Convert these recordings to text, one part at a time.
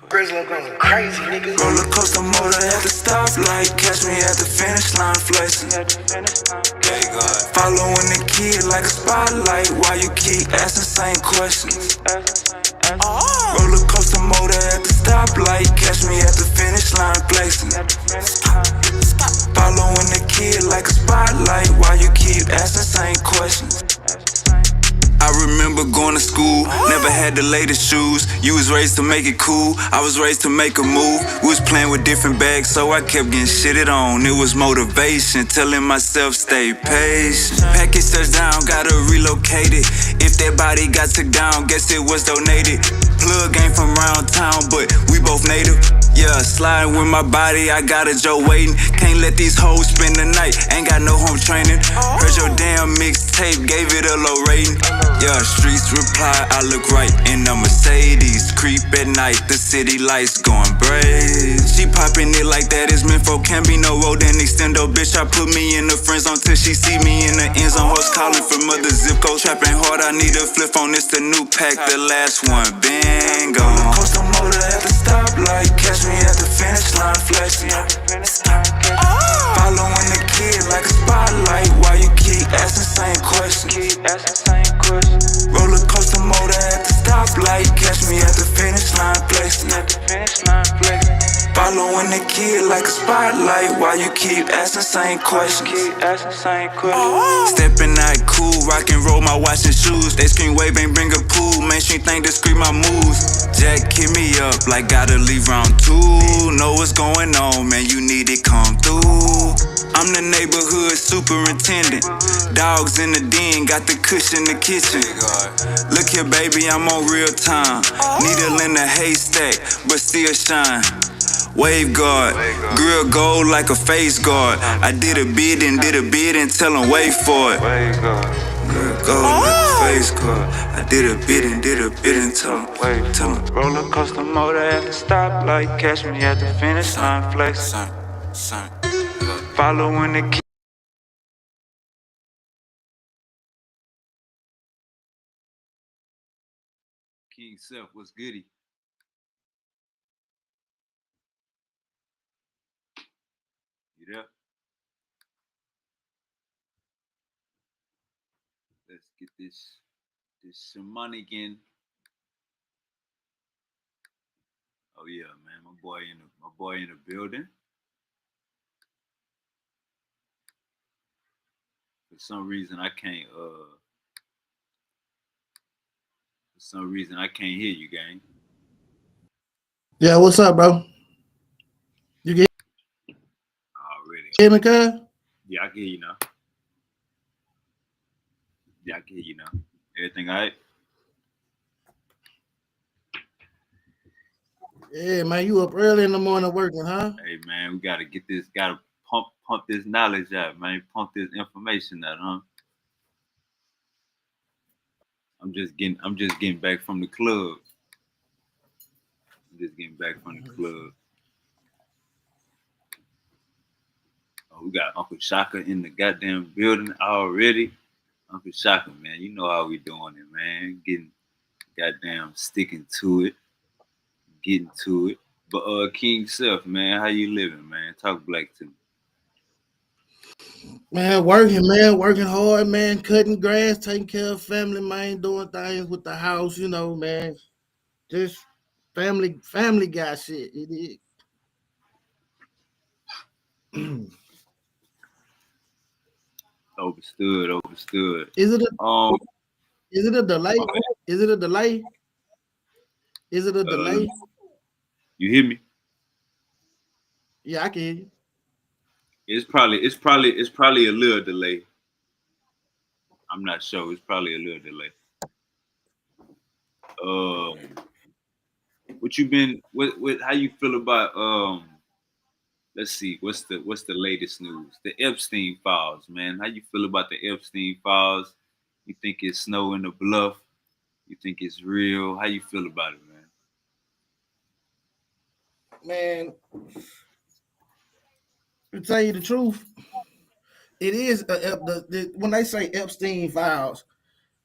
Grizzly going crazy, nigga. Roller coaster motor at the stoplight, catch me at the finish line flexing. Following the kid like a spotlight, why you keep asking same questions? Roller coaster motor at the stoplight, catch me at the finish line flexing. Following the kid like a spotlight, why you keep asking same questions? I remember going to school, never had the latest shoes. You was raised to make it cool, I was raised to make a move. We was playing with different bags, so I kept getting shitted on. It was motivation, telling myself stay patient. Package touchdown, gotta relocate it. If that body got took down, guess it was donated. Plug ain't from around town, but we both native. Yeah, sliding with my body, I got a Joe waiting. Can't let these hoes spend the night, ain't got no home training. Heard your damn mixtape, gave it a low rating. Yeah, streets reply, I look right in a Mercedes. Creep at night, the city lights going brave. She popping it like that is meant for, can't be no road and extendo. Bitch, I put me in the friend zone till she see me in the end zone. Hoes calling from other zip code, trapping hard, I need a flip on this, the new pack, the last one been gone. Coastal motor at the stoplight, catch me at the finish line flexing. Following the kid like a spotlight, why you keep asking same questions? Roller coaster motor at the stoplight, catch me at the finish line flexing. Following the kid like a spotlight, why you keep asking same questions? Stepping out cool, rock and roll my watch and shoes. They scream wave ain't bring a pool, mainstream thing to scream my moves. Jack hit me up like gotta leave round 2. Know what's going on, man, you need it come through. I'm the neighborhood superintendent. Dogs in the den, got the cushion in the kitchen. Look here, baby, I'm on real time. Needle in a haystack, but still shine. Wave guard, grill gold like a face guard. I did a bid and tell them wait for it. Grill gold like a face guard. I did a bid and tell them wait. Tell them. Roller coaster motor at the stoplight, catch me at the finish line flex. Following the key. King Self, what's goody? You there? Let's get this shenanigan. Oh yeah, man, my boy in the building. For some reason I can't hear you, gang. Yeah, what's up, bro? You can hear me, cuz? Yeah, I can hear you now. Everything all right? Yeah, man, you up early in the morning working, huh? Hey, man, we gotta get this, pump this knowledge out, man. Pump this information out, huh? I'm just getting back from the club. Oh, we got Uncle Shaka in the goddamn building already. Uncle Shaka, man, you know how we doing it, man. Getting goddamn sticking to it, getting to it. But King Self, man, how you living, man? Talk black to me. Man, working hard, man, cutting grass, taking care of family, man, doing things with the house, you know, man. Just family guy shit. It is. Overstood. Is it a delay? Is it a delay? You hear me? Yeah, I can hear you. It's probably a little delay. I'm not sure. It's probably a little delay. What you been? What? How you feel about? Let's see. What's the latest news? The Epstein files, man. How you feel about the Epstein files? You think it's snow in the bluff? You think it's real? How you feel about it, man? To tell you the truth, it is when they say Epstein files,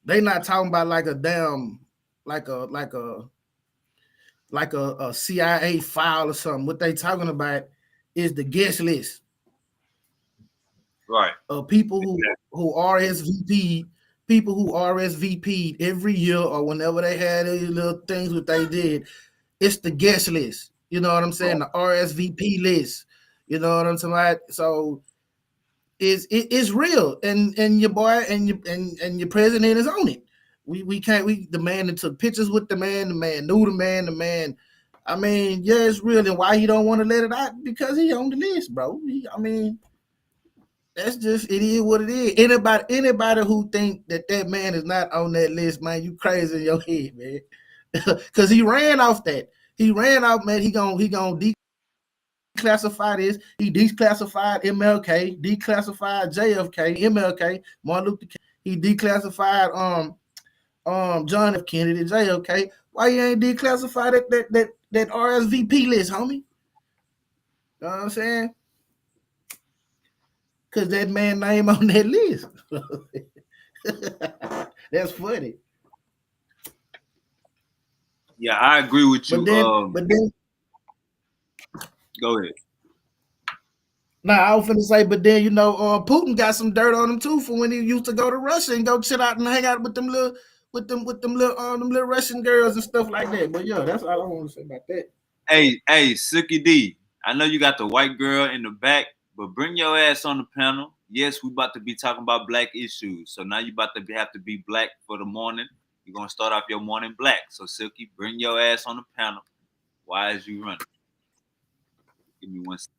They not talking about like a damn like a CIA file or something. What they talking about is the guest list Right. of people who RSVP, people who RSVP'd every year or whenever they had these little things what they did. It's the guest list. You know what I'm saying? The RSVP list. You know what I'm saying? Like, so it's real, and your boy and your president is on it. We can't the man that took pictures with the man knew the man. I mean, yeah, it's real. And why he don't want to let it out? Because he on the list, bro. I mean, that's just it is what it is. Anybody who think that man is not on that list, man, you crazy in your head, man. Because he ran off that. He ran off, man. He gonna declassify this. He declassified MLK, declassified JFK, MLK, Martin Luther King. He declassified John F. Kennedy, JFK. Why you ain't declassified that RSVP list, homie? You know what I'm saying? Because that man name on that list. That's funny. Yeah, I agree with you. But then go ahead. Nah, I was finna say, but then Putin got some dirt on him too for when he used to go to Russia and go chill out and hang out with them little Russian girls and stuff like that. But yeah, that's all I want to say about that. Hey, Suki D, I know you got the white girl in the back, but bring your ass on the panel. Yes, we about to be talking about black issues. So now you about to have to be black for the morning. You're gonna start off your morning black. So Silky, bring your ass on the panel. Why is you running? Give me 1 second.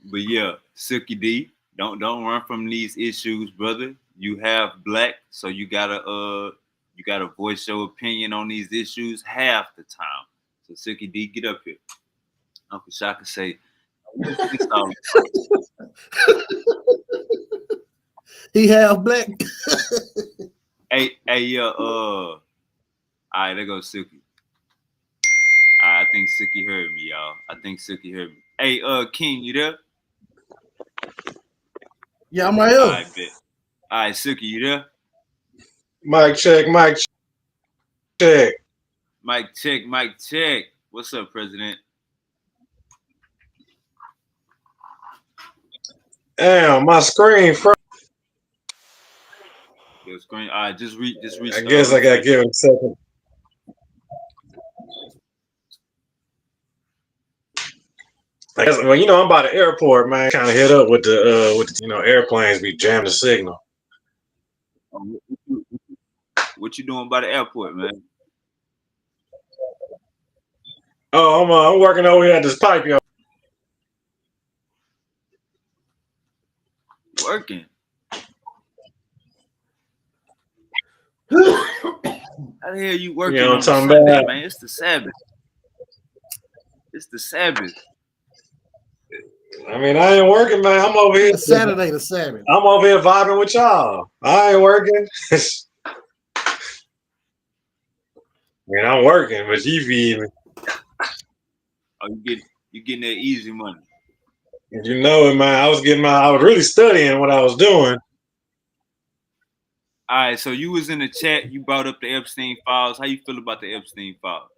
But yeah, Silky D, don't run from these issues, brother. You have black, so you gotta voice your opinion on these issues half the time. So Silky D, get up here. Uncle Shaka say, He half black. hey, yeah, all right, there goes Silky. I think Silky heard me, y'all. I think Silky heard me. Hey, King, you there? Yeah, I'm right here. All right, bet. All right, Silky, you there? Mic check, mic check. Mic check, mic check. What's up, President? Damn, my screen froze. Your screen. All right, just restart. I guess I gotta give it a second. I guess, well, I'm by the airport, man. Kind of hit up with the airplanes be jamming the signal. What you doing by the airport, man? Oh, I'm working over here at this pipe, yo. Working. How the hell you working on Sunday, man? It's the Sabbath. It's the Sabbath. I mean, I ain't working, man. I'm over here. The Sabbath. I'm over here vibing with y'all. I ain't working. I mean, I'm working, but you feed me. Oh, you getting that easy money. You know it, man. I was really studying what I was doing. All right, so you was in the chat. You brought up the Epstein files. How you feel about the Epstein files?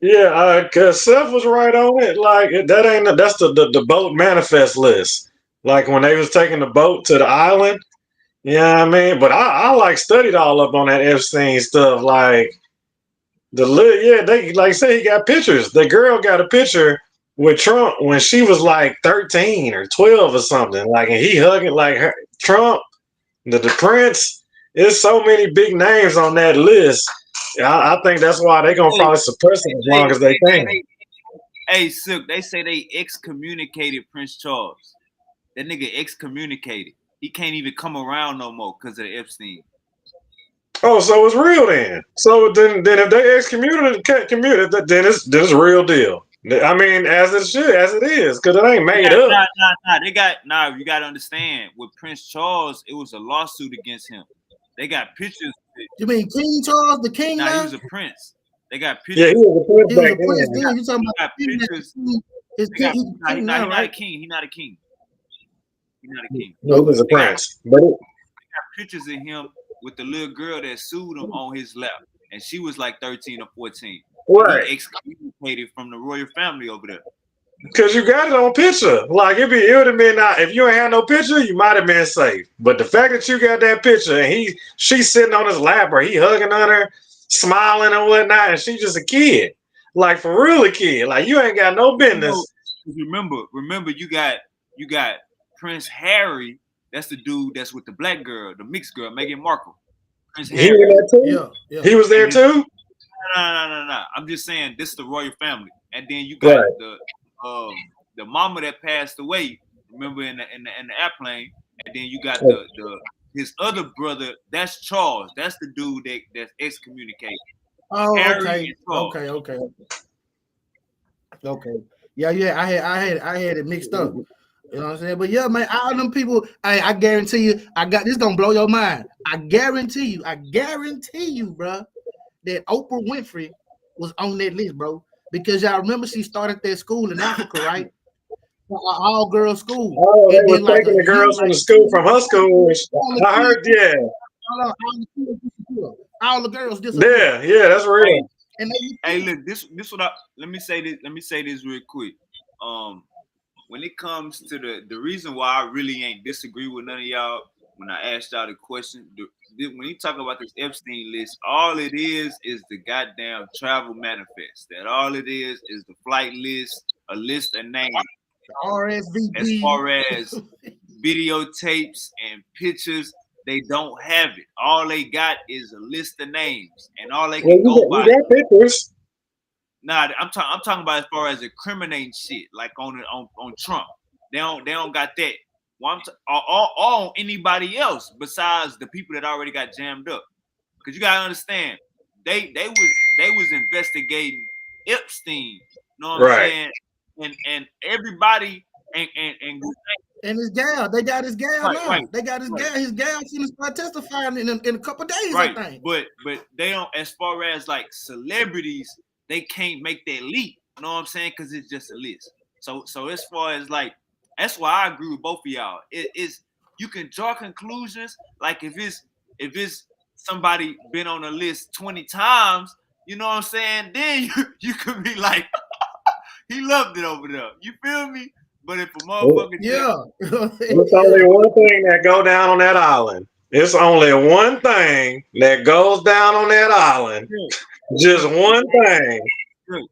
Yeah, cause Seth was right on it. Like that's the boat manifest list. Like when they was taking the boat to the island. Yeah, I mean, but I like studied all up on that Epstein stuff. Like they like say he got pictures. The girl got a picture with Trump when she was like 13 or 12 or something. Like, and he hugging like her, Trump, the Prince. There's so many big names on that list. I think that's why they're gonna probably suppress it as long as they can. Hey, Silk, they say they excommunicated Prince Charles. That nigga excommunicated. He can't even come around no more because of the Epstein. Oh, so it's real then. So then if they excommunicated, then it's real deal. I mean, as it is, because it ain't made up. You gotta understand with Prince Charles, it was a lawsuit against him. They got pictures. You mean King Charles, the king? Nah, now? he was a prince. They got pictures. Yeah, he was a prince He was back a prince then. then. You talking Got about king? pictures. His They got, king, nah, king he now, not a right? king. He not a king. He not a king. No, he was a prince. But Got pictures of him with the little girl that sued him on his lap, and she was like 13 or 14. right. He excommunicated from the royal family over there. Because you got it on picture. Like it would have been if you ain't had no picture, you might have been safe. But the fact that you got that picture and she's sitting on his lap or he hugging on her, smiling and whatnot, and she's just a kid. Like for real a kid. Like you ain't got no business. Remember, you got Prince Harry. That's the dude that's with the black girl, the mixed girl, Meghan Markle. Prince He Harry. was there too? Yeah. He was there too? No. I'm just saying this is the royal family. And then you got the mama that passed away, remember in the airplane, and then you got his other brother, that's Charles. That's the dude that's excommunicated. Oh, Harry okay. Yeah. I had it mixed up. You know what I'm saying? But yeah, man, all them people, I guarantee you, this gonna blow your mind. I guarantee you, bro, that Oprah Winfrey was on that list, bro. Because y'all remember she started that school in Africa, right? All girls school. Oh, they were taking the girls from the school, from her school. I heard, yeah. All the girls disappeared. Yeah, that's real. Hey, look, let me say this real quick. When it comes to the reason why I really ain't disagree with none of y'all when I asked y'all the question, when you talk about this Epstein list, all it is the goddamn travel manifest. That all it is the flight list, a list of names. RSVP. As far as videotapes and pictures, they don't have it. All they got is a list of names, and all they can go by. You got pictures. Nah, I'm talking about as far as incriminating shit, like on Trump. They don't got that. Well, or on anybody else besides the people that already got jammed up. Because you gotta understand, they was investigating Epstein. You know what I'm saying? And everybody and his gal, they got his gal now. Right. They got his gal. His gal gonna start testifying in a couple of days, right. I think. But they don't. As far as like celebrities, they can't make that leap. You know what I'm saying? Because it's just a list. So as far as like, that's why I agree with both of y'all. You can draw conclusions. Like if it's somebody been on a list 20 times, you know what I'm saying? Then you could be like, he loved it over there. You feel me? But if a motherfucker, it's only one thing that go down on that island. It's only one thing that goes down on that island. Just one thing.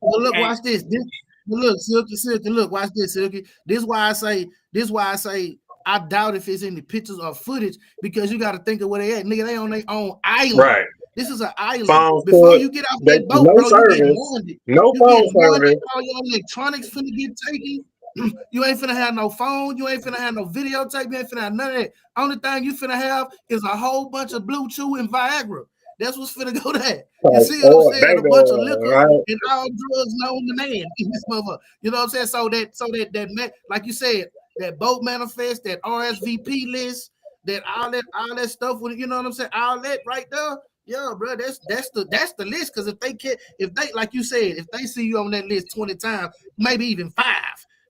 Well, look, watch this. Look, Silky, look, watch this, Silky. This is why I say I doubt if it's any pictures or footage, because you got to think of where they at. Nigga, they on their own island. Right. This is an island. Phone Before you get off that boat, no bro, service. you get warned. No phone service. All your electronics finna get taken. You ain't finna have no phone. You ain't finna have no videotape. You ain't finna have none of that. Only thing you finna have is a whole bunch of Bluetooth and Viagra. That's what's finna go there. You see what I'm saying? A bunch of liquor, right? And all drugs known to man in this motherfucker. You know what I'm saying? So that like you said, that boat manifest, that RSVP list, that all that stuff with, you know what I'm saying? All that right there. Yeah, bro, that's the list. Because if they like you said, if they see you on that list 20 times, maybe even 5,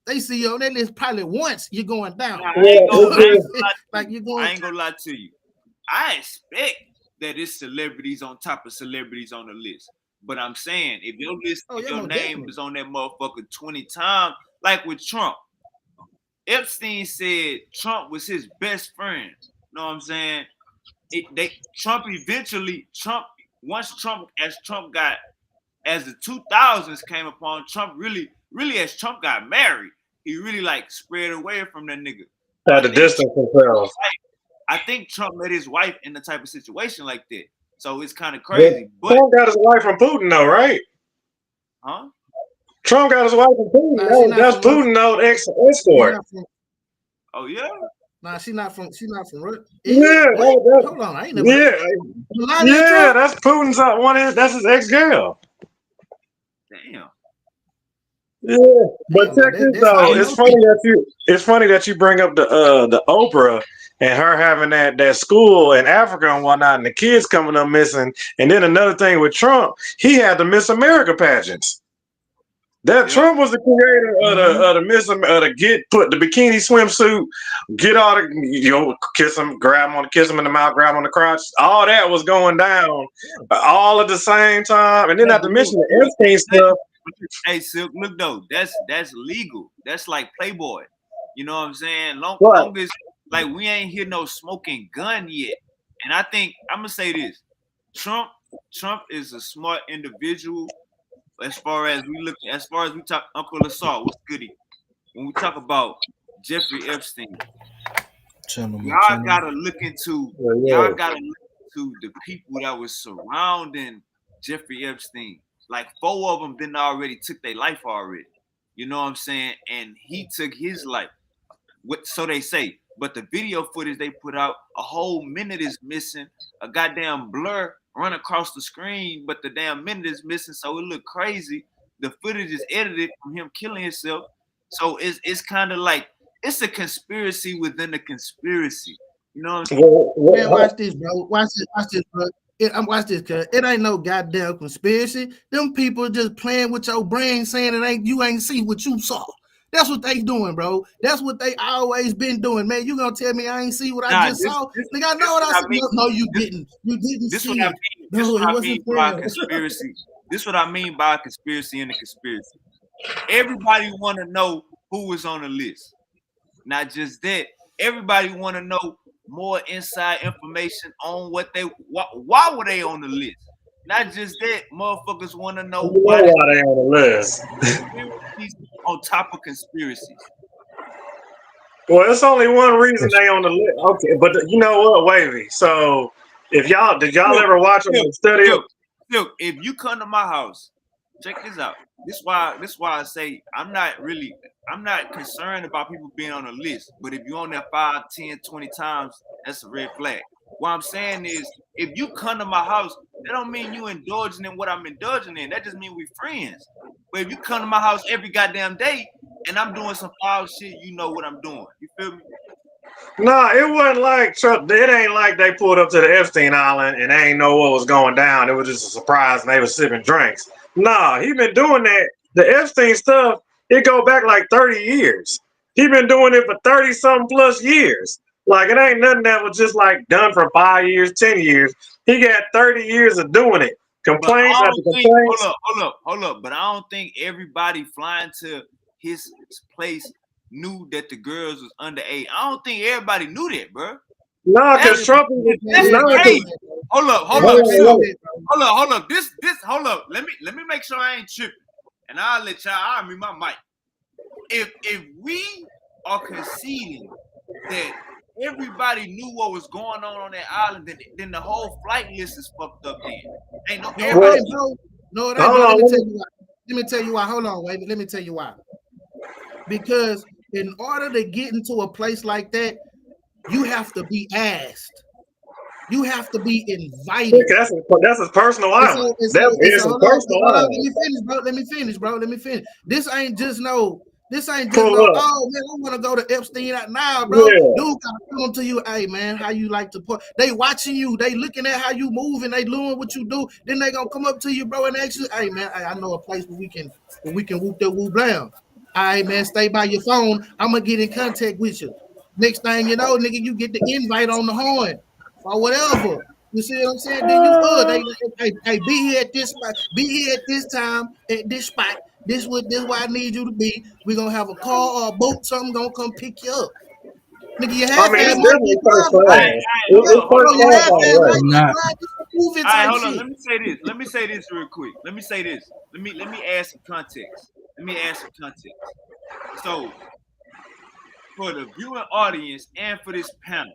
they see you on that list probably once, you're going down. I ain't gonna lie to you. I expect that it's celebrities on top of celebrities on the list. But I'm saying, if your list, your name is on that motherfucker 20 times, like with Trump, Epstein said Trump was his best friend. You know what I'm saying? Once Trump got, as the 2000s came upon, Trump really as Trump got married, he really like spread away from that nigga. Had to distance himself. I think Trump met his wife in the type of situation like that. So it's kind of crazy. But Trump got his wife from Putin though, right? Huh? Trump got his wife from Putin. That's Putin, no escort. Oh yeah. Nah, she's not from Russia. Yeah, hold on, I ain't never. Yeah, that's Putin's one. That's his ex-girl. Damn. Yeah, but Damn, check bro, this that's though. how It's most funny people. that you bring up the Oprah and her having that school in Africa and whatnot, and the kids coming up missing. And then another thing with Trump, he had the Miss America pageants. That Yep. Trump was the creator of the Miss the get put the bikini swimsuit, get all the kiss him, grab him kiss him in the mouth, grab him on the crotch. All that was going down all at the same time, and then Yeah, not to but look, mention the look, Epstein stuff. hey, Silk, look though, that's legal. That's like Playboy. You know what I'm saying? But Long as like we ain't hear no smoking gun yet. And I think I'm gonna say this: Trump, Trump is a smart individual. As far as we talk, Uncle Assault, what's goody? When we talk about Jeffrey Epstein, Gentlemen, y'all gentlemen. gotta look into yeah. y'all gotta look into the people that was surrounding Jeffrey Epstein. Like 4 of them didn't already took their life already. You know what I'm saying? And he took his life. So they say. But the video footage they put out, a whole minute is missing. A goddamn blur run across the screen, but the damn minute is missing, so it look crazy. The footage is edited from him killing himself. So it's kind of like it's a conspiracy within a conspiracy. You know what I'm saying? Man, watch this, bro. Watch this, bro. Watch this, cuz it ain't no goddamn conspiracy. Them people just playing with your brain, saying you ain't see what you saw. That's what they doing, bro. That's what they always been doing, man. You gonna tell me I ain't see what I Nah, just saw? Nigga, I this know what I what I said. mean. No, you This, didn't. You didn't this what see I it. mean. This No, what it I wasn't mean by a there. conspiracy. This what I mean by a conspiracy in a conspiracy. Everybody want to know who was on the list. Not just that, everybody want to know more inside information on why were they on the list. Not just that, motherfuckers want to know You know why they why they on the list. conspiracies on top of conspiracies. Well, it's only one reason they on the list. Okay, but you know what, Wavy? So if y'all did y'all Look, ever watch them look, and study it? look, if you come to my house, check this out. This why I say I'm not concerned about people being on a list. But if you're on there 5, 10, 20 times, that's a red flag. What I'm saying is if you come to my house, that don't mean you indulging in what I'm indulging in. That just means we friends. But if you come to my house every goddamn day and I'm doing some foul shit, you know what I'm doing. You feel me? Nah, it wasn't like it ain't like they pulled up to the Epstein Island and they ain't know what was going down. It was just a surprise and they was sipping drinks. Nah, he been doing that. The Epstein stuff, it go back like 30 years. He been doing it for 30 something plus years. Like it ain't nothing that was just like done for 5 years, 10 years. He got 30 years of doing it. But Complaints I after don't think complaints. hold up. But I don't think everybody flying to his place knew that the girls was underage. I don't think everybody knew that, bro. Nah, because That's Everybody, Trump is man, that's nah, everybody 'cause- knew crazy. that, bro. Hold up, hold Everybody Silk. on, knew wait. that, bro. Hold up. This hold up. Let me make sure I ain't tripping. And I'll mute my mic. If we are conceding that everybody knew what was going on that island, then the whole flight list is fucked up. Then ain't no No, it Well, ain't, everybody. bro. No, it ain't, hold bro. Let on, me let tell me you why. Let me tell you why. Hold on, wait. Let me tell you why. Because in order to get into a place like that, you have to be asked. You have to be invited. that's his personal And island. so, and so, That and is so, his hold on, personal hold on. Let island. me finish, bro. Let me finish, bro. Let me finish. This ain't just no. This ain't just Pull no. up. Oh man, I want to go to Epstein now, bro. Yeah. Dude gotta come to you. Hey man, how you like to put? They watching you. They looking at how you move and they doing what you do. Then they gonna come up to you, bro, and ask you, hey man, I know a place where we can whoop that whoop down. All right, man, stay by your phone. I'm gonna get in contact with you. Next thing you know, nigga, you get the invite on the horn or whatever. You see what I'm saying? Then you hey, be here at this spot, be here at this time, at this spot. This where I need you to be. We're gonna have a car or a boat, something gonna come pick you up. Nigga, your I half mean, ass it's might be definitely first blind, All bro. right, class. hold It's Bro, up. your first half class ass on the way. might be Not blind. This moving All right, type hold on. shit. Let me say this real quick. Let me say this. Let me add some context. Let me add some context. So for the viewing audience and for this panel,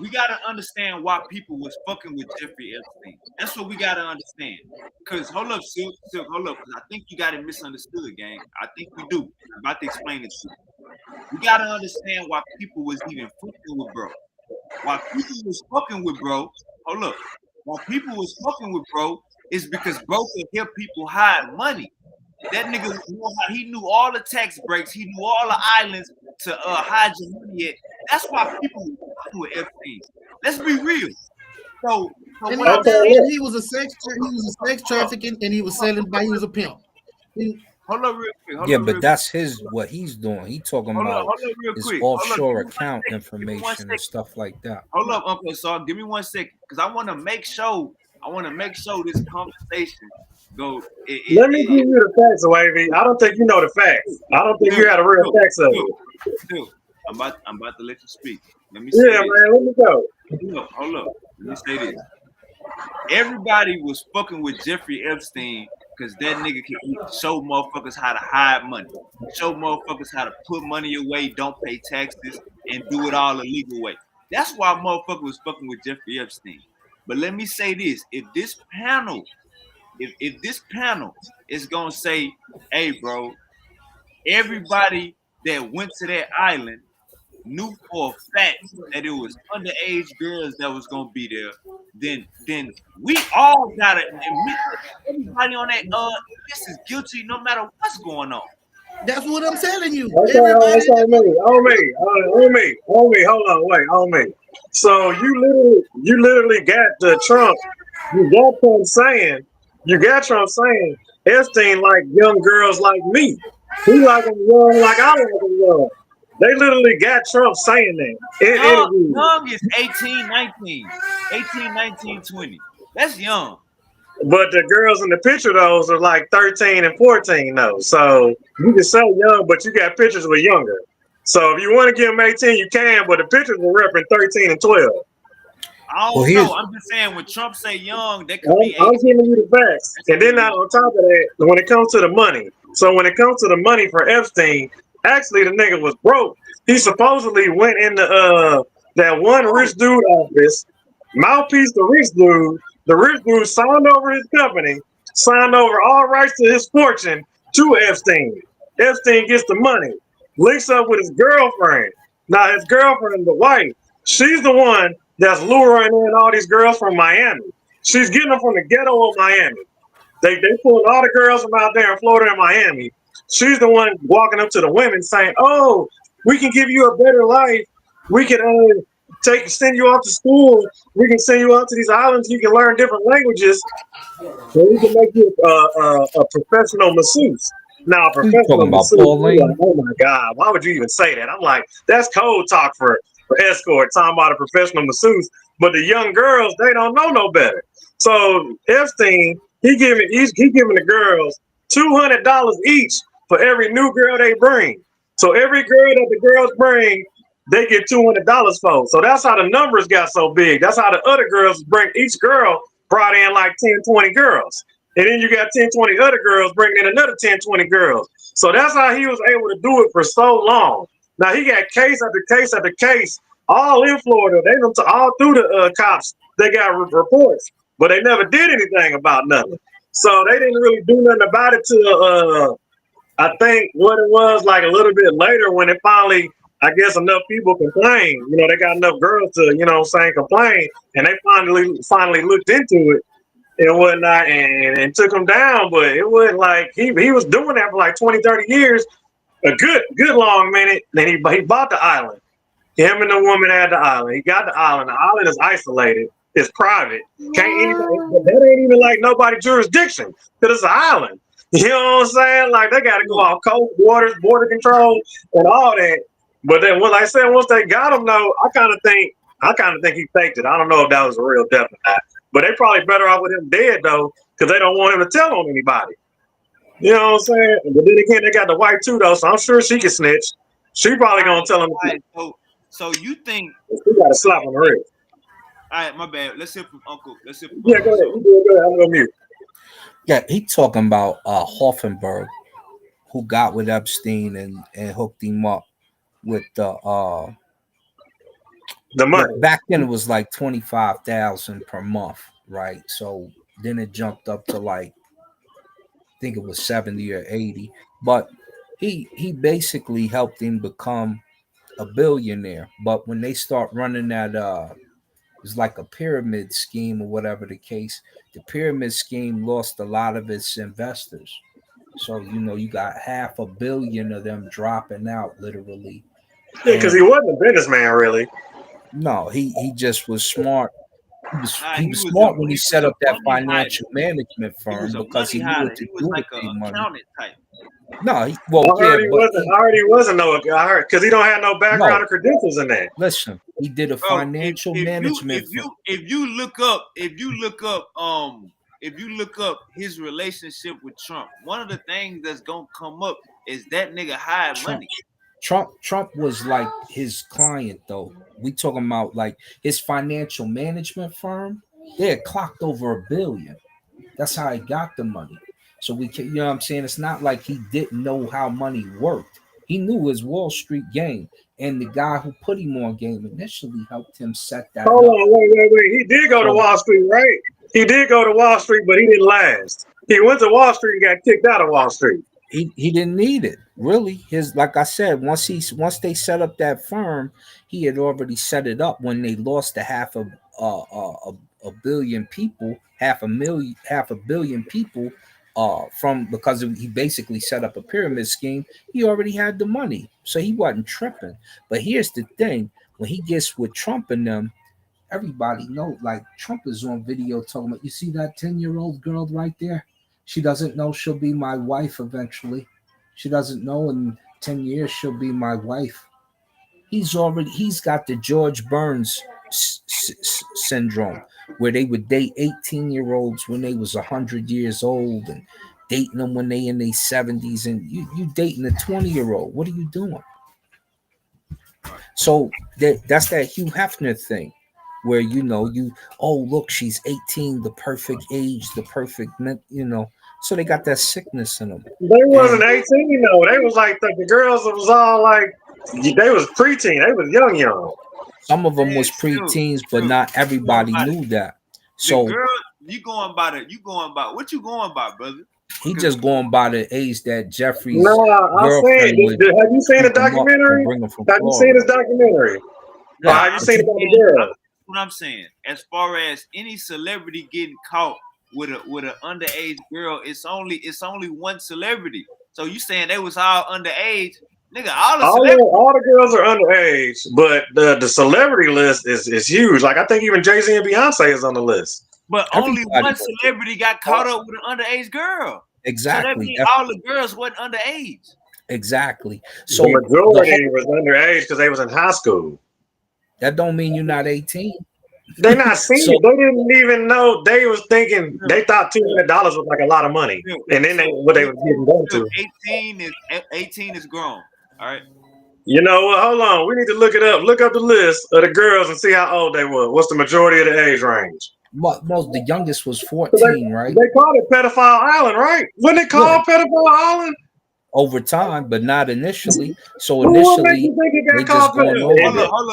we gotta understand why people was fucking with Jeffrey Epstein. That's what we gotta understand. Cause hold up, Silk, hold up. Cause I think you got it misunderstood, gang. I think you do. I'm about to explain it to you. We gotta understand why people was even fucking with bro. Why people was fucking with bro. Hold up. Why people was fucking with bro is because bro could help people hide money. That nigga he knew all the tax breaks. He knew all the islands to hide your money at. That's why people were fucking with Epstein. Let's be real. So And when I'm Okay, saying, look. he was a sex trafficking, and he was selling by he was a pimp. hold up real quick, hold Yeah, up but real quick, that's his what he's doing. He talking about hold up real his quick, hold up. Give offshore me 1 account second. Give me 1 information and second. stuff like that. Hold up, Uncle Saul. Give me 1 second, because I want to make sure. I want to make sure this conversation go. Let me give you the facts, Wavy. I don't think you know the facts. I don't think you Still, had the real still, facts of still, it. still. I'm about to let you speak. Let me say Yeah, this. man. Let me go. Hold up. Let me say this. Everybody was fucking with Jeffrey Epstein because that nigga can show motherfuckers how to hide money, show motherfuckers how to put money away, don't pay taxes, and do it all the legal way. That's why motherfucker was fucking with Jeffrey Epstein. But let me say this: if this panel is gonna say, "Hey, bro, everybody that went to that island knew for a fact that it was underage girls that was gonna be there, then we all gotta admit that everybody on that list is guilty no matter what's going on. That's what I'm telling you. Okay, Everybody. that's on me. Hold on, wait, on me. So you literally got the Trump. You got Trump saying Epstein like young girls like me. He like them young like I like them young. They literally got Trump saying that in interviews. Young is 18, 19. 18, 19, 20. That's young. But the girls in the picture, those are like 13 and 14, though. So you can say young, but you got pictures with younger. So if you want to give them 18, you can, but the pictures were repping 13 and 12. I Well, don't know. here's I'm just saying when Trump say young, that could be I'm 18. giving you the facts. That And could then be now on top of that, when it comes to the money, so when it comes to the money for Epstein, actually the nigga was broke. He supposedly went into that one rich dude office, mouthpiece the rich dude. The rich dude signed over his company, signed over all rights to his fortune to Epstein. Epstein gets the money, links up with his girlfriend. Now his girlfriend, the wife, she's the one that's luring in all these girls from Miami. She's getting them from the ghetto of Miami. They pulling all the girls from out there in Florida and Miami. She's the one walking up to the women saying, "Oh, we can give you a better life. We can send you off to school. We can send you out to these islands. You can learn different languages. And we can make you a professional masseuse." Now, a who you professional talking about, masseuse, you're like, Pauline? oh my God, why would you even say that? I'm like, that's code talk for escort, talking about a professional masseuse. But the young girls, they don't know no better. So Epstein, he giving the girls $200 each for every new girl they bring. So every girl that the girls bring, they get $200 for. So that's how the numbers got so big. That's how the other girls bring. Each girl brought in like 10, 20 girls. And then you got 10, 20 other girls bringing in another 10, 20 girls. So that's how he was able to do it for so long. Now he got case after case after case all in Florida. They went to all through the cops. They got reports, but they never did anything about nothing. So they didn't really do nothing about it till I think what it was like a little bit later when it finally, I guess enough people complained. You know, they got enough girls to, you know, saying complain, and they finally looked into it and whatnot and took him down. But it wasn't like he was doing that for like 20, 30 years, a good long minute. Then he bought the island. Him and the woman had the island. He got the island. The island is isolated. It's private. Can't anybody. That ain't even like nobody jurisdiction because it's an island. You know what I'm saying? Like they got to go off coast, waters, border control, and all that. But then, like I said, once they got him, though, I kind of think he faked it. I don't know if that was a real death or not. But they probably better off with him dead though, because they don't want him to tell on anybody. You know what I'm saying? But then again, they got the wife too though, so I'm sure she can snitch. She probably All gonna right, tell him. all right. So you think? She got a So slap on the wrist. all right, my bad. Let's hear from Uncle. Let's hear from Yeah, Uncle. go ahead. So You do it. Go ahead. I'm gonna mute. Yeah, he talking about Hoffenberg, who got with Epstein and hooked him up with the The well, money. back then it was like 25,000 per month, right? So then it jumped up to like I think it was 70 or 80. But he basically helped him become a billionaire. But when they start running that it's like a pyramid scheme or whatever the case, the pyramid scheme lost a lot of its investors. So you got $500 million of them dropping out literally. Yeah, because he And wasn't a businessman really. no, he just was smart. He was Nah, he was smart when he set up that money financial hider. management He was firm a because money he knew what hider. to He was do with like a their money. accountant type. No, I yeah, heard he but wasn't. I heard he wasn't no. I heard because he don't have no background no. or credentials in that. Listen, he did a Bro, financial management firm. if you look up his relationship with Trump, one of the things that's gonna come up is that nigga hide Trump, money. Trump was like his client though. We talking about like his financial management firm. They had clocked over $1 billion. That's how he got the money. So we can, what I'm saying? It's not like he didn't know how money worked. He knew his Wall Street game, and the guy who put him on game initially helped him set that Hold up. on, wait. He did go to So Wall Street, right? He did go to Wall Street, but he didn't last. He went to Wall Street and got kicked out of Wall Street. he didn't need it really. His like I said, once they set up that firm, he had already set it up when they lost to a billion people, half a billion people, from because he basically set up a pyramid scheme. He already had the money, so he wasn't tripping. But here's the thing: when he gets with Trump and them, everybody know like Trump is on video talking about, you see that 10-year-old girl right there? She doesn't know she'll be my wife eventually. She doesn't know in 10 years she'll be my wife. He's got the George Burns syndrome where they would date 18-year-olds when they was 100 years old and dating them when they in their 70s, and you dating a 20-year-old. What are you doing? So that's that Hugh Hefner thing, where oh look, she's 18, the perfect age, the perfect So they got that sickness in them, They wasn't and 18 though. They was like the girls. It was all like they was preteen. They was young. some of them Man, was pre-teens, but still, not you going everybody by knew that. the So girl. You going by what you going by, brother? he Because just going by the age that Jeffrey's No, I'm saying, girlfriend would have you seen the scoop him up and documentary? bring him from Have you seen Florida. this documentary? Or Yeah, nah, have you I'm but seen you about the saying girl? what I'm saying. As far as any celebrity getting caught with an underage girl, it's only one celebrity. So you saying they was all underage, nigga? All the celebrities, All the girls are underage, but the celebrity list is huge. Like I think even Jay-Z and Beyonce is on the list. but only everybody one celebrity got caught up with an underage girl. So that exactly means all the girls wasn't underage. exactly. The So the whole majority was underage because they was in high school. that don't mean you're not 18. They not seen So it. They didn't even know. They was thinking Look, they thought $200 was like a lot of money, look, and then look, what they was getting done look, to. 18 is grown. All right. You know what? Hold on. We need to look it up. Look up the list of the girls and see how old they were. What's the majority of the age range? most the youngest was So 14, right? they called it Pedophile Island, right? Wasn't it Yeah, called Pedophile Island? over time, but not initially. So What makes initially you think it they got just called going Pedophile? over Is there. it? Hold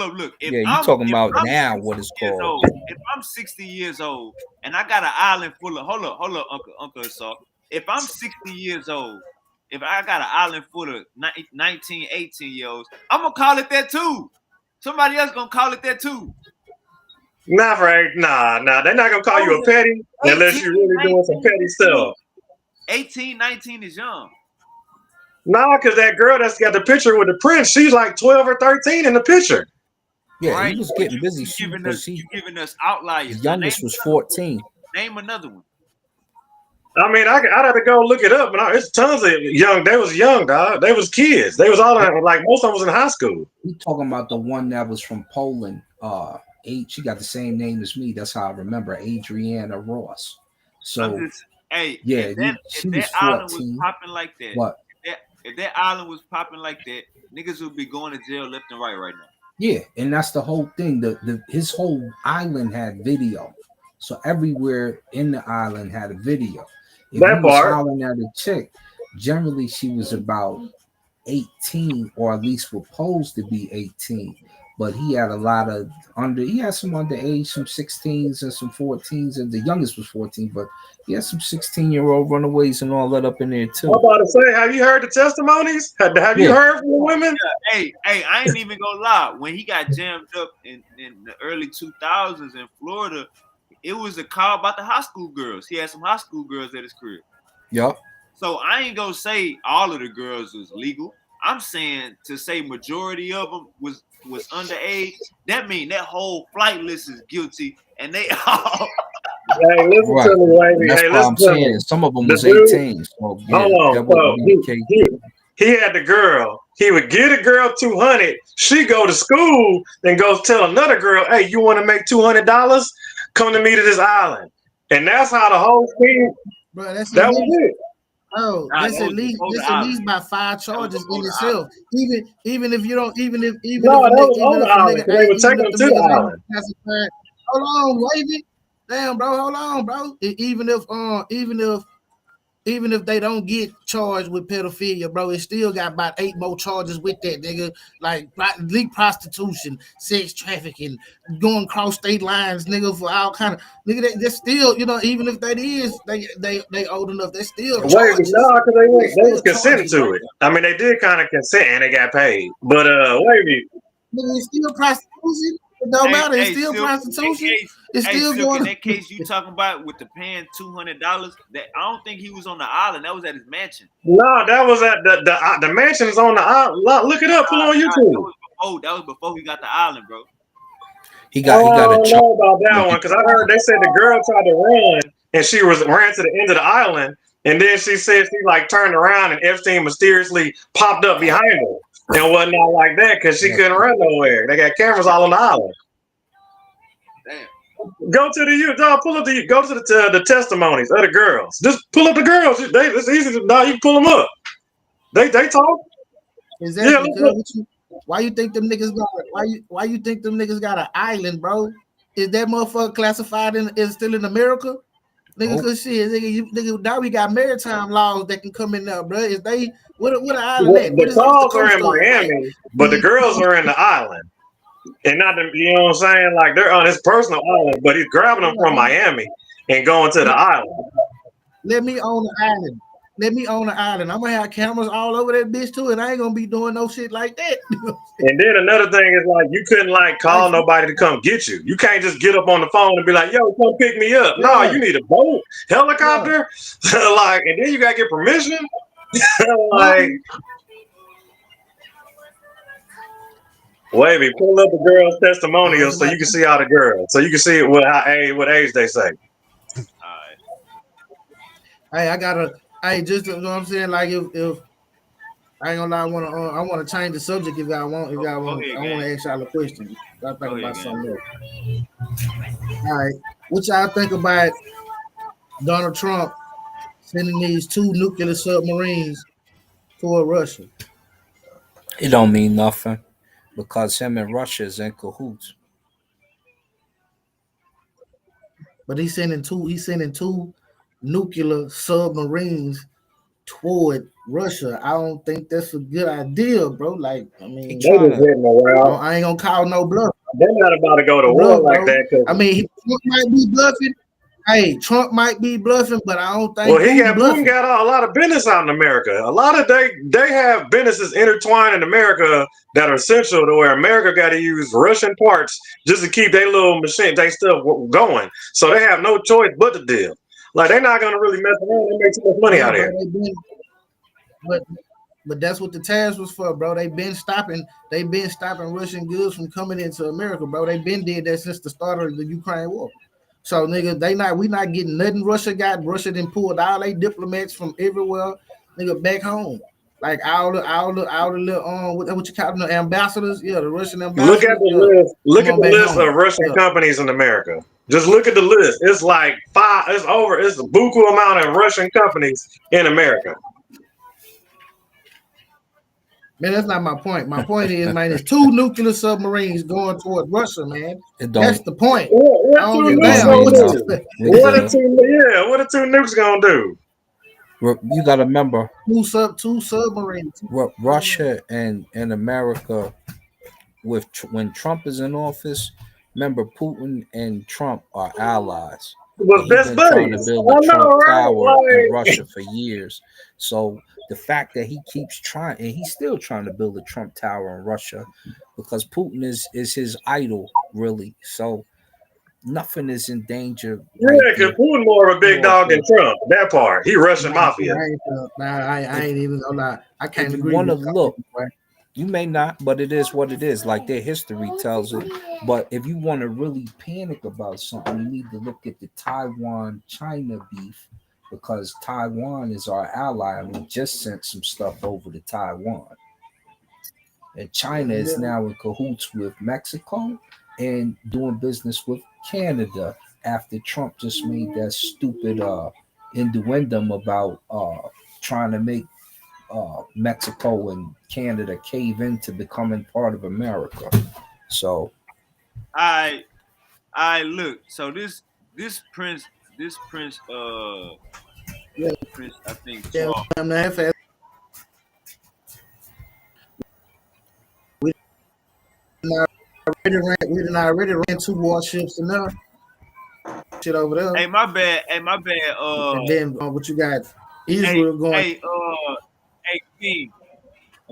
up, look. Yeah, you talking If about I'm now 60 what it's years called. old, if I'm 60 years old and I got an island full of hold up, Uncle Assault. If I'm 60 years old, if I got an island full of 19, 18 year olds, I'm gonna call it that too. Somebody else gonna call it that too. Not right. Nah. They're not gonna call you a petty unless 18, you're really doing some 19 petty is young. stuff. 18, 19 is young. Nah, because that girl that's got the picture with the prince, she's like 12 or 13 in the picture. Yeah, he Right? was But getting busy because you giving us the outliers. Now youngest was 14. name another one. I mean, I'd have to go look it up, but it's tons of young. They was young, dog. They was kids. They was all like most of them was in high school. We talking about the one that was from Poland. She got the same name as me. That's how I remember, Adriana Ross. I'm So just hey, yeah, if she was that island was 14. popping like that, What? if that island was popping like that, niggas would be going to jail left and right now. Yeah, and that's the whole thing. His whole island had video, so everywhere in the island had a video. If That you was part. hollering at a chick, generally she was about 18, or at least supposed to be 18. But he had a lot of he had some underage, some 16s and some 14s, and the youngest was 14, but he had some 16-year-old runaways and all that up in there I'm too. about to say, have you heard the testimonies? Have you Yeah, heard from the women? Hey, I ain't even gonna lie. When he got jammed up in the early 2000s in Florida, it was a call about the high school girls. He had some high school girls at his crib. yup. So I ain't gonna say all of the girls was legal. I'm saying to say majority of them was underage. That mean that whole flight list is guilty, and they all. Hey, listen Right. to me, lady. That's Hey, why listen I'm to me. saying some of them The was dude, 18. So hold yeah, on. that wouldn't So be the case. he had the girl. He would get a girl 200. She go to school and goes tell another girl, "Hey, you want to make $200? Come to me to this island." And that's how the whole scheme. bro. That's That illegal. was it. Oh, Nah, that was before the that's at island. least by 5 That was charges in before the island. itself. Even if you don't, even No, if a that nigga, was on the island because they hey, would take even if them the to the niggas ain't island. classified. Hold on, wait it. Damn, bro, hold on, bro. Even if they don't get charged with pedophilia, bro, it still got about 8 more charges with that, nigga. Like legal prostitution, sex trafficking, going cross state lines, nigga, for all kind of nigga. That's still, even if that is they old enough, that's still Wait, charges. no, because That's they was still consenting charges, bro. to it. I mean, they did kind of consent and they got paid. But wait a minute. Nigga, it's still prostitution. It don't matter. It's Hey, still Silk, in that prostitution. case, It's hey, still Silk, in going. that case you talking about with the paying $200, that I don't think he was on the island. That was at his mansion. No, that was at the mansions on the island. Look it up. Pull it on YouTube. That was before he got the island, bro. He I got a don't charge. know about that one because I heard they said the girl tried to run and she ran to the end of the island and then she said she like turned around and Epstein mysteriously popped up behind her and whatnot like that because she couldn't run nowhere. They got cameras all on the island. Damn. Go to the dog. Pull up go to the testimonies of the girls. Just pull up the girls. It's easy to you can pull them up. They talk. Yeah, Exactly, look. cuz. Why you think them niggas got? Why you think them niggas got an island, bro? Is that motherfucker classified is still in America? Nigga, Nope. cause shit, nigga, now we got maritime laws that can come in there, bro. Is they what an island at? The What's the calls are coast in of? Like, Miami, but the girls are in the island. And not the, you know what I'm saying? Like they're on his personal island, but he's grabbing them from Miami and going to the island. let me own the island. Let me own the island. I'm gonna have cameras all over that bitch too, and I ain't gonna be doing no shit like that. And then another thing is like you couldn't like Like, call nobody to come get you. You can't just get up on the phone and be like, "Yo, come pick me up." No, yeah, you need a boat, yeah. helicopter, like, and then you gotta get permission. Like, wavy, pull up the girls' Yeah, testimonials so you can see all the girls, so you can see what age they say. All right. hey, I gotta. Hey, just you know what I'm saying. Like if I ain't gonna lie, I wanna change the subject if y'all want. If y'all Go want, ahead, I want gang. to ask y'all a question. I think Go ahead, about gang. something else. All right, what y'all think about Donald Trump sending these 2 nuclear submarines toward Russia? It don't mean nothing because him and Russia is in cahoots. But he's sending two nuclear submarines toward Russia. I don't think that's a good idea, bro. Like, I He mean, They trying just to. hitting around. I ain't gonna call no bluff. They're not about to go to war Bluff, like bro. that because I mean, Trump might be bluffing. Hey, Trump might be bluffing, but I don't well, think Putin Putin bluffing. got a lot of business out in America. A lot of they have businesses intertwined in America that are essential to where America got to use Russian parts just to keep their little machine, they stuff going. So they have no choice but to deal. Like they're not gonna really mess around. They make too much money Yeah, out bro. here. But but that's what the tariffs was for, bro. They've been stopping Russian goods from coming into America, bro. They've been did that since the start of the Ukraine war. So nigga, we not getting nothing. Russia then pulled all they diplomats from everywhere, nigga, back home. Like all the little what you call them, the ambassadors, yeah, the Russian Look at ambassadors, the yeah, list. Look come at on the back list of home. Russian Yeah. companies in America. Just look at the list. It's like five. It's over. It's a buku amount of Russian companies in America. Man, that's not my point. My point is, man, it's 2 nuclear submarines going toward Russia, man. It That's don't. the point. What I don't two give a It nukes don't damn gonna mean what you do? nothing. say. It don't. What are 2 nukes gonna do? You got to remember, Two submarines. Russia and America when Trump is in office. Remember, Putin and Trump are allies, and Was he's best been trying to buddies. build a I know, Trump right? Tower in Russia for years. So the fact that he keeps trying, and he's still trying to build a Trump Tower in Russia, because Putin is his idol, really. So nothing is in danger Yeah, right because there. Putin more of a big North dog than of- Trump. That part. He Russian Nah, mafia. I If ain't even gonna lie. I if can't you agree want to with look, you, boy. you may not, but it is what it is. Like their history tells it. But if you want to really panic about something, you need to look at the Taiwan China beef because Taiwan is our ally and we just sent some stuff over to Taiwan. And China is Yeah. now in cahoots with Mexico and doing business with Canada after Trump just made that stupid innuendo about trying to make Mexico and Canada cave into becoming part of America. So I look. So this prince, Yeah, Prince, I think yeah. Charles. I'm not fast. We we done already ran two warships enough shit over there, Hey, my bad. Hey, my bad. and then what you got? Hey, Israel going. hey, hey, King.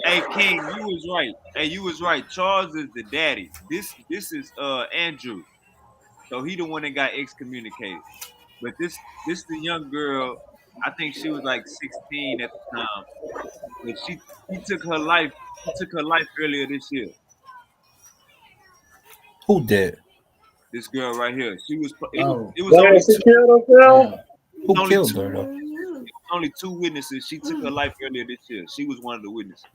Hey, King, you was right. Hey, you was right. Charles is the daddy. This is Andrew. So he the one that got excommunicated. But this the young girl. I think she was like 16 at the time. But she took her life. She took her life earlier this year. who did? This girl right here. She was. Oh, It was Man, only she two. killed herself. damn. It was Who only killed two. her though? Only two witnesses. She took her life earlier this year. She was one of the witnesses.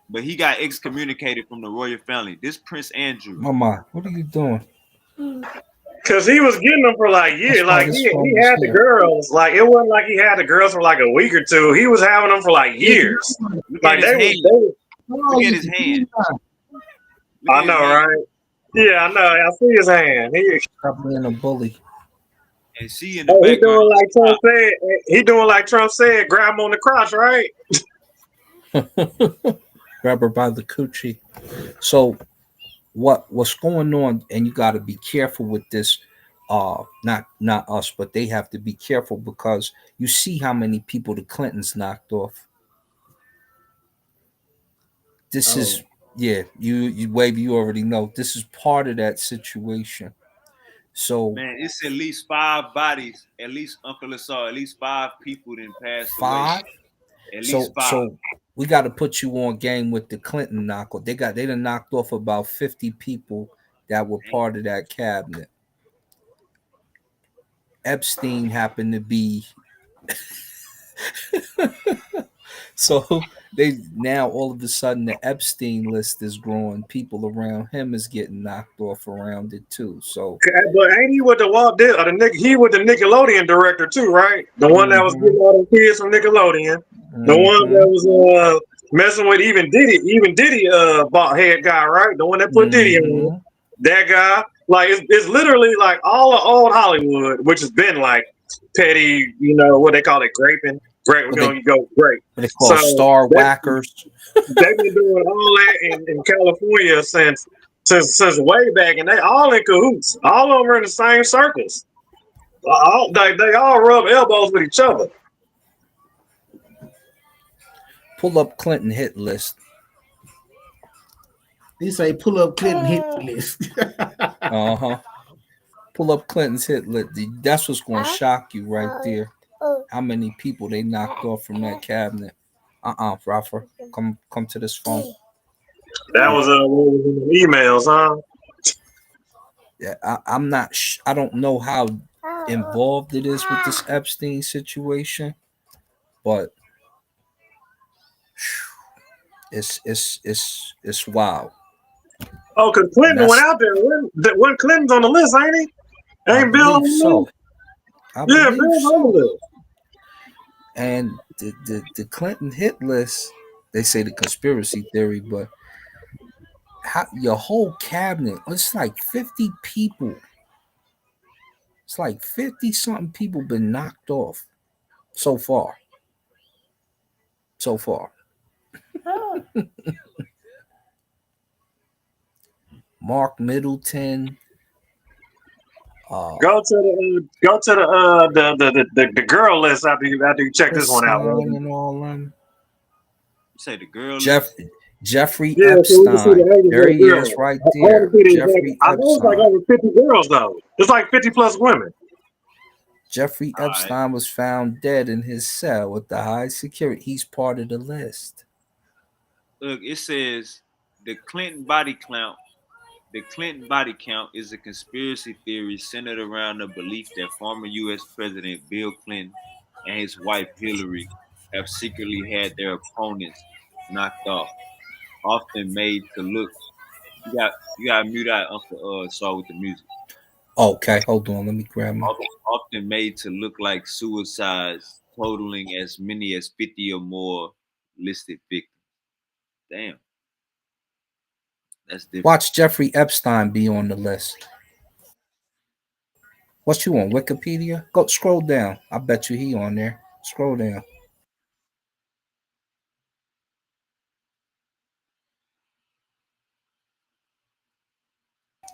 But he got excommunicated from the royal family. This Prince Andrew. Mama, what are you doing? Cause he was getting them for like That's years. why Like this he phone is had the here. girls. Like it wasn't like he had the girls for like a week or two. He was having them for like Yeah, years. Look at Like his hand. they was how Look old at is his he? hand. Look I at his know, hand. right? Yeah, I know. I see his hand. Stop being a bully. And she in the Oh, he background. doing like Trump said. He doing like Trump said. Grab him on the crotch, right? Grab her by the coochie. So what's going on? And you got to be careful with this. Not us, but they have to be careful because you see how many people the Clintons knocked off. This Oh, is yeah. You wave. You already know. This is part of that situation. So Man, it's at least 5 bodies. At least Uncle Lasar, at least 5 people didn't pass away. five. At least So five. so we got to put you on game with the Clinton knockoff. They done knocked off about 50 people that were part of that cabinet. Epstein happened to be so they now all of a sudden the Epstein list is growing. People around him is getting knocked off around it too. So But ain't he with the Walt Disney? The he with the Nickelodeon director too, right? The one that was mhm, getting all the kids from Nickelodeon. The one that mhm, was messing with even Diddy bought head guy, right? The one that put Diddy on. mhm. That guy. Like it's literally like all of old Hollywood, which has been like petty, what they call it, graping. Great, we're What they gonna go great. what they So call star that whackers. they've been doing all that in California since way back, and they all in cahoots. All of them are in the same circles. They all rub elbows with each other. Pull up Clinton hit list. he say pull up Clinton hit list. Uh-huh. Pull up Clinton's hit list. That's what's going to shock you right there. How many people they knocked off from that cabinet? Rafa, come to this phone. That was what was in the emails, huh? Yeah, I'm not. I don't know how involved it is with this Epstein situation, but it's wild. Oh, because And Clinton went that's out there. When Clinton's on the list, ain't he? I Ain't Bill on believe the so. list? I Yeah, believe Bill's on the so. list. And the Clinton hit list, they say the conspiracy theory, but your whole cabinet, it's like 50 people. It's like 50 something people been knocked off so far. So far. Mark Middleton. Go to the girl list after you check this Chris one out, Stein brother. and all them. You say the girl Jeff list? Jeffrey Yeah, so we can see Epstein. the ages There of the he is girls. right I want to there. see the exact. Jeffrey I know it's like Epstein. over 50 girls though. It's like 50 plus women. Jeffrey All right. Epstein was found dead in his cell with the high security. He's part of the list. Look, it says the Clinton body count. The Clinton body count is a conspiracy theory centered around the belief that former U.S. President Bill Clinton and his wife Hillary have secretly had their opponents knocked off, often made to look. You got to mute out Uncle Saw with the music. Okay, hold on. Let me grab my. Often made to look like suicides, totaling as many as 50 or more listed victims. Damn, that's different. Watch Jeffrey Epstein be on the list. What you on Wikipedia? Go scroll down. I bet you he on there. Scroll down.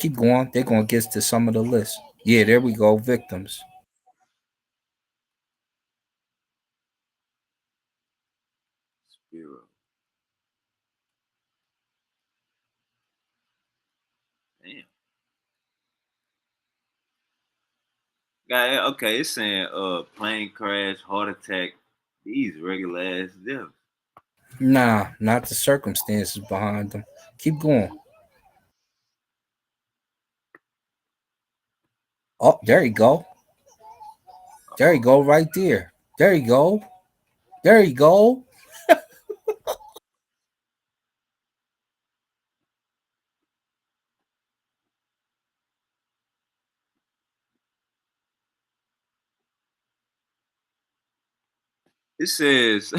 Keep going. They're gonna get to some of the list. Yeah, there we go. Victims. Spiro. Damn. Okay, it's saying plane crash, heart attack. These regular ass deaths. Nah, not the circumstances behind them. Keep going. Oh, there you go. There you go, right there. There you go. There you go. It says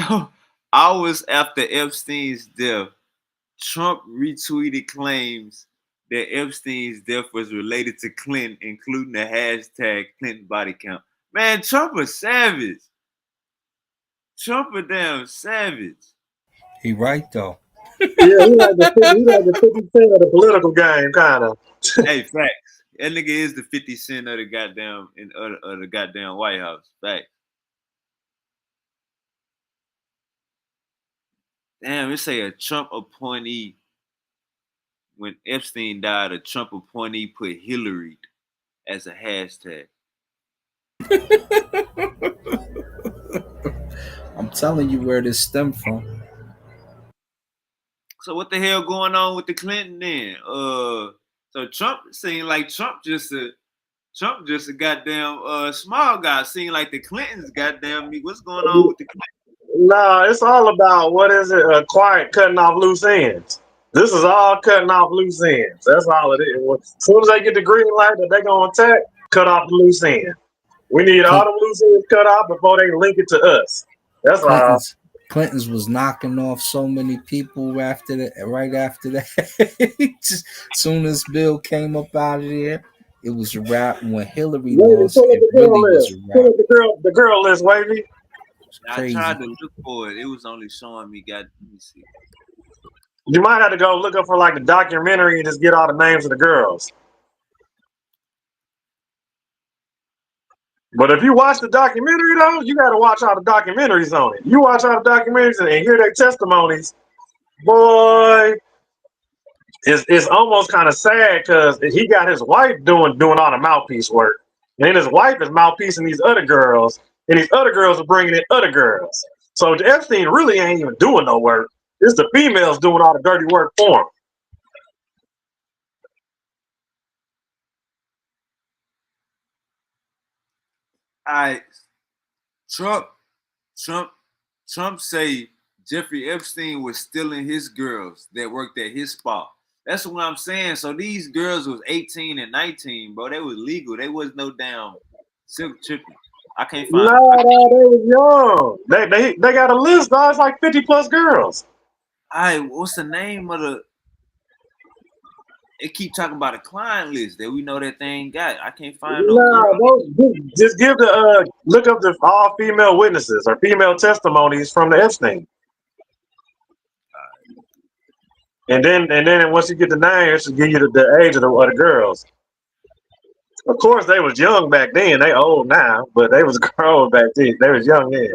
hours after Epstein's death, Trump retweeted claims that Epstein's death was related to Clinton, including the hashtag Clinton body count. Man, Trump a savage. Trump a damn savage. He right though. Yeah, he like the 50 cent of the political game, kind of. Hey, facts. That nigga is the 50 Cent of the goddamn of the goddamn White House. Facts. Damn, it say a Trump appointee when Epstein died, a Trump appointee put Hillary as a hashtag. I'm telling you where this stemmed from. So what the hell going on with the Clinton then? So Trump seemed like Trump just a goddamn small guy. Seeing like the Clintons goddamn me. What's going on with the Clintons? Nah, it's all about what is it? Quiet cutting off loose ends. This is all cutting off loose ends. That's all it is. As soon as they get the green light that they're gonna attack, cut off the loose end. We need all Clint, the loose ends cut off before they link it to us. That's all. Clinton's was knocking off so many people after that. Right after that, just soon as Bill came up out of there, it was a wrap. When Hillary Wavy, lost, pull up it the girl really was list. a Pull wrap. up the girl list, Wavy. It's I tried crazy. to look for it. It was only showing me. Let me see. You might have to go look up for like the documentary and just get all the names of the girls. But if you watch the documentary though, you got to watch all the documentaries on it. You watch all the documentaries and hear their testimonies, boy. It's almost kind of sad because he got his wife doing all the mouthpiece work, and then his wife is mouthpiecing these other girls, and these other girls are bringing in other girls. So Epstein really ain't even doing no work. It's the females doing all the dirty work for him. I Trump Trump Trump say Jeffrey Epstein was stealing his girls that worked at his spot. That's what I'm saying. So these girls was 18 and 19, bro. They was legal. They was no damn silk tripping. I can't find. No, they was young. They got a list, dog. It's like 50 plus girls. What's the name of the? It keep talking about a client list that we know that they ain't got. I can't find no girl. Nah, just give the look up the all female witnesses or female testimonies from the Epstein. And then once you get the name, it should give you the age of the girls. Of course, they was young back then. They old now, but they was grown back then. They was young then.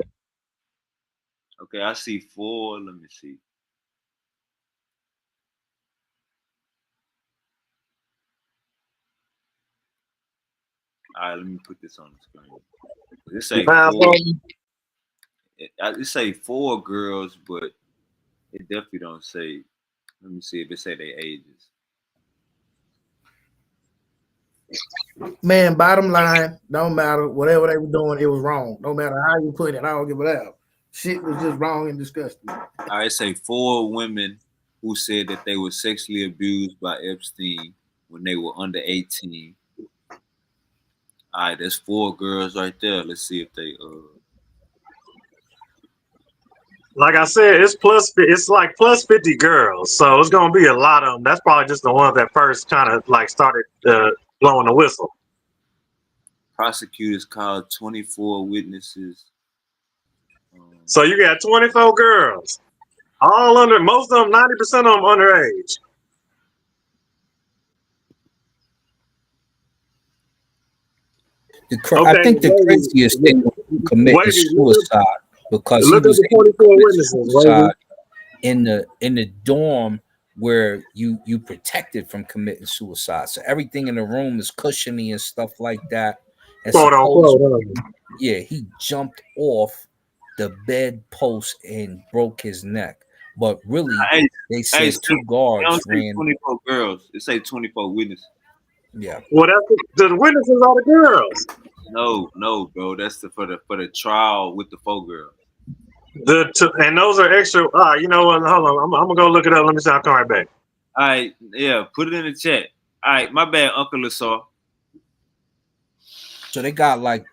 Okay, I see four. Let me see. All right, let me put this on the screen. It You say found four. something? It say four girls, but it definitely don't say. Let me see if it say their ages. Man, bottom line, don't matter. Whatever they were doing, it was wrong. No matter how you put it, I don't give a damn. Shit was just wrong and disgusting. All right, say four women who said that they were sexually abused by Epstein when they were under 18. All right, there's four girls right there. Let's see if they Like I said, it's like plus 50 girls, so it's gonna be a lot of them. That's probably just the ones that first kind of like started blowing the whistle. prosecutors called 24 witnesses. So you got 24 girls, all under, most of them, 90% of them underage. I Okay, think the craziest thing was committing wait, suicide because he look up was the able to 24 commit witnesses, suicide wait. in the dorm where you protected from committing suicide. So everything in the room is cushiony and stuff like that. And Quote unquote. supposedly, yeah, he jumped off the bed post and broke his neck. But really, Hey, they hey, said say, two they don't guards say ran. 24 girls. It say 24 witnesses. Yeah. Well, the witnesses are the girls. No, bro. That's for the trial with the four girls. And those are extra. You know what? Hold on. I'm gonna go look it up. Let me see. I'll come right back. All right, yeah, put it in the chat. All right, my bad, Uncle Lasar. So they got like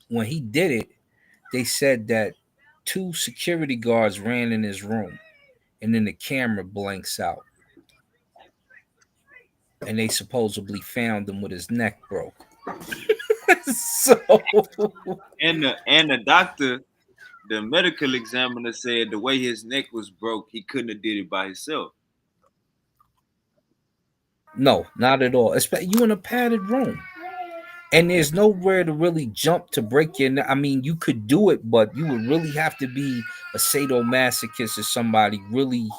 when he did it, they said that two security guards ran in his room and then the camera blanks out. And they supposedly found him with his neck broke. So And the doctor, the medical examiner said the way his neck was broke, he couldn't have did it by himself. no, not at all. You in a padded room. And there's nowhere to really jump to break your neck. I mean, you could do it, but you would really have to be a sadomasochist or somebody really, you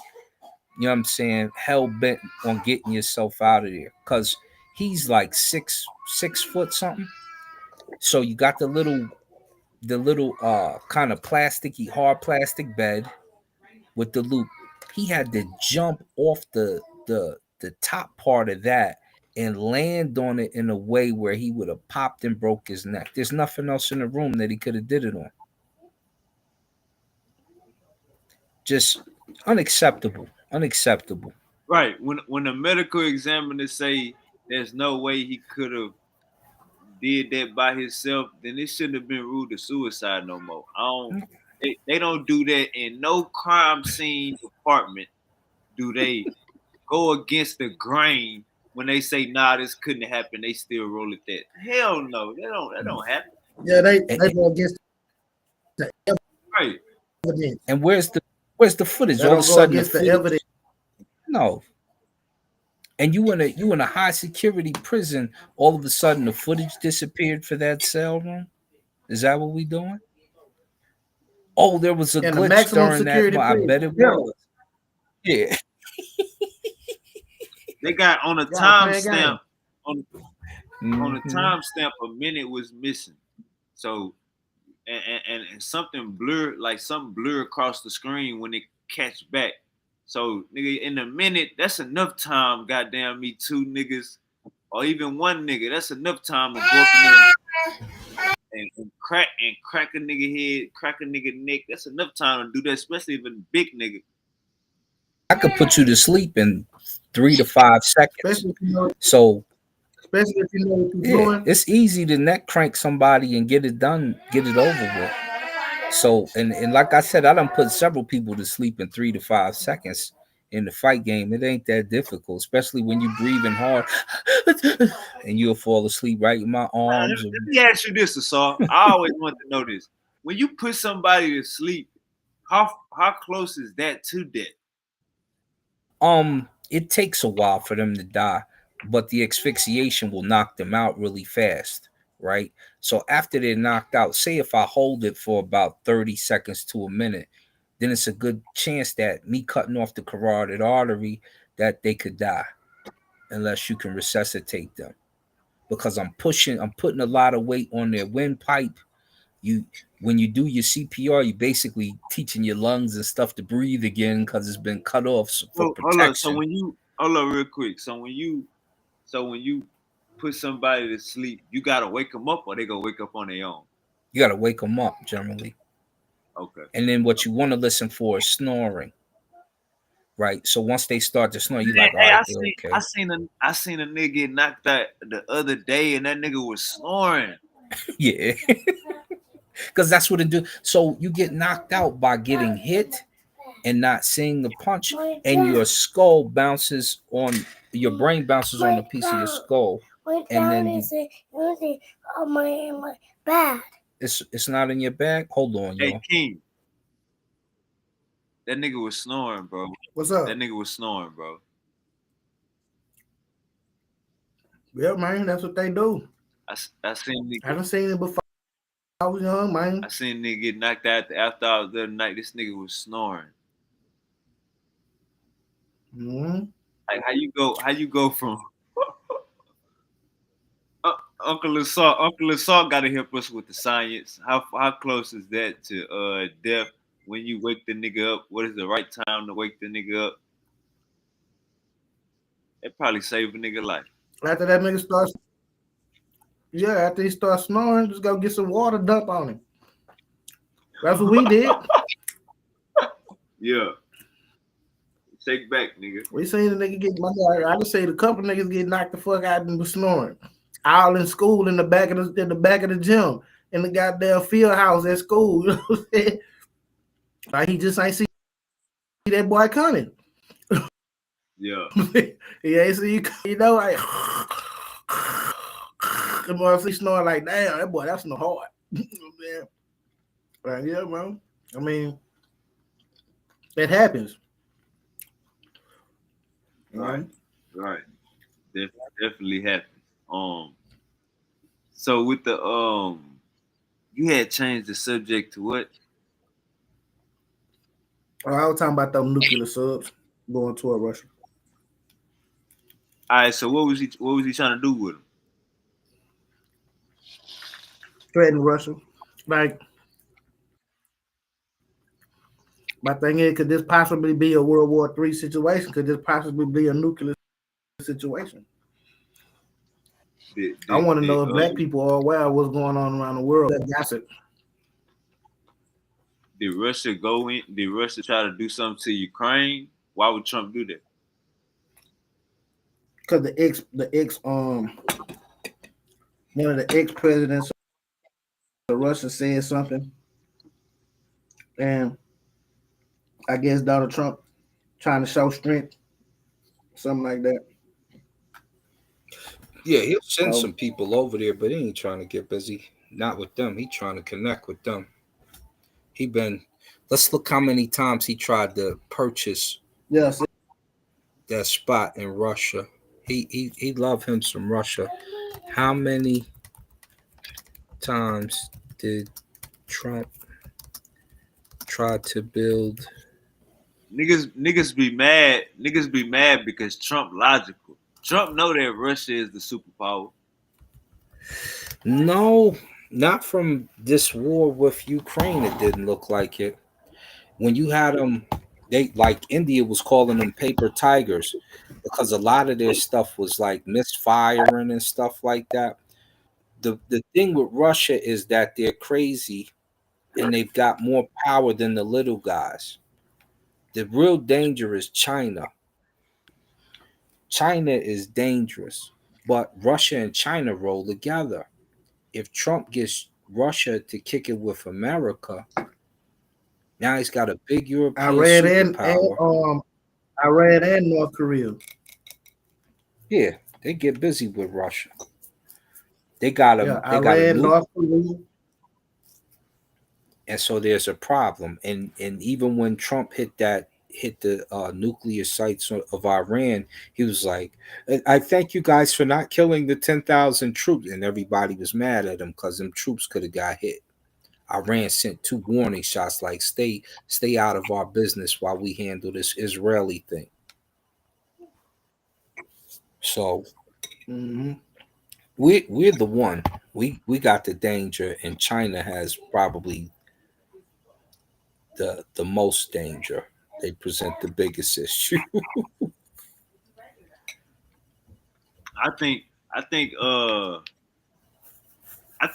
know what I'm saying, hell bent on getting yourself out of there. Cause he's like 6 foot something. So you got the little kind of plasticky hard plastic bed with the loop. He had to jump off the top part of that and land on it in a way where he would have popped and broke his neck. There's nothing else in the room that he could have did it on. Just unacceptable. Unacceptable. Right. When the medical examiner say there's no way he could have did that by himself, then it shouldn't have been ruled a suicide no more. I don't. They don't do that in no crime scene department. Do they go against the grain when they say nah, this couldn't happen? They still roll it that. Hell no, they don't. That don't happen. Yeah, they And, go against the Right. evidence. and where's the footage? They All of a don't go sudden the against the footage. evidence. No. And you in a high security prison, all of a sudden the footage disappeared for that cell room? Is that what we doing? Oh, there was a And the glitch maximum during that. security I prison. bet it Yeah, was. Yeah. They got on a y'all play a timestamp game. on the Mhm. timestamp a minute was missing. So and something blur like something blur across the screen when it catch back. So nigga, in a minute, that's enough time. Goddamn me, two niggas or even one nigga. That's enough time to go up in there and crack a nigga head, crack a nigga neck. That's enough time to do that, especially if a big nigga. I could put you to sleep in 3 to 5 seconds. Especially if you know, So especially if you know what you're yeah, doing. it's easy to neck crank somebody and get it done, get it over with. So and like I said, I done put several people to sleep in 3 to 5 seconds in the fight game. It ain't that difficult, especially when you breathing hard and you'll fall asleep right in my arms. Let me ask you this, Asar. I always want to know this. When you put somebody to sleep, how close is that to death? It takes a while for them to die, but the asphyxiation will knock them out really fast, right? So after they're knocked out, say if I hold it for about 30 seconds to a minute, then it's a good chance that me cutting off the carotid artery that they could die unless you can resuscitate them. because I'm putting a lot of weight on their windpipe. When you do your CPR, you basically teaching your lungs and stuff to breathe again because it's been cut off for Hold on. So protection. when you hold on real quick. So when you put somebody to sleep, you gotta wake them up, or they gonna wake up on their own. You got to wake them up generally. Okay. And then what you want to listen for is snoring, right? So once they start to snore, you Man, like, all hey, right, they're okay. I seen a nigga get knocked out the other day, and that nigga was snoring. Yeah, because that's what it do. So you get knocked out by getting hit and not seeing the punch, and your skull bounces on your brain bounces on a piece of your skull, and then my bag. It's not in your bag. Hold on, Hey y'all. King, that nigga was snoring, bro. What's up? That nigga was snoring, bro. Yeah, man, that's what they do. I seen I nigga, done seen it before. I was young, man. I seen nigga get knocked out after hours the other night. This nigga was snoring. Mm-hmm. Like how you go from Uncle Assault got to help us with the science. How close is that to death? When you wake the nigga up, what is the right time to wake the nigga up? It probably save a nigga life. After that nigga starts, yeah, after he starts snoring, just go get some water, dump on him. That's what we did. Yeah. Take back, nigga. We seen the nigga get I just say the couple niggas get knocked the fuck out and was snoring. All in school in the back of the gym in the goddamn field house at school. You know what I'm saying? Like he just ain't see that boy coming. Yeah. He ain't see you know like the boy see snoring like damn that boy that's no hard. Like, yeah, bro. I mean, it happens. Right. Right. Definitely happens. So with the you had changed the subject to what? I was talking about them nuclear subs going toward Russia. All right, so what was he trying to do with them? Threaten Russia. Like, my thing is, could this possibly be a World War III situation? Could this possibly be a nuclear situation? I want to know if black people are aware of what's going on around the world. That gossip. Did Russia go in? Did Russia try to do something to Ukraine? Why would Trump do that? Because one of the ex-presidents of Russia said something, and I guess Donald Trump trying to show strength, something like that. Yeah, he'll send some people over there, but he ain't trying to get busy. Not with them. He trying to connect with them. Let's look how many times he tried to purchase that spot in Russia. He love him some Russia. How many times did Trump try to build? Niggas be mad. Niggas be mad because Trump logical. Trump know that Russia is the superpower. No, not from this war with Ukraine. It didn't look like it. When you had them, they like India was calling them paper tigers because a lot of their stuff was like misfiring and stuff like that. The thing with Russia is that they're crazy and they've got more power than the little guys. The real danger is China. China is dangerous, but Russia and China roll together. If Trump gets Russia to kick it with America, now he's got a big European superpower. Iran and North Korea. Yeah, they get busy with Russia. They got a Iran, North Korea. And so there's a problem. And even when Trump hit the nuclear sites of Iran, he was like, I thank you guys for not killing the 10,000 troops. And everybody was mad at him because them troops could have got hit. Iran sent 2 warning shots like stay out of our business while we handle this Israeli thing. So we're the one. We got the danger, and China has probably the most danger. They present the biggest issue. I think I think I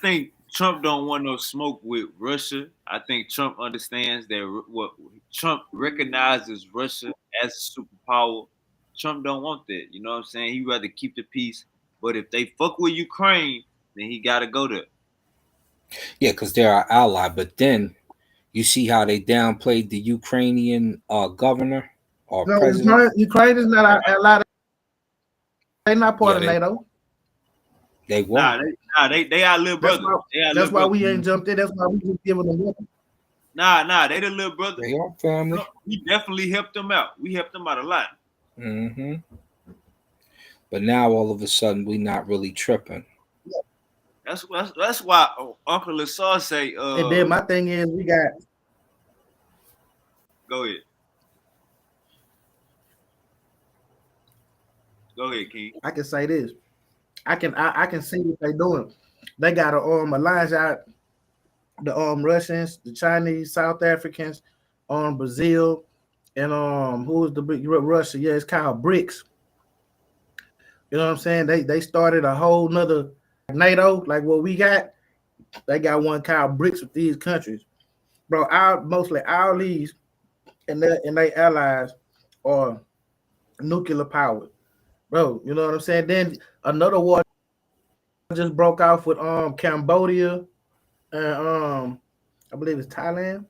think Trump don't want no smoke with Russia. I think Trump understands that what Trump recognizes Russia as a superpower. Trump don't want that. You know what I'm saying? He rather keep the peace. But if they fuck with Ukraine, then he gotta go there. Yeah, because they're our ally. But then you see how they downplayed the Ukrainian governor or No, president. Ukraine is not our ally. They're not part Yeah, of NATO. they Nah, were. they our little That's brother. why. They our That's little why brother. we ain't jumped in. That's why we just giving them weapons. They the little brother. They are family. We definitely helped them out. We helped them out a lot. Hmm. But now all of a sudden we not really tripping. That's why Uncle Lasar say, And then my thing is, we got. go ahead. Go ahead, King. I can say this. I can see what they doing. They got a alliance out. The Russians, the Chinese, South Africans, Brazil, and who is the big Russia? Yeah, it's called BRICS. You know what I'm saying? They started a whole nother NATO, like what we got. They got one called BRICS with these countries, bro. Mostly our these and they allies are nuclear powered, bro. You know what I'm saying? Then another war just broke off with Cambodia and I believe it's Thailand.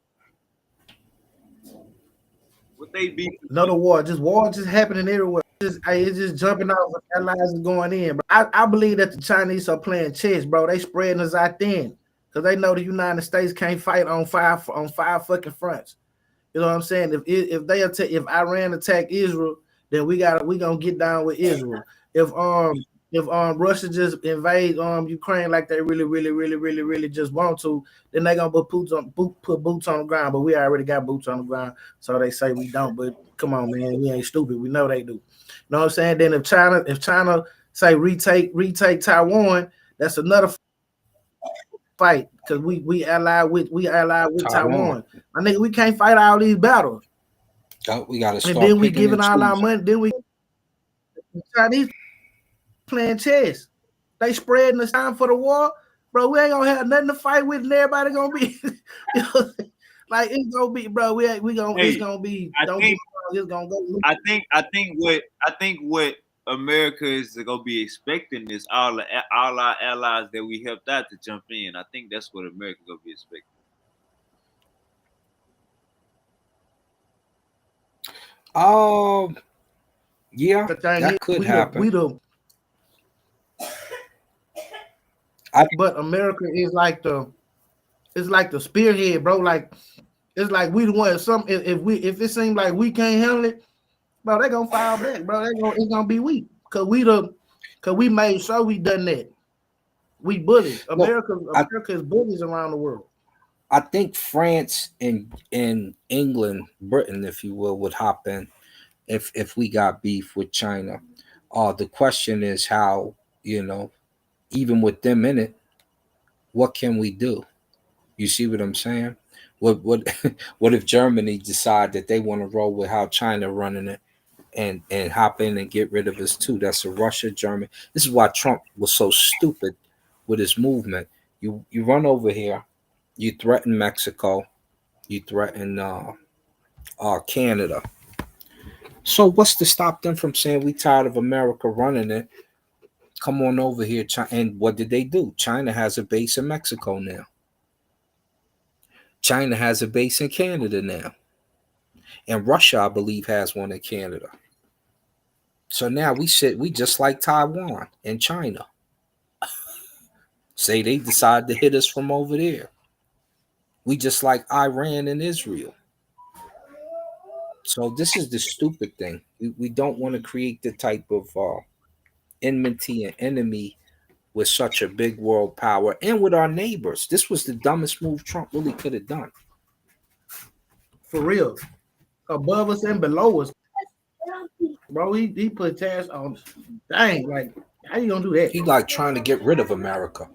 What they be? Another war just happening everywhere. It's just jumping off. Allies is going in. But I believe that the Chinese are playing chess, bro. They spreading us out thin because they know the United States can't fight on five fucking fronts. You know what I'm saying? If Iran attack Israel, then we gonna get down with Israel. If Russia just invade Ukraine like they really just want to, then they gonna put boots on the ground. But we already got boots on the ground, so they say we don't. But come on, man, we ain't stupid. We know they do. You know what I'm saying? Then if China say retake Taiwan, that's another fight because we allied with Taiwan. I think we can't fight all these battles. Oh, we got to start. And then we picking giving and all our choosing. money. Then we Chinese playing chess. They spreading the time for the war, bro. We ain't gonna have nothing to fight with, and everybody gonna be you know, like it's gonna be, bro. We gonna Hey, it's gonna be. I Don't think get it's gonna go. I think what America is gonna be expecting is all our allies that we helped out to jump in. I think that's what America gonna be expecting. Yeah, that could happen. But America is like the spearhead, bro. Like it's like we the one. If it seems like we can't handle it, bro, they gonna fall back, bro. It's gonna be weak because we made sure we done that. We bullies. America is bullies around the world. I think France and England, Britain, if you will, would hop in if we got beef with China. The question is how, even with them in it, what can we do? You see what I'm saying? What what if Germany decide that they want to roll with how China running it and hop in and get rid of us too? That's a Russia, Germany. This is why Trump was so stupid with his movement. You run over here, you threaten Mexico, you threaten Canada. So what's to stop them from saying we tired of America running it? Come on over here, China. And what did they do? China has a base in Mexico now. China has a base in Canada now. And Russia, I believe, has one in Canada. So now we just like Taiwan and China. Say they decide to hit us from over there. We just like Iran and Israel. So this is the stupid thing. We don't want to create the type of enmity and enemy with such a big world power and with our neighbors. This was the dumbest move Trump really could have done. For real. Above us and below us. Bro, he put tariffs on. Dang, like How you gonna do that? He like trying to get rid of America,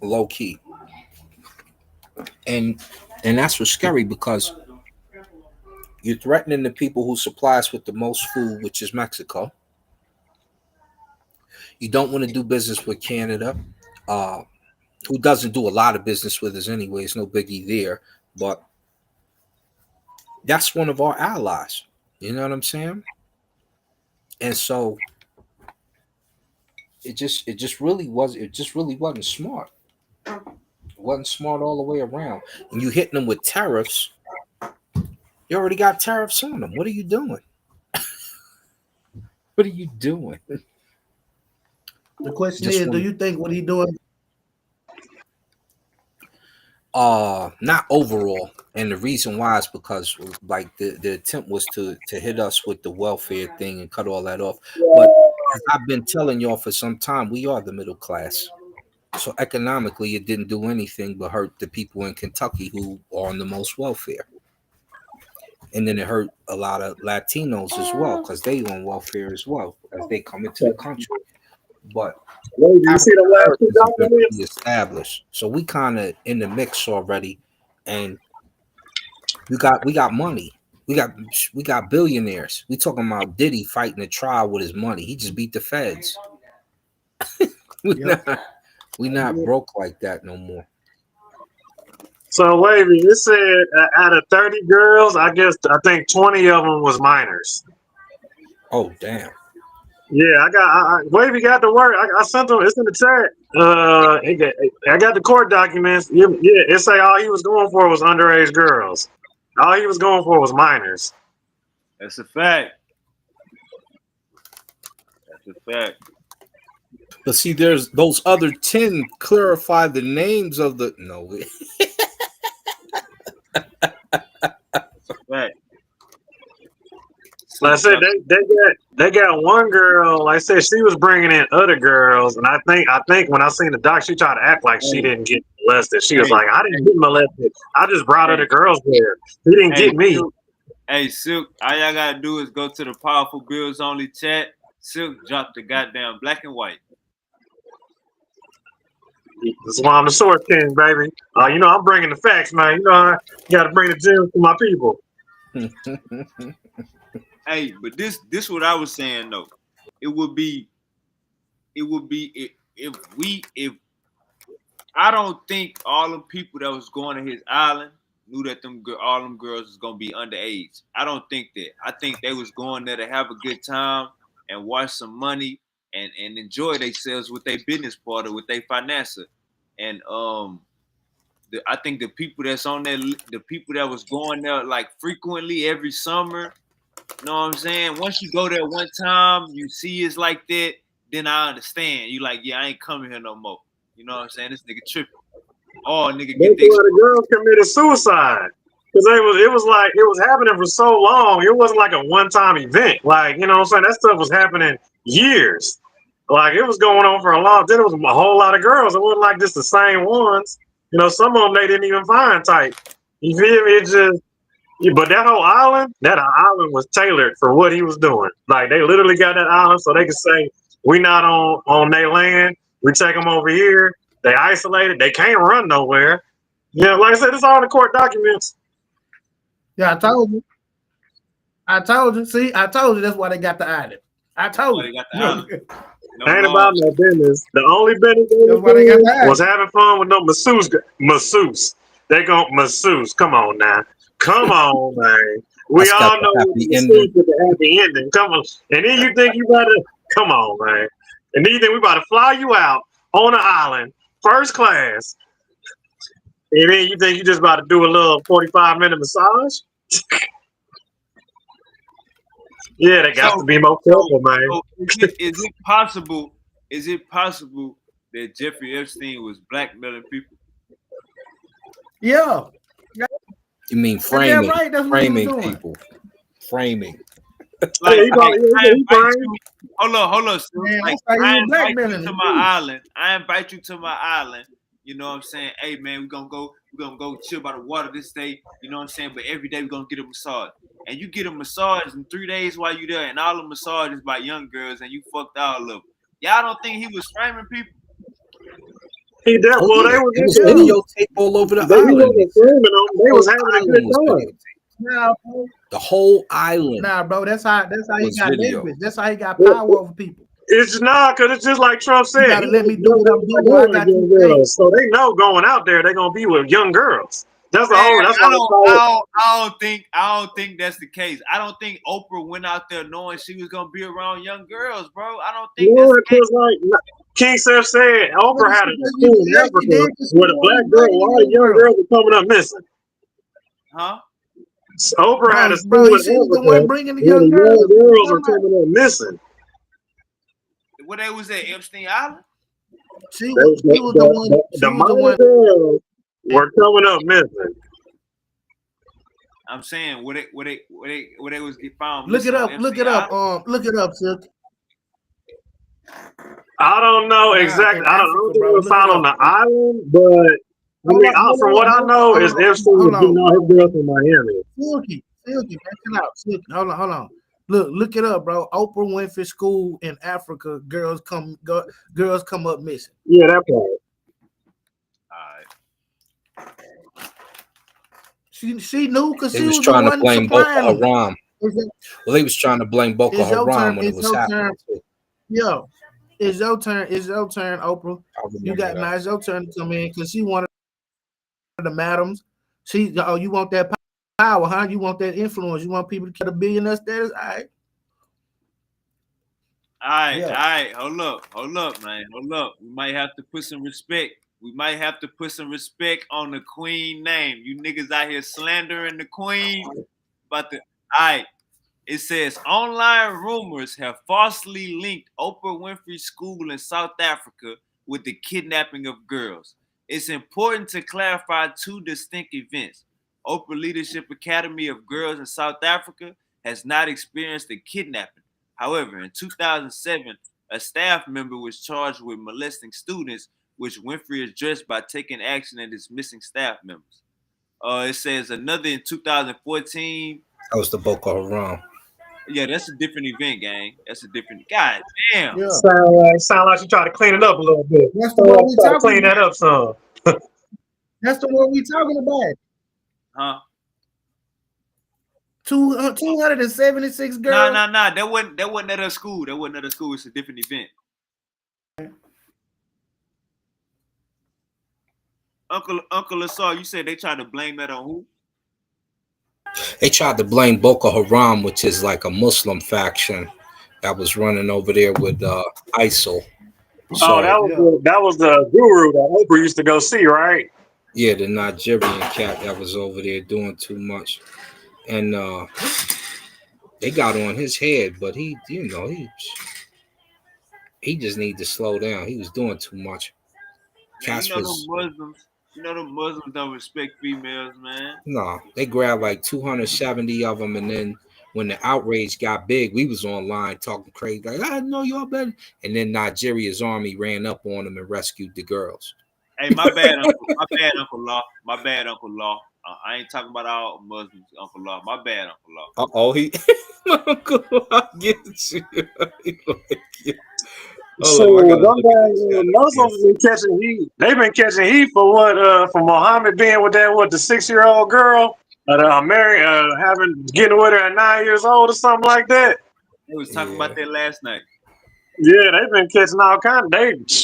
low key, and that's what's scary because you're threatening the people who supply us with the most food, which is Mexico. You don't want to do business with Canada, uh, who doesn't do a lot of business with us anyway. It's no biggie there, but that's one of our allies. You know what I'm saying? And so it just really wasn't smart. It wasn't smart all the way around. And you hitting them with tariffs. You already got tariffs on them. What are you doing? What are you doing? The question Just is, do want you think what he doing? not overall, and the reason why is because like the attempt was to hit us with the welfare thing and cut all that off. But as I've been telling y'all for some time, we are the middle class. So economically, it didn't do anything but hurt the people in Kentucky who are on the most welfare. And then it hurt a lot of Latinos as well because they on welfare as well as they come into the country. But Wait, you see the African last two Americans have been documents? established, so we kind of in the mix already, and we got money. We got billionaires. We talking about Diddy fighting a trial with his money. He just beat the feds. Yep. We not broke like that no more. So, Wavy, it said out of 30 girls, I think 20 of them was minors. Oh damn! Yeah, Wavy got the work. I sent them. It's in the chat. I got the court documents. Yeah, it say all he was going for was underage girls. All he was going for was minors. That's a fact. That's a fact. But see, there's those other 10 clarify the names of the no. That's a fact. Like I said, they got one girl. Like I said, she was bringing in other girls, and I think when I seen the doc, she tried to act like she didn't get molested. She was like, "I didn't get molested. I just brought other girls there. He didn't get me." Silk, hey, Silk, all y'all gotta do is go to the Powerful Bills Only chat. Silk dropped the goddamn black and white. That's why I'm the source king, baby. I'm bringing the facts, man. I got to bring the gems to my people. Hey, but this what I was saying though. It would be if I don't think all the people that was going to his island knew that all them girls was gonna be underage. I don't think that. I think they was going there to have a good time and watch some money and enjoy themselves with their business partner, with their financer. And I think the people that's on there, the people that was going there like frequently every summer, you know what I'm saying? Once you go there one time, you see it's like that, then I understand. You like, yeah, I ain't coming here no more. You know what I'm saying? This nigga tripping. Oh, nigga That's get this. why the girls committed suicide. Because it was happening for so long. It wasn't like a one-time event. Like, you know what I'm saying? That stuff was happening years. Like, it was going on for a long. Then it was a whole lot of girls. It wasn't like just the same ones. Some of them they didn't even find type. You feel me? It just. Yeah, but that island was tailored for what he was doing. Like, they literally got that island so they could say, we not on their land. We take them over here. They isolated. They can't run nowhere. Yeah, like I said, it's all in the court documents. Yeah, I told you. See, I told you that's why they got the island. I told you. They got the island. No Ain't laws. about no business. The only business That's why they got the was island. having fun with no masseuse. They gon' masseuse. Come on now. Come on, man. We That's all got know the what happy the ending. masseuse with the happy ending. Come on. And then you think you better come on, man. And then you think we about to fly you out on an island, first class. And then you think you just about to do a little 45-minute massage? Yeah, they got to be more careful, man. So is it possible? Is it possible that Jeffrey Epstein was blackmailing people? Yeah. You mean That's framing? right. That's what he was Framing doing. people. Framing. Like, Yeah, he probably- I he invite framed. you. Hold on. Man, Like, that's how I he was invite you blackmailing to him, my too. island. I invite you to my island. You know what I'm saying? Hey man, we're gonna go chill by the water this day. You know what I'm saying? But every day we're gonna get a massage. And you get a massage in 3 days while you there, and all the massages by young girls, and you fucked all of them. Y'all don't think he was framing people? He did. Oh Well, yeah, they was it was into it. videotape all over the He island. wasn't framing them. They was having a good Island was time. videotaped. Nah, bro. The whole island Bro. That's how he was got video. leverage. That's how he got power over people. It's not because it's just like Trump You said. gotta He let me wants do young what I'm girls doing. like I he got like young you safe. girls, so they know going out there they're gonna be with young girls. That's the Man, whole. That's why they call it. I don't think that's the case. I don't think Oprah went out there knowing she was gonna be around young girls, bro. I don't think that's Yeah, the case. because like King Seth said, What Oprah is had she a doing? school in Yeah, she Africa did. She with a black was girl. A bringing lot of young young girls. girls are coming up missing. Huh? Oprah had a Bro, school in she was the one Africa bringing the where young the young girls. What you girls are talking about? coming up missing. Where they was at Epstein Island? She They, was the one. She the was the minor one. girls were coming up missing. I'm saying where they was get found Look it missing on up. Look Epstein it up. Island. Look it up, Silk. I don't know Nah, exactly. in I don't Africa, think bro. it was Look it found on up. the island, but I mean, from what I know, is Epstein was getting all his girls from Miami. Silky, check it out. Silky, hold on. Look it up, bro. Oprah Winfrey School in Africa. Girls come up missing. Yeah, that part. All right. She knew because They she was was the trying to one blame Boko supplying them. Haram. Well, they was trying to blame Boko It's your Haram turn. when it It's was your happening turn. too. Yo, it's your turn. It's your turn, Oprah. I You remember got that. now. It's your turn to come in because she wanted the madams. You want that power, huh? You want that influence. You want people to get a billionaire status. All right. All right, Yeah. all right. Hold up, man. Hold up. We might have to put some respect. We might have to put some respect on the queen name. You niggas out here slandering the queen. All right. It says online rumors have falsely linked Oprah Winfrey School in South Africa with the kidnapping of girls. It's important to clarify two distinct events. Oprah Leadership Academy of Girls in South Africa has not experienced a kidnapping. However, in 2007, a staff member was charged with molesting students, which Winfrey addressed by taking action and dismissing staff members. It says another in 2014. That was the Boko Haram. Yeah, that's a different event, gang. That's a different. God damn. Yeah. Sound like you try to clean it up a little bit. That's the one we Try to talking clean about. that up some. That's the one we talking about. Huh? 276 girls. Nah. That wasn't at a school. That wasn't at a school. It's a different event. Uncle Lasar, you said they tried to blame that on who? They tried to blame Boko Haram, which is like a Muslim faction that was running over there with ISIL. Oh, So that was the guru that Oprah used to go see, right? yeah, the Nigerian cat that was over there doing too much, and they got on his head, but he just need to slow down. He was doing too much. Man, Cass was them Muslims don't respect females, man. no, they grabbed like 270 of them, and then when the outrage got big, we was online talking crazy, like I know y'all better. And then Nigeria's army ran up on them and rescued the girls. Hey, my bad, Uncle Law. My bad, Uncle Law. I ain't talking about all Muslims, Uncle Law. My bad, Uncle Law. Oh, he Uncle I get you. So Hold on, I gotta them look at guys, this shit Muslims been catching heat. They've been catching heat for what? For Muhammad being with the 6-year-old girl, getting with her at 9 years old or something like that. They was talking Yeah. about that last night. Yeah, they've been catching all kinds.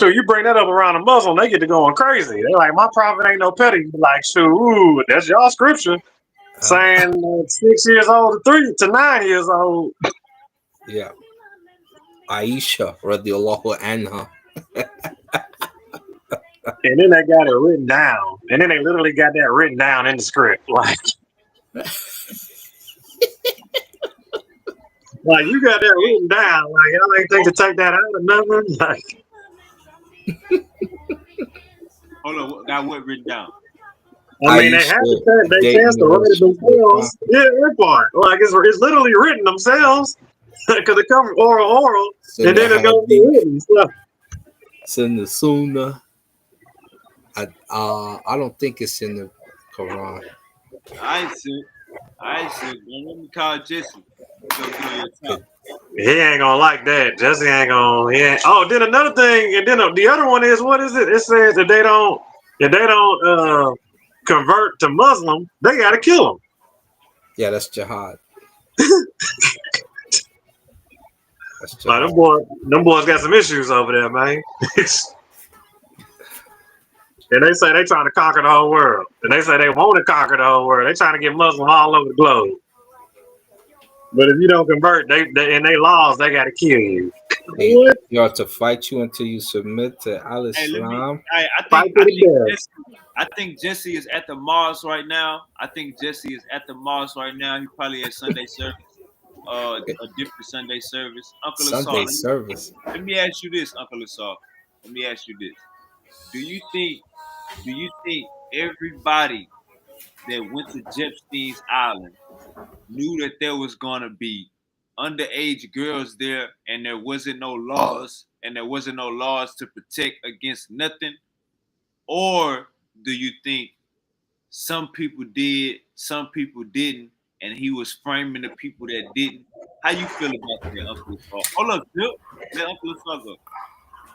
You bring that up around a Muslim, they get to going crazy. They're like, my prophet ain't no petty. Like, ooh, that's y'all scripture saying 6 years old to 9 years old. Yeah. Aisha radiallahu anha. And then they got it written down. And then they literally got that written down in the script. Like you got that written down. Like y'all ain't think to take that out or nothing. Like Hold on, got what written down? I mean, they have to they chance to write it themselves. Yeah, that part. Like it's literally written themselves because it comes oral, and then it goes to written stuff. It's in the Sunnah. I don't think it's in the Quran. I see. Let me call Jesse. He ain't gonna like that. Jesse ain't gonna. He ain't. Oh, then another thing, and then the other one is what is it? It says that if they don't convert to Muslim, they gotta kill them. Yeah, that's jihad. That's Like jihad. them boys got some issues over there, man. And they say they trying to conquer the whole world. And they say they want to conquer the whole world. They trying to get Muslim all over the globe. But if you don't convert, they in their laws they gotta kill you. Hey, What? you have to fight you until you submit to Al Hey, let me. Islam. I Fight think to the death. I think Jesse is at the mosque right now. I think Jesse is at the mosque right now. He probably at Sunday service, a different Sunday service. Uncle Sunday Asar, service. let me ask you this, Uncle Asar. Let me ask you this. Do you think everybody that went to Jepstein's Island knew that there was gonna be underage girls there and there wasn't no laws to protect against nothing? Or do you think some people did, some people didn't, and he was framing the people that didn't? How you feel about that, Uncle Asar? Hold up, Bill. Let Uncle Asar go.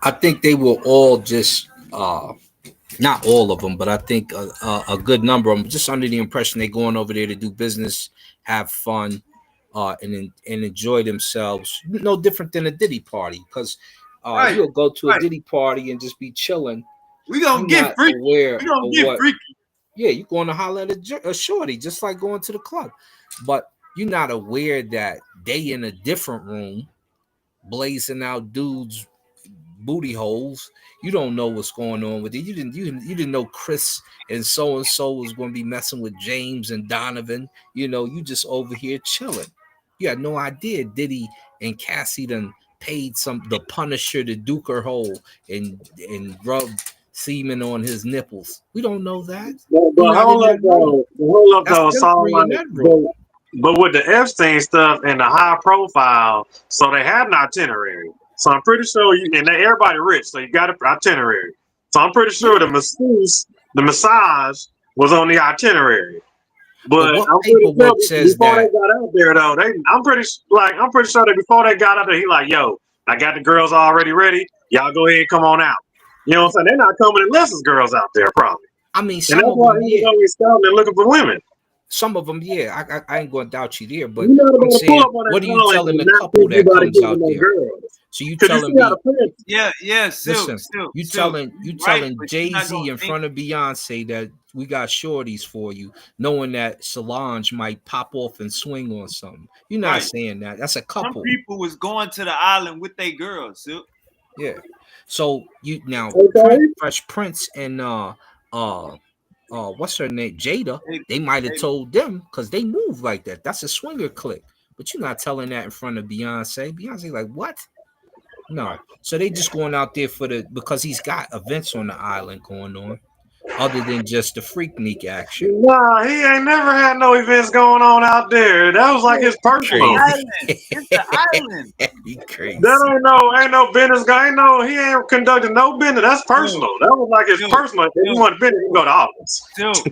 I think they were all just not all of them, but I think a good number of them just under the impression they're going over there to do business, have fun, and enjoy themselves. No different than a Diddy party, because Right, you'll go to a right. Diddy party and just be chilling. We gonna You're get not freaky. aware We gonna of get what. freaky. Yeah, you're going to holler at a shorty, just like going to the club, but you're not aware that they in a different room, blazing out dudes' booty holes. You don't know what's going on with it. You didn't know Chris and so was going to be messing with James and Donovan. You just over here chilling. You had no idea Diddy and Cassie done paid the Punisher to duke her hole and rub semen on his nipples. We don't know that. We're But not in hold up that room. though. Hold up That's though. them So three in like, that room. but with the Epstein stuff and the high profile, so they had an itinerary. So I'm pretty sure everybody rich, so you got an itinerary. So I'm pretty sure the massage was on the itinerary. But But what I'm pretty sure paperwork says before they that? got out there though, I'm pretty sure that before they got out there, he like, yo, I got the girls already ready. Y'all go ahead and come on out. You know what I'm saying? They're not coming unless there's girls out there, probably. I mean, And some that's of why them, he was yeah. always scouting and looking for women. Some of them, yeah. I ain't going to doubt you there, but You're not I'm about to pull saying, up on what that are you island telling and the not couple think you that about to comes get with out no there? girls. So you Because you telling see how me, the pimps. Yeah, Silk, listen, you Silk. Right, telling but you're not Jay-Z gonna in think. front of Beyonce that we got shorties for you, knowing that Solange might pop off and swing on something. You're not Right. saying that. That's a Some couple. people was going to the island with their girls, Silk. Yeah. So you now Okay. Fresh Prince and what's her name? Jada, They, they might have they, told them because they move like that. That's a swinger clique. But you're not telling that in front of Beyonce. Beyonce, like, what? No. So they just going out there because he's got events on the island going on, other than just the Freaknik action. Nah, he ain't never had no events going on out there. That was like his personal. Crazy. It's the island. He crazy. That ain't no business guy. He ain't conducting no business. That's personal. That was like his Silk, personal. If you want business, you go to office. Silk.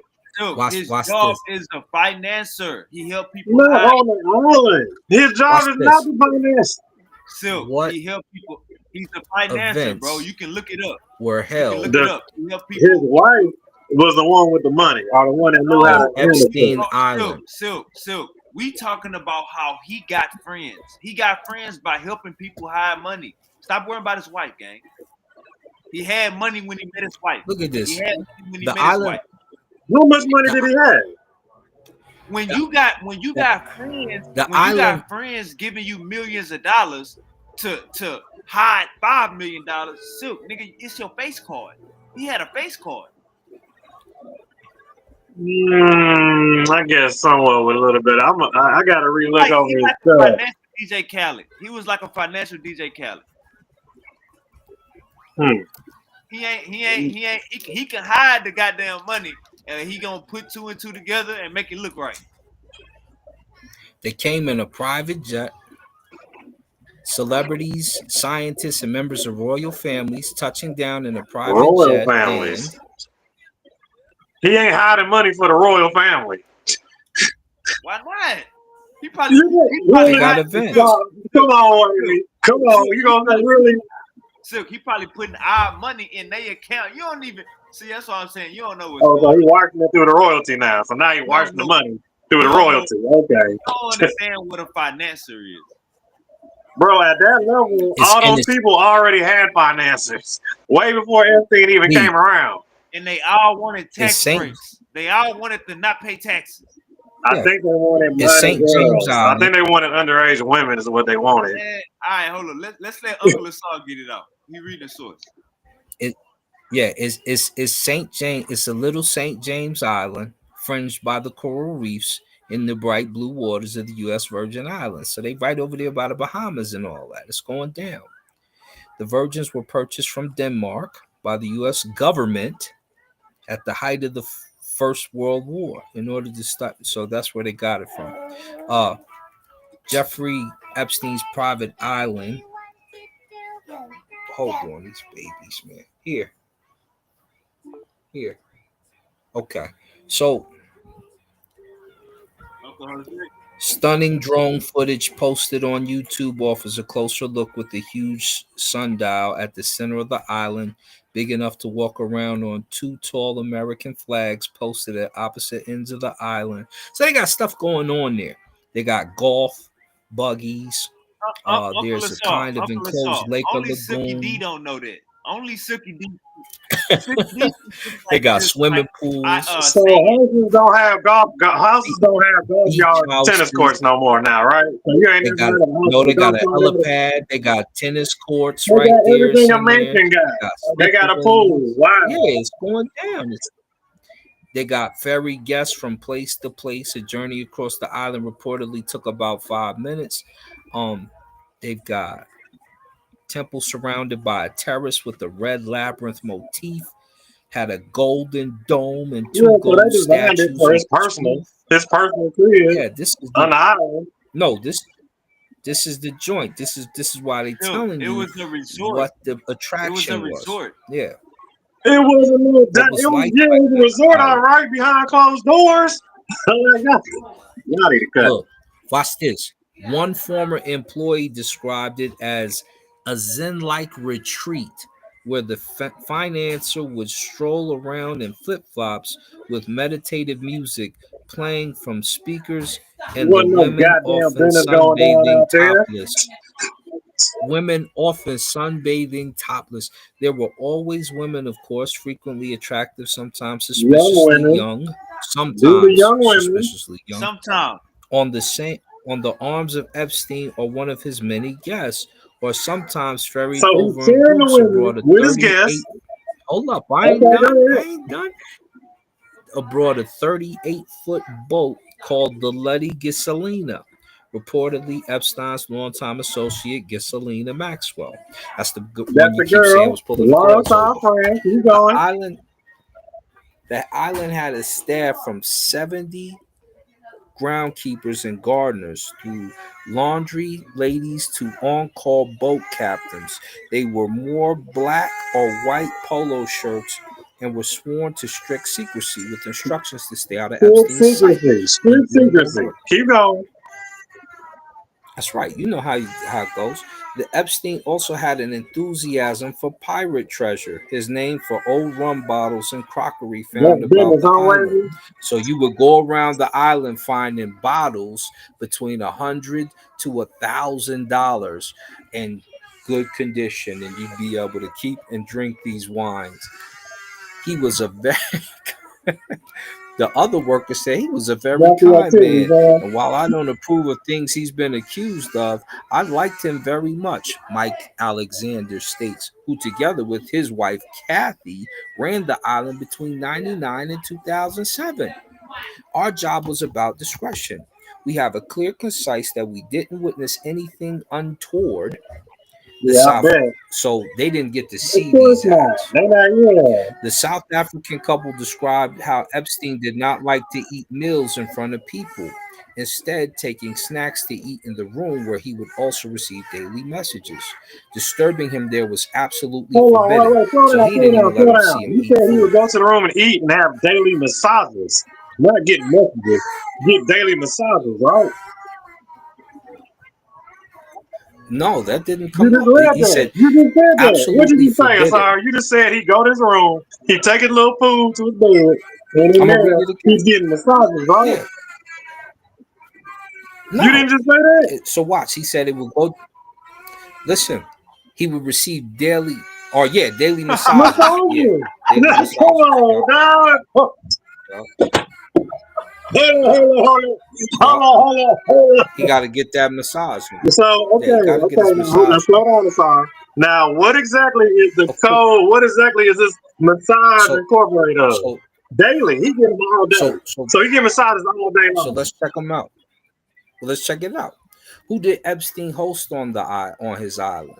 His Watch job this. is a financer. He help people Not hide. on the island. His Watch job is not this. to finance. Silk. What He help people. He's a financer, bro. events You can look it up. were You can held look it The, up. He help his people. wife was the one with the money, or the one that knew how on to No, handle Epstein things. Island? Silk. We talking about how he got friends. He got friends by helping people hide money. Stop worrying about his wife, gang. He had money when he met his wife. Look at He this. had money when he The met his island, wife. How much money the, did he have? When you got the island, friends giving you millions of dollars to hide $5 million, Silk, nigga, it's your face card. He had a face card. I guess somewhat with a little bit. I got to relook Like over he his like a stuff. financial DJ Khaled. He was like a financial DJ Khaled. Hmm. He can hide the goddamn money and he gonna put two and two together and make it look right. they came in a private jet. Celebrities, scientists, and members of royal families touching down in a private Royal jet, and families. He ain't hiding money for the royal family. Why not? He probably they got hide. events. Come on, Wavy. Come on. You gonna say really? Silk, he probably putting our money in their account. You don't even see. That's what I'm saying. You don't know what's Oh, so going he on. washing it through the royalty now. So now he You don't washing the know. money through You the don't know. royalty. Okay. You don't understand what a financier is. Bro, at that level, It's all and those people already had financiers way before Epstein even came around. And they all wanted it's tax Saint breaks. They all wanted to not pay taxes. I yeah, think they wanted it's minor St. James girls. I Island. think they wanted underage women is what they wanted. Man, all right, hold on. Let's let Uncle Asar get it out. He reading the source. It yeah, it's St. James. It's a little St. James Island, fringed by the coral reefs in the bright blue waters of the U.S. Virgin Islands. So they right over there by the Bahamas and all that. It's going down. The Virgins were purchased from Denmark by the U.S. government at the height of the First World War in order to stop. So that's where they got it from. Uh, Jeffrey Epstein's private island. Hold on, these babies, man. Here. Okay. So Uncle Jose. stunning drone footage posted on YouTube offers a closer look with the huge sundial at the center of the island, big enough to walk around on two tall American flags posted at opposite ends of the island. So they got stuff going on there. They got golf, buggies. Uncle There's a Asar. kind of Uncle Asar. enclosed lake or Only Sookie D lagoon. don't know that. Only Sookie D. Sookie D They like got just like swimming pools, So saying houses don't have houses don't have golf beach yards and tennis houses. courts no more now, right? So you ain't They never got heard of a house no, with they a got golf a cart in it. helipad. They got tennis courts They right got there everything a somewhere. mansion got. They got They got a slipper pool. lanes. Wow. Yeah, it's going down. They got ferry guests from place to place. A journey across the island reportedly took about 5 minutes. They've got temple surrounded by a terrace with a red labyrinth motif. Had a golden dome and Yeah, two so they gold designed it statues for on each roof. his personal crib Yeah, this is on the the island. no this is the joint. This is why they Dude, telling it you was a resort. what the It was a attraction was. resort. Yeah, It was a little what was life yeah, like it was a on resort the all island. right behind closed doors. Oh my God. Y'all need to cut. Look, watch this. One former employee described it as a zen-like retreat where the financier would stroll around in flip-flops with meditative music playing from speakers, and the Wasn't no women goddamn often business going down sunbathing out there. topless. Women often sunbathing topless. There were always women, of course, frequently attractive, sometimes Young suspiciously women. young, Do the sometimes young women. suspiciously young. Sometimes. On the arms of Epstein or one of his many guests, or sometimes ferried So he's over in sharing the groups women aboard a with his 38. guests. Hold up, Okay, go I ahead. ain't done. Aboard a 38-foot boat called the Lady Giselina, reportedly Epstein's longtime associate Giselina Maxwell. That's the good one That's you the keep saying was girl. pulling the Long girls time over. friend. Keep The going. island, the island had a staff from 70 groundkeepers and gardeners, through laundry ladies to on-call boat captains. They wore more black or white polo shirts and were sworn to strict secrecy with instructions to stay out of Strict Epstein's sight secrecy. when Strict doing their secrecy. work. Keep going. That's right. You know how it goes. The Epstein also had an enthusiasm for pirate treasure, his name for old rum bottles and crockery That's found about business the on island. Wednesday. So you would go around the island finding bottles between $100 to $1,000 in good condition, and you'd be able to keep and drink these wines. He was a very The other workers say he was a very That's the kind activity, man, man. and while I don't approve of things he's been accused of, I liked him very much, Mike Alexander states, who together with his wife Kathy ran the island between 99 and 2007. Our job was about discretion. We have a clear, concise that we didn't witness anything untoward. The Yeah, I South, bet. so they didn't get to Of see course these not. acts. They not, yeah. The South African couple described how Epstein did not like to eat meals in front of people, instead, taking snacks to eat in the room where he would also receive daily messages. Disturbing him there was absolutely Hold on, forbidden, wait, slow so down, he slow didn't down, even let slow him see down. him You eat said he food. would go to the room and eat and have daily massages, not get messages. Get daily massages, right? No, that didn't You come just up. read He that. said You just said that. What did absolutely you say, forbidden. sir? You just said he go to his room, he take his little food to his bed, and in I'm gonna read there it again. he's getting massages, right? Yeah. You No. didn't just say that? So watch. He said it would go. Listen, he would receive daily, or daily massages. Yeah, Massages. daily Come massages. on, dog. Hold Yup, on, yup. hold on, hold He got to get that massage. So, Yeah, he got to get his now massage. slow down, sir. Now, what exactly is the Of course. code? What exactly is this massage So, incorporated of? so, Daily. He get them all day. so, so, So he get massages all day so long. let's check him out. Well, let's check it out. Who did Epstein host on his island?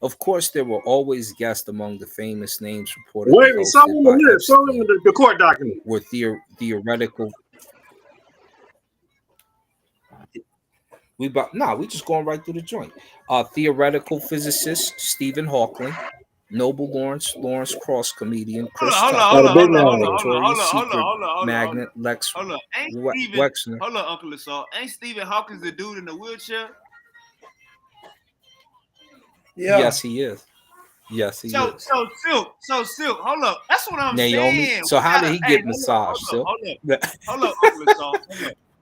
Of course, there were always guests among the famous names reportedly Wait, show hosted him the by list. Show him Epstein the court document. were theoretical. We just going right through the joint. Theoretical physicist Stephen Hawking, Noble Lawrence Cross comedian Hold Chris on, hold on, Tucker, Oh, hold the on, big hold on, hold man. on, hold on, Victoria's hold on, hold Secret on, hold on, hold on, hold magnate on. Lex Hold on. Ain't Stephen, Wexner. hold on, Uncle Assault. Ain't Stephen Hawkins the dude in the wheelchair? Yeah. Yes, he is. Yes, he So, is. Silk. Hold up. That's what I'm Naomi. saying. So We how did gotta, he hey, get massaged? So, hold up, Uncle Assault.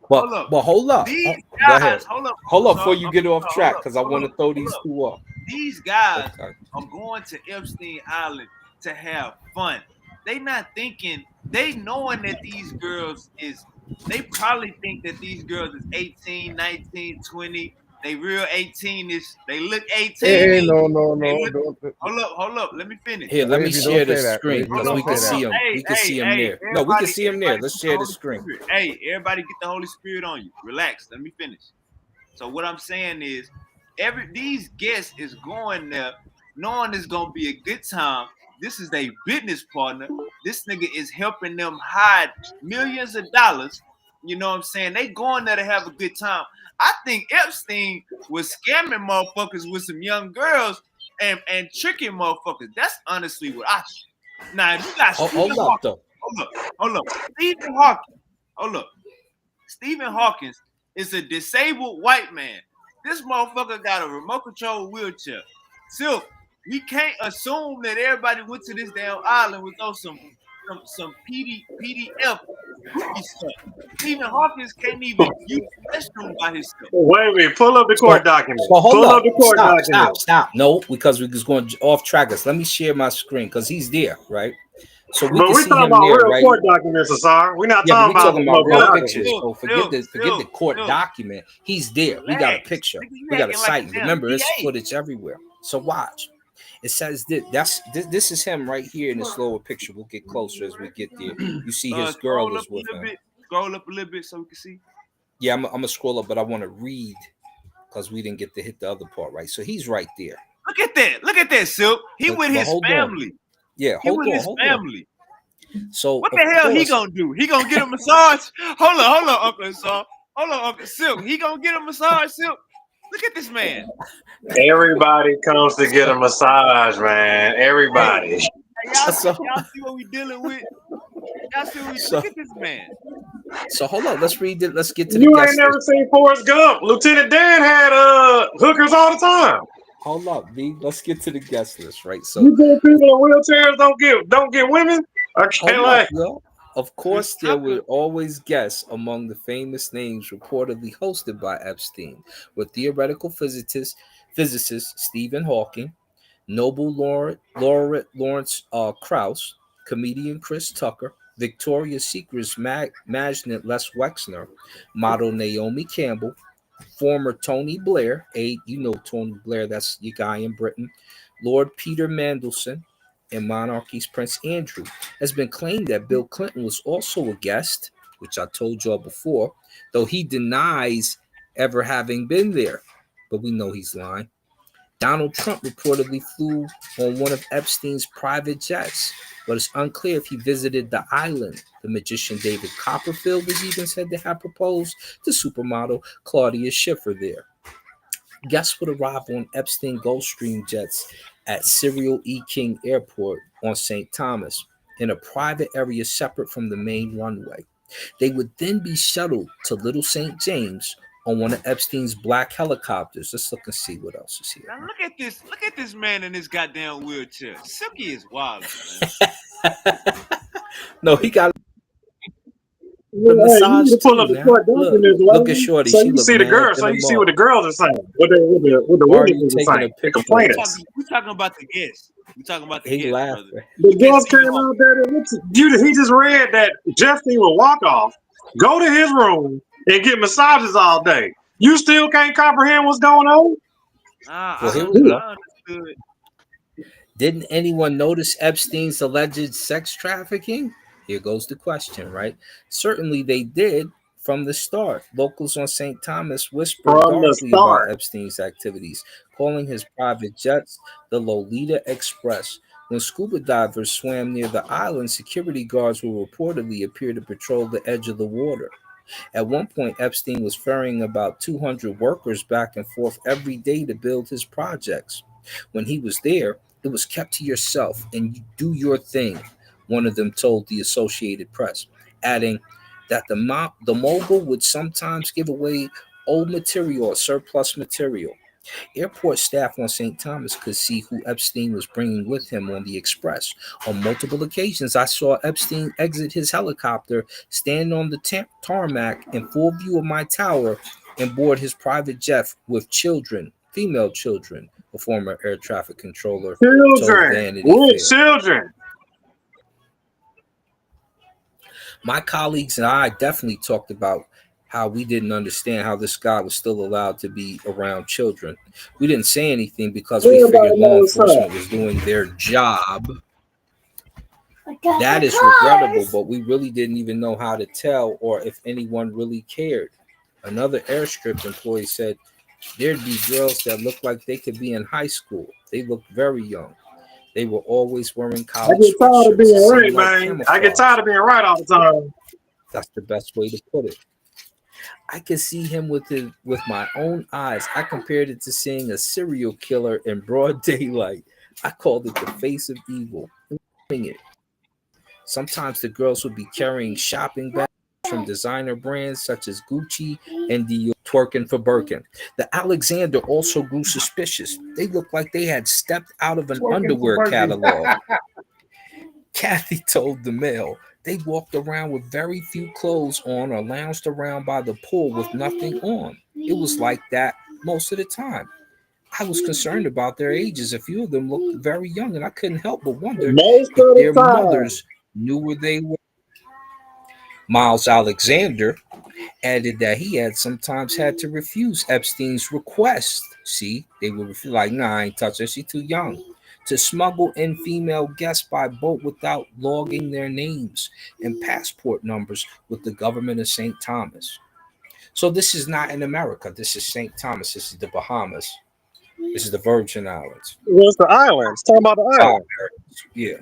Hold up. but hold up. These Go ahead. guys, hold up, Hold Uncle up before Assault, you Uncle get off Assault, track, because I want to throw hold these up. two up. These guys Okay. are going to Epstein Island to have fun. They not thinking, they knowing that these girls is, they probably think that these girls is 18, 19, 20. They real 18ish. They look 18ish. Hey, no, They no, look, don't. hold up. Let me finish. Here, let me Wavy, don't share say this that. screen Wavy, because don't we can say see that. him. We can see him Hey, there. No, we can see him there. everybody Let's get the share the Holy screen. Spirit. Hey, everybody get the Holy Spirit on you. Relax. Let me finish. So what I'm saying is, these guests is going there knowing it's gonna be a good time. This is a business partner. This nigga is helping them hide millions of dollars. You know what I'm saying? They going there to have a good time. I think Epstein was scamming motherfuckers with some young girls and tricking motherfuckers. That's honestly what I think. Now, if you got Stephen Hold up, Hawking, though. hold up. Stephen Hawking, hold up. Stephen Hawkins is a disabled white man. This motherfucker got a remote control wheelchair. Silk, we can't assume that everybody went to this damn island with those some PDF groupie stuff. Stephen Hawkins can't even use the restroom by himself. Wait, pull up the So, court document. hold Pull up up. the court document. Stop. No, because we're just going off trackers. Let me share my screen because he's there, right? So we But can we see talking him about there, real right? court documents, Asar. We're not Yeah, but talking we about talking about no real pornography. pictures. So forget the court Silk. document. He's there. We got a Relax. picture. Nigga, you We got a acting like sight. a damn Remember, there's DA. footage everywhere. So watch. It says this is him right here in this lower picture. We'll get closer as we get there. You see his girl Scroll up is a with little him. bit. Scroll up a little bit so we can see. Yeah, I'm gonna scroll up, but I want to read because we didn't get to hit the other part, right? So he's right there. Look at that. Look at that, Silk. He with But his hold on. family. Yeah, He with his hold on. family. So What of the hell he course, gonna do? He gonna get a massage? Hold on, Uncle Silk. Hold on, Uncle Silk. He gonna get a massage, Silk? Look at this man. Everybody comes to get a massage, man. Everybody. Hey, y'all So- see what we dealing with? Y'all see what we So- look at this man. so hold on. Let's read it. Let's get to the You ain't guest never list. seen Forrest Gump. Lieutenant Dan had hookers all the time. Hold up, B. Let's get to the guest list, right? So You think people in wheelchairs don't get women? Okay, hold like up, yo. Of course, there were always guests among the famous names reportedly hosted by Epstein, with theoretical physicist Stephen Hawking, Nobel laureate Lawrence Krauss, comedian Chris Tucker, Victoria's Secret's magnate Les Wexner, model Naomi Campbell, former Tony Blair, you know Tony Blair, that's your guy in Britain, Lord Peter Mandelson, and Monarchy's Prince Andrew. Has been claimed that Bill Clinton was also a guest, which I told y'all before, though he denies ever having been there. But we know he's lying. Donald Trump reportedly flew on one of Epstein's private jets, but it's unclear if he visited the island. The magician David Copperfield was even said to have proposed to supermodel Claudia Schiffer there. Guests would arrive on Epstein Gulfstream jets at Cyril E. King Airport on St. Thomas in a private area separate from the main runway. They would then be shuttled to Little St. James on one of Epstein's black helicopters. Let's look and see what else is here. Now look at this. Look at this man in this goddamn wheelchair. Silky is wild, man. No, he got Yeah, a hey, you massage need to pull too. up the Now court look, documents, look at Wayne, Shorty. so She you can look see the mad girls, than so a you see mug. what the girls are saying, what the Why are women you are taking a saying, the picture of complainants. We talking about the guests. We talking about the He guests, brother. laughing. The You can't girls see came them all. out there. He just read that Justin will walk off, go to his room, and get massages all day. You still can't comprehend what's going on? Well, here I we go. understood. Didn't anyone notice Epstein's alleged sex trafficking? Here goes the question, right? Certainly they did from the start. Locals on St. Thomas whispered From the darkly about start. Epstein's activities, calling his private jets the Lolita Express. When scuba divers swam near the island, security guards will reportedly appear to patrol the edge of the water. At one point, Epstein was ferrying about 200 workers back and forth every day to build his projects. When he was there, it was kept to yourself and you do your thing, one of them told the Associated Press, adding that the mogul would sometimes give away old material or surplus material. Airport staff on St. Thomas could see who Epstein was bringing with him on the express. On multiple occasions, I saw Epstein exit his helicopter, stand on the tarmac in full view of my tower, and board his private jet with children, female children, a former air traffic controller told Children. Vanity With Fair. children. My colleagues and I definitely talked about how we didn't understand how this guy was still allowed to be around children. We didn't say anything because we Everybody figured law knows what's up. enforcement was doing their job. That is regrettable, but we really didn't even know how to tell or if anyone really cared. Another airstrip employee said there'd be girls that looked like they could be in high school. They looked very young. They were always wearing I college get tired of sweatshirts. It being seemed right, like man. I get camouflage. tired of being right all the time. That's the best way to put it. I could see him with my own eyes. I compared it to seeing a serial killer in broad daylight. I called it the face of evil. It. Sometimes the girls would be carrying shopping bags from designer brands such as Gucci and Dior, twerking for Birkin. The Alexander also grew suspicious. They looked like they had stepped out of an underwear catalog. Kathy told the Mail they walked around with very few clothes on or lounged around by the pool with nothing on. It was like that most of the time. I was concerned about their ages. A few of them looked very young, and I couldn't help but wonder Most if of the their time. mothers knew where they were. Miles Alexander added that he had sometimes had to refuse Epstein's request. See, they would refuse, like, nah, I ain't touch her. She's too young. To smuggle in female guests by boat without logging their names and passport numbers with the government of St. Thomas. So this is not in America. This is St. Thomas. This is the Bahamas. This is the Virgin Islands. What's the islands? Talking about the Oh, island. yeah.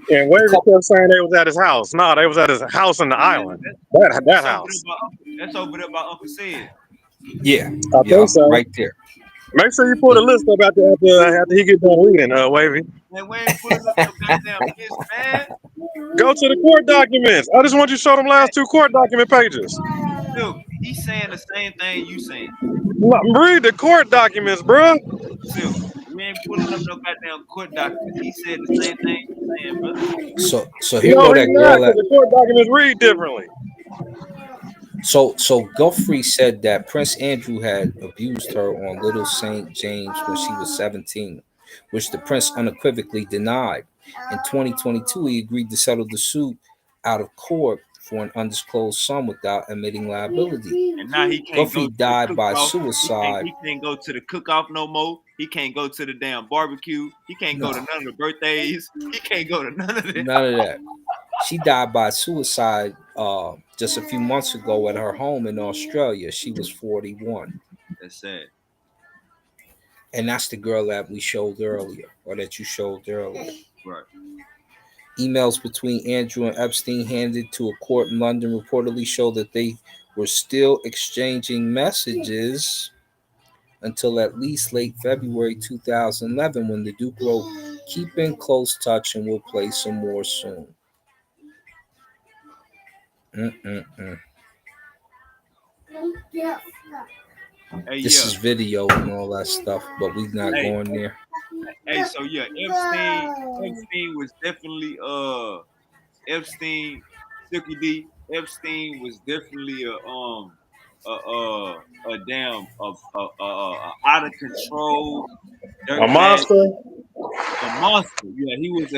And The Wavy couple, kept saying they was at his house. No, they was at his house in the island. That house. That's over there by Uncle Sid. yeah, I think yeah, so. right there. Make sure you pull the list up after he get done reading, Wavy. Man, we ain't pulling up no goddamn list, man. Go to the court documents. I just want you to show them last two court document pages. Look, he's saying the same thing you saying. Read the court documents, bruh. Silk, we ain't pulling up no goddamn court documents. He said the same thing you saying, brother. So here No, go he that not, girl because that the court documents read differently. so Guthrie said that Prince Andrew had abused her on Little St. James when she was 17, which the prince unequivocally denied. In 2022, he agreed to settle the suit out of court for an undisclosed sum without admitting liability. And now he can't go Guthrie to the died by cook-off. suicide. He can't go to the cook-off no more. He can't go to the damn barbecue. He can't go to No, none of the birthdays. He can't go to none of that. none of that. She died by suicide just a few months ago at her home in Australia. She was 41. That's sad. And that's the girl that we showed earlier, or that you showed earlier. Right. Emails between Andrew and Epstein handed to a court in London reportedly show that they were still exchanging messages until at least late February 2011, when the Duke wrote, "Keep in close touch and we'll play some more soon." Mm-mm-mm. Hey, This yeah. is video and all that stuff, but we not Hey, going there. hey. So yeah, Epstein was definitely Epstein, Silky D. Epstein was definitely a damn out of control, A dirtbag, monster. a monster. Yeah, he was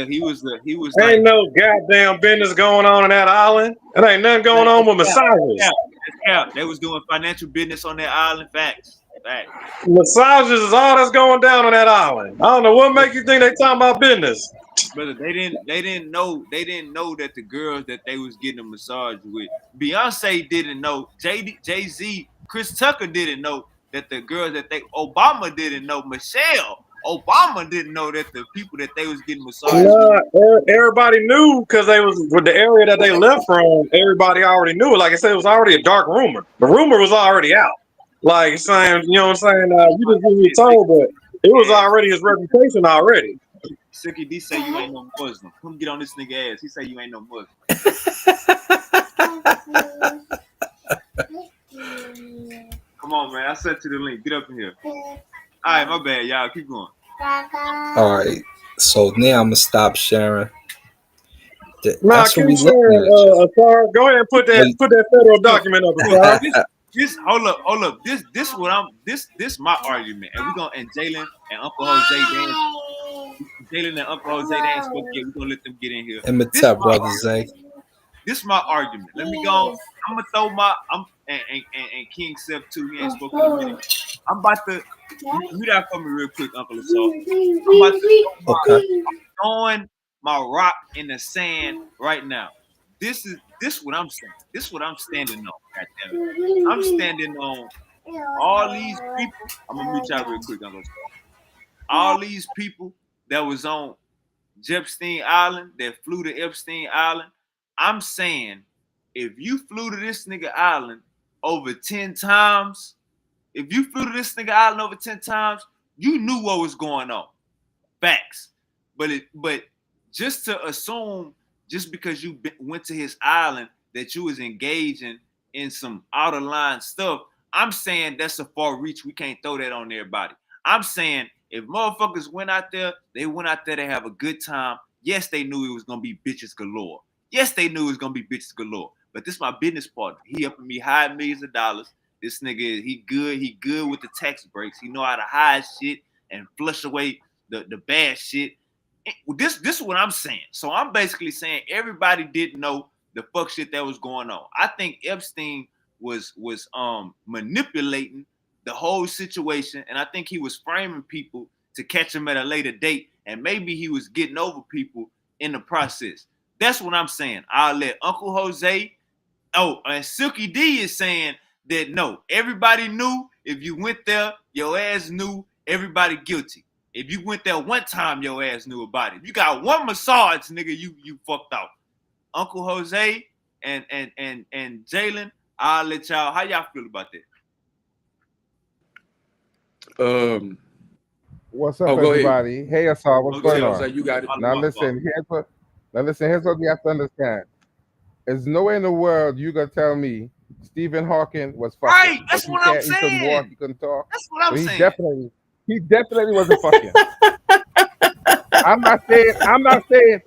like Ain't no goddamn business going on in that island. It ain't nothing going on that's with cap, that's massages. cap, that's cap. They was doing financial business on that island. Facts, facts. Massages is all that's going down on that island. I don't know what make you think they talking about business. Brother, they didn't know that the girls that they was getting a massage with. Beyonce didn't know. Jay-Z, Chris Tucker didn't know that the girls that they Obama didn't know. Michelle Obama didn't know that the people that they was getting massages Nah, with. everybody knew because they was with the area that they left from. Everybody already knew it. Like I said, it was already a dark rumor. The rumor was already out. Like saying, you know what I'm saying? You just didn't get told, but it was Yeah, already his reputation already. Silky D say you ain't no Muslim. Come get on this nigga ass. He say you ain't no Muslim. Come on, man. I sent you the link. Get up in here. All right, my bad, y'all. Keep going. All right. So now I'm gonna stop sharing. Nah, That's keep what we looking sharing. at. Asar, go ahead and put But that federal Look, document up, look. Asar. This. Hold up. This what I'm. This my argument, and we gonna and Jalen and Uncle Jose dance. Jalen and Uncle Jose dance. Okay, we gonna let them get in here. I'm gonna This tell my brother Zay. this my argument. Let me go. I'm gonna throw my. I'm and King Seth too. He ain't spoken in a minute. I'm about to mute out for me real quick, Uncle Assault. I'm about to Okay. throwing my rock in the sand right now. This what I'm saying. This what I'm standing on. God damn it. I'm standing on all these people. I'm gonna mute y'all real quick, Uncle Assault. All these people that was on Epstein Island, that flew to Epstein Island. I'm saying if you flew to this nigga island over 10 times, if you flew to this nigga island over 10 times, you knew what was going on. Facts. But just to assume just because you went to his island that you was engaging in some out of line stuff, I'm saying that's a far reach. We can't throw that on everybody. I'm saying if motherfuckers went out there, they went out there to have a good time. Yes, they knew it was gonna be bitches galore. Yes, they knew it was gonna be bitches galore. But this is my business partner. He helping me hide millions of dollars. This nigga, he good with the tax breaks. He know how to hide shit and flush away the bad shit. This is what I'm saying. So I'm basically saying everybody didn't know the fuck shit that was going on. I think Epstein was manipulating the whole situation, and I think he was framing people to catch him at a later date, and maybe he was getting over people in the process. That's what I'm saying. I'll let Uncle Jose. Oh, and Silky D is saying that no, everybody knew. If you went there, your ass knew. Everybody guilty. If you went there one time, your ass knew about it. If you got one massage, nigga, you fucked out. Uncle Jose and Jalen, I'll let y'all. How y'all feel about that? What's up, go ahead. everybody? Hey, Asar, what's Go going ahead, on? Jose. You got it. Now listen, here's what you have to understand. There's no way in the world you gonna tell me Stephen Hawking was fucking. Right, that's He what I'm He couldn't walk, saying. he couldn't talk. That's what I'm But saying. he definitely wasn't fucking. I'm not saying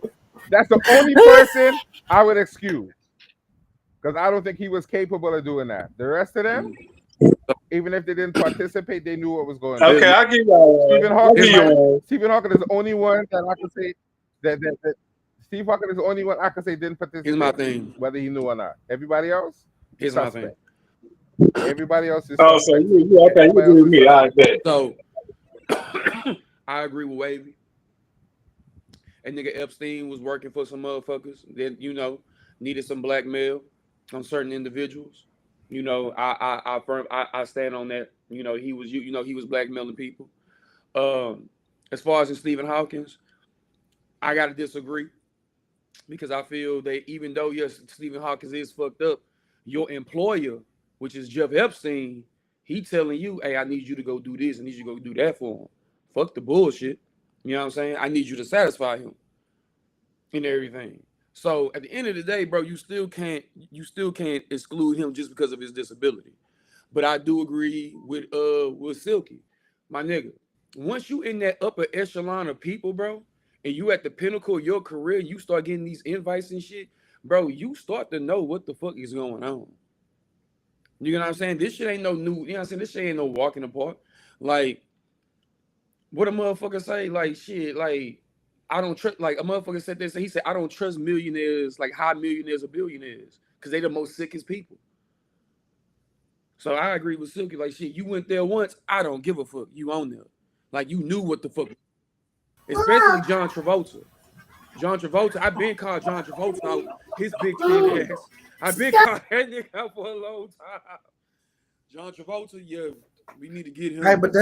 that's the only person I would excuse. Because I don't think he was capable of doing that. The rest of them, even if they didn't participate, they knew what was going on. Okay, I'll give you Stephen I'll give you one. Stephen Hawking is the only one that I can say that Steve Hawking is the only one I can say didn't participate. Here's my thing. Whether he knew or not. Everybody else, Here's suspect. my thing. Everybody else is Oh, suspect. so you okay? You agree with me? I bet. So I agree with Wavy. And nigga Epstein was working for some motherfuckers that needed some blackmail on certain individuals. I stand on that. He was he was blackmailing people. As far as in Stephen Hawkins, I gotta disagree because I feel that even though yes, Stephen Hawkins is fucked up, your employer, which is Jeff Epstein, he telling you, hey, I need you to go do this, I need you to go do that for him. Fuck the bullshit. You know what I'm saying? I need you to satisfy him and everything. So at the end of the day, bro, you still can't exclude him just because of his disability. But I do agree with Silky, my nigga. Once you in that upper echelon of people, bro, and you at the pinnacle of your career, you start getting these invites and shit, bro, you start to know what the fuck is going on. You know what I'm saying? This shit ain't no new, you know what I'm saying? This shit ain't no walk in the park. Like, what a motherfucker say, like, shit, like, I don't trust, like, a motherfucker said this, he said, I don't trust millionaires, like, high millionaires or billionaires, because they the most sickest people. So I agree with Silky, like, shit, you went there once, I don't give a fuck, you on there. Like, you knew what the fuck, especially John Travolta. John Travolta, I've been called John Travolta out his big chin ass. I've been called that nigga out for a long time. John Travolta, yeah, we need to get him. But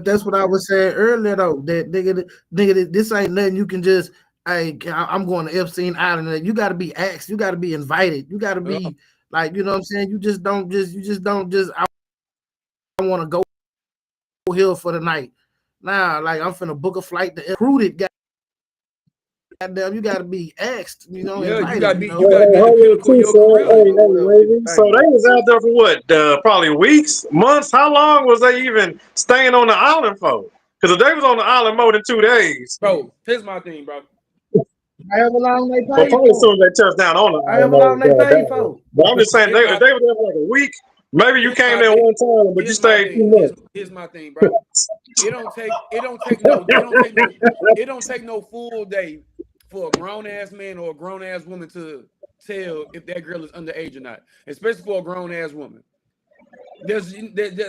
that's what I was saying earlier though. That nigga, this ain't nothing you can just. I'm going to Epstein Island. You got to be asked. You got to be invited. You got to be like, you know what I'm saying. You just don't just. I want to go here for the night. Nah, like I'm finna book a flight to recruited. Goddamn, you gotta be asked, you know. Yeah, invited, you gotta be. you know? You gotta be at the pinnacle of your career. So they was out there for what? Probably weeks, months. How long was they even staying on the island for? Because if they was on the island more than 2 days, bro, here's my thing, bro. However long they well, pay probably as for. soon as they touched down on the However long they pay for. But I'm just saying, if they were there for like a week, maybe you came there one time, but you stayed 2 months. Here's my thing, bro. It don't take no full day for a grown ass man or a grown ass woman to tell if that girl is underage or not, especially for a grown ass woman. There's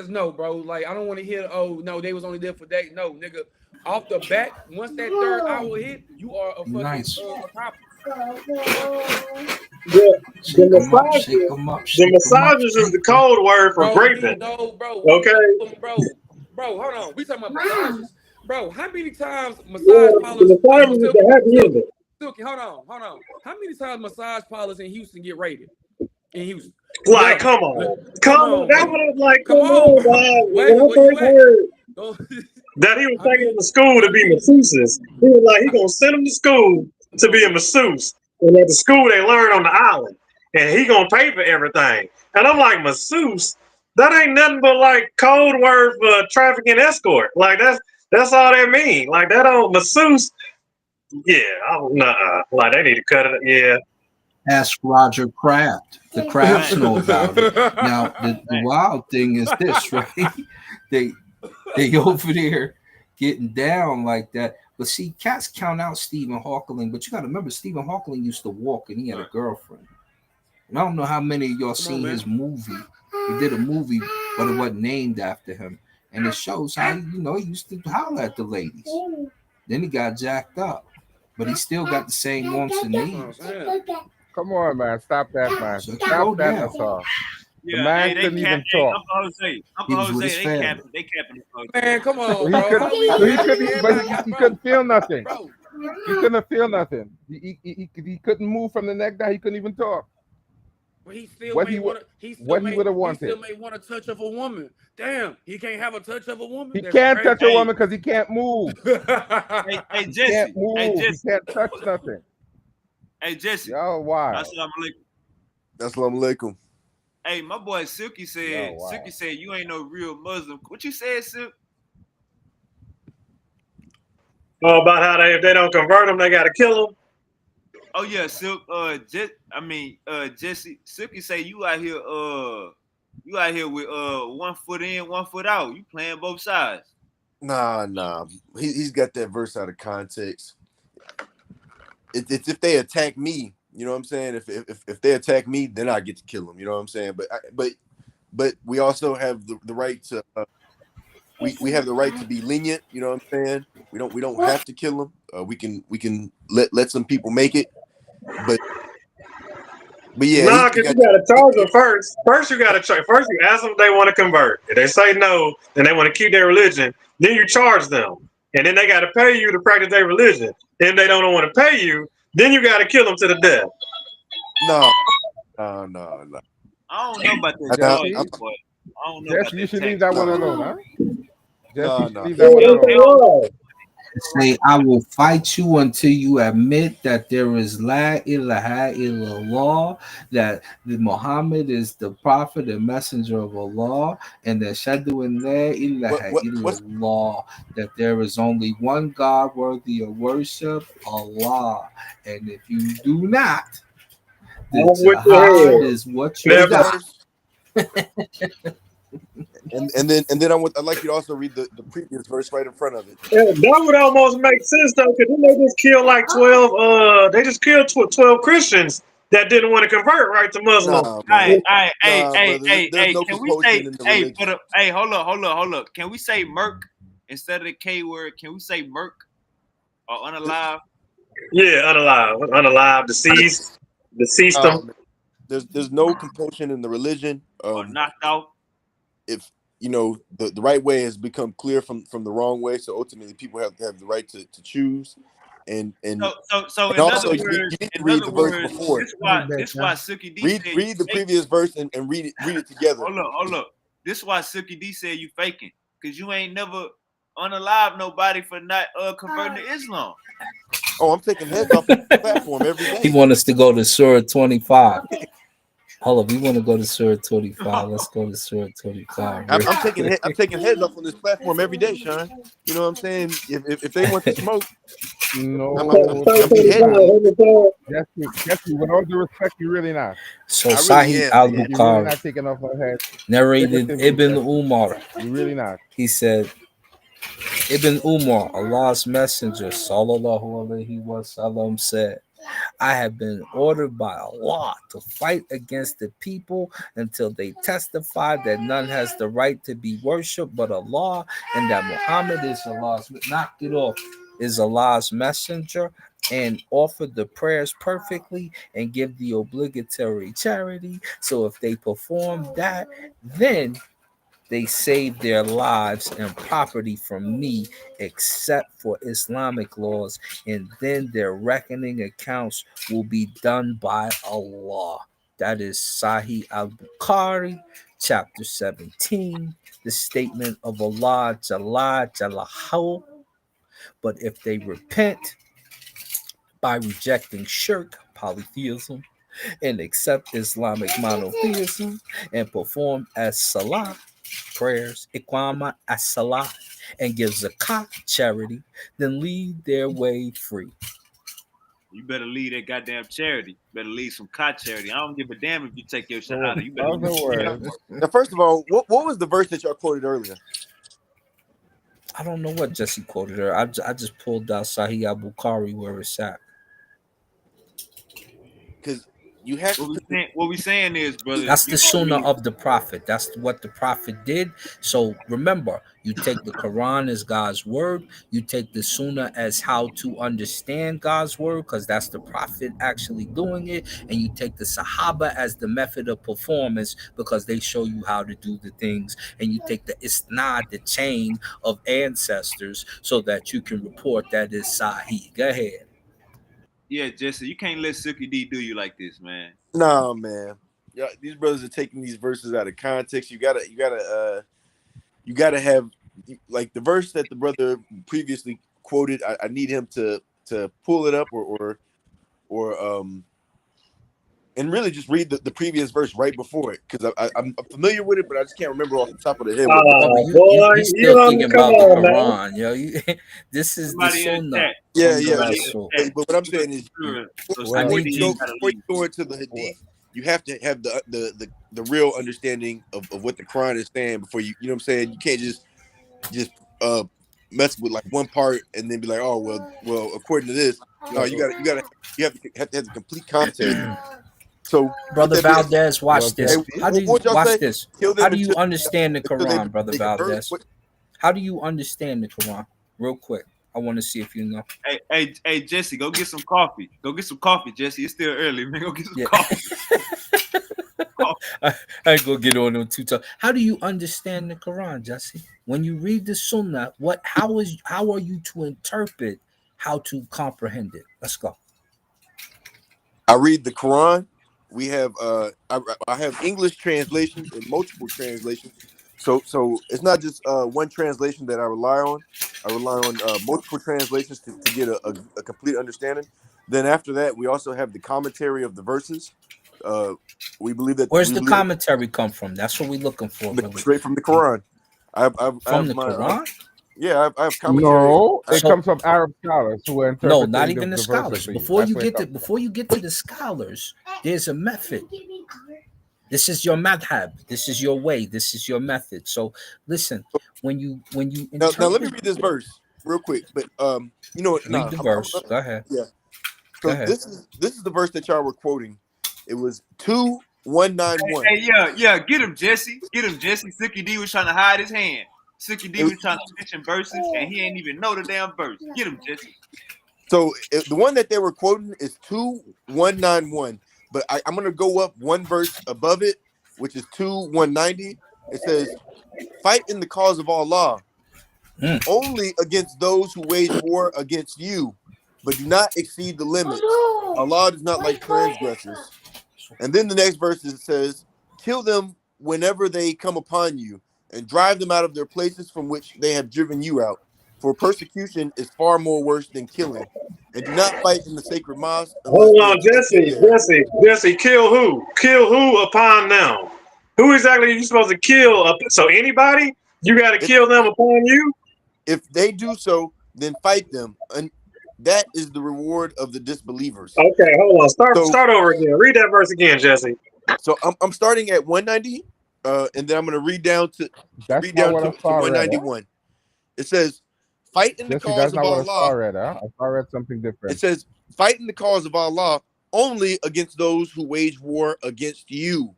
no, bro. Like, I don't want to hear, oh no, they was only there for that. No, nigga. Off the bat, once that third hour hit, you are a fucking accomplice. The massages is the code word for raping. No, bro. Okay. Bro, hold on. We talking about massages. Bro, how many times massage parlors? Silky, hold on. How many times massage parlors in Houston get raided? In Houston. Like, come on. That was like, come on, dog. Wait, when I first heard that he was taking them to school to be masseuses, he was like, he gonna send them to school to be a masseuse. And at the school they learn on the island. And he gonna pay for everything. And I'm like, masseuse? That ain't nothing but like code word for trafficking escort. Like that's all that mean. Like that old masseuse. Yeah, like they need to cut it. Yeah. Ask Roger Kraft. The Krafts know about it. Now the wild thing is this, right? They over there getting down like that. But see, cats count out Stephen Hawking, but you got to remember Stephen Hawking used to walk and he had a girlfriend. And I don't know how many of y'all seen his movie. He did a movie, but it wasn't named after him. And it shows how he used to holler at the ladies. Then he got jacked up, but he still got the same wants and needs. Come on, man. Stop that, man. So Stop that, that's all. The man couldn't even talk. Uncle Jose, they capping. Man, come on, He couldn't feel nothing. He couldn't feel nothing. He couldn't move from the neck down. He couldn't even talk. But he still what he would have wanted. He still may want a touch of a woman. Damn, he can't have a touch of a woman. He can't touch a woman because he can't move. Hey, Jesse. He can't move. He can't touch nothing. Hey, Jesse. Y'all wild. Assalamu alaikum. Hey, my boy Silky said, you ain't no real Muslim. What you said, Silk? Oh, about how if they don't convert them, they gotta kill them. Oh yeah, Silk. Jesse. Silky say you out here with 1 foot in, 1 foot out. You playing both sides. Nah. He's got that verse out of context. It's if they attack me, you know what I'm saying? If they attack me, then I get to kill them. You know what I'm saying? But we also have the right to we have the right to be lenient. You know what I'm saying? We don't have to kill them. We can let some people make it. But yeah. Nah, because you gotta charge them first. First you gotta charge. First you ask them if they want to convert. If they say no, then they want to keep their religion. Then you charge them, and then they gotta pay you to practice their religion. If they don't want to pay you, then you gotta kill them to the death. No. I don't know about that. Jesse, you should leave that one alone, huh? No. Leave that one alone. Say, I will fight you until you admit that there is La ilaha illallah, that the Muhammad is the prophet and messenger of Allah, and that Shadu and La ilaha What's illallah, that there is only one God worthy of worship, Allah. And if you do not, the I'm with your jihad head. is what you what's the Never. got. verse? I'd like you to also read the previous verse right in front of it. Yeah, that would almost make sense though, because then they just killed like 12. They just killed 12 Christians that didn't want to convert right to Muslim. Nah, man. Hey, Nah, brother. There's no can we say, compulsion in the religion. hold up. Can we say Merc instead of the K word? Can we say Merc or unalive Yeah, unalive, deceased them. Man. There's no compulsion in the religion. or knocked out? If you know the right way has become clear from the wrong way, so ultimately people have the right to choose. And So and also you need to read the verse before it. this why Suki D said Read the previous verse and read it together. hold up. This why Suki D said you faking, because you ain't never unalive nobody for not converting to Islam. Oh, I'm taking heads off the platform every day. He want us to go to Surah 25. Hold up, we want to go to Surah 25. Let's go to Surah 25. I'm taking heads off on this platform every day, Sean. You know what I'm saying? If they want to smoke, No, I'm beheading. Jesse, with all due respect, you really not. So I really Sahih am. al You're really Bukhari not taking off our head. narrated Listen, Ibn Jesse, Umar. you're really not. He said, Ibn Umar, Allah's messenger, sallallahu alaihi wasallam, said, I have been ordered by Allah to fight against the people until they testify that none has the right to be worshipped but Allah, and that Muhammad is Allah's messenger, and offer the prayers perfectly and give the obligatory charity. So if they perform that, then they save their lives and property from me, except for Islamic laws, and then their reckoning accounts will be done by Allah. That is Sahih al Bukhari, chapter 17, the statement of Allah Jalla Jalalahu. But if they repent by rejecting shirk, polytheism, and accept Islamic monotheism and perform as salah, prayers, iqama as salah, and give zakat, charity, then lead their way free. You better leave that goddamn charity. Better leave some cot charity. I don't give a damn if you take your So, shahada. You better other words, Now, first of all, what was the verse that y'all quoted earlier? I don't know what Jesse quoted her. I just pulled out Sahih al Bukhari where it's at. Because you have to. What we saying is, brother, That's the sunnah of the prophet. That's what the prophet did. So remember, you take the Quran as God's word. You take the sunnah as how to understand God's word, because that's the prophet actually doing it. And you take the Sahaba as the method of performance, because they show you how to do the things. And you take the isnad, the chain of ancestors, so that you can report that is Sahih. Go ahead. Yeah, Jesse, you can't let Suki D do you like this, man. Nah, man. Yeah, these brothers are taking these verses out of context. You gotta have like the verse that the brother previously quoted. I need him to pull it up or and really just read the previous verse right before it, because I'm familiar with it, but I just can't remember off the top of the head. You Boy, still thinking come about the on, man. Quran, yo. This is Somebody the in the sunnah. chat. Yeah. But what I'm saying is, I need you. before you go into the hadith, you have to have the real understanding of what the Quran is saying before you know what I'm saying. You can't just mess with like one part and then be like, oh well according to this. No, you have to have the complete context. So Brother Valdez, watch this. How do you watch this? How do you understand the Quran, Brother Valdez? How do you understand the Quran? Real quick. I want to see if you know. Hey, Jesse, go get some coffee. Go get some coffee, Jesse. It's still early, man. Go get some coffee. I ain't gonna get on them too tough. How do you understand the Quran, Jesse? When you read the Sunnah, how are you to interpret, how to comprehend it? Let's go. I read the Quran. We have I have English translations and multiple translations. So it's not just one translation that I rely on. I rely on multiple translations to get a complete understanding. Then after that, we also have the commentary of the verses. We believe that Where's the commentary come from? That's what we're looking for, brother. straight from the Quran. I From have the Quran? I have commentary. No, it So- comes from Arab scholars who are No, interpreting not even the verses scholars. for you. Before That's you where it get to comes from. before you get to the scholars, there's a method. This is your madhab. This is your way. This is your method. So listen, when you Now interpret, let me read this verse real quick. But you know what? read the verse. Go ahead. Yeah. Go So ahead. this is the verse that y'all were quoting. It was 2191. Hey, yeah, get him, Jesse. Get him, Jesse. Sookie D was trying to hide his hand. Sookie D was trying to mention verses, and he ain't even know the damn verse. Get him, Jesse. So the one that they were quoting is 2191. But I'm gonna go up one verse above it, which is 2190. It says, "Fight in the cause of Allah, only against those who wage war against you, but do not exceed the limits. Allah does not like transgressors." And then the next verse says, "Kill them whenever they come upon you, and drive them out of their places from which they have driven you out. For persecution is far more worse than killing. And do not fight in the sacred mosque unless Hold they on, attack you there." Jesse, kill who? Kill who upon them? Who exactly are you supposed to kill? So anybody? You got to kill them upon you? If they do so, then fight them. And that is the reward of the disbelievers. Okay, hold on. So- Start over again. Read that verse again, Jesse. So I'm starting at 190, and then I'm going to read down to That's not what I saw read, 191. It says, "Fight in the Jesse, cause that's of not what I saw Allah." read. I saw read something different. It says, "Fight in the cause of Allah only against those who wage war against you,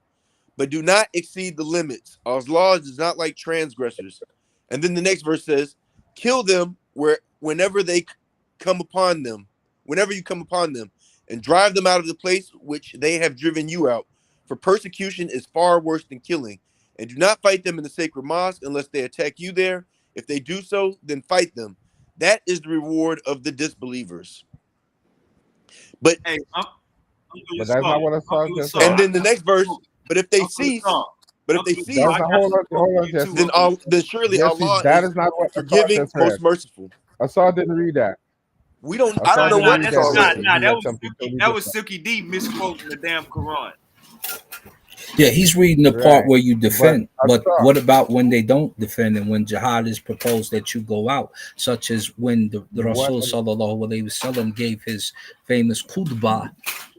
but do not exceed the limits. Allah does not like transgressors." And then the next verse says, "Kill them whenever they come upon them, whenever you come upon them, and drive them out of the place which they have driven you out. For persecution is far worse than killing. And do not fight them in the sacred mosque unless they attack you there. If they do so, then fight them. That is the reward of the disbelievers." But Hey, But that's not what I saw. Just and then the next verse, "But if they cease, Hold on, Jesse. then surely Jesse, Allah that is is not what forgiving, just read. most merciful." Asar didn't read that. I don't know what Asar read. That was Sookie D misquoting the damn Quran. Yeah, he's reading the part Right. where you defend. But But what about when they don't defend and when jihad is proposed that you go out, such as when the Rasul sallallahu alaihi wasallam gave his famous khutbah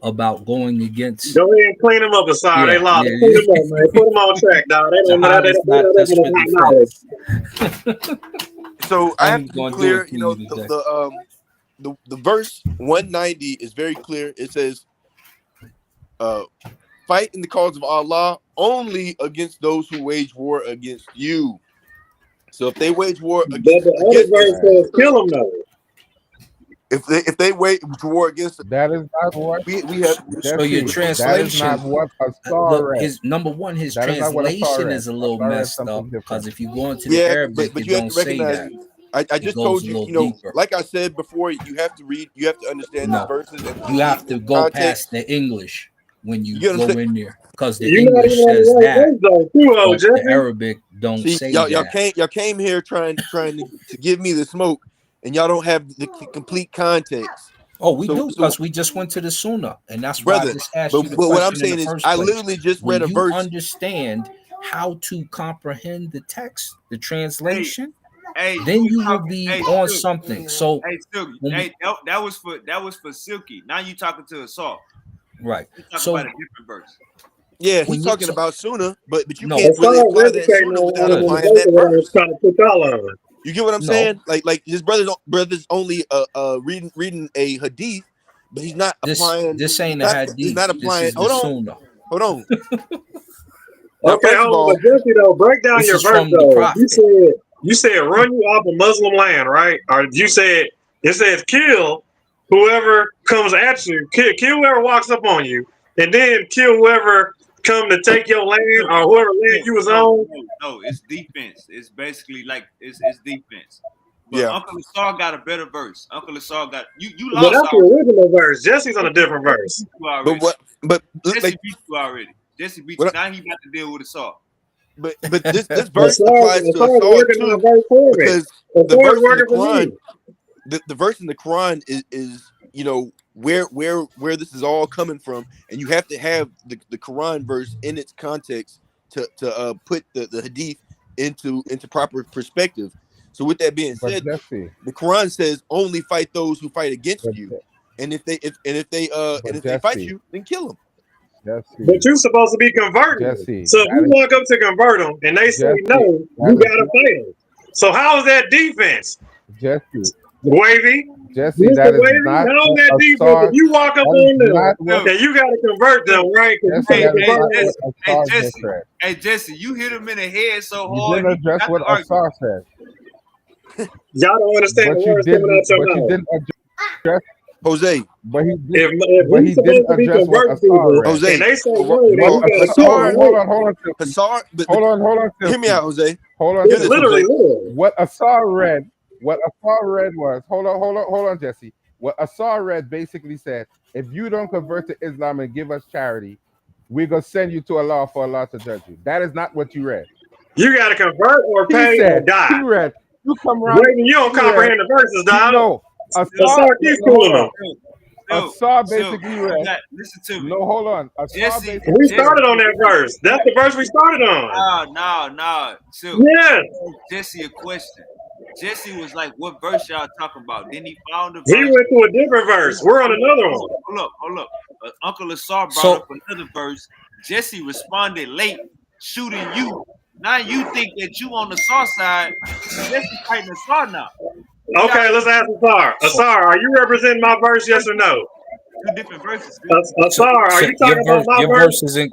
about going against. Go ahead and clean them up, Asad. They lost. Yeah. Put them on, man. Put them on track, dog. They don't know Jihad is not that. just for defense. So I have I'm to be gonna do clear. it for You know, you today. the verse 190 is very clear. It says, "Fight in the cause of Allah only against those who wage war against you." So if they wage war But against the other verse says, "Kill them, though." if they wage war against, that is not what we have. So your Jesse, translation, that is not what Asar look, read. his number one, his That is not what Asar translation read. is a little Asar read messed something up different. because if you go into the Yeah, Arabic, but it you have don't to say recognize. that. I It just goes told a you, little you know, deeper. like I said before, you have to read, you have to understand these No, verses and you have to go context. past the English when you You get what I'm go saying? in there because the You're not English even on says the right that, verse, though, too, but the Jesse. Arabic don't See, say y'all that. came here trying to give me the smoke, and y'all don't have the complete context. Oh, we So, do because we just went to the Sunnah, and that's why I brother, just asked but you the what I'm question in the saying is, first I place. literally just When read a you verse. understand how to comprehend the text, the translation, Hey, then you will be on Silk. something. So, Hey, Silky. when we, Hey, that was for Silky. Now you talking to Assault. right. You talking So about a different verse. Yeah, when he's you talking about Sunnah, but you no, can't That's really all apply that educating Sunnah without on the applying verse that that I was verse. trying to put y'all on. You get what I'm no. saying? Like his brother's only reading a hadith, but he's not applying. This ain't a He's hadith. not This applying. is the Sunnah. Hold on. Now, Okay, first of hold on, all, but Jesse, though, break down This your is verse, from the though. Prophet. You said run you off a Muslim land, right? Or you said it says kill whoever comes at you, kill whoever walks up on you, and then kill whoever come to take your land or whoever land you was on. No, it's defense. It's basically like it's defense. But yeah. Uncle Asar got a better verse. Uncle Asar got you But lost that's the original verse. Jesse's on a different verse. But what? But Jesse like beat you already. Jesse beat you. what? Now he got to deal with Asar. But this verse applies to Asar Asar working on too, verse for me. because Asar the verse in the working for Quran, me. the verse in the Quran is you know where this is all coming from, and you have to have the Quran verse in its context to put the hadith into proper perspective. So with that being But said, Jesse, the Quran says only fight those who fight against but, you, and if they fight Jesse, you, then kill them. But Jesse, you're supposed to be converting them. Jesse, So if you walk up to convert them and they say Jesse, no, that you gotta is fight them. So how is that defense? Jesse, Wavy? Jesse, Mr. that is Wavy, not how is what that defense? If Asar. you walk up That is on not them what Silk, and you gotta convert them, Silk. right? Because you Jesse. Hey, can't That is hey, convert not them. what Jesse, hey, Asar just Jesse, said. hey, Jesse, you hit him in the head so You hard didn't he address got what to argue. Asar said, Y'all don't understand the words coming out your but you mouth. didn't address. Jose, If But we he didn't supposed to be address what converting Asar people read. and Jose, they say for, no, then What you for gotta Asar? kill Hold them, on, Hasar, right? hold on, Silky. Hasar, Hold on, hear me Silky. out, Jose. Hold on, Hear It's this, Silky. literally Jose. literal. What Asar read, was, hold on, Jesse. What Asar read basically said, if you don't convert to Islam and give us charity, we're gonna send you to Allah for Allah to judge you. That is not what you read. You gotta convert or He pay or said, die. you come around, Wavy, you don't he read, comprehend the verses, he, dog. no, Asar, Asar keep hold schooling on. them. Silk, Asar Silk, basically you read, got, listen to me. no, hold on. Asar Jesse, We basically Jesse, started read, on that verse. That's the verse we started on. no, Silk. Yes. Jesse a question. Jesse was like, "What verse y'all talking about?" Then he found a He verse. went to a different verse. We're on another one. Hold up. Uncle Asar brought So up another verse. Jesse responded late, shooting you. Now you think that you on the Asar side. Jesse fighting Asar now. We got Okay, let's ask Asar. so Asar, are you representing my verse, yes or no? two different verses. so, Asar, are so you talking about my your verse? verse is in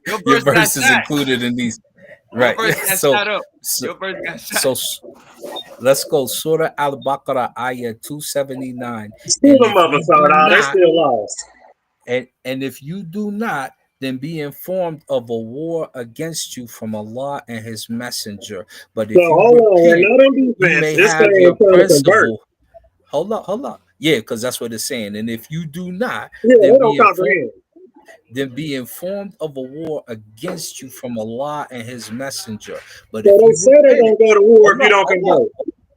Your your verse got verse is shot. included in these, Your right? verse got So shot up. so Your verse got shot. so let's go Surah Al-Baqarah ayah 279. School And them if up, you Asar. do Nah, they not, still lost. and if you do not, then be informed of a war against you from Allah and his messenger. But So if you hold on, we're repent, not on you defense. may This have thing your is trying to convert. principle. Hold up. Yeah, because that's what it's saying. And if you do not, Yeah, they then don't comprehend. be informed of a war against you from Allah and his messenger. But So if they you say they're repent, gonna go to war if hold you up, don't hold up, convert.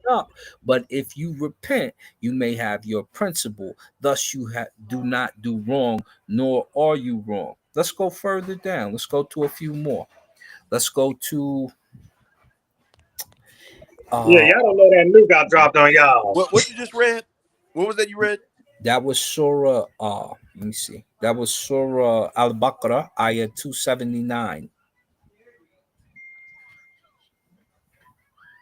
hold up. But if you repent, you may have your principle. Thus, you do not do wrong, nor are you wrong. Let's go further down. Let's go to a few more. Let's go to Yeah, uh y'all don't know that nuke got dropped on y'all. What you just read? What was that you read? that was Surah let me see. That was Surah Al-Baqarah, ayah 279.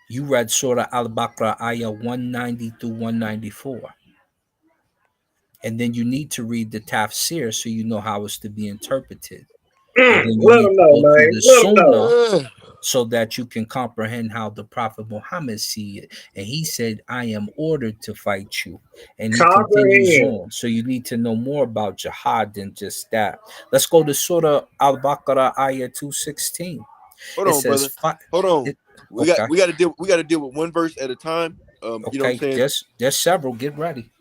You read Surah Al-Baqarah, ayah 190 through 194. And then you need to read the tafsir so you know how it's to be interpreted. And then you Let need them to know, go to man. the Let them know. Sunnah so that you can comprehend how the Prophet Muhammad see it. And he said, I am ordered to fight you. And he continues Comprehend. on. So you need to know more about jihad than just that. Let's go to Surah Al-Baqarah, ayah 216. Hold It on, says, brother. Hold on. it, We got okay, we got to deal with one verse at a time. You know what I'm okay. saying? There's several. Get ready.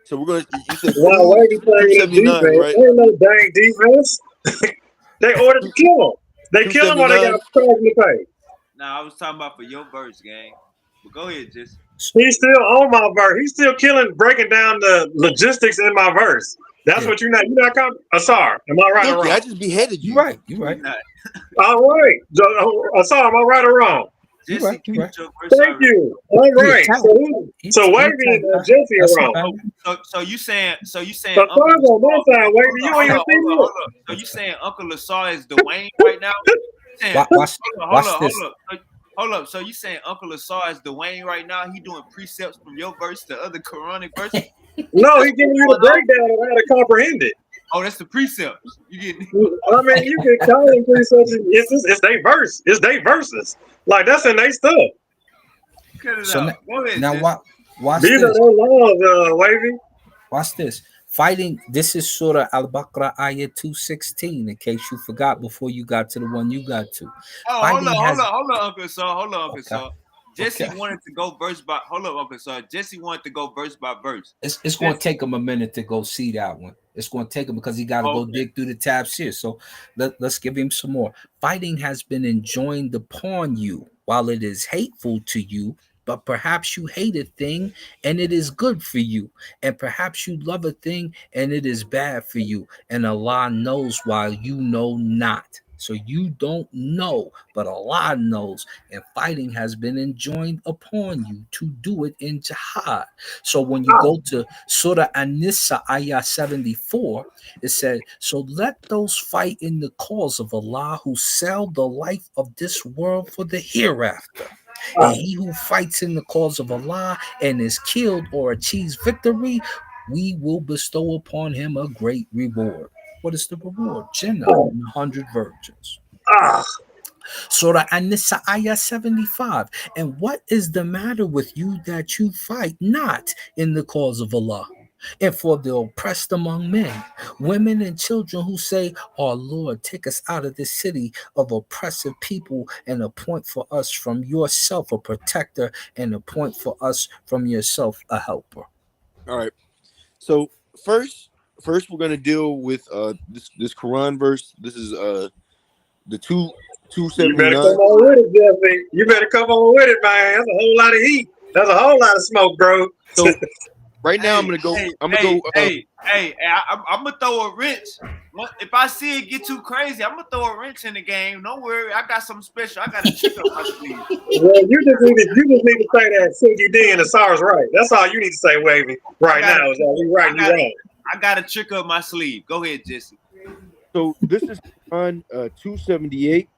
So we're gonna. You said While two Wavy playing two this seventy nine, defense, right? ain't no dang defense. They ordered to kill him. They Two kill him seventy or they got nine. charged to pay. Now I was talking about for your verse, gang. But go ahead, Jesse. He's still on my verse. He's still breaking down the logistics in my verse. That's Yeah, what you're not Asar. Am I right or Silky, I wrong? just beheaded you're you. right. You're No, right. you're not. All right. Asar, am I right or wrong? You're Jesse right. You're right. killed your verse Thank already. you. All He right. attacked. So He Wavy attacked. and Jesse are That's wrong. okay. So you saying Uncle Asar's on my Lasar? side, Wavy. You ain't even seen it. Hold up. So you saying Uncle Lasar is Dwayne right now? Saying, Watch, hold watch up. this. Hold up. So you saying Uncle Lasar is Dwayne right now? He doing precepts from your verse to other Quranic verses? No, That's he's giving what's you the going on? breakdown of how to comprehend it. Oh, that's the precepts. You get I mean, you can call them precepts. It's their verse. It's their verses. Like, that's in their stuff. cut it So out. Go ahead, now Jesse. watch These are this. their laws, Wavy. Watch this. Fighting. This is Surah Al-Baqarah ayah 216. In case you forgot before you got to the one you got to. Oh, Fighting has hold on, Uncle Sar. Hold on, Uncle okay. Sar. Jesse Okay. wanted to go verse by. Hold up, okay. So Jesse wanted to go verse by verse. It's going to take him a minute to go see that one. It's going to take him because he got to go Okay. dig through the tabs here. So let's give him some more. Fighting has been enjoined upon you while it is hateful to you, but perhaps you hate a thing and it is good for you. And perhaps you love a thing and it is bad for you. And Allah knows while you know not. So you don't know, but Allah knows. And fighting has been enjoined upon you to do it in jihad. So when you go to Surah An-Nisa, ayah 74, it said, so let those fight in the cause of Allah who sell the life of this world for the hereafter. And he who fights in the cause of Allah and is killed or achieves victory, we will bestow upon him a great reward. What is the reward? Jannah and 100 virgins. Surah An-Nisa, ayah 75. And what is the matter with you that you fight not in the cause of Allah? And for the oppressed among men, women and children who say, oh Lord, take us out of this city of oppressive people and appoint for us from yourself a protector and appoint for us from yourself a helper. All right. So first we're gonna deal with this Quran verse. This is the You 279. better come on with it, Jesse. You better come on with it, man. That's a whole lot of heat. That's a whole lot of smoke, bro. So right now I'm gonna go. I'm gonna go. I'm gonna throw a wrench. If I see it get too crazy, I'm gonna throw a wrench in the game. Don't worry, I got something special. I got a trick up my sleeve. Well, you just need to say that Suki D and the SARS right. That's all you need to say, Wavy. Right now is that we right and you wrong. I got a trick up my sleeve. Go ahead, Jesse. So this is on 278.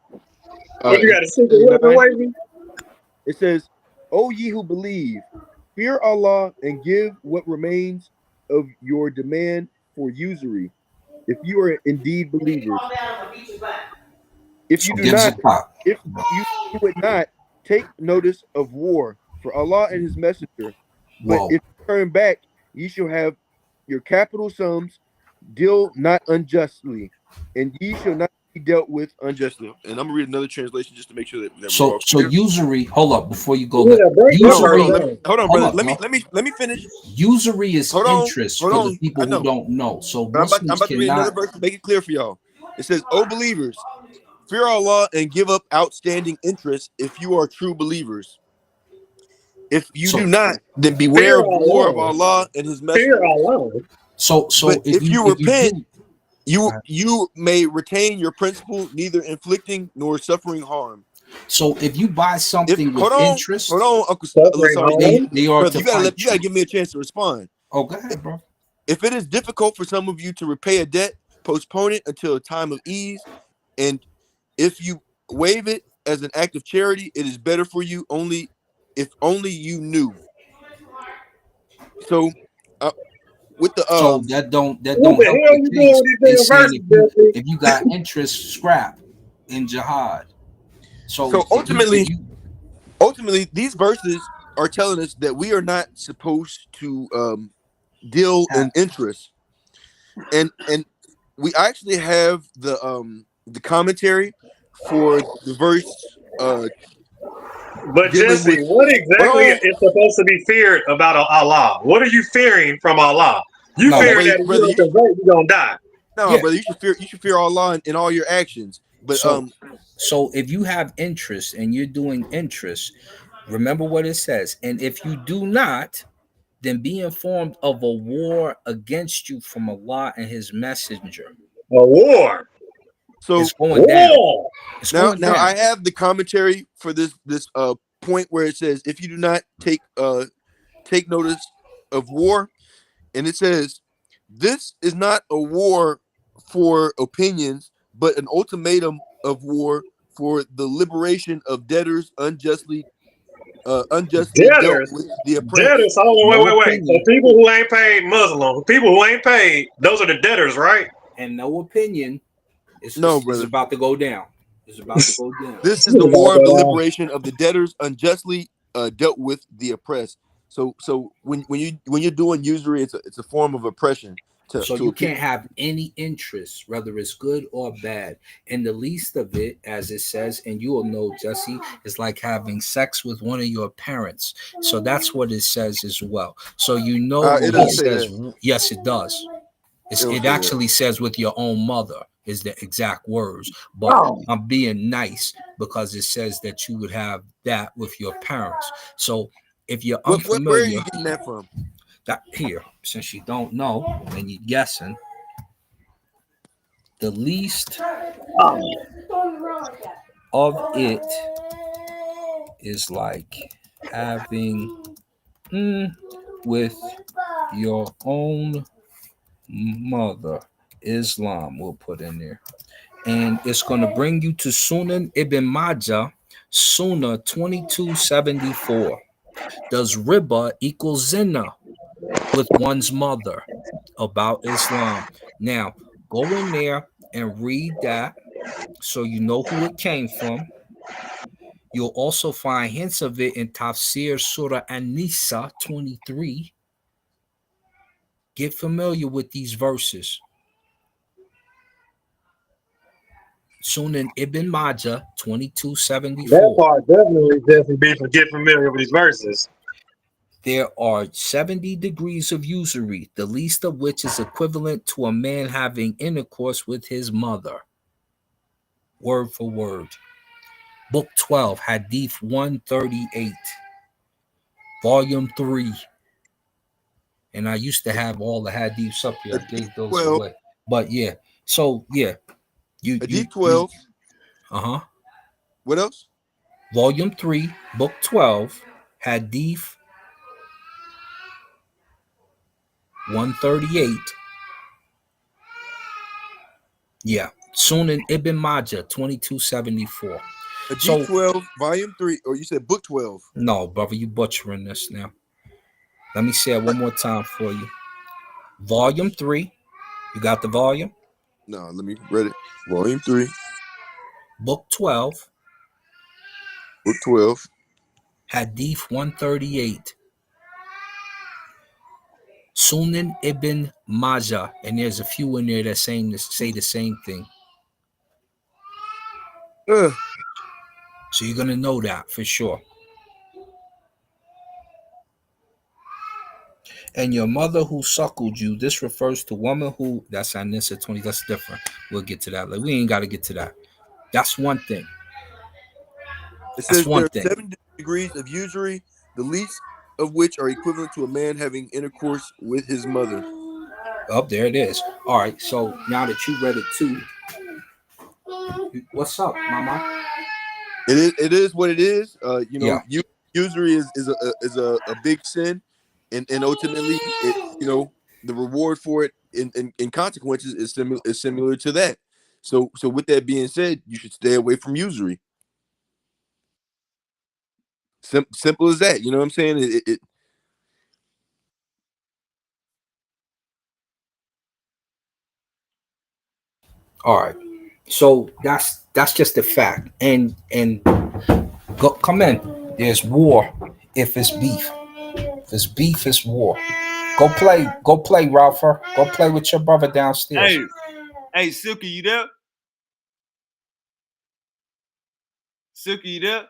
What you got a secret weapon, Wavy? It says, "O ye who believe, fear Allah and give what remains of your demand for usury, if you are indeed believers. If you do not, if you would not take notice of war for Allah and His Messenger, but if you turn back, ye shall have your capital sums. Deal not unjustly, and ye shall not be dealt with unjustly." And I'm gonna read another translation just to make sure that we're all clear. Usury. Hold up before you go. Usury. Hold on, brother. Let me finish. Usury is interest for the people who don't know. So I'm about to read another verse to make it clear for y'all. It says, "O believers, fear Allah and give up outstanding interest if you are true believers. If you do not, then beware of the war of Allah and His Messenger. So but if you repent, you may retain your principle, neither inflicting nor suffering harm." So if you buy something with interest, hold on, Uncle. They are brother, you gotta give me a chance to respond. Oh, go ahead, bro. If it is difficult for some of you to repay a debt, postpone it until a time of ease, and if you waive it as an act of charity, it is better for you. If only you knew. So, with the so that don't help the case. They saying if you got interest, scrap in jihad. So ultimately, these verses are telling us that we are not supposed to deal in interest, and we actually have the commentary for the verse. But Jesse, what exactly is supposed to be feared about Allah? What are you fearing from Allah? You fear that if you don't convert, you're gonna die. No, brother, you should fear Allah in all your actions. But so if you have interest and you're doing interest, remember what it says. And if you do not, then be informed of a war against you from Allah and His Messenger. A war. So it's going down. It's now going down. I have the commentary for this point where it says, if you do not take notice of war, and it says, this is not a war for opinions, but an ultimatum of war for the liberation of debtors unjustly dealt with the oppressed. Debtors. Wait. So people who ain't paid, Muslim people who ain't paid, those are the debtors, right? And no opinion. It's about to go down. It's about to go down. This is the war of the liberation of the debtors unjustly dealt with the oppressed. So when you're doing usury, it's a form of oppression So to you a can't have any interest, whether it's good or bad. And the least of it, as it says, and you will know, Jesse, is like having sex with one of your parents. So that's what it says as well. So you know It when he doesn't say says, that. yes, it does. It don't It say that. actually says with your own mother is the exact words. But Oh, I'm being nice because it says that you would have that with your parents. So if you're Where are unfamiliar, you getting that from? that here, since you don't know and you're guessing, the least oh. of it is like having with your own mother. Islam we'll put in there. And it's going to bring you to Sunan Ibn Majah, Sunnah 2274. Does riba equal zina with one's mother? About Islam. Now, go in there and read that so you know who it came from. You'll also find hints of it in Tafsir Surah An-Nisa 23. Get familiar with these verses. Sunan Ibn Majah That 2274. part definitely be for get familiar with these verses. There are 70 degrees of usury, the least of which is equivalent to a man having intercourse with his mother. Word for word. Book 12, Hadith 138, Volume 3. And I used to have all the Hadiths up here. I Hadith gave those 12. away. But yeah. So yeah, you Hadith 12. uh-huh. What else? Volume 3, Book 12, Hadith 138. Yeah. Sunan Ibn Majah 2274. Hadith So 12, volume 3. Or you said book 12. no, brother, you butchering this now. Let me say it one more time for you. Volume 3. You got the volume? No, let me read it. Volume 3, Book 12, book 12. Hadith 138. Sunan Ibn Majah. And there's a few in there that say the same thing. Uh, So you're gonna know that for sure. And your mother who suckled you, this refers to woman who, that's Anissa 20, that's different. We'll get to that. Like, we ain't got to get to that. That's one thing. it That's says there one are thing. 7 degrees of usury, the least of which are equivalent to a man having intercourse with his mother. Oh, there it is. All right. So now that you read it too, what's up, mama? It is what it is. Yeah. Usury is a big sin, and ultimately, the reward for it in consequences is similar to that. So with that being said, you should stay away from usury. Simple as that. You know what I'm saying? All right. So that's just a fact. And go come in. There's war if it's beef. If it's beef, it's war. Go play, Ralpher. Go play with your brother downstairs. Hey, Silky, you there? Silky, you there?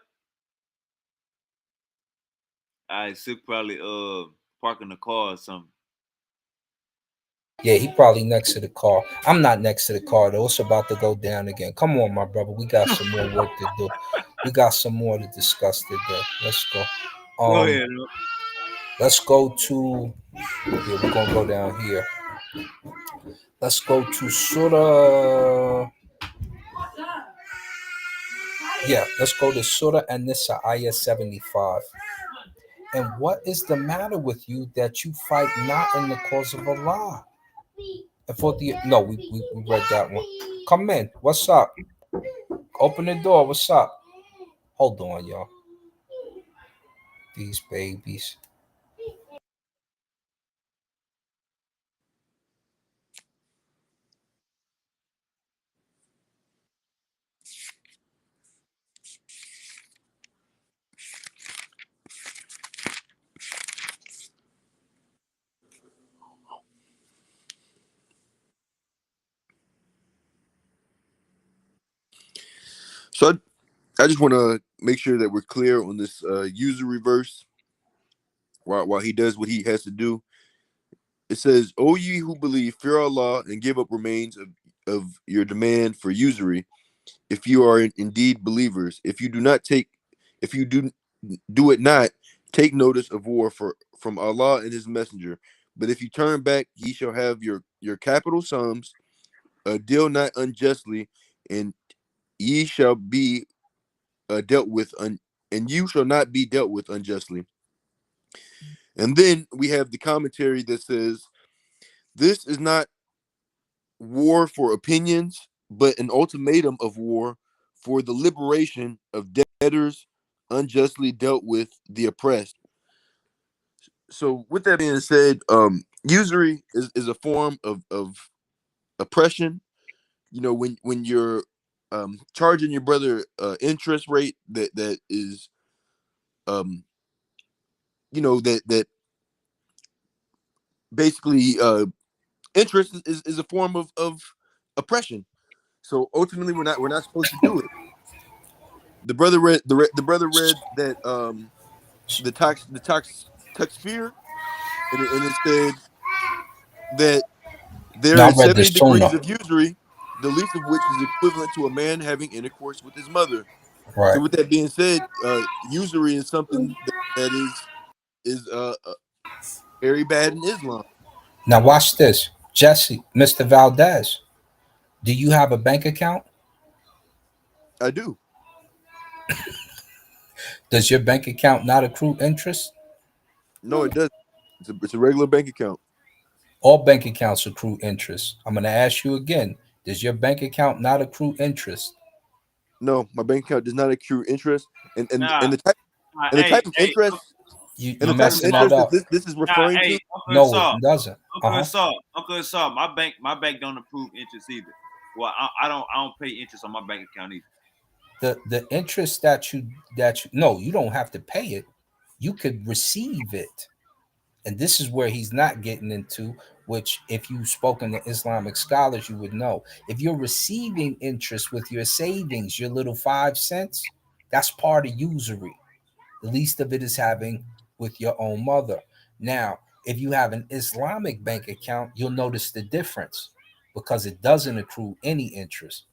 All right, Silk probably parking the car or something. Yeah, he probably next to the car. I'm not next to the car though. It's about to go down again. Come on, my brother. We got some more work to do. We got some more to discuss today. Let's go. Go ahead. Let's go to here. We're gonna go down here. Let's go to Surah. Yeah, let's go to Surah An-Nisa ayah 75. And what is the matter with you that you fight not in the cause of Allah? And for the no, we read that one. Come in. What's up? Open the door. What's up? Hold on, y'all. These babies. So I just want to make sure that we're clear on this usury verse while he does what he has to do. It says, "O ye who believe, fear Allah and give up remains of your demand for usury, if you are indeed believers. If you do it not, take notice of war from Allah and His Messenger. But if you turn back, ye shall have your capital sums. Deal not unjustly, and ye shall be dealt with and you shall not be dealt with unjustly." And then we have the commentary that says, "This is not war for opinions, but an ultimatum of war for the liberation of debtors unjustly dealt with, the oppressed." So with that being said, usury is a form of oppression. You know, when you're charging your brother interest rate that is um that basically interest is a form of oppression. So ultimately we're not supposed to do it. The brother read that the tax fear, and it said that there No, I is read the 70 degrees Sunnah. of usury, the least of which is equivalent to a man having intercourse with his mother. So Right. with that being said, usury is something that is very bad in Islam. Now watch this. Jesse, Mr. Valdez, do you have a bank account? I do. Does your bank account not accrue interest? No, it doesn't. It's a regular bank account. All bank accounts accrue interest. I'm going to ask you again. Does your bank account not accrue interest? No, my bank account does not accrue interest, and and Nah, and the type nah, and the type of interest You and you the type of messing that interest that up. this is nah, referring to. Uncle No, it Asar, doesn't. Uncle Uh-huh. Asar, Uncle Asar. My bank don't approve interest either. Well, I don't pay interest on my bank account either. The interest that you no, you don't have to pay it. You could receive it. And this is where he's not getting into, which if you've spoken to Islamic scholars, you would know. If you're receiving interest with your savings, your little 5 cents, that's part of usury. The least of it is having with your own mother. Now, if you have an Islamic bank account, you'll notice the difference because it doesn't accrue any interest.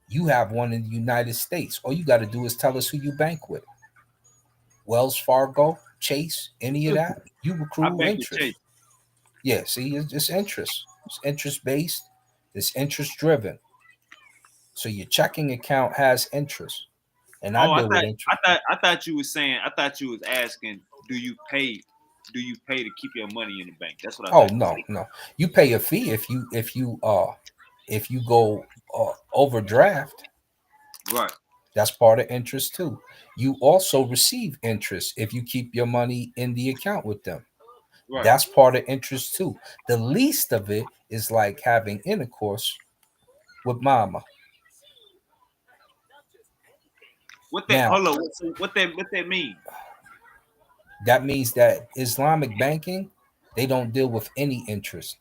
You have one in the United States. All you got to do is tell us who you bank with. Wells Fargo, Chase, any of that, you I accrue bank with Chase. interest. Yeah, see, it's interest. It's interest based. It's interest driven. So your checking account has interest, and I Oh, I deal with thought interest. I thought I thought you was saying. I thought you was asking, do you pay? Do you pay to keep your money in the bank? That's what I Oh thought you was no, saying. no, you pay a fee if you go overdraft. Right, That's part of interest too. You also receive interest if you keep your money in the account with them. right. That's part of interest too. The least of it is like having intercourse with mama. What that? Now, Hold on. What that mean? that means that Islamic banking, they don't deal with any interest.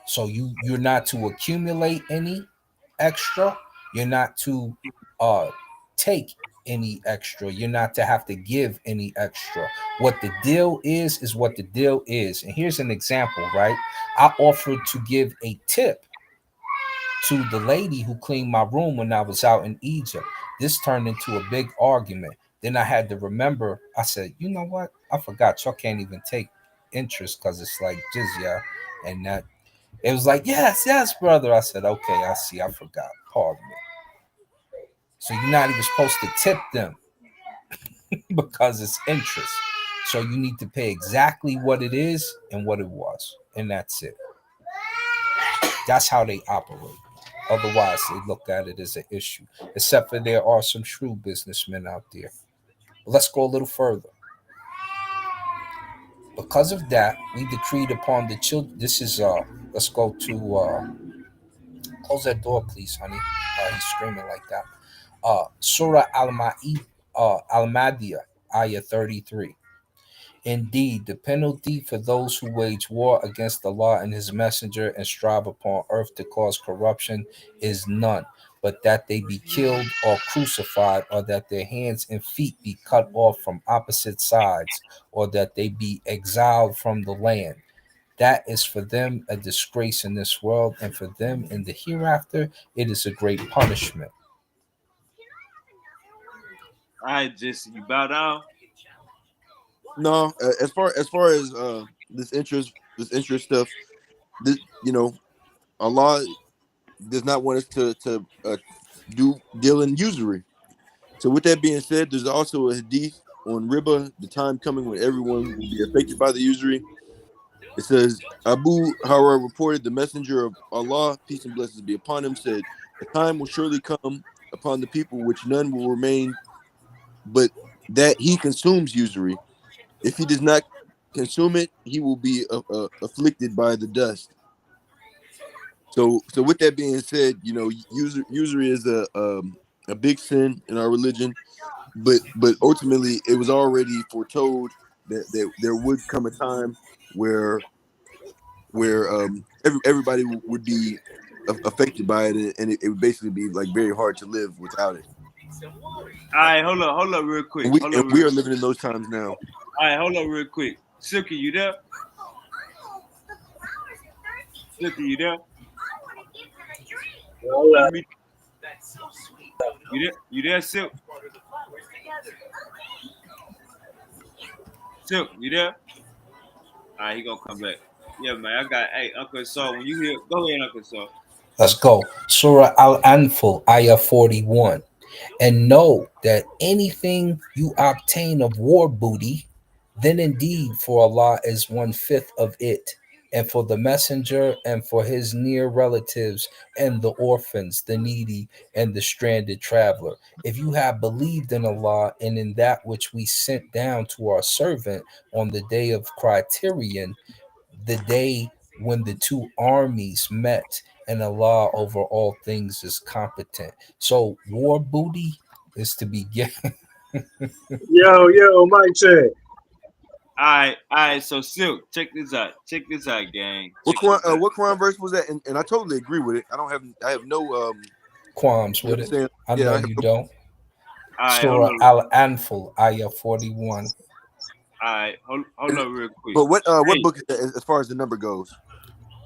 So you're not to accumulate any extra. You're not to uh take any extra. You're not to have to give any extra. What the deal is what the deal is. And here's an example, right? I offered to give a tip to the lady who cleaned my room when I was out in Egypt. This turned into a big argument. Then I had to remember, I said, you know what? I forgot y'all can't even take interest because it's like jizya. And that it was like, yes, yes, brother. I said, okay, I see, I forgot. Pardon me. So you're not even supposed to tip them because it's interest. So you need to pay exactly what it is and what it was. And that's it. That's how they operate. Otherwise, they look at it as an issue. Except for there are some shrewd businessmen out there. But let's go a little further. Because of that, we decreed upon the children. This is let's go to close that door, please, honey. He's screaming like that. Surah Al-Madiyah, ayah 33. Indeed, the penalty for those who wage war against Allah and His Messenger and strive upon earth to cause corruption is none. but that they be killed or crucified, or that their hands and feet be cut off from opposite sides, or that they be exiled from the land. That is for them a disgrace in this world, and for them in the hereafter it is a great punishment. All right, Jesse, you bow down. No, as far as this interest stuff, this Allah does not want us to do deal in usury. So with that being said, there's also a hadith on riba, the time coming when everyone will be affected by the usury. It says Abu Hara reported the messenger of Allah, peace and blessings be upon him, said, "A time will surely come upon the people which none will remain, but that he consumes usury. If he does not consume it, he will be afflicted by the dust." So with that being said, usury is a big sin in our religion, but ultimately it was already foretold that there would come a time where everybody would be affected by it, and it would basically be like very hard to live without it. All right, hold up real quick. And we are living in those times now. All right, hold up real quick. Silky, you there? Silky, you there? You there, Silk? Silk, you there? All right, he gonna come back. Yeah, man, hey, Uncle Saul, when you hear, go ahead, Uncle Saul. Let's go. Surah Al-Anfal, Ayah 41. And know that anything you obtain of war booty, then indeed for Allah is 1/5 of it, and for the messenger, and for his near relatives, and the orphans, the needy, and the stranded traveler. If you have believed in Allah and in that which we sent down to our servant on the day of criterion, the day when the two armies met, and Allah over all things is competent. So war booty is to be given. Yo, Mike check. All right. So Silk, check this out, gang. What Quran verse was that? And I totally agree with it. I have no qualms with it. I know you don't. Right, Surah Al-Anfal, Ayah 41. All right, hold up real quick. But what book is that as far as the number goes?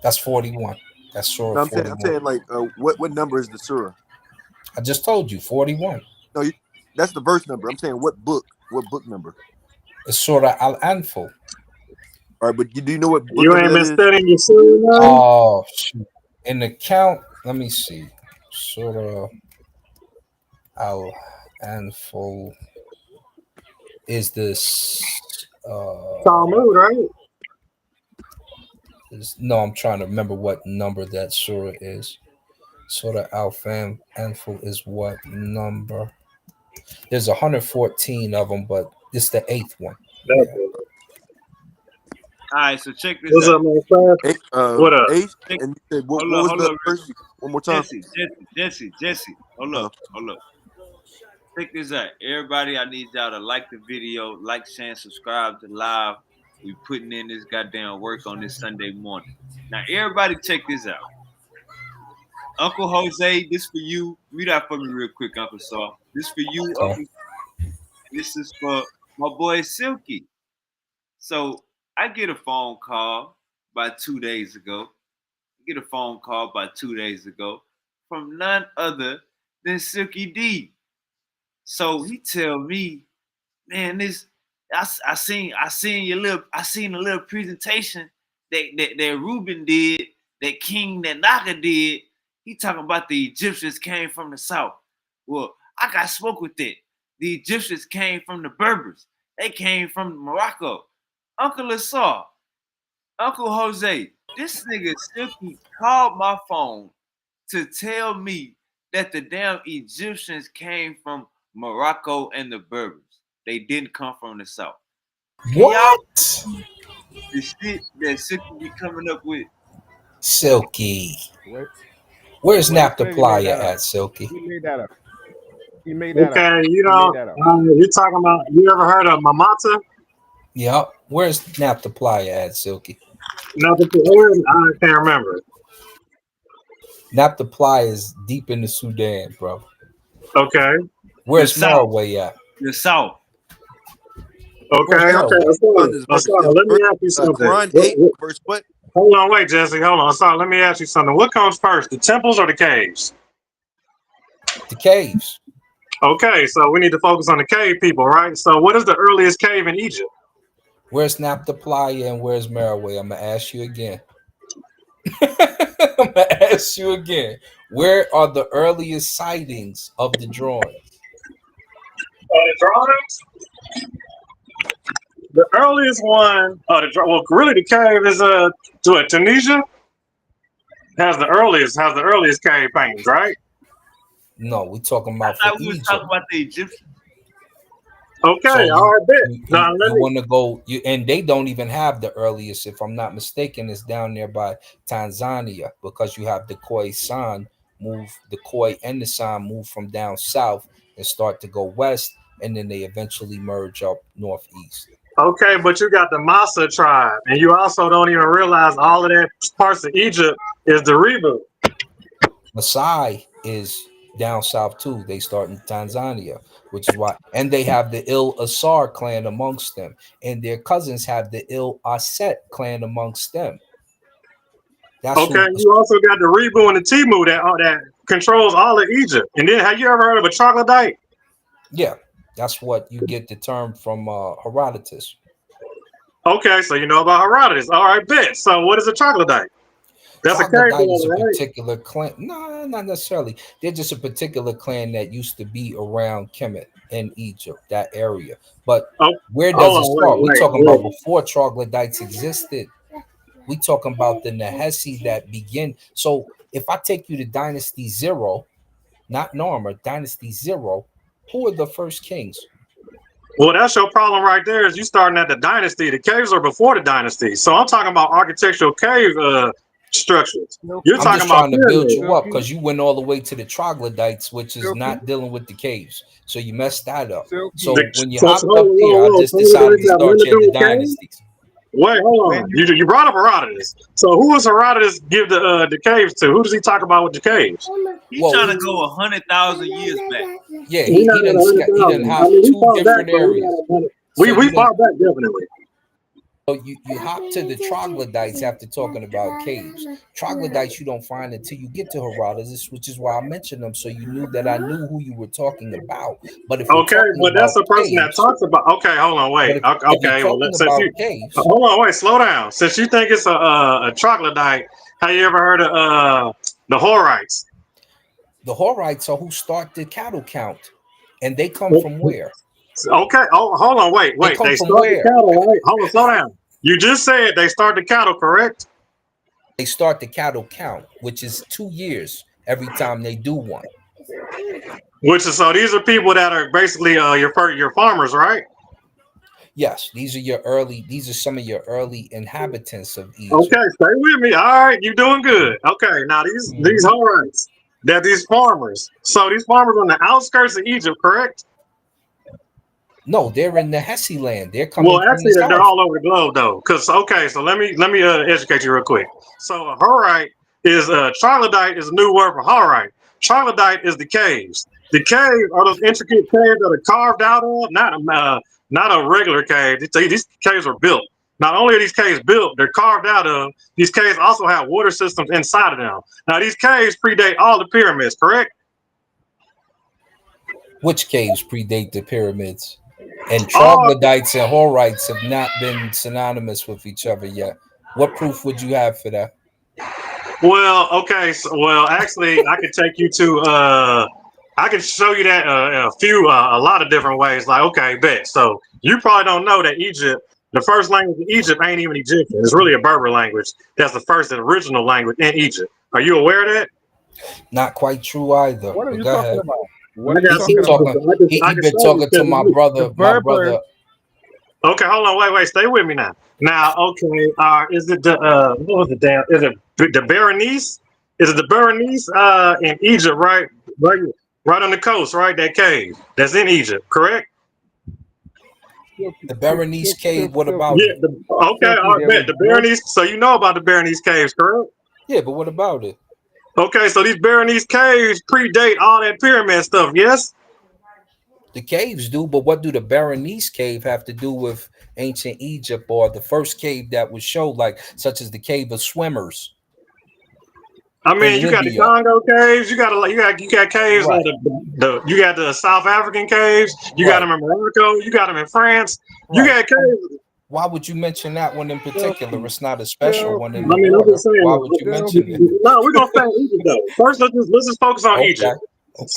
That's 41. That's Surah 41. I'm saying like what number is the surah? I just told you 41. No, that's the verse number. I'm saying what book number? It's Surah Al-Anfal. All right, but do you know what book you ain't been studying your surah? Oh, shoot. In the count, let me see. Surah Al-Anfal is this Talmud, right? No, I'm trying to remember what number that surah is. Surah Al-Anfal is what number? There's 114 of them, but it's the 8th one. Yeah. All right, so check this What's out. up, man? What up? 8? And you said, what was the first? One more time. Jesse. Hold up. Check this out. Everybody, I need y'all to like the video, like, share, and subscribe to live. We putting in this goddamn work on this Sunday morning. Now, everybody check this out. Uncle Jose, this for you. Read out for me real quick, Uncle Saul. This for you, Uncle. This is for my boy Silky. So I get a phone call about 2 days ago. From none other than Silky D. So he tell me, man, I seen a little presentation that Reuben did, that King Naka did. He talking about the Egyptians came from the south. Well, I got spoke with that. The Egyptians came from the Berbers. They came from Morocco. Uncle Asar, Uncle Jose, this nigga Silky called my phone to tell me that the damn Egyptians came from Morocco and the Berbers. They didn't come from the south. What? The shit that Silky be coming up with. Silky. Where's Naptaplia at, Silky? He made that up. Okay, you talking about, you ever heard of Mamata? Yep. Where's Naptaplia at, Silky? I can't remember. Naphtali is deep in the Sudan, bro. Okay. The Where's South. Meraway at? The South. Where's Okay. Okay. Meraway? Asana, let me ask you something. Quran 8, verse what? Hold on, wait, Jesse. Hold on. Asana, let me ask you something. What comes first, the temples or the caves? The caves. Okay, so we need to focus on the cave people, right? So what is the earliest cave in Egypt? Where's Naphtali and where's Meraway? I'm gonna ask you again. I'm gonna ask you again. Where are the earliest sightings of the drawings? The drawings? The earliest one, well, really the cave is Tunisia has the earliest cave paintings, right? No, we're talking I about for thought we was Egypt. talking about the Egyptians. Okay, So all right, bet. Now you let me. want to go, and they don't even have the earliest, if I'm not mistaken, it's down there by Tanzania, because you have the Khoi and the San move from down south and start to go west, and then they eventually merge up northeast. Okay, but you got the Massa tribe, and you also don't even realize all of that parts of Egypt is the reboot. Maasai is down south too. They start in Tanzania, which is why, and they have the Il Asar clan amongst them, and their cousins have the Il Aset clan amongst them. That's Okay, who. you also got the Rebu and the Timu that controls all of Egypt. And then, have you ever heard of a troglodyte? Yeah, that's what you get the term from Herodotus. Okay, so you know about Herodotus. All right, bet. So, what is a troglodyte? That's a cave Troglodyte is a dweller, right? particular clan. No, not necessarily. They're just a particular clan that used to be around Kemet in Egypt, that area. But Oh, where does hold it on, start? We talking about wait. before troglodytes existed. We talking about the Nahesi that begin. So if I take you to Dynasty Zero, not Norma, Dynasty Zero, who are the first kings? Well, that's your problem right there. Is you starting at the dynasty? The caves are before the dynasty. So I'm talking about architectural cave structures. You're I'm talking just about trying to build pyramids. you up because you went all the way to the troglodytes, which is Silky, not dealing with the caves. So you messed that up. silky. So when you So hopped up there, I just decided troglodytes to have nothing start to you at do the with caves? dynasties. Wait, hold When on. you You brought up Herodotus. So who was Herodotus give the caves to? Who does he talk about with the caves? He Well, trying to go 100,000 years back. yeah, We're not at he didn't 100,000. I hop mean, we two fought back, different but we're not areas. at 100. So We you didn't. fought back definitely. So you hop to the troglodytes after talking about caves. Troglodytes you don't find until you get to Herodotus, which is why I mentioned them, so you knew that I knew who you were talking about. But if you're Okay, talking but that's about the person that caves, talks about. Okay, hold on, but wait. if you're Okay, well, talking since you about caves, hold on, wait, slow down. Since you think it's a troglodyte, have you ever heard of the Horites? the Horites are who start the cattle count, and they come from where? Okay, oh, hold on, They wait. come They from start the where? cattle, right? Hold on, slow down. You just said they start the cattle, correct? They start the cattle count, which is 2 years every time they do one. Which is so these are people that are basically your farmers, right? Yes, these are some of your early inhabitants of Okay, Egypt. stay with me. All right, you're doing good. Okay, now these Mhm. Horites, they're these farmers. So these farmers on the outskirts of Egypt, correct? No, they're in the Hesse land. They're Well, coming from the actually, they're south. all over the globe though. Cause okay, so let me educate you real quick. So a Horite is troglodyte is a new word for Horite. Troglodyte is the caves. The cave are those intricate caves that are carved out of, not a regular cave. These caves are built. Not only are these caves built, they're carved out of. These caves also have water systems inside of them. Now these caves predate all the pyramids, correct? Which caves predate the pyramids? And All troglodytes and Horites have not been synonymous with each other yet. What proof would you have for that? Well, okay. Actually, I could take you to. I could show you that a lot of different ways. Like, okay, bet. So you probably don't know that Egypt, the first language in Egypt, ain't even Egyptian. It's really a Berber language. That's the first and original language in Egypt. Are you aware of that? Not quite true either. What are But you go talking ahead. about? What I are you got He talking keep about? talking. sources. I He can been show you talking to my because The brother. My Berbers. brother. okay, hold on, wait, stay with me now. Now, okay, is it the what was the damn? Is it the Berenice? Is it the Berenice in Egypt, right, right on the coast, right? That cave that's in Egypt, correct? Silky, The Berenice cave. What about Yeah. it? Okay, silky, I there was bet the no Berenice. So you know about the Berenice caves, correct? Yeah, but what about it? Okay, so these Berenice caves predate all that pyramid stuff, yes? The caves do, but what do the Berenice cave have to do with ancient Egypt or the first cave that was showed, like such as the cave of swimmers I in mean, you got the Libya? Congo caves, you got caves Right, like you got the South African caves, you got right, them in Morocco, you got them in France, you right. got caves. Why would you mention that one in particular? Filthy, It's not a special one in I the filthy, mean, I'm water. just saying. Why would you mention it? filthy. No, we're gonna stay in Egypt though. First, let's just focus on Okay, Egypt. okay.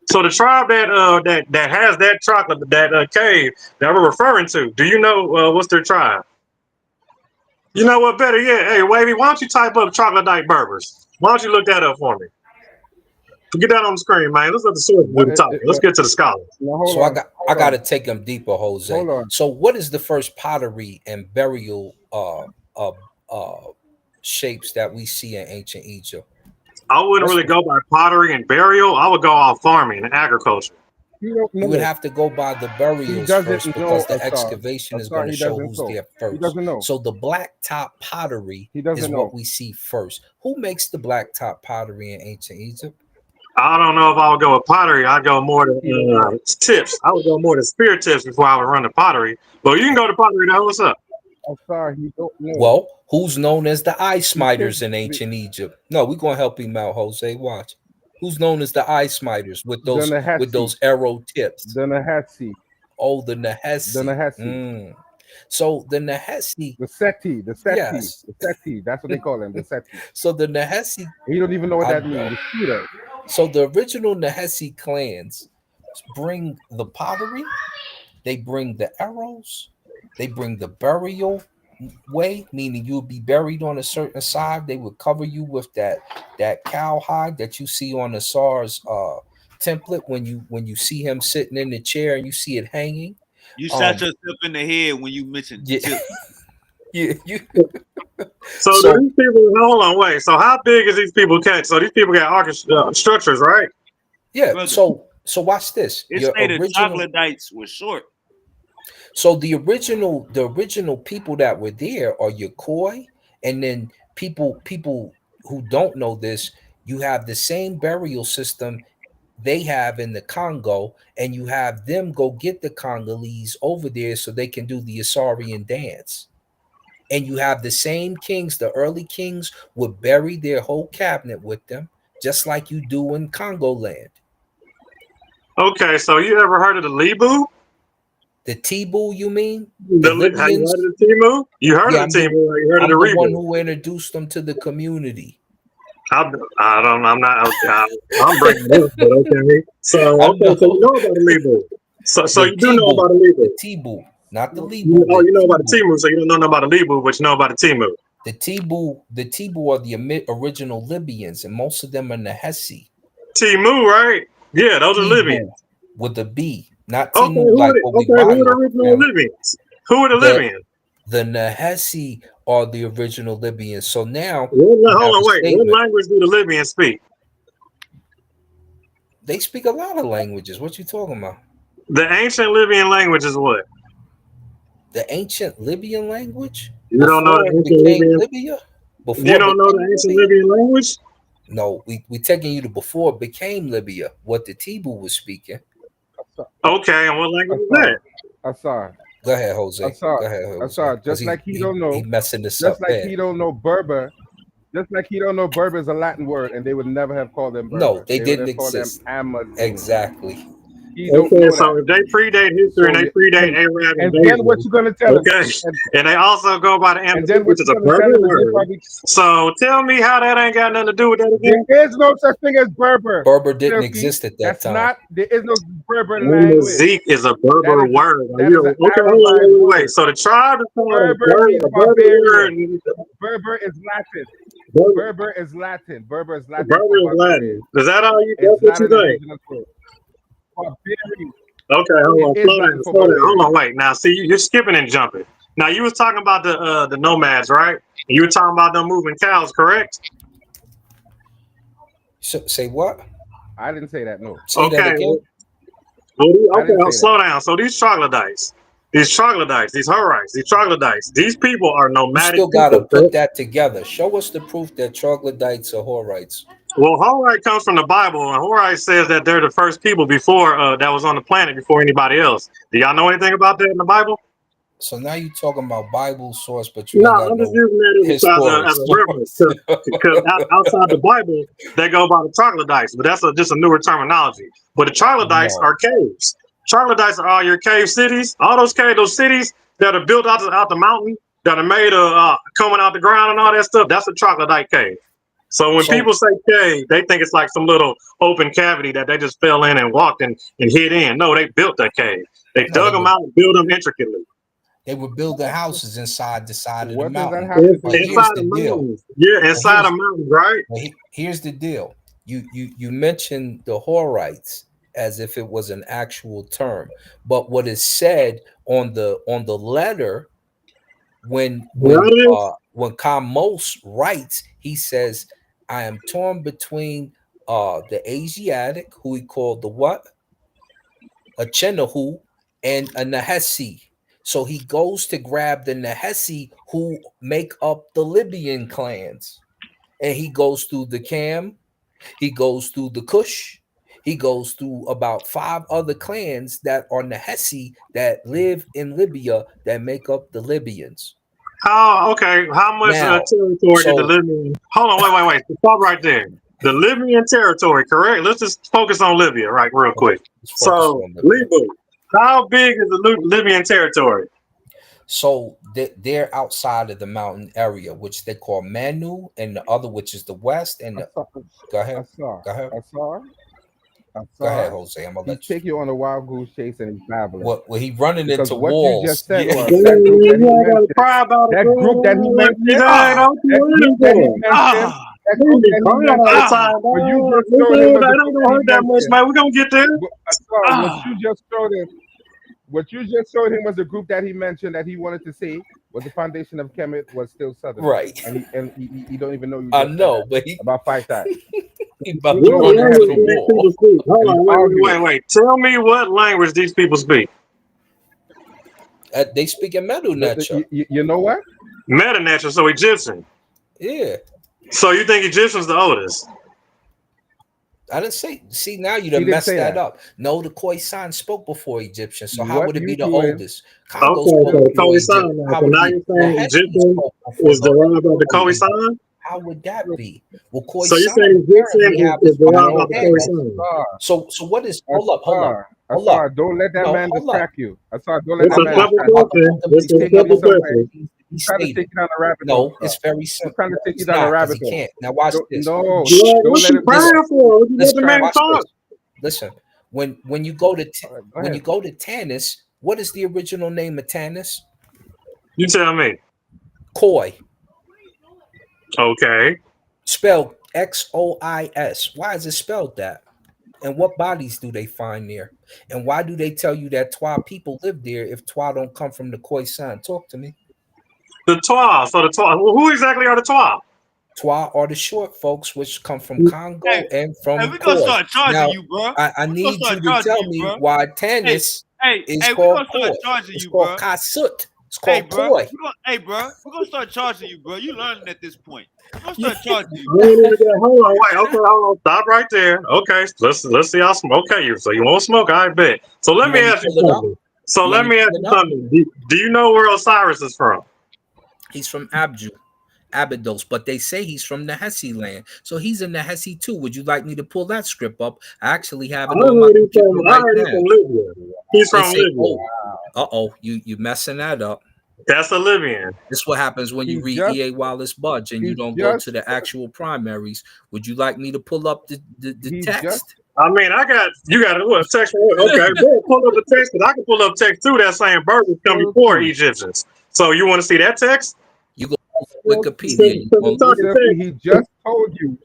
So the tribe that has that chocolate that cave that we're referring to. Do you know what's their tribe? You know what? Better yet, hey Wavy, why don't you type up troglodyte Berbers? Why don't you look that up for me? Get that on the screen, man. Let's let the source do the talking. Let's get to the scholars. Now So I hold got to on, take them deeper, Jose. hold on. So what is the first pottery and burial uh shapes that we see in ancient Egypt? I wouldn't What's really the go by pottery and burial. I would go off farming and agriculture. He don't You would know. have to go by the He burials first doesn't know because the Asar. excavation is going Asar, to he show doesn't who's know. there He first. doesn't know. So the black top pottery He is doesn't what know. we see first. Who makes the black top pottery in ancient Egypt? I don't know if I would go with pottery. I'd go more to He don't know. tips. I would go more to spear tips before I would run to pottery. But you can go to pottery though. What's up? Asar, he don't know. Well, who's known as the eye He smiters thinks in ancient Egypt? No, we're gonna help him out, Jose. Watch. Who's known as the eye smiters with the Nahatsi, those arrow tips? the Nahatsi, Oh, the the Nahesi. Nahatsi, So the Nahesi, the Seti, the Seti, yes. the Seti. That's what they call him, the Seti. So the Nahesi, He don't even know what I that know. means. The shooter. So the original Nahesi clans bring the pottery, they bring the arrows, they bring the burial way, meaning you would be buried on a certain side. They would cover you with that cowhide that you see on the SARS template when you see him sitting in the chair and you see it hanging. You shot yourself in the head when you mentioned Yeah, tip. yeah, you. So do So these people? Hold on, wait. So how big is these people catch? So these people got structures, right? yeah, Brother, so watch this. it Your say the original. troglodytes were short. So the original people that were there are your koi, and then people who don't know this, you have the same burial system they have in the Congo, and you have them go get the Congolese over there so they can do the Asarian dance. And you have the same kings, the early kings would bury their whole cabinet with them, just like you do in Congo land. Okay, so you ever heard of the Lebu? The Tibu, you mean? The Have you Libyans? heard of the Timu? You heard of Yeah, the Timu? Or you heard of the I'm the one Rebu? who introduced them to the community. I don't. I'm not. Okay, I'm breaking this, but okay. So I okay, so you know know about the Lebu. So the you do know about the The Lebu. Tibu, not the Libu, Oh, the you know about the Tibu. Timu, so you don't know about the Lebu, but you know about the Timu. The Tibu are the original Libyans, and most of them are Nahesi. Timu, right? Yeah, those are Libyans. Tibu with a B, not Okay, Timu like what we buy who are the off original them. Libyans? Who are the The Libyans? the Nahesi are the original Libyans. So now you Hold have on, a wait. What statement. language do the Libyans speak? They speak a lot of languages. What you talking about? The ancient Libyan language is what? The ancient Libyan language You don't know before the it ancient became Libyan. Libya? Before You it don't know the became ancient Libya? Libyan language? No, we taking you to before it became Libya, what the Tibu was speaking. Okay, and what language is that? Asar, Asar, Go ahead, Jose. Asar, Go ahead, Jose. Asar. Because Just like he don't he know, messing this just up like bad. he don't know Berber, just like he don't know Berber is a Latin word, and they would never have called them No, Berber. they They would didn't have called them exist. Amazigh. Exactly. He don't Okay, know so that. if they predate history and So they yeah, predate Arab and then what invasion, you gonna tell him? okay, And, and they also go by the and Amazigh, then what which is you're a gonna tell Berber him is they word. probably So tell me how that ain't got nothing to do with that there again? is no such thing as Berber. Berber didn't Filthy. exist at that That's time. not. There is no Berber language. Amazigh is a That Berber is word. Are that is you an okay? Hold on, Arabized wait. word. So the tribe is called Berber means a Berber word. barbarian. Berber is Latin. Berber is Latin. Berber is Latin Berber for is barbarian. Latin. Is that all you? It's That's what not you an think? indigenous word. Barbarian. Okay, hold It on, is slow Latin down, for slow down. Hold on, barbarian. wait. Now, see, you're skipping and jumping. Now, you was talking about the nomads, right? You were talking about them moving cows, correct? So, say what? I didn't say that. No, Say that Okay. again. I Okay, didn't I'll say that. slow down. So these troglodytes, These troglodytes, these Hurrites, these troglodytes. These people are You nomadic still got to people. put that together. Show us the proof that troglodytes are Horites. Well, Horite comes from the Bible, and Horite says that they're the first people before that was on the planet before anybody else. Do y'all know anything about that in the Bible? So now you're talking about Bible source, but you No, ain't got I'm just no using that historic as a reference source. because outside the Bible, they go by the troglodytes, but that's just a newer terminology. But the troglodytes No. are caves. Troglodytes are all your cave cities. All those cities that are built out the mountain, that are made of coming out the ground and all that stuff. That's a troglodyte cave. So when So people say cave, they think it's like some little open cavity that they just fell in and walked and hid in. No, they built that cave. They no, dug them out and built them intricately. they were building houses inside the side of the What does that mountain. have to do But with here's Inside the the deal. mountains. Yeah, But inside here's the mountains, right? here's the deal. You mentioned the Horites as if it was an actual term, but what is said on the letter Right. when Kamos writes, he says, "I am torn between the Asiatic, who he called the what, a Chenahu, and a Nahesi." So he goes to grab the Nahesi, who make up the Libyan clans, and he goes through the Cam, he goes through the Kush, he goes through about 5 other clans that are Nahesi that live in Libya that make up the Libyans. How much Now, territory did the so Libyan? Hold on, wait. Stop right there. The Libyan territory, correct? Let's just focus on Libya, right, real okay, quick. let's focus So, on Libya. Libya, how big is the Libyan territory? So they're outside of the mountain area, which they call Manu, and the other, which is the west. And go ahead, go ahead, go ahead, Jose. I'm gonna He's let you. taking you on a wild goose chase and he's babbling. What he running Because into what you just walls? said Yeah, was that group that he You ain't gotta mentioned, cry about it, that group that he mentioned, Don't you that group worry that he about it. mentioned, that We group be that he crying all the mentioned, time, what you dog. just showed him was That the ain't group gonna that he hurt that much, mentioned. man. We're gonna get there. What you just showed him, what you just showed him was the group that he mentioned that he wanted to see was the foundation of Kemet was still Southern. right. And he don't even know you I just said know, that but he about 5 times. about He to What knows run ahead into of language the do you. these people wall. speak? Hold And he's on, arguing. wait. Tell me what language these people speak. They speak in Medu Nature. You know what? Meta natural, so Egyptian. Yeah, So you think Egyptian's the oldest? I didn't say. See, now you He done didn't messed say that that. up. No, the Khoisan spoke before Egyptians, so how What would it be you the doing? oldest? Congo Okay, spoke so before Egypt. Khoisan now. How So would it now be? you're The saying Hessians Egyptian spoke before was derived of the Khoisan? How would that be? Well, So you're Khoisan saying Egyptian apparently have is as many derived No, of the heads. Khoisan? So what is? Hold up, hold up. Asar, don't let that No, man hold up. distract you. Asar, don't let It's that a I'm man not. simple distract I'm you. about to question. let them It's He's a taking explain you simple everything somewhere. that question. needs to be He's trying to stated. take you down a rabbit hole, No, Asar. it's very He's simple. trying to take you It's down a not because rabbit he hole. can't. Now watch this. No, What don't let you him. Listen, crying for? Would you let the listen. man Watch talk? this. Listen. When you go to All right, go when you ahead. go to Tanis, what is the original name of Tanis? You tell me. Koi, Okay. spelled Xois. Why is it spelled that? And what bodies do they find there? And why do they tell you that Twa people live there if Twa don't come from the Khoisan? Talk to me. The Twa. So the Twa. Who exactly are the Twa? Twa are the short folks which come from Hey, Congo and hey, from we gonna Khoi. start charging Now, you, bro. I We gonna need start you to charging tell you, me bro. why Hey, Tanis is we called gonna start Khoi. charging It's you, called bro. Kasut. It's Hey, called bro. Khoi. We're gonna start charging you, bro. You learning at this point. We're gonna Yeah. start charging you, I bro. ain't even got. Hold on, wait. Okay, hold on. Stop right there. Okay, let's see how smoke. Okay, so you won't smoke? I bet. So let You me want me to ask you pull it up? something. So You want let me to me ask pull you it up? something. Do you know where Osiris is from? He's from Abydos, but they say he's from Nahesi land. So he's in Nahesi too. Would you like me to pull that script up? I actually have I it on my heard he's computer from. I right heard he's now. from Libya. He's They from say, Libya. oh, you messing that up. That's a Libyan. This is what happens when you He's read just E.A. Wallace Budge and you he's don't go to just the actual primaries. Would you like me to pull up the he's just text? I mean, you got what text? Okay, go pull up the text, but I can pull up text too. That saying Berbers come before filthy. Egyptians. So you want to see that text? You go to Wikipedia. Silky. You Because we gonna lose talking it. Silky, text. he just told you.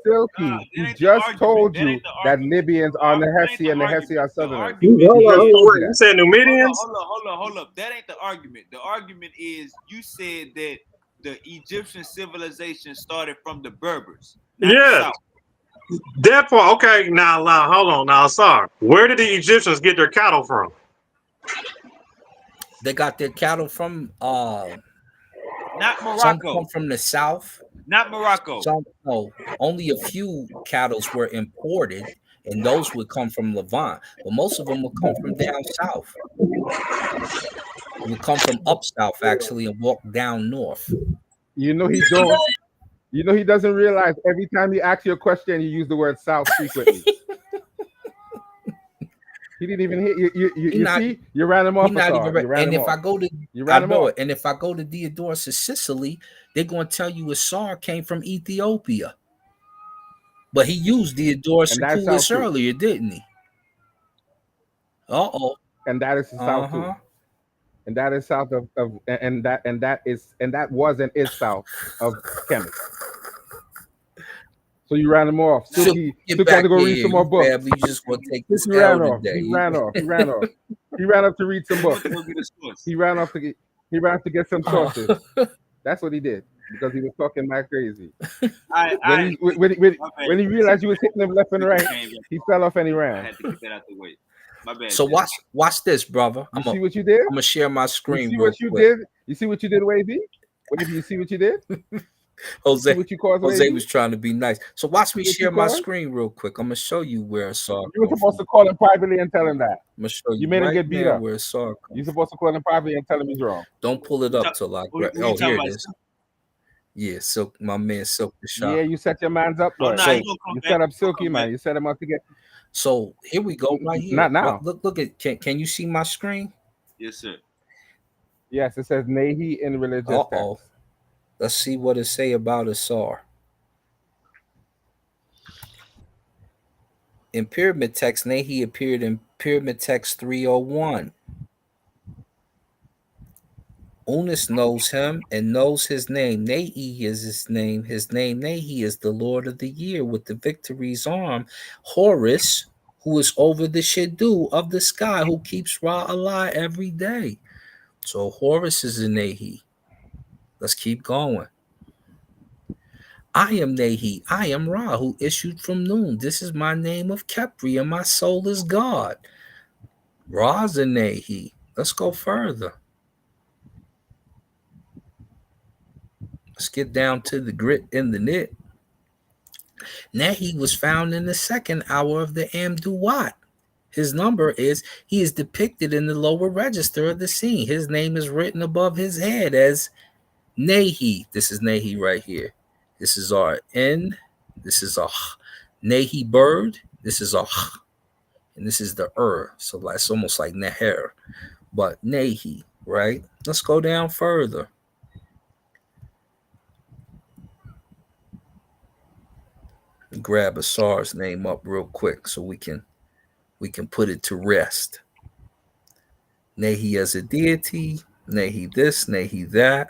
Nah, Silky, that he ain't the just argument. told That you ain't the that argument. Libyans are That ain't Nehesi the and Nehesi are argument. The Southerners. argument He Hold just on, told wait. you You that. said Numidians? Hold up. That ain't the argument. The argument is you said that the Egyptian civilization started from the Berbers, not the Yes. South. That part. Okay, now, hold on. Now, sorry. Where did the Egyptians get their cattle from? They got their cattle from Not some Morocco. come from the south. Not Morocco. Some no, only a few cattle were imported, and those would come from Levant. But most of them would come from down south. It would come from up south actually and walk down north. You know he don't. You know he doesn't realize every time you ask you a question, you use the word South frequently. He didn't even hear you. See, you ran him off. He not even. And if I go to, I know it. And if I go to Diodorus of Sicily, they're going to tell you Asar came from Ethiopia. But he used Diodorus Siculus earlier, didn't he? And that is the south too. And that is south of that was and is south of Kemet. So you ran him off. So he took time to go read some more books. You just want to take this He ran off. He ran off. He ran off to read some books. He ran off to get some sources. That's what he did because he was talking like crazy. When he realized you was hitting him left and right, he fell off and he ran. I had to get that out the way. My bad. So watch this, brother. You see what you did? I'm gonna share my screen. You see what you did? You see what you did, Wavy? Wavy, you see what you did? Jose, what you caused, Jose was trying to be nice. So watch me share my screen real quick. I'm gonna show you where Asar. You were supposed to call him privately and tell him that. I'm gonna show you. You made him get beat up. Where Asar. You're supposed to call him privately and tell him he's wrong. Don't pull it up till I. Oh, here it is. Yeah, Silk, my man Silk the shop. Yeah, you set your mans up. Oh, so you set up Silky, man. You set him up to get. So here we go, right here. Not now. Look at. Can you see my screen? Yes, sir. Yes, it says Nahi in religious text. Let's see what it say about Asar. In Pyramid Text, Nahi appeared in Pyramid Text 301. Unis knows him and knows his name. Nahi is his name. His name Nahi is the Lord of the Year with the victory's arm. Horus, who is over the Shadu of the sky, who keeps Ra alive every day. So Horus is a Nahi. Let's keep going. I am Nahi. I am Ra, who issued from noon. This is my name of Kepri, and my soul is God. Ra's a Nahi. Let's go further. Let's get down to the grit and the knit. Nahi was found in the second hour of the Amduat. His number is, he is depicted in the lower register of the scene. His name is written above his head as Nahi. This is Nahi right here. This is our N. This is a Nahi bird. This is a and this is the So it's almost like Neher, but Nahi, right? Let's go down further. Grab Asar's name up real quick so we can put it to rest. Nahi as a deity, Nahi this, Nahi that.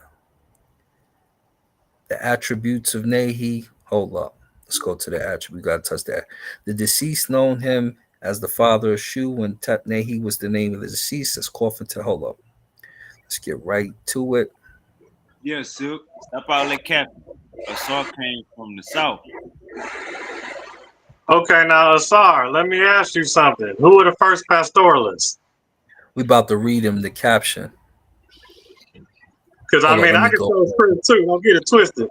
The attributes of Nahi. Hold up. Let's go to the attribute. We got to touch that. The deceased known him as the father of Shu when Nahi was the name of the deceased. Let's call for to hold up. Let's get right to it. Yeah, Silk. Stop all that capping. Asar came from the south. Okay, now Asar, let me ask you something. Who are the first pastoralists? We about to read him the caption. Because I mean, I can tell it's pretty too. Don't get it twisted.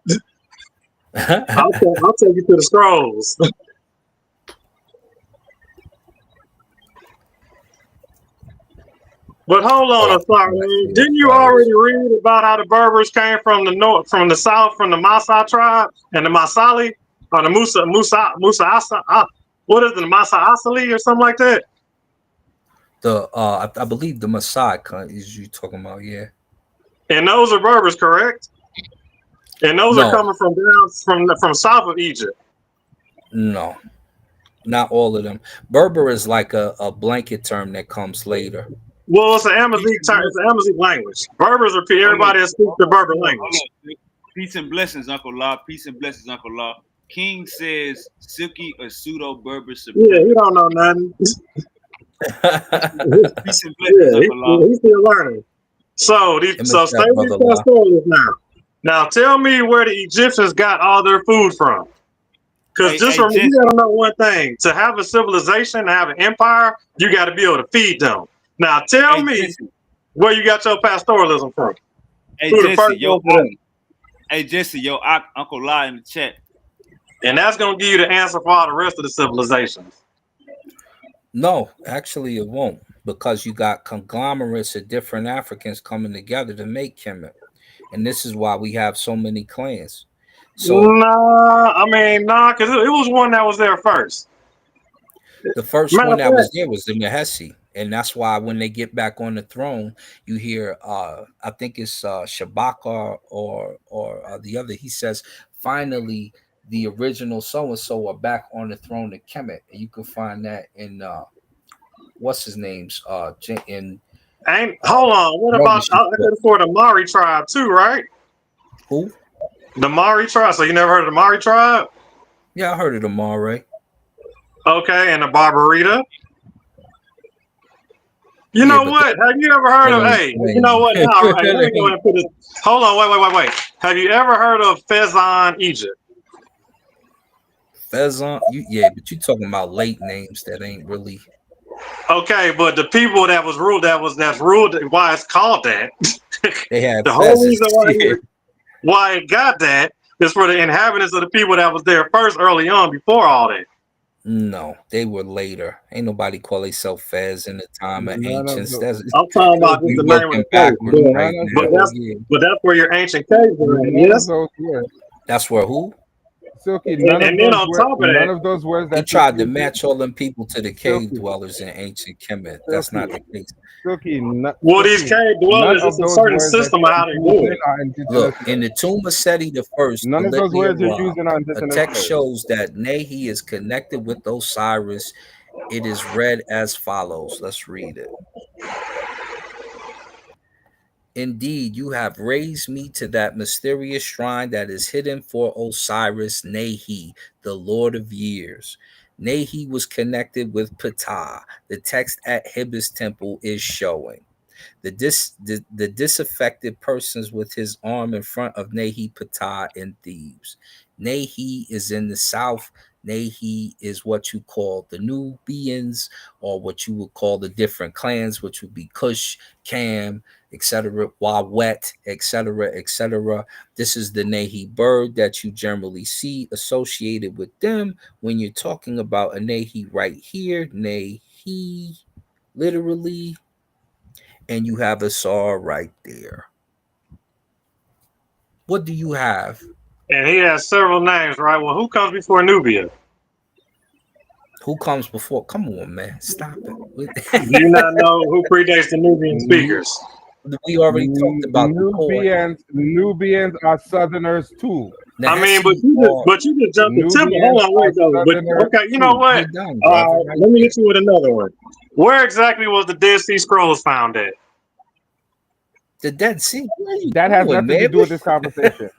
I'll take you to the scrolls. But hold on, Asar. Didn't you already read about how the Berbers came from the north, from the south, from the Masa tribe and the Masali, or the Musa? What is it, the Masa Asali or something like that? I believe the Maasai is you talking about, yeah. And those are Berbers, correct? And those are coming from down from south of Egypt. No, not all of them. Berber is like a blanket term that comes later. Well, it's an Amazigh term. It's an Amazigh language. Berbers are everybody that speaks the Berber language. Peace and blessings, Uncle Law. Peace and blessings, Uncle Law. King says Silky a pseudo Berber. Yeah, he don't know nothing. Peace and blessings, Uncle Law. He's still learning. So stay with these pastoralists now. Now tell me where the Egyptians got all their food from. Because remember, you gotta know one thing: to have a civilization, to have an empire, you got to be able to feed them. Now tell me, Where you got your pastoralism from? Hey Who the Jesse, first yo, one for that? hey Jesse, yo, Uncle Lie in the chat. And that's gonna give you the answer for all the rest of the civilizations. No, actually, it won't, because you got conglomerates of different Africans coming together to make Kemet, and this is why we have so many clans. So Nah, because it was one that was there first. the first Matter one of that was fact, there was the Mahesi, and that's why when they get back on the throne, you hear I think it's Shabaka or the other. He says, "Finally, the original so and so are back on the throne of Kemet," and you can find that in what's his name's in hold on. What about Rebish's I book. could afford the Mari tribe too, right? Who? The Mari tribe. So you never heard of the Mari tribe? Yeah, I heard of them all right. Okay, and the Barbarita. You Yeah, know but what? Have you ever heard of? Hey, that you know what? Now, hey, let me go ain't ahead and put it. Hold on, wait. Have you ever heard of Fezan, Egypt? Fezon. Yeah, but you talking about late names that ain't really. Okay, but the people that was ruled that's ruled why it's called that. They had The whole fezzes. reason why it got that is for the inhabitants of the people that was there first early on before all that. No, they were later. Ain't nobody call themselves Fez in the time of None of ancients. the That's I'm talking about just we the name of working the place, backwards right none of but now. those Yeah, that's where your ancient caves are at, none of yes. those words. that's where who Silky, And then on top of none that, of those words he that you're tried to using, match all them people to the cave Silky, dwellers in ancient Kemet. That's not Silky, the case. well, these cave none dwellers, of it's a those certain words that system of how they you're do using it. are indigenous Look, in words. the tomb of Seti the first, None the of those litany of words you're Ra, using are a indigenous text words. shows that Nehi is connected with Osiris. It is read as follows. Let's read it. Indeed, you have raised me to that mysterious shrine that is hidden for Osiris Nehi, the Lord of Years. Nehi was connected with Ptah. The text at Hibis temple is showing. The disaffected persons with his arm in front of Nehi Ptah in Thebes. Nehi is in the south. Nehi is what you call the Nubians, or what you would call the different clans, which would be Cush, Cam, etc., Wawet, etc., etc. This is the Nehi bird that you generally see associated with them when you're talking about a Nehi right here. Nehi, literally, and you have a saw right there. What do you have? And he has several names, right? Well, who comes before Nubia? Who comes before? Come on, man. Stop it. Do you not know who predates the Nubian speakers? We already talked about the core. Nubians are Southerners too. I mean, Nahesi or but you just jumped the temple. Nubians Hold on, are wait though. But Southerners okay, you know too. what? you're done, brother. Right Let me there. hit you with another one. Where exactly was the Dead Sea Scrolls found at? The Dead Sea. What are you That has doing, nothing to man? do with this conversation.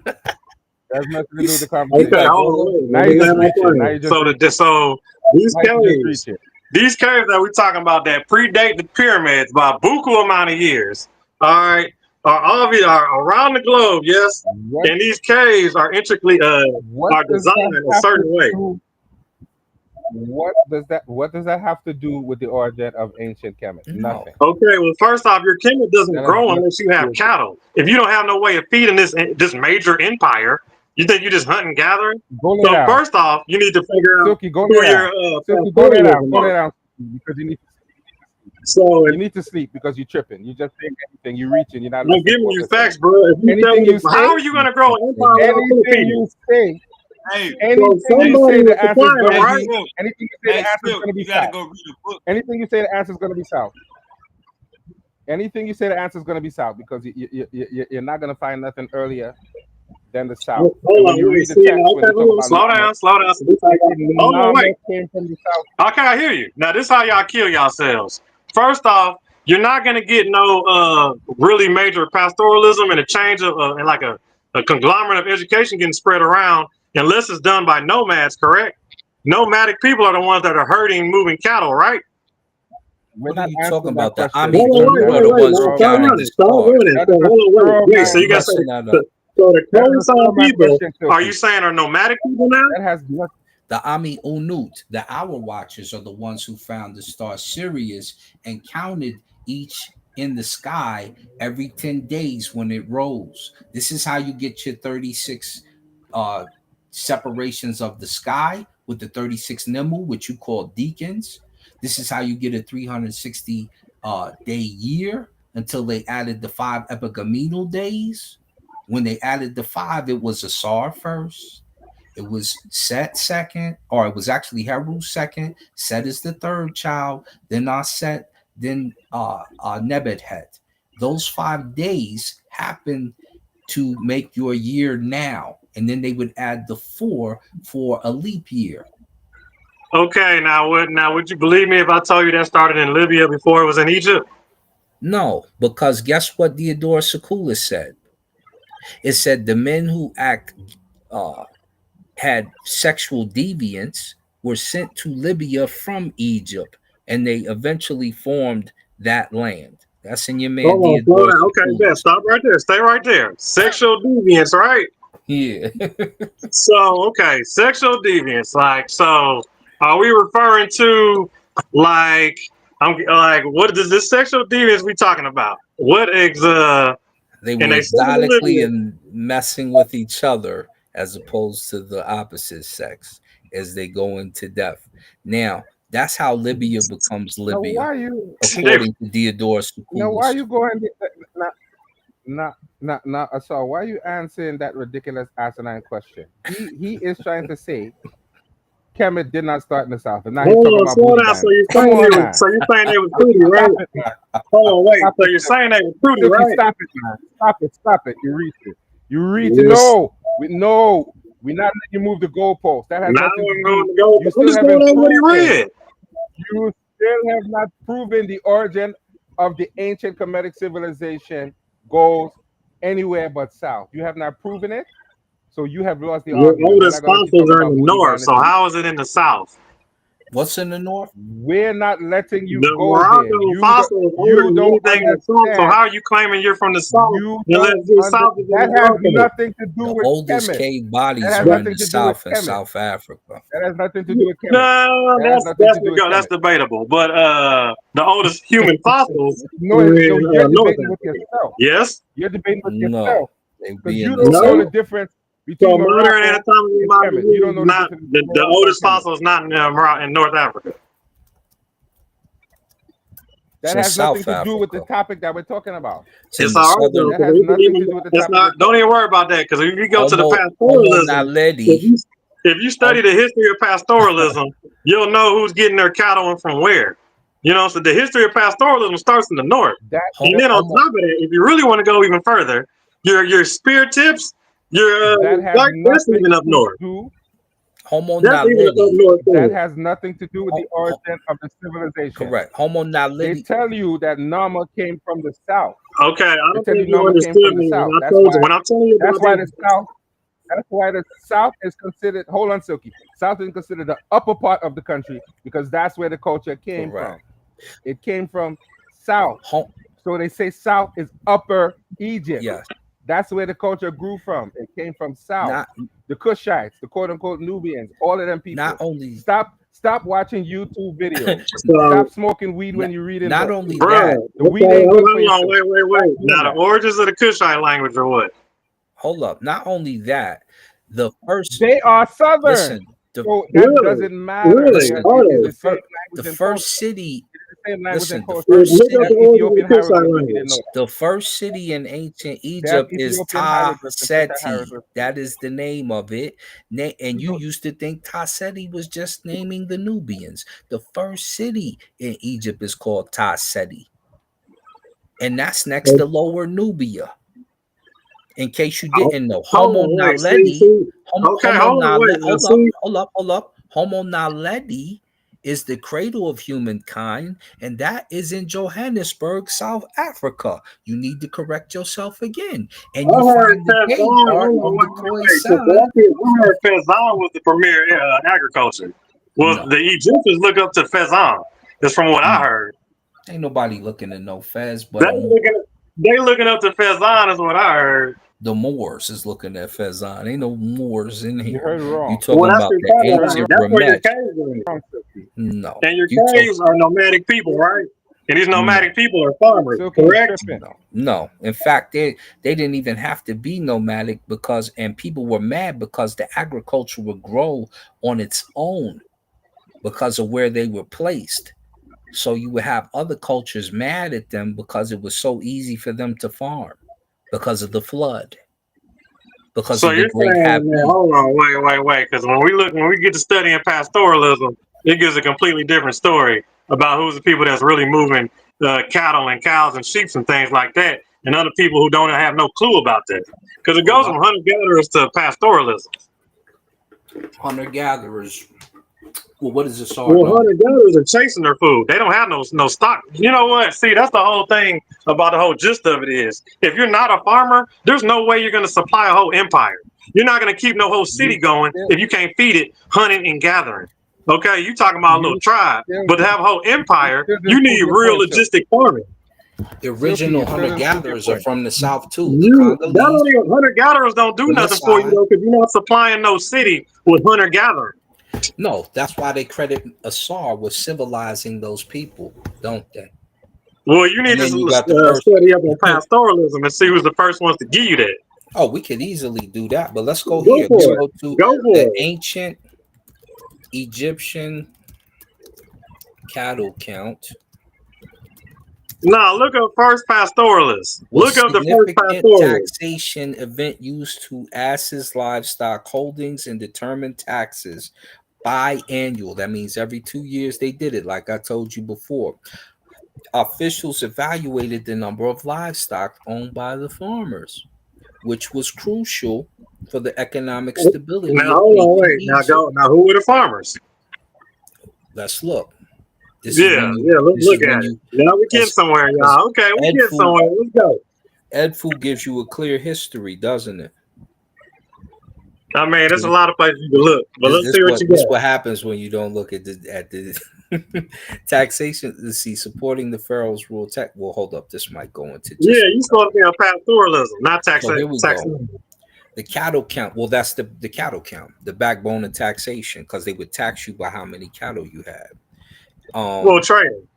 That has nothing to do with the You Okay, conversation. like hold all on, over wait. the Let Now me you're place. just land my reaching. Now plane. you're just reaching. So Now you're just reaching. these caves that we're talking about that predate the pyramids by a buku amount of years, all right, are around the globe, yes. What And these caves are intricately what are does designed that a have to certain way. do? What does that have to do with the origin of ancient Kemet? No. Nothing. Okay, well, first off, your kingdom doesn't That has grow nothing unless you to do have with it. cattle. If you don't have no way of feeding this major empire, you think you just hunt and gathering? Go lay So down. first off, you need to figure out Silky, go who lay down. your Silky, go lay down. pastoralism Go lay are. down. Because So you need to sleep because you're tripping. You just saying anything. You're reaching. You're not I'm listening to giving what you we're saying. facts, bro. If you tell Anything me, you how say, are you going to grow an empire without anything feeding? you say, Hey, So anything you somebody say, was the answer is supplying going them, to hey, right? be, Silk. anything you say, Hey, the answer is Silk, going to be you gotta south. go read a book. Anything you say, the answer is going to be south. Anything you say, the answer is going to be south because you're not going to find nothing earlier than the south. Hold And when on, you wait. read the See, now, text, when okay, they talk hold on. about Lamech, Slow down. So they say hold on, wait. Lamech came from the south. Okay, I hear you. Now, this is how y'all kill yourselves. First off, you're not gonna get no really major pastoralism and a change of and like a conglomerate of education getting spread around unless it's done by nomads, correct? Nomadic people are the ones that are herding, moving cattle, right? We're What are not you talking answering that about? The question Ami Hold on, because wait, Unu that are is wait, the a wait. ones Now, who straw stop man. counted the running. Stop stars. running. That So, is a hold on, straw wait. That's So the you man. got to say question of so the the That is a straw Khoisan man people, question, are Silky. you saying are nomadic people now? That has nothing. the Ami Unut, the Hour Watchers, are the ones who found the star Sirius and counted each in the sky every 10 days when it rolls. This is how you get your 36 uh, separations of the sky with the 36 nimble, which you call deacons. This is how you get a 360 day year until they added the 5 epigeminal days. When they added the 5, it was Asar first. It was Set second, or it was actually Heru second. Set is the third child, then Aset, then Nebuchadnezzar. Those 5 days happen to make your year now, and then they would add the 4 for a leap year. Okay, now would you believe me if I told you that started in Libya before it was in Egypt? No, because guess what Theodore Secula said? It said the men who had sexual deviance were sent to Libya from Egypt, and they eventually formed that land. That's in your man Hold on, slow Theodore down. Okay, yeah, Secula's. stop right there. Stay right there. Sexual deviance, right? Yeah. So, okay, sexual deviance. Like, so are we referring to like I'm like what is this sexual deviance we talking about? What is They and were they sent to exotically Libya. and messing with each other as opposed to the opposite sex as they go into death. Now, that's how Libya becomes Now Libya, why you They, according to Theodore now why Secula's. you going not so why are you answering that ridiculous asinine question? He is trying to say Kemet did not start in the South, and now he's hold talking on, about slow booty down. So bandits. you're Come saying on, man. they was fruity, Stop right? it, man. Hold on, wait. Stop So it, you're Silky. saying they was fruity, Silky, right? stop it, man. Stop it. You reach it. You reach it. Yes. No, we're not letting you move the goalpost. That has Now nothing to I'm do. going to go. You I'm still just going haven't on what he proven. read. You still have not proven the origin of the ancient Kemetic civilization goes anywhere but south. You have not proven it, so you have lost the Your argument. We're not oldest going to let you fossils talk are in about the booty north. So bandits. how is it in the south? What's in the north? We're not letting you The go there. Morocco fossil is older You than don't anything in the south. So understand. how are you claiming you're from the south You unless don't your under. south is in That the has Morocco? nothing to do The with oldest Kemet. cave That bodies has are in nothing the to do with South and Kemet. South Africa. That has nothing to do with Kemet. No, That has nothing to do with that's Kemet. debatable. But the oldest human fossils No, are no, in you're North debating with Africa. yourself. Yes. You're debating with No, yourself they because be you in the don't know the No. South. difference So between modern Morocco anatomically and modern Kemet. You don't humans know is the not difference between the Morocco and oldest Kemet. fossil is not in North Africa. It's That in has nothing South to do with the Africa. topic that we're talking about. It's in It's the all right though, southern That because has nothing to do with the it's topic we're not. Don't even worry about that, because if you go to the Homo pastoralism, if naledi. you if you study the history of pastoralism, you'll know who's getting their cattle and from where. You know, so the history of pastoralism starts in the north, That and then on Homo. top of that, if you really want to go even further, your spear tips, your that has like that's nothing even up to north. do. Homo That's even up naledi. north That too. has nothing to do with the origin of the civilization. Correct. Homo They naledi. tell you that Nama came from the south. Okay, I They don't tell you think you Nama came understood from the me when south. I told you when I'm telling you That's about why this. the south. That's why the south is considered. Hold on, Silky. South is considered the upper part of the country because that's where the culture came from. Correct. It came from south. Ho- So they say south is upper Egypt. yes. That's where the culture grew from. It came from south. Not The Kushites, the quote unquote Nubians, all of them people. not only Stop watching YouTube videos. So, Stop smoking weed when not, you're reading not books. only bro, that. The weed okay, ain't good for hold you. on, wait. doing Now the that. origins of the Kushite language are what? Hold up. Not only that. The first. They are southern. Listen. So that Really? doesn't matter. Really? Listen. Are It is they? the same The language and first culture. city. It is the same language Listen. and The culture. first Look They up have the city. origins of Ethiopian the Kushite hieroglyphs. You didn't know language. that. The first city in ancient They have Egypt is Ethiopian Ta hieroglyphs and Seti. hieroglyphs. That is the name of it. And you used to think Ta Seti was just naming the Nubians. The first city in Egypt is called Ta Seti. And that's next to Lower Nubia. In case you didn't know, Hold Homo on, wait. naledi, Okay, hold on, wait. Now, see, hold up. Homo naledi is the cradle of humankind, and that is in Johannesburg, South Africa. You need to correct yourself again, and I you heard find the Fezan. cave Hold part on, of the wait. So Khoisan. I heard Fezan was the premier agriculture. Well, No, the Egyptians look up to Fezan. That's from what I no, heard. ain't nobody looking at no Fez, but They a Moor. looking up to Fezan is what I heard. The Moors is looking at Fezan. Ain't no Moors in You here. heard You wrong. Well, talking that's about your the cattle. You heard ancient wrong. That's where your Remet? caves are. Wrong, Silky. No, And your you talk. caves are nomadic people, right? And these nomadic people are farmers, Silky, you correct? tripping. No. In fact, they didn't even have to be nomadic and people were mad because the agriculture would grow on its own because of where they were placed. So you would have other cultures mad at them because it was so easy for them to farm because of the flood, because So of the you're great saying, man, Habib. hold on, wait, because when we get to studying pastoralism, it gives a completely different story about who's the people that's really moving cattle and cows and sheep and things like that, and other people who don't have no clue about that. Because it goes from hunter gatherers to pastoralism. Hunter gatherers. Well, what does this all Well, know? hunter gatherers are chasing their food. They don't have no stock. You know what? See, that's the whole thing about the whole gist of it is if you're not a farmer, there's no way you're going to supply a whole empire. You're not going to keep no whole city going if you can't feed it hunting and gathering. Okay, you talking about a little tribe, but to have a whole empire, you need real logistic farming. The original hunter gatherers are from the south too. The You Congolese, not only hunter gatherers don't do the nothing for you Maasai. though, because you're not supplying no city with hunter gathering. No, that's why they credit Asar with civilizing those people, don't they? Well, you need And to then you got the first. study up on pastoralism and see who's the first ones to give you that. Oh, we could easily do that, but let's go Go here. Let's for it. go to Go for the it. ancient Egyptian cattle count. Nah, look up first pastoralist. Was Look up the first significant pastoralist. taxation event used to assess livestock holdings and determine taxes biannual. That means every 2 years they did it, like I told you before. Officials evaluated the number of livestock owned by the farmers, which was crucial for the economic stability Now of hold on, ancient wait. Now Egypt. go. Now who were the farmers? Let's look. This Yeah, is when you, yeah. Let's this look is when at it. you, Now we get somewhere, y'all. Okay, we get somewhere. Let's go. Edfu gives you a clear history, doesn't it? I mean, there's a lot of places you can look, but let's see what you This got. what happens when you don't look at the taxation. Let's see, supporting the pharaoh's rule. Well, hold up. This might go into just. Yeah, you supposed to be on pastoralism, not So here we go. taxation. The cattle count. Well, that's the cattle count, the backbone of taxation, because they would tax you by how many cattle you had. Well, trading.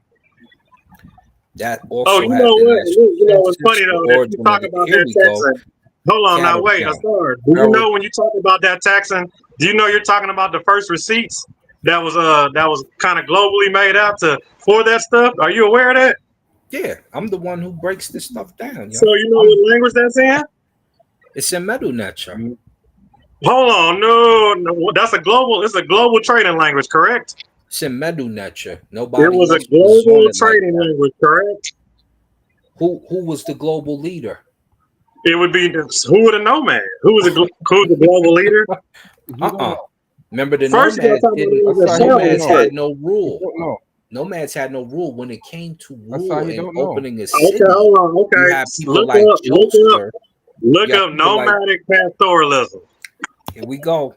That also. Oh, you know what? You know what's funny though? That you talk about Here that we go. taxing. Hold on, now Cattle wait, count. Asar. Do you know when you talk about that taxing? Do you know you're talking about the first receipts that was kind of globally made out for that stuff? Are you aware of that? Yeah, I'm the one who breaks this stuff down. Yo. So you know what language that's in? It's in Medu Nature. Hold on, no, that's a global. It's a global trading language, correct? It's in Medu Nature. Nobody. It was a else was global on it trading like language, correct? Who was the global leader? It would be who would a nomad? Who's the global leader? Remember the First nomads nomads had no rule. No. Nomads had no rule when it came to rule why he and don't know. opening a city. Okay, hold on. Okay, You have people look like up Joester. Look You have up people like- nomadic pastoralism. Here we go.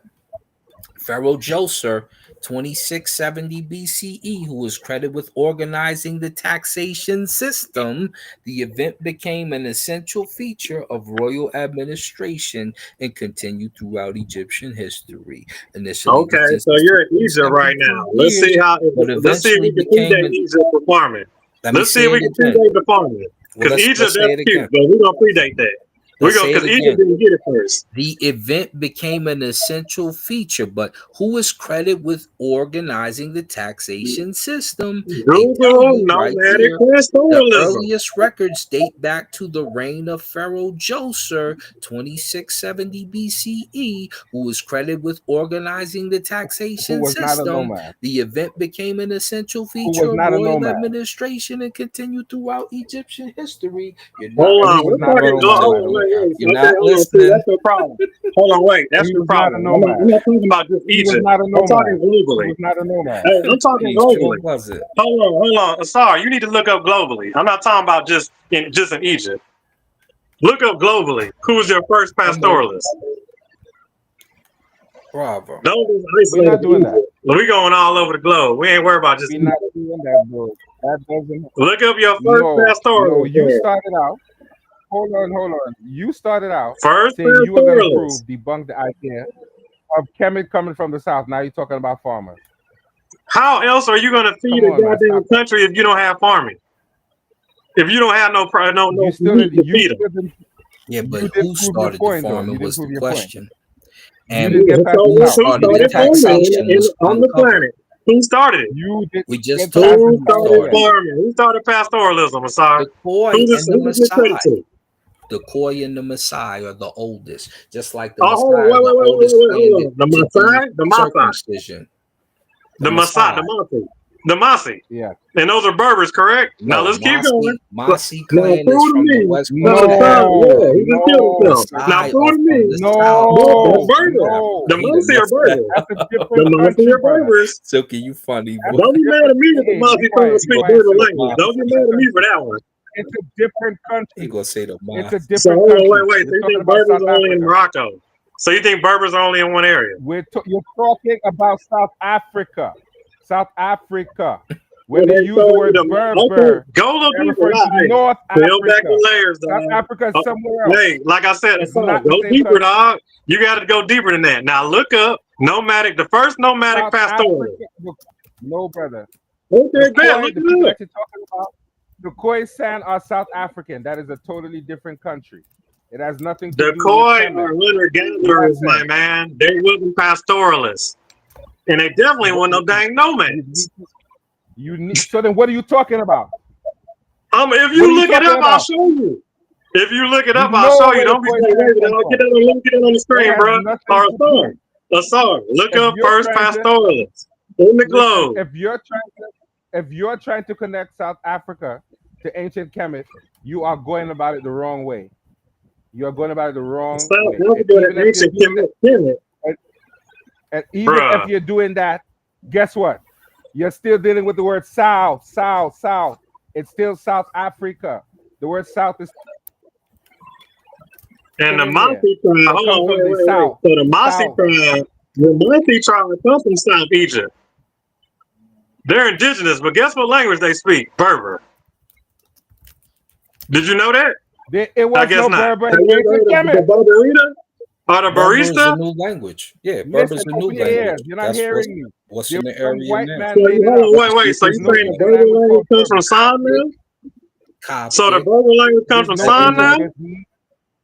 Pharaoh Joester, 2670 BCE, who was credited with organizing the taxation system. The event became an essential feature of royal administration and continued throughout Egyptian history. Initially, Okay, so you're in Egypt right now. Let's see if we can predate Egypt for farming. Let's see if we can predate the farming. Because Egypt, that's cute, but we're gonna predate that. Because Egypt didn't get it first. The event became an essential feature, but who is credited with organizing the taxation system? Google nomadic pastoralism. The earliest records date back to the reign of Pharaoh Joester, 2670 BCE, who was credited with organizing the taxation system. The event became an essential feature of royal administration and continued throughout Egyptian history. Hold on, we're talking You're not listening. That's the problem. Hold on, wait. That's the problem. I'm not talking about just Egypt. I'm talking globally. He was not a nomad. Hey, I'm talking globally. Was it? Hold on. Sorry, you need to look up globally. I'm not talking about just in Egypt. Look up globally. Who was your first pastoralist? Bravo. We're not doing that. We going all over the globe. We ain't worried about just. We're not doing that, bro. That doesn't. Look up your first pastoralist. No, you started out. Hold on. You started out first saying you were going to debunk the idea of Kemet coming from the south. Now you're talking about farmers. How else are you going to feed a goddamn country if you don't have farming? If you don't have no You still meat didn't. to feed them. Yeah, You but didn't who prove your started the point, though. farming You didn't was the prove your point. question. You And didn't get past who the Who south. started the started farming taxation was on the uncovered. planet? Who started it? You didn't We just get told past you the Who who south started yet. started it. farming? Who started pastoralism? I'm sorry. The Khoi Who and the who just credit Maasai. to? The Khoi and the Maasai are the oldest, just like the Oh, hold on, Maasai are the oldest land hold on. The to do Maasai, the Maasai, circumcision. the Maasai, the Maasai, the Maasai. Yeah. And those are Berbers, correct? Now No, let's keep going. Maasai Now clan is prove to from the me. West No, Coast of yeah, he just killed No. himself. Now Maasai prove are to from me. the South. That's No. Berber. No. The He done Maasai are messed that Berbers. up. That's a The different Maasai country, are brother. Berbers. Silky, you funny, boy. That's Don't a get mad different. at me if the Hey, Maasai be trying to quiet. Be speak quiet. Berber Silky. language. Don't get mad at me for that one. It's a different He country. gonna say the It's a Maasai. So different hold on, country. wait. So We're you talking think about Berbers South are only in Africa. Morocco? So you think Berbers are only in one area? You're talking about South Africa. South Africa. When Well, they they use the told you word to Berber, okay, go a little they're deeper. referring to Hey, North peel back Africa. the layers, South dog. Africa is somewhere else. Hey, like I said, It's go not the same deeper, country. dog. You got to go deeper than that. Now look up nomadic, the first nomadic South pastoralist. Africa. No, brother. Okay, The bet. Khoi, Look the it people up. that you're talking about, the Khoi San are South African. That is a totally different country. It has nothing to The do with Khoi Kemet. are hunter In that gatherers, my sense. man. They wasn't pastoralists, and they definitely weren't no dang nomads. You need. So then, what are you talking about? If What are you you look it talking up, I'll about? show you. If you look it We up, I'll know show you. where the Don't be Khoi saying, San wait, come I'll from. let me get it on the It screen, has bro. nothing Or to do. a song. Look If up you're first trying to pastoralist in the listen, globe. if you're trying to connect South Africa to ancient Kemet, you are going about it the wrong way. You are going about it the wrong South way. Africa, the ancient Kemet, And even if bruh. you're doing that, guess what? You're still dealing with the word South, South, South. It's still South Africa. The word South is And still the in there. Masi tribe, It hold comes on, from the wait. South. So the Masi South. tribe, comes from South Egypt. They're indigenous, but guess what language they speak? Berber. Did you know that? It I was guess no not. Berber Have in you ever ancient heard of the Kemet. Barbarita or the Berber is a barista? new language. Yeah, Listen, Berber's a new open your language. ears. You're not That's hearing me. what's There in was the some area white now. man So made it hold up. on, wait. So There's you no saying the ancient Berber language language called comes from Berber. San now? So the Coptic. Berber language comes from There's no San ancient. now?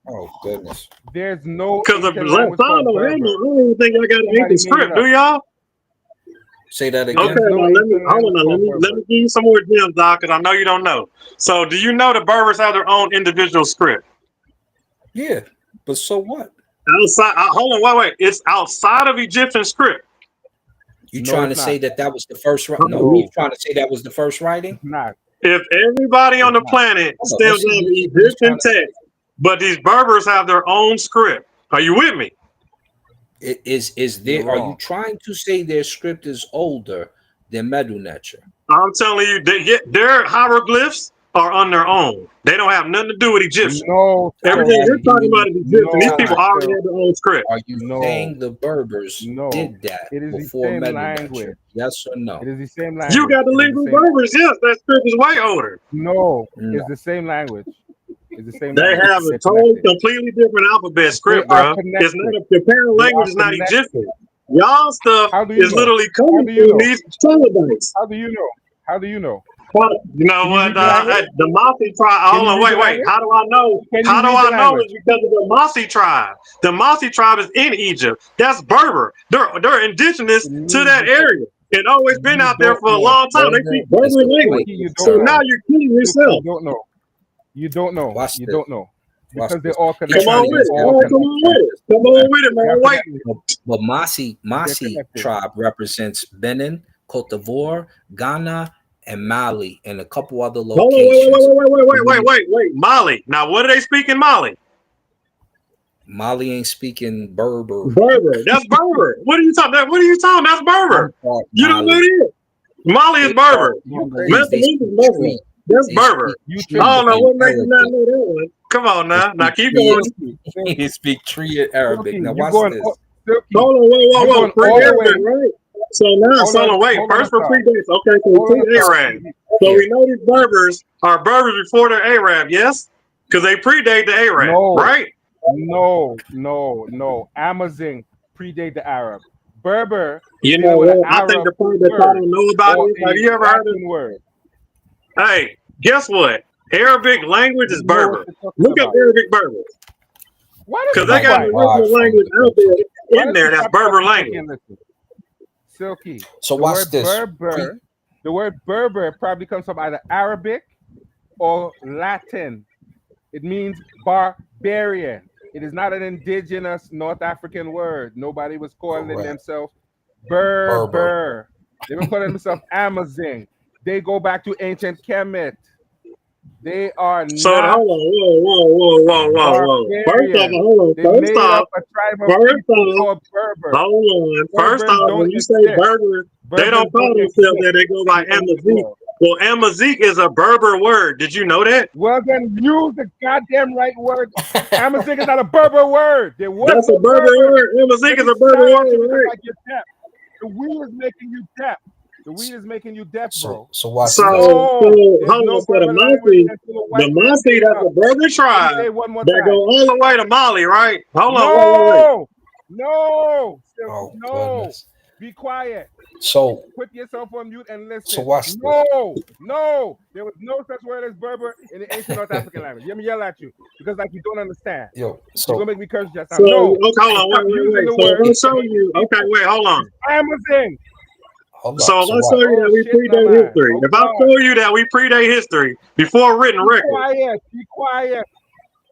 Oh goodness. There's no Because the ancient San language called don't have no, Berber. I don't even think y'all got an Somebody ancient made it script, do up. y'all? Say that Okay, again. There's no now let me ancient hold on. language Now called let Berber. me give you some more gems, Doc, because I know you don't know. So, do you know the Berbers have their own individual script? Yeah, but so what? Outside, hold on, wait. It's outside of Egyptian script. You No, trying to it's say not. that was the first? No, you No, trying to say that was the first writing? it's not. If everybody on It's the not. planet Hold on, let's stems see on what the he's trying Egyptian to say. text, but these Berbers have their own script. Are you with me? Is there? You're Are you wrong. trying to say their script is older than Medu Neter? I'm telling you, their hieroglyphs are on their own. They don't have nothing to do with Egyptian. No, I'm Everything Silky. you're asking talking you. about is Egyptian. These people No, Time. already Silky. have their own script. Are you No, saying the Berbers no. did that It is the before same Medu Neter? language. Yes or no? It is the same You language. got the It is the legal same. Berbers, yes. That script is way older. No, No. it's the same language. It's the same They language. have a They're totally, connected. completely different alphabet They script, are bro. It's not connected. the parent They language are is not connected. Egyptian. Y'all stuff How do you is know? literally How coming do you from know? these Troglodytes. How do you know? How do you know? You know Can you what? read the language? The Masi tribe. Can Hold you on, read the wait. language? How do I know? Can How you do read the I know? language? It's because of the Masi tribe. The Masi tribe is in Egypt. That's Berber. They're indigenous Can to you that area. It always been You out there don't for a know. long time. They Berber speak is Berber the language. Silky, you whitest So don't now know. tribe. you're kidding Silky, yourself. you don't know. You don't know. Watch You this. don't know. Watch Because they're this. all He Come connected. trying on to with They're use it. that all All right, come language. on connected. with it. Come on with it, They are man. Wait. connected. But Masi They're connected. tribe represents Benin, Cote d'Ivoire, Ghana, and Mali, and a couple other Hold on, locations. wait. Mali. Now, what do they speak in Mali? Mali ain't speaking Berber. Berber. That's Berber. What are you talking about? What are you talking? That's Berber. Some part You know what Mali. it is? Mali is They Berber. part You Congolese. They Methodist is speak Muslim. Tree. That's They Berber. speak You Tree I don't know in what makes you not Arabic. know that one. Come on They now. Now speak keep Tree. going. Silky, They speak Tree in Arabic. Silky, Now you watch going this. Silky, Hold on, you're whoa. going all the Pre-Arabic, way. right? So now, wait. Hold on a First for star. predates. Okay, so Hold on a star. pre-Arab. So Yeah. we know these Berbers are Berbers before they're Arab, yes? Because they predate the Arab, No, right? no. Amazon predate the Arab. Berber is You know dealing with an what? I think Arab the part that y'all word don't know about or is, have a you ever heard of? Latin word. Hey, guess what? Arabic language is You know what Berber. you're talking Look up about. Arabic Berber. Why Because don't they you might got be an be quiet? derived original from language the out there Why in don't there you that's stop Berber talking, Silky, language. and listen? Silky. So The watch word this. Berber, the word Berber probably comes from either Arabic or Latin. It means barbarian. It is not an indigenous North African word. Nobody was calling Correct. themselves Berber. Berber. They were calling themselves Amazigh. They go back to ancient Kemet. They are So not hold on, whoa. First off, barbarian. hold on. They First made off, up a tribe of first people off, called Berber. hold on. First Berbers off, don't when you say exist. Berber, they Berbers don't call don't themselves that. exist They go by in the Amazigh. world. Well, Amazigh is a Berber word. Did you know that? Well, then use the goddamn right word. Amazigh is not a Berber word. There was That's a no Berber Berber. word. Amazigh Let is me a Berber silence you word, because right? I get deaf. The weed is making you deaf. The weed is making you deaf, bro. So watch So, this. No, there's hold no on. So the Berber language Masi, until the the white man Masi, made it that's up. a Berber Let me tribe say it one more that go time. all the way to Mali, right? Hold on, wait. No, Oh no. goodness. Be quiet. So Put yourself on mute and listen. watch this. No. There was no such word as Berber in the ancient North African language. Let me yell at you because like you don't understand. Yo, You're so gonna make me curse just now. So, No. okay, hold on, Stop using wait. the So if word. I show you, okay, people. wait, hold on. It's Amazon. hold So up. if So I show watch. you that Oh we shit, my predate man. history, Oh if I God. show you that we predate history before written Be record, quiet. Be quiet.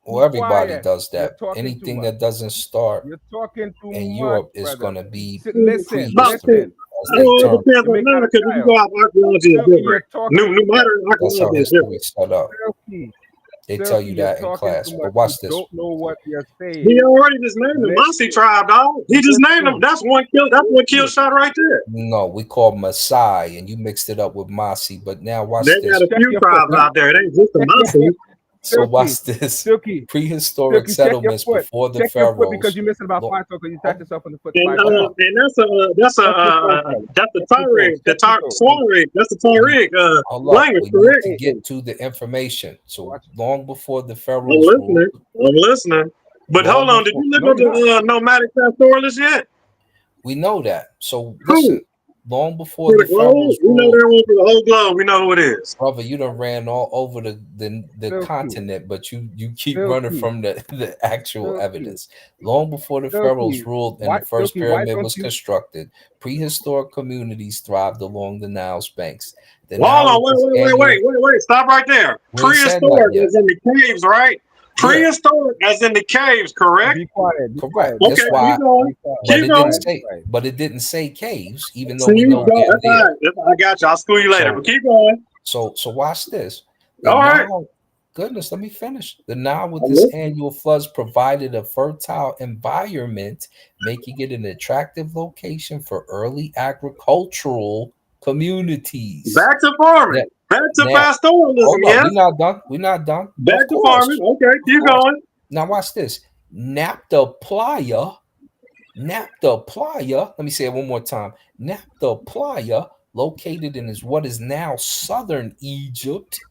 Well, everybody Quiet. does You're that. talking too Anything much. that doesn't start You're talking too in much, Europe is brother. going to be Listen. about to, Listen. as they it term. depends You're on making now out a because if you child. go off archaeology is Silky, you're different. talking New too much. modern That's how archaeology is history different. is set up. Silky. They tell Silky, you you're that in talking class. too But much. watch You this. don't know what you're He saying. already just named the Masi tribe, dog. He just named them. Listen. That's one kill. That's one kill shot right there. No, we call Maasai, and you mixed it up with Masi. But now watch They this. got a Check few your foot. tribes out there. It ain't just the Check your Masi. foot. So Silky. watch this. Silky. Prehistoric Silky, check your settlements foot. before the Check your foot because pharaohs. you're missing about Lo- 5 toes because you tapped yourself on the foot And 5 times. and that's Check your toes, brother. the Check your toes. Tuareg, the Check your toes. Tuareg, that's the Tuareg Hold up. language, We need correct? to Hey, get to the information. So watch. long before the I'm pharaohs ruled, listening. But long hold on, did before you look No, up you're not. the nomadic pastoralists yet? we know that. So Who? listen, long before For the the globe? pharaohs We know ruled, that one for the whole globe. We know who it is. brother, you done ran all over the Silky. continent, but you keep running Silky. from the actual Silky. evidence. Long before the pharaohs Silky. ruled and the first Silky, why pyramid don't was you? constructed, prehistoric communities thrived along the Nile's banks. The Well, Nile hold with its on, annual. wait. Stop right there. We ain't said nothing Prehistoric yet. as in the caves, right? Yeah, Prehistoric as in the caves, correct? Be quiet. Be correct. quiet. That's Okay, why. keep going. Be quiet. But Keep it didn't going. say. But it didn't say caves, even though See we you know go. they're That's all there. right. I got you. I'll school you later. So But keep going. so watch this. The All right. Nile. Goodness, let me finish. The Nile with I'm its listening. annual floods provided a fertile environment, making it an attractive location for early agricultural communities. Back to farming. Back to Now, pastoralism, hold up. yes? We're not done. We're not done. Back to farming. Okay, Of keep course. going. Now watch this. Naphtha Playa. Let me say it one more time. Naphtha Playa, located in what is now southern Egypt.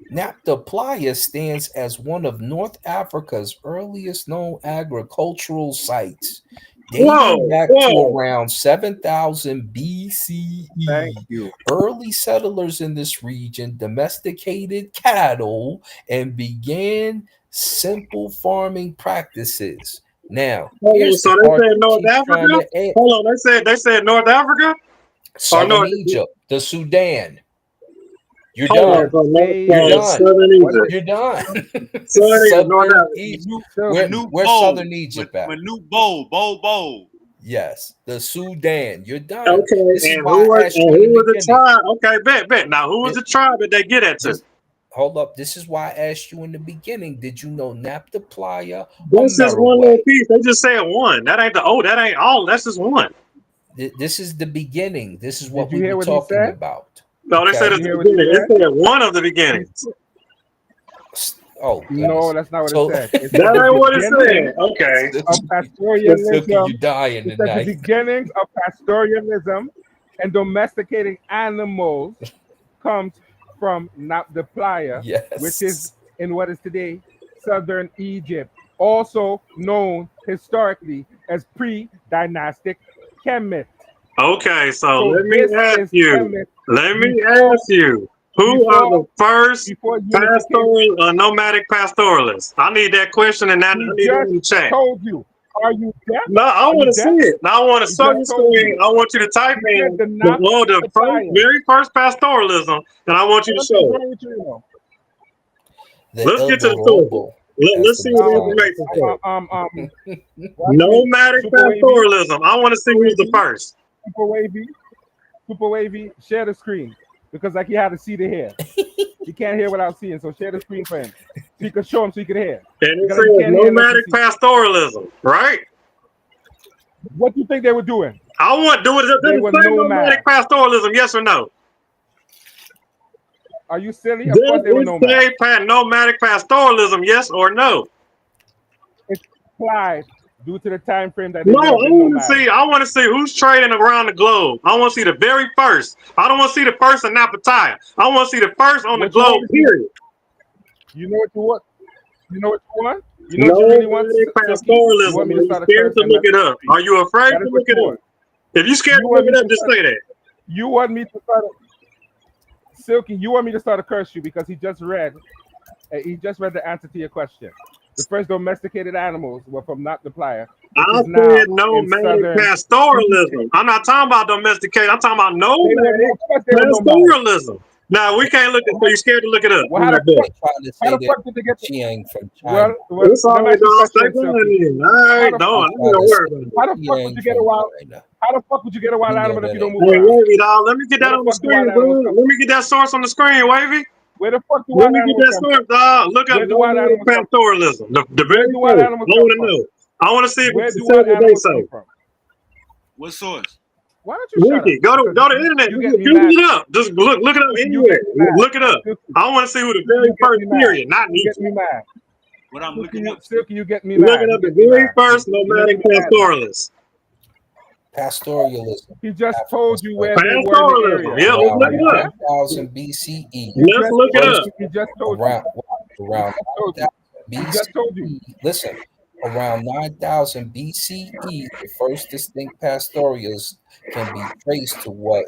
Naphtha Playa stands as one of North Africa's earliest known agricultural sites, dating back to Whoa. around 7000 BCE. Thank you. Early settlers in this region domesticated cattle and began simple farming practices. Now, Hold on. here's the So they part said you North keep trying Africa? to add. Hold on. They said North Africa? Or Southern North? Egypt, the Sudan. You're Hold on. done. So North, You're Say done. Southern what Egypt. You're done. Southern Egypt, North Southern Africa. Egypt. Silky. Where's Southern Egypt at? Manute Bowl. Yes, the Sudan. You're done. Okay, This is and why I asked you in the who was the beginning. tribe? Okay, bet. Now, who was the tribe that they get at to? This, hold up. This is why I asked you in the beginning. Did you know Naphtha Playa or That's just one Merowe? little piece. They just said one. That ain't that ain't all. That's just one. This is the beginning. This is what Did you we hear were what he talking said? about. No, they said Okay. Did it's you the hear what he beginning. said? It said one of the beginnings. Oh, No, goodness. that's not what it So, said. It said That the ain't what it beginning said. Okay. of Silky, you pastoralism. dying It said the tonight. beginnings of pastoralism and domesticating animals comes from Naphtha Playa, which is Yes. in what is today southern Egypt, also known historically as pre-dynastic Kemet. Okay, so So let me this ask is you. Kemet Let me before ask you. Who are the first before unification. pastoral nomadic pastoralists? I need that question and that I He need that in the just chat. told you. Are you deaf? No, I Are you want to see deaf? it. I want to He show you just told screen. you. I want you to type He in said the the first, very first pastoralism, and I want you to What show is it. wrong with you, you know? The Let's El get to the sources. Robo, as Let's the see what the Messiah. information says. Watch me. Nomadic Super wavy. pastoralism. I want to see who's the first. Super wavy. Super wavy. Share the screen. Because like he had to see the hair. He can't hear without seeing, so share the screen for him. So you can show him so he can hear. And it Because says he can't hear unless he nomadic sees. pastoralism, right? What do you think they were doing? I want to do it. They Does were it say nomad. nomadic pastoralism? Yes or no? Are you silly? Of Does course they were it nomad. say nomadic pastoralism? Yes or no? It's applied due to the time frame that they No, would I have been want to nomadic. see. I want to see who's trading around the globe. I want to see the very first. I don't want to see the first in Napataya. I want to see the first on the What you globe. want? Period. You know what you want? You know what you want? You know what you really want? Nomadic Silky? You pastoralism. want me Are to you start a scared curse to and look it up? Are you afraid That to is what look it you up? want. If you're scared You to want look me it up, to just start- say that. You want me to start Silky, you want me to start a curse you because he just read the answer to your question. The first domesticated animals were from not the plier, which I is now said in nomadic southern. pastoralism. I'm not talking about domestication. I'm talking about nomadic Of course they were nomadic. pastoralism. Now we can't look at. So you're scared to look it up. Well, I'm how not the good. fuck? Trying to How say the fuck that did they get? she ain't from China. Well, It's all let me right, ask you a dog. Stay question, flying Silky. in. All right, How the don't. I fuck- ain't gonna worry about it. How the She fuck would ain't you get a from wild? China. How the fuck would you get a wild You know animal if that you don't ain't move Hey, around? Wavy, dog. Let me get Where that the on the fuck do wild screen, animals bro. come Let me get that source on the screen, Wavy. Where the fuck do Let wild me get animals that come source, from? dog. Look up Where do wild nomadic animals come from? pastoralism. The Where very do wild first. animals I come want to from? know. I want to see if Where it's do said wild what they animals come say. from? What source? Why don't you shut up? Wiki, go to Because the internet. you Just get me Google mad. it up. Just look it up You anywhere. get me mad. Look it up. Silky, I want to see who the you very get first me mad. period, not You get Nietzsche. me mad. What I'm looking up. Silky, you get me Look mad. it You up. The get me very mad. first You nomadic make me mad now. pastoralist. pastoralism. He just African told you where slave they were in the Pastoralism. area. Yeah, let's around look it up. 9,000 BCE. Let's look it up. He just told you. Around He 9,000 just told you. BCE. Listen, around 9,000 BCE, the first distinct pastoralists can be traced to what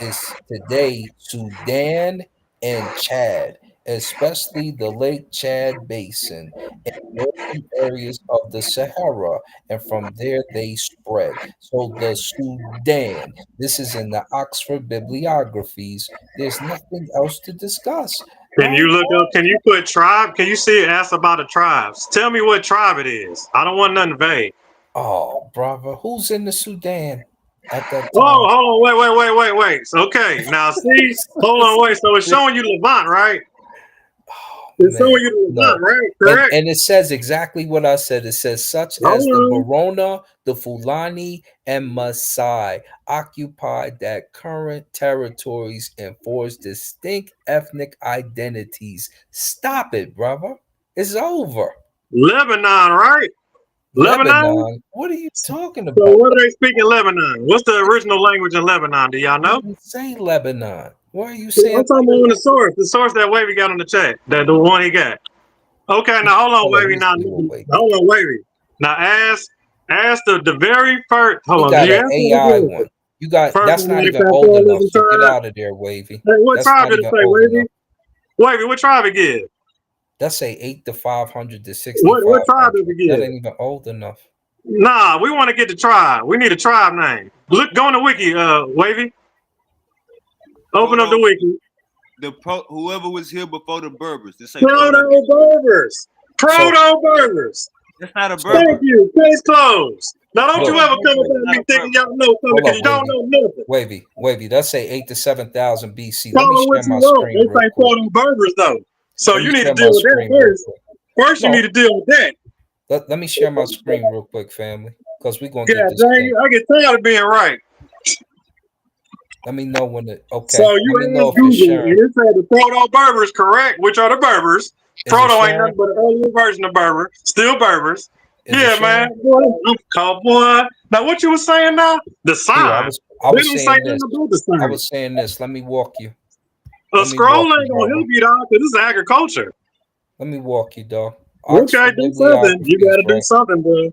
is today Sudan and Chad, especially the Lake Chad Basin and northern areas of the Sahara, and from there they spread. So the Sudan, this is in the Oxford bibliographies. There's nothing else to discuss. Can you Right? look up? Can you put tribe? Can you see it? Ask about the tribes. Tell me what tribe it is. I don't want nothing vague. Oh, brother, who's in the Sudan at that Oh, time? hold on. Wait. So, okay, now see, hold on, wait. So it's showing you Levant, right? It's showing Man, you no. Levant, right? Correct. And it says exactly what I said. It says such as the Hold on. Barona, the Fulani, and Maasai occupied that current territories and forged distinct ethnic identities. Stop it, brother. It's over. Lebanon, right? Lebanon. Lebanon? What are you talking So about? what do they speak in Lebanon? What's the original language in Lebanon? Do y'all know? It doesn't say Lebanon. Why are you I'm saying talking about the source that Wavy got on the chat, the one he got. Okay, now hold on, Hold on, let Wavy. me Now see what Wavy. hold on, Wavy. Now ask the very first. You Hold on, got you an ask AI me one. You got first that's one not like even old enough. pastoralism So get tribe. out of there, Wavy. Hey, what That's tribe not did it even say, old Wavy? enough. Wavy, what tribe it give? That's say 8 to 500 to What 6,500. tribe did it That give? ain't even old enough. Nah, we want to get the tribe. We need a tribe name. Look, go on the wiki, Wavy. Open up the wiki. Whoever was here before the Berbers. They say Proto-Berbers. Proto-Berbers. That's not a So- Thank Berber. you. Case closed. Now, don't you Look, ever come up wait. with me thinking y'all know something Hold because up, you don't know nothing. Wavy. That's say 8 to 7,000 BC. Let Call me them what share you my want. screen They real say quick. Proto-Berbers, though. So Let me you need to share deal my with that screen real first. quick. First, you No. need to deal with that. Let me share my screen real quick, family, because we're going to Yeah, get this dang, thing. I get tired of being right. Let me know when it. Okay. So Let you me know ask if it's Google, sharing. and it said the Proto-Berbers correct, which are the Berbers. Is it Proto ain't sharing? nothing but an earlier version of Berber. Still Berbers. Is it Yeah, sharing? man. Boy, I'm called, boy. Now, what you was saying now? The sign. Here, I They was don't say saying nothing this. about the sign. I was saying this. Let me walk you. A Let me scroll walk ain't you, gonna brother. help you, dog, because this is agriculture. Let me walk you, dog. Okay, Oxford do something. You bibliographies, gotta do right? something, bro.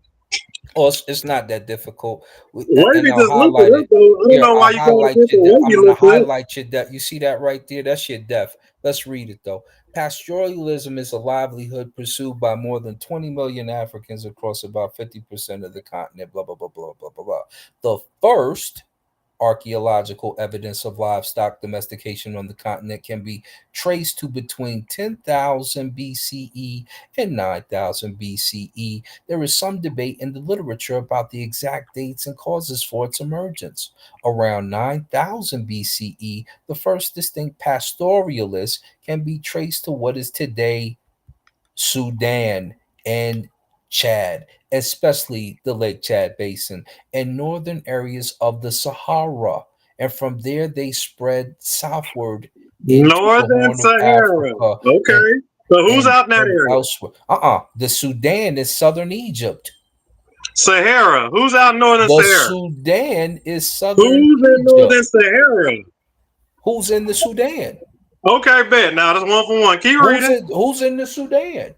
Oh, it's not that difficult. And Wavy I'll just looked it highlight up it. though. I don't Here, know I'll why you got highlight against your the death. Wavy I'm gonna looked it up. highlight your death. You see that right there? That's your death. Let's read it though. Pastoralism is a livelihood pursued by more than 20 million Africans across about 50% of the continent. Blah blah blah blah blah blah blah. The first archaeological evidence of livestock domestication on the continent can be traced to between 10,000 BCE and 9,000 BCE. There is some debate in the literature about the exact dates and causes for its emergence. Around 9,000 BCE, the first distinct pastoralists can be traced to what is today Sudan and Chad, especially the Lake Chad Basin and northern areas of the Sahara. And from there, they spread southward into the Northern Horn of Sahara. Africa Okay. So who's and, out in that and area? elsewhere. The Sudan is southern Egypt. Sahara. Who's out in Northern The Sahara? Sudan is southern Who's in Egypt. Northern Sahara? Who's in the Sudan? Okay, bet. Now that's one for one. Keep reading. Who's in the Sudan?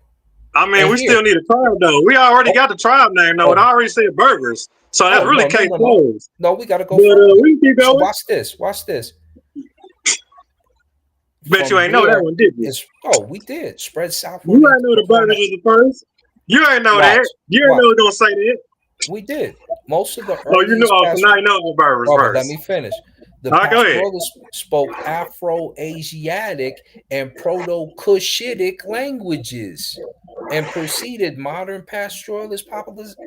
I mean, And we here, still need a tribe though. We already oh, got the tribe name though. It oh, already said burgers. So that's oh, really no, no, case no, no. closed. No, we got to go But further. we can keep So going. watch this. Watch this. Bet you From ain't know that there, one, did you? we did spread southward You into ain't know the the Horn. burgers was the first. You ain't know Watch, that. You ain't watch. know it gonna say that. We did. Most of the Oh, you know. earliest Oh, so now pastoral. you know the burgers Brother, let first. me finish. The All right, go ahead. pastoralists spoke Afro-Asiatic and Proto-Cushitic languages and preceded modern pastoralist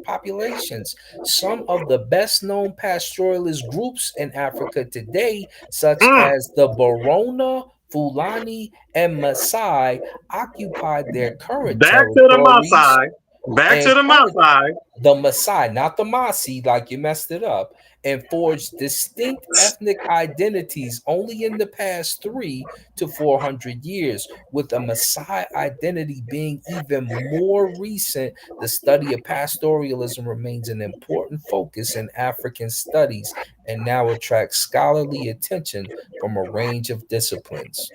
populations. Some of the best known pastoralist groups in Africa today, such Mm. as the Borona, Fulani, and Maasai, occupied their current Back to the territories Maasai. Back to and the Maasai. the Maasai, not the Masi, like you messed it up, and forged distinct ethnic identities only in the past 300 to 400 years, with a Maasai identity being even more recent. The study of pastoralism remains an important focus in African studies and now attracts scholarly attention from a range of disciplines.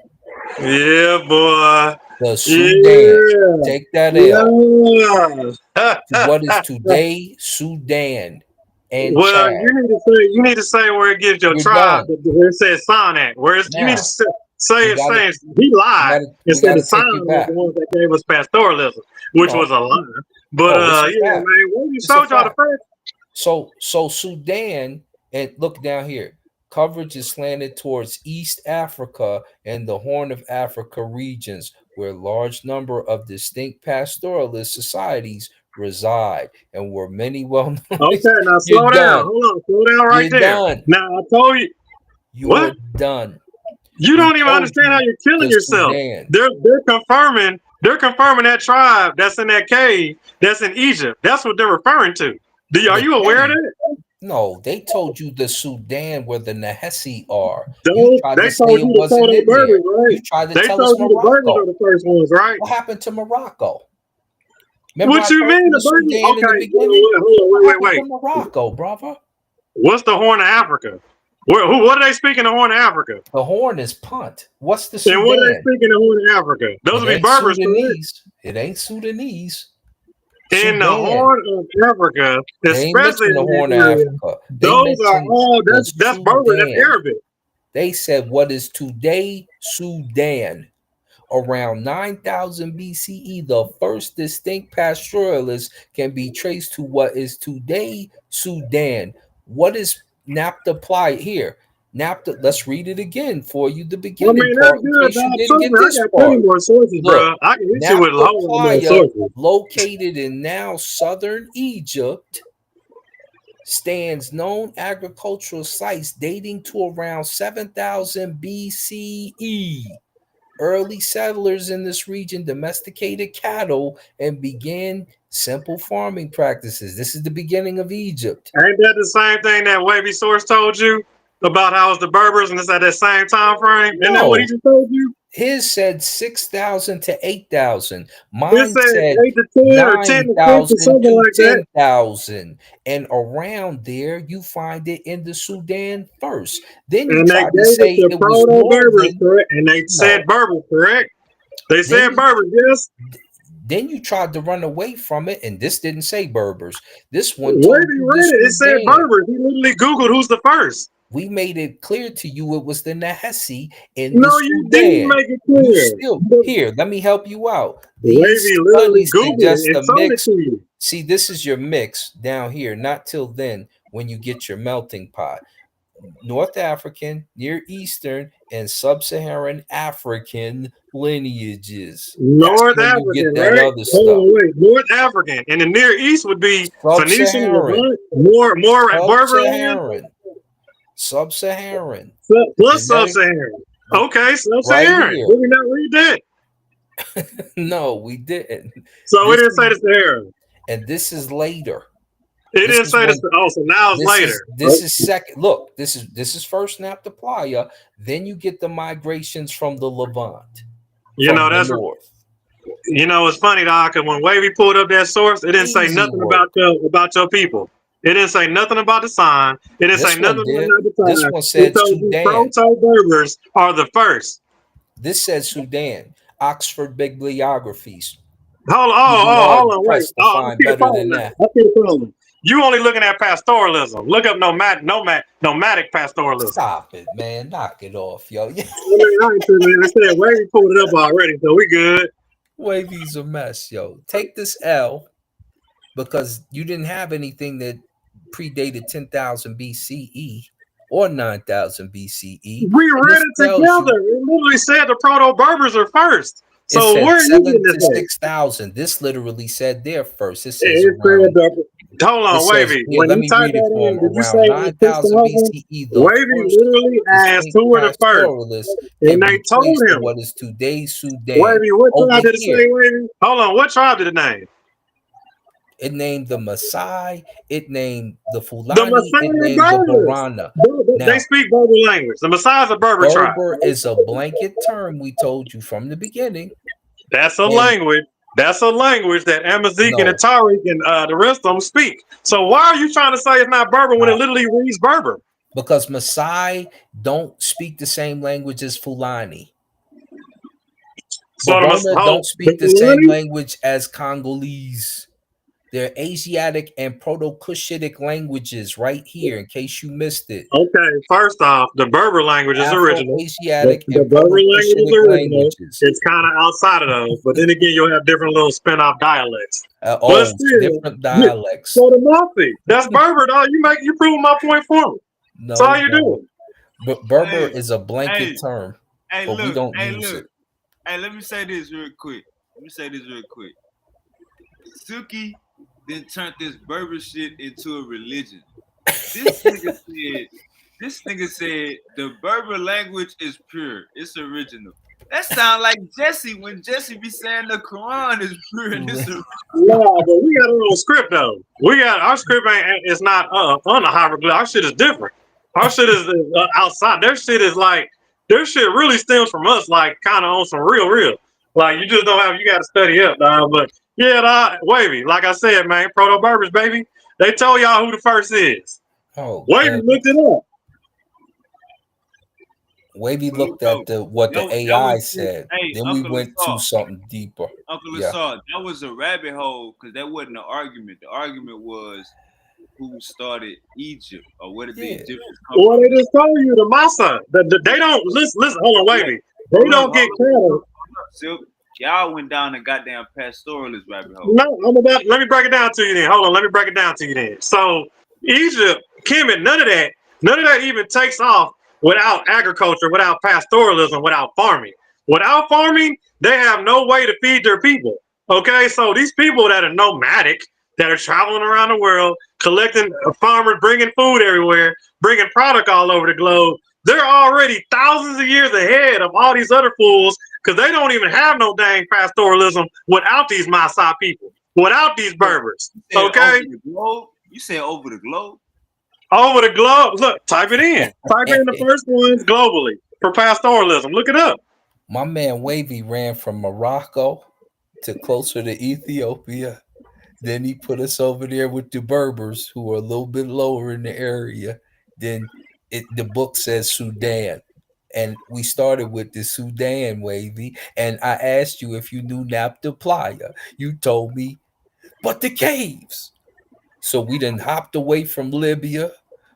Yeah, boy. The Sudan, Yeah. take that L. Yeah. What is today Sudan and Well, Chad? you need to say where it gives your You're tribe done where it says sign at. You need to now. say We it got to saying he lied and we said got the to sign take you was the back. ones that gave us pastoralism, which No, was a lie. But no, it's a yeah, fact. man, when you It's a showed y'all the fact. first. So Sudan, and look down here. Coverage is slanted towards East Africa and the Horn of Africa regions, where a large number of distinct pastoralist societies reside, and where many well-known. Okay, now You're slow down. done. Hold on, slow down right You're there. done. Now I told you You're what? done. You We don't even told understand how you you're killing the yourself. Sudan. They're confirming that tribe that's in that cave that's in Egypt. That's what they're referring to. Are The you aware of cave. that? No, they told you the Sudan where the Nahesi are. You Those tried they to say told it you to tell wasn't they in there. burgers, right? You tried to They tell us told you the burgers are Morocco. the first ones, right? What happened to Morocco? Remember What I you told mean you the the burgers? Sudan in the Okay, beginning? hold on, What happened wait. to Morocco, brother? What's the Horn of Africa? What are they speaking the Horn of Africa? The Horn is Punt. What's the And what are they Sudan? speaking the Horn of Africa? Those It would be ain't Berbers, correct? Sudanese. It ain't Sudanese. In the Sudan. Horn of Africa, They ain't especially mentioned the in Horn of that area, Africa. They those are mentioned all the that's Berber, that's Sudan. Arabic. They said what is today Sudan. Around 9,000 BCE, the first distinct pastoralists can be traced to what is today Sudan. What is Naphtali here? Let's read it again for you, the I beginning mean, that's part, in good, case you dog. didn't Trust get me, I this got plenty part. more sources, Look, bro. I can hit you with a whole lot more Naphtali, sources. located in now southern Egypt, stands known agricultural sites dating to around 7,000 BCE. Early settlers in this region domesticated cattle and began simple farming practices. This is the beginning of Egypt. Ain't that the same thing that Wavy Source told you about how it's the Berbers and it's at that same time frame? Isn't that what he No, just told you? his said 6,000 to 8,000. It Mine said said 8 to 10 or 10 to 6 or 9,000 something to like that. 10,000. And around there, you find it in the Sudan first. Then you And they tried to gave us say the it was proto Berbers, northern. correct? And they said No. Berbers, correct? They Then said you Berbers, yes. Then you tried to run away from it, and this didn't say Berbers. This one Where told did he you read this it? It was said Dan. Berbers. He literally Googled who's the first. We made it clear to you it was the Nahesi in the No, you didn't Sudan. make it You clear. still here. Let me help you out. These Wavy literally studies Googled it suggest and a showed it mix. to you. See, this is your mix down here. Not till then when you get your melting pot. North African, Near Eastern, and Sub-Saharan African lineages. That's North when you get African, that right? other Hold stuff. on, wait. North African. And the Near East would be Phoenician, Sub-Saharan, Levant, more Berberland, Sub-Saharan, Sub-Saharan, plus genetic. Sub-Saharan. Okay, Right Sub-Saharan. here. Did we not read that? No, we didn't. So it This didn't say the is, Sahara. and this is later. It This didn't is say when the. Oh, so now it's later. this is second. Look, this is first Naphtha Playa. Then you get the migrations from the Levant, You know from the that's north. it's funny, Doc. Cause when Wavy pulled up that source, it didn't say Easy nothing about work. your people. It didn't say nothing about the sign. It didn't say This one nothing did. about the This time. one It said told you Sudan. Proto Berbers are the first. This says Sudan. Oxford Bibliographies. Oh, You hold hard on, wait. pressed to Oh, I find see the better problem than now. that. I see the problem. You only looking at pastoralism. Look up nomadic pastoralism. Stop it, man. Knock it off, yo. I mean, I ain't tripping. I said Wavy pulled it up already, so we good. Wavy's a mess, yo. Take this L because you didn't have anything that predated 10,000 BCE or 9,000 BCE. We And read this it tells you together. It literally said the Proto Berbers are first. it So said where are you 7 getting to this at? 6,000. This literally said there first. It says It said around, the. Hold it on, says, Wavy. here, When let you me type read it that for in, him. did you Around say 9,000 6,000? BCE, the Wavy first literally asked distinct who were the first, pastoralists and can they be told traced to him. what is today's Sudan. Wavy, what Over tribe did it say, here, Wavy? Hold on, what tribe did it name? it named the Maasai, it named the The Fulani, it Messiah named the Berbers. Borana. They Now, speak Berber language. The Messiah's a Berber tribe. Berber is a blanket term we told you from the beginning. That's a And language. That's a language that Amazik and no, Atari and the rest of them speak. So why are you trying to say it's not Berber when it uh, literally reads Berber? because Maasai don't speak the same language as Fulani. So Borona don't the speak the same Fulani? language as Congolese. They're Asiatic and Proto-Cushitic languages right here, in case you missed it. Okay, first off, the Berber language is original. Afro-Asiatic The and Berber language is Proto-Cushitic original. languages. It's kind of outside of those, but then again, you'll have different little spin-off dialects. But Oh, still, different yeah. dialects. So the Mafi, that's Berber, dog. You proving my point for me. That's all No, you brother. doing. But Berber Hey, is a blanket hey, term, hey, but we look, don't hey, use look. it. Hey, let me say this real quick. Suki then turned this Berber shit into a religion. This nigga said, the Berber language is pure. It's original. That sound like Jesse when Jesse be saying the Quran is pure and it's original. No, but we got our own script though. We got our script ain't it's not on the hieroglyph. Our shit is different. Our shit is outside. Their shit really stems from us, like kind of on some real. Like you just don't have. You got to study up, dog. But yeah, dog, Wavy. Like I said, man, Proto Berbers, baby. They told y'all who the first is. Oh, Wavy looked goodness. it up. Wavy looked Yo, at what the that AI was said. hey, Then we Uncle went to Assault. something deeper. Uncle Yeah. Assault, that was a rabbit hole because that wasn't an argument. The argument was who started Egypt or where did the Yeah. Egyptians come Well, from. they just told you the Massa. They don't listen. Hold on, Wavy. They don't get caught. Silk, y'all went down a goddamn pastoralist rabbit hole. No, let me break it down to you then. Hold on, let me break it down to you then. So Egypt, Kemet, none of that even takes off without agriculture, without pastoralism, without farming. Without farming, they have no way to feed their people. Okay, so these people that are nomadic, that are traveling around the world, collecting farmers, bringing food everywhere, bringing product all over the globe, they're already thousands of years ahead of all these other fools because they don't even have no dang pastoralism without these Maasai people, without these Berbers. Okay? You said over the globe? Over the globe. Look, type it in. Type in the first ones globally for pastoralism. Look it up. My man Wavy ran from Morocco to closer to Ethiopia. Then he put us over there with the Berbers, who are a little bit lower in the area. Then the book says Sudan. And we started with the Sudan, Wavy. And I asked you if you knew Naphtha Playa. You told me, but the caves. So we done hopped away from Libya.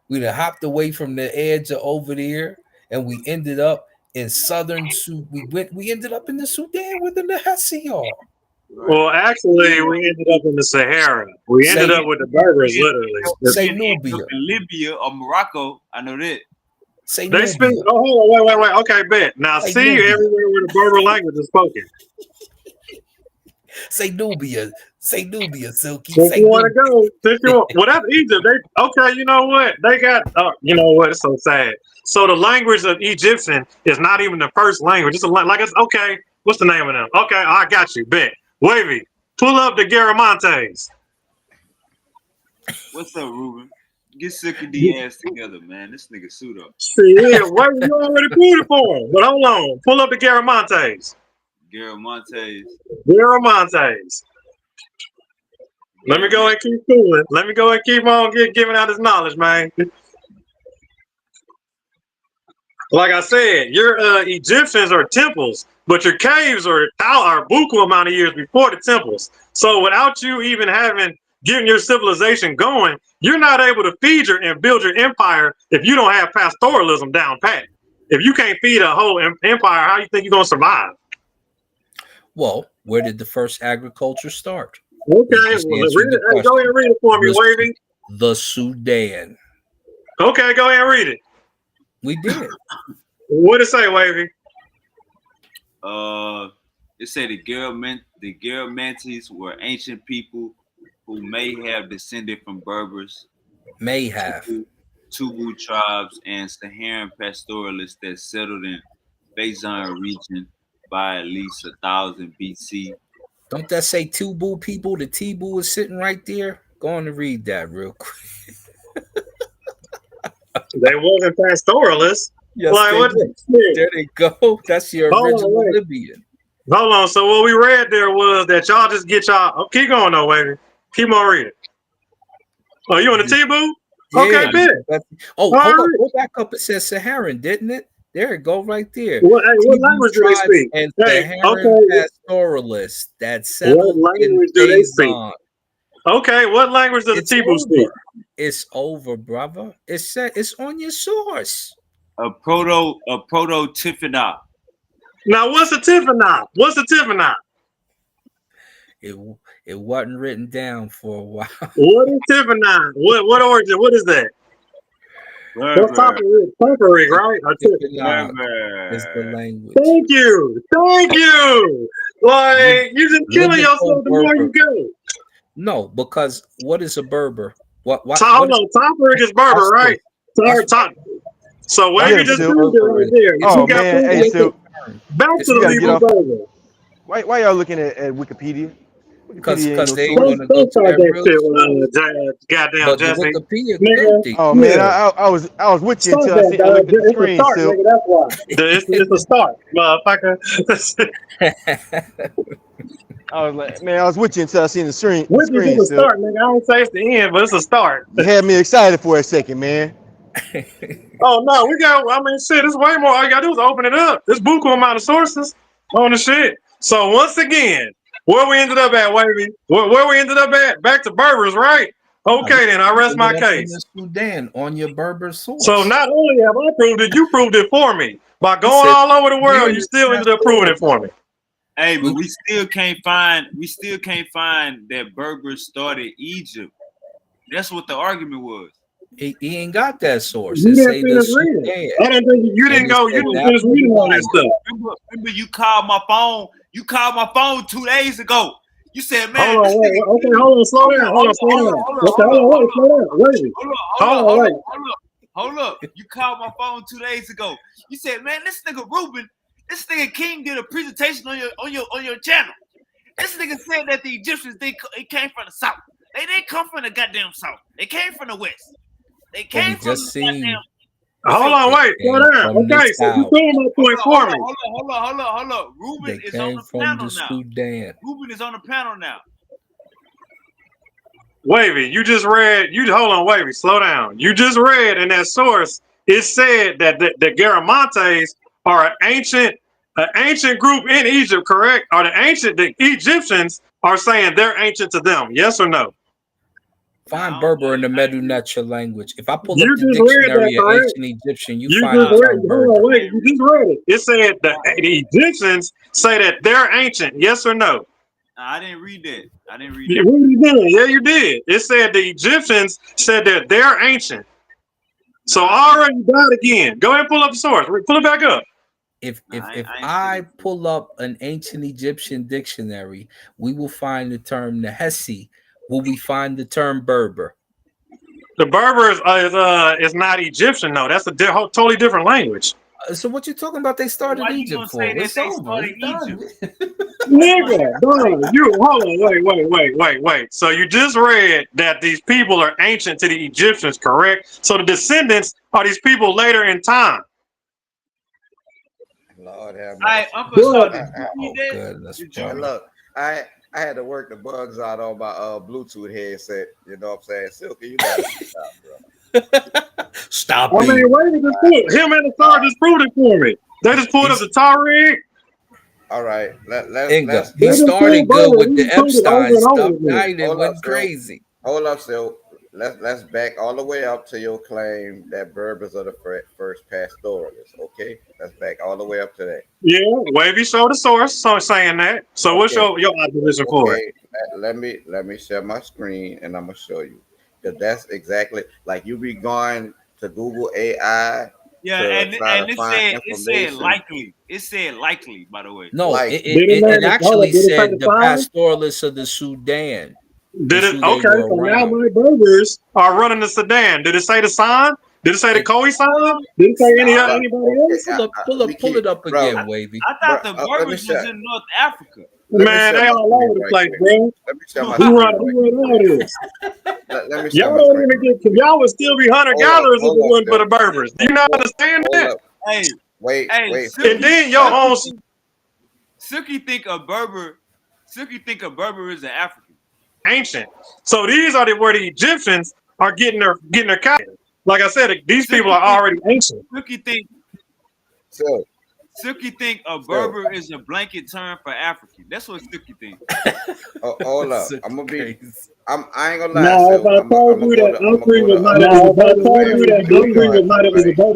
We done hopped away from the edge of over there. And we ended up in southern Sudan. We ended up in the Sudan where the Nahasi are. Well, actually, we ended up in the Sahara. We ended Say up with the Berbers, literally. say End up Nubia. in Libya or Morocco. I know that. Say They speak. Nubia. Oh, hold on, wait. Okay, bet. Now, Say see Nubia. everywhere where the Berber language is spoken. Say Nubia. Say Nubia, Silky. So if Say you want to Nubia. go, since you want, well, that's Egypt. They okay. You know what? They got. You know what? It's so sad. So the language of Egyptian is not even the first language. It's like it's okay. What's the name of them? Okay, I got you. Bet. Wavy, pull up the Garamontes. What's up, Ruben? Get Silky D ass together, man. This nigga suit up. See, yeah, Wavy, you already pulled it for him. But hold on, pull up the Garamontes. Garrett Montes. Garamontes. Let me go and keep fooling. Let me go and keep on giving out his knowledge, man. Like I said, your Egyptians are temples, but your caves are buku amount of years before the temples. So without you even getting your civilization going, you're not able to feed and build your empire if you don't have pastoralism down pat. If you can't feed a whole empire, how you think you're gonna survive? Well, where did the first agriculture start? Okay, just well, answered the hey, go ahead and read it for me, Wavy. The Sudan. Okay, go ahead and read it. We did. What did it say, Wavy? It said the Garamantes were ancient people who may have descended from Berbers, May have. Tubu tribes, and Saharan pastoralists that settled in Fezzan region by at least 1000 BC. Don't that say Tubu people? The Tibu is sitting right there. Go on and read that real quick. They wasn't pastoralists. Yes, Like what? There they go. That's your original Libyan. Hold on. So what we read there was that y'all just get y'all. Oh, keep going though, baby. Keep on reading. Oh, you on the T-Boo? Yeah. Okay, bet. Oh, hold on. Go back up. It says Saharan, didn't it? There it go right there. What language do they speak? And Hey, Saharan pastoralists that settled what language in do they speak? Fezzan. Okay, what language does the T-Boo speak? It's over, brother. It's on your source. A proto-Tifinagh. Now, what's a Tifinagh? What's a Tifinagh? It wasn't written down for a while. What is Tifinagh? What origin? What is that? That's Toperic, right? Tifinagh is the language. Thank you. Like you're just killing yourself the more you go. No, because what is a Berber? What hold on, Toperic is Berber, right? Top. So Wavy just proved it right there. Oh man, hey, so back to the Libra Berber. Why y'all looking at Wikipedia? Because they ain't gonna go to that goddamn Jesse. Oh man, I was with you until I looked at the screen. So that's why it's a start, motherfucker. I was like, man, I was with you until I seen the screen. It's a start, nigga. I don't say it's the end, but it's a start. You had me excited for a second, man. Oh no, we got. I mean, shit. It's way more. All you gotta do is open it up. There's buku amount of sources on the shit. So once again, where we ended up at, Wavy? Where we ended up at? Back to Berbers, right? Okay, then I rest my case. Sudan on your Berber source. So not only have I proved it, you proved it for me. By going all over the world, you still ended up proving it for me. Hey, but we still can't find that Berbers started Egypt. That's what the argument was. He ain't got that source. You didn't finish reading. I don't think you didn't go. You didn't finish reading all that stuff. Remember, you called my phone. You called my phone 2 days ago. You said, "Man, hold on, slow down. Hold up. You called my phone 2 days ago. You said, "Man, this nigga Ruben, this nigga King did a presentation on your channel. This nigga said that the Egyptians they came from the south. They didn't come from the goddamn south. They came from the west. They came from the goddamn." Hold on, wait, slow down. Okay, so you proved my point for me. Hold up. Ruben is on the panel now. Sudan. Ruben is on the panel now. Wavy, you just read. Hold on, Wavy, slow down. You just read in that source. It said that the Garamontes are an ancient group in Egypt, correct? Or the Egyptians are saying they're ancient to them? Yes or no? Find Berber in the Medu Neter language. If I pull up You the just read that, dictionary of correct? ancient Egyptian, you You find just the read. term Hold on, Berber. wait. You just read it. It said the Egyptians say that they're ancient. Yes or no? I didn't read that. I didn't read Yeah, that. you did. Yeah, you did. It said the Egyptians said that they're ancient. So I already died again. Go ahead and pull up the source. Pull it back up. If I ain't I pull up an ancient Egyptian dictionary, we will find the term Nehesi. Will we find the term Berber? The Berber is not Egyptian, though. That's a totally different language. So what you talking about? They started Why you Egypt gonna say for? that It's they over. started It's done. Egypt? Nigga, dog, you hold on, wait. So you just read that these people are ancient to the Egyptians, correct? So the descendants are these people later in time. Lord have All right, mercy. Uncle Shaw, Good. did you read that? Goodness, Did you And read? look, I had to work the bugs out on my Bluetooth headset. You know what I'm saying? Silky, you gotta stop, bro. Stop I mean, it. wait, just pull it. Him and the star just proved it for me. They just pulled up the Tariq. All right, Inga, They he just started pulled good Berber. with He the just proved it over Epstein and over stuff. Now again. he done went crazy. Hold up, Sil. Let's back all the way up to your claim that Berbers are the first pastoralists. Okay, let's back all the way up to that. Yeah, Wavy showed the source, so saying that. So what's Okay. your opposition for it? Let me share my screen and I'm gonna show you because that's exactly like you be going to Google AI Yeah, to try to and it find said information. likely. It said likely, by the way. No, Like it actually Did it say said the the sign? pastoralists of the Sudan Did is it? who they Okay, were so now around. my Berbers are running the sedan. Did it say the sign? Did it say the It Coe sign? Did it say Stop. anybody Okay, else? pull it up bro. again, Wavy. I Bro, thought the let me Berbers was share. in North Africa. Let me Man, share they my all screen over the right place, quick. bro. Let me share my Who screen run right all quick. this? Let me share Y'all my don't screen. even get, cause y'all would still be hunter gatherers if Hold it up, wasn't for Sil. the Berbers. Do you not understand Hold that? up. Hey, Wait, And then your own Silky think a Berber is an African. ancient. So these are where the Egyptians are getting their cotton. Like I said, these people are already ancient. Silky think So Silky think a Berber is a blanket term for African. That's what Silky think. hold up. I'm gonna be. I ain't gonna lie. Now, if So I told you that Humphrey was not a Berber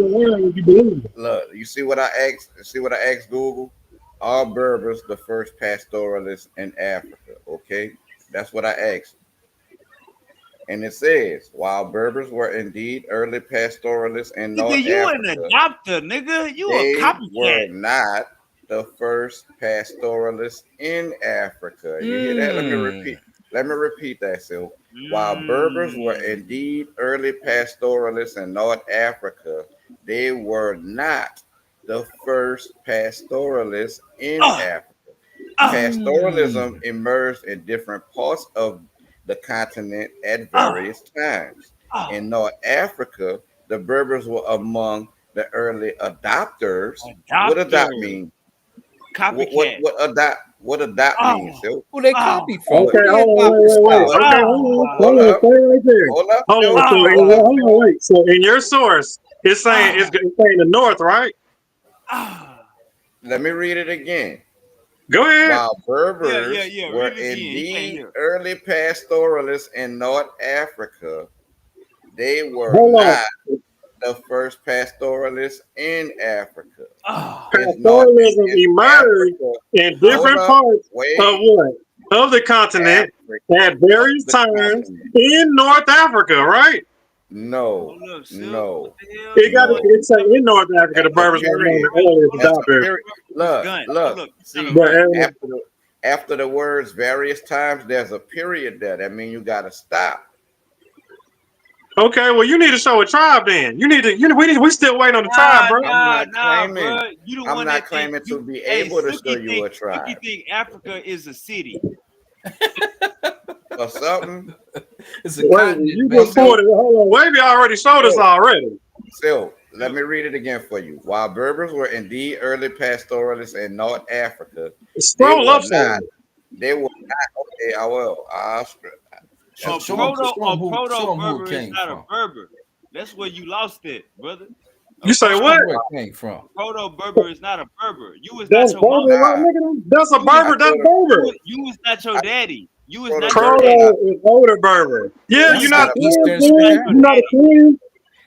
word, would you believe it? Look, you see what I asked? See what I asked Google? Are Berbers the first pastoralists in Africa? Okay, that's what I asked. And it says, while Berbers were indeed early pastoralists in Nigga, North you an Africa, adopter, nigga. You a they copycat. were not the first pastoralists in Africa. You hear that? Let me repeat. Let me repeat that, Sil. While Berbers were indeed early pastoralists in North Africa, they were not the first pastoralists in Africa. Pastoralism emerged in different parts of the continent at various times. In North Africa, the Berbers were among the early adopters. What adopt mean? Copycat. What adopt means? So, Who they copy from? Okay, Who they hold on, adopted wait. from? Okay, hold on, stay right there. Hold up, Hold on, hold on, wait. So in your source, it's saying it's saying the north, right? Let me read it again. Go ahead. While Berbers were Read it again. He can't indeed hear. early pastoralists in North Africa, they were Hold on. not the first pastoralists in Africa. Pastoralism emerged in different parts of what? Of the continent at various times in North Africa, right? No. It got to it's in North Africa. The Berbers were among the earliest adopters. Look. See, But, after the words various times, there's a period there. That means you got to stop. okay, well, you need to show a tribe then. We still waiting on the tribe, bro. I'm not claiming. Bro. You the I'm one not that claiming think to be able to show you a tribe. You think Africa is a city? Or something. It's Wait, you just pulled it. Hold on, Wavy already showed us already. So let me read it again for you. While Berbers were indeed early pastoralists in North Africa, Scroll up some. They were not. Okay, I will. A proto Berber is not a Berber. That's where you lost it, brother. You say Show what? me where it came from. Proto Berber is not a Berber. You was That's not your Berber, mama. right, nigga? That's a You was- Berber. That's Berber. You was not your daddy. You was Proto not your Berber daddy. Proto is older Berber. Yeah, That's you're the not twins, Eastern twin. Sahara. You're not a twin.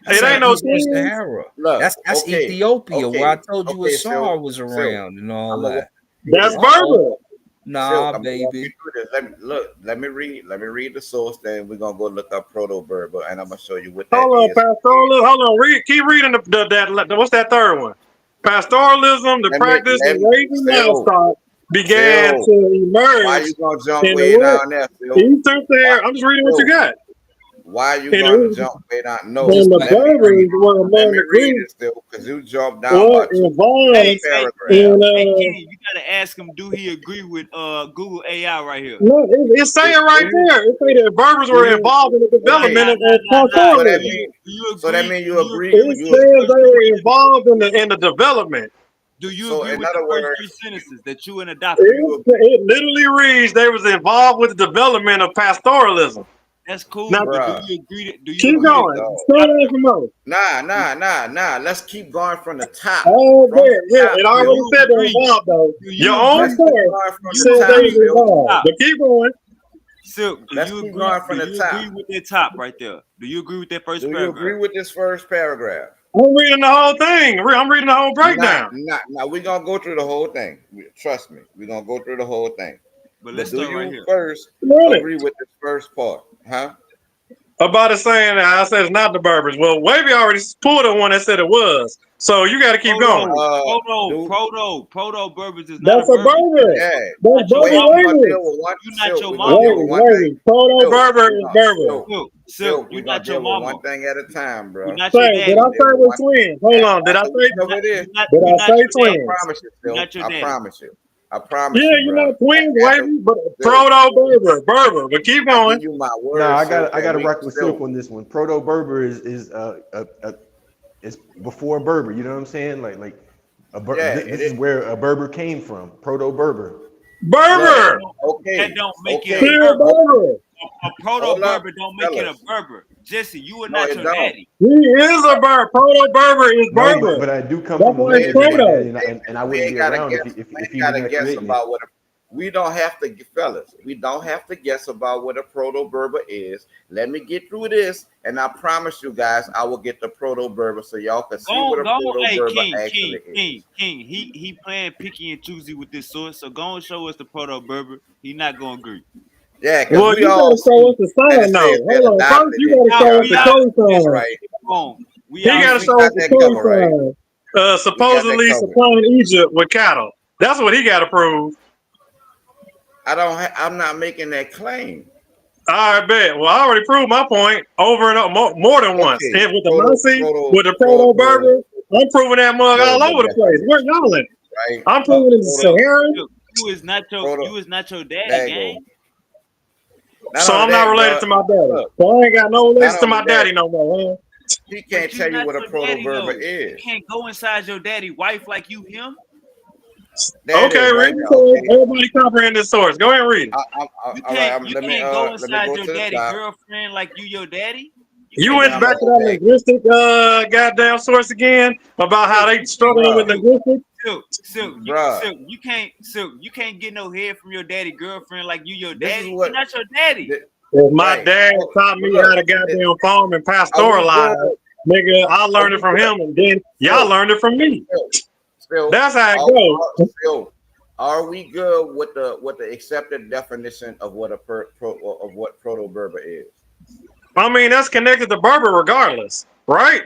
That's It ain't in no Eastern twins. Sahara. Look, That's okay, Ethiopia, where I told you okay, Assar was around and all I'm gonna that. That's Uh-oh. Berber. Nah, I'm gonna walk you baby. through this. Let me read the source. Then we're gonna go look up Proto Berber, and I'm gonna show you what that Hold on, is. pastoralism. Hold on, keep reading that. What's that third one? Pastoralism, the practice of raising livestock, began to Why emerge you gonna jump in way the down there, Phil? Eastern Sahara. I'm just reading what you got. Why you In gonna the, jump way down? No, when the let me Berbers were let among me the read Greeks, it still, because you jumped down were about 2 involved paragraphs. in Hey King, you gotta ask him. Do he agree with Google AI right here? no, it's saying right there. It's saying that Berbers were involved in the development of So that pastoralism. means you agree. It says they were involved in the development. Do you So agree in with the other first words, 3 sentences that you and adopted? It literally reads they was involved with the development of pastoralism. That's cool, Now, but bruh. do you keep agree that going. you Scroll adopted down some more. Nah. Let's keep going from the top. Oh, From the yeah. top, It Phil. already said they're involved, though. Do Your you own agree? Let's keep source going from the said top, they was Phil. involved. But keep going. Silk, do Let's you keep agree? going from Do the you top. agree with that top right there? Do you agree with that first Do you paragraph? agree with this first paragraph? I'm reading the whole thing. I'm reading the whole breakdown. Nah. We're gonna go through the whole thing. Trust me, we're gonna go through the whole thing. But But let's do start right you here. first Really? agree with this first part? Huh? About it saying that I said it's not the Berbers. Well, Wavy already pulled the one that said it was. So you got to keep going. Proto Berbers is not a That's a Berber. Berber. Yeah. That's Not your Berber mama. We're gonna language. deal with one. You're not your We're gonna deal mama. with one thing. Wait. Proto Berber is Berber. Silk, We're you're gonna not your deal with mama. one thing at a time, bro. You're not your Say, did daddy. I say we're twins? Hold on. Did I After we say? get over this, Did You're I not say your daddy. I twins? promise you, You're Phil. not your I daddy. promise you. I promise Yeah, you, you're bro. not twins, After, Wavy, but Phil, Proto Berber. But keep I going. give you my word. No, I Silk, got to and we rock with still. Silk on this one. Proto Berber is before Berber. You know what I'm saying? Yeah, this is where a Berber came from. Proto Berber. Berber. That don't make it a Okay. Still Berber. Berber. A proto Hold up, Berber don't make it a fellas. Berber. Jesse, you are No, not it your don't. daddy. He is a Berber. Proto Berber is No, Berber. but I do come That's from a why it's lineage of my Proto. daddy, and I We wouldn't ain't be gotta around guess. if We ain't he gotta didn't guess create me. about what. We don't have to, fellas. We don't have to guess about what a proto Berber is. Let me get through this, and I promise you guys, I will get the proto Berber so y'all can see what a proto Hey, Berber King. actually is. He playing picky and choosy with this source. So go and show us the proto Berber. He not gonna agree. Yeah, because Well, we you all gotta show see us the that sign it though. says Hold they're on. First, adopted you in gotta show us Jeremiah. the We all This cosign. right. We He all gotta We see. show us got the that cover, right? cosign. We got that Supposedly covered. supplying Egypt with cattle. That's what he gotta prove. I'm not making that claim. I bet. Well, I already proved my point over and over, more than once. Okay. And with the Muncie, with the Proto Berber, I'm proving that mug all over the place. Where y'all at? Right? I'm proving in the Sahara. You is not your daddy, There you gang. go. Not So only I'm not that, related bro. to my daddy. Look, So I ain't got no not relation to only my that, daddy no more, huh? he can't But you tell you not what a your proto daddy Berber though. You is. can't go inside your daddy wife like you him. There it Okay, is, read right the there. source. Okay. Everybody comprehend this source. Go ahead and read it. All right. You can't go Let me inside go your to the daddy top. girlfriend like you your daddy. You You can't Then do went I'm back gonna that. to go that back. linguistic goddamn source again about how they struggling with Bruh, linguistics. bruh. You can't get no head from your daddy girlfriend like you your This is daddy. what You're not your daddy. Well, my right. dad taught But me how look, to goddamn farm and are we good? pastoralize. Nigga, I Are learned it we from good? him, and then y'all Still, learned it from me. still, That's how it are, goes. still, are we good with the accepted definition of what of what proto Berber is? I mean, that's connected to Berber regardless, right?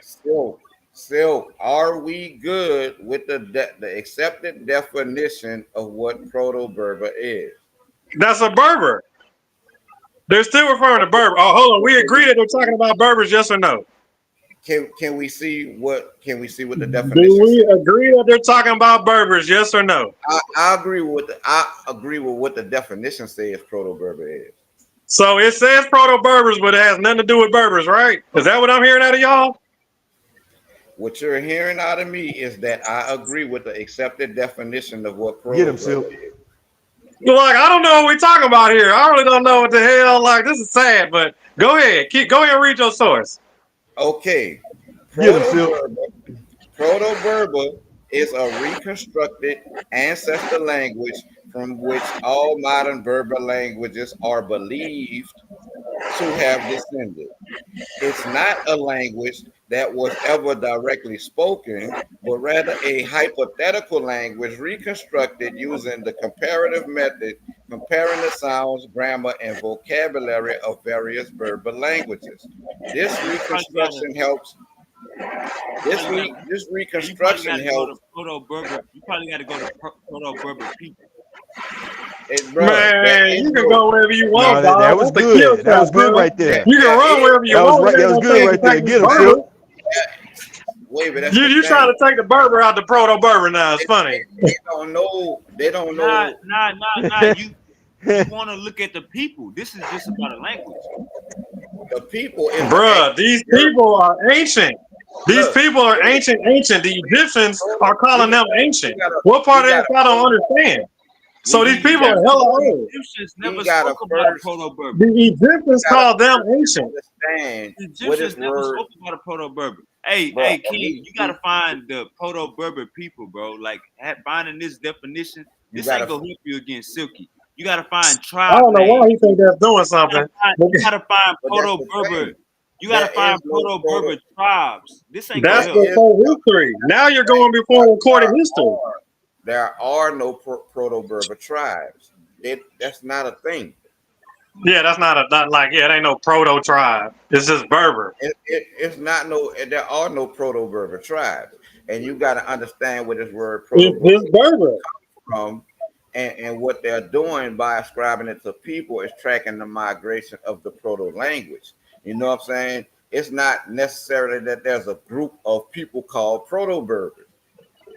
Still, are we good with the accepted definition of what proto Berber is? That's a Berber. They're still referring to Berber. Oh, hold on. We agree that they're talking about Berbers, yes or no? Can we see what the Do definition we says? agree that they're talking about Berbers, yes or no? I agree with what the definition says proto Berber is. So it says Proto-Berbers, but it has nothing to do with Berbers, right? Is that what I'm hearing out of y'all? What you're hearing out of me is that I agree with the accepted definition of what Get proto him, Silk. Berber is. Like, I don't know what we're talking about here. I really don't know what the hell. Like, this is sad, but go ahead. Go ahead and read your source. Okay. Get him, Proto Silk. Berber. Proto-Berber is a reconstructed ancestor language from which all modern Berber languages are believed to have descended. It's not a language that was ever directly spoken, but rather a hypothetical language reconstructed using the comparative method, comparing the sounds, grammar, and vocabulary of various Berber languages. This You probably gotta, reconstruction helps. you probably gotta, This and you probably reconstruction gotta go to helps. Proto Berber. You probably gotta go to Proto Berber people. Bruh, there Man, ain't you can no. go wherever you No, want, that dog. was That's the kill good. That was shot, good bro. right there. You can There run is. wherever you That was want. right. It That ain't was gonna good say right you there. take this Get him, Berber. Silk. Wait, but that's the You trying thing. to take the Berber out the proto Berber now? It's funny. They don't know. They don't Nah, know. nah, nah, nah. You want to look at the people. This is just about a language. The people is the Bruh, these Berber. people are ancient. These Look, people are wait, ancient. The Egyptians are calling them ancient. What we part of that gotta y'all don't first, understand? So we these we people got are hella old. Egyptians we never gotta spoke about a first Proto Berber. The Egyptians gotta call them first ancient. understand The what Egyptians this never word, spoke about a Proto Berber. Hey, bro. King, you gotta find the Proto Berber people, bro. Like finding this definition, You this ain't gotta gonna help you against Silky. You gotta find I tribe don't know why names. he think that's doing something. But You gotta find But that's Proto the Berber. thing. You gotta There find is no Proto proto. Berber tribes. This ain't gonna that's There help. is before history. Now you're there, going before recorded history. there are no proto Berber tribes. That's not a thing. Yeah, that's not like, yeah, it ain't no proto tribe. It's just Berber. It's not no. There are no proto Berber tribes, and you got to understand where this word proto It's Berber just Berber. from, and what they're doing by ascribing it to people is tracking the migration of the proto language. You know what I'm saying? It's not necessarily that there's a group of people called proto Berbers.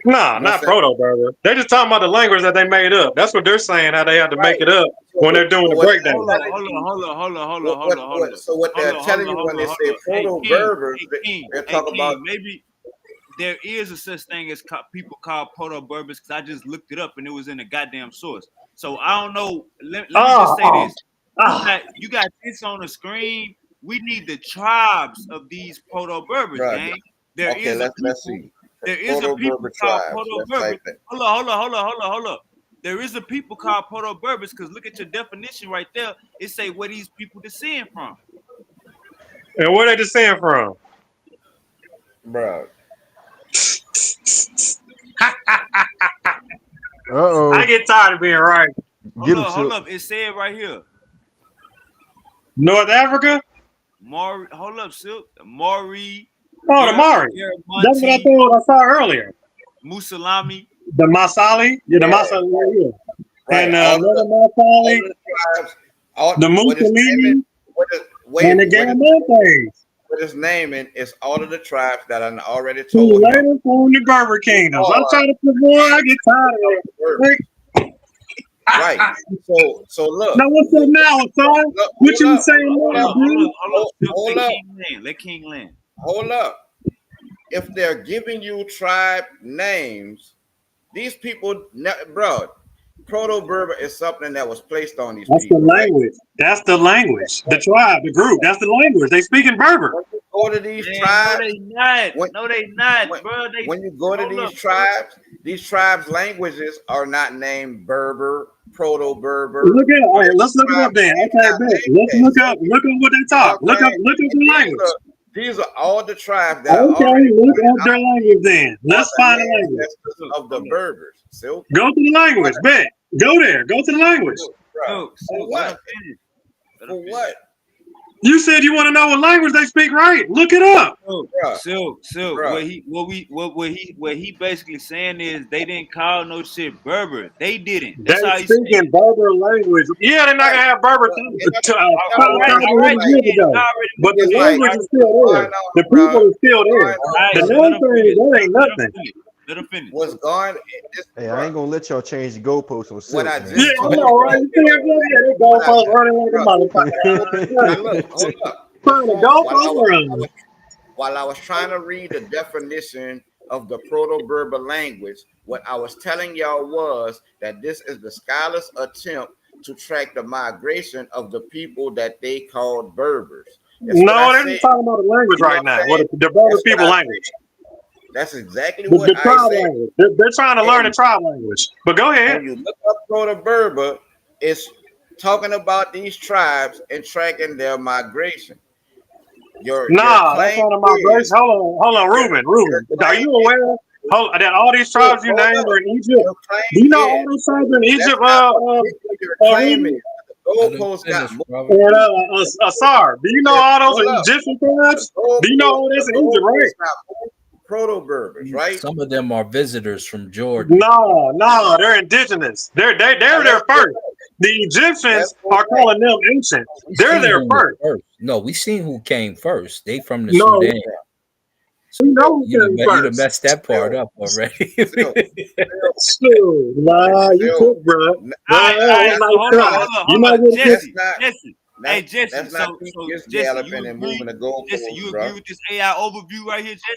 Nah, You know what not I'm saying? proto Berber. They're just talking about the language that they made up. That's what they're saying, how they had to make Right. it up when they're doing So the what breakdown. Hold on, hold on, hold on, hold on, hold on, hold on, hold on. so what Hold they're on, hold telling on, you hold when on, they hold say on. proto Berbers, King, they're hey talking about King, maybe there is a such thing as people called Proto Berbers because I just looked it up and it was in a goddamn source. So I don't know. Let me just Ah, say ah, this: ah. you got this on the screen. We need the tribes of these Proto Berbers, bruh, gang. There okay, is a let's people. see. There is a Proto people Berber called tribes. Proto Let's Berbers. type that. Hold on, hold on, hold on, hold on, hold on. There is a people called Proto Berbers because look at your definition right there. It say where these people descend from. And where they descend from? Bruh. I Uh-oh. get tired of being right. Get him, Hold Silk. up. It said right here. North Africa? Hold up, Silk. Maury, Oh, the Mari. That's what I Monty, thought I saw earlier. Musalami. The Masali? Yeah, the Yeah, Masali right here. right. And All another of Masali, the tribes, all the what is naming, Mussolini, and the wait, Garamantes, what is naming is all of the tribes that I already who told him later formed the Berber who kingdoms. I'm are trying to put more, I get tired of of it. the Berbers. Like, Right. So look, now what's up now, son? look, What you was saying Hold now, up, hold dude? up, hold up, Silk. hold up, Let King land. hold up. If they're giving you tribe names, these people, bro, Proto Berber is something that was placed on these That's the people, right? language. That's the language. The tribe, the group. That's the language. They speak in Berber. When you go to these Man, no, tribes, they not. when No, they not, when, bro. They when you go to hold up. these tribes' languages are not named Berber, Proto Berber. Look at it. All right, let's look it Tribe up then. names Okay, not bet. named Let's that. So look up what they you know talk. what I'm saying? Look up And the language. these are all the tribes that are Okay, already look pointed up their out language then. are Let's the find the language. ancestors Silk, of the hold up. Berbers. So Go to the language, bet. Go there. Go to the language. bro, for Let them what? finish. Let them For finish. what? You said you want to know what language they speak, right? Look it up. Bro, Silk. bro. What he basically saying is they didn't call no shit Berber. They didn't. They That's all he's speak saying. in Berber language. Yeah, they're not Right. gonna have Berber But in other, in other words, All right, 500 like, years then. ago, I already but the it's moved. like language is still what's there. going on, The bro? people are still What's there. going All on, right, The bro? so let name him thing, finish. that ain't Let him nothing. finish. Let him finish. What's going Hey, I bro? ain't gonna let y'all change the goalposts on What Silk, I Yeah, man. just I told know, right? you, You see that? Yeah, they go what I for running like a bro, motherfucker. now look, hold up. Trying to Before go for them. while I was trying to read the definition of the Proto-Berber language, what I was telling y'all was that this is the scholars' attempt to track the migration of the people that they called Berbers. That's what I No, they're said. just talking about the language You know right what I'm now. saying? What the Berber That's what people I language. said. That's exactly The, what the I tribe said. language. They're trying to learn the And tribe language. But go ahead. when you look up Proto-Berber, it's talking about these tribes and tracking their migration. Your Nah, that's claim not a migration. is Hold on, your, your Ruben. Are claim you is aware that all these look, tribes you hold named up. are in Egypt? Your claim Do you know all is those tribes are in Egypt? that's not what your claim is. Ruben? The Let him goalpost got finish, moved. brother. And Asar, do you know all those Hold are up. Egyptian The tribes? Do you know goalpost, all the this in Egypt, right? goalpost got moved. Proto-Berbers, right? Some of them are visitors from Jordan. No, they're indigenous. They're Now there let's go first. back. The Let's Egyptians go are back. calling them ancient. We They're seen there who was first. first. No, we seen who came first. They from the No, Sudan. we know Still, who came You done first. messed that part up already. still, Still, nah, you still. took, bro. All right. Nice So hold try. You hold might on, want to put. Let's Jesse, not Jesse. Hey, Jesse. let's not keep So just Jesse, you galloping and moving agree? the Jesse, you goalposts, agree bro. with this AI overview right here, Jesse?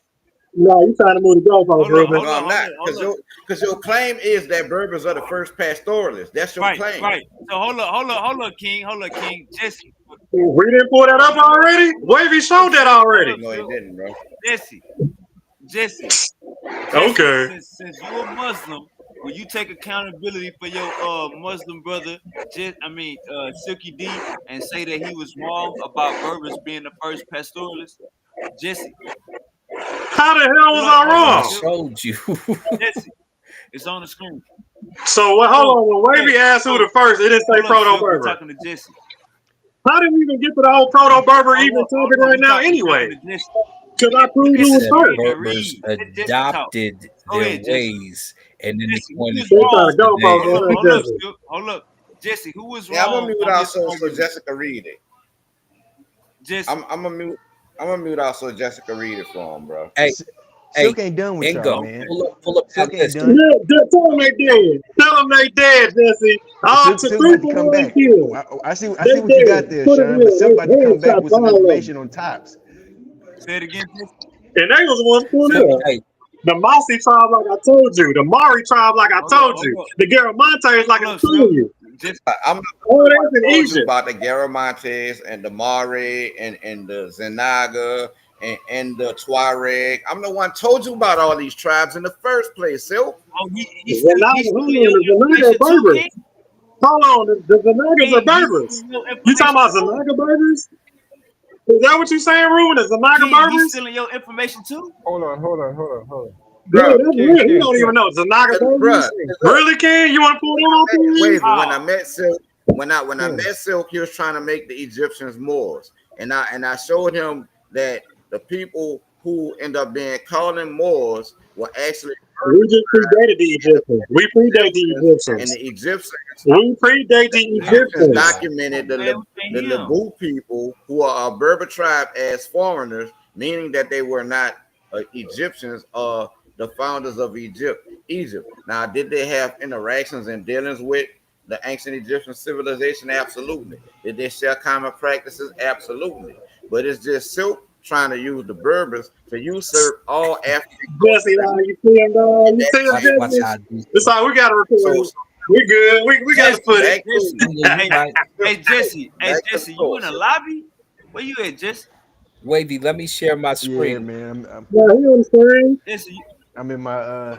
No, you trying to move the goalpost, Hold on, Ruben. hold No, on, I'm hold not, on, hold on. because your claim is that Berbers are the first pastoralists. That's your Right, claim. right. So hold on, King. Jesse. We didn't pull that up already. Wavy showed that already. No, he didn't, bro. Jesse. Okay. Since you're a Muslim, will you take accountability for your Muslim brother, Silky D, and say that he was wrong about Berbers being the first pastoralist? Jesse. How the hell was I I wrong? showed you. Jesse, it's on the screen. So hold on. When Wavy asked who the first, it didn't say Proto We're Berber. talking to Jesse. How did we even get to the whole Proto Berber even topic right now anyway? Talking to Jesse. Because I proved Look at who the was Said screen first. and Berbers read. Let Jesse talk. adopted Go their ahead, Jesse. ways, and then they Jesse, who pointed was They to trying to wrong? go Sudan. post on that Jesse. Hold up. Jesse, who was Yeah, I'm gonna wrong mute on out his so argument? Jessica read it. Jesse. I'm gonna mute out so Jessica read it for him, bro. Hey, Silk ain't done with y'all, Ingo, man. pull up that Silk ain't list. done. Tell them they dead. Tell them they dead, Jesse. All to Silk about to come 3.1 back. kills. I see They what you dead. got there, Put them Sean. But Silk in. about to They come back headshots, with some all of them. information on tops. Say it again, Jesse. And they was the ones pulling So, up. hey, The Mossy tribe, like I told you. The Mari tribe, like I told you. The Garamontes, like I told you. Jesse. I'm All I that's in told you Egypt. about the Garamontes and the Mare and the Zenaga and the Tuareg. I'm the one told you about all these tribes in the first place, Silk. Oh, he's Zenaga, stealing hold your on. The Zenaga are information too, Berbers. King? Hold on. The Zenagas are King, he's Berbers. stealing your You talking information about too? Zenaga Berbers? Is that what you saying, Ruben? The Zenaga King, he's Berbers? stealing your information too? Hold on. Yeah, Bro, that's King, real. He King, don't King. even know. Zenaga bro, Berbers? look, Really, King? You want to pull them off wait, here? when I Oh, met Silk, when I met Silk, he was trying to make the Egyptians Moors, and I showed him that the people who end up being called them Moors were actually We just predated the Egyptians. We predate the and Egyptians. the Egyptians. We predate the Egyptians Egyptians. documented man, we can't the hear him. Lebu people, who are a Berber tribe, as foreigners, meaning that they were not Egyptians or the founders of Egypt. Now, did they have interactions and dealings with the ancient Egyptian civilization? Absolutely. Did they share common practices? Absolutely. But it's just Silk trying to use the Berbers to usurp all African Jesse, culture. you see him, dog? You see him, watch Jesse? how I do. It's all we got to record So it. We good. We got to Jesse, put it. back to Ingo, you right. back to Jesse, you in the source. lobby? Where you at, Jesse? Wavy, let me share my Yeah, screen. man. Yeah, he on the screen. Jesse, I'm in my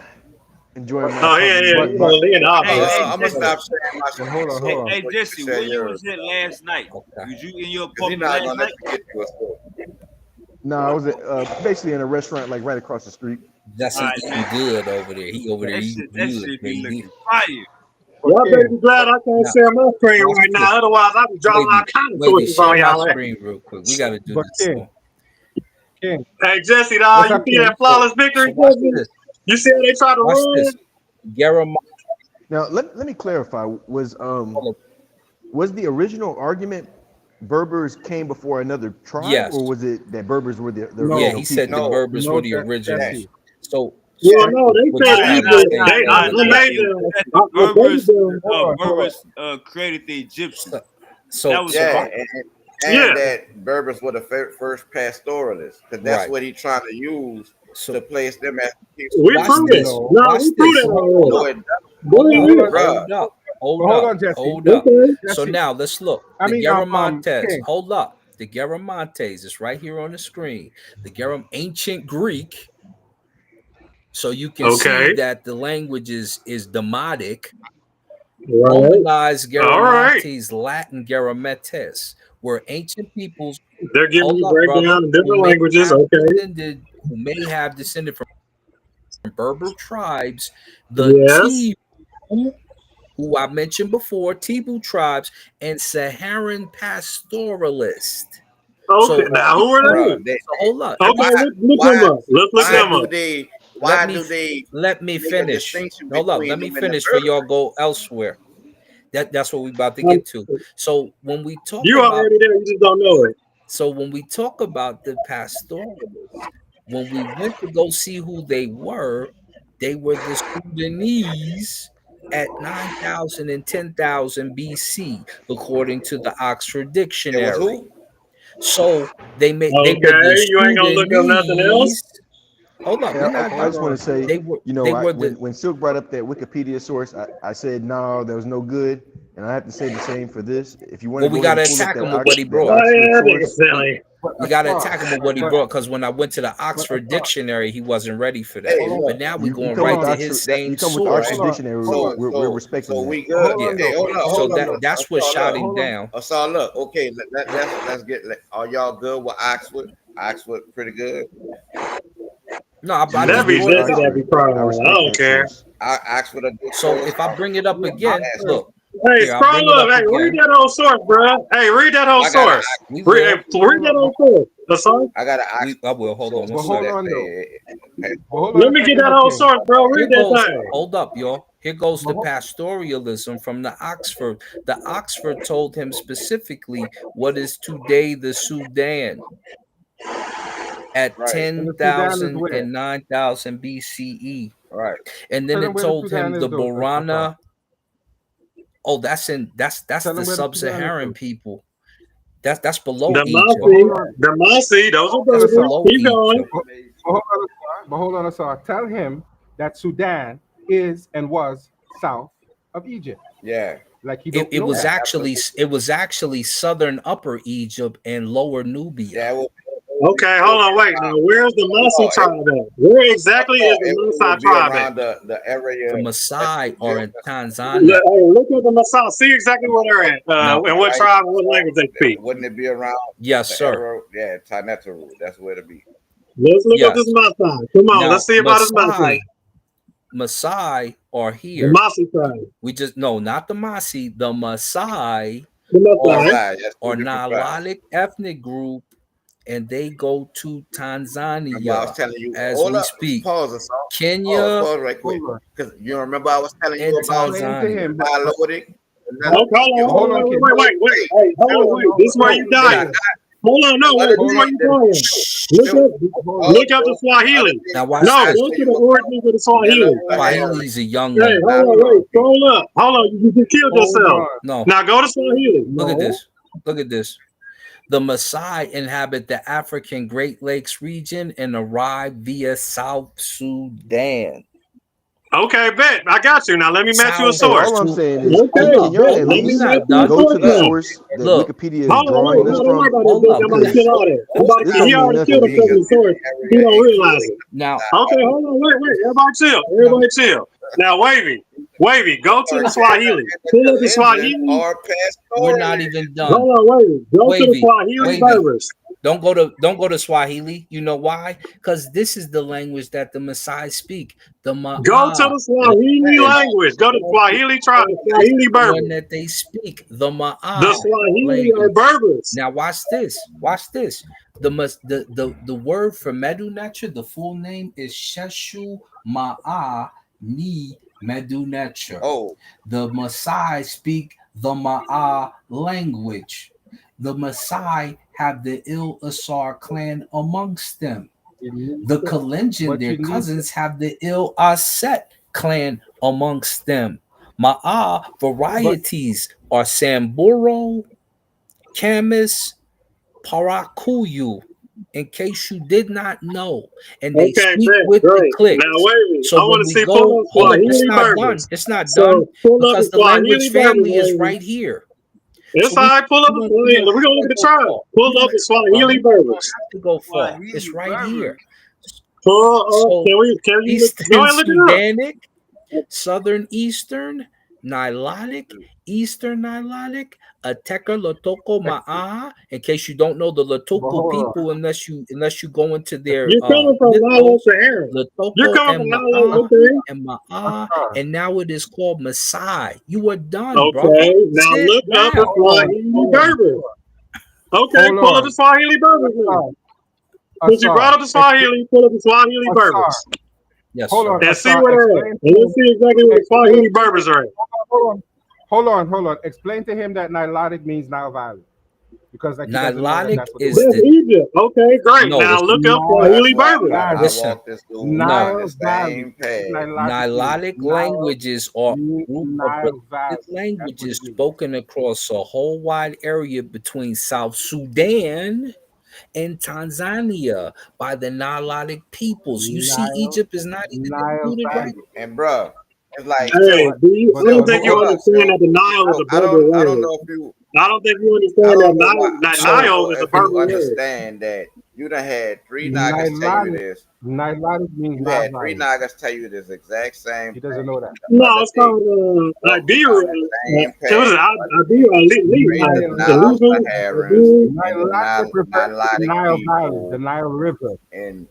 enjoying my Oh, public yeah. But viewing. He in the office. hey, I'm gonna Jesse, stop sharing my but screen hold so, on. hey, so you can Jesse, share where you yours. was at last night? Okay. Was you in your Because he's apartment not last gonna let night? you get to us. No, I was basically in a restaurant like right across the street. All Jesse right, eating good over there. He over there eating that good, shit be baby. looking fire. But Y'all better King, be glad I can't Now, share my screen watch right this. now. Otherwise, I'll be drawing all kind of Wavy, questions on share my y'all. screen real quick. We got to do but this. King, Hey, Jesse, what's dog, you up, see King? that flawless victory, So watch Jesse? this. You see how they try to Watch run? this. Jeremiah. Now, let me clarify. Was the original argument Berbers came before another tribe, Yes. or was it that Berbers were the Yeah, original he said the people? No, Berbers were the Jesse. originals. So Well, no, they what said you trying to Egypt. say, I Wavy? made them. That I the updated them. Hold on. Berbers created the Egyptians. So Was yeah, watch. and Yeah. that Berbers were the first pastoralists, because that's Right. what he's trying to use to So place them as people. We watch proved it. this. No. No, Watch we proved this. that Hold No, already. up. it doesn't, Go Hold up. ahead. bruh. Hold up. Hold But hold up. on, Jesse. Hold up. Okay. So Jesse. now let's look. I The mean, Garamontes. King. Hold up. The Garamontes is right here on the screen. The Garam ancient Greek So you can see Okay. that the language is demotic. Right. Romanized All right. Garamates, Latin Garametes, were ancient peoples. They're giving Hold you up, brother. breakdown in different languages. Who may have descended from Berber tribes, the Yes. Tibu, who I mentioned before, Tibu tribes, and Saharan pastoralists. Okay. So, Now, who are Bro, they? so hold up. Okay, look them up. Let's look why them do up. they Let why me do they let me make a finish. distinction Hold up. between Let me them and the finish for y'all Berbers? go elsewhere. That's what we about to get to. So when we talk You about already there. You just don't know it. when we talk about the pastoralists, when we went to go see who they were the Sudanese at 9,000 and 10,000 BC, according to the Oxford It was Dictionary. who? So they were the Okay. You ain't gonna look up nothing else. Sudanese. Hold up, Yeah, we're not I just want done. to say, They were you know, they were when Silk brought up that Wikipedia source, I said no, there was no good, and I have to say the same for this. If you want well, to we go ahead gotta and pull up attack him with what he That brought. Oh, Oxford yeah, that nigga source, silly. We got to But attack him with what he brought, because when I went to the Oxford Dictionary, he wasn't ready for that. Hey, But look. now we you going come with right the to Oxford, his same you come with the source. Oxford Dictionary, we're respecting So that. we good. Yeah. Hey, So hold on, look. that's what So shot look. him down. So look. Okay, let's get. Are y'all good with Oxford? Oxford pretty good. No, I Yeah, That just be good brought with it Jesse. up. That be Oxford. crying. I I respect don't that care. source. Oxford a good So source. if I bring it up again, Yes. look Hey, here, I'll bring scroll it up. up Hey, read again. that whole source, bro. Hey, read that whole I got a. source. We Read, will. read that whole source. The source. I got an I Oxford will. Hold on source one But too hold second. that on though. say. But hold on Let a me get second that though, whole King. source, bro. Here Read that goes. thing. Hold up, y'all. Here goes But the hold, pastoralism from the Oxford. The Oxford told him specifically what is today the Sudan at Right. and the Sudan is 10,000 where? and 9,000 BCE. Right. And Tell then them it where the told Sudan him is the though, Assad. Borana. Oh, that's Tell the them where the Sudan is sub-Saharan though. people. That's below The Egypt. But hold Mousy. on. The Mousy. Those are That's Assad. burgers. below Keep going. Egypt. But hold on, Assad. Tell him that Sudan is and was south of Egypt. Yeah. Like he It, don't it know was that. actually Absolutely. it was actually southern Upper Egypt and lower Nubia. Yeah. Okay, hold on. Wait. Now, where's the Mousy No, tribe at? Where exactly is the it Mousy would be tribe at? around the area The that's Maasai are Egypt. in Tanzania. Hey, look at the Mousy. See exactly where they're at, Now, and what Right. tribe and what language they speak. Wouldn't it be around yes, the sir. arrow? Yeah, Tanetaru. That's where to be. Let's look up Yes. this Mousy. Come on, let's Now, see about this Mousy. Maasai are The here. Mousy tribe. We just no, not the Masi. The Maasai The are Mousy. That's two are different tribes. Nilotic ethnic group, and they go to Remember, I was Tanzania telling you. as Hold we up. speak. Pause us all. Kenya Pause right quick. Hold on. Because you remember I was telling you and about Explain to Tanzania. him, Nilotic. Okay, hold but hold on, on, King. wait. Hey, hold on, wait. This is where No, you Now, dying. Hold on, no, wait. This is hold where on. you The dying. Hold on. Look up the Swahili. now watch No, this. go to the origins of the Swahili. Swahili is a young Hey, language. hold on, wait. Scroll up. Hold on, you just killed Hold yourself. on. No, Now go to Swahili. look at No. this. Look at this. The Maasai inhabit the African Great Lakes region and arrive via South Sudan. Okay, bet. I got you. Now let me match you a South Hey, all source. I'm Sudan. saying is, Okay, can y'all bet. at Let We're me least match not you a done. go to source the now. source that Look, Wikipedia is Hold on, drawing wait. this No, don't worry from? about that. hold Bitch. up. I'm about to Because kill all that. this He don't mean already killed nothing. himself in the source. He don't realize it. Now, Okay, hold on, wait. Everybody chill. Everybody chill. Now, Wavy, go to the Swahili. Pull up the Swahili. Or we're not pastoralists. even done. Hold on, Wavy. Go to the Wavy, Swahili Wavy, Berbers. don't go to Swahili. You know why? Because this is the language that the Maasai speak. The Go to Ma'a the Swahili language. Go to the Swahili tribe, the is Swahili the one Berbers. that they speak. The The Ma'a Swahili are language. Berbers. Now watch this. Watch this. The word for Medu Nature, the full name is Sheshu Ma'a Ni Medu Nature. Oh, The Maasai speak the Ma'a language. The Maasai have the Il Asar clan amongst them. The Kalenjin, But their you need to, cousins, have the Il Aset clan amongst them. Ma'a but varieties are Samburu, Camus, Parakuyu, in case you did not know. And they Okay, speak bet. with the Great. Now, clicks. Wavy, So I want when to we see pull go, up hold up, it's Swahili not done. Berbers. It's not done So pull up because the the language Swahili Berbers, family is Wavy. right here. It's So all right. Pull up the Swahili. We're going to look at the go tribe. far. Pull up the We Swahili don't Berbers. have to go far. It's right here. So Can you Eastern go ahead and look it up? Sudanic, Southern Eastern, Nilotic, Eastern Nilotic, Ateka Lotoko Ma'a. In case you don't know the But Lotoko hold on. people, unless you go into their You're coming from Nile mythos, Sahara. You're Lotoko coming and from Nile, Ma'a okay? and Ma'a, and now it is called Maasai. You are done, brother. Okay, now Sit look up the down. Swahili Berbers. Okay, Hold pull up the on. Swahili Berbers now. Since you brought Assad. up the Swahili, pull up the Swahili Berbers. Yes, Hold sir. on, And see Assad. where they're at. Explain And to let's see exactly where the Swahili Berbers are at. Hold on. Explain to him that Nilotic means Nile Valley. Because like he doesn't know that Nilotic that's what the is word That's the Egypt. Okay, great. no, Now it's look up That's Swahili why Berbers. I listen. walked this dude No, on Nile the Valley. same path. Nilotic Nile languages are a group of Nile Valley. related That's what languages it means. spoken across a whole wide area between South Sudan and Tanzania by the Nilotic peoples. You see, Nile Egypt is not even included right. Valley. And bruh, it's like Hey, so. I don't think you Hold up, understand so that the Nile is a Berber I don't word. know if you I don't think you I understand don't know why that I don't So Nile know is a if you Berber word. understand that you done had three niggas tell you this. Nilotic means You Nile had three Valley. niggas tell you this exact same He doesn't thing know that. the No, other it's day. called Bro, we Iberia. on the same It was path. Straight to Nile, Nile Saharans and the Nilotic refers to the Nilotic Nile Valley, the people Nile River. and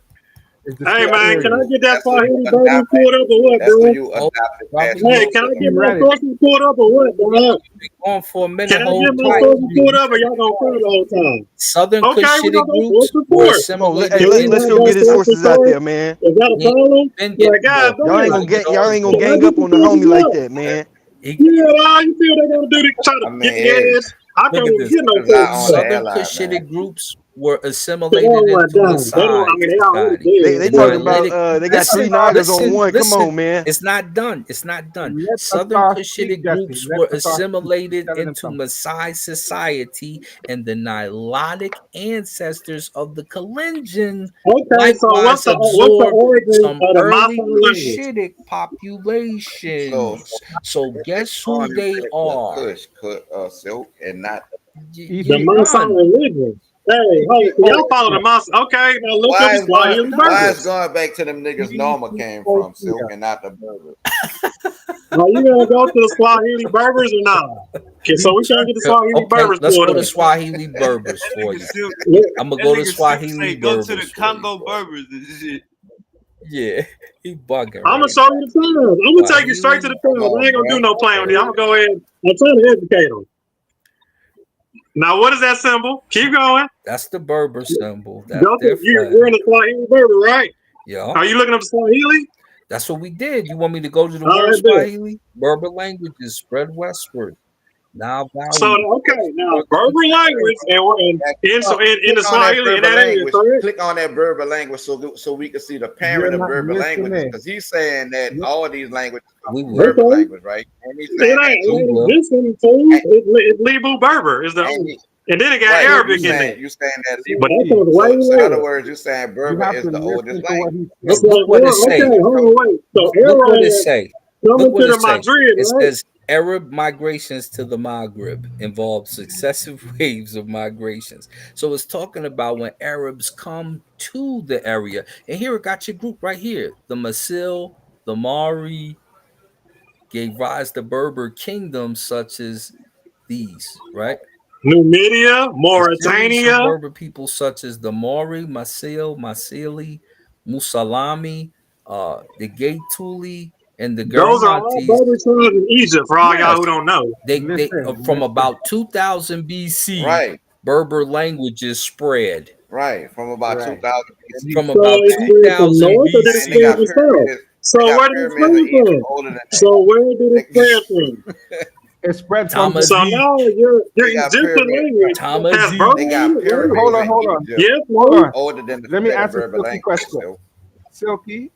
It's the Hey same man, can I area. get that that's who you Swahili Berbers adopted. pulled up or what, That's who bro? you adopted brother, Hey, Pastor can I Joseph. get He my read it. sources pulled up or what, bro? we going for a minute. Can I get Hold my tight. sources pulled up or y'all gonna cry the whole time? Southern Okay, we're Cushitic gonna go groups source were report. Come on, assimilated Can we let's not go go get his source sources out report? there, man. Is that a He problem? been Like, getting God off. Y'all ain't damn. gonna Trying to get get all y'all the ain't gonna Can glory. I gang get up the on the sources homie like up? that, man. He, Yeah, you see what they gonna do? They try to I get mean, the hey, ass. I look can't at even this. get no niggas not sources on the up. Southern airline, man. Cushitic groups were They assimilated all went into down. They don't, Maasai I mean, they already society. dead, They talking but about Nilotic. they got three Listen, Nigas on listen, one. Come listen. on, man. It's not done. It's not done. Let Southern Assad speak, Cushitic Jesse. groups Let were Assad speak. assimilated Telling him into something. Maasai society, and the Nilotic ancestors of the Kalenjin okay. So likewise what's the absorbed origin some of the early Maasai language? Cushitic So populations. So if they guess who calling they it the are? Kush, Silk, and not The Easy. You Maasai done. religion. Hey, Easy. so y'all follow the Maasai? Okay, now look up the Swahili why is Berbers. going back to them niggas Norma came from, Silk, and not the Berbers? Are you gonna go to the Swahili Berbers or not? Okay, so we trying to get the Swahili Okay, Berbers let's pulled go to up. Swahili Berbers That for nigga you. Silk, I'm gonna that go to nigga Silk Swahili say go to the Berbers for you. Congo Berbers and shit. Yeah, he bugging I'm gonna right show you the tribes. I'm gonna take you straight to Swahili the tribes. I ain't gonna do no playing with you. I'm gonna go ahead. I'm trying to educate them. Now, what is that symbol? Keep going. That's the Berber symbol. That's Go to their you're in flag. the Swahili Berber, right? Yeah, Are you looking up Swahili? that's what we did. You want me to go to the All word right, bet. Swahili? Berber languages spread westward. Nile So Valley. okay, now Berber language, and we're in the Click on that Swahili in Berber that area, language. correct? Click on that Berber language so we can see the parent You're of not Berber languages listening. because he's saying that all of these languages come We from will. Berber Okay. language, right? And he's It saying that ain't, We it ain't will. this one, fool. It's Libu Berber is the and he, and then it got right. Arabic in there. You saying that But that Silky. comes way so in other later. words, you're saying You Berber have is to the oldest listen to what language. he's Look, saying. So look what it okay, say. hold on, wait. So Look what it Arab say. coming Look what to it the say. Madrid, It right? says Arab migrations to the Maghreb involved successive waves of migrations. So it's talking about when Arabs come to the area. And here it got your group right here. The Masil, the Mari gave rise to Berber kingdoms such as these, right? Numidia, A series of Mauritania. Berber people such as the Mori, Masil, Masili, Musalami, the Gaituli, and the Those are all Garamatis. Berber tribes in Egypt. For all y'all Yes, who don't know. they from Listen. about 2000 BC, Right, Berber languages spread. right. From about Right. 2000 And BC. he, From So about it spread from 2000 north, or did it And they spread BC. got from south? pyramids. So They got where did it pyramids of spread Egypt from? older than that. So where did it spread from? it spread from the. So Tamazight, now your They got Egyptian pyramid. language has Tamazight. Berber They in got it, right? pyramids in Hold on. Egypt Yes, Hold no. on. older than Let me the ask a Berber silky language. question. So Silky.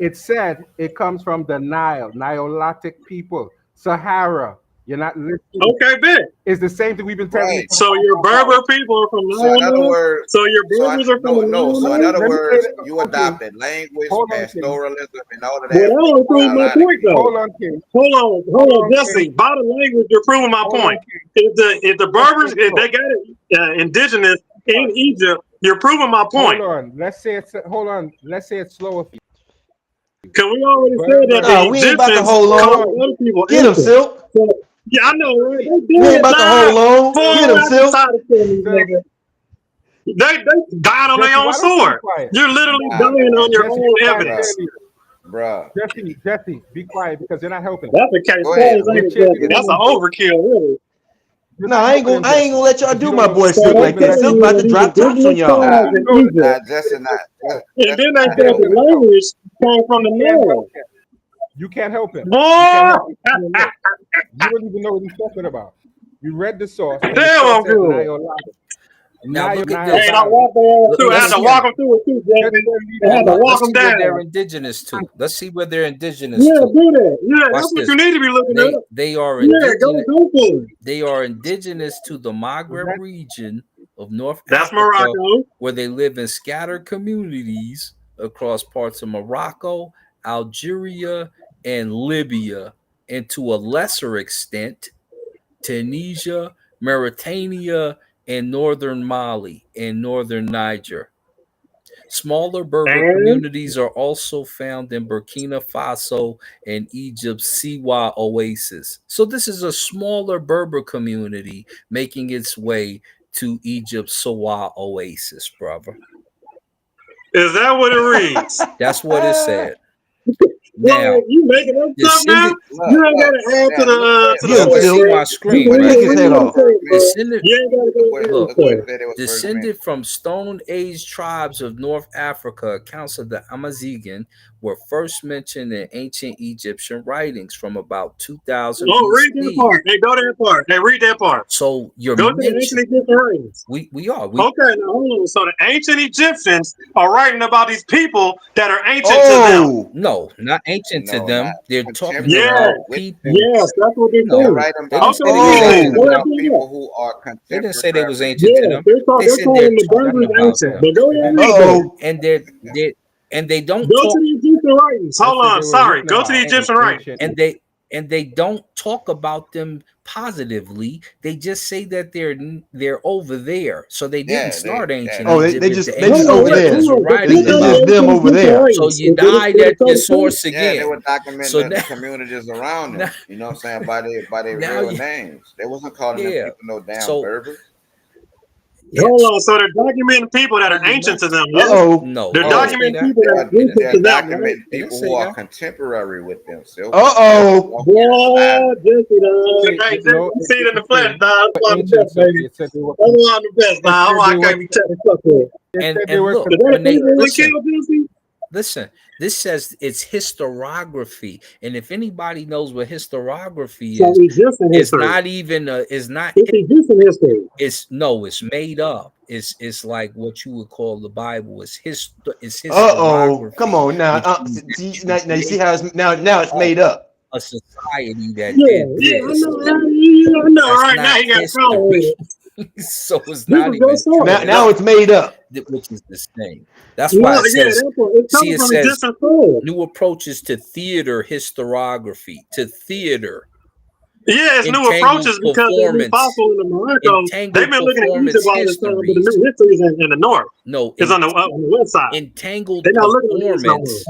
It said it comes from the Nile, Nilotic people, Sahara. You're not listening. Okay, bet. It's the same thing we've been telling you right. for the So past your half hour. Berber people are from So Nile in other now? words, So your Berbers are from the Nile So in now? other Let me say words, that. you Okay. adopted language, Hold on, King. pastoralism, and all of Well, that that from don't the prove my Nilotic point, people. though. Hold on, King. Hold on, Jesse. By the language, you're proving my Hold on, point. King. If the Berbers, if they got it indigenous in Egypt, You're proving my point. Hold on. Let's say it's slower for you. Because we already said that Nah, the we ain't about to Egyptians hold called on. other people Get him, ancient. Silk. So, yeah, I know, right? They We ain't did about to die hold on. Get him, full Silk. side of these niggas. They died on their Jesse, own why don't you be sword. quiet? You're literally Nah, dying on your Jesse, own be quiet, evidence. bruh. Jesse, be quiet because you're not helping. That's the case. Go ahead. You're Ain't it, changing Jesse? That's an the overkill, really. You're Nah, not I ain't helping gonna him, Jesse, let y'all because you do don't my know. boy So Silk they like that. telling Silk you about that to these drop tops on indigenous y'all. tribes in Egypt, Jesse not. and then they You said can't help the him. language came from the You can't help north. him. You can't help him. Boy! You can't help him. You don't even know what he's talking about. You read the source, and the Damn, source I'm says good. Nile Lava. Now look at Hey, this. and I walked their ass through. I had Let's to see. walk them through it too, Jesse. I had to walk Let's them see where they're down. indigenous to. Let's see where they're indigenous Yeah, to. do that. Yeah, Watch that's what this. you need to be looking at. They are Yeah, indigenous. go for it. They are indigenous to the Maghreb region of North That's Africa, Morocco. where they live in scattered communities across parts of Morocco, Algeria, and Libya, and to a lesser extent, Tunisia, Mauritania, and northern Mali and northern Niger. Smaller Berber And communities are also found in Burkina Faso and Egypt's Siwa oasis. So this is a smaller Berber community making its way to Egypt's Siwa oasis, brother. is that what it reads? That's what it said. Well, Now, you making up stuff now? descended. You ain't got to add to the Get him, You can point, see Silk. bro. my You screen, can right? Take just his read head what it off. says, bro. Descended. You ain't got to go add Look, stuff. descended from Stone Age tribes of North Africa, accounts of the Amazigh were first mentioned in ancient Egyptian writings from about 2000 Oh, read that BC. part. Hey, go to that part. Hey, read that part. So you're Go to the ancient mentioned. Egyptian writings. We are. Okay, now hold on. So the ancient Egyptians are writing about these people that are ancient to them. Oh, No, not ancient to No, not them. They're talking Yes, about contemporary with them. people. yes, that's what they're They're No, saying. writing they about didn't Okay, say they was read that. they're ancient Go writing to oh. ahead, them. about read that. people who are They didn't say they was contemporary. ancient to Yes, them. They they're said they're calling the talking Berbers about ancient. them, But go ahead and read that. Uh-oh. and they don't Go to talk, the Egyptian writings. They Hold said on, they were sorry. written Go to the about and Egyptian in writings. ancient. and they don't talk about them positively. They just say that they're over there. So they didn't Yeah, start ancient Oh, Egypt if the they Hold just ancient on, over wait, there. Egyptians hold are on. But writing click It's on about just the them. them ancient over Egyptian there. So writings. you died It'll at your come first. source yeah, they again. were So documenting the now, communities around now, them. You know what I'm saying? By their now real you, names. They wasn't calling them yeah. people no damn So Berbers. yeah. Hold on. So they're documenting people that So are you ancient to mentioned them, yeah? Uh-oh. no. They're They didn't No, say documenting that. people that are ancient they're to them, right? documenting They didn't people say who are that. contemporary with them. So Uh-oh. walking in Boy, silence. Jesse, dog. See, Hey, you Jesse, know, you see it in the flesh, dog. That's why I'm the ancient best, Silky. baby. That's why I'm the best, It dog. said I they were can't be telling fuck with. And look, Is that a when they people we listen, killed, Jesse? listen, this says it's historiography. And if anybody knows what historiography So is, Egyptian it's history. not even it's not It's Egyptian history. it's made up. It's like what you would call the Bible. It's Uh-oh. Come historiography, on now. which means See, the now you see how it's creation now it's of made up. a society that Yeah, did yeah, I this. know. I know. That's Right now, not he got caught history. with it. So it's This not is your even source. Now true. now it's made up. Which is the same. That's why No, it yeah, says, that's what it's see, coming it from says Egyptian source. new approaches to theater historiography, to theater, Yeah, it's new entangled approaches because they've been performance, possible in Morocco. They've entangled been looking at Egypt performance all this time, but the histories. new history is in the north. No, It's on the west side. entangled They're not looking at this no more.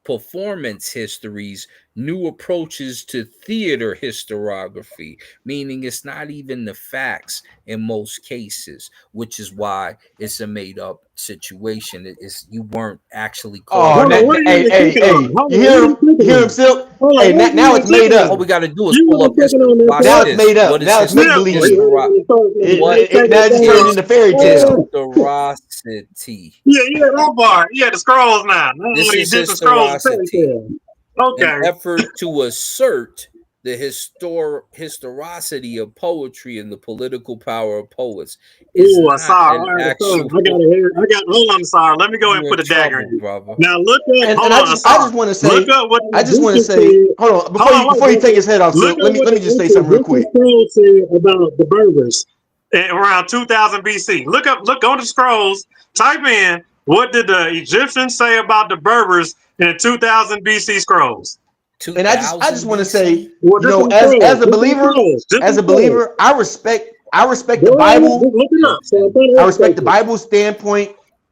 performance histories, new approaches to theater historiography, meaning it's not even the facts in most cases, which is why it's a made up situation. It's you weren't actually caught Oh, up Hold on, in what the are you hey, even hey, clicking on? hey. Hold You on, what are hear you him? You clicking hear him, on? Silk? Hold on, Hey, what are you now even it's made clicking all up. on? we got to do is You pull weren't up this. clicking on that Watch Now part. it's this. made up. What is Now it's his make Yeah, oh, you believe. heard it on the source. Now it's just turned into fairy tale. historicity? Yeah, that part. Yeah, the scrolls now. Now all This the is Egyptian scrolls are fairy historicity, tale. an Okay. effort to assert the historicity of poetry and the political power of poets. Is Ooh, not Asar. an All right, Asar. actual. I got it here. Hold on, Asar. Let me go and You put in a dagger in trouble, you. brother. Now look up, And hold I on, just Asar. want to Look say, up what I the just want to Egyptians say, said. hold on, Hold on, before wait, you take his Jesse. head off, Look Silk, up what let the me just say ancient something real Egyptian quick. scrolls said about the Berbers around 2000 BC. Go to the scrolls, type in what did the Egyptians say about the Berbers in 2000 BC scrolls. And I just 2000 want to say, BC. Well, you just know, in the scrolls. as a Just in the believer, scrolls. Just in the scrolls. I respect the Go ahead, Bible. just look it up. So I'm Listen, trying to I respect educate the you. Bible standpoint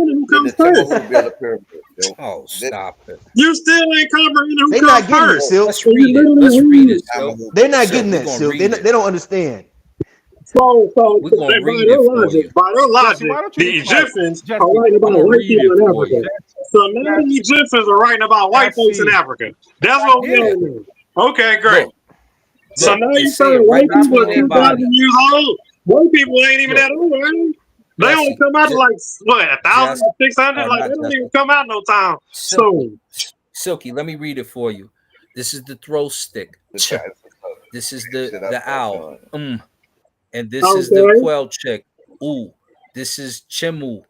comprehending who Did comes the first. Timberwolves build a pyramid? Silk? Oh, Did stop it. You still ain't comprehending who They comes not getting it, first. Silk. Let's So you read it. literally Let's read read. it, Silk. They're not Silk, getting we're that, gonna Silk. read They it. don't understand. So We're by gonna read it for you. their Jesse, logic, why don't you the be quiet? Egyptians Jesse, are writing I'm about gonna white read people it in for Africa. you. So now the Jesse, Egyptians are writing about white folks in Jesse, Africa. That's what we Yeah. all know. Okay, great. Look, So look, now they you say saying it right white people between are their 2,000 bodies. years old? White people ain't even Look, that old, right? They only Jesse, come out to like what 1,000, Jesse, 600? Like not they don't even Jesse. come out no time Silky, soon. Silky. Let me read it for you. This is the throw stick. Ch. This is the owl. And this is the Okay. quail chick. Ooh. This is chimu.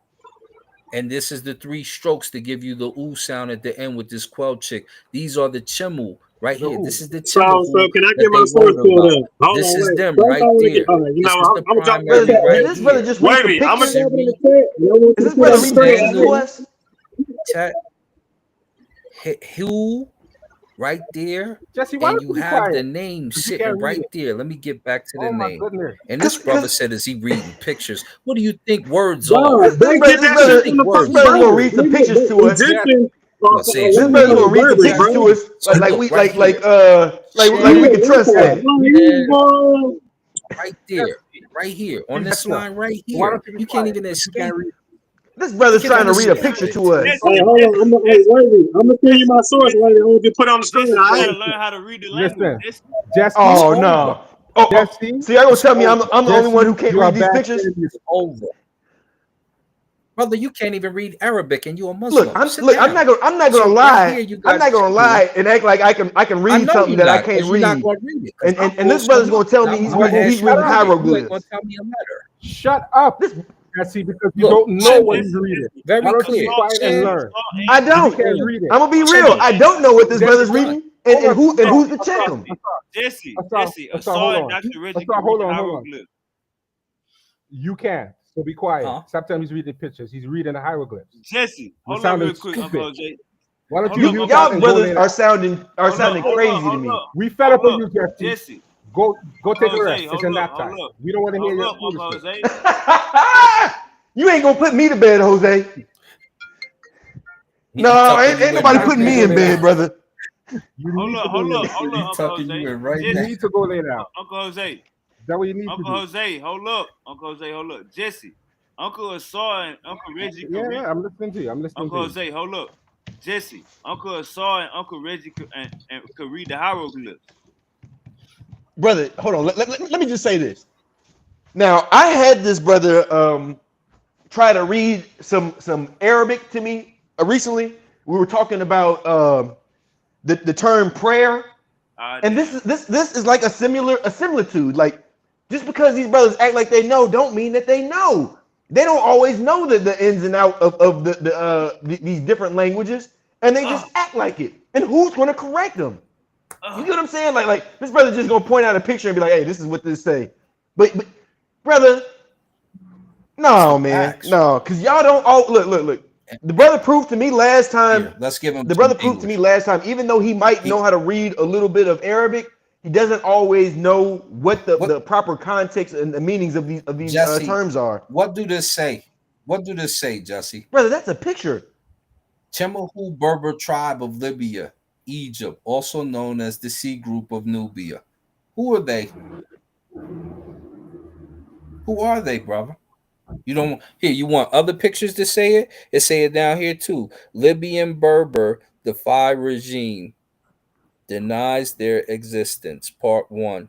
And this is the three strokes to give you the ooh sound at the end with this quail chick. These are the chimu right The here. ooh. This is the So chimu can I that get my they source wrote pulled about. up? Hold This on, is wait. them First I right want to get. there. All right, you This know, is the I'm gonna drop Brother, primary this did right this brother here. just read Wait, some I'm gonna pictures? drop it in the Siri, chat. Y'all want Is to this put brother on the reading some screen? pictures to Stanu, us? Chat, Hugh, right there. Jesse, why And don't you you be have the quiet? name Because you can't sitting read right it. there. Let me get back to the Oh my name. goodness. And this brother Cause said, is he reading pictures? What do you think words are? Dog, they get this that What do you shit brother from think the this words fucking brother's are? gonna Berbers. read some pictures to us. Yes. Egyptians Well, say it This learned brother's slow. from the gonna read some Berbers, pictures Jesse, bro. to us, So look right here. like we Yeah, can Chemu, trust okay. that. Like, boy. right there, right here on he's this line right why here. don't you be You can't quiet? even Because you can't escape. read. This You brother's trying cannot to read a escape picture it. to us. Hey, hold on. Hey, wait. I'm gonna send you my source. Wait, I'm gonna just put it on the screen. Jesse, All you right. gotta learn how to read the language. Listen, Jesse. Jesse, It's Oh over. no. Oh, Jesse, so y'all gonna It's tell me over. I'm the only one who can't you are read these bad pictures? at It's over. Brother, you can't even read Arabic and you're a Look, Muslim. I'm Sit look, I'm down. not gonna So right lie. here you I'm got not gonna Chemu. lie and act like I can I read know something you're that I not, can't because you're not read. gonna read it. Because I'm And gonna this show brother's you. gonna tell Now me I'm gonna he's ask you reading to read it. You ain't gonna hieroglyphs. tell me a letter. Shut up, This Jesse, because you look, don't know what Chemu, he's reading. very Why don't you be clear. quiet and Chin, learn? I Because you don't. can't boom, read it. I'm gonna be real. Chemu. I don't know what this Jesse, brother's Done. reading hold on, who's the champ. hold Jesse, and on. Dr. Reggie can Hold read the on, hieroglyphs. You can. So be quiet. Huh? Stop telling me he's reading pictures. He's reading the hieroglyphs. Jesse, You're hold up sounding real quick, Uncle stupid. Jose. Why don't Hold you up, mute Uncle out Y'all and go Jose. brothers lay down? are sounding Hold up, hold up, crazy to hold me. up. We fed up Hold on up. you, Jesse. Jesse. Go take a Uncle rest. Jose, It's hold your up, nap hold time. up. We don't want to hear Hold your up, Uncle foolishness. Jose. You ain't gonna put me to bed, Jose. He No, tucking ain't you in nobody Time right putting to me go now. in lay bed, down. brother. You Hold need up, to go hold lay up, down. hold He up, Uncle tucking you Jose. in right You now. Jesse. need to go lay down. Uncle Jose. Is that what you need to Uncle do? Jose, hold up. Uncle Jose, hold up. Jesse. Uncle Asar and Uncle Reggie could read. Yeah, I'm listening to you. I'm listening to Uncle you. Jose, hold up. Jesse. Uncle Asar and Uncle Reggie and could read the hieroglyphs. Brother, hold on. Let me just say this. Now, I had this brother try to read some Arabic to me recently. We were talking about the term prayer, and Damn. this is like a similitude. Like, just because these brothers act like they know, don't mean that they know. They don't always know the ins and out of these different languages, and they just act like it. And who's going to correct them? You get what I'm saying? Like this brother just gonna point out a picture and be like, "Hey, this is what this say." But brother, no man, Facts. no, because y'all don't. Oh, look. The brother proved to me last time. Here, let's give him The some brother proved to me English. last time, even though he might know He, how to read a little bit of Arabic, he doesn't always know what what the proper context and the meanings of these Jesse? terms are. What do this say? What do this say, Jesse? Brother, that's a picture. Timahu Berber tribe of Libya, Egypt, also known as the Sea Group of Nubia. Who are they? Who are they, brother? You don't here. You want other pictures to say it? It say it down here too. Libyan Berber defy regime, denies their existence. Part 1.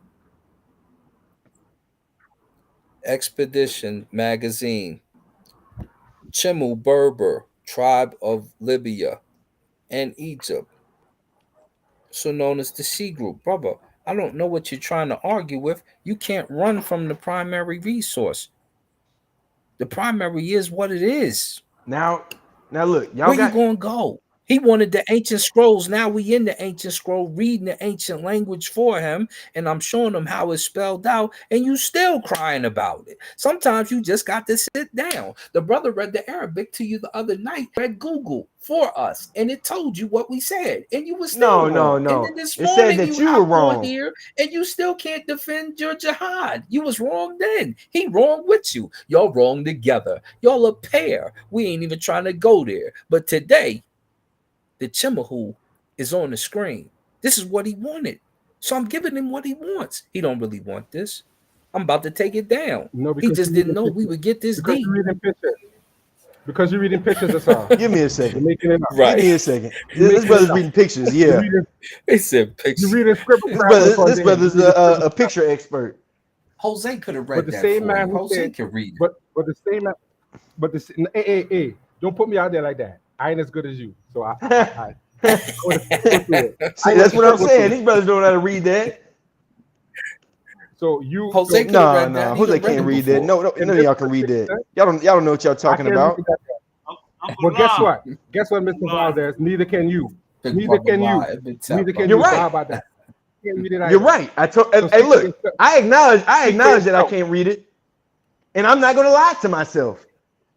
Expedition magazine. Chimu Berber tribe of Libya and Egypt, so known as the C group. Brother, I don't know what you're trying to argue with. You can't run from the primary resource. The primary is what it is. Now look, y'all Where you got gonna go? He wanted the ancient scrolls. Now we in the ancient scroll, reading the ancient language for him, and I'm showing him how it's spelled out, and you still crying about it. Sometimes you just got to sit down. The brother read the Arabic to you the other night, read Google for us, and it told you what we said, and you were still wrong. And then no. this It said morning that you you were hopped on wrong. here and you still can't defend your jihad. You was wrong then. He wrong with you. Y'all wrong together. Y'all a pair. We ain't even trying to go there. But today, the Chimahu is on the screen. This is what he wanted. So I'm giving him what he wants. He don't really want this. I'm about to take it down. No, He because just you're didn't reading know we pictures. would get this Because deep. you're reading pictures. Because you're reading pictures or something. Give me a You're second. making it up. Give me a second. This brother's reading pictures. You're Yeah, reading, They said you're picture. reading scribble this scrabble for brother, this Dan. brother's You're reading scribble a picture expert. Jose could have But read the that same for man you. who Jose said, can read it. but the same man, but this, hey, don't put me out there like that. I ain't as good as you, so I would have struggled through it. See, I that's would what I'm have struggled through saying. it. These brothers don't know how to read that. So you, Jose so could have Nah, read nah. that. He Jose done read can't it read that. before. No, in none of this y'all can read that. particular, Y'all don't know what y'all I talking can't about. read that. Uncle But guess Law. what? Guess what, Mr. Law. Valdez? Neither can you. Big Neither brother can you. lie. Every time, Neither can You're you. So right. how about that? You can't read it You're either. right. So Hey, speak for look, yourself. I acknowledge Speak for that I yourself. can't read it, and I'm not gonna lie to myself.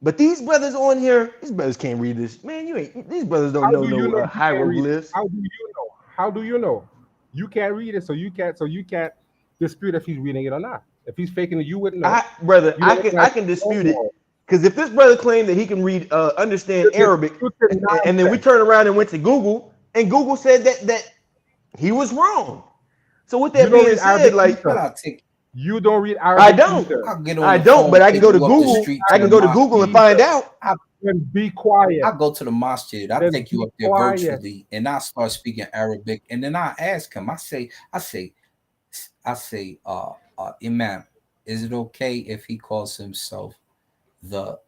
But these brothers on here, these brothers can't read this. Man, these brothers don't How know do you no know you can't read it? hieroglyphs. How do you know? How do you know? You can't read it, so you can't dispute if he's reading it or not. If he's faking it, you wouldn't know. Brother, You don't I like can dispute no. it because if this brother claimed that he can read, understand This Arabic, stupid and then we nonsense. turned around and went to Google, and Google said that he was wrong. So with You that don't being read said, Arabic like But either. I take. You don't read I Arabic don't, either. I'll get on I the don't, phone, but I can take go to you up the Google. street I to can the go to mosque. Google and find out. Then be quiet. I'll go to the masjid. I'll Then take you be up there quiet. virtually, and I start speaking Arabic, and then I ask him. I say, Imam, is it okay if he calls himself the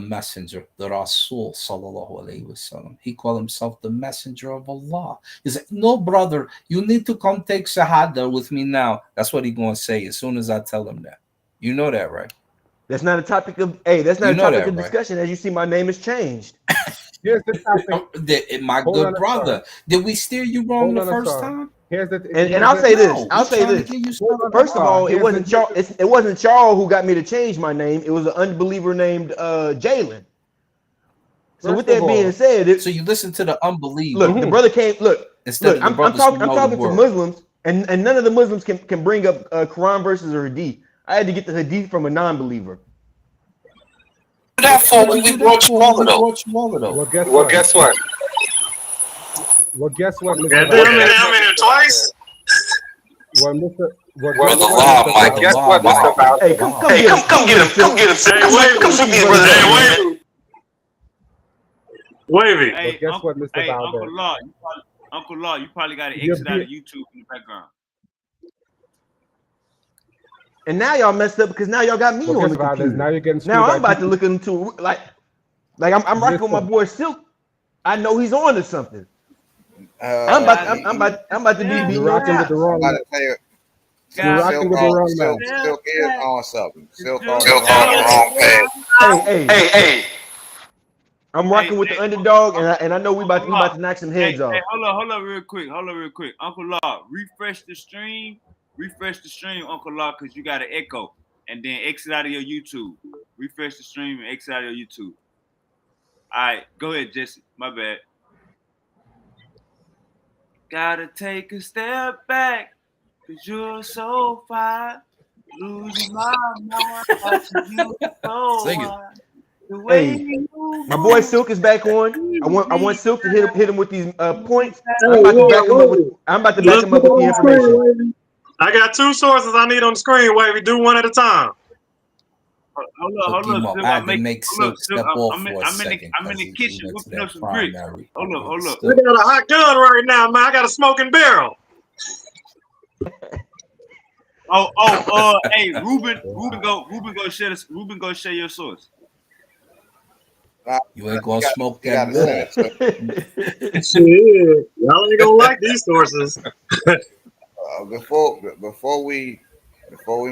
messenger, the Rasul sallallahu alaihi wasallam? He called himself the messenger of Allah. He said, no, brother, you need to come take shahada with me now. That's what he gonna say as soon as I tell him that. You know that, right? That's not a topic of that's not You a know topic that, of right? discussion. As you see, my name has changed. Here's the topic. My Hold good on, brother, did we steer you wrong Hold the on, first sorry. time? Here's the And I'll say this. No, I'll we say trying to this. get you Hold started. on, First of all, it here's wasn't the- Charles. It wasn't Charles who got me to change my name. It was an unbeliever named Jalen. So with First of that being all- said, So you listen to the unbeliever. look, the brother came. Look, Instead of the I'm brothers who talking. I'm know the talking to word. Muslims, and none of the Muslims can bring up Quran verses or Hadith. I had to get the Hadith from a non-believer. That for when we brought you over though. Well, guess Well, what? guess what? Well, guess what, Mr. Yeah, Valdez? damn it twice. Well, Mr. Well, Well, guess what, law, Mr. Mike, Valdez? Guess what, Mr. Valdez? Hey, come get him. Come get him. Come get him. Come sweep these brothers up, man. Wavy. Well, guess what, Mr. Hey, Valdez? Uncle Law, you probably got to You're exit out of be- YouTube in the background. And now y'all messed up because now y'all got me Well, on guess the what, Valdez? computer. Now you're getting screwed Now by I'm about to people. look into like I'm rocking with my boy Silk. I know he's on to something. I'm about to be You're beating on rocking with taps. the wrong I'm about man. to tell you, You're rocking with the wrong man. Silk is on something. Silk on Still on the wrong page. Hey, I'm rocking with the underdog, and I know we about to knock some heads off. Hey, hold up real quick. Uncle Law, refresh the stream, Uncle Law, because you got an echo. And then exit out of your YouTube. Refresh the stream and exit out of your YouTube. All right, go ahead, Jesse. My bad. Gotta take a step back, because you're so fine. Losing my mind, watching you so Sing it. wide. The way Hey, you my boy move, Silk is back on. I want Silk to hit him with these points. Hey, I'm about to back him up Wavy. with Let's put it the on the screen, information. Wavy. I got two sources I need on the screen, Wavy. Do one at a time. Hold Hook him up, up. Silk, I had to make Silk step off I'm for a in second the because he kitchen went to whipping up that some grits. primary. Hold up. I got a hot gun right now, man. I got a smoking barrel. Hey, Ruben, go share your source. You ain't gonna smoke You that gotta wall. Shit. Y'all ain't gonna like these sources. before we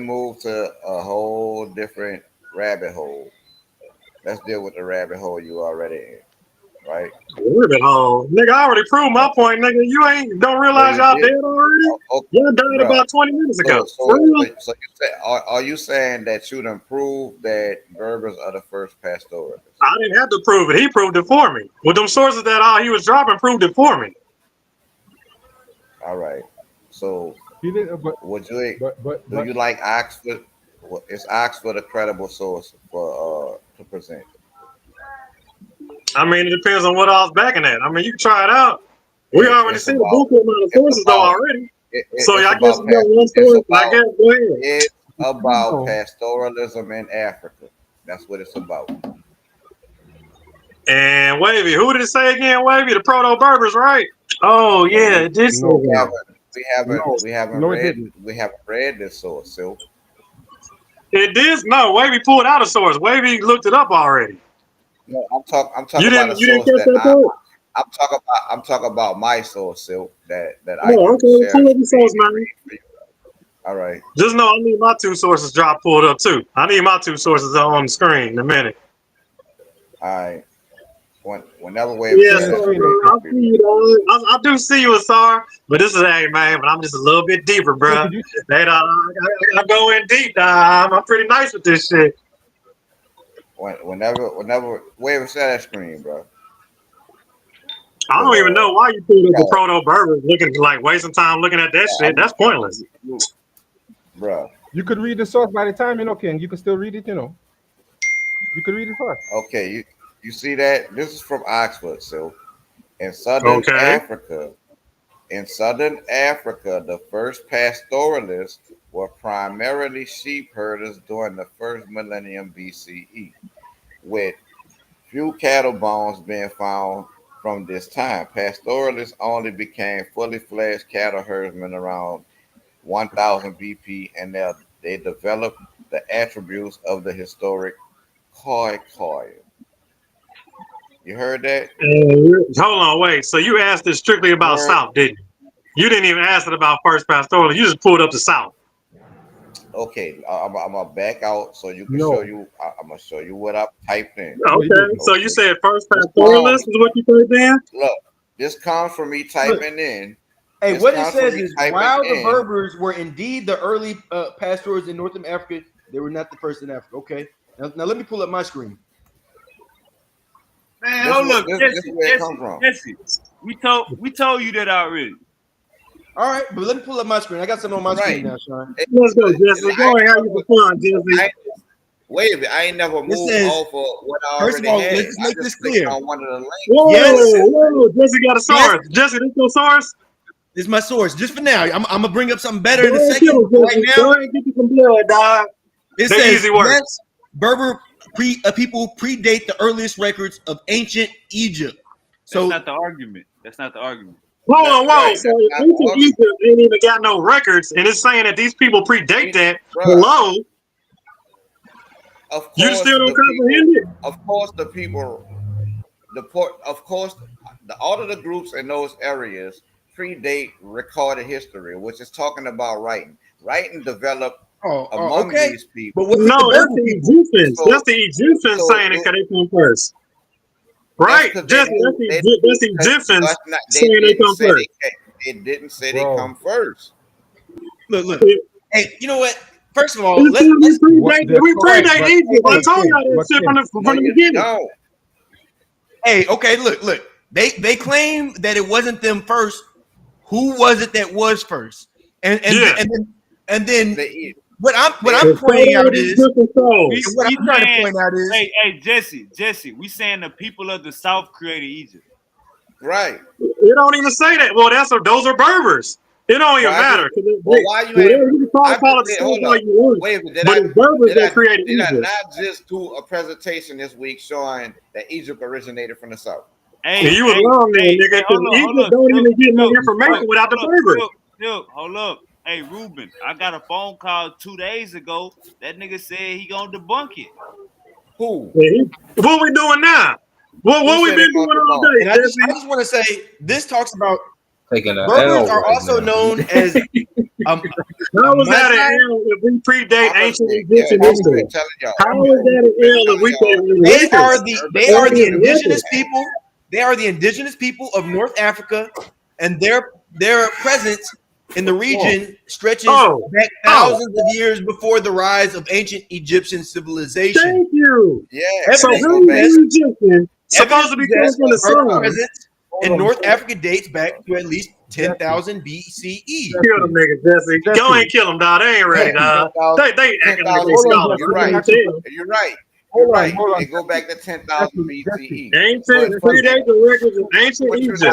move to a whole different rabbit hole, let's deal with the rabbit hole you already in, right? Rabbit hole. Nigga, I already proved my point, nigga. You ain't don't realize you y'all did. dead already? Okay, Y'all died bruh. about 20 minutes ago. So For real? you say, are you saying that you done proved that Berbers are the first pastoralists? I didn't have to prove it. He proved it for me. With them sources that all he was dropping proved it for me. All right. So He did, but would you but you like Oxford? Is Oxford a credible source for to present? I mean, it depends on what I was backing at. I mean, you can try it out. We already It's seen about- the bullshit amount of it's sources though about- already. It's So I about guess you got one it's source. I about- guess go ahead. It's about pastoralism in Africa. That's what it's about. And Wavy, who did it say again? Wavy, the Proto-Berbers, right? Oh yeah, it did say No. that. No, it didn't. We haven't read this source, Silk. It did. No, Wavy pulled out a source. Wavy looked it up already. No, I'm talking You about a didn't source catch that that part? I'm talking about my source, Silk, that I Oh, can okay. share. Pull up the source, man. All right. Just know I need my two sources drop pulled up too. I need my two sources on the screen in a minute. All right. Whenever Wavy Yeah, shares so, screen, bro, I see you, dog. I do see you, Asar, but this is hey man, but I'm just a little bit deeper, bro. I go in deep, dog. I'm pretty nice with this shit. whenever Wavy share that screen, bro. I don't even know why you pulled up the no. Proto-Berbers looking like wasting time looking at that shit. That's pointless. Bro. You could read the source by the time, King. You could still read it, You could read it first. Okay, you see that? This is from Oxford, so in southern Africa, the first pastoralists were primarily sheep herders during the first millennium BCE, with few cattle bones being found from this time. Pastoralists only became fully fledged cattle herdsmen around 1000 BP, and they developed the attributes of the historic Khoi. You heard that? Hold on, wait. So you asked it strictly about South, didn't you? You didn't even ask it about first pastoral. You just pulled up the South. Okay, I'm gonna back out so you can show you. I'm gonna show you what I typed in. Okay, so you said first pastoralist is what you typed in? Look, this comes from me typing in. Hey, This what it comes says from me is, typing while the in. Berbers were indeed the early pastoralists in Northern Africa, they were not the first in Africa. Okay, now let me pull up my screen. Man, This hold where- up, this is where it come from. Jesse. We told you that already. All right, but let me pull up my screen. I got something on my screen now, Sean. Let's go, Jesse. Go ahead, have you some fun, Jesse. Wait, I ain't never moved says, off of what I first of already all, had. let's make I this just clicked clear. on one of the links. Whoa, Jesse got a source. Jesse, this your source? This is my source. Just for now, I'm gonna bring up something better in a Go ahead, second. kill him, Right Jesse. now, Go ahead and get you some blood, dog. it The says easy work. yes, Berber people predate the earliest records of ancient Egypt. So That's not the argument. That's not the argument. Hold on, whoa. So ancient Egypt ain't even got no records, and it's saying that these people predate that. Hello? Of course, You still don't comprehend it? Of course, the people, all of the groups in those areas predate recorded history, which is talking about writing. Writing developed among these people. But No, that's the Egyptians. That's the Egyptians saying it because they come first. Right, Jesse, that's the Egyptians saying they come first. It didn't say they come first. Look. Hey, you know what? First of all, we let's predate Egypt. I told y'all that shit from the beginning. Hey, okay, look. They claim that it wasn't them first. Who was it that was first? And then what I'm pointing out is what I'm trying to point out is hey Jesse, we saying the people of the South created Egypt. Right. It don't even say that. Well, those are Berbers. It don't even matter. Why you ain't? You can call it the South all you want. Wait, but it's Berbers that created Egypt. Did I not just do a presentation this week showing that Egypt originated from the South? Hey, you was wrong there, nigga. Egypt don't even get no information without the Berbers. Hold up. Hey, Ruben, I got a phone call 2 days ago. That nigga said he gonna debunk it. Who? What we doing now? What we been doing all day? And I just want to say this talks about taking Berbers are also known as how was that an L if we predate ancient Egyptian history? How is that an L if we they are the indigenous people. They are the indigenous people of North Africa, and their presence in the region stretches back thousands of years before the rise of ancient Egyptian civilization. Thank you. Yeah. So how is Egyptian supposed to be coming from the sun? Presence in North Africa dates back to at least 10,000 BCE. Kill them niggas, Jesse. Go and kill them, dog. They ain't ready, dog. They acting like they scholars. You're right. You're right. They go back to 10,000 BCE. Ancient predate the records of ancient Egypt.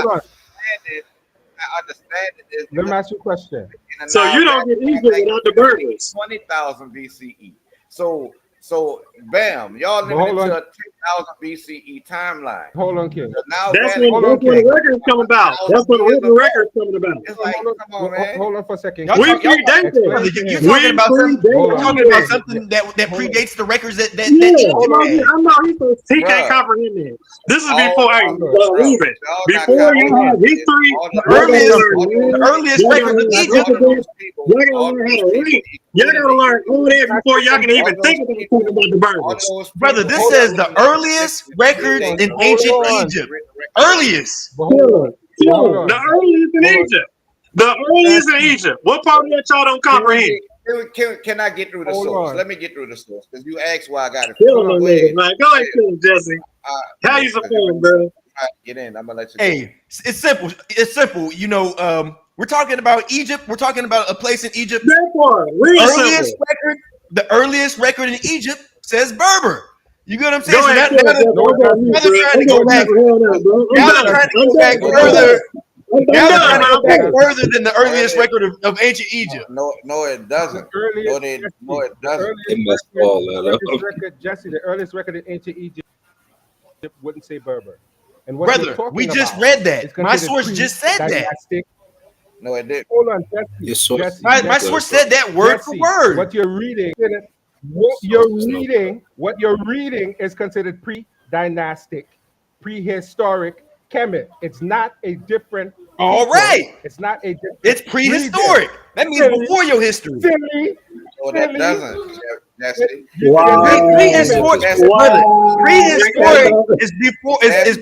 I understand it. Let me ask you a question. So you don't get Egypt without the Berbers. 20,000 BCE. So So, bam, y'all But hold limited to on. a 10,000 BCE timeline. Hold on, King. So now That's Valley when Hold on, the King. record's coming about. That's when the written record's coming about. It's like, come on, man. Hold on for a second. Y'all We talk, y'all, predate that. brother, Explain to you're him. talking about something. predate Hold You're on. talking about that. something that Hold on. predates the records that Yeah, Egypt had. I know he can't Bruh, comprehend that. This is all before y'all, Bruh, bro, even y'all not before you comprehending have this. history. All The of Y'all gotta earliest, learn all names. the those earliest Y'all people, gotta records of learn Egypt. all of alphabet. those people, Y'all gotta all of learn how those to people, write. Y'all including gotta the learn all that before y'all can all even those think about people, talking about the all Berbers. those Brother, people, this all says those the people earliest that records predate in the Hold ancient first on. Egypt. written record. Earliest. But hold on. But hold The on. earliest in Hold on. Egypt. The earliest in Egypt. What part of that y'all don't comprehend? Can I get through the Hold source? on. Let me get through the source because you asked where I got it Kill from. Hold them on. Go niggas, ahead. man. Go ahead, kill them, Jesse. How you Because support, bro? get in. I'm gonna let you go. Hey, it's simple. It's simple. You know, we're talking about Egypt. We're talking about a place in Egypt. That part, The real earliest simple. record, the earliest record in Egypt says Berber. You get what I'm saying? Go So ahead, now, kill now, them, Jesse. they're, No, I'm it going doesn't. mute, now they're bro. trying I'm to go going back. mute from here on out, bro. I'm Now they're done. trying to I'm go done. back No, it I'm doesn't. further. done. Now I'm they're done, trying to man. go I'm back finished. further than the earliest Early, record of ancient Egypt. no, it doesn't. The earliest, No, it the doesn't. earliest They messed record, all the that earliest up. record, Jesse, the earliest record in ancient Egypt wouldn't say Berber. And what you're Brother, we talking just about read that. is My considered source just said that. pre-dynastic. No, it didn't. Hold on, Your Jesse, source is Jesse, My Jesse, source useless, said that word for Jesse. word. What is no good. you're reading is considered pre-dynastic, prehistoric Kemet. It's not a different All people. right. It's not a different It's region. prehistoric. That means Silly, before your history. silly, No, that silly. doesn't. Jesse. You said Wow. Kemet. Prehistoric, Jesse. brother. Wow. Prehistoric is before Jesse.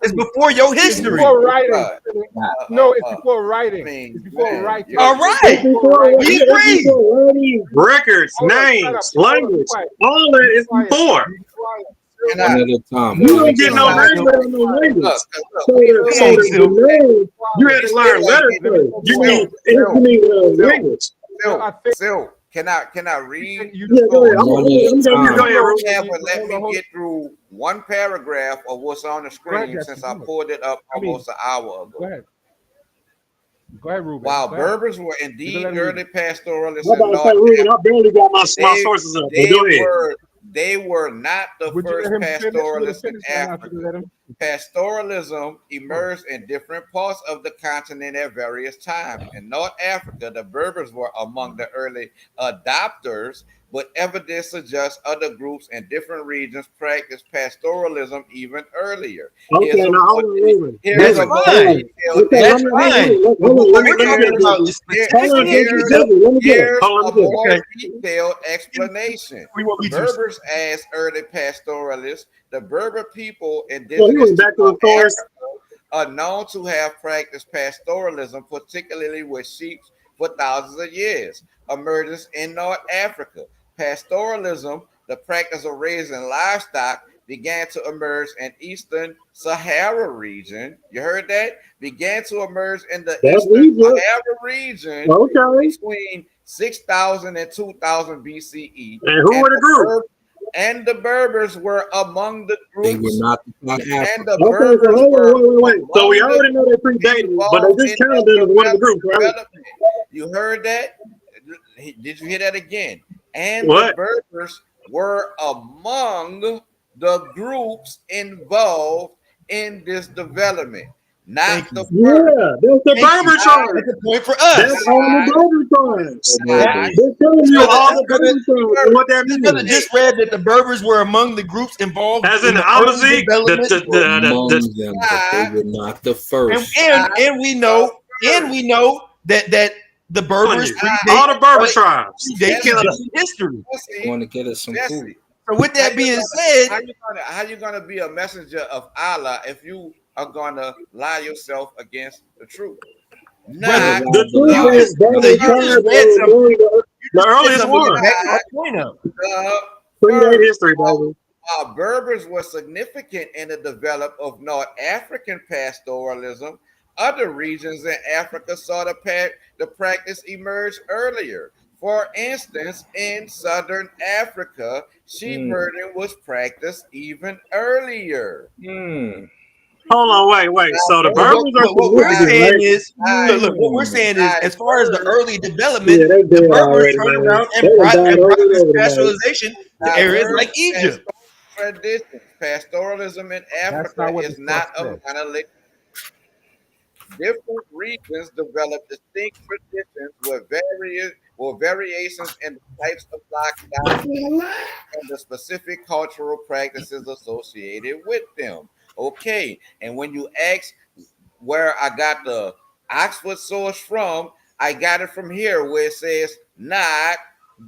is before your It's history. before writing. Bruh, No, it's I before writing. It's mean, before man, writing. All It's right. It's before before, We writing. it's agree. before writing, records, Hold on, shut up. names, Hold on, be language. quiet. All that Be is quiet. before. Be quiet. can One I? at a time, You Let brother. me don't get get One no at a something. name time. without no language. Look, So we the Come so on, still, the Silk. name you had we to still learn ain't letters getting first. You Silk, need Silk, Silk, language. No, I think Silk. Can I read you the Yeah, go ahead. source? One at a I'm gonna time. go ahead, Ruben. Yeah, you but let hold on, me hold on. get through one paragraph of what's on the Go ahead, screen Jesse. since I Go ahead. pulled it up I mean, almost an hour ago. go ahead. Go ahead, Ruben. While Go ahead. Berbers were You can indeed let him read early it. pastoralists I'm in about to say, North Ruben, I Africa, barely got my they sources up, but they go ahead. were not the Would you let first him finish? You would have pastoralists in finished by now if you Africa. could let him. Pastoralism Oh. emerged in different parts of the continent at various times. In North Africa, the Berbers were among the early adopters, but evidence suggests other groups in different regions practiced pastoralism even earlier. Okay, now hold on, Ruben. That's Here's a Ruben, more hold fine. on. detailed Okay, That's fine. But hold on, what let me we're get talking Here's, this. about is Hold on, specifically in Jesse, Egypt. Jesse, let me get it. here's Hold on, a let me get it. more Okay. detailed explanation. We want me to. Berbers, as early pastoralists, the Berber people Well, he indigenous went to back to North the source. Africa are known to have practiced pastoralism, particularly with sheep, for thousands of years. Emergence in North Africa. Pastoralism, the practice of raising livestock, began to emerge in Eastern Sahara region. You heard that? Began to emerge in the That's Eastern Egypt. Sahara region Okay. between 6000 and 2000 BCE. And who were the group? And the Berbers were among the They were groups. not the Black And Africa. the Okay, so Berbers hold were on, wait. So we among the already know they groups predated it, but involved they just in counted the them as one of the groups, right? development. You heard that? Did you hear that again? And the What? Berbers were among the groups involved in this development, not Thank the you. first. Yeah, that's the Thank you. Berber That's tribes. a point for That's us. all the Berber tribes. Not They're telling This you brother, all this the brother, Berber tribes and what that this brother means. just read that the Berbers were among the groups involved As in in the the early opposite, development, Among them, but they not, were not the and first. and, not and we the know, and first. we know that the telling Berbers you. predate All the Berber tribes. Jesse, Egyptian history. They're Jesse, going to get us some food. Jesse. So with How that you being gonna said, how you gonna be a messenger of Allah if you are gonna lie yourself against the truth? brother, Not The truth you the is, just brother, Berber you just tribes read are something. among You the just read earliest something to ones. back my point up. the Predate first. history, baby. While Berbers were significant in the development of North African pastoralism, other regions in Africa saw the practice emerge earlier. For instance, in southern Africa, sheep herding was practiced even earlier. Hold on, wait. Now, So the But Berbers are what we're significant, saying right? is, I, look, what we're saying is, I as far as the heard, early development, Yeah, they the dead Berbers already, turned man. around They and done brought died over and this over tonight. pastoralization The areas like Egypt. Traditions. Pastoralism in That's Africa not what the is not source a said. monolithic. Different regions develop distinct traditions with variations in the types of lifestyle and the specific cultural practices associated with them. Okay, and when you ask where I got the Oxford source from, I got it from here where it says not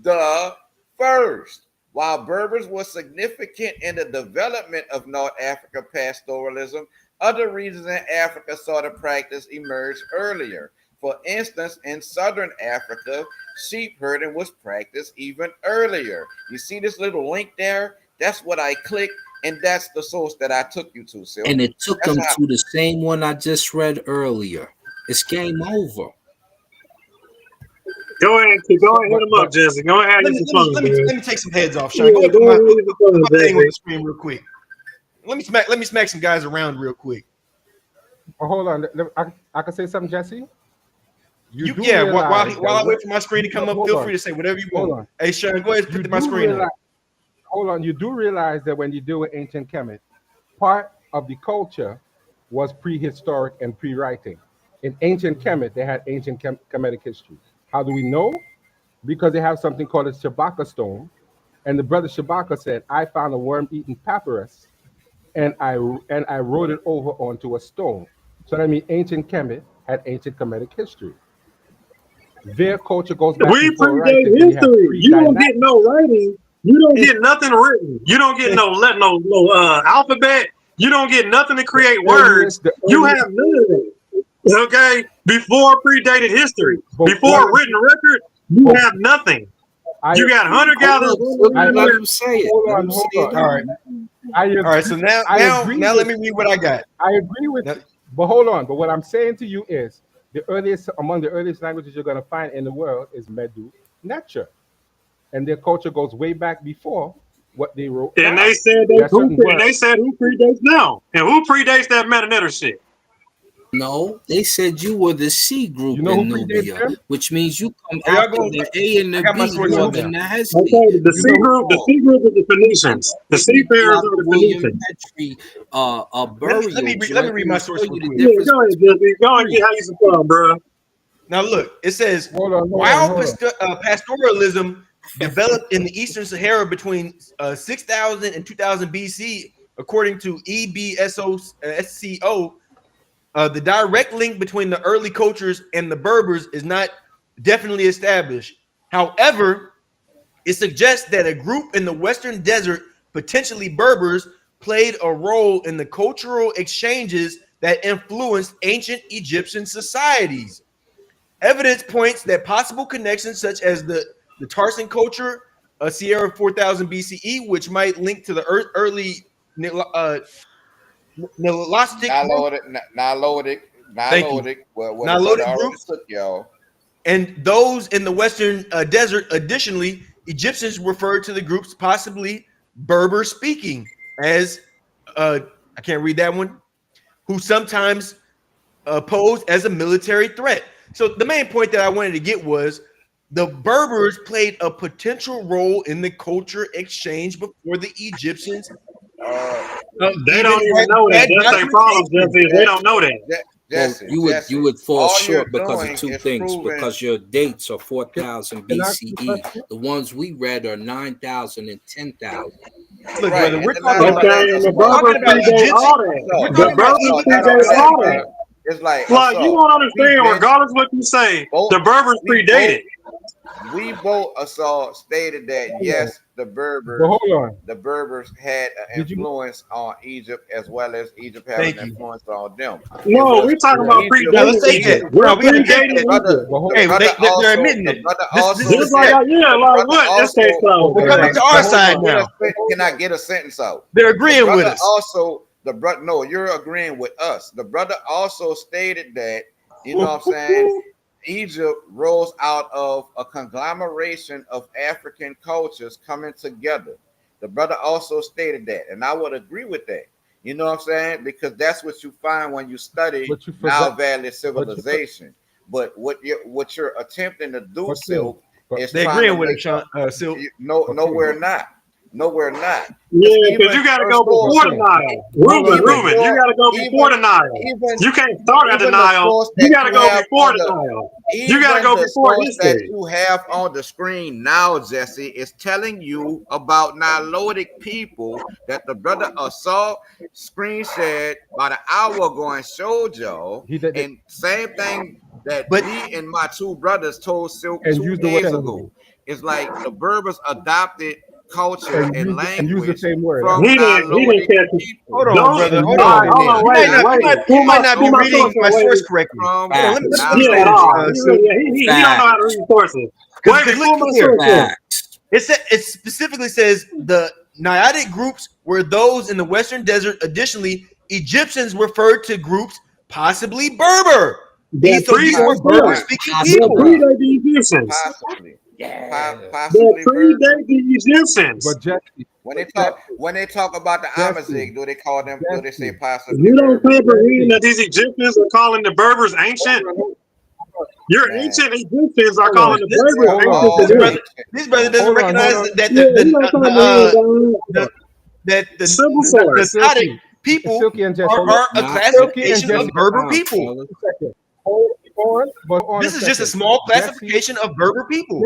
the first. While Berbers were significant in the development of North Africa pastoralism, other regions in Africa saw the practice emerge earlier. For instance, in southern Africa, sheep herding was practiced even earlier. You see this little link there? That's what I clicked, and that's the source that I took you to, Sil. And it took That's them how. to the same one I just read earlier. It's game over. Go ahead, hit him up, Jesse. Go ahead, Let get me some let me fun, let me man. let me take some heads off, Sean. Yeah, Go ahead, go put ahead, get some fun, my thing on the Jesse. screen real quick. Let me smack some guys around real quick. Oh, hold on. I can say something, Jesse. You do Yeah, while realize that I wait for my screen to come up, hold feel on, free to say whatever you hold want. on. Hey, Sean, go ahead and You put my do screen realize, up. hold on. You do realize that when you deal with ancient Kemet, part of the culture was prehistoric and pre-writing. In ancient Kemet, they had ancient Kemetic history. How do we know? Because they have something called a Shabaka stone, and the brother Shabaka said, "I found a worm-eaten papyrus, and I wrote it over onto a stone." So that means ancient Kemet had ancient Kemetic history. Their culture goes back We before predate writing. Then you have history. You don't pre-dynastic. get no writing. You don't get nothing written. You don't get no alphabet. You don't get nothing to create words. The You earliest, have none of that. Okay? Before predated history, but before written record, you have nothing. I You got hunter Hold gatherers up, running Silky, around let here. him say it. hold Let on, him say hold it on. All out. right, I all right. So agree now with let me read what I got. I agree with Now, you. But hold on. But what I'm saying to you is the earliest among the earliest languages you're going to find in the world is Medu Nature, and their culture goes way back before what they wrote And down. they said There are certain words. who predates now. And who predates that Metanetter shit? No, they said you were the C You group know who in predates Nubia, them? which means you come are y'all after going? the A and I the got my B source more up than now. the Hesli. Okay, the You C know who? group, is the Phoenicians. The seafarers Dr. are the William Phoenicians. Petrie Let me burial let me joint read and my it source show real you the quick. Yeah, difference go ahead, between Jesse. Go the ahead and get three. how you some fun, bro. Now look, it says Hold wild on. pastoralism developed in the Eastern Sahara between 6000 and 2000 BC, according to EBSCO. The direct link between the early cultures and the Berbers is not definitely established. However, it suggests that a group in the Western Desert, potentially Berbers, played a role in the cultural exchanges that influenced ancient Egyptian societies. Evidence points that possible connections such as the Tarsan culture, Sierra 4000 BCE, which might link to the early Nilotic group. Thank you. Where the brother Nilotic already groups took y'all. and those in the Western desert. Additionally, Egyptians referred to the groups possibly Berber speaking as I can't read that one, who sometimes posed as a military threat. So the main point that I wanted to get was the Berbers played a potential role in the culture exchange before the Egyptians They even don't even know that. had That's their problem, documentation. Jesse. They don't know that. Well, Jesse, you would fall all you're short because of doing two is things. proving. Because your dates are 4000 Can I ask you a BCE. question? The ones we read are 9000 and 10,000. Look, Right, brother, and we're then not talking only about that, Okay, and the we're Assault. talking Berbers about predate Egyptian. all that. We're The talking about Berbers Not Egyptian predate only that, all society. that. bro. It's like Like, you Assault. don't We understand, been regardless what you say, both the Berbers we predated. both Assault stated that Hold on. yes, But hold on. the Berbers had an Did you? influence on Egypt as well as Egypt having Thank an you. influence on them. It No, was we're talking Yeah. about Egypt. Now let's predating take that. Egypt. We're No, we gotta take The predating that. brother, Egypt. But hold the Hey, on. brother they're also, admitting the it. brother This is also a Just like, said, fact. yeah, the like brother what? This case also. closed, We're Hold coming man. to on. our But hold side on. now. Can I get a sentence out? They're The agreeing with brother us. also, the brother, no, you're agreeing with us. The brother also stated that, you know what I'm saying, Egypt rose out of a conglomeration of African cultures coming together. The brother also stated that, and I would agree with that. You know what I'm saying? Because that's what you find when you study But you Nile forgot. Valley But you. civilization. But what you're attempting to do, But still. Silk, But is They're trying to agreeing with make us, Sean, Silk. no, okay. we're not. No, we're not. Yeah, because you got to go before the Nile. Reuben, you got to go before the Nile. You can't start at the Nile. You got to go before the Nile. You got to go before source that history. you have on the screen now, Jesse, is telling you about Nilotic people that the brother saw screen shared about an hour ago and showed y'all. And same thing that me and my two brothers told Silk 2 days ago. It's like the Berbers adopted culture and language use the same word. from He didn't Nilotic catch it. people. Hold on, brother. Hold All right, on. hold on, wait. You might not be reading my source correctly. From Hold on, let me Yeah, say at all. this. He don't know how to read sources. Wait, Because before my look here, source. it specifically says the Naiadic groups were those in the Western Desert. Additionally, Egyptians referred to groups possibly Berber. These were Berber-speaking people. Predate the Egyptians. Possibly. That Possibly predate the Egyptians. But Jesse, when they talk about the Amazigh, do they call them? Do they say possibly? You don't comprehend that these Egyptians are calling the Berbers ancient? Your ancient Egyptians are calling the Berbers ancient. This brother doesn't recognize that the Simple source. Naiadic people are a classification of Berber people. This is just a small classification of Berber people.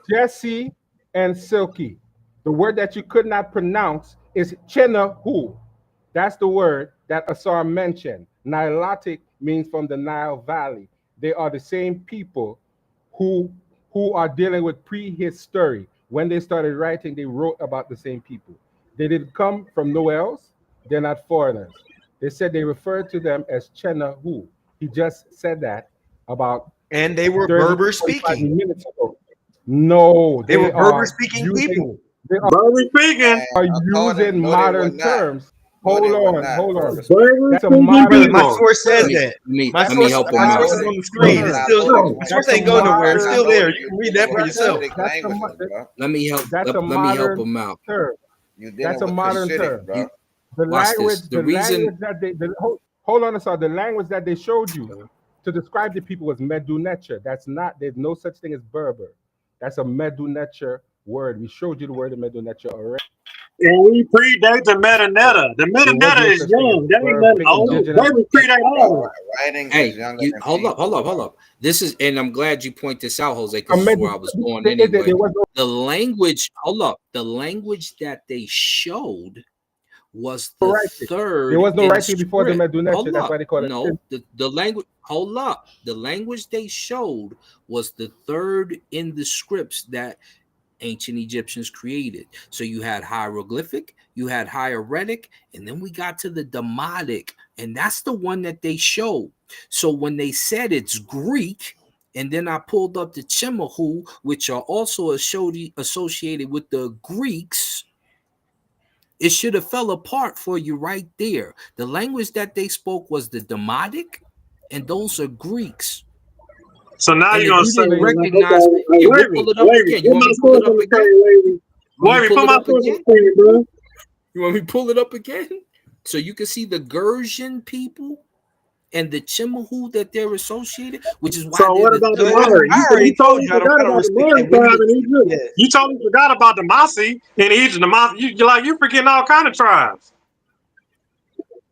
Jesse and Silky. The word that you could not pronounce is Chenahu. That's the word that Asar mentioned. Nilotic means from the Nile Valley. They are the same people who are dealing with prehistory. When they started writing, they wrote about the same people. They didn't come from nowhere else. They're not foreigners. They said they referred to them as Chenahu. He just said that about. And they were Berber speaking. Minutes ago. No, they were Berber speaking people. Berber speaking are using modern terms. Hold on. That's a modern. My source says that. My source is on the screen. It's still. My source ain't going nowhere. It's still there. You can read that for yourself. Let me help. Let me help him out. That's a modern term. The language that they hold on a second. The language that they showed you to describe the people was Medu Necher. That's not. There's no such thing as Berber. That's a Medu Necher word. We showed you the word of Medu Necher already. And we predate the Metanetta. The Metanetta is young. That ain't nothing old. Berber predate all. Hey, hold up. This is, and I'm glad you point this out, Jose, because this is where I was going anyway. The language, the language that they showed was the third. There was no writing before the Medu Necher. That's why they call it. No, the language. Hold up. The language they showed was the third in the scripts that ancient Egyptians created. So you had hieroglyphic, you had hieratic, and then we got to the Demotic, and that's the one that they showed. So when they said it's Greek, and then I pulled up the Chemahu, which are also associated with the Greeks, it should have fell apart for you right there. The language that they spoke was the Demotic, and those are Greeks. So now you're gonna say, recognize it. We'll pull it up again. You want me to pull it up again? Put my source on the screen, bro. You want me to pull it up again? So you can see the Gershon people and the Chemahu that they're associated, which is why. So what about the Mari? You told me you forgot about the Mari tribe in Egypt. You told me you forgot about the Masi in Egypt. You're forgetting all kind of tribes.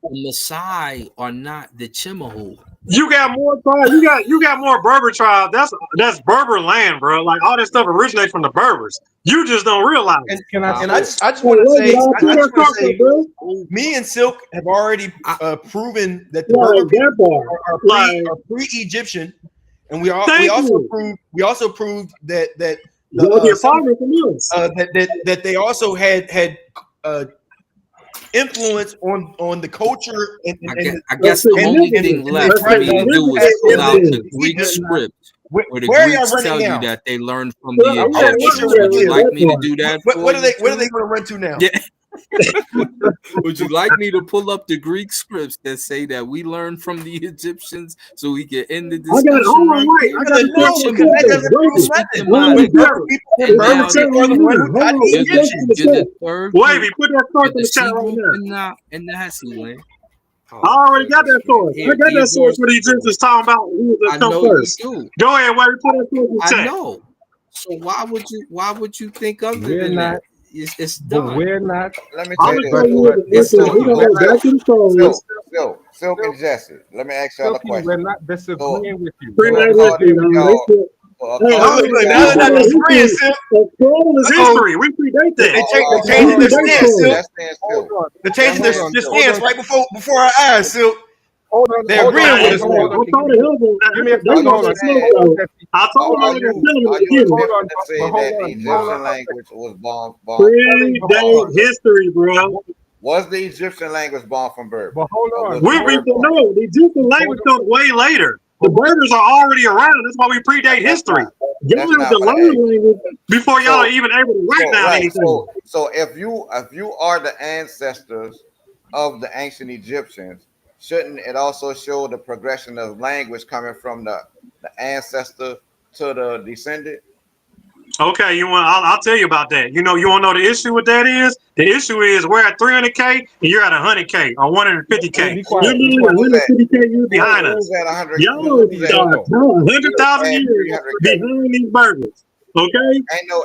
The Maasai are not the Chemahu. You got more tribes. You got more Berber tribes. That's Berber land, bro. Like all that stuff originates from the Berbers. You just don't realize. I just want to say, me and Silk have already proven that the Berber people are pre-Egyptian, and we also proved that that they also had influence on the culture. I guess the only thing left for me to do is pull out the Greek script where the Greeks tell you that they learned from the Egyptians. Would you like me to do that? What are they going to run to now? Yeah. Would you like me to pull up the Greek scripts that say that we learned from the Egyptians so we can end the discussion? Wait, put that source in the chat right now. In the Hesse land. I already got that source. I got that source where the Egyptians talking about who was come first. Go ahead, wait, put that source in the chat. I know. So why would you think of it? It's But done. we're not. Let me I'm tell gonna you tell this. you, listen, we're gonna go back to the source. Silk and Jesse. Let me ask y'all a Silky, we're question. not disagreeing with you. Pre-date We're history, disagreeing with man. you. They still, hey, hold Look, on. now they're not disagreeing, Silk. Scroll is history. We predate They that. changing their stance, Silk. That's saying Hold Silk. on. They're changing That's their saying Silk. stance right before our eyes, Silk. Hold on. They're Hold on. agreeing with us Hold now. on. I told him, Give me a they second. gonna Hold on. get smoked Hold on, though. Jesse. I told him Are I you was gonna tell him are to you get it. Hold on. accepting to say Hold that the on. Egyptian language was born from Predate history, bro. Was the Egyptian language born from Berber? But hold Or on. was it We Berber? no, the Egyptian language comes way later. The Berbers are already around. That's why we predate That's history. not Y'all that's have not to what I learn asked. language before y'all So are even able to write down right. anything. So if you are the ancestors of the ancient Egyptians, shouldn't it also show the progression of language coming from the ancestor to the descendant? Okay, you want? I'll tell you about that. You want to know the issue with that is? The issue is we're at 300K and you're at 100K or 150K. Be You're quiet. Be literally quiet. 150K years behind us. Who's at 100? Y'all Who's at are 100,000 at years 300K? behind these burgers. Okay,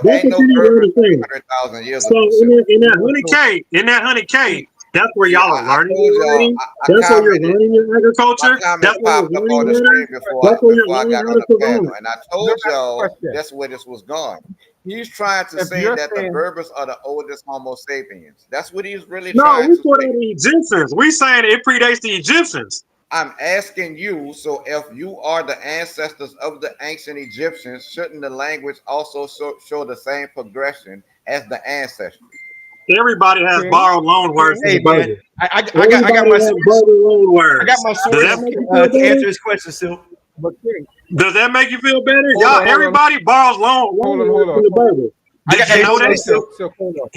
that's Ain't what no you need to Berbers understand. 300,000 years So ago. in that 100K, that's where See, y'all are I learning told your y'all, writing. I That's where you're commented. learning your My agriculture. comment That's where you're popped up on learning the screen letters. That's where you're I learning got how on to the panel, survive. and I told y'all that's where this was going. He's trying to If say you're that the saying, Berbers are the oldest Homo sapiens. That's what he's really No, trying we to put say. out the Egyptians. We saying it predates the Egyptians. I'm asking you, so if you are the ancestors of the ancient Egyptians, shouldn't the language also show the same progression as the ancestry? Everybody has King, borrowed loan words from Hey, the man, Berbers. I got Everybody my has source. borrowed loan I got words. my Does source that make you feel to better? answer his question, Silk. but King, Does that make you feel better? hold on. Everybody borrows loan Hold on. words Hold from on. the Berbers. Did you Hey, know that? Silk, Silk, hold on.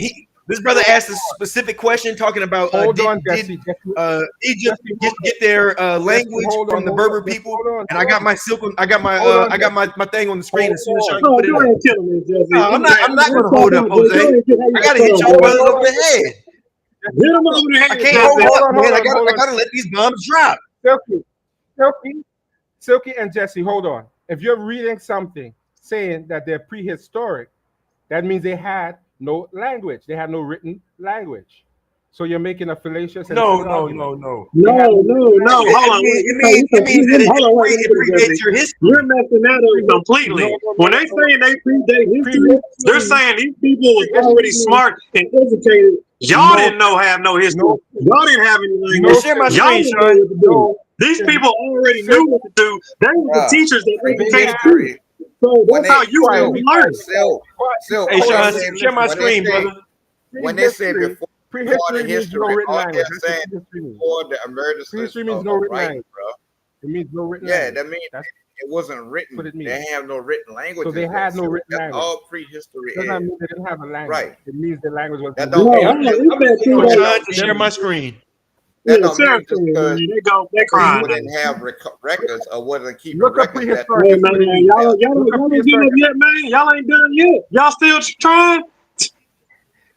This brother asked a specific question talking about Hold did on, Jesse. Egypt Jesse, hold on. get their Jesse, language hold from on. the Hold on. Berber Jesse, people? hold on. And I got my silk. I got my Hold on, I got Jesse. my thing on the screen as soon as Hold Sean on. Oh, put it go up. ahead, kill him, Jesse. No, I'm not Let's gonna talk hold up, about Jose. Jesse. Go ahead, get I gotta hit y'all boy. brothers over the head. Hit him over the I head, can't Jesse. hold up, man. I Hold on. gotta let these bombs drop. Silky and Jesse, hold on. If you're reading something saying that they're prehistoric, that means they had no language. They had no written language. So you're making a fallacious and silly argument. No. They had No. Hold on. It means that it predates Jesse. your history. You're messing that up completely. When they saying they predate history, they're saying these people was already smart and educated. Y'all didn't have no history. Y'all didn't have any language. Share my Y'all screen, didn't know Sean. what to do. These people already knew what to do. They were the teachers that educated you. So When that's how they you really learn. Hey, Sean, share my screen, brother. When they say before prehistory the means no history, written all language. they're That's saying what prehistory means. before the emergence Prehistory means of no written writing, language. bro. It means no written Yeah, language. that means it wasn't written. What it means. They have no written languages. So they had no yet. written That's language. all prehistory Doesn't is. mean they didn't have a language. Right. It means the language was That not don't Hey, mean I'm gonna Sean to share my screen. that Yeah, don't share mean just because they crying. people didn't have records or wasn't keeping Look up records. That Hey man, y'all ain't give up yet, man. Y'all ain't done yet. Y'all still trying?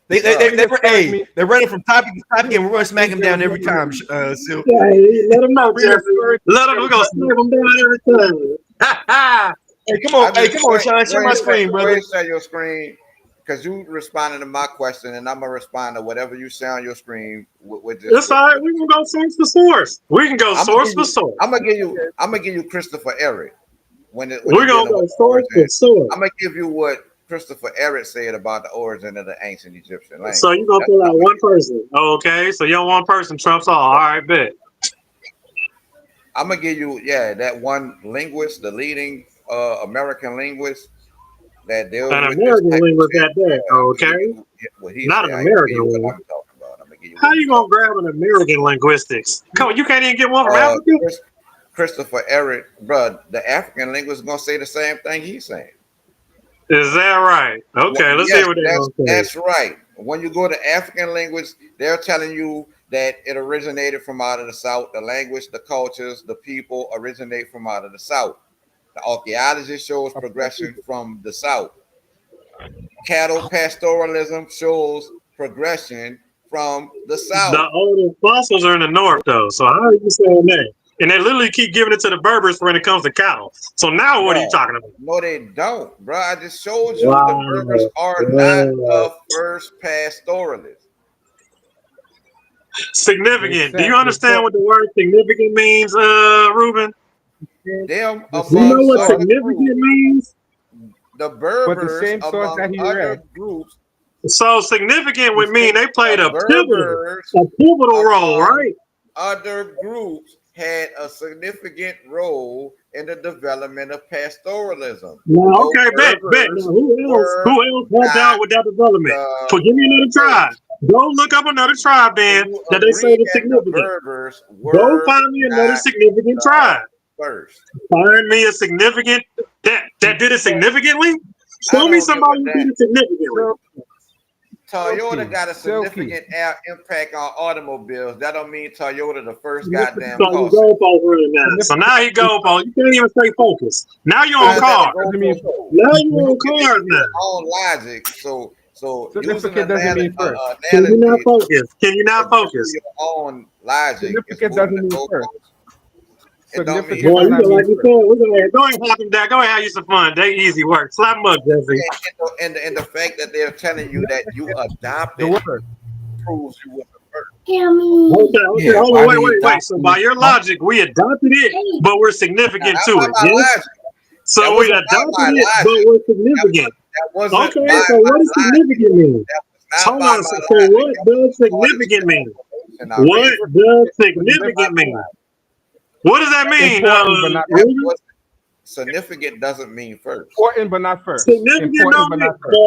They're running from topic to topic, and we're gonna smack them down every time. Silk. Hey, let them know, Jeffrey. Let them. We're gonna smack them down every time. Hey, come on, Sean. Share my screen, brother. Go ahead, share your screen, because you responded to my question, and I'm gonna respond to whatever you say on your screen. With this, it's all right. We can go source for source. We can go source for source. I'm gonna give you Christopher Eric. When we're gonna go source for source. I'm gonna give you what Christopher Eric said about the origin of the ancient Egyptian language. So you're gonna pull out one person. Okay, so your one person trumps all. All right, bet. I'm gonna give you that one linguist, the leading American linguist that deals an with American this linguist at that. Okay, what he not said. an American What one. I'm talking about. I'm gonna give you how you gonna grab an American linguistics? Come on, you can't even get one from Africa. Christopher Eric, bro, the African linguist is gonna say the same thing he's saying. Is that right? Okay, let's see what they're gonna say. That's right. When you go to African linguists, they're telling you that it originated from out of the South. The language, the cultures, the people originate from out of the South. The archaeology shows progression from the South. Cattle pastoralism shows progression from the South. The oldest fossils are in the North, though. So how are you saying that? and they literally keep giving it to the Berbers when it comes to cattle. So now what are you talking about? No, they don't, bro. I just showed you Wow. the Berbers are not the first pastoralists. Significant. Do you understand what the word significant means, Ruben? Them Do you know among what other significant groups, means? the But the Berbers same source among that he other read. groups, So significant would mean they played the a Berbers pivotal role, right? other groups had a significant role in the development of pastoralism. Now, Those okay, bet. Now, Berbers who else were helped out not with that development? the So give me another tribe. first. Go look up another tribe, then, You that they say agree was that the significant. Berbers Go were find me another not significant the tribe. first. Find me a significant that did it significantly. I Show me don't give somebody a who damn. did it significantly. Toyota got a significant impact on automobiles. That don't mean Toyota the first goddamn So you car. go over it now. So now you go over. You can't even stay focused. Now you on How's that cars. a go-for? Now you on You're cars using now. your own logic. So using Significant doesn't mean first. Can you not analogy focus? Can you not to give focus? you your own logic is Significant moving doesn't the mean first. goalposts. It don't mean Significant Boy, does you not go mean like you first. said. We're gonna go ahead and have them down. Go ahead, have you some fun. They easy work. Slap them up, Jesse. and the fact that they're telling you that you adopted The word. proves you was the first. Okay, Yeah, hold why on, did he wait. adopt So him? by your logic, we adopted it, but we're significant Now, to that's it. not my Yes. logic. So That we wasn't adopted my it, but logic. we're significant. That wasn't Okay, by so my what does logic. significant mean? That was not Hold by on. my So logic. what That does was significant mean? information already. What does significant mean? What does that mean? Important but not That Ruben? was significant doesn't mean first. important but not first. Significant Important don't but mean. not first.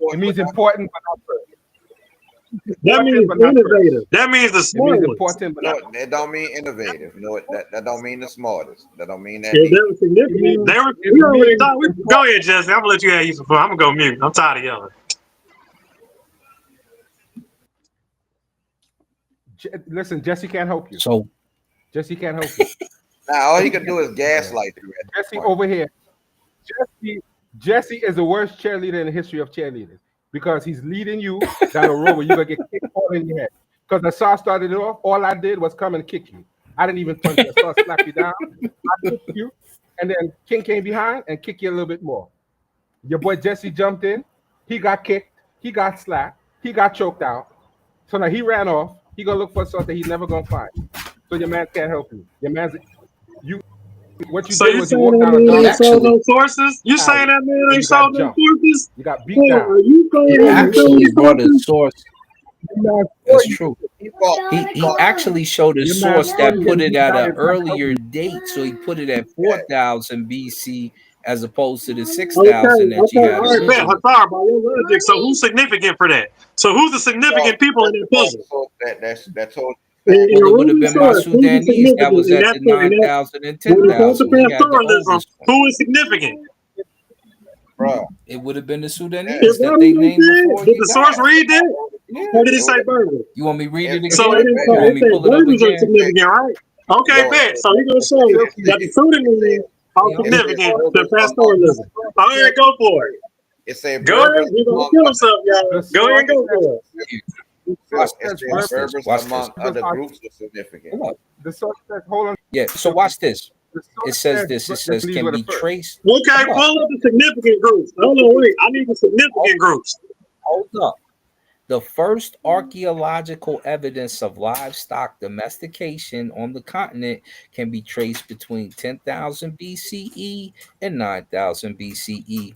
It means important but not first. That Important means but not first. innovative. That means the It smart means ones. important but No, not first. that don't mean innovative. No, that don't mean the smartest. That don't mean that If neither. they were significant, they were. We already thought. Go ahead, Jesse. I'm gonna let you have you some fun. I'm gonna go mute. I'm tired of yelling. Listen, Jesse can't help you. So Jesse can't help you. Now all he can do is gaslight you. At this Jesse point. over here. Jesse is the worst cheerleader in the history of cheerleaders because he's leading you down a road where you're gonna get kicked all in your head. Because the saw started it off, all I did was come and kick you. I didn't even punch you. I saw slap you down. I kicked you, and then King came behind and kicked you a little bit more. Your boy Jesse jumped in. He got kicked. He got slapped. He got choked out. So now he ran off. He gonna look for something he's never gonna find. So your man can't help you. Your man's you. What you So did you was you saying walked that down a man dark ain't sold actually no sources? You saying that man and ain't you got sold no jumped. sources? You got beat Hey, down. are you saying he he ain't sold actually no brought a sources? source. That's true. He fought. He actually showed a Your man source that put it at an beat down. earlier date, so he put it at 4000 BC as opposed to the 6000 Okay, that you had all right, bet. originally. Hassar, by your logic. So who's significant for that? So who's the significant people in that puzzle? So that's all. In Well, it would have Ruben's been my source, who's the Sudanese that significant was in at that the point? 9000 and When it comes to 10,000. We had the pastoralism, oldest one. who is significant? Bro, It would have been the Is Sudanese that that who they they named said? before Did he the source died. read that? Yeah. Or did it say burger? You want me to read it So again? it You want me to said pull it up burgers are again? significant, right? Okay, No, bet. So you're gonna show that the Sudanese are significant to pastoralism. All right, go for it. It's a Go ahead. Berbers He's gonna among kill himself, y'all. Go ahead and go for it. Watch it this. says Watch this. Berbers Watch among this. other groups are significant. Hold up. The source says, hold on. Yeah. So watch this. The source It says this. It but says these can were the be first. traced. Okay, Hold up. pull up the significant groups. Hold on, wait. I need the significant groups. Hold up. The first archaeological evidence of livestock domestication on the continent can be traced between 10,000 BCE and 9,000 BCE.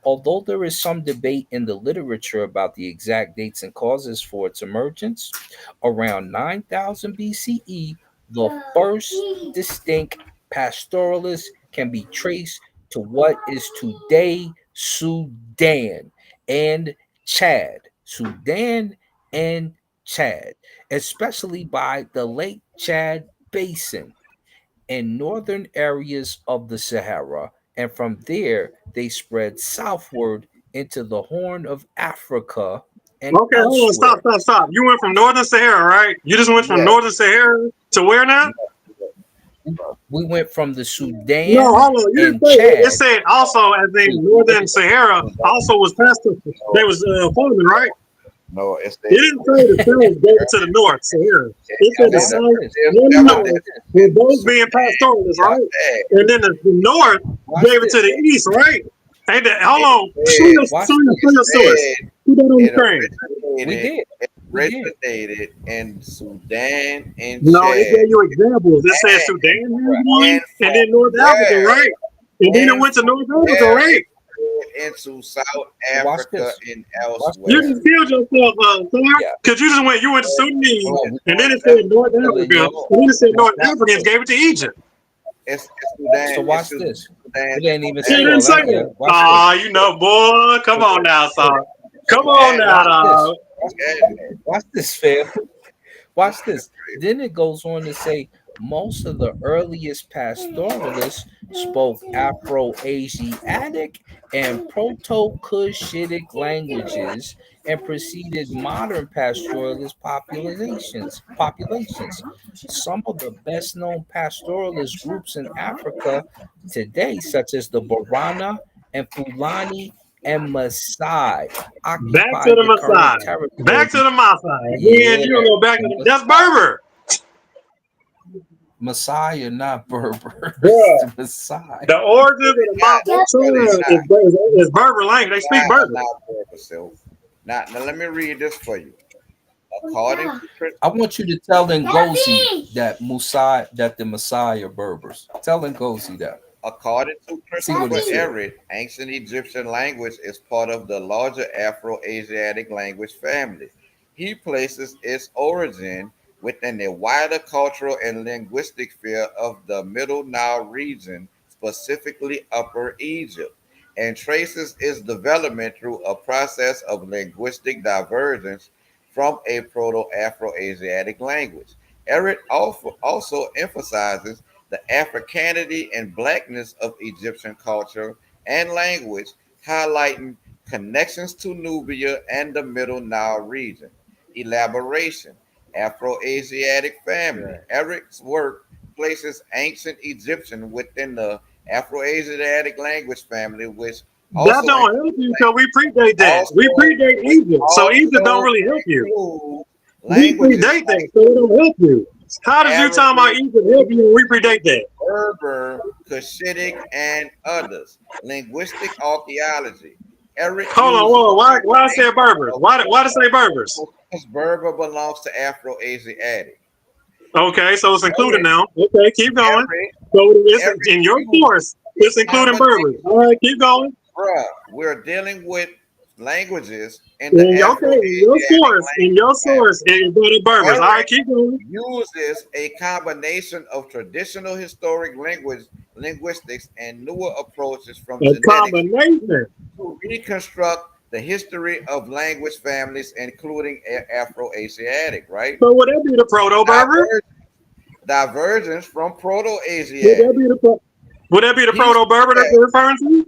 Although there is some debate in the literature about the exact dates and causes for its emergence, around 9000 BCE, the first distinct pastoralists can be traced to what is today Sudan and Chad. Sudan and Chad, especially by the Lake Chad Basin and northern areas of the Sahara. And from there, they spread southward into the Horn of Africa and Okay, hold on. elsewhere. Stop. You went from Northern Sahara, right? You just went from Yeah. Northern Sahara to where now? We went from the No, Sudan hold on. You and didn't say it. It Chad. said also as in Northern Sahara also was pastor. They was farming, right? No, it's It didn't say the South gave it to the North. So here, it said the evident. South It's and the North evident were in both being Sudan. pastoralists, Yeah, right? And then the North Watch gave it to this. the East, right? Hey, hold it on. Show said, Watch your source. it Put that on the said screen. it We did. We did. originated in Sudan and No, it Chad gave you examples. It said and, Sudan originally, and and from then North Africa, there right? And then it and went to from North Africa, there right? it spread into South Watch Africa this. and Watch You this. elsewhere. just killed yourself, sir. Yeah. Because you went to Sudanese, No, we and then it That's said North telling Africa, you. and then it said North Watch Africans this. gave it to Egypt. it's Sudan. So It's watch this. Sudan We didn't even It say didn't all say that yet. that. Watch Ah, you know, boy. Come on now, this. son. Come on now, Watch this. dog. Watch this, fam. Watch this. Then it goes on to say most of the earliest pastoralists spoke Afro-Asiatic and Proto-Cushitic languages and preceded modern pastoralist populations. Some of the best known pastoralist groups in Africa today, such as the Borana and Fulani and Maasai, Back to occupied the the current Messiah. Back to territory. the Messiah. Again, Yeah, you don't go back to the the, that's Messiah. Berber. Messiah, not Berber. Bruh. The Messiah. The origins of the Messiah is Berber language. They speak Berber. Now let me read this for you. According to I want you to tell Ngozi that the Messiah Berbers. Tell Ngozi that. According to See what he Christopher said. Everett, ancient Egyptian language is part of the larger Afro-Asiatic language family. He places its origin within the wider cultural and linguistic sphere of the Middle Nile region, specifically Upper Egypt, and traces its development through a process of linguistic divergence from a Proto-Afro-Asiatic language. Everett also emphasizes the Africanity and blackness of Egyptian culture and language, highlighting connections to Nubia and the Middle Nile region. Elaboration: Afro-Asiatic family. Eric's work places ancient Egyptian within the Afro-Asiatic language family, which That also don't help you because we predate that. We also predate which Egypt. So Egypt don't also really help you. include We languages predate that, like so it don't help you. How does you talking about Arabic, Egypt help you when we predate that? Berber, Cushitic, and others. Linguistic archaeology. Eric Hold on, uses whoa, why I say combination Berbers? of Why to say Berbers? because Berber belongs to Afro-Asiatic. Okay, so it's included Eric, now. Okay, keep going. Eric, So it's Eric in your uses course, it's a including combination. Berbers. All right, keep going. Bruh, we're dealing with languages in the In Afro-Asiatic your language source, it's the Berbers. All family. right, keep going. Uses a combination of traditional historic linguistics and newer approaches from A genetics combination. to reconstruct the history of language families, including Afro-Asiatic, right? So would that be the Proto-Berber? Divergence from Would that Proto-Asiatic. be the He Proto-Berber that suggests, you're referring to?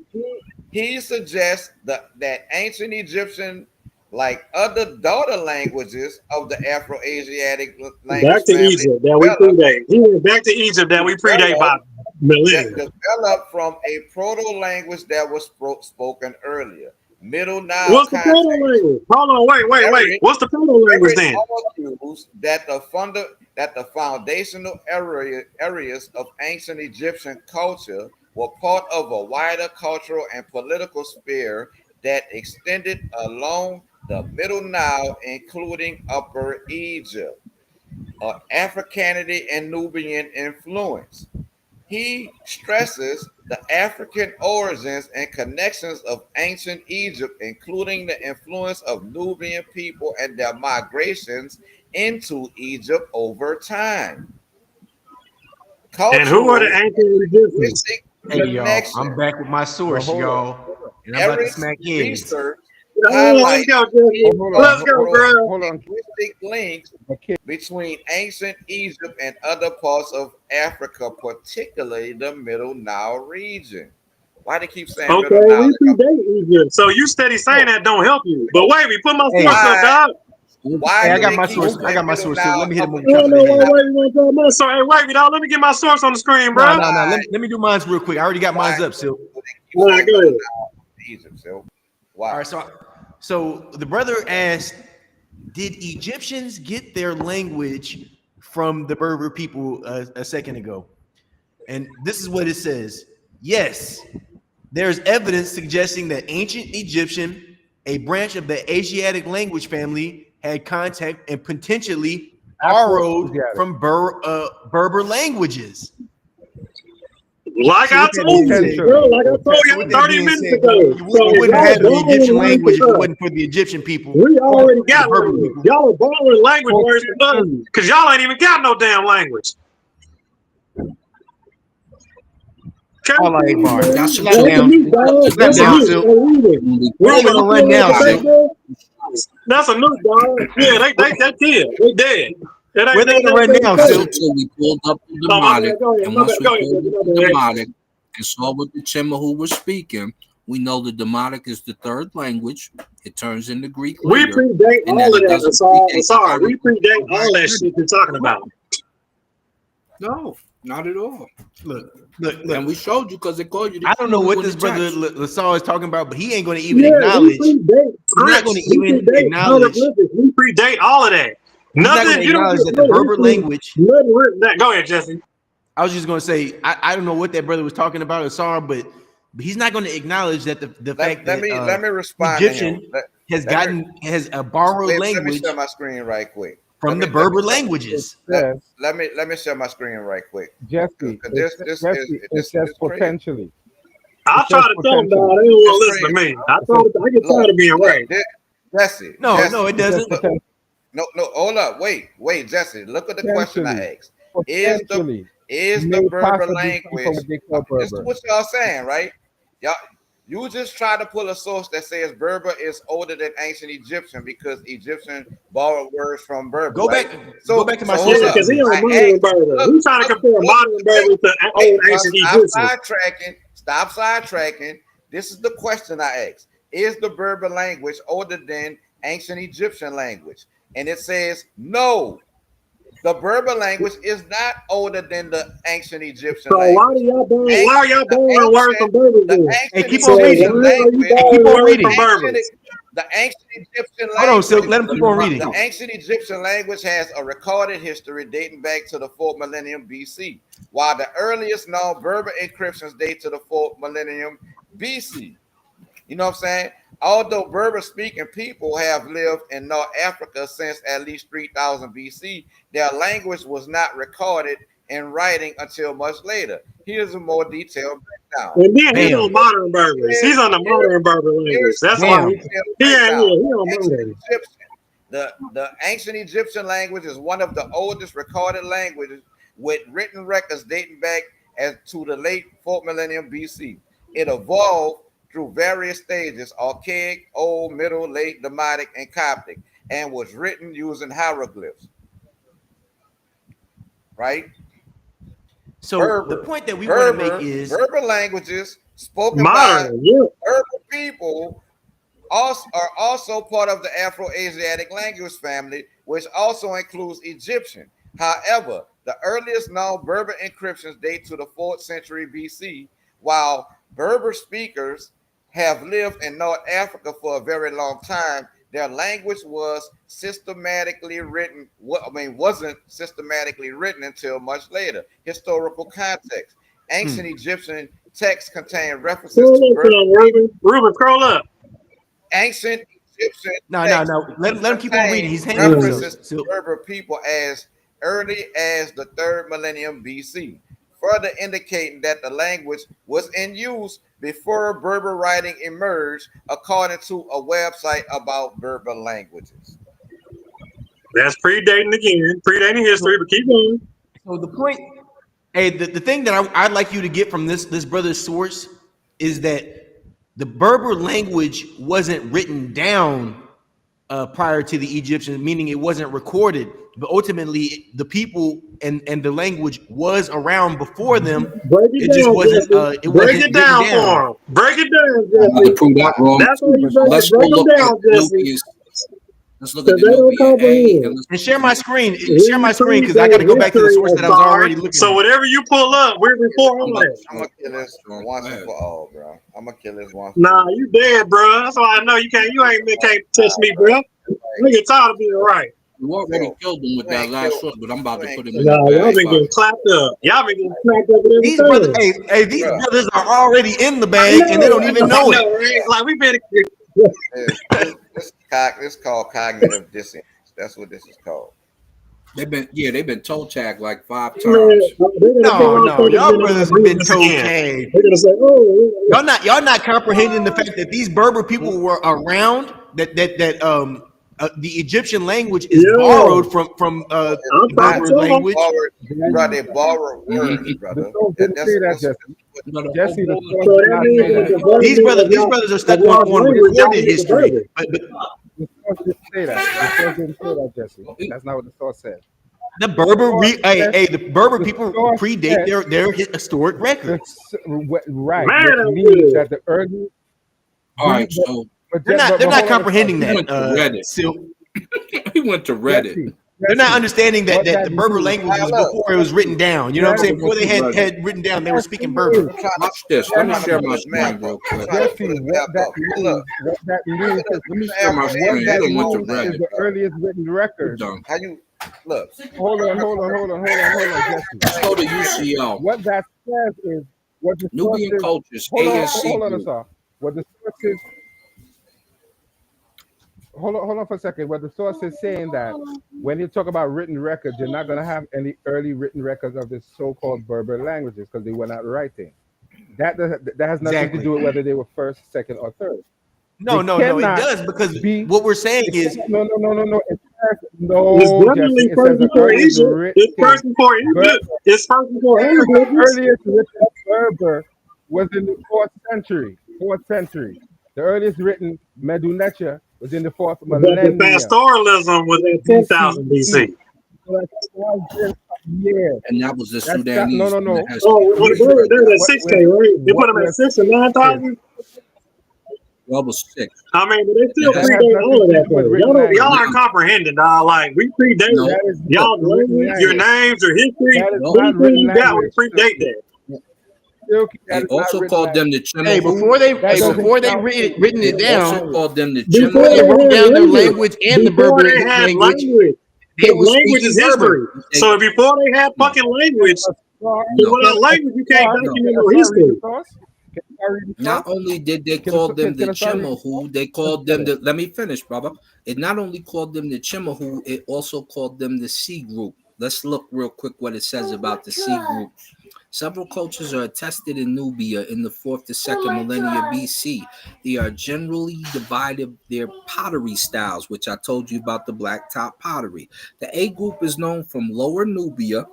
he suggests that ancient Egyptian, like other daughter languages of the Afro-Asiatic language Back to family, Egypt that we predate. He went back to Egypt that we predate by millennia. developed from a proto-language that was spoken earlier. Middle Nile What's the proto context. language? Hold on, wait. What's the proto language Everett then? argues that the foundational areas of ancient Egyptian culture were part of a wider cultural and political sphere that extended along the Middle Nile, including Upper Egypt. Africanity and Nubian influence. He stresses the African origins and connections of ancient Egypt, including the influence of Nubian people and their migrations into Egypt over time. And who are the Cultural ancient Egyptians? Hey y'all, connection. I'm back with my source, y'all, and I'm about to Eric's smack heads. research Let's highlights go, Jesse. Let's go, girl. linguistic links between ancient Egypt and other parts of Africa, particularly the Middle Nile region. Why they keep saying Okay, Middle Nile? we predate Egypt. So you steady saying that don't help you. But wait, we put my Hey, source up, dog. Why I do got they my keep source. saying I got my Middle source. So Nile? let me hit him with I a don't couple know of why heads. you want to my source. Hey, wait, dog. Let me get my source on the screen, bro. No. Let me do mine real quick. I already got mine up, Silk. All right, go ahead. Egypt, so why? All right, so the brother asked did Egyptians get their language from the Berber people a second ago? And this is what it says. Yes, there's evidence suggesting that ancient Egyptian, a branch of the Asiatic language family, had contact and potentially borrowed from Berber languages. Like I told you, bro, like I told you 30 minutes ago. We wouldn't have the Egyptian language if it wasn't for the Egyptian people. We already got language. Y'all are borrowing language words from us because y'all ain't even got no damn language. All right, Bar. That's Slap down. Slap down, Silk. Where they gonna run down, Silk? That's a new dog. Yeah, they killed. They dead. Where they gonna run down, Silk? So we pulled up the demonic, and once we pulled up the demonic and saw what the Timahu was speaking, we know the demonic is the third language. It turns into Greek later. We predate all of that. Sorry, we predate all that shit you're talking about. No, not at all. Look. And we showed you because they called you. I don't know what this brother Lasar is talking about, but he ain't going to even acknowledge. He's not going to even acknowledge. We predate all of that. Nothing. You don't that the Berber language. Go ahead, Jesse. I was just going to say I don't know what that brother was talking about, Lasar, but he's not going to acknowledge that the fact that let me respond. Egyptian has a borrowed language. Let me share my screen right quick. From the Berber languages. Let me share my screen right quick. Jesse, this says potentially. I try to tell them, dog. They don't want to listen to me. I get tired of being right. Jesse. No, it doesn't. No, hold up. Wait, Jesse. Look at the question I asked. Is the Berber language? This is what y'all saying, right? Y'all. You just try to pull a source that says Berber is older than ancient Egyptian because Egyptian borrowed words from Berber. Go back to my source because he on modern Berber. He's trying to compare modern Berber to old ancient Egyptian. Stop sidetracking. This is the question I asked. Is the Berber language older than ancient Egyptian language? And it says no. The Berber language is not older than the ancient Egyptian language. Why are y'all borrowing words from Berber? Hey, keep on reading. The ancient Egyptian language. Hold on, Silk. Let him keep on reading. The ancient Egyptian language has a recorded history dating back to the 4th millennium BC, while the earliest known Berber encryptions date to the 4th millennium BC. You know what I'm saying? Although Berber-speaking people have lived in North Africa since at least 3000 BC, their language was not recorded in writing until much later. Here's a more detailed breakdown. And then he's on modern Berbers. He's on the modern Berber language. That's why he on modern. The ancient Egyptian language is one of the oldest recorded languages with written records dating back to the late 4th millennium BC. It evolved through various stages: archaic, old, middle, late, Demotic, and Coptic, and was written using hieroglyphs. Right? So the point that we want to make is Berber languages spoken by Berber people are also part of the Afro-Asiatic language family, which also includes Egyptian. However, the earliest known Berber encryptions date to the 4th century BC, while Berber speakers have lived in North Africa for a very long time. Their language was systematically written. Wasn't systematically written until much later. Historical context: ancient Egyptian texts contain references to Ruben, scroll up. Ancient Egyptian. No. Let him keep on reading. He's hanging references to Berber people as early as the 3rd millennium BC, further indicating that the language was in use before Berber writing emerged, according to a website about Berber languages. That's predating history, but keep going. So the point, the thing that I'd like you to get from this brother's source is that the Berber language wasn't written down prior to the Egyptians, meaning it wasn't recorded, but ultimately the people and the language was around before them. Break it down, just wasn't. Break it down for him. Break it down, Jesse. Prove that wrong. That's what you Let's break look it down, at Jesse. Let's look at the Nubia. And share my screen. Share my screen because I got to go back to the source that I was already looking. So whatever you pull up, we're reporting on it. I'm gonna kill this once and for all, bro. I'm gonna kill this once. Nah, you dead, bro. That's why I know you can't. You can't touch me, bro. I get tired of being right. You already killed him with that last shot, but I'm about to put him in Nah, the y'all bag. been getting clapped up. Y'all been getting clapped up with These everything. brothers, hey, these brothers are already in the I bag know, and they don't even know it. right? Like we've been. This is called cognitive dissonance. That's what this is called. They've been toe tagged like 5 times. No, y'all brothers have been toe tagged. They're gonna say, "Oh, Y'all not comprehending the fact that these Berber people were around. The Egyptian language is borrowed from Berber language. Bro, they borrow words, brother. Jesse, These brothers are stuck on recorded history. The source didn't say that. The source didn't say that, Jesse. That's not what the source said. The Berber, the Berber people predate their historic records. Right. Which means that the early. All right, so they're not comprehending that. He went to Reddit. They're not understanding that the Berber language was before it was written down. You know what I'm saying? Before they had written down, they were speaking Berber. Watch this. Let me share my screen real quick. Jesse, what that means is, let me share my screen. You done went to Reddit. Is the earliest written record. How you look? Hold on, Jesse. Let's go to UCL. What that says is what the Nubian cultures. Hold on, sir. What the source is. Hold on for a second. What the source is saying that when you talk about written records, you're not going to have any early written records of the so-called Berber languages because they were not writing. That has nothing to do with whether they were first, second, or third. No, it does because what we're saying is no. It says, it's definitely first before Egypt. It's first before Egypt. It's first before Egypt. The earliest written Berber was in the 4th century. The earliest written Medunetia was in the 4th millennium. But the pastoralism was in 10,000 BC. And that was the Sudanese. No. They're at 6K, right? They put them at 6 or 9,000. Well, was 6. I mean, but they still predate all of that. Y'all aren't comprehending, dog. Like we predate y'all language, your names, your history. Anything you got, we predate that. They also called them the Chimel. Hey, before they written it down, also called them the Chimel. Before they wrote down their language and the Berber language. Language is history. So before they had fucking language, without language you can't document no history. Not only did they call them the Chimahu, they called them the. Let me finish, brother. It not only called them the Chimahu, it also called them the C group. Let's look real quick what it says about the C group. Several cultures are attested in Nubia in the 4th to 2nd millennia BC. They are generally divided their pottery styles, which I told you about the black top pottery. The A group is known from Lower Nubia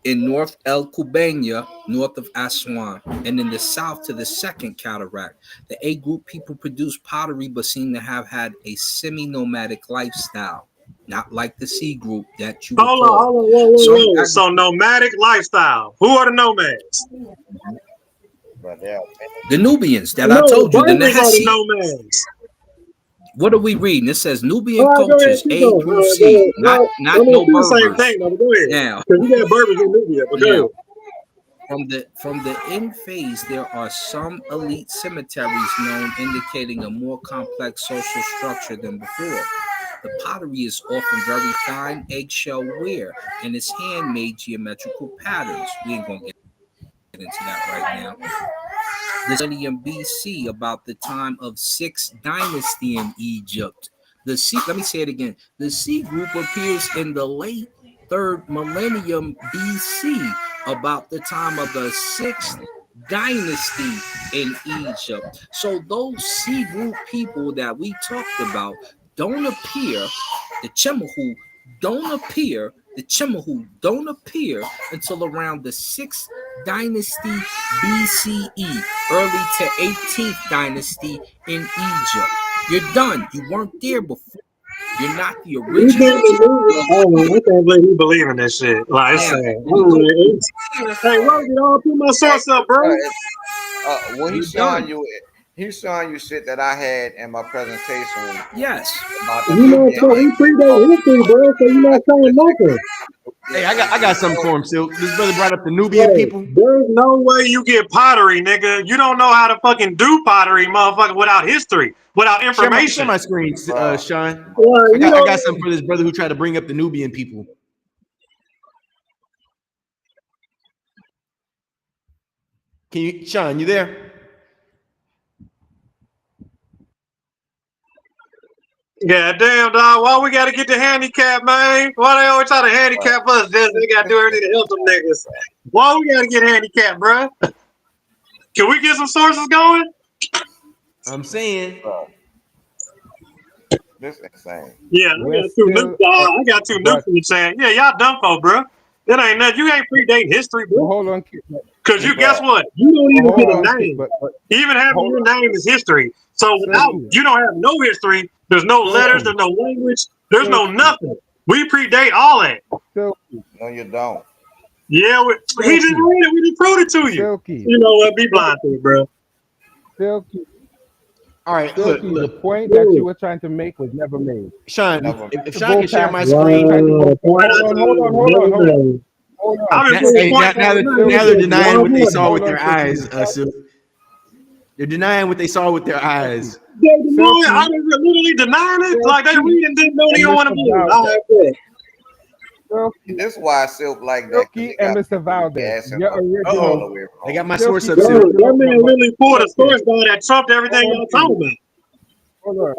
in North El Kubania, north of Aswan, and in the south to the Second Cataract. The A group people produce pottery but seem to have had a semi-nomadic lifestyle. Not like the C group that you Hold on. Whoa. So nomadic lifestyle. Who are the nomads? The Nubians that I told you. The nomads. What are we reading? It says Nubian cultures A through C. Not no Berbers. Same thing, go ahead. Now, because you got Berbers in Nubia. But go ahead. From the end phase, there are some elite cemeteries known, indicating a more complex social structure than before. The pottery is often very fine eggshell ware and is handmade geometrical patterns. We ain't gonna get into that right now. The millennium BC, about the time of 6th dynasty in Egypt. The C, let me say it again. The C group appears in the late 3rd millennium BC, about the time of the 6th dynasty in Egypt. So those C group people that we talked about don't appear, the Chimahu don't appear until around the 6th dynasty BCE, early to 18th dynasty in Egypt. You're done. You weren't there before. You're not the original. I can't believe you believe in this shit. Like, it's saying, hey, why did all put my source up, bro? When he's showing you shit that I had in my presentation. Yes. You know, so he predate history, bro. So you're not saying nothing. Hey, I got something for him, Silk. This brother brought up the Nubian Hey, people. there's no way you get pottery, nigga. You don't know how to fucking do pottery, motherfucker, without history, without Share information. my screen, Sean. Well, I you got know, something for this brother who tried to bring up the Nubian people. Can you, Sean? You there? yeah, damn, dog. Why we gotta get the handicap, man? Why they always try to handicap us? Just they gotta do everything to help them niggas. Why we gotta get handicapped, bro? Can we get some sources going? I'm saying. This insane. Yeah, I got two nukes. I got two nukes in the chat. Yeah, y'all dumb for, bro. It ain't nothing. You ain't predating history, bro. Well, hold on, Because you guess what? You don't even hold get a on, name. but Even having hold your name is history. So without Silky. you don't have no history. There's no letters. There's no language. There's no nothing. We predate all that. Silky. No, you don't. Yeah, he just read it. We just proved it to you. Silky. You know what? Be blind to it, bro. Silky. All right, Silky, look. the point that you were trying to make was never made. Sean, Never if Sean can share my Wow. screen. Hold on. Now they're denying what they saw with their eyes. They're denying what they saw with their eyes. They're denying, I didn't literally denying it. Like they read and didn't even want to believe it. All right, good. This is why Silk like that. Silky and Mr. Valdez. Your all the original. way wrong. They got my source up, Bro, Silk. that man really pulled a source down that trumped everything y'all talking about. Hold on.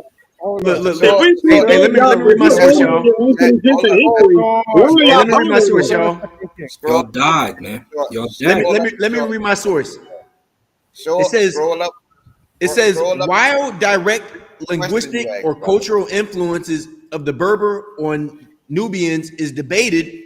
Look. If we Hey, let me read my source, y'all. Let Let me read my source, y'all. Y'all died, man. Y'all died. Let me read my source. It says while direct linguistic or cultural influences of the Berber on Nubians is debated,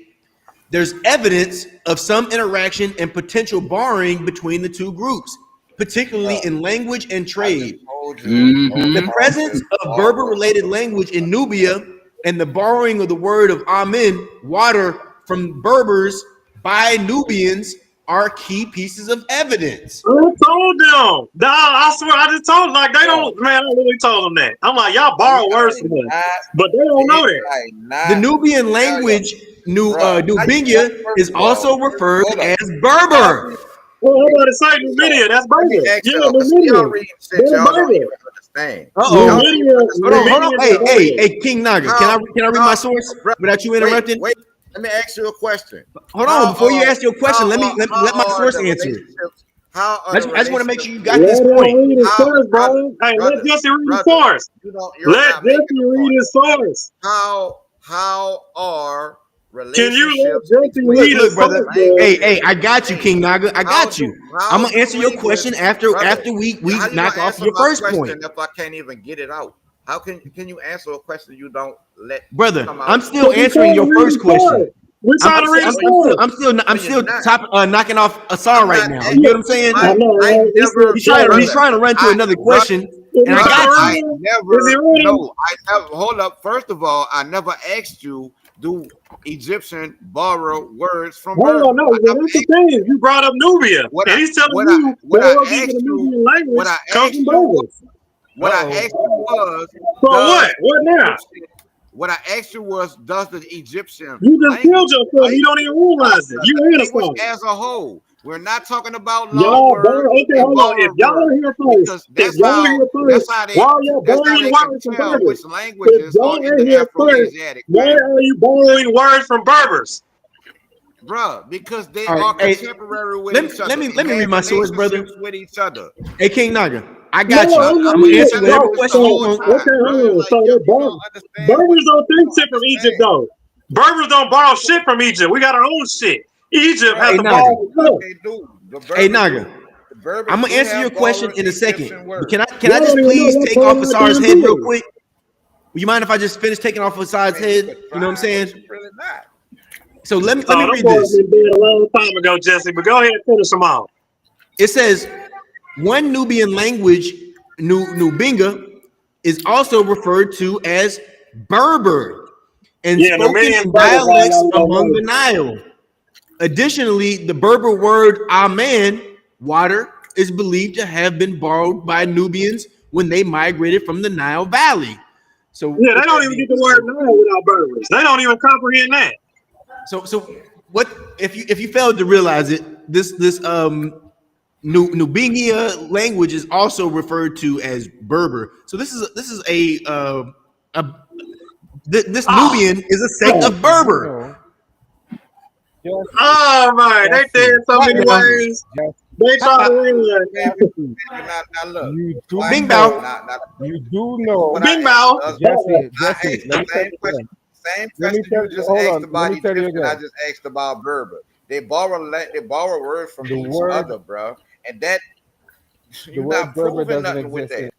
there's evidence of some interaction and potential borrowing between the two groups, particularly in language and trade. The presence of Berber-related language in Nubia and the borrowing of the word of amen, water, from Berbers by Nubians are key pieces of evidence. I told them. Nah, I swear, I just told them. Like, they don't, man, I literally told them that. I'm like, y'all borrow words from us, but they don't know that. The Nubian language, Nubingia, is also referred as Berber. Well, how about the site Numidia? That's Berber. Yeah, Numidia. They're Berber. Hold on. Hey, King Naga, can I read my source without you interrupting? Wait. Let me ask you a question. Hold on, before you ask your question, let my source answer it. I just want to make sure you got this point. Hey, let Jesse read the source. Let Jesse read his source. How are Can you relationships? let Jesse read his brother? source? Hey, I got you, King Naga. I got you. I'm gonna answer your question after we knock off your first point. If I can't even get it out, how can you answer a question you don't let? Brother, I'm still answering your first question. We're trying to read the source. I'm still knocking off Asar right now. You get what I'm saying? He's trying to run to another question, and I got you. Hold up. First of all, I never asked you, do Egyptian borrow words from Berber? No, that's the thing. You brought up Nubia. And he's telling you the Nubian language comes from Berbers. What I asked you was, what? What now? What I asked you was, does the Egyptian you just killed yourself? You don't even realize it. You in a song as a whole. We're not talking about y'all. Okay, hold on. If y'all are here first, why are y'all borrowing words from Berbers? If y'all are here first, why are you borrowing words from Berbers? Bruh, because they are contemporary with each other. Let me read my source, brother. With each other. Hey, King Naga, I got you. I'm gonna answer whatever question you want. Okay, hold on. So Berbers don't think shit from Egypt, though. Berbers don't borrow shit from Egypt. We got our own shit. Egypt has to borrow. Hey, Naga, I'm gonna answer your question in a second. Can I just please take off Asar's head real quick? Would you mind if I just finish taking off Asar's head? You know what I'm saying? So let me read this. A long time ago, Jesse, but go ahead and finish them off. It says one Nubian language, Nubinga, is also referred to as Berber and spoken in dialects among the Nile. Additionally, the Berber word amen, water, is believed to have been borrowed by Nubians when they migrated from the Nile Valley. So yeah, they don't even get the word Nile without Berbers. They don't even comprehend that. So what if you failed to realize it? This Nubian language is also referred to as Berber. So this is this Nubian is a sect of Berber. Oh man, they did so many Now, ways. They try to win. Now look, You do why- Bing know, Bao. you do know, what I Bing asked Bao. was- Jesse, I Jesse, asked let me the tell same you question. Same Let me question tell you you, just hold asked on, about let me tell you Egyptian. I again. just asked about Berber. They borrow words from The each word- other, bro, and that The you're word not Berber proving doesn't nothing with exist that.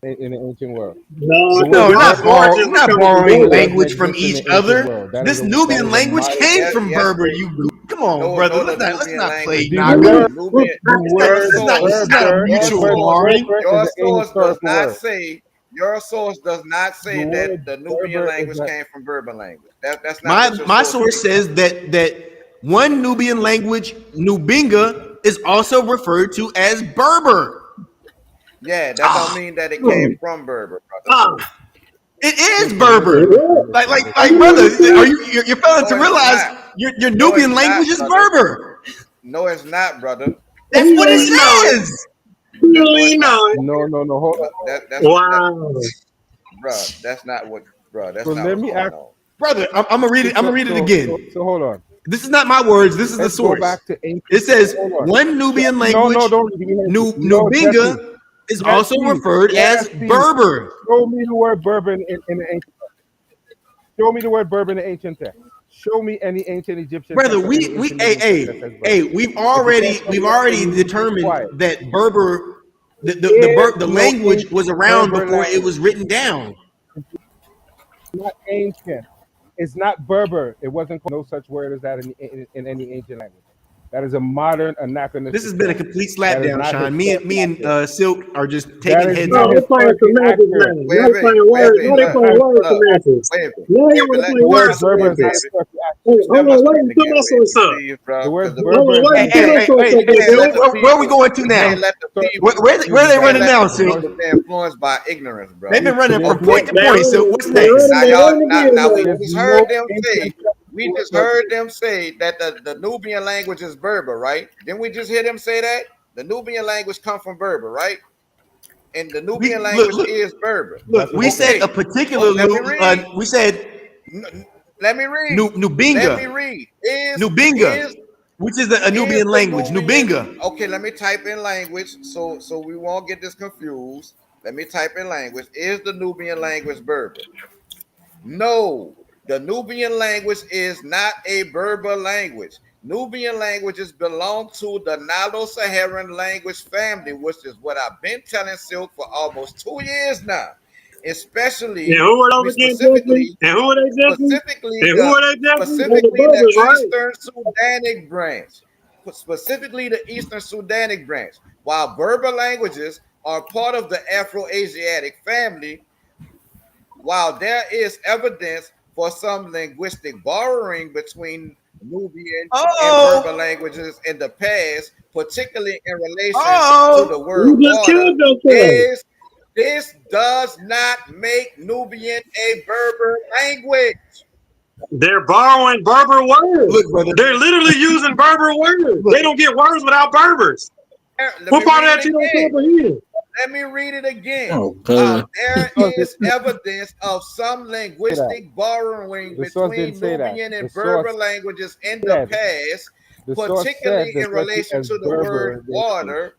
in the ancient world. No, The No, word because not its Berber origins are not coming from borrowing doesn't Berber. language from exist in each the ancient other. world. That This is Nubian a language modern. came Yes, from yes, Berber. they You come on, no, brother. no, the Let's Nubian not play language. The knocker. word, the word This is not a Berber, mutual borrowing. Berber Your is an source does ahistorical not word. say. Your source does not The say word that the Nubian Berber is language a came from Berber language. That's not what your My source source says. says that one Nubian language, Nubinga, is also referred to as Berber. Yeah, that don't mean that it came from Berber, brother. It is Listen, Berber. listen. Like, brother, you're failing to No, it's realize not. your No, it's Nubian not, language is brother. Berber. No, it's not, brother. That's what No, it it's not. says. No, it's not. No, hold on. That's Wow. bro. That's not what, bro. That's So not let what's me going ask. on. Brother, I'm gonna read it. I'm gonna read it again. So hold on. This is not my words. This is the Let's go source. back to ancient. It says Hold on. one Nubian No, language, don't. No, Jesse. Nubinga, is also referred as Jesse, Berber. show me the word Berber in the ancient. Show me the word Berber in the ancient text. Show me any ancient Egyptian Brother, text or any ancient Nubian text that says Berber. we've If you can't show we've me that, then already you need to be determined quiet. that Berber, There's the no language was ancient around Berber before it language. was written down. Not ancient. It's not Berber. It wasn't called no such word as that in any ancient language. That is a modern anachronistic. This has been a term. complete That is slapdown, not Sean. historically Me and accurate. Silk are just That taking is heads not No, off. they're playing historically semantics now. accurate. Now they're playing words. Now they're playing word Look, semantics. wait, Now wait, you want to let play The me word word tell my Berber is not semantics. story, historically Hey, accurate. tell hold my on, story wait, put again, my source up. please, bro. The word Because Hold Berber on, is wait, not put my source up, we there, can't let Bill. the Where are we people, going to we now? can't let the so, people, Where are we they can't running let now, the Silk? people be influenced by ignorance, They've bro. been running there's from no point to They point. running, So what's they next? running, they running again Now we now. there's just no heard them say, ancient we just look, heard them say that the Nubian language is Berber, right? Didn't we just hear them say that? The Nubian language come from Berber, right? And the We Nubian look, language look, is Berber. look. We said Okay. a particular. Oh, let me read. We said Let me read. Let me Nubinga, read. Nubinga, which is a Is Nubian the language. Nubian Nubinga. okay? Let me type in language so we won't get this confused. Let me type in language. Is the Nubian language Berber? No, the Nubian language is not a Berber language. Nubian languages belong to the Nilo-Saharan language family, which is what I've been telling Silk for almost 2 years now. And Especially, who are I those mean, again, Jeffrey? And who are they, Jeffrey? And who are they, Jeffrey? They're the specifically the brothers, right? Eastern Sudanic branch, specifically the Eastern Sudanic branch. While Berber languages are part of the Afro-Asiatic family, while there is evidence for some linguistic borrowing between Nubian and Berber Oh, languages in the past, particularly in relation to the oh. You word just water, killed yourself. this does not make Nubian a Berber language. They're borrowing Berber words. Look, brother. They're literally using Berber words. Look. They don't get words without Berbers. Let What me part of read that it you don't again. comprehend? Let me read it again. Oh, While God. there is evidence of some that. linguistic borrowing The source didn't between say that. Nubian The and Berber source languages in the said. past, The source particularly said the in Turkey relation as to the word Berber. water,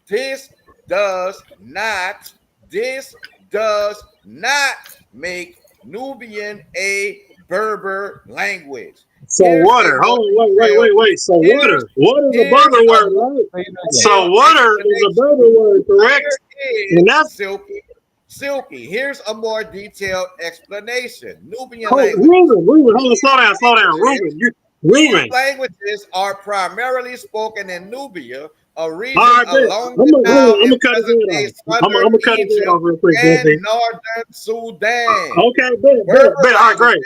this does not, this does not make Nubian a Berber language. So Here's a water. more Hold on, detailed, wait. So here's, water. Water is a here's Berber a word, more right? So detailed water is a explanation. Berber word, correct? Here And is that's Silky. Here's a more detailed explanation. Nubian languages. Ruben, hold on, slow down. Languages, these Ruben. languages are primarily spoken in Nubia, a All region right, bet. along I'm the gonna Nile in cut his head present-day off. I'm southern gonna cut his head Egypt off real quick, and Jesse. northern Sudan. Okay, bet. All right, great.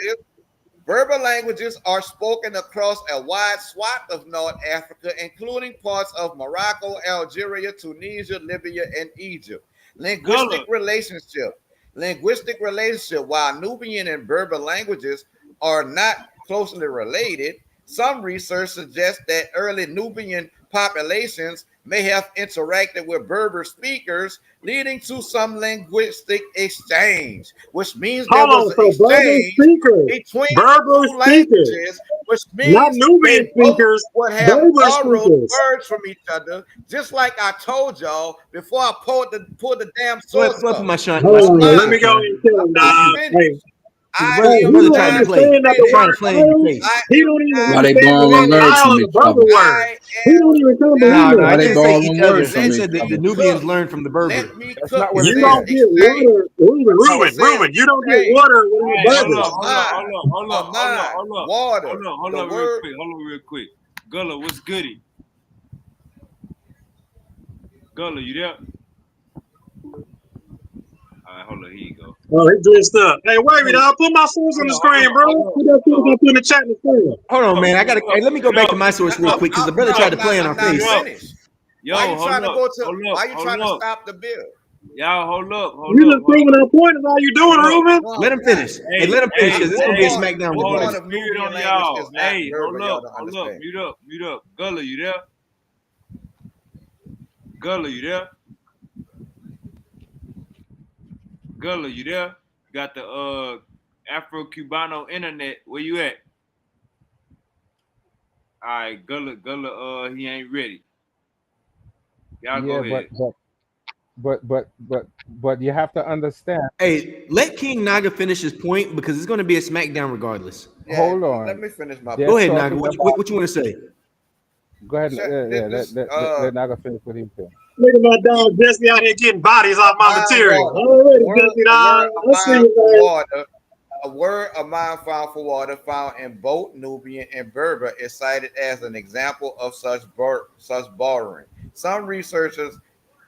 Berber languages are spoken across a wide swath of North Africa, including parts of Morocco, Algeria, Tunisia, Libya, and Egypt. Linguistic relationship. While Nubian and Berber languages are not closely related, some research suggests that early Nubian populations may have interacted with Berber speakers, leading to some linguistic exchange, which means there Hold was on, an so Berber exchange speakers, between the Berber two speakers, languages, which not means Nubian they both speakers, would have Berber borrowed speakers. words from each other, just like I told y'all before I pulled the damn Go ahead, source pull up up. my shine. Hold I'm on, let me not. go and kill him, I'm not dog. Hey, finished. The I brother, hey, the am he brother don't trying to not play. understand that the He's trying finished. to word play in your isle, face. I he am don't even not Why they understand the borrowing word finished. words isle from is a each Berber other? word. I He am don't even not No, comprehend no, it. I Why they didn't say borrowing each words other. finished. from I each said that the other? Nubians Look, learned from the let Berber. me That's cook. not what It it You says don't says. get exchange. water, Ruben, No, it says Ruben, you don't get exchange. water without Hey, hold Berbers. up, hold up, hold up, hold up, hold up, Amad, hold up, water. hold The up, real word quick, hold on, real quick. Gullah, what's goody? Gullah, you there? All right, hold on, here you go. Oh, he dressed up. Hey, wait a minute, I'll put my source on Hold the on, hold screen, on, bro. hold on, Put that source hold up in the chat in the screen. Hold on, on, man. hold Hey, up, let me go back to my source real quick because the brother tried to play in our I'm not face. finished. Why Yo, you trying to go to? hold up, Why you hold trying to up. stop the bill? Y'all, hold up, hold You up, just hold proving up, our point is all you doing, hold up. Ruben. No, Let I'm him not. finish. Hey, Hey, let him finish hey, because it's What gonna be a hey, part? smackdown What Holy part regardless. of Spirit Nubian on language y'all. is not Hey, Berber? Y'all don't hold up, understand. mute up. Gullah, you there? Gullah, you there? Gullah, you there? Got the Afro-Cubano internet. Where you at? All right, Gullah, he ain't ready. Y'all Yeah, go ahead. but you have to understand. Hey, let King Naga finish his point because it's gonna be a smackdown regardless. Yeah, Hold let on. me finish my They're Go point. ahead, Naga. talking about. What you want to say? Go ahead. Check Yeah, this. let Naga finish what he's saying. Look at my dog Jesse out here getting bodies off my Mind material. water. Already, Jesse, A dog. word of I see mine you, for man. water. A word of mine found for water, found in both Nubian and Berber, is cited as an example of such borrowing. Some researchers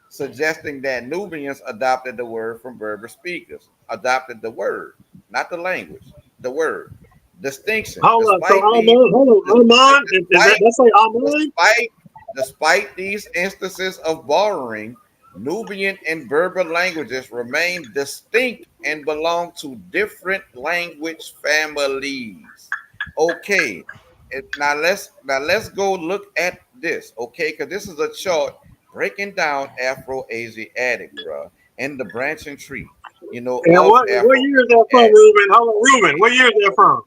suggesting that Nubians adopted the word from Berber speakers. Adopted the word, not the language. The word. Distinction. Hold up. So Armand, hold on. Armand, is that Despite that's like Armand? despite these instances of borrowing, Nubian and Berber languages remain distinct and belong to different language families. Okay, now let's go look at this. Okay, because this is a chart breaking down Afro-Asiatic, bro, and the branching tree. And Of what year is that from, Afro-Asiatic. Ruben? Hold on, Ruben. What year is that from?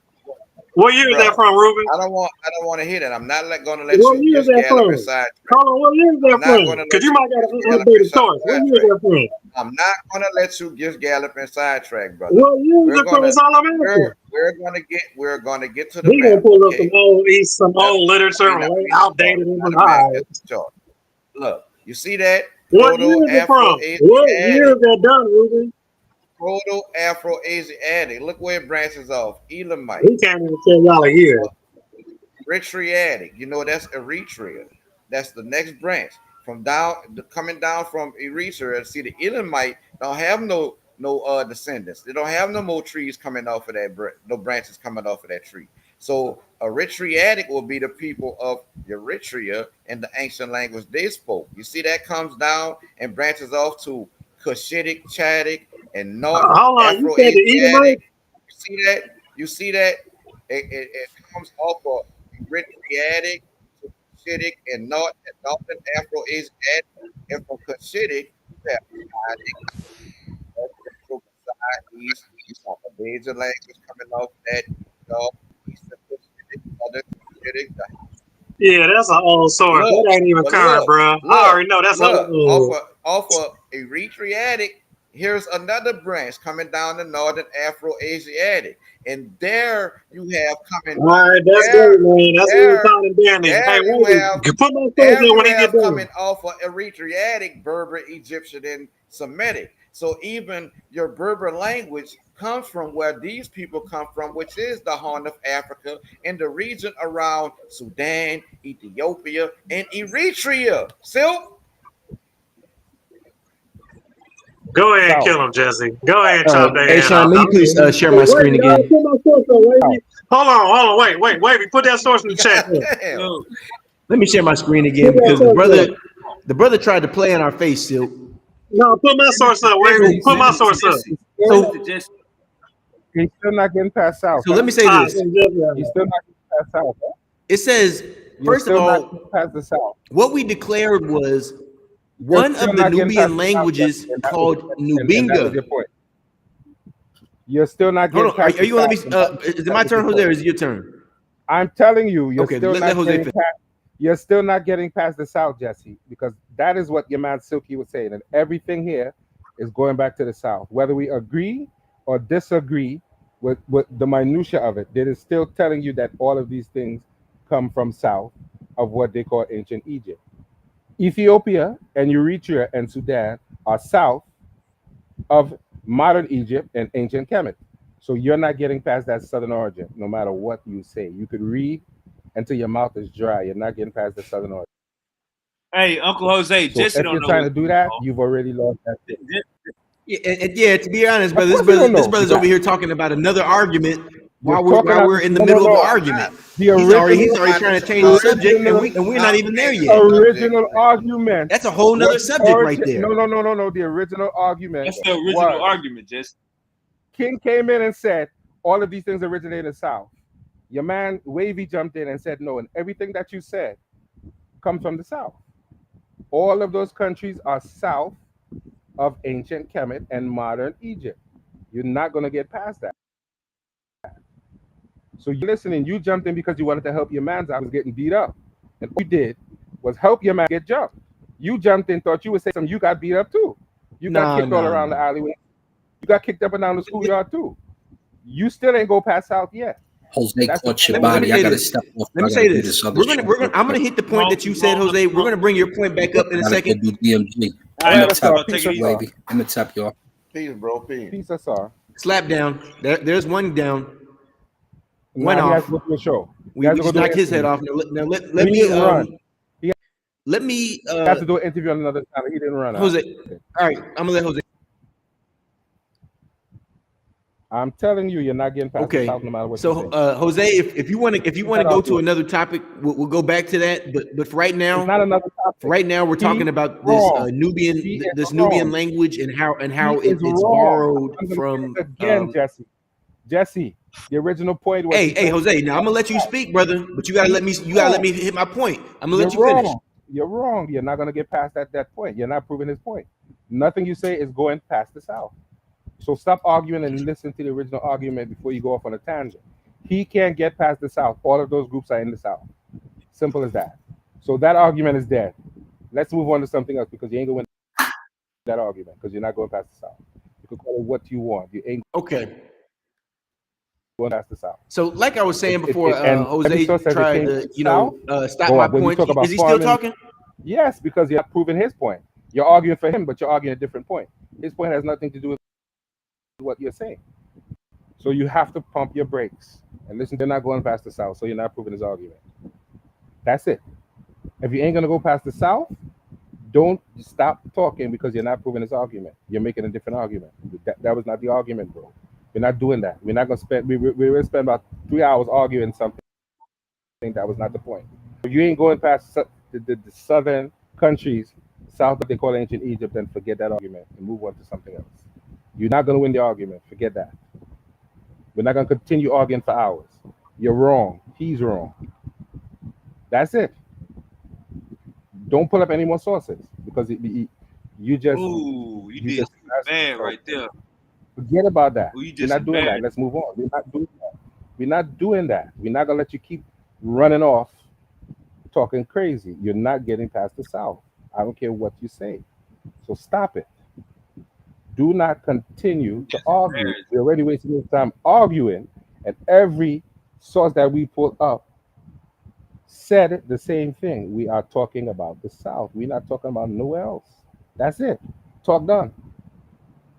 What year is that Bro, from, Ruben? I don't want to hear that. I'm not going to let What you year is just that gallop from? inside. Hold on, what year is that I'm not going from? to Because let you you might got just an gallop updated inside source. What year is sidetrack. that from? I'm not going to let you just gallop and sidetrack, brother. What year is We're it from? gonna It's all I'm asking. we're gonna get to the He gonna map. pull up Okay. some old literature, We late need the chart. outdated Not info. a map. All right. It's the chart. Look, you see that What year is it from? What year Proto-Afro-Asiatic? is that done, Ruben? Proto-Afro-Asiatic. Look where it branches off. Elamite. He can't even tell y'all a year. Eritreatic, that's Eritrea. That's the next branch coming down from Eritrea. See, the Elamite don't have no descendants. They don't have no more trees coming off of that, no branches coming off of that tree. So Eritreatic will be the people of Eritrea in the ancient language they spoke. You see that comes down and branches off to Cushitic, Chadic, and North Hold on, you said the Afro-Asiatic. Edomite? You see that? You see that? It comes off of Eritreatic to Cushitic and Northern Afro-Asiatic. And from Cushitic, you have Chadic, Central East. You have a major language coming off that, Eastern Cushitic, Southern Cushitic. Yeah, that's an old source. Look, That ain't even but current, look, bro. I look, already know that's look. old. Off of Eritreatic, here's another branch coming down the Northern Afro-Asiatic, and there you have coming All right, that's great, there, man. That's really there, fine and dandy. Hey, there you wait, have put my source there in you when he get have done. coming off of Eritreatic, Berber, Egyptian, and Semitic. So even your Berber language comes from where these people come from, which is the Horn of Africa and the region around Sudan, Ethiopia, and Eritrea. Silk. Go ahead and South. kill him, Jesse. Go ahead and All right. chop their Hey, head Sean, off. will I you don't please care. share Hey, my wait, screen dog, again? put my source up, South. wavy. Hold on, wait. Put that source in the chat. God There. damn. Yo, Let me share my screen again Put that because the source brother, up. the brother tried to play in our face, Silk. No, put my source up, So, wavy. Put so, my Send it to source up. Jesse. Send it to so Jesse. He's still not getting past South. So let me say this. He's still not getting past South. It says, first of still not all, getting past the South. what we declared was You're one still of the not getting past Nubian the South, languages and that called was- and that was Nubinga. your point. You're still not getting Hold on. past Are you gonna the let me? South, Is it my turn, Jose, or is it your turn? I'm telling you, you're Okay, still let not Jose getting finish. past. You're still not getting past the South, Jesse, because that is what your man Silky was saying, and everything here is going back to the South. Whether we agree or disagree with the minutia of it, it is still telling you that all of these things come from South of what they call ancient Egypt. Ethiopia and Eritrea and Sudan are south of modern Egypt and ancient Kemet. So you're not getting past that southern origin, no matter what you say. You could read until your mouth is dry. You're not getting past the southern origin. Hey, Uncle Jose, So Jesse if don't you're know trying what's to do that, you've already lost that thing. Yeah, to be honest, brother, Of course you don't this know. brother's over here talking about another argument You're while talking we're in the no, middle of the no. argument. The He's already original, trying to change the subject, and we're not even there yet. original argument. That's a whole nother subject right there. No. The original argument. That's the original argument, Jesse. King came in and said all of these things originate in the South. Your man Wavy jumped in and said no, and everything that you said comes from the South. All of those countries are south of ancient Kemet and modern Egypt. You're not going to get past that. So you're listening. You jumped in because you wanted to help your man out was getting beat up, and all you did was help your man get jumped. You jumped in, thought you would say something. You got beat up too. You got kicked all around the alleyway. You got kicked up and down the schoolyard too. You still ain't go past South yet. Jose That's caught the your point. body. I gotta step off. Let me say this. I'm gonna hit the point that you said, Jose. We're gonna bring your point back up in a second. Do DMG. All right, Wavy. I'm gonna tap y'all. Peace, bro. Peace. Peace, sir. Slap down. There's one down. One Now he has off. to go to the show. We just knocked his head off. Now let me run. Let me He has to do an interview on another channel. He didn't run. Jose. All right, I'm gonna let Jose. I'm telling you, you're not getting past the South no matter what. So Jose, if you want to go to another topic, we'll go back to that. But for right now, it's not another topic. For right now, we're talking about this Nubian language and how it's borrowed from. Again, Jesse, the original point was. Hey, Jose. Now I'm gonna let you speak, brother. But you gotta let me hit my point. I'm gonna let you finish. You're wrong. You're not gonna get past that point. You're not proving his point. Nothing you say is going past the South. So stop arguing and listen to the original argument before you go off on a tangent. He can't get past the South. All of those groups are in the South. Simple as that. So that argument is dead. Let's move on to something else because you ain't going to win that argument because you're not going past the South. You can call it what you want. You ain't going past the South. So like I was saying before, Jose tried to stop my point. Is he still talking? Yes, because you're not proving his point. You're arguing for him, but you're arguing a different point. His point has nothing to do with what you're saying. So you have to pump your brakes and listen. They're not going past the South, so you're not proving his argument. That's it. If you ain't gonna go past the South, don't stop talking because you're not proving his argument. You're making a different argument. That was not the argument, bro. We're not doing that. We're not gonna spend. We're gonna spend about 3 hours arguing something. That was not the point. If you ain't going past the southern countries, south of they call ancient Egypt, then forget that argument and move on to something else. You're not going to win the argument. Forget that. We're not going to continue arguing for hours. You're wrong. He's wrong. That's it. Don't pull up any more sources because you just. Ooh, you did bad right there. Forget about that. We're not doing that. Let's move on. We're not doing that. We're not doing that. We're not going to let you keep running off talking crazy. You're not getting past the South. I don't care what you say. So stop it. Do not continue to argue. We're already wasting time arguing, and every source that we pulled up said the same thing. We are talking about the South. We're not talking about nowhere else. That's it. Talk done.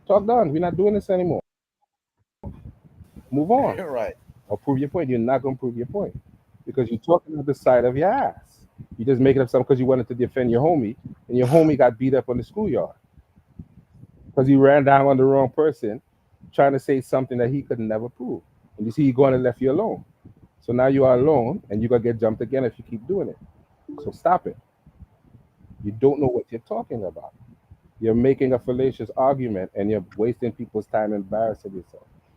Talk done. We're not doing this anymore. Move on. Right. Or prove your point. You're not going to prove your point because you're talking out the side of your ass. You're just making up something because you wanted to defend your homie, and your homie got beat up on the schoolyard because he ran down on the wrong person trying to say something that he could never prove. And you see, he going and left you alone. So now you are alone, and you're going to get jumped again if you keep doing it. So stop it. You don't know what you're talking about. You're making a fallacious argument, and you're wasting people's time and embarrassing yourself.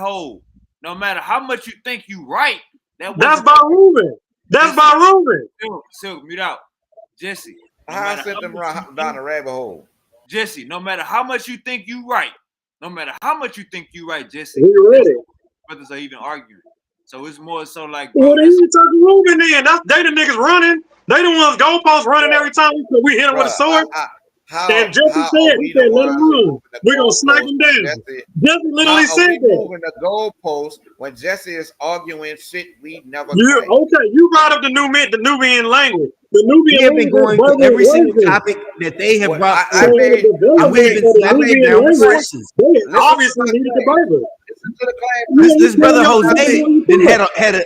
hole. No matter how much you think you right, that's by Ruben. That's by Ruben. Silk, mute out. Jesse. No I sent them down the rabbit hole. Jesse, no matter how much you think you right, Jesse, brothers are even arguing. So it's more so like, bro, well, then you talking Ruben then. They the niggas running. They the ones goalposts running every time we hit them with a sword. And Jesse how said, are he we said, the let him ones run. moving the We're going to snipe goalposts him when down. Jesse? Jesse literally How are said we that. moving the goalposts when Jesse is arguing shit we never You claimed? okay? You brought up the Nubian language. The We Nubian have been language is going to Berber every single language. topic that they have What brought So I forth, in the made, and we have development been of the slapping Nubian down language, sources. they listen to obviously the needed the claim. Berber. Listen to the claim. You This ain't this telling brother your What I facts Jose made. while you then talk. had a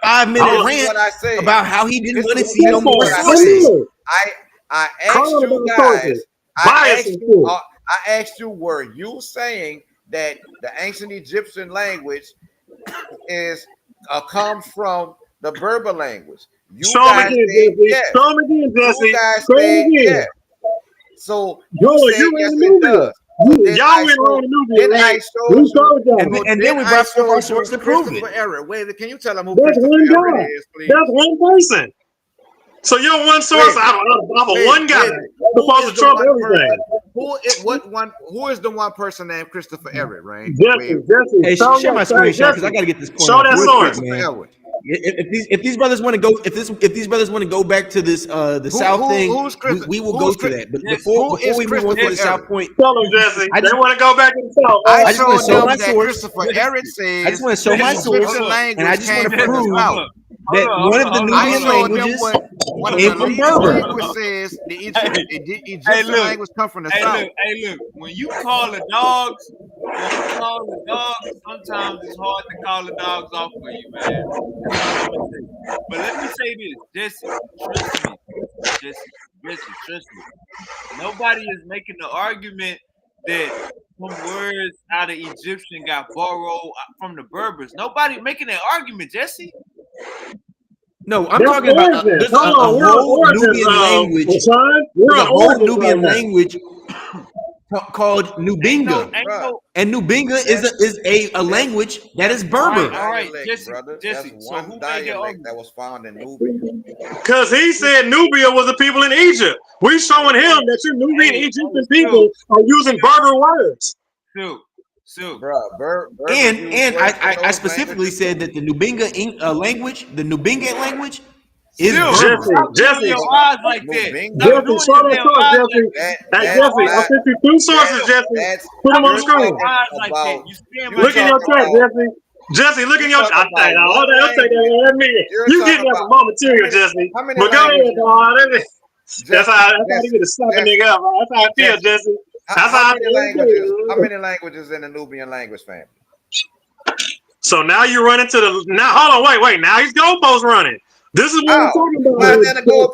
5-minute Hold This on. is rant what I said. about how he didn't want to see no This is more what I One said. sources. more. I asked Calling you about guys. sources. Bias and shit. I asked you, were you saying that the ancient Egyptian language is comes from the Berber language? You Show him guys again, said Jesse. yes. Show him again, You Jesse. guys Show him said again. yes. So you Joel, said you yes, in it Nubia. does. So y'all went around Nubia, then I right? showed We you. told y'all. And then we I brought forth our showed you source to prove Christopher it. Everett. Wait, can you tell them who That's Christopher one Everett guy. is, please? That's one person. So you're one source out of one guy Who supposed is to the trump one everything. person? Who is the one person named Christopher Everett? Right? Jesse, Hey, show share my that, screen shot because I Jesse, got to get this point show off that real quick, source. man. If these brothers want to go, if these brothers want to go back to this the South thing, we will go to that. But before we move on to the South point, Tell them, Jesse, I they just want to go back to the South. I I just want to showed show them my that source. Christopher Everett I just says want to show the my source, Egyptian and I language just want came to from the prove south. that one of the I Nubian showed them languages one of came the from leading Berber. linguists says the Hey, Egyptian look. language come from the Hey, south. look. When you call the dogs, sometimes it's hard to call the dogs off for you, man. That's all I'm gonna say. But let me say this, Jesse, trust me. Jesse, trust me. Nobody is making the argument that some words out of Egyptian got borrowed from the Berbers. Nobody making that argument, Jesse. No, I'm That's talking about origin. there's Hold a on, we're on whole origins, Nubian language. Hassan. We're There's on a whole origins right Nubian now. language called Nubinga, and Nubinga is a language that is Berber. All right, Dialect, brother. That's Jesse. So one who made that dialect argument? that was found in Nubia. Because he said Nubia was the people in Egypt. We showing him that you Nubian Egyptian people are using Berber words. Silk. Berber And I specifically said that the Nubinga language, the Nubinga language, is Silk, Berber. stop rolling your eyes like that. Stop Jesse, doing show your that damn source, eyes Jesse. like that. Hey, Jesse, I sent you two sources, Jesse. Put them on the Stop rolling screen. your eyes like that. You scared my Look in your chat, damn Jesse. Jesse, look in your chat. I'll take that in a minute. You getting that from my material, Jesse. But go ahead, dog. That's how you get to slap a nigga up. That's how I feel, Jesse. That's how I feel. How many languages in the Nubian language family? So now you run into hold on, wait. Now he's goalpost running. This is what we're talking about.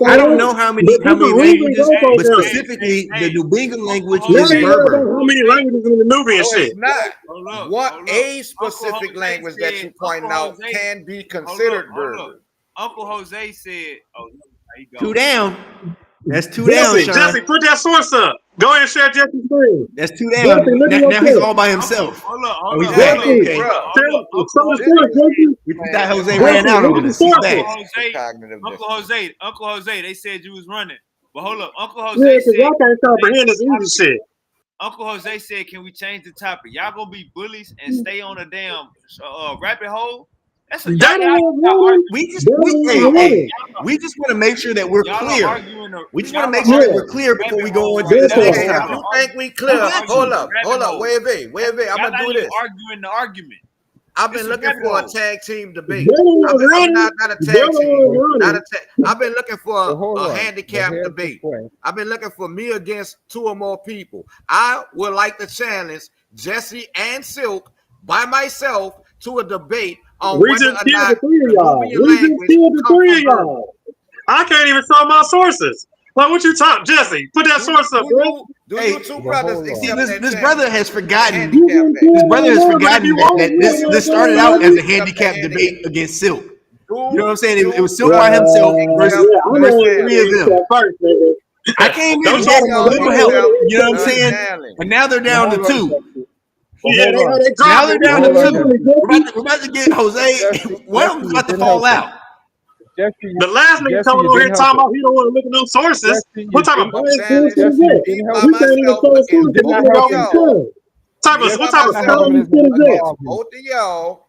I don't know how many languages, but Hey, specifically the Nubinga language Now is you worry about Berber. how many languages in the Nubian No, shit. it's not. What a specific language that you pointing out can be considered Berber. Uncle Jose said, Two down. That's two down, Sean. Jesse, put that source up. Go ahead and share Jesse's screen. That's two down. Now he's all by himself. Hold he's up. back. Okay. We thought Jose ran out on us. He's back. Uncle Jose, they said you was running. But hold up, Uncle Yeah, Jose because said, y'all can't comprehend this easy shit. Uncle Jose said, can we change the topic? Y'all gonna be bullies and stay on a damn rabbit hole? That's a We just want to make sure that we're clear. We just want to make sure that we're clear before we go on to this next topic. If you think we clear, hold up. Wait a minute. I'm gonna do this. Arguing the argument. I've been looking for a tag team debate. I'm not a tag team. I've been looking for a handicap debate. I've been looking for me against two or more people. I would like to challenge Jesse and Silk by myself to a debate on whether or not the Nubian language comes from Berber. I can't even show my sources. Like, what you talk, Jesse? Put that source up, bro. You two brothers accept this brother has forgotten. This brother has forgotten that this started out as a handicap debate against Silk. You know what I'm saying? It was Silk by himself versus 3 of them. I came in and gave him a little help. You know what I'm saying? And now they're down to 2. Now they're down to 2. We're about to get Jose. One of them's about to fall out. The last nigga coming over here talking about he don't want to look at no sources. What type of bias bullshit is that? We can't even show a source. What type of scum shit is that? Both of y'all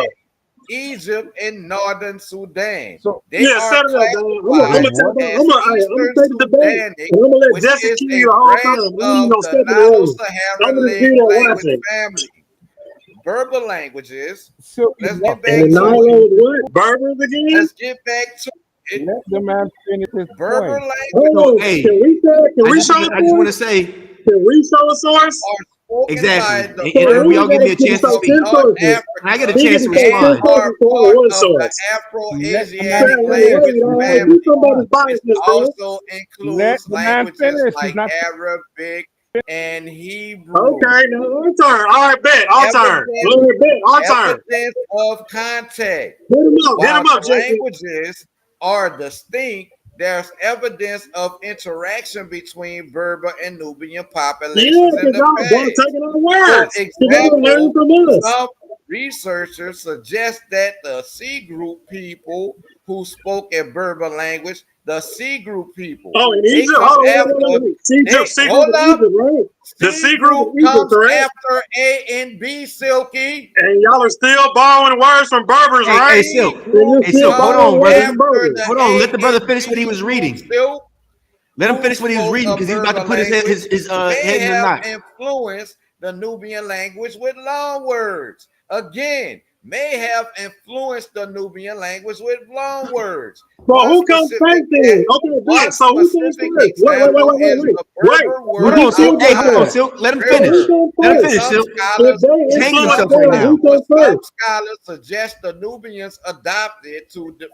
Egypt, and Northern Sudan. So They Yeah, are set it up, man. I'm classified gonna as Eastern take the debate, Sudanic, and I'm gonna let which Jesse is kill a you the whole branch time. You of know, the step in the room. I'm Nilo-Saharan gonna be there language watching. family. Verbal languages. So Let's let get back And the to Nile it. what? Berbers again? Let's get back to it. the man finish his Verbal point. language Oh, hey, can we show a I just want to source? say, Can we show a source? are spoken Exactly. by the And we all give me a British chance to people of speak. North And I get a Africa chance to and respond. are part of the Afro-Asiatic man language finish. family, somebody's which biasness, bro. also Let includes the man languages finish. He's like not. Arabic and Hebrew. Okay, now our turn. All right, bet. Our turn. Evidence, All right, bet. Our turn. evidence of contact. Hit him up. Hit While him up, the Jesse. languages are distinct, there's evidence of interaction between Berber and Nubian Yeah, populations in because the y'all both past. taking our For words. Because y'all learning example, from us. some researchers suggest that the C group people who spoke a Berber language, the C group people, Oh, in they Egypt? come Hold on, after, wait. C group, they C group hold of up, Egypt, right? The C C group group of Egypt, comes correct? after A and B, Silky. And y'all are still borrowing words from Berbers, Hey, right? hey, C Silk. And you're group Hey, still Silk. Hold comes borrowing on, words brother. from after Berbers. the Hold on. Let A the brother and finish what he B was group, reading. Silk, Let him who finish what he was spoke reading a because he's about to Berber put his language, head may in the have knot. influenced the Nubian language with long words. Again, may have influenced the Nubian language with long words. So who comes first then? Okay, One good. So who comes specific first? example is the Wait. Berber You Hold word on, keep Silk. changing Hey, your hold on, outside stuff. Silk. Let him So finish. who Berber. comes Let him With first? finish, some Silk. If scholars, they He's hanging influence himself them, right who now. comes first? scholars suggest the Nubians adopted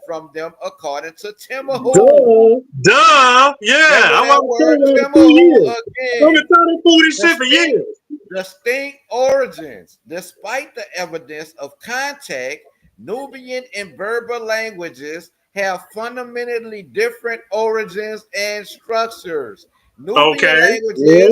from them according to Timahu. Duh. Yeah. Remember I that want to tell word you that for 2 Timahu years. I've been again. telling them food this shit for Distinct, years. distinct origins. Despite the evidence of contact, Nubian and Berber languages have fundamentally different origins and structures. Okay. Yeah.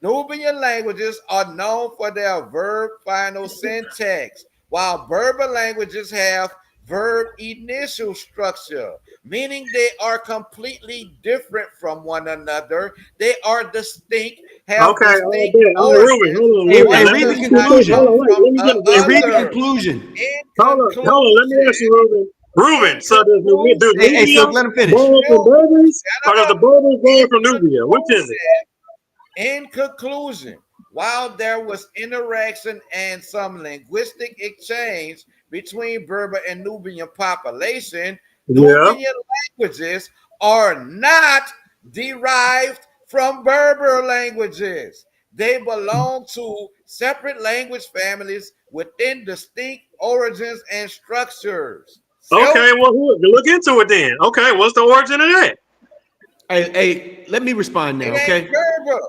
Nubian languages are known for their verb final syntax, while Berber languages have verb initial structure, meaning they are completely different from one another. They are distinct, have Okay. All right, distinct bet. All right, Ruben. origins. Hold on, Hey, Ruben. hey, One Let me read the ask does you two not questions. conclusion. Hold come on, wait. from Let me the get it, Hey, Ruben. read the other. conclusion. In Hold on. Let me ask you, conclusion, Ruben. Ruben. So does Hey, Nubia Silk. Let him finish. borrow from Berbers, or does the Berbers borrow in from Nubia? Which is it? In conclusion, while there was interaction and some linguistic exchange between Berber and Nubian population, Yeah. Nubian languages are not derived from Berber languages. They belong to separate language families within distinct origins and structures. So, Okay. Well, look into it then. Okay. What's the origin of that? Hey, let me respond it now, ain't okay? Berber.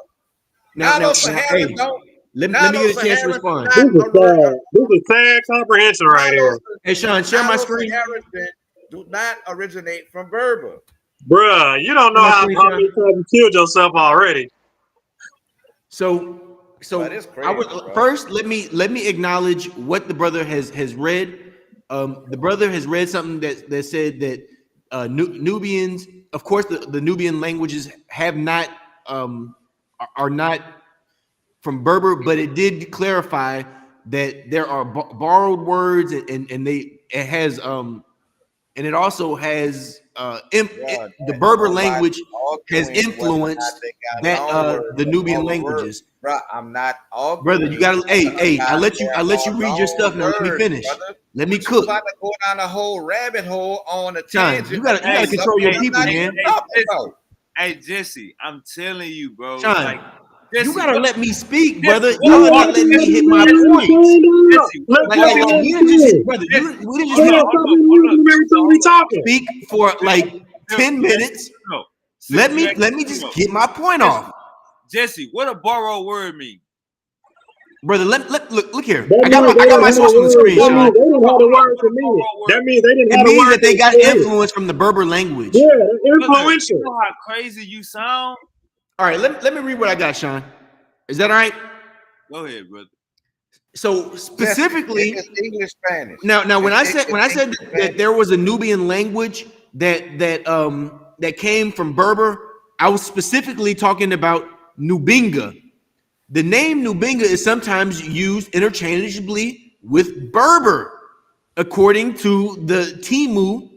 Hey, let me get a chance to Saharan do respond. not This is sad comprehension right here. Hey, Sean, share my screen. Saharan do not originate from Berber. Bruh, you don't know Share my how screen, many Sean. times you killed yourself already. So But it's I would crazy, bro. first let me acknowledge what the brother has read. The brother has read something that said that Nubians, of course, the Nubian languages have not are not from Berber, but it did clarify that there are borrowed words and it has and it also has Bro, the Berber nobody language has arguing whether or not influenced they got that long words the or Nubian borrowed words. languages. Bro, I'm not Brother, you arguing gotta whether or I not let there you are read your stuff long now. Let me words, finish. brother. Let me But you cook. about to go down a whole rabbit hole on a Sean, tangent you gotta about control something your I'm people, not even man. talking about. Hey, Jesse, I'm telling you, bro. Sean, Like, you Jesse, gotta what? let me speak, Jesse, brother. what Y'all are bar? not letting me Jesse, hit hold my up. points. Jesse, what Let's let bar? the man You didn't just, finish. brother. Jesse, We didn't just Go get ahead, to stop hold up. interrupting him every time we talking. speak for like Silk, 10 you asked minutes. me to know. Silk, Let you me asked me to just know. get my point Jesse, off, Jesse, what a borrow word mean? brother. Look here. That I means they got didn't my have the source on the word. screen, That means Sean. they didn't have the Hold up. word What to a mean it. borrow word That mean? means they didn't It have the means word that they to got say it. influence from the Berber language. Yeah, Brother, you influential. know how crazy you sound? All right, let me read what I got, Sean. Is that all right? Go ahead, brother. So Jesse, specifically, it's English Spanish. now when I said It's English that there was a Nubian language that came from Berber, I was specifically talking about Nubinga. The name Nubinga is sometimes used interchangeably with Berber, according to the Timu.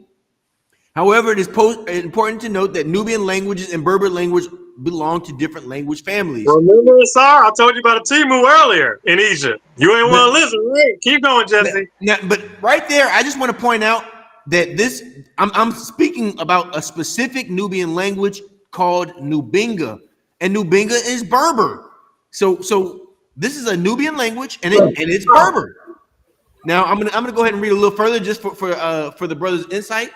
However, it is important to note that Nubian languages and Berber language belong to different language families. Remember, sir, I told you about a Timu earlier in Egypt. You ain't want to But, listen, right? Keep going, Jesse. but right there, I just want to point out that I'm speaking about a specific Nubian language called Nubinga, and Nubinga is Berber. So This is a Nubian language, and it's Berber. Now I'm gonna go ahead and read a little further just for the brother's insight.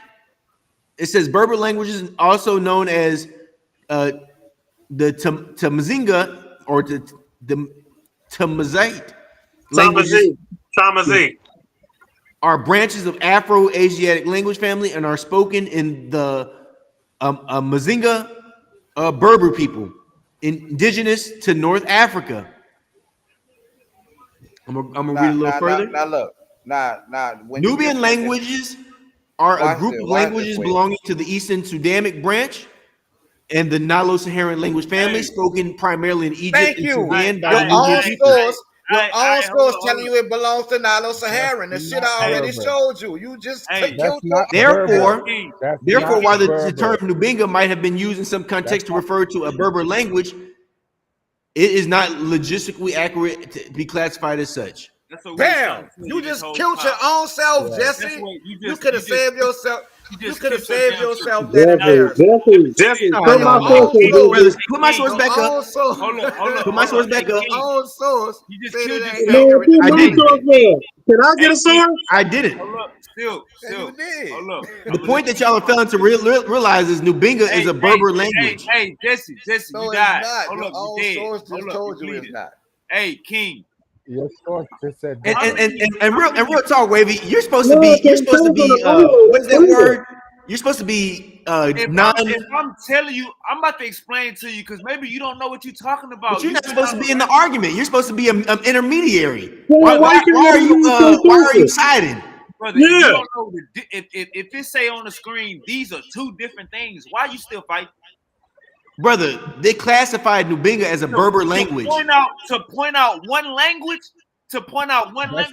It says Berber languages, also known as the Tamazinga or the Tamazite languages, are branches of Afro-Asiatic language family and are spoken in the Mazinga Berber people, indigenous to North Africa. I'm gonna read a little further. Now look. When Nubian languages are a group of languages belonging to the Eastern Sudanic branch and the Nilo-Saharan language family, spoken primarily in Egypt and Sudan by the Nubian people. Your own source telling you it belongs to Nilo-Saharan. The shit I already showed you. You just killed your. Therefore, while the term Nubinga might have been used in some context to refer to a Berber language, it is not logistically accurate to be classified as such. Damn! You just killed your own self, Jesse. You could have saved yourself. You could have saved yourself that embarrassment. Jesse, put my source back up. Put my source back up. Your own source. I didn't. Can I get a source? I didn't. Still. The point that y'all are failing to realize is Nubinga is a Berber language. Hey, Jesse, No, you it's died. not. Hold Your up, own you dead. source just told you it's not. Hey, King. Your source just said. And real talk, Wavy. You're supposed to be. What's that word? You're supposed to be if I'm telling you, I'm about to explain to you because maybe you don't know what you're talking about. But you're not supposed to be in the argument. You're supposed to be an intermediary. Why are you siding? Brother, if you don't know if it say on the screen, these are two different things. Why you still fighting? Brother, they classified Nubinga as a Berber language. To point out one language.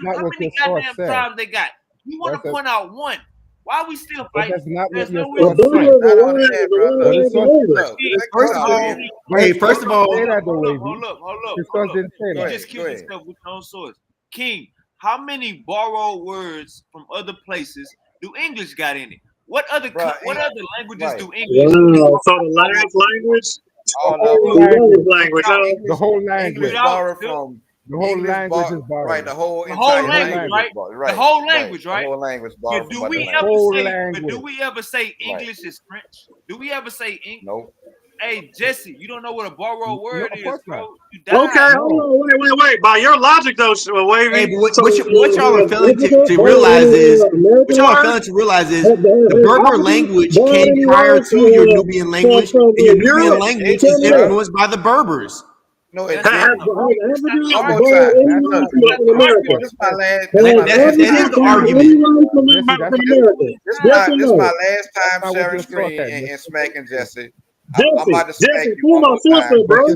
How many goddamn tribes they got? You want to point out one. Why are we still fighting? That's not what your source said. First of all, hold up. You just killed yourself with your own source. King, how many borrowed words from other places do English got in it? What other languages do English? Wow, so the last language? The whole language. Borrowed from. The whole language is borrowed. Right, the whole language, right? The whole language, right? The whole language borrowed. Do we ever say English is French? Do we ever say English? No. Hey, Jesse, you don't know what a borrowed word is, bro. Okay, hold on, wait. By your logic, though, Wavy. Hey, what y'all are failing to realize is the Berber language came prior to your Nubian language, and your Nubian language is influenced by the Berbers. No, it's That is the argument. This is my last time sharing screen and smacking Jesse. I'm about to smack you one more time, bro.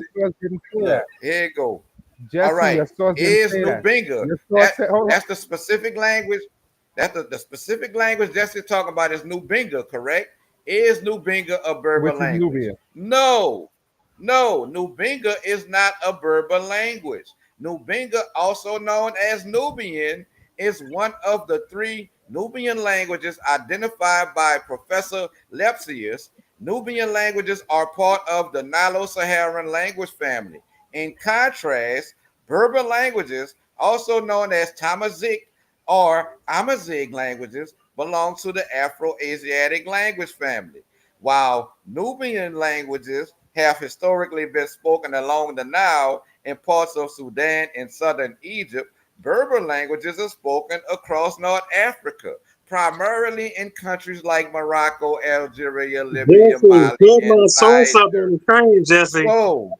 Here you go. All right. Is Nubinga. That's the specific language. That's the specific language Jesse talking about is Nubinga, correct? Is Nubinga a Berber language? No, Nubinga is not a Berber language. Nubinga, also known as Nubian, is one of the three Nubian languages identified by Professor Lepsius. Nubian languages are part of the Nilo-Saharan language family. In contrast, Berber languages, also known as Tamazic or Amazigh languages, belong to the Afro-Asiatic language family. While Nubian languages have historically been spoken along the Nile in parts of Sudan and southern Egypt, Berber languages are spoken across North Africa, primarily in countries like Morocco, Algeria, Libya, Mali, and Jesse. So,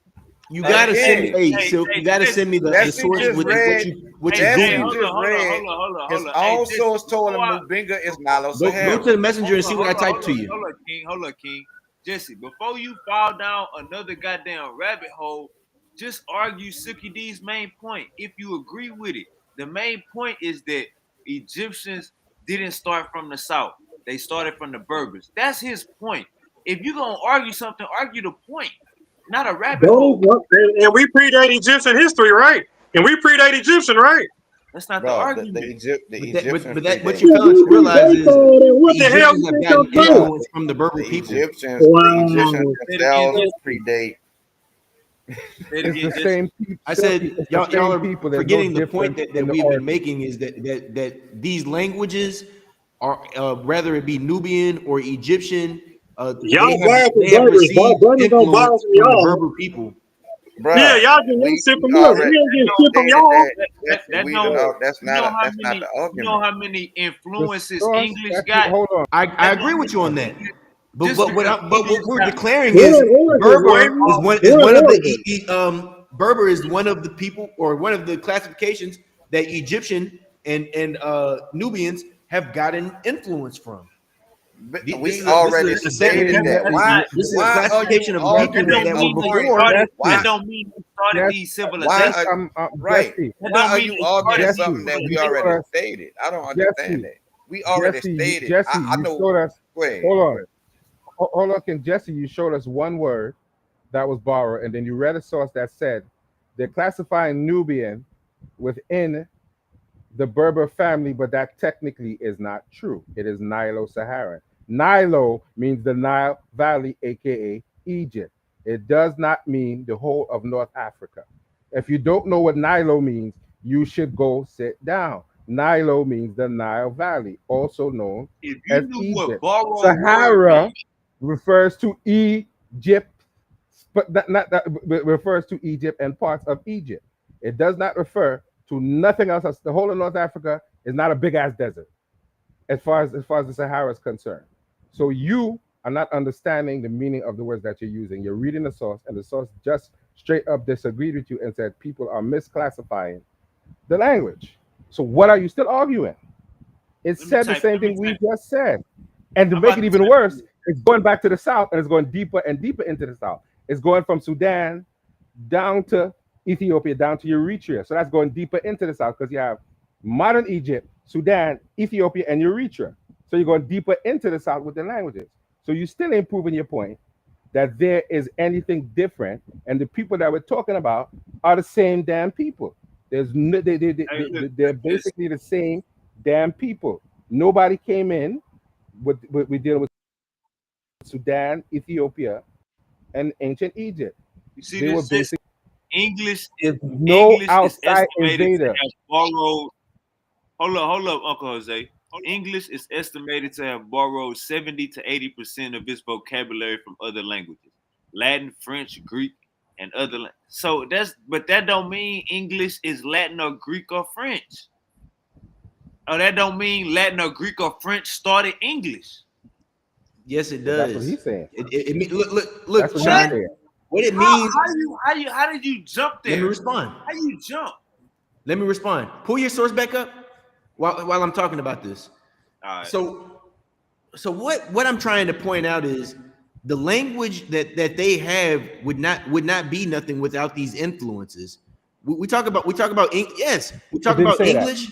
you gotta send me. You gotta send me the source with what you Googled. His own source told him Nubinga is Nilo-Saharan. Go to the messenger and see what I typed to you. Hold up, King. Jesse, before you fall down another goddamn rabbit hole, just argue Suki D's main point. If you agree with it, the main point is that Egyptians didn't start from the south. They started from the Berbers. That's his point. If you're going to argue something, argue the point, not a rabbit hole. And we predate Egyptian history, right? Right? That's not the argument. But what you're failing to realize is the Egyptians have gotten influence from the Berber people. The Egyptians themselves predate It's the same people. I said It's the y'all same are people. There's forgetting no the point difference that in the we've been origin. making is that these languages are whether it be Nubian or Egyptian, Y'all bad for they have Berbers. received Berbers don't buy influence from from the y'all. Berber people. Yeah, Bruh, y'all get your we, shit we from us. We already don't get shit from stated y'all. that. Jesse, That we don't. done all, You know how that's not many. the You know argument. how many The influences source English that got. hold on. I agree with you on that. But Just because what English we're got. declaring We're is in Oregon, Berber lady. is We're in one of Oregon. Berber is one of the people or one of the classifications that Egyptian and Nubians have gotten influence from. We This is already a set. stated that. This is a Why are you classification of That people arguing don't that were mean a they point? before. started. That Why? don't mean they started Yes, these Why? civilizations. Right. Jesse, That Why don't are mean you they arguing started these something Jesse, that we you civilizations. already showed us, stated? I don't understand Jesse, that. We already stated. Jesse, I you know. showed us. Go ahead. Hold Go on, ahead. hold on, Can Jesse, you showed us one word that was borrowed, and then you read a source that said they're classifying Nubian within the Berber family, but that technically is not true. It is Nilo-Saharan. Nilo means the Nile Valley, aka Egypt. It does not mean the whole of North Africa. If you don't know what Nilo means, you should go sit down. Nilo means the Nile Valley, also known If as you knew what Egypt. borrow word Sahara means, refers to Egypt, but but refers to Egypt and parts of Egypt. It does not refer to nothing else. The whole of North Africa is not a big ass desert as far as the Sahara is concerned. So you are not understanding the meaning of the words that you're using. You're reading the source, and the source just straight up disagreed with you and said people are misclassifying the language. So what are you still arguing? It said the same let me thing we type. just said. And to I'm make about it to even type worse, it. it's going back to the south and it's going deeper and deeper into the south. It's going from Sudan down to Ethiopia, down to Eritrea. So that's going deeper into the south because you have modern Egypt, Sudan, Ethiopia, and Eritrea. So you're going deeper into the south with the languages. So you still ain't proving your point that there is anything different, and the people that we're talking about are the same damn people. There's no, Hey, look, they're this. basically the same damn people. Nobody came in with we dealing with Sudan, Ethiopia, and ancient Egypt. You see They were this? basically English is there's no outside estimated to invader. have borrowed. Hold up, Uncle Jose. English is estimated to have borrowed 70 to 80% of its vocabulary from other languages, Latin, French, Greek, and other. So but that don't mean English is Latin or Greek or French. Oh, that don't mean Latin or Greek or French started English. Yes, it But that's what does. he's saying. Look, That's what he's Sean. saying. What it means. How did you jump there? Let me respond. How you jump? Let me respond. Pull your source back up while I'm talking about this. All right. So what I'm trying to point out is the language that they have would not be nothing without these influences. We talk about yes, we It talk didn't about say that. English.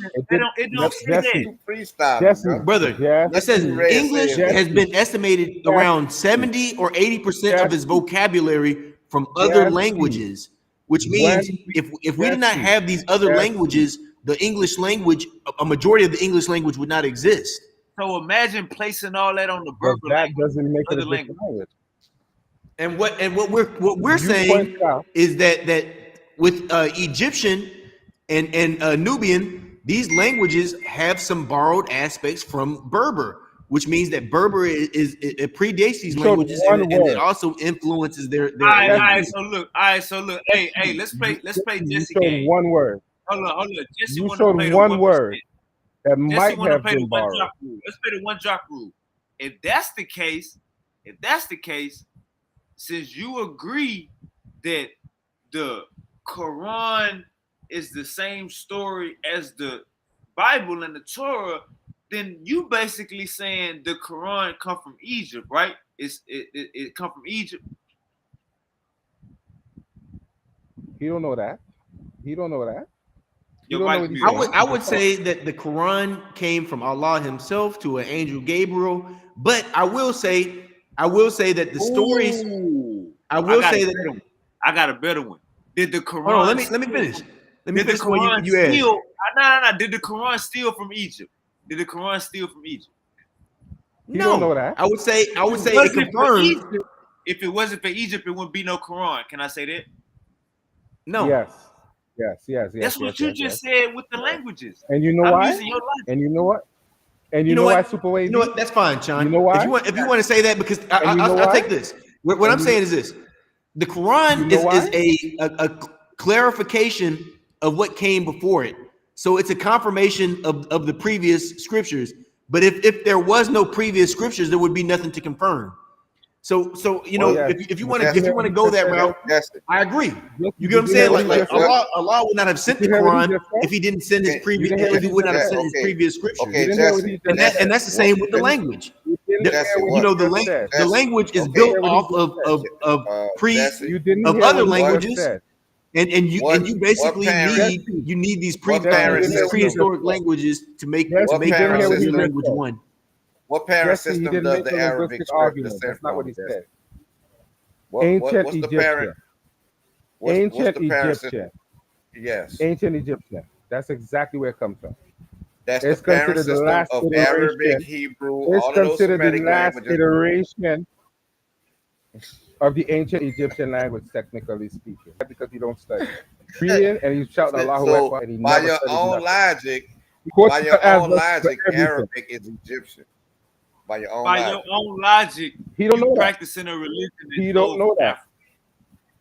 It don't say that. You freestyling, Jesse, bro. Brother, it says You read English said that. has been estimated around 70 or 80% of its vocabulary from other languages, which means if we did not have these other languages, the English language, a majority of the English language would not exist. So imagine placing all that on the but Berber that language, doesn't make it a other different language. language. And what we're You saying pointed out is that with Egyptian and Nubian, these languages have some borrowed aspects from Berber, which means that Berber it predates these you showed languages one and it word. also influences their All right, languages. all right. So look. Hey, let's play You Jesse showed game. one word. Hold on. Jesse You want to showed play the one 1%. word that Jesse might want to have play the been one borrowed. drop rule. Let's play the one drop rule. If that's the case, since you agree that the Quran is the same story as the Bible and the Torah, then you basically saying the Quran come from Egypt, right? It come from Egypt. He don't know that. He don't know that. He Your don't know mic what he's muted. saying. I would say that the Quran came from Allah Himself to an angel Gabriel, but I will say that the stories. Ooh, I will say that. I got a better one. Did the Hold on, Quran? let me finish. Let me Did the finish what Quran you asked. steal? No. Did the Quran steal from Egypt? Did the Quran steal from Egypt? He don't know No, that. I would say it If confirms. it wasn't for Egypt, it wouldn't be no Quran. Can I say that? No. Yes. That's what you just said with the languages. And you know I'm why? using your logic. And you know what? And You know what? Super Wavy? You know what? That's fine, Sean. You know why? If you want to say that, because I'll take this. What I'm saying is this: the Quran is a clarification of what came before it. So it's a confirmation of the previous scriptures. But if there was no previous scriptures, there would be nothing to confirm. So you know, if you want to go that route, I agree. You get what I'm saying? Like Allah would not have sent the Quran if He didn't send His previous. If He would not have sent His previous scriptures. And that's the same with the language. You know, the language is built off of other languages. And you basically need these prehistoric languages to make the language one. What parent system does the Arabic script descend from? That's not what he said. What's the parent? Ancient Egyptian. Yes. Ancient Egyptian. That's exactly where it comes from. That's the parent system of Arabic, Hebrew, it's all of those considered Semitic the last languages. iteration of the ancient Egyptian language, technically speaking, because you don't study. Reading and he's shouting Allahu Akbar, and he by never your studied own nothing. logic, Because by your own logic, everything. Arabic is Egyptian. By your own logic, he don't know that. Practicing a religion. He don't know that.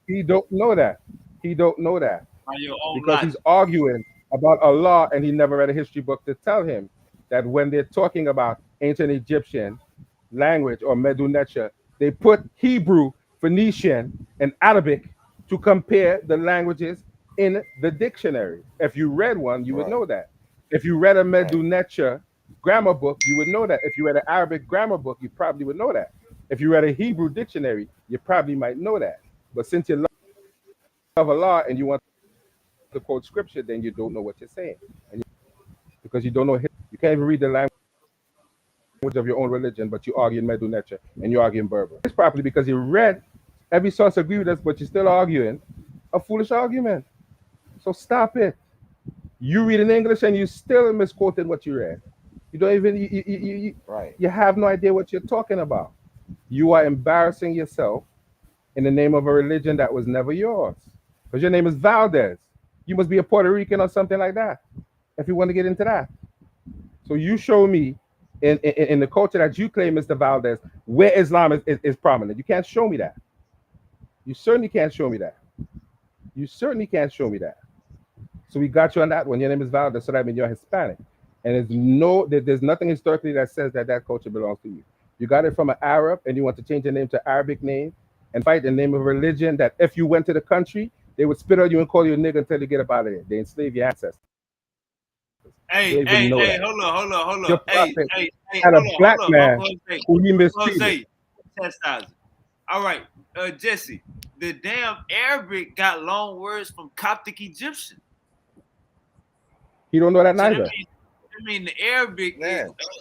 He don't know that. He don't know that. By your own because logic. he's arguing about Allah and he never read a history book to tell him that when they're talking about ancient Egyptian language or Medu Neter, they put Hebrew, Phoenician, and Arabic to compare the languages in the dictionary. If you read one, you would know that. If you read a Medu Neter grammar book, you would know that. If you read an Arabic grammar book, you probably would know that. If you read a Hebrew dictionary, you probably might know that. But since you love Allah and you want to quote scripture, then you don't know what you're saying. Because you don't know, you can't even read the language of your own religion, but you argue in Medu Neter and you argue in Berber. It's probably because you read every source agree with us, but you're still arguing a foolish argument. So stop it. You read in English and you still misquoted what you read. You don't even you have no idea what you're talking about. You are embarrassing yourself in the name of a religion that was never yours. Because your name is Valdez. You must be a Puerto Rican or something like that, if you want to get into that. So you show me in the culture that you claim, Mr. Valdez, where Islam is prominent. You can't show me that. You certainly can't show me that. You certainly can't show me that. So we got you on that one. Your name is Valdez, so that means you're Hispanic. And there's nothing historically that says that culture belongs to you. You got it from an Arab, and you want to change your name to Arabic name and fight in the name of a religion that if you went to the country, they would spit on you and call you a nigga until you get up out of there. They enslave your ancestors. Hey, hold on. Your Hey, had a black man who he mistreated. Jose, chastising. All right, Jesse, the damn Arabic got long words from Coptic Egyptian. He don't know that neither. I mean, the Arabic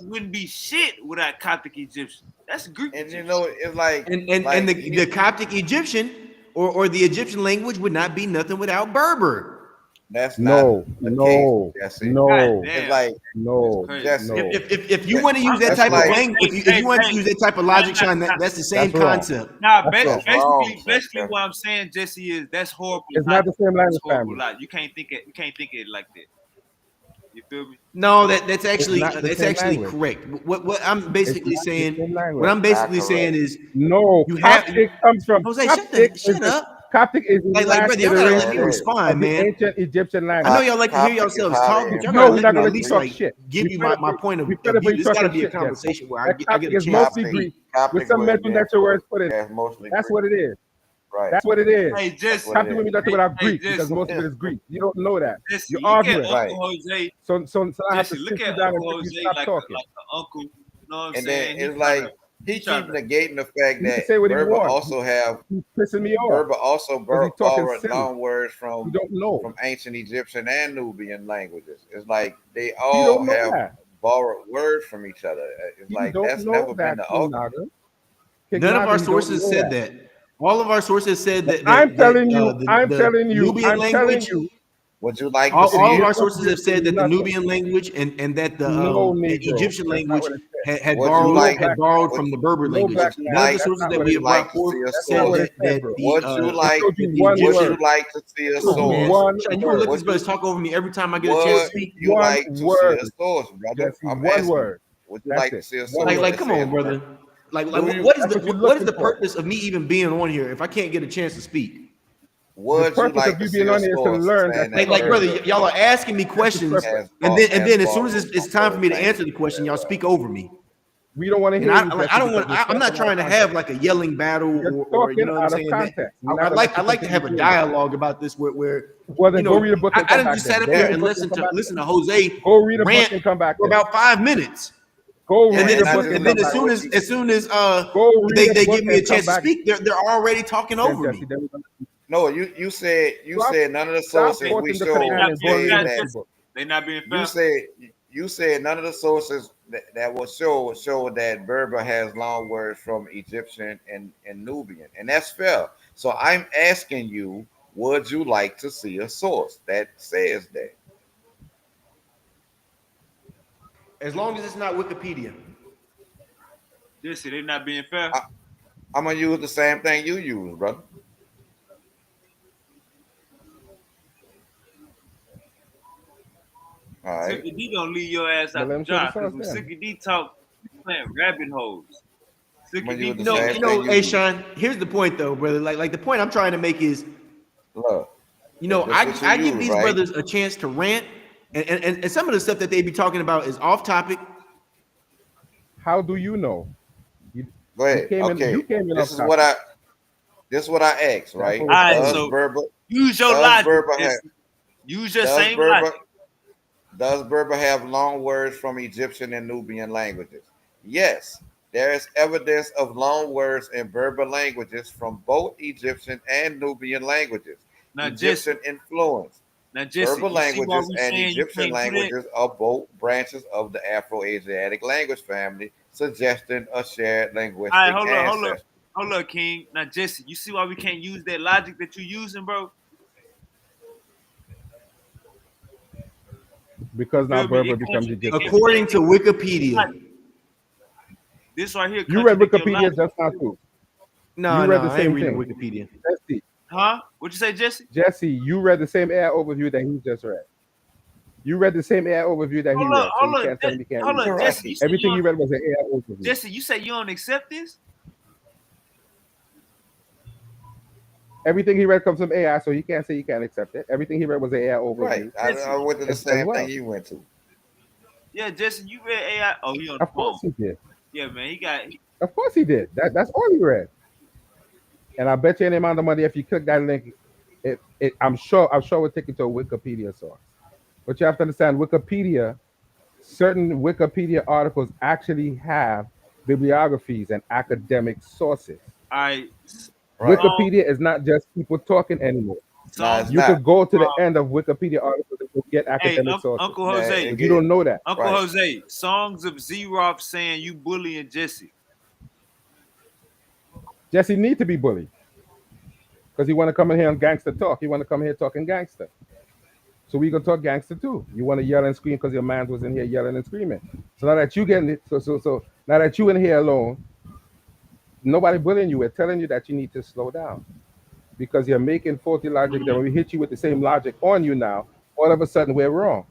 wouldn't be shit without Coptic Egyptian. That's Greek. And you know, it's like the Coptic Egyptian or the Egyptian language would not be nothing without Berber. That's not no. It's like if you want to use that type of language, if you want to use that type of logic, Sean, that's the same concept. Nah, basically what I'm saying, Jesse, is that's horrible. It's not the same language family. You can't think it like that. You feel me? No, that's actually correct. What I'm basically saying, is no. Coptic comes from Jose. Coptic Shut up. Coptic is like brother, y'all gotta let me respond, man. Ancient Egyptian language. I know y'all like to hear yourselves talk, but y'all no, we're gotta not gonna at least talk shit. Give you my point of view. This gotta be a conversation where I get a chance mostly Greek with some Medu Neter words put in. That's what it is. Right. That's what it is. Hey, Jesse. Coptic would be nothing without Greek because most of it is Greek. You don't know that. You're arguing. Jose. So I have to look sit at down and Jose stop like talking. an uncle. You know what I'm and saying? then it's like he keeps negating the fact that Berber also have pissing me off. Berber also borrowed long words from ancient Egyptian and Nubian languages. It's like they all have borrowed words from each other. It's like that's never been the argument. None of our sources said that. All of our sources said that. I'm telling you. Nubian language Would you like to All see of our it? sources have said that the Nothing. Nubian language and that the No that Negro. Egyptian That's not language what it said. had Would you like? borrowed Would, from the Berber No language. black would you man. None of the like? That's sources not that what Would we it you have said. like brought to forth see a That's said not what source? it said, bro. Would you like? I told you the one Would Egyptian. you word. like to see a I told you source? one Man, you gonna let word. these brothers talk over me every time I get a chance to Would speak? you One like to see word, a source, brother? Jesse. I'm One asking you. word. Would you That's like to it. see a One source word. that Come on, says brother. that? Like Do you? what is That's the what you're what is looking the for. purpose of me even being on here if I can't get a chance to speak? The Would you purpose like of to you see being a on here is to source learn that saying you're that Like brother, correct. Berber y'all are asking me That's the questions, purpose. and has then as soon as borrowed it's from time for both me to answer the languages question, as y'all well? speak over me. We don't want to And hear you, I Jesse, don't because want. you're I'm talking not out of trying to have context. like a yelling battle You're or you talking know what I'm out of saying. context. We're not I'd gonna let like you to continue have a doing that. dialogue about this where Well, you then go know read a book and I come didn't back just then. sat up Go here read a and book and come back then. listen to Jose Go read a book rant and come back for then. about 5 minutes. Go Yeah, And read then a book and come as back soon then. as Go read a they book give me a and come chance to back speak, they're already talking then, over Jesse. me. Then we're gonna No, you stop, said none of the stop sources we quoting the They showed Quran not and go being read say a fair, that. history Jesse. book. They not being fair. You said none of the sources that will show that Berber has long words from Egyptian and Nubian, and that's fair. So I'm asking you, would you like to see a source that says that? As long as it's not Wikipedia. Jesse, they not being fair. I'm gonna use the same thing you use, brother. All right. Sicky D gonna leave your ass But out let the him show the job because source when then. Sicky D talk, you playing rabbit holes. I'm gonna Sicky D use be the saying same You thing know, you hey use. Sean, here's the point though, brother. Like the point I'm trying to make is, Look, you know, that's what you I give use, these right? brothers a chance to rant, and some of the stuff that they be talking about is off topic. How do you know? You, Go you ahead. came in. You Okay. came in This off is what topic. I asked, That's right? what all we're right, telling Does you. so Berber use your does logic. Berber have Jesse. Use your does same Berber logic. does Berber have long words from Egyptian and Nubian languages? Yes. There is evidence of long words in Berber languages from both Egyptian and Nubian languages. Now, Jesse. Egyptian influence. Now, Jesse. Berber You see why languages we and saying you Egyptian can't do that? languages are both branches of the Afro-Asiatic language family, suggesting a shared All right, linguistic ancestor. hold up, King. Now, Jesse, you see why we can't use that logic that you're using, bro? Because now Feel me? Berber It becomes contradict Egyptian. everything. According to Wikipedia. This right here You read contradict your Wikipedia logic. just now too. No, You read the I ain't same reading thing. Wikipedia. Jesse, Huh? What'd you say, Jesse? Jesse, you read the same AI overview that he just read. You read the same AI overview that he read, so you can't tell me you can't read it. Jesse. You say Everything you read was an AI overview. Jesse, you say you don't accept this? Everything he read comes from AI, so he can't say you can't accept it. Everything he read was an AI Right. overview. I went to the as same well. thing you went to. Yeah, Jesse, you read AI. Oh, he on the Of phone. course he did. Yeah, man, he got. Of course he did. That's all he read. And I bet you any amount of money if you click that link, I'm sure it'll take you to a Wikipedia source. But you have to understand, certain Wikipedia articles actually have bibliographies and academic sources. Right. Wikipedia is not just people talking anymore. No, it's You not. could go to the end of Wikipedia articles and get academic sources. Uncle Jose. But you don't know that. Uncle Jose, songs of Zeroff saying you bullying Jesse. Jesse need to be bullied because he want to come in here and gangster talk. He want to come here talking gangster. So we gonna talk gangster too. You want to yell and scream because your man was in here yelling and screaming. So now that you getting it, so now that you in here alone, nobody bullying you. We're telling you that you need to slow down because you're making faulty logic. That when we hit you with the same logic on you now, all of a sudden we're wrong.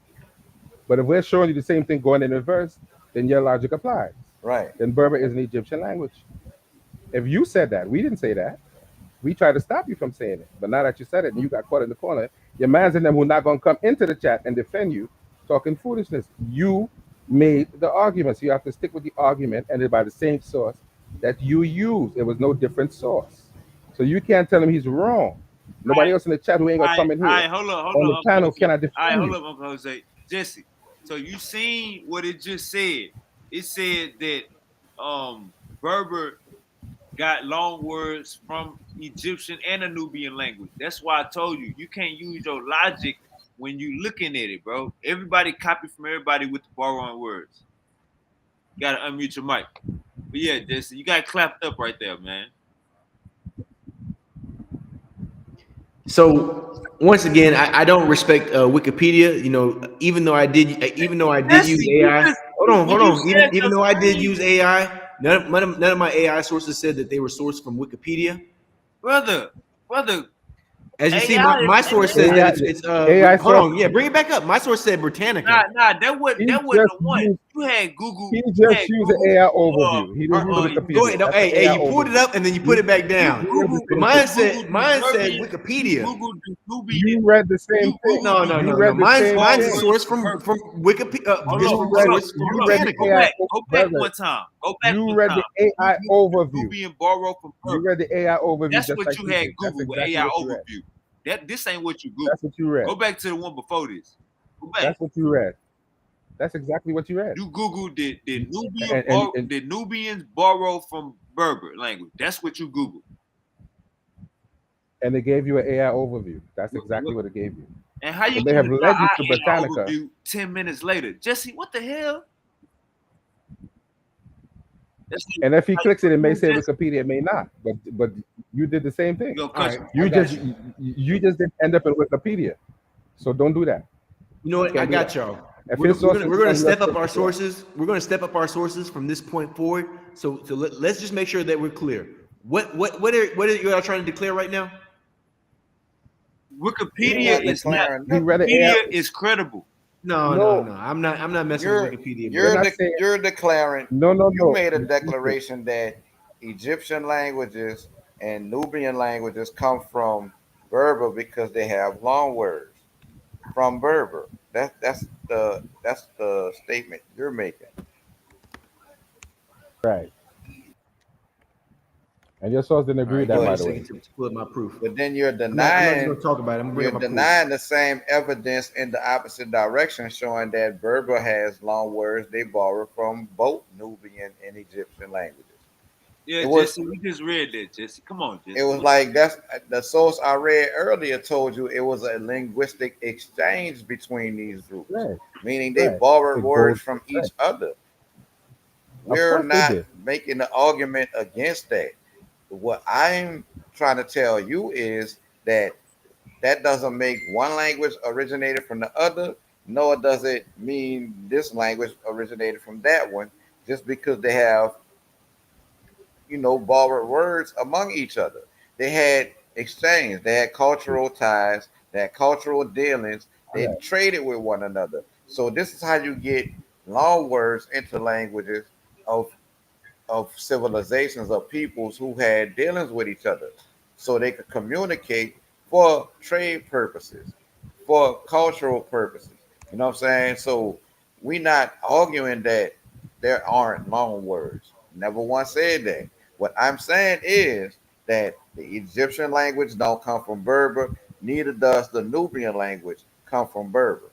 But if we're showing you the same thing going in reverse, then your logic applies. Right. Then Berber is an Egyptian language. If you said that, we didn't say that. We tried to stop you from saying it. But now that you said it and you got caught in the corner, your man's in them who not going to come into the chat and defend you talking foolishness. You made the argument. So you have to stick with the argument and it's by the same source that you used. It was no different source. So you can't tell him he's wrong. Nobody else in the chat who ain't going to come in here Hold on up, the panel Uncle cannot Jose. defend Hold you. up, Uncle Jose. Jesse, so you seen what it just said. It said that Berber got long words from Egyptian and a Nubian language. That's why I told you you can't use your logic when you looking at it, bro. Everybody copy from everybody with the borrowing words. You gotta unmute your mic. But yeah, Jesse, you got clapped up right there, man. So once again, I don't respect Wikipedia. You know, even though I did use AI. Hold on. Even though I did use AI, none of my AI sources said that they were sourced from Wikipedia. brother. As you see, AI my source says AI, that it's AI hold source. on, yeah, bring it back up. My source said Britannica. That wasn't He the just one. used You had Google. he You just had used the Google. AI overview. He didn't use Go Wikipedia. ahead. That's Hey, the AI you pulled it overview. up and then you put it back down. You read the But same thing. mine said You Wikipedia. Googled the You Nubian. read the same You thing. Googled No. You read the same Mine's a thing. source from Wikipedia. This You from read source from you read the Britannica. AI Go back brother. one time. You read the You AI Googled the overview. Nubian borrow from You Persia. read the AI overview That's just what like you he had did. That's Google with exactly AI what you read. overview. This ain't what you That's Google. what you read. Go back to the one before this. Go back. That's what you read. That's exactly what you read. You Googled did And Nubians borrow from Berber language? That's what you Googled. and they gave you an AI overview. That's exactly what it gave you. And how you It may gonna have try led you to our AI Britannica. overview 10 minutes later? Jesse, what the hell? That's And if he like clicks it, it may say Jesse. Wikipedia, it may not. But you did the same thing. You gonna All cut right, You I got just you. you just didn't end up in Wikipedia. So don't do that. You know what? I Can't do got that. y'all. If his source is We're gonna wrong, let's step up put our it wrong. sources. We're gonna step up our sources from this point forward. So let's just make sure that we're clear. What are you all trying to declare right now? We're Wikipedia not is not declaring He read nothing. an AI. Wikipedia is credible. No. No, I'm not messing with You're Wikipedia, we're bro. not saying you're declaring. no. You made a declaration that Egyptian languages and Nubian languages come from Berber because they have long words from Berber. That's the statement you're making. Right. And your source didn't All agree with right, give that, me by a the way. second to pull up my proof. But then you're I'm not just denying gonna talk about it. I'm gonna bring you're up my proof. denying the same evidence in the opposite direction, showing that Berber has long words they borrow from both Nubian and Egyptian languages. Yeah, It was Jesse, we just read that, Jesse. Come on, it Jesse. was like that's the source I read earlier told you it was a linguistic exchange between these groups, Right. meaning they Right. borrowed It goes words from right. each other. Of We're course they not did. making the argument against that. What I'm trying to tell you is that that doesn't make one language originated from the other, nor does it mean this language originated from that one, just because they have, borrowed words among each other. They had exchange, they had cultural ties, they had cultural dealings, they Correct. traded with one another. So this is how you get long words into languages of civilizations of peoples who had dealings with each other so they could communicate for trade purposes, for cultural purposes. You know what I'm saying? So we not arguing that there aren't loan words. Never once said that. What I'm saying is that the Egyptian language don't come from Berber, neither does the Nubian language come from Berber.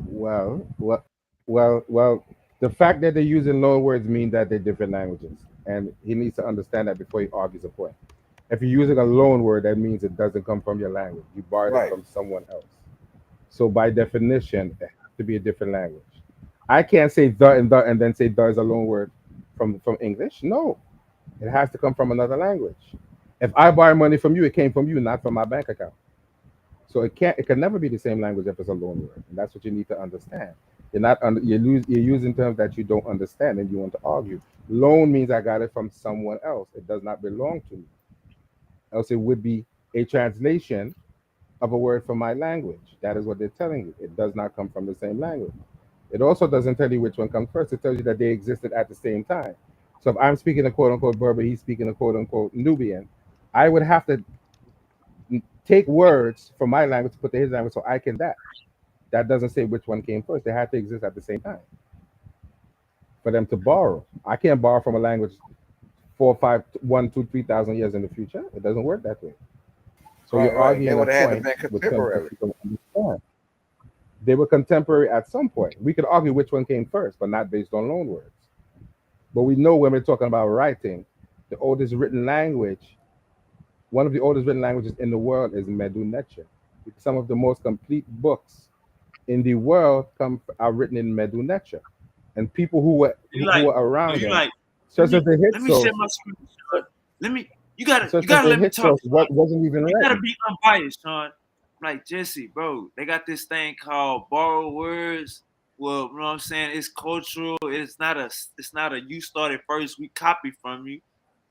Well. Well. The fact that they're using loan words mean that they're different languages, and he needs to understand that before he argues a point. If you're using a loan word, that means it doesn't come from your language. You borrowed it Right. from someone else. So by definition, it has to be a different language. I can't say the and then say the is a loan word from English. No, it has to come from another language. If I borrow money from you, it came from you, not from my bank account. So it can never be the same language if it's a loan word, and that's what you need to understand. You're using terms that you don't understand, and you want to argue. Loan means I got it from someone else. It does not belong to me. Else it would be a translation of a word from my language. That is what they're telling you. It does not come from the same language. It also doesn't tell you which one comes first. It tells you that they existed at the same time. So if I'm speaking a quote unquote Berber, he's speaking a quote unquote Nubian, I would have to take words from my language to put to his language so I can that. That doesn't say which one came first. They had to exist at the same time for them to borrow. I can't borrow from a language 4, 5, 1, 2, 3,000 years in the future. It doesn't work that way. So Right, you're right. They arguing a would have had to point be with terms that contemporary. you don't understand. They were contemporary at some point. We could argue which one came first, but not based on loan words. But we know when we're talking about writing, the oldest written language, one of the oldest written languages in the world is Medu Neter. Some of the most complete books in the world are written in Medu Neter. And people who were You who like, were so around you them, like, such as the let me share Hyksos. my screen. Let me You gotta So let me hit talk. source what wasn't even You gotta written. be unbiased, Sean. Like Jesse, bro, they got this thing called borrowed words. Well, you know what I'm saying? It's cultural. It's not a you started first, we copy from you.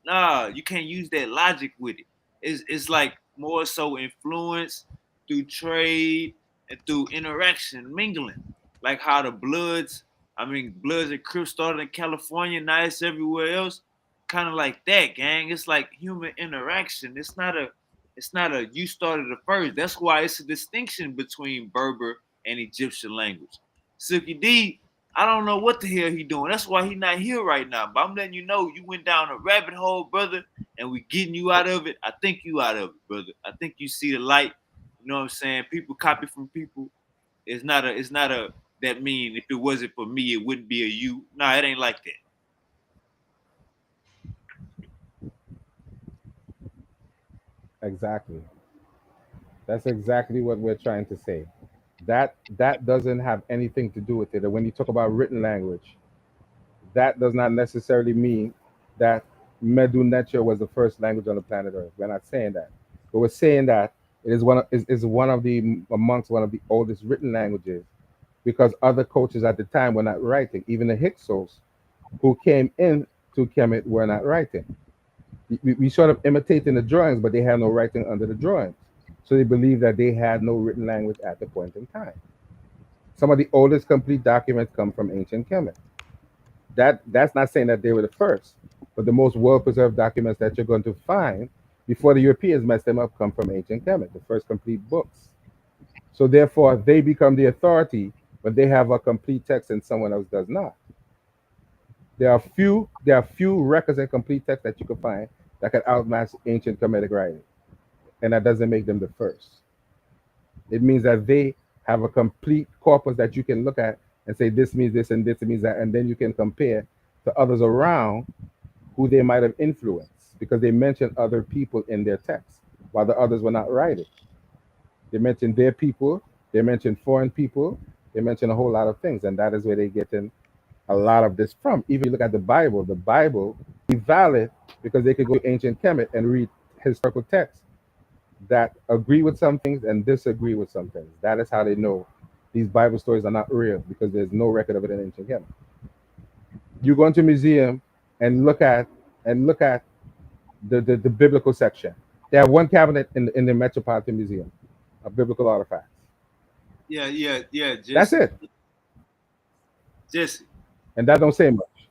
Nah, you can't use that logic with it. It's like more so influence through trade and through interaction, mingling. Like how the Bloods and Crips started in California, now it's everywhere else. Kind of like that, gang. It's like human interaction. It's not a you started it first. That's why it's a distinction between Berber and Egyptian language. Silky D, I don't know what the hell he doing. That's why he not here right now. But I'm letting you know you went down a rabbit hole, brother, and we getting you out of it. I think you out of it, brother. I think you see the light. You know what I'm saying? People copy from people. It's not a that mean if it wasn't for me, it wouldn't be a you. Nah, it ain't like that. Exactly. That's exactly what we're trying to say. That doesn't have anything to do with it. And when you talk about written language, that does not necessarily mean that Medu Neter was the first language on the planet Earth. We're not saying that. But we're saying that it is one of the amongst one of the oldest written languages because other cultures at the time were not writing. Even the Hyksos who came in to Kemet were not writing. We sort of imitating the drawings, but they had no writing under the drawings. So they believe that they had no written language at the point in time. Some of the oldest complete documents come from ancient Kemet. That's not saying that they were the first, but the most well-preserved documents that you're going to find before the Europeans messed them up come from ancient Kemet, the first complete books. So therefore, they become the authority when they have a complete text and someone else does not. There are few records and complete texts that you can find that can outmatch ancient Kemetic writing, and that doesn't make them the first. It means that they have a complete corpus that you can look at and say this means this and this means that, and then you can compare to others around who they might have influenced because they mention other people in their text while the others were not writing. They mention their people, they mention foreign people, they mention a whole lot of things, and that is where they get in a lot of this from. Even if you look at the Bible is valid because they could go to ancient Kemet and read historical texts that agree with some things and disagree with some things. That is how they know these Bible stories are not real because there's no record of it in ancient Kemet. You go into a museum and look at the biblical section. They have one cabinet in the Metropolitan Museum of biblical artifacts. Yeah, Jesse. That's it. Jesse. And that don't say much.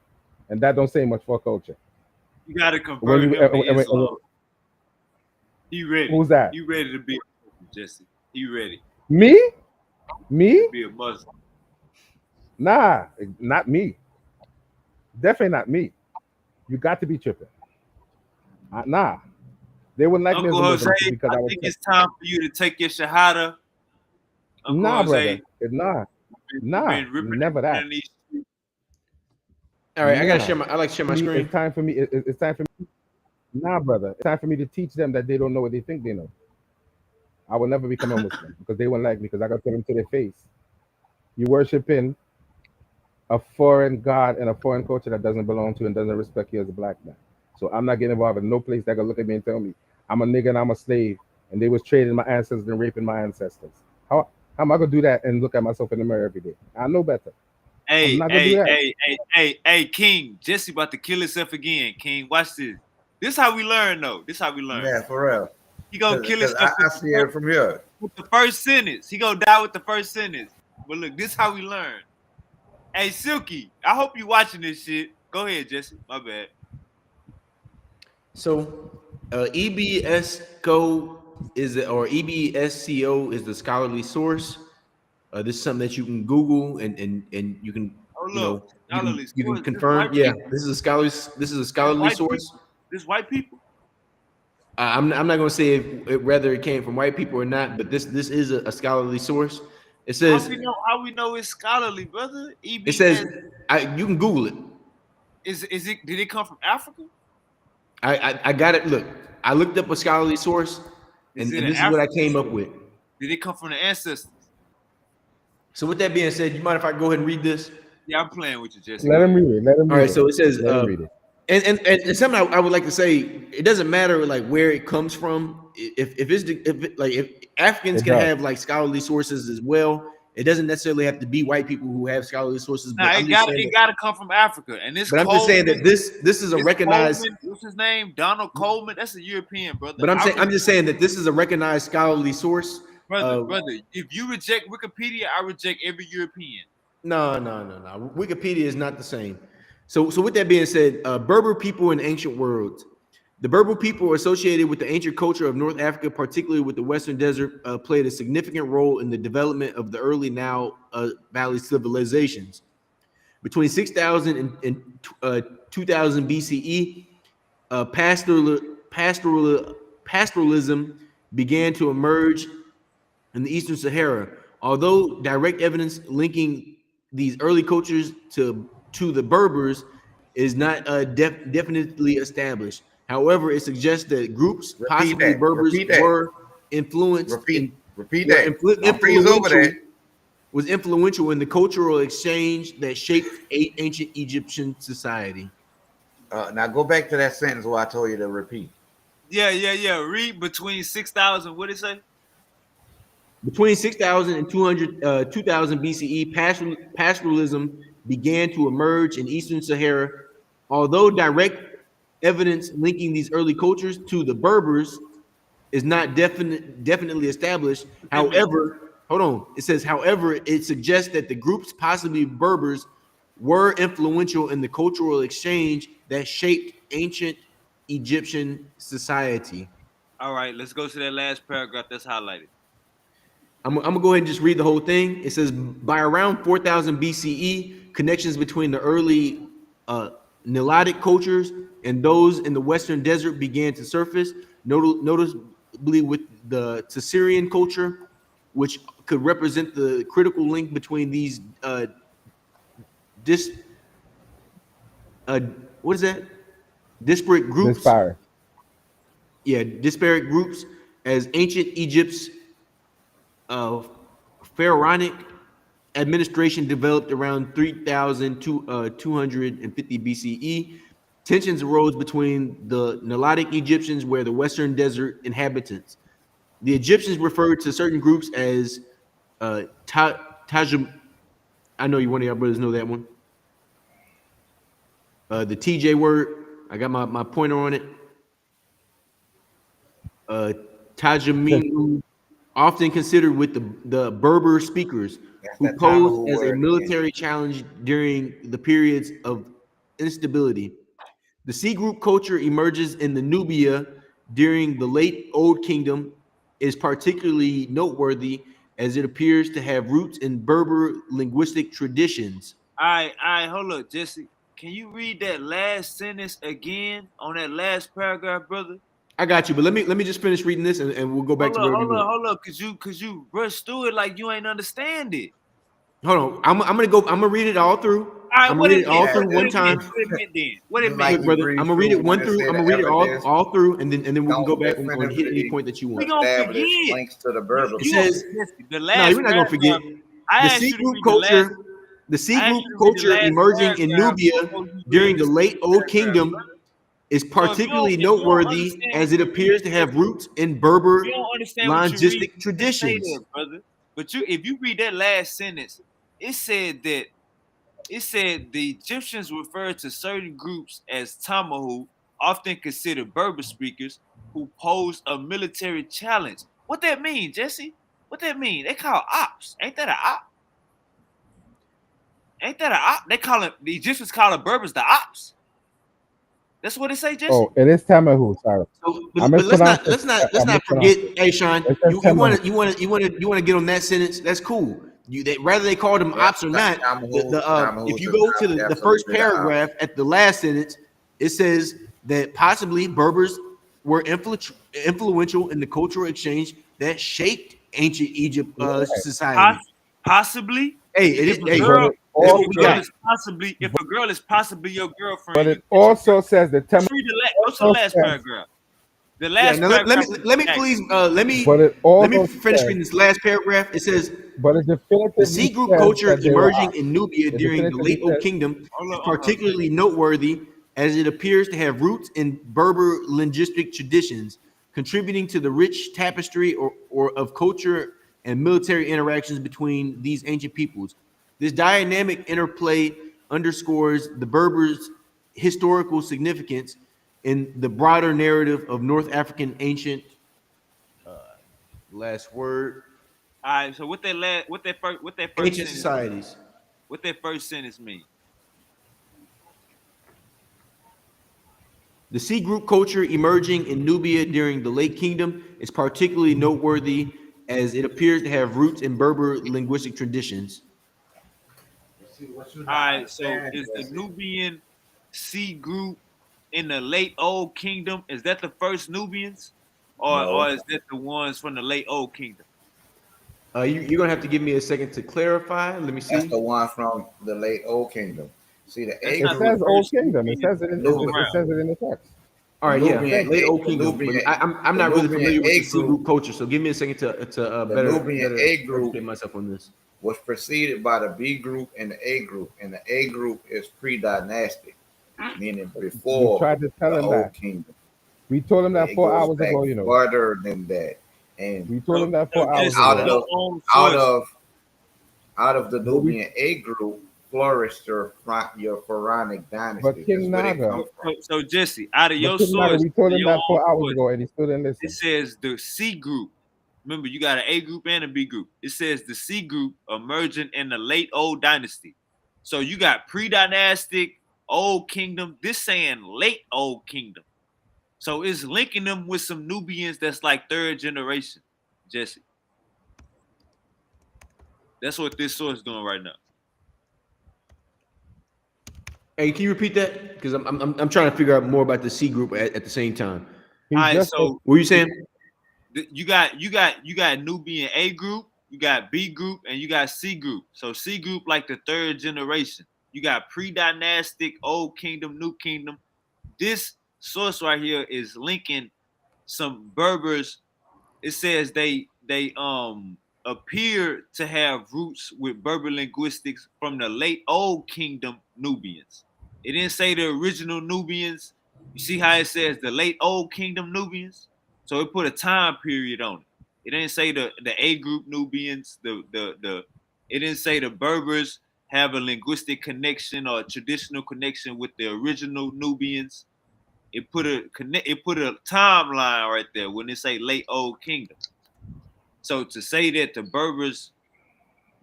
And that don't say much for culture. You gotta convert him to Islam. He ready. Who's that? You ready to be a Muslim, Jesse? You ready? Me? Me? Be a Muslim. Nah, not me. Definitely not me. You got to be tripping. Nah. They wouldn't like Uncle me as a Muslim Jose, because I think it's time for you to take your Shahada. Uncle nah, Jose, brother. Nah, never that. All right, I like to share my screen. It's time for me. It's time for me. Nah, brother. It's time for me to teach them that they don't know what they think they know. I will never become a Muslim because they won't like me because I got to tell them to their face. You worshiping a foreign god and a foreign culture that doesn't belong to you and doesn't respect you as a black man. So I'm not getting involved in no place that can look at me and tell me I'm a nigga and I'm a slave and they was trading my ancestors and raping my ancestors. How am I gonna do that and look at myself in the mirror every day? I know better. Hey, King, Jesse about to kill himself again. King, watch this. This how we learn, though. This how we learn. Yeah, for real. He gonna kill himself. I see it from here. With the first sentence. He gonna die with the first sentence. But look, this how we learn. Hey, Silky, I hope you watching this shit. Go ahead, Jesse. My bad. So, EBSCO EBSCO is the scholarly source. This is something that you can Google and you can you can confirm. Yeah, this is a scholarly source. This white people. I'm not going to say whether it came from white people or not, but this is a scholarly source. It says how we know it's scholarly, brother. EBS, it says you can Google it. Is it? Did it come from Africa? I got it. Look, I looked up a scholarly source, and this is what I came up with. Did it come from the ancestors? So with that being said, you mind if I go ahead and read this? Yeah, I'm playing with you, Jesse. Let him read it. All right, so it says And something I would like to say, it doesn't matter like where it comes from. If Africans It can does. have like scholarly sources as well, it doesn't necessarily have to be white people who have scholarly sources. But Now I'm just saying it gotta come from Africa, and this but I'm just saying Coleman. that this is a recognized. Coleman, what's his name? Donald Coleman. That's a European brother. But I'm just saying that this is a recognized scholarly source. Brother. If you reject Wikipedia, I reject every European. No. Wikipedia is not the same. So with that being said, Berber people in ancient worlds. The Berber people associated with the ancient culture of North Africa, particularly with the Western Desert, played a significant role in the development of the early Nile Valley civilizations. Between 6,000 and 2000 BCE, pastoralism began to emerge in the Eastern Sahara. Although direct evidence linking these early cultures to the Berbers is not definitely established. However, it suggests that groups, possibly Berbers, were influenced. Was influential in the cultural exchange that shaped ancient Egyptian society. Now go back to that sentence where I told you to repeat. Yeah. Read between 6,000. What did it say? Between 6,000 and 2000 BCE, pastoralism began to emerge in Eastern Sahara. Although direct evidence linking these early cultures to the Berbers is not definitely established. However, hold on. It says, however, it suggests that the groups, possibly Berbers, were influential in the cultural exchange that shaped ancient Egyptian society. All right, let's go to that last paragraph that's highlighted. I'm gonna go ahead and just read the whole thing. It says, by around 4000 BCE, connections between the early Nilotic cultures and those in the Western Desert began to surface, noticeably with the Tasirian culture, which could represent the critical link between these what is that? Disparate groups. Disparate groups as ancient Egypt's pharaonic administration developed around 3250 BCE. Tensions arose between the Nilotic Egyptians where the Western Desert inhabitants. The Egyptians referred to certain groups as Tajam. I know one of y'all brothers know that one. The TJ word. I got my pointer on it. Tajamim, often considered with the Berber speakers, who posed as a military challenge during the periods of instability. The C group culture emerges in the Nubia during the late Old Kingdom, is particularly noteworthy as it appears to have roots in Berber linguistic traditions. All right, hold up, Jesse. Can you read that last sentence again on that last paragraph, brother? I got you, but let me just finish reading this and we'll go back to where we were. Hold up, cause you rushed through it like you ain't understand it. Hold on, I'm gonna read it all through. All right, I'm gonna read it all through one time. What it mean, brother? I'm gonna read it one through. I'm gonna read it all through, and then we can go back and hit any point that you want. We gonna forget. Links to the Berber. It says, the no, last you're not gonna forget. The C group culture, emerging in Nubia during the late Old Kingdom is particularly noteworthy as it appears to have roots in Berber linguistic traditions. That, brother. But if you read that last sentence, it said the Egyptians referred to certain groups as Tamahu, often considered Berber speakers, who posed a military challenge. What that mean, Jesse? What that mean? They call ops. Ain't that an op? Ain't that an op? They call it, the Egyptians call the Berbers the ops. That's what it say, Jesse. Oh, it is Tamahu. Sorry. So, but let's not forget. Hey, Sean, you want to get on that sentence? That's cool. Whether they call them ops or not. If you go to the first paragraph at the last sentence, it says that possibly Berbers were influential in the cultural exchange that shaped ancient Egypt society. Possibly. Hey, if a girl is possibly your girlfriend. But it also says that go to the last paragraph. The last paragraph. Let me finish reading this last paragraph. It says, the C group culture emerging in Nubia during the late Old Kingdom is particularly noteworthy as it appears to have roots in Berber linguistic traditions, contributing to the rich tapestry or of culture and military interactions between these ancient peoples. This dynamic interplay underscores the Berbers' historical significance in the broader narrative of North African ancient. Last word. All right. So what that first Ancient sentence societies. what that first sentence mean? The C group culture emerging in Nubia during the late kingdom is particularly noteworthy as it appears to have roots in Berber linguistic traditions. All right. So is the Nubian C group in the late Old Kingdom? Is that the first Nubians, or No, is that the ones from the late Old Kingdom? You're gonna have to give me a second to clarify. Let me that's see. the one from the late Old Kingdom. See, the That's A It not the group, says Old first Kingdom. It Nubian says it. go Nubian, It around. says it in the text. All the right, yeah, Nubian, late Old the Kingdom, but Nubian, I'm the not really Nubian familiar with A the C group, group culture, so give me a second to the better Nubian A group educate myself on this. was preceded by the B group and the A group, and the A group is pre-dynastic, meaning We before tried to tell the him Old that. Kingdom. We told him that It 4 goes hours back ago. You know. further than that, and We told So, him that so 4 hours Jesse, out of ago. the your own out source. of out of the But we, Nubian A group flourished your Pharaonic but dynasty. That's King where they Naga, come from. So Jesse, out of but your King Naga, source, we told out of him your that own 4 hours source, ago, and he still didn't it listen. says the C group. Remember, you got an A group and a B group. It says the C group emerging in the late Old Dynasty. So you got pre-dynastic, Old Kingdom. This saying late Old Kingdom. So it's linking them with some Nubians that's like third generation, Jesse. That's what this source is doing right now. Hey, can you repeat that? Because I'm trying to figure out more about the C group at the same time. He All right, just said, so What were you saying? you got Nubian A group, you got B group, and you got C group. So C group like the third generation. You got pre-dynastic, Old Kingdom, New Kingdom. This source right here is linking some Berbers. It says they appear to have roots with Berber linguistics from the late Old Kingdom Nubians. It didn't say the original Nubians. You see how it says the late Old Kingdom Nubians? So it put a time period on it. It didn't say the A group Nubians, the it didn't say the Berbers have a linguistic connection or a traditional connection with the original Nubians. It put a timeline right there when it say late Old Kingdom. So to say that the Berbers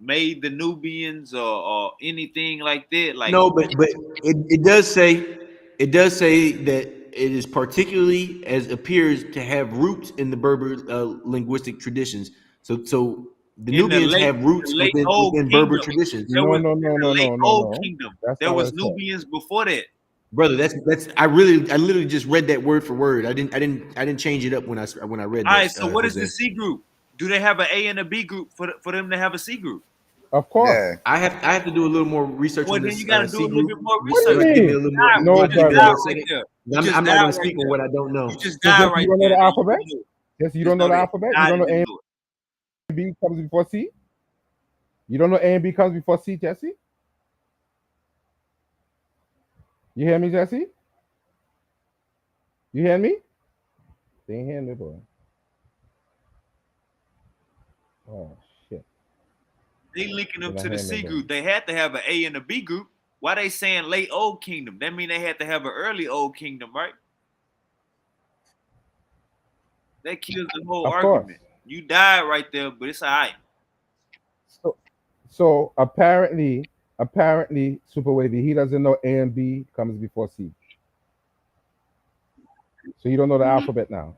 made the Nubians or anything like that, like No, but it does say that it is particularly as appears to have roots in the Berber linguistic traditions. So the in Nubians have roots the late Old within Berber Kingdom, traditions. there no, was no, in no, the no, late no, no, Old no. Kingdom, That's there not what was it said. Nubians before that. Brother, that's I literally just read that word for word. I didn't change it up when I read All right, that, so what is the Jose. C group? Do they have an A and a B group for them to have a C group? Of course. Yeah, I have to do a little more research Well, on then you this got to do C a little group. bit more What do So you research. just give me a mean? little more. No, You Give just me died brother. one right second. there. You I'm just not died gonna right speak on there. what I don't know. You just So died just, you right don't know there. the Don't alphabet? do it. Yes, you Just don't know know the that. alphabet? You I don't know A didn't and do it. B comes before C? You don't know A and B comes before C, Jesse? You hear me, Jesse? You hear me? They ain't hearing me, boy. Oh, shit. They linking They're them not to the hearing me, C boy. group. They had to have an A and a B group. Why they saying late Old Kingdom? That mean they had to have an early Old Kingdom, right? That kills the whole Of course. argument. You died right there, but it's all right. So, so apparently, Super Wavy, he doesn't know A and B comes before C. So you don't know the alphabet now.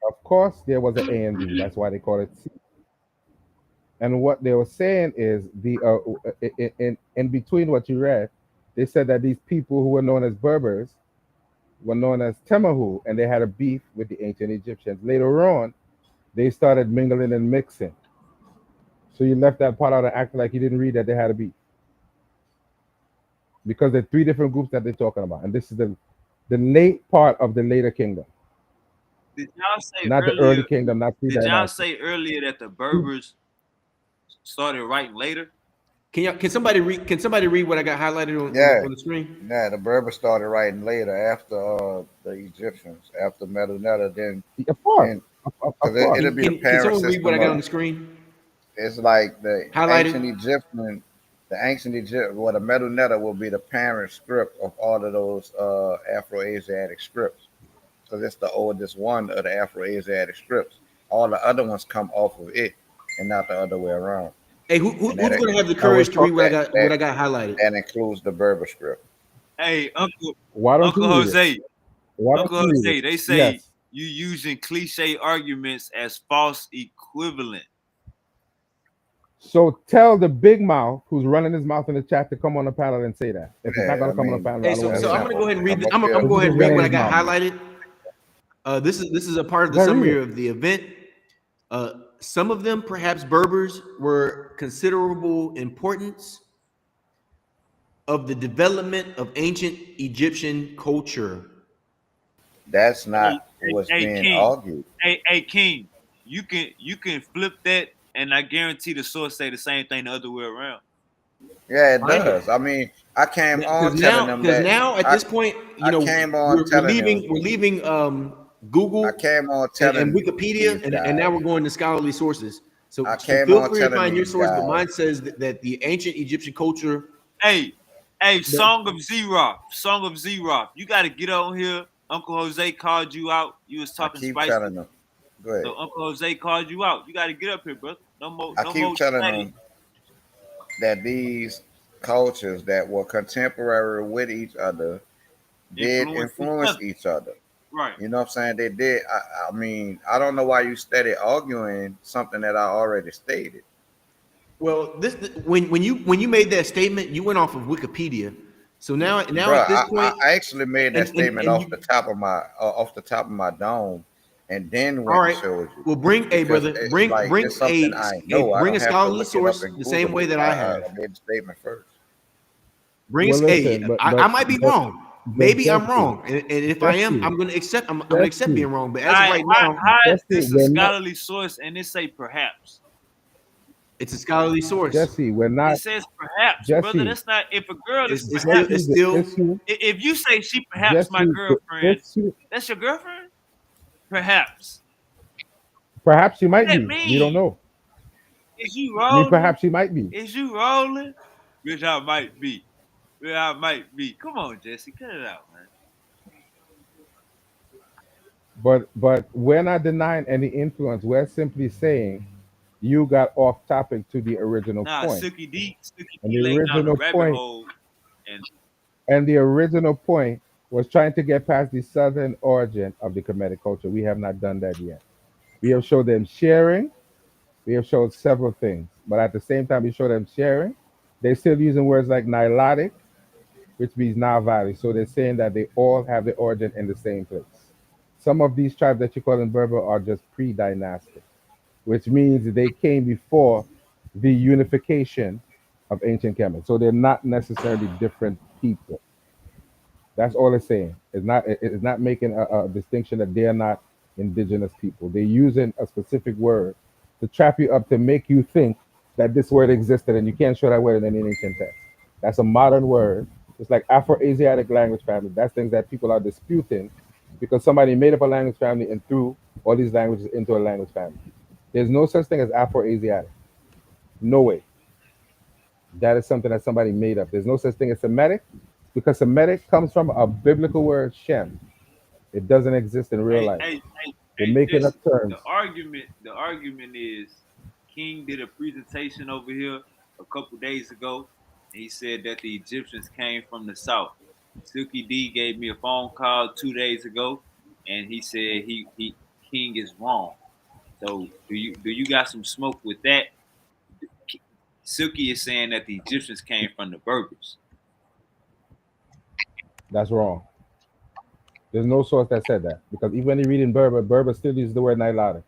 Of course, there was an A and B. That's why they call it C. And what they were saying is in between what you read, they said that these people who were known as Berbers were known as Temahu, and they had a beef with the ancient Egyptians. Later on, they started mingling and mixing. So you left that part out and acting like you didn't read that they had a beef. Because there are three different groups that they're talking about. And this is the late part of the later kingdom, Did y'all say not the early earlier? kingdom, not pre Did y'all dynasty. say earlier that the Berbers started writing later? Can somebody read? Can somebody read what I got highlighted on the screen? Yeah, the Berbers started writing later after the Egyptians, after Medu Neter, then Of course. then Of because course. it'll be the Can parent someone read what I system got on of the screen? it's like the ancient Highlighted. Egyptian, the ancient Egypt, well, the Medu Neter will be the parent script of all of those Afro-Asiatic scripts, because it's the oldest one of the Afro-Asiatic scripts. All the other ones come off of it, and not the other way around. Hey, And who's going to have the I was courage to read talking. what I that got? that What I got highlighted? that includes the Berber script. Hey, Why don't Uncle you read it? Jose, Why don't Uncle you read Jose, it? they say Yes. you using cliche arguments as false equivalent. So tell the big mouth who's running his mouth in the chat to come on the panel and say that. If he's not Yeah, gonna I come on the mean, panel, Hey, I don't want to that's so hear I'm going that. to go simple. ahead and read. I'm up I'm here. going to go He's ahead just and read running what I his got mouth. highlighted. This is a part of the Go ahead, read summary it. of the event. Some of them, perhaps Berbers, were considerable importance of the development of ancient Egyptian culture. That's Hey, not what's hey, being King. argued. Hey, King. You can flip that, and I guarantee the source say the same thing the other way around. Yeah, it Right? does. I mean, I came on Because telling them because that now at I this point, I came on we're telling them leaving I Google came on and telling Wikipedia, these and now guys. we're going to scholarly sources. I So came feel on free to telling find your these source, but guys. mine says that the ancient Egyptian culture. Hey, Song of Z-Rock. Song of Z-Rock. You got to get on here. Uncle Jose called you out. You was I talking keep spicy. telling them. Go ahead. So Uncle Jose called you out. You got to get up here, brother. I No keep more telling chatting. them that these cultures that were contemporary with each other did Influence each influence other. each other. Right. You know what I'm saying? They did. I mean, I don't know why you steady arguing something that I already stated. Well, when you made that statement, you went off of Wikipedia. So now Bruh, at this point, I actually made that statement and off you the top of my dome, and then all went and right. showed you Well, bring a because brother, it's like it's something I know. I bring don't a have to scholarly look it up source and the same Google way it. that I have. I made the statement first. Bring Well, us a. listen, but I might be wrong. Maybe I'm Jesse, wrong, and if I am, I'm going to accept. I'm going to accept Jesse, being wrong. But as of How, right how, now, how is Jesse, this a we're not scholarly source and it say perhaps? it's a scholarly source. Jesse, we're not It says perhaps, brother. Jesse. That's not if a girl is It's still perhaps. Jesse, it's the still issue, If you say she perhaps my Jesse, the girlfriend, issue. that's your girlfriend? Perhaps. Perhaps she What might that be. We don't mean? know. Is you I mean, rolling? perhaps she might be. Is you rolling? Which I might be. Which I might be. Come on, Jesse. Cut it out, man. But we're not denying any influence. We're simply saying you got off topic to the original Nah, point. Suki And D the laid down the original rabbit point hole and and the original point was trying to get past the southern origin of the Kemetic culture. We have not done that yet. We have showed them sharing. We have showed several things. But at the same time we show them sharing, they're still using words like Nilotic, which means Nile Valley. So they're saying that they all have the origin in the same place. Some of these tribes that you call them Berber are just pre-dynastic, which means they came before the unification of ancient Kemet. So they're not necessarily different people. That's all it's saying. It's not making a distinction that they're not indigenous people. They're using a specific word to trap you up to make you think that this word existed and you can't show that word in any ancient text. That's a modern word. It's like Afro-Asiatic language family. That's things that people are disputing because somebody made up a language family and threw all these languages into a language family. There's no such thing as Afro-Asiatic. No way. That is something that somebody made up. There's no such thing as Semitic because Semitic comes from a biblical word, Shem. It doesn't exist in real life. They're making up Jesse, terms. the argument is King did a presentation over here a couple days ago, and he said that the Egyptians came from the south. Silky D gave me a phone call 2 days ago, and he said he King is wrong. So do you got some smoke with that? Silky is saying that the Egyptians came from the Berbers. That's wrong. There's no source that said that because even when you read in Berber, Berber still uses the word Nilotic.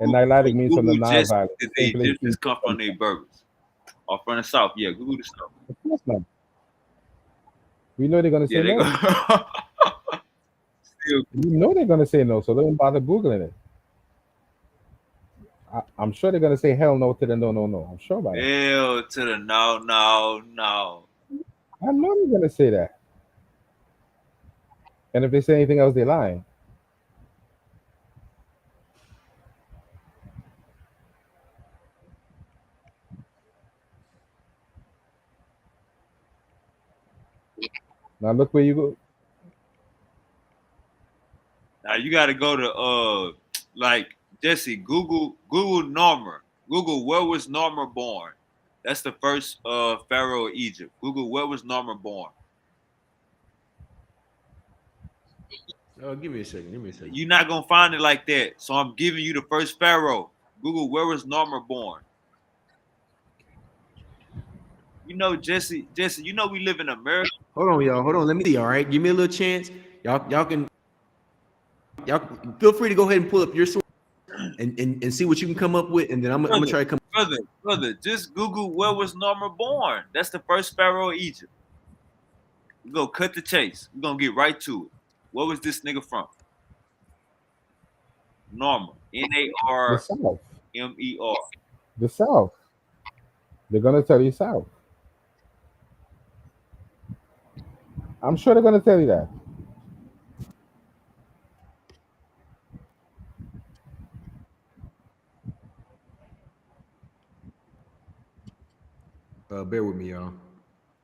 And So Nilotic means from the Google Nile just Valley, that the same place Egyptians Egypt come from comes the from. Berbers or from the south. Yeah, Google the south. Of course not. We know they're going to Yeah, say they go. no. Still, You know they're going to say no, so don't bother Googling it. I'm sure they're gonna say hell no to the no, no, no. I'm sure about that. Hell to the no, no, no. I know they're gonna say that. And if they say anything else, they're lying. Now look where you go. Now you got to go to like Jesse. Google Norma. Google where was Norma born? That's the first pharaoh of Egypt. Google where was Norma born? Oh, give me a second. Give me a second. You're not gonna find it like that. So I'm giving you the first pharaoh. Google where was Norma born? You know, Jesse, you know we live in America. Hold on, y'all. Hold on. Let me see. All right, give me a little chance. Y'all feel free to go ahead and pull up your source and see what you can come up with, and then I'm gonna try to come. Brother, just Google where was Norma born. That's the first pharaoh of Egypt. We go cut the chase. We're gonna get right to it. Where was this nigga from? Norma. The South. Narmer. The South. They're gonna tell you South. I'm sure they're gonna tell you that. Bear with me, y'all.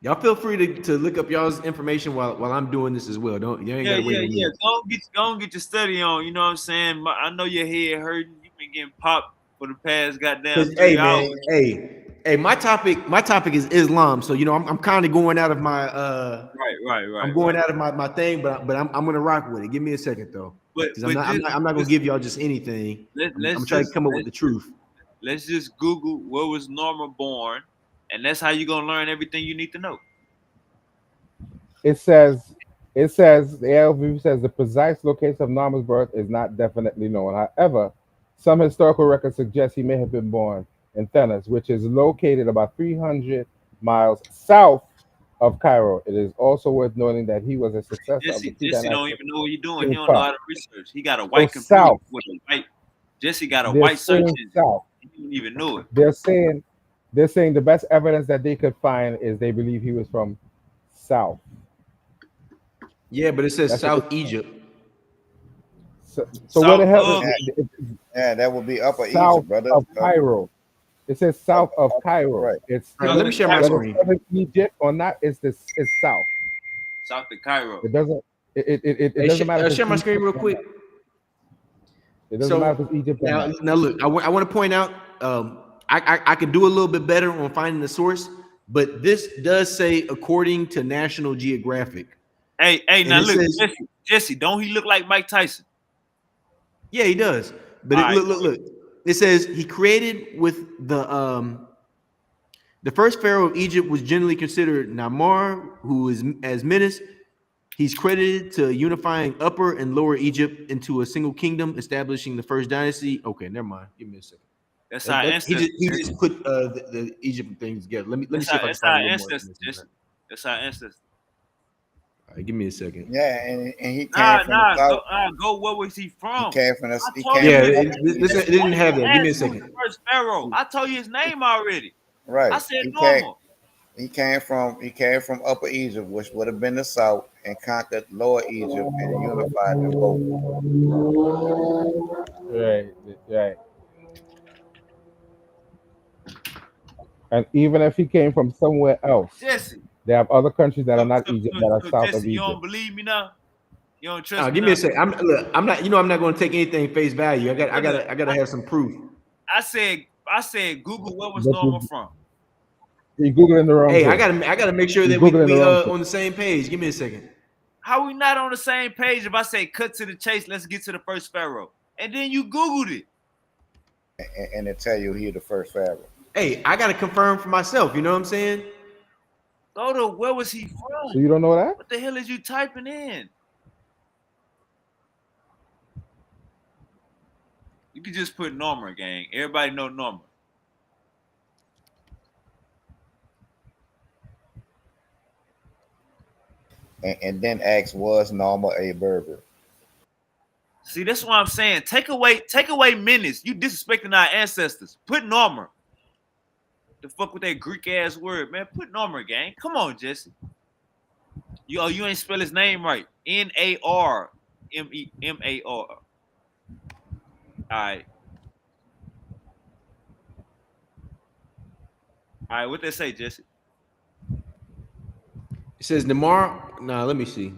Y'all feel free to look up y'all's information while I'm doing this as well. Don't you ain't gotta wait on me. Go and get your study on. You know what I'm saying? I know your head hurting. You've been getting popped for the past goddamn 3 hours. Hey, my topic is Islam. So I'm kind of going out of my right. I'm going out of my thing, but I'm gonna rock with it. Give me a second though, because I'm not gonna give y'all just anything. I'm trying to come up with the truth. Let's just Google where was Norma born, and that's how you're gonna learn everything you need to know. It says the LV says the precise location of Norma's birth is not definitely known. However, some historical records suggest he may have been born in Thenis, which is located about 300 miles south of Cairo. It is also worth noting that he was a successor of the Jesse don't dynasty. even know what he's doing. He don't know how to research. He got a white computer south. with a white. Jesse got a They're white search saying engine. south. He didn't even know it. They're saying the best evidence that they could find is they believe he was from South. Yeah, but it says South Egypt. So where the hell? Yeah, that would be Upper South Egypt, brother. of Cairo. It says south of Cairo. Right. It's All right, let me share my screen. Egypt or not? It's south. South of Cairo. It doesn't. It doesn't matter. Share my screen real quick. It doesn't matter if it's Egypt or not. Now look, I want to point out. I could do a little bit better on finding the source, but this does say according to National Geographic. Hey, now look, Jesse, don't he look like Mike Tyson? Yeah, he does. But look. It says he created with the first pharaoh of Egypt was generally considered Namar, who is as Menes. He's credited to unifying Upper and Lower Egypt into a single kingdom, establishing the first dynasty. Okay, never mind. Give me a second. That's our ancestors. He just put the Egypt things together. Let me see if I can find a little more. That's our ancestors. All right, give me a second. Yeah, and he came from the south. Go. Where was he from? He came from the. It didn't have that. Give me a second. First pharaoh. I told you his name already. Right. I said normal. He came from Upper Egypt, which would have been the south, and conquered Lower Egypt and unified them both. Right. And even if he came from somewhere else, Jesse, they have other countries that are not Egypt that are south Jesse, of Egypt. You don't believe me now? You don't trust me? Give me a second. I'm not. I'm not going to take anything face value. I got to have some proof. I said, Google where was Norma from? You're googling the wrong. Hey, thing. I gotta make sure that we on the same page. Give me a second. How we not on the same page? If I say cut to the chase, let's get to the first pharaoh, and then you Googled it, and it tell you he the first pharaoh. Hey, I gotta confirm for myself. You know what I'm saying? Go to where was he from? So you don't know that? What the hell is you typing in? You can just put Norma, gang. Everybody know Norma. And then ask, was Norma a Berber? See, that's what I'm saying. Take away menace. You disrespecting our ancestors. Put Norma. The fuck with that Greek ass word, man. Put Norma, gang. Come on, Jesse. You ain't spell his name right. Narmemar. All right. All right, what they say, Jesse? It says Namar. Nah, let me see.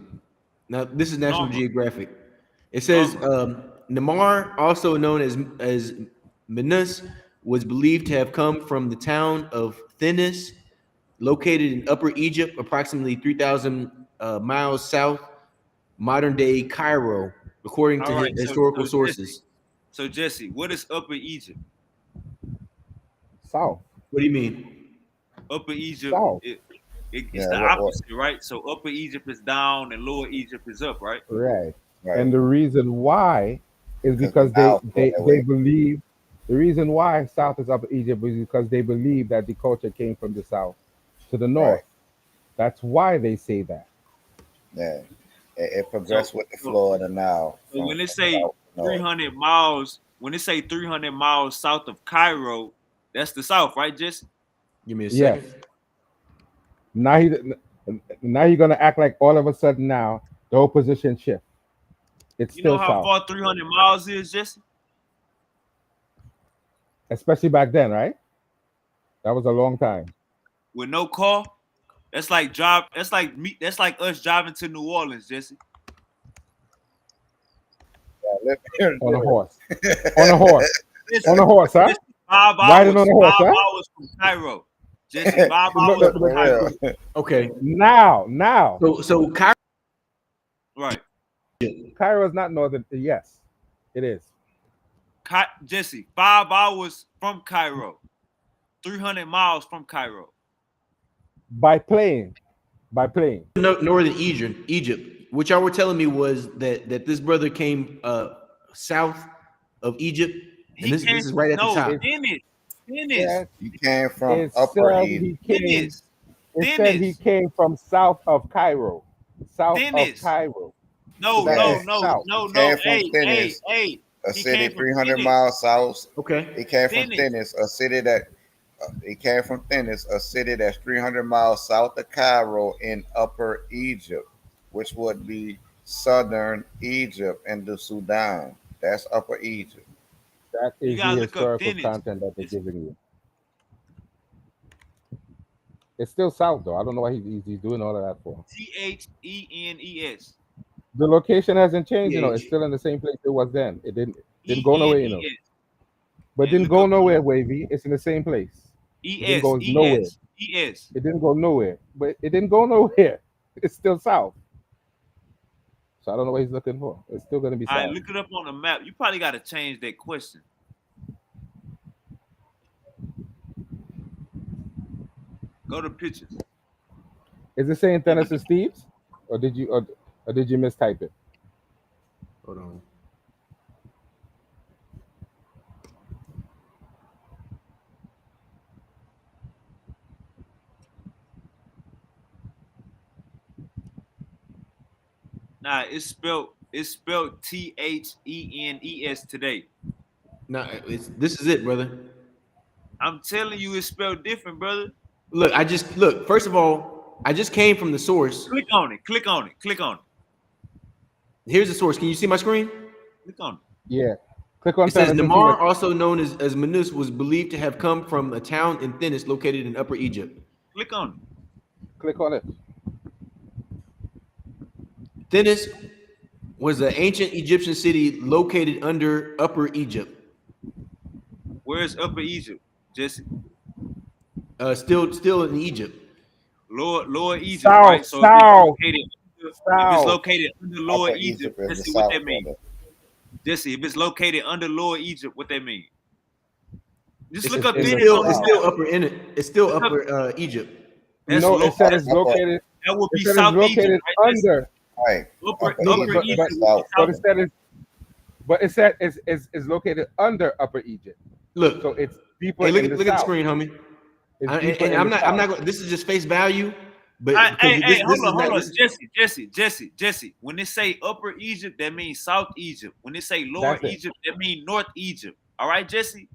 Now this is National Norma. Geographic. It says Namar, also known as Menus, was believed to have come from the town of Thinis, located in Upper Egypt, approximately 3,000 miles south, modern-day Cairo, according to historical sources. So Jesse, what is Upper Egypt? South. What do you mean? Upper Egypt. South. It's the opposite, right? So Upper Egypt is down and Lower Egypt is up, right? Right. And the reason why is because they believe the reason why South is Upper Egypt is because they believe that the culture came from the south to the north. Right. That's why they say that. Yeah. It progressed with the flow of the Nile. So when they say 300 miles, when they say 300 miles south of Cairo, that's the south, right, Jesse? Give me a second. Now you're gonna act like all of a sudden now the whole position shift. It's You know still how south, far 300 miles is, Jesse? especially back then, right? That was a long time. With no car, that's like us driving to New Orleans, Jesse. On a horse. On a horse. On a horse, huh? 5 Riding on a horse, 5 huh? hours from Cairo. Jesse, 5 hours from Cairo. Okay. Now. So Cairo. Right. Cairo is not northern. Yes, it is. Jesse, 5 hours from Cairo. 300 miles from Cairo. By plane. Northern Egypt. What y'all were telling me was that this brother came south of Egypt, and this is right at the top. Dennis. He came from Upper Egypt. It said he came from south of Cairo. South of Cairo. No. Hey. A city 300 miles south. Okay. He came from Thinis, a city that he came from Thinis, a city that's 300 miles south of Cairo in Upper Egypt, which would be southern Egypt and the Sudan. That's Upper Egypt. That is the historical content that they're giving you. It's still south though. I don't know why he's doing all of that for. Thenes. The location hasn't changed, it's still in the same place it was then. It didn't go nowhere, But didn't go nowhere, Wavy. It's in the same place. It didn't go nowhere. It didn't go nowhere. But it didn't go nowhere. It's still south. So I don't know what he's looking for. It's still gonna be south. All right, look it up on the map. You probably gotta change that question. Go to pictures. Is it saying Tennessee Steve's? Or did you mistype it? Hold on. Nah, it's spelled Thenes today. No, this is it, brother. I'm telling you, it's spelled different, brother. Look. First of all, I just came from the source. Click on it. Here's the source. Can you see my screen? Click on it. Yeah. Click on. It says Namar, also known as Manus, was believed to have come from a town in Thinis, located in Upper Egypt. Click on it. Click on it. Thinis was an ancient Egyptian city located under Upper Egypt. Where's Upper Egypt, Jesse? Still in Egypt. Lower Egypt, south, right? So south, if it's located under Lower Upper Egypt, is Jesse, the what south, that mean? brother. Jesse, if it's located under Lower Egypt, what that mean? Just look up It's Thinis still, on the it's still map. upper in it. It's still upper Egypt. That's No, it said it's located. That would be It said South it's Egypt, located right? Right. under. Upper No, Egypt. but it said it's located under Upper Egypt. Look, so it's deeper. Hey, look in at the the south. screen, homie. It's And deeper in I'm the not. I'm south. not going. This is just face value. But Hey, hold is on, not, Jesse. When they say Upper Egypt, that means South Egypt. When they say Lower That's it. Egypt, that means North Egypt. All right, Jesse?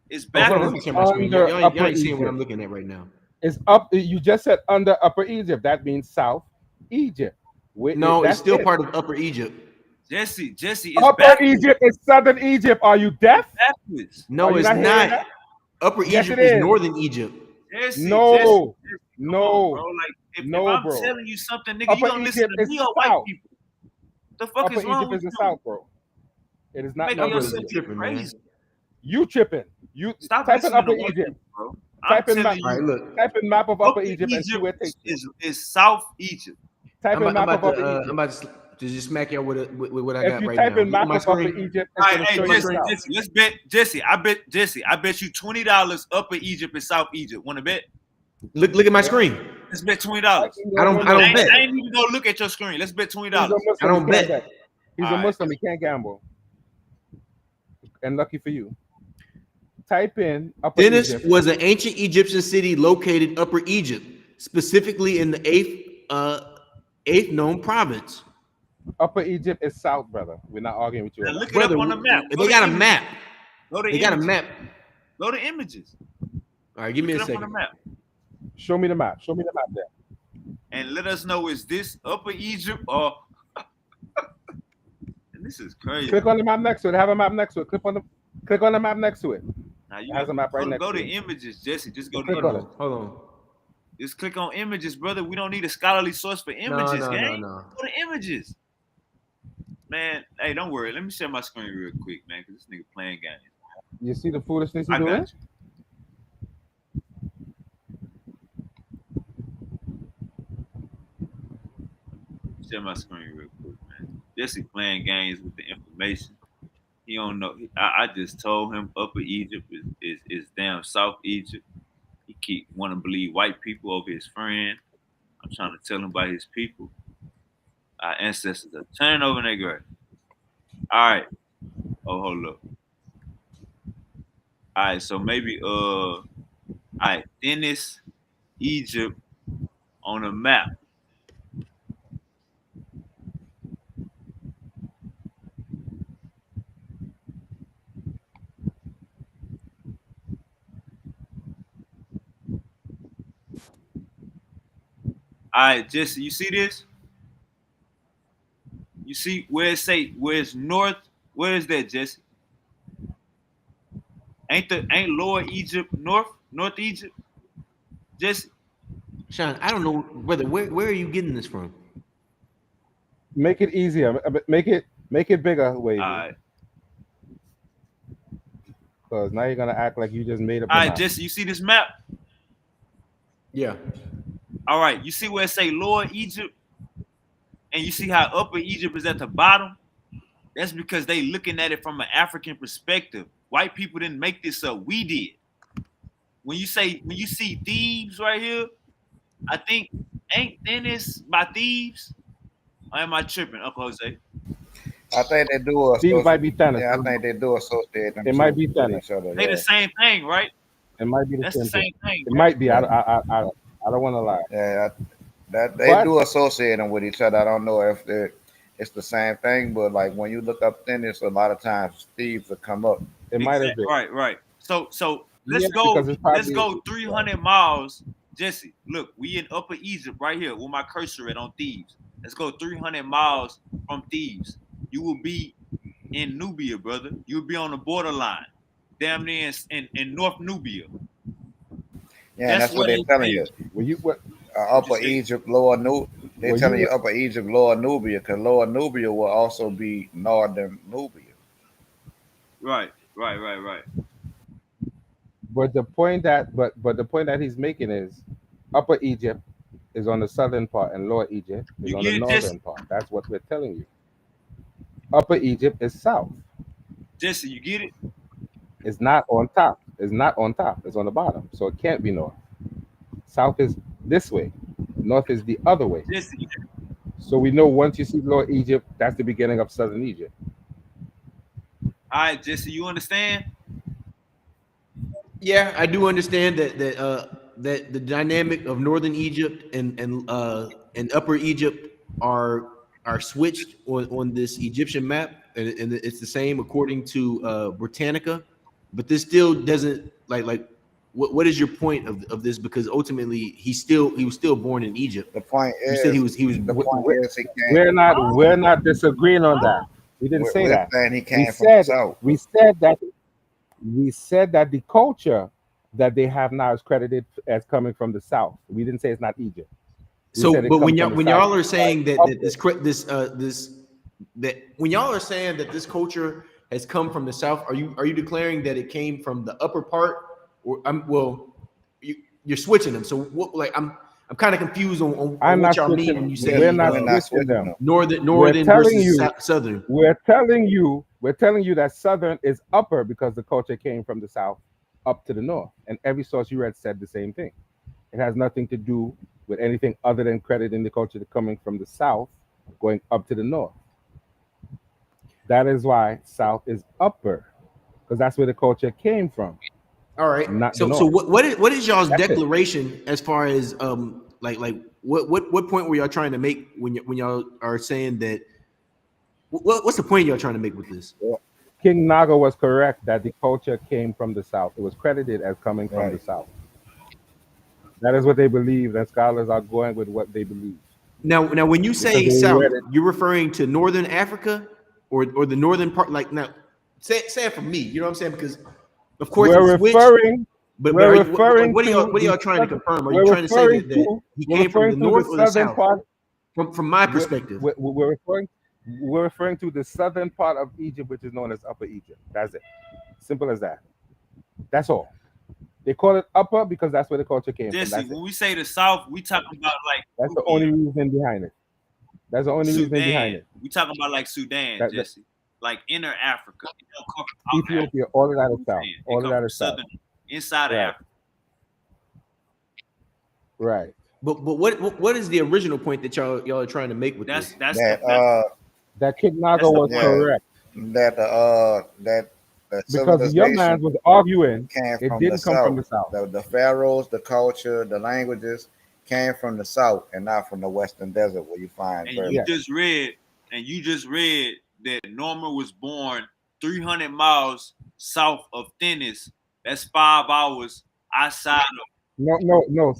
It's Oh, hold on, let backwards. me share my screen. Under Y'all Upper ain't seeing what Egypt. I'm looking at right now. It's up. You just said under Upper Egypt. That means South Egypt. No, it's That's still it. part of Upper Egypt. Jesse, it's Upper backwards. Egypt is Southern Egypt. Are you deaf? Backwards. No, Are you it's not hearing not. that? Upper Yes, Egypt it is is. Northern Egypt. Jesse, No, come on, bro. no, Like, if no, I'm bro. telling you something, nigga, you Upper gonna listen Egypt to is me or white South. people? The fuck Upper is wrong Egypt with is the you? South, bro. It is not Making Y'all Northern brothers yourself are Egypt. tripping, crazy. man. You tripping. You Stop type in listening to Upper white Egypt. people, bro. I'm Type in telling map. All right, you, look. Type in map of Upper Upper Egypt and see Egypt where it takes you. is South Egypt. Type in map of Upper I'm Egypt. about to just smack y'all with what I If got you right type now. in Look at map my of Upper screen. Egypt, All it's right, going to hey, show you South. Jesse, let's bet Jesse. I bet you $20 Upper Egypt and South Egypt. Want to bet? Look at my screen. Let's bet $20. I don't bet. I ain't even gonna look at your screen. Let's bet $20. He's a Muslim. I don't He can't bet. He's All a right. Muslim. He can't gamble. And lucky for you. Type in Upper Dennis Egypt. was an ancient Egyptian city located Upper Egypt, specifically in the eighth known province. Upper Egypt is South, brother. We're not arguing with you Now on that. look it Brother, up on the map. they got a map. Go to They got a images. map. Go to images. All right, give me Look a it up on the second. map. Show me the map. Show me the map there. And let us know, is this Upper Egypt or and this is crazy. Click on the map next to it. Have a map next to it. Click on the map next to it. Now It you has a map right next go to to it. images, Jesse. Just go to Click on images. it. Hold on. Just click on images, brother. We don't need a scholarly source for images, gang. No. Go to images. Man, hey, don't worry. Let me share my screen real quick, man, because this nigga playing games. You see the foolishness I he's doing? got you. Share my screen real quick, man. Jesse playing games with the information. He don't know. I just told him Upper Egypt is damn South Egypt. He keep want to believe white people over his friend. I'm trying to tell him about his people. Our ancestors are turning over in their grave. All right. Oh, hold up. All right, so maybe all right, Dennis, Egypt on a map. All right, Jesse, you see this? You see where where's north? Where is that, Jesse? Ain't Lower Egypt North Egypt? Jesse? Sean, I don't know where are you getting this from? Make it easier. Make it bigger, Wavy. All right. Because now you're gonna act like you just made up. All right, Jesse, you see this map? Yeah. All right, you see where it say Lower Egypt? And you see how Upper Egypt is at the bottom? That's because they looking at it from an African perspective. White people didn't make this up. We did. When you see Thebes right here, I think ain't Dennis by Thebes? Or am I tripping, Uncle Jose? I think they do. Thebes might be Tennis. Yeah, I think they do associate them. It might be with Tennis. each other. They the same thing, right? It might be the That's same the same thing. thing. It Right? might be. I don't want to lie. Yeah, that they do associate them with each other. I don't know if it's the same thing, but like when you look up Dennis, a lot of times Thebes will come up. It might have been. Right. So let's Yeah, go. because it's probably- Let's go 300 miles. Jesse, look, we in Upper Egypt right here with my cursor at on Thebes. Let's go 300 miles from Thebes. You will be in Nubia, brother. You'll be on the borderline, damn near in North Nubia. Yeah, that's what they're telling you. Well, you what? Upper Egypt, Lower Nubia. They're telling you Upper Egypt, Lower Nubia, because Lower Nubia will also be Northern Nubia. Right. But the point that he's making is Upper Egypt is on the southern part and Lower Egypt is on the northern part. That's what we're telling you. Upper Egypt is south. Jesse, you get it? It's not on top. It's not on top. It's on the bottom. So it can't be north. South is this way. North is the other way. Jesse. So we know once you see Lower Egypt, that's the beginning of southern Egypt. All right, Jesse, you understand? Yeah, I do understand that that the dynamic of Northern Egypt and Upper Egypt are switched on this Egyptian map, and it's the same according to Britannica, but this still doesn't like what is your point of this? Because ultimately he was still born in Egypt. The point You is, said he was the point is he came. We're not disagreeing on that. We didn't say We're that. saying he We came from the said south. we said that the culture that they have now is credited as coming from the south. We didn't say it's not Egypt. We So, said it but when comes from the y'all south. are saying that when y'all are saying that this culture has come from the south, are you declaring that it came from the upper part, or you're switching them? So what? Like I'm kind of confused on I'm what not y'all mean switching. when you say We're not We're switching them. northern We're telling versus you, southern. We're telling you that southern is upper because the culture came from the south up to the north, and every source you read said the same thing. It has nothing to do with anything other than crediting the culture coming from the south going up to the north. That is why south is upper, because that's where the culture came from. All right. Not So the so north. what is y'all's That's it. declaration as far as like what point were y'all trying to make when y'all are saying that? What's the point y'all trying to make with this? King Naga was correct that the culture came from the south. It was credited as coming from the south. That is what they believe, and scholars are going with what they believe. Now when you Because say they south, read it. you're referring to northern Africa or the northern part. Like now, say it for me. You know what I'm saying? Because of course We're it's switched. referring. But We're are you, referring what are y'all to what are y'all the trying to southern- confirm? Are you we're trying to say referring that to- he we're came from the referring to north or the southern south? part. From my perspective, We're referring to the southern part of Egypt, which is known as Upper Egypt. That's it. Simple as that. That's all. They call it upper because that's where the culture came from. Jesse, That's it. when we say the South, we talking about like That's the only reason behind it. That's the only reason behind Sudan. it. We talking about like Sudan, That- Jesse, like inner Africa. It don't come from out Ethiopia, all of that is south. It All of come that from is south. southern, inside of Right. Africa. Right. but what is the original point that y'all are trying to make with this? That's That King Naga that's the was point. correct. That the Because your man civilization was arguing came it from didn't the come from the south. south. The pharaohs, the culture, the languages came from the south and not from the western desert where you find And Berber. you just read that Norman was born 300 miles south of Thinis. That's 5 hours outside of. No.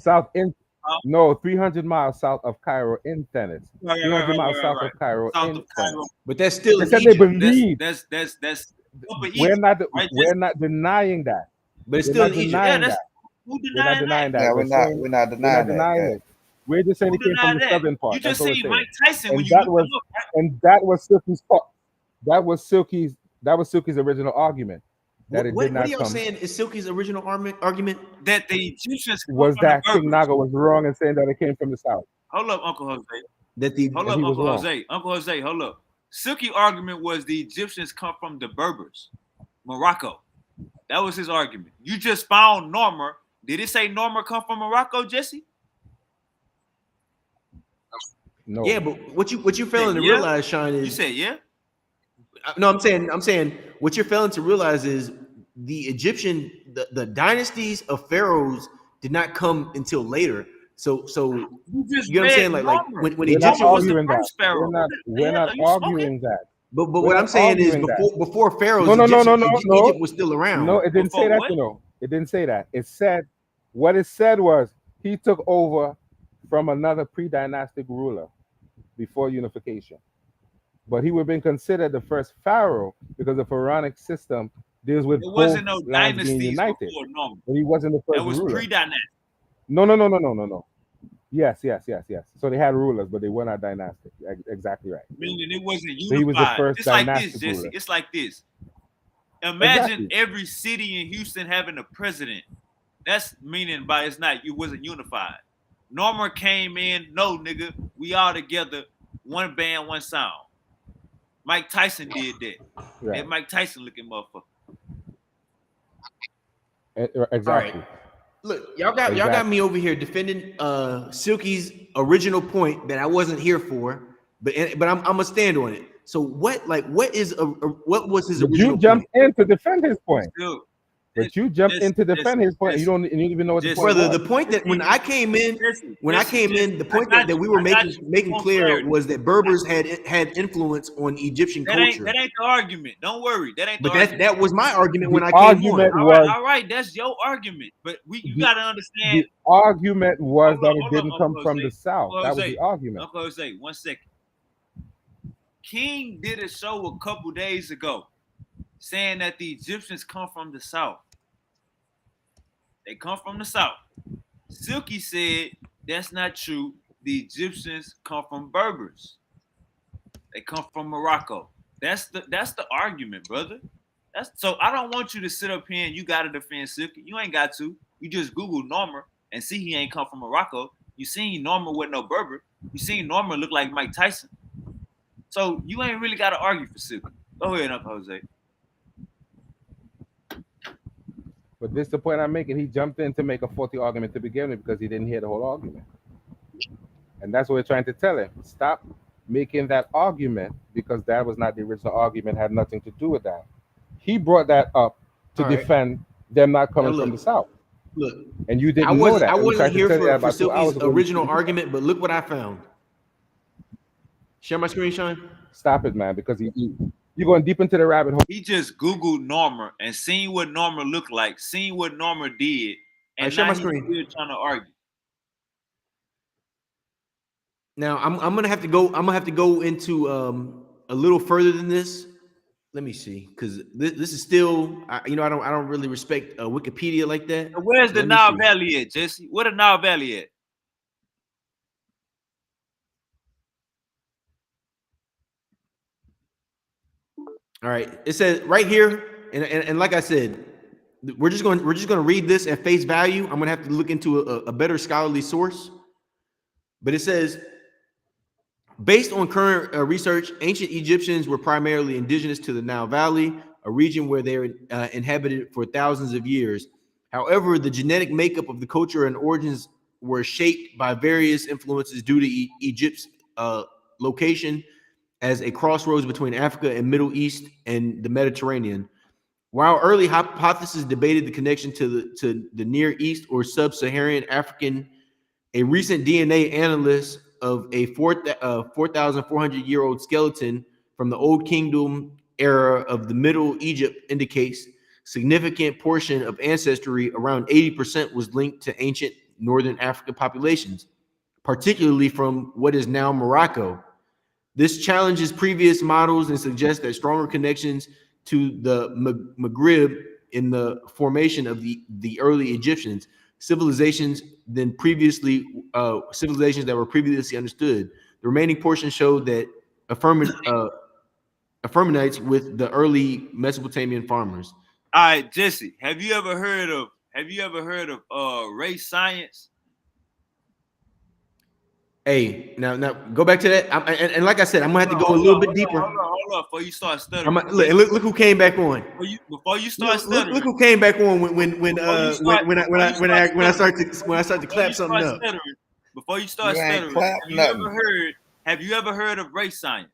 No, 300 miles south of Cairo in Tennis. 300 miles south of Cairo South in of Cairo. Tennis. But that's still They in said they Egypt. believe. That's Upper We're Egypt, not right? we're not denying that. But it's We're still not in Egypt. denying Yeah, that. who We're not denying that. Yeah, We're saying we're not we're denying not that. denying Yeah. it. We're just saying Who it came from denied the that? southern part. You That's just what we're seen saying. Mike Tyson when And you that look was him up, right? and that was Silky's fault. That was Silky's original argument. That it What did are not y'all come. saying is Silky's original argument? That the Egyptians come Was from the that King Berbers. Naga was wrong in saying that it came from the south. Hold up, Uncle Jose. That the Hold And up, he was Uncle wrong. Jose. Uncle Jose, hold up. Silky argument was the Egyptians come from the Berbers, Morocco. That was his argument. You just found Norma. Did it say Norma come from Morocco, Jesse? No. Yeah, but what you failing to Yeah? realize, Sean, is You said yeah? no. I'm saying what you're failing to realize is the Egyptian the dynasties of pharaohs did not come until later. So You just you know what I'm read saying? Like Norma. when We're not Egyptian was arguing that. First pharaoh. We're not Are you smoking? arguing that. but We're what not I'm saying is arguing that. before pharaohs, No. Egypt was still around. No, it didn't Before say that, what? you know. It didn't say that. It said what it said was he took over from another pre-dynastic ruler before unification. But he would have been considered the first pharaoh because the pharaonic system deals with There both wasn't no lands being dynasties united. before Norma. But he wasn't the That first was ruler. pre-dynasty. No. Yes. So they had rulers, but they were not dynastic. Exactly right. Meaning it wasn't So he was the unified. first It's like this, dynastic Jesse. ruler. It's like this. Imagine Exactly. every city in Houston having a president. That's meaning by it's not, you wasn't unified. Norma came in, no nigga, we all together, one band, one sound. Mike Tyson did that. Right. That Mike Tyson looking motherfucker. Exactly. All right. Look, y'all got me over here defending Silky's original point that I wasn't here for, but I'm gonna stand on it. So what was his But original you jumped point? in to defend his point. Still, But you jumped in to defend his point. You don't even know what the point Brother, was. the point that when I came in, the point that we were making clear was that Berbers had influence on Egyptian culture. That ain't the argument. Don't worry. That ain't the But argument. that was my argument when The I came on. argument was All right. That's your argument. But you gotta understand. the argument was that it didn't come from the South. Uncle That was Jose, the argument. Uncle Jose, 1 second. King did a show a couple days ago saying that the Egyptians come from the South. They come from the South. Silky said that's not true. The Egyptians come from Berbers. They come from Morocco. That's the argument, brother. So I don't want you to sit up here and you gotta defend Silky. You ain't got to. You just Google Norma and see he ain't come from Morocco. You seen Norma with no Berber. You seen Norma look like Mike Tyson. So you ain't really got to argue for Silky. Go ahead, Uncle Jose. But this is the point I'm making. He jumped in to make a faulty argument to begin with because he didn't hear the whole argument. And that's what we're trying to tell him. Stop making that argument because that was not the original argument, had nothing to do with that. He brought that up to defend them not coming from the South. Look, and you didn't know that. I wasn't here for Silky's original argument, but look what I found. Share my screen, Sean. Stop it, man, because you're going deep into the rabbit hole. He just Googled Norma and seen what Norma looked like, seen what Norma did, and share now my screen. He's still trying to argue. Now I'm gonna have to go into a little further than this. Let me see, because this is still, I don't really respect Wikipedia like that. Where's the Nile Valley at, Jesse? Where the Nile Valley at? All right, it says right here, and like I said, we're just going to read this at face value. I'm gonna have to look into a better scholarly source, but it says, based on current research, ancient Egyptians were primarily indigenous to the Nile Valley, a region where they were inhabited for thousands of years. However, the genetic makeup of the culture and origins were shaped by various influences due to Egypt's location as a crossroads between Africa and Middle East and the Mediterranean. While early hypotheses debated the connection to the Near East or Sub-Saharan African, a recent DNA analyst of a 4,400-year-old skeleton from the Old Kingdom era of the Middle Egypt indicates significant portion of ancestry, around 80%, was linked to ancient Northern African populations, particularly from what is now Morocco. This challenges previous models and suggests that stronger connections to the Maghreb in the formation of the early Egyptians, civilizations that were previously understood. The remaining portion showed that Affirmanites with the early Mesopotamian farmers. All right, Jesse, have you ever heard of race science? Hey, now go back to that. And like I said, I'm gonna have to go a little bit deeper. Hold on, before you start stuttering. Look who came back on. Before you start stuttering. Look who came back on when I start to clap something up. Before you start stuttering, have you ever heard of race science?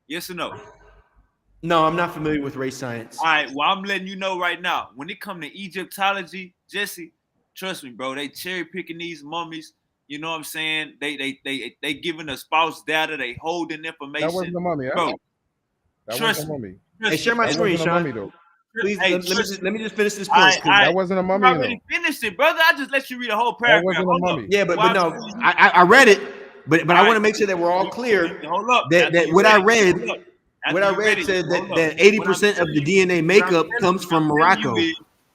Yes or no? No, I'm not familiar with race science. All right, well, I'm letting you know right now. When it comes to Egyptology, Jesse, trust me, bro, they cherry picking these mummies. You know what I'm saying? They giving us false data. They holding information. That wasn't a mummy, bro. That wasn't a mummy. Hey, share my screen, Sean. Please, let me just finish this point. That wasn't a mummy. You already finished it, brother. I just let you read a whole paragraph. That wasn't a mummy. Yeah, but no, I read it, but I want to make sure that we're all clear that what I read said that 80% of the DNA makeup comes from Morocco.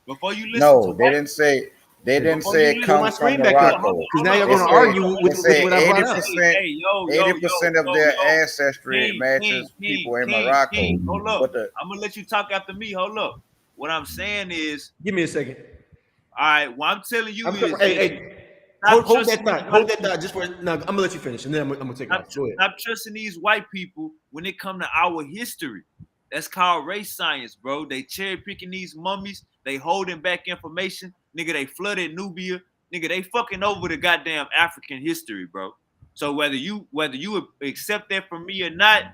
Before you listen, no, they didn't say. They didn't say it comes from Morocco. Because now you're going to argue with what I brought up. 80% of their ancestry matches people in Morocco. Hold up. I'm going to let you talk after me. Hold up. What I'm saying is... Give me a second. All right. What I'm telling you is... Hold that thought. Hold that thought. Just for... No, I'm going to let you finish, and then I'm going to take off. Go ahead. Stop trusting these white people when it come to our history. That's called race science, bro. They cherry picking these mummies. They holding back information. Nigga, they flooded Nubia. Nigga, they fucking over the goddamn African history, bro. So whether you accept that from me or not,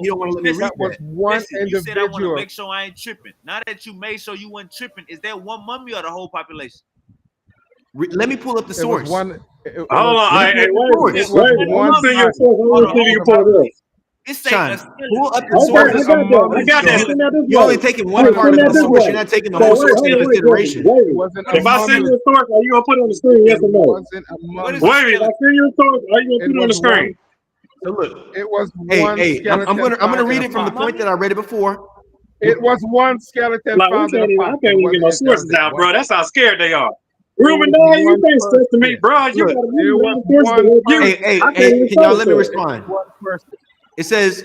he don't want to let me read That was that. one Listen, you said I want to individual. make sure I ain't tripping. Now that you made sure you weren't tripping, is that one mummy or the whole population? Let me pull up the It was source. one. Hold on. Let me Hey, pull up the wait. source. It was I'm one seeing your body. source. I want to see you pull it up. It's a Sean, pull up the Okay, source. I got that. I got that. You- Send that this You're only way. taking one Hey, part send of that the this source. way. You're not taking the So whole wait, source hold into on, wait, consideration. wait. It wasn't a If I send mummy. you a source, are you gonna put it on the screen? Yes It or no? wasn't a What is mummy. Wait, if I send you a source, are you gonna It put it on the was screen? one. So look, It was hey, one skeleton. I'm gonna found read in a it from the pot. point that I read it before. It was one skeleton Like found in a pot. I can't even get no sources out, bro. That's how scared they are. Ruben, was you one can't stress to me, person. bro. You Look, got There a was lot of sources one to help you. person. I can't even Can y'all let me say respond? One person. It says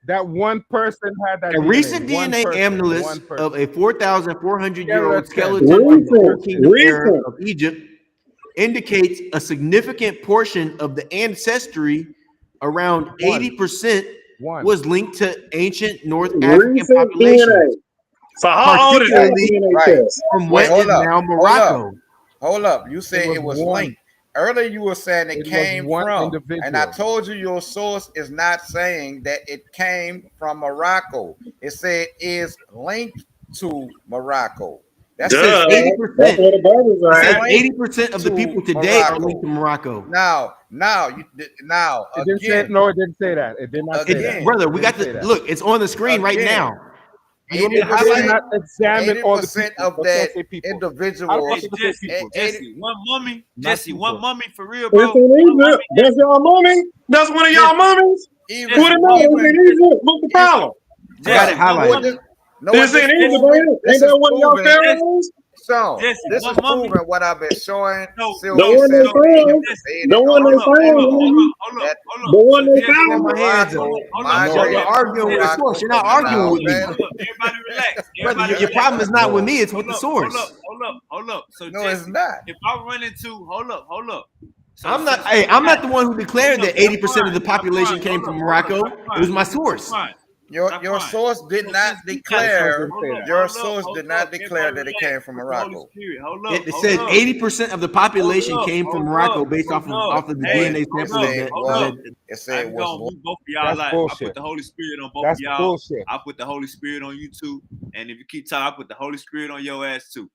That one person had that a DNA. recent One DNA person. analysis One person. of a 4,400-year-old Skeleton. skeleton from the Old Recent, Kingdom era recent. of Egypt indicates a significant portion of the ancestry, around 80%, One. was linked to ancient North African Recent DNA. populations, So how old is that particularly DNA Right. test? from Wait, what is hold up. now Hold Morocco. up. Hold up. You said was it was one. linked. Earlier you were saying it It was came one from. individual. And I told you your source is not saying that it came from Morocco. It said is linked to Morocco. That's It says Duh. saying. That's 80%. what the Bible It says says. 80% of the people today are linked to Morocco. Now It didn't say. No, it didn't say that. It did not say that. Brother, we It got didn't say the that. look. It's on the screen right Again, now. You want me to 80%, highlight not examine all the 80% people. of That's that what I say people. individual. I don't Hey, want to say Jesse, people. Jesse, one mummy, Not Jesse, people. one mummy for real, It's bro. in One mummy, Egypt. That's y'all mummy. That's one of y'all mummies. Even What it matter? It's in Egypt. What's the problem? I got it Jesse, one highlighted. mummy. It's in Egypt, ain't it? Ain't that one of y'all pharaohs? So Jesse, this one is mummy. proving what I've been showing. No, The Sylvia one they said we need found. to say The it one on they the found. that The one they people in found. My hands up. Morocco hold up. Y'all migrated to arguing with the Morocco source. You're not from arguing with me. Nile Valley. Everybody relax. Brother, Everybody your relax. problem is not with me, it's with Hold the up, source. hold up. So No, it's Jesse, not. if I run into, hold up. So I'm not since I'm not the one who declared hold up, that 80% of the population fine. came Hold from up, Morocco. that's It was fine. my That's source. fine. Your source did So not since we declare. Your hold source up, did not declare everybody that it relax. came from With the Holy Morocco. Spirit. It says 80% of the population came from Morocco based off of the No, DNA it sample said of it was. the It I said it ain't was. gonna mute both of y'all That's out. I bullshit. put the Holy Spirit on both That's of y'all. bullshit. I put the Holy Spirit on you too. And if you keep talking, I put the Holy Spirit on your ass too.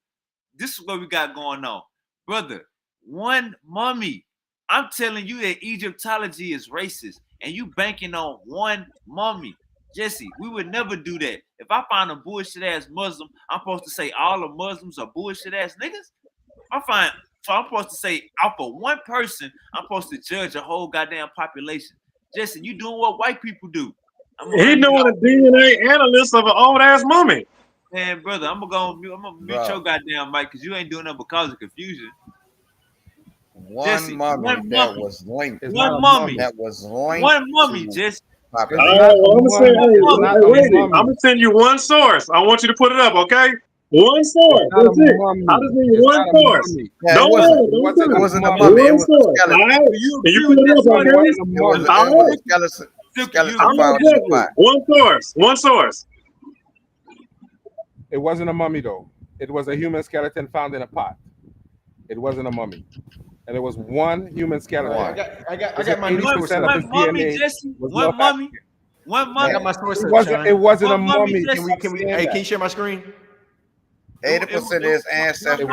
This is what we got going on. Brother, one mummy. I'm telling you that Egyptology is racist. And you banking on one mummy. Jesse, we would never do that. If I find a bullshit ass Muslim, I'm supposed to say all the Muslims are bullshit ass niggas? So I'm supposed to say out for one person, I'm supposed to judge a whole goddamn population. Jesse, you doing what white people do. He doing a DNA analyst of an old ass mummy. Man, brother, I'm gonna mute your goddamn mic because you ain't doing nothing but causing confusion. One mummy that was linked. One mummy that was linked. One mummy, Jesse. I'm gonna say, I'm gonna send you one source. I want you to put it up, okay? One source. That's it. I just need one source. Don't worry. It wasn't a mummy. It One was a source. skeleton. All right. And you put it up, okay? It was a skeleton I'm found in the objecting. pot. One source. One source. It wasn't a mummy though. It was a human skeleton found in a pot. It wasn't a mummy, and it was one human skeleton. I got my new source. One mummy, Jesse. One mummy. One mummy. I got my source. It wasn't a One mummy, mummy. Jesse. Can you share my screen? 80% of his ancestry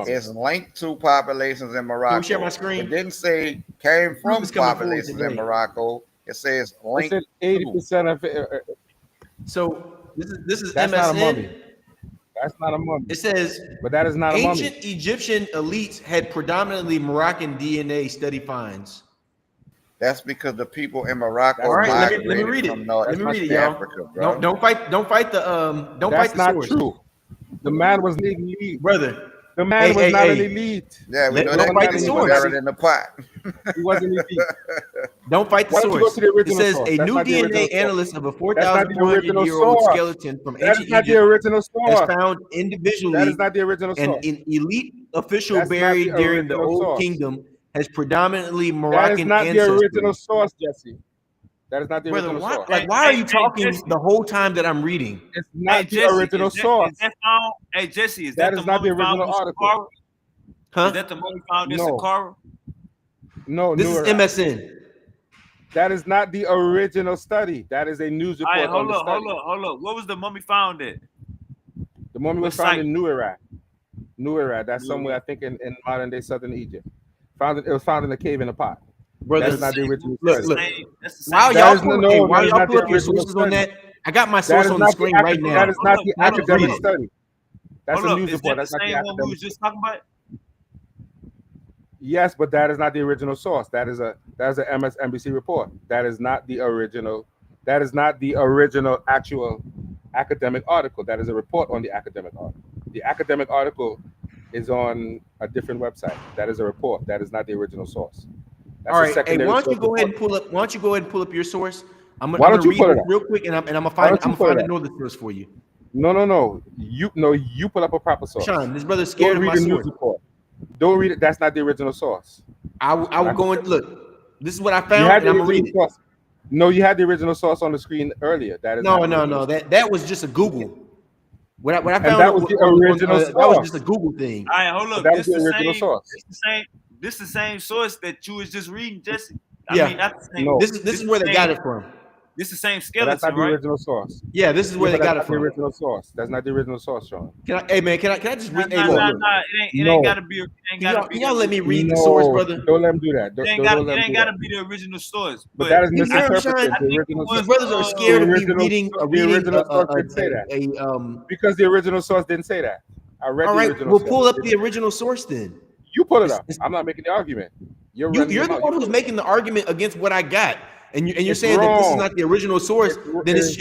is linked to populations in Morocco. Can we share my screen? It didn't say came from Who's coming forward populations in today? Morocco. It says It linked. said 80% of it. So this is That's MSN. not a mummy. That's not a mummy. It says, but that is not a mummy. Ancient Egyptian elites had predominantly Moroccan DNA study finds. That's because the people in Morocco All right, migrated let me read it. from North Let me read it, y'all. Africa, bro. Don't fight the That's not source. true. The man was an elite, brother. The man was not an elite. Yeah, we know don't that fight the he was source. buried in the pot. He wasn't elite. Don't fight the Why don't you go source. to the It original says source? a That's new not the original DNA source. analyst of a That's not the 4,400-year-old source. skeleton from That ancient is not the Egypt original has source. found individually That is not the original and source. an elite official That's not buried the during the original Old source. Kingdom has predominantly That is Moroccan not the ancestry. original source, Jesse. That is not the Brother, original why, source. like, why are you talking the whole time that I'm reading? It's not the original source. Is that found? Hey, Jesse, is That that is the not the mummy found original in article. Saqqara? Huh? Is that the mummy found in No. Saqqara? No, This is Nurat. MSN. That is not the original study. That is a news All right, report on hold the up, study. hold up. What was the mummy found at? The mummy was What found site? in New Iraq. New Errad. That's somewhere I think in modern day southern Egypt. It was found in a cave in a pot. Brother, That's not the original look, study. look. While y'all pull up your original sources on study. that, I got my That source is on the not screen right now. That is not the I just read academic it. study. That's Hold a up, news is report. that That's the not the same one we academic. was just talking about? Yes, but that is not the original source. That is a MSNBC report. That is not the original. That is not the original actual academic article. That is a report on the academic article. The academic article is on a different website. That is a report. That is not the original source. That's All a right. Hey, secondary why don't you source go ahead and report. pull up? Why don't you go ahead and pull up your source? I'm Why gonna don't you read pull it this up? real quick, and I'm gonna Why don't you pull find it up? another source for you. No. You pull up a proper source. Sean, this brother's scared Don't of read my the news source. report. Don't read it. That's not the original source. I will go and look. This is what I You found, had and the I'm gonna read original it. source. No, you had the original source on the screen earlier. That is No. not the original source. That was just a Google. What I And found that was the original that was source. just a Google thing. All right, hold But up. that was the original source. This the same source that you was just reading, Jesse. Yeah. I mean, not the same. No. This is where they got it from. This is the same But that's not skeleton, the right? original source. Yeah, this is where they but got that's it not from. the original source. That's not the original source, Sean. Can I just read? Hey, Nah, look. it ain't gotta be. It ain't gotta be. Can y'all let me read the No, source, brother? don't let him do that. It ain't gotta be the original source. But that is You hear him, misinterpreted. Sean? The original These source. brothers are scared of me the reading original source didn't say that. Because the original source didn't say that. I read All the right, original we'll source. pull up the original source then. You pull it up. I'm not making the argument. You're the one who's making the argument against what I got, and you're saying that this is not the original source. Then it's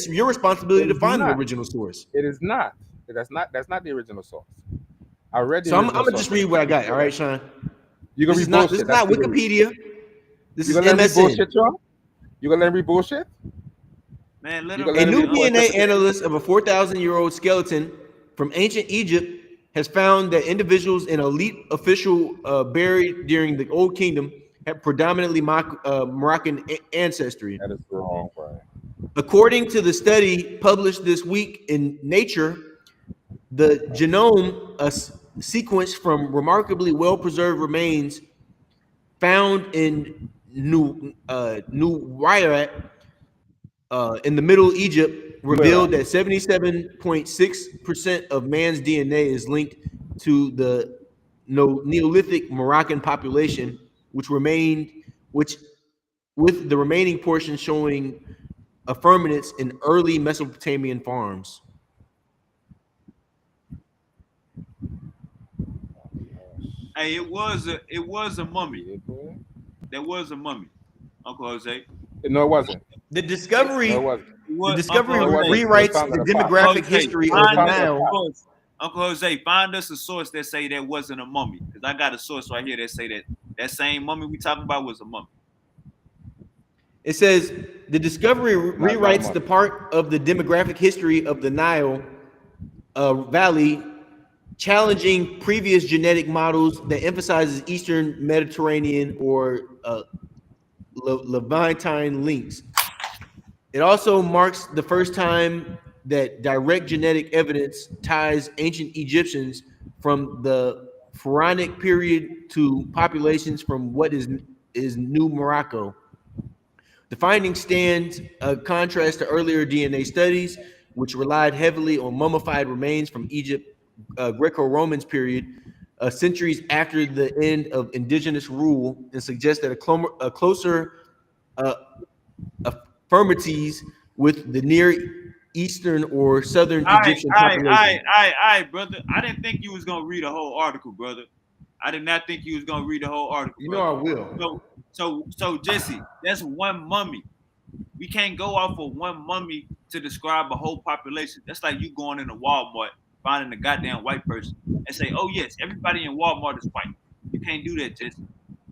your responsibility to find the original source. It is not. That's not the original source. I read the So I'm original gonna just read what I got. All right, Sean. You gonna This read is bullshit. not Wikipedia. This is You gonna let me read MSN. bullshit, Sean? You gonna let me read bullshit? Man, let A new DNA analyst of a 4,000-year-old skeleton from ancient Egypt has found that individuals in elite official buried during the Old Kingdom have predominantly Moroccan ancestry. That is wrong, bro. According to the study published this week in Nature, the genome, a sequence from remarkably well-preserved remains found in New Wayrat in the Middle Egypt, revealed that 77.6% of man's DNA is linked to the Neolithic Moroccan population, which with the remaining portion showing affirmates in early Mesopotamian farms. Hey, it was a mummy. There was a mummy, Uncle Jose. No, it wasn't. The discovery rewrites the demographic history of the Nile. Uncle Jose, find us a source that say that wasn't a mummy. Because I got a source right here that say that same mummy we talking about was a mummy. It says the discovery rewrites the part of the demographic history of the Nile Valley, challenging previous genetic models that emphasizes Eastern Mediterranean or Levantine links. It also marks the first time that direct genetic evidence ties ancient Egyptians from the Pharaonic period to populations from what is New Morocco. The finding stands a contrast to earlier DNA studies, which relied heavily on mummified remains from Egypt, Greco-Romans period, centuries after the end of indigenous rule, and suggest that a closer affirmities with the Near Eastern or Southern Egyptian population. All right, brother. I didn't think you was gonna read a whole article, brother. I did not think you was gonna read the whole article. You know I will. So Jesse, that's one mummy. We can't go off of one mummy to describe a whole population. That's like you going into Walmart, finding a goddamn white person, and say, "Oh yes, everybody in Walmart is white." You can't do that, Jesse.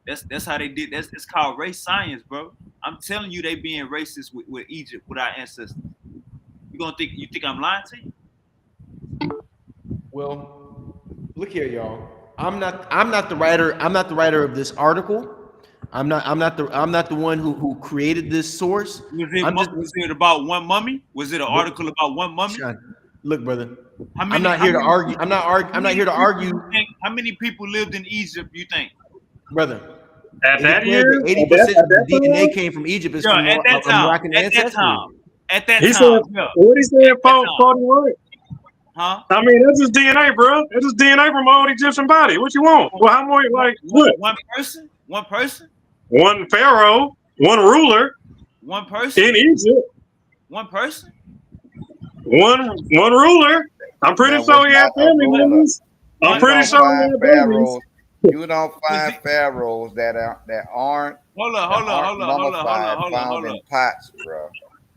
That's how they did. It's called race science, bro. I'm telling you, they being racist with Egypt, with our ancestors. You think I'm lying to you? Well, look here, y'all. I'm not the writer. I'm not the writer of this article. I'm not the one who created this source. Was it about one mummy? Was it an article about one mummy? Sean, look, brother. I'm not here to argue. I'm not here to argue. How many people lived in Egypt? You think, brother? At that year, 80% of the DNA came from Egypt. Is from at that time. Moroccan ancestry. At that he time, said, what he said, 41? Huh? I mean, that's just DNA, bro. It's just DNA from old Egyptian body. What you want? Well, how more like what? One person? One person? One pharaoh, one ruler One person? in Egypt, One person? one ruler. I'm pretty That was sure he had not a family ruler. members. I'm You pretty don't sure he find had babies. pharaohs. You don't find pharaohs that aren't Hold up. mummified, found in pots, bro.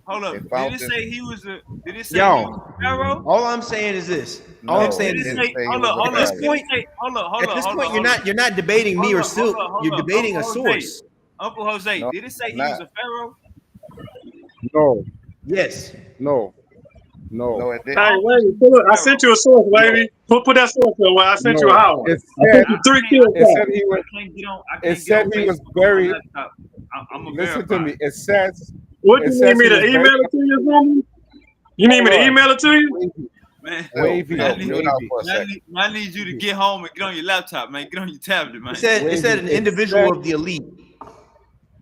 Hold up. They Did found it this. say he was a did it say he Yo, was a pharaoh? all I'm saying is this. All No, I'm saying it is didn't this. say he Hold was up, a hold At this up. pharaoh. Did it point, say hold up, at this point, hold up. you're not debating me or Silk. You're debating a Uncle Jose. source. Uncle Jose, No, did it say it's he was not. a pharaoh? No, Yes. no. No, it Hey, didn't. wait, pull up. I sent you a source, No, baby. Put that source in where I sent you a no. house. It I said sent you 3 kills. it said he was. I can't get on It said he was Facebook on my buried. laptop. I'm a Listen to verify. me. It says. What It you need says me he to was email buried. it to you or something? You need me to Hold on. email it to you? Man, Wavy, Silk, man, mute out for a man, second. I need you to get home and get on your laptop, man. Get on your tablet, man. It said an It individual said. of the elite.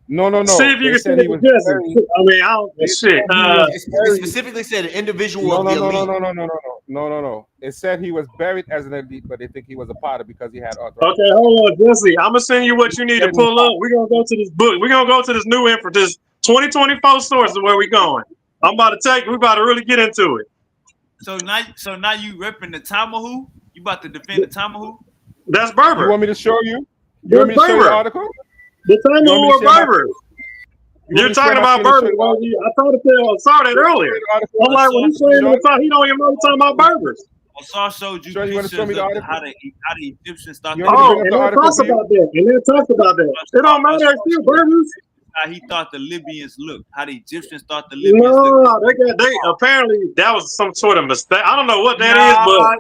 No. See if you They can said send it he to was Jesse. buried. I mean, I don't. They Shit. said he was It buried. specifically said an individual No, of no, the no, no, elite. no, no, no, no, no, no. It said he was buried as an elite, but they think he was a potter because he had arthritis. Okay, hold on, Jesse. I'm gonna send you what you need to Said he pull up. We're gonna go to this book. We're gonna go to this new info, this 2024 source of where we going. I'm about to take. We about to really get into it. So now you repping the Tomahawk? You about to defend the Tomahawk? That's You Berber. want me to show you? You That's want me to show you the Berber. article? The You want me Tomahawk to are share my Berbers. You want You're me to share talking my about screen and show Berbers. you the Well, article? I thought I saw that You want me to show earlier. you the article? I'm like, when you saying Sean? the talk, he don't even know talking about Berbers. Asar showed you Sean, you want to show pictures me the of article? how the Egyptians thought You the want me to Oh, bring up and the that article talks for you? about that. And that talks about that. It don't matter. It's still Berbers. how he thought the Libyans looked, how the Egyptians thought the Libyans looked. No, they apparently that was some sort of mistake. I don't know what that is, No, but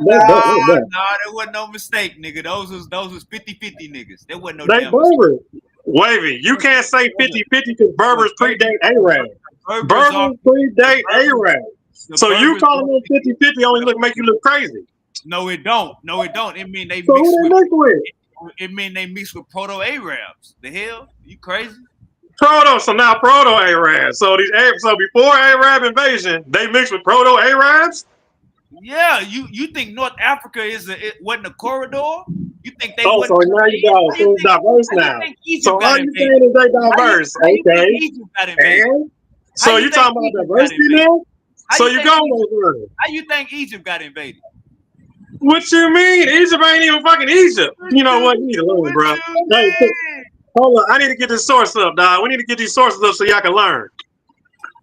there wasn't no mistake, nigga. Those was 50-50 niggas. There wasn't no they damn mistake. Berbers. Wavy, you can't say 50-50 because Berbers predate Arab. Berbers are Berbers predate Arab. So you Berbers calling them 50-50 only make you look crazy. No, it don't. No, it don't. It mean they So mix who they with. mix with? It mean they mix with proto Arabs. The hell, you crazy? Proto, so now proto Arabs. So so before Arab invasion, they mixed with proto Arabs. Yeah, you think North Africa it wasn't a corridor? You think they Oh, wasn't so now coming you in? got so it's diverse How you now. think Egypt So got all you invaded? saying is they diverse. How you think Okay. Egypt got invaded? And How so you think talking about Egypt got diversity invaded? now? How So you you think go Egypt- over it. How you think Egypt got invaded? What you mean? Egypt ain't even fucking Egypt. You know what? You need to learn, bro. Hey, hold on. I need to get this source up, dog. We need to get these sources up so y'all can learn.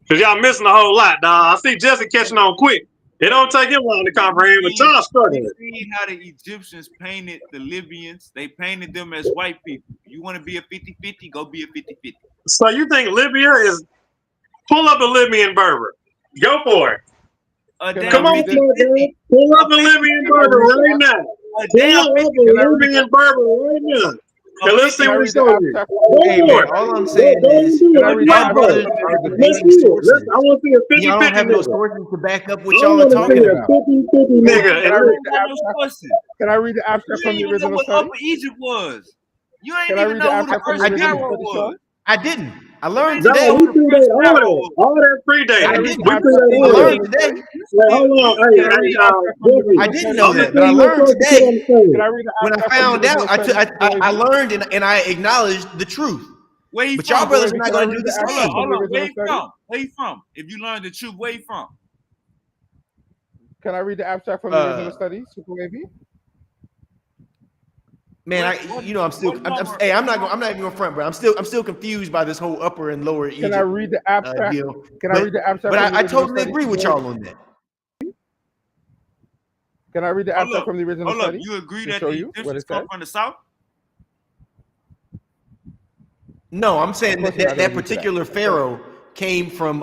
Because y'all missing a whole lot, dog. I see Jesse catching on quick. It don't take him long to comprehend, but y'all struggling. You see how the Egyptians painted the Libyans? They painted them as white people. You want to be a 50-50? Go be a 50-50. So you think Libya is... Pull up a Libyan Berber. Go for it. Come on, man. Pull up a Libyan Berber right now. Pull up a Libyan Berber right now. And let's see what he shows you. Go Hey, for man, it. all I'm saying Go is do it. our Let's brothers go. are Let's debating see it. sources. I want to see a 50-50 Y'all don't have no nigga. sources to back up what I y'all are want to talking see a about. 50-50 nigga. Can I And read look, the abstract? Can I read the abstract You from ain't the even know original what study? Upper Egypt was. You ain't Can I even read the know who the abstract from first the original pharaoh study, was. Sean? I didn't. I learned no, today. we predate all that predate. Can I I read didn't. the We abstract predate from I the all learned original that. today. study? Wait, hold on. Can I read the abstract from the Jesse. I original didn't study? know I'm going to that, but send I you a learned source to put on today. the screen. Can I read the When I abstract from the found out, original study? I learned and I acknowledged the truth. Where you But y'all from? brothers Wavy, not can I going to read do the the abstract same. from the Hold on. Where original you study? from? Where you from? If you learn the truth, where you from? Can I read the abstract from the original study, Super Wavy? Man, I'm still. I'm not even going front, bro. I'm still confused by this whole Upper and Lower Egypt Can I read the abstract? deal. Can I read the abstract But from the I original totally study? agree with y'all on that. Can I read the abstract from the original Hold up. study? You agree to that show the you what Egyptians it come says? from the south? No, I'm saying Of course that you're not that gonna agree to that. particular pharaoh came from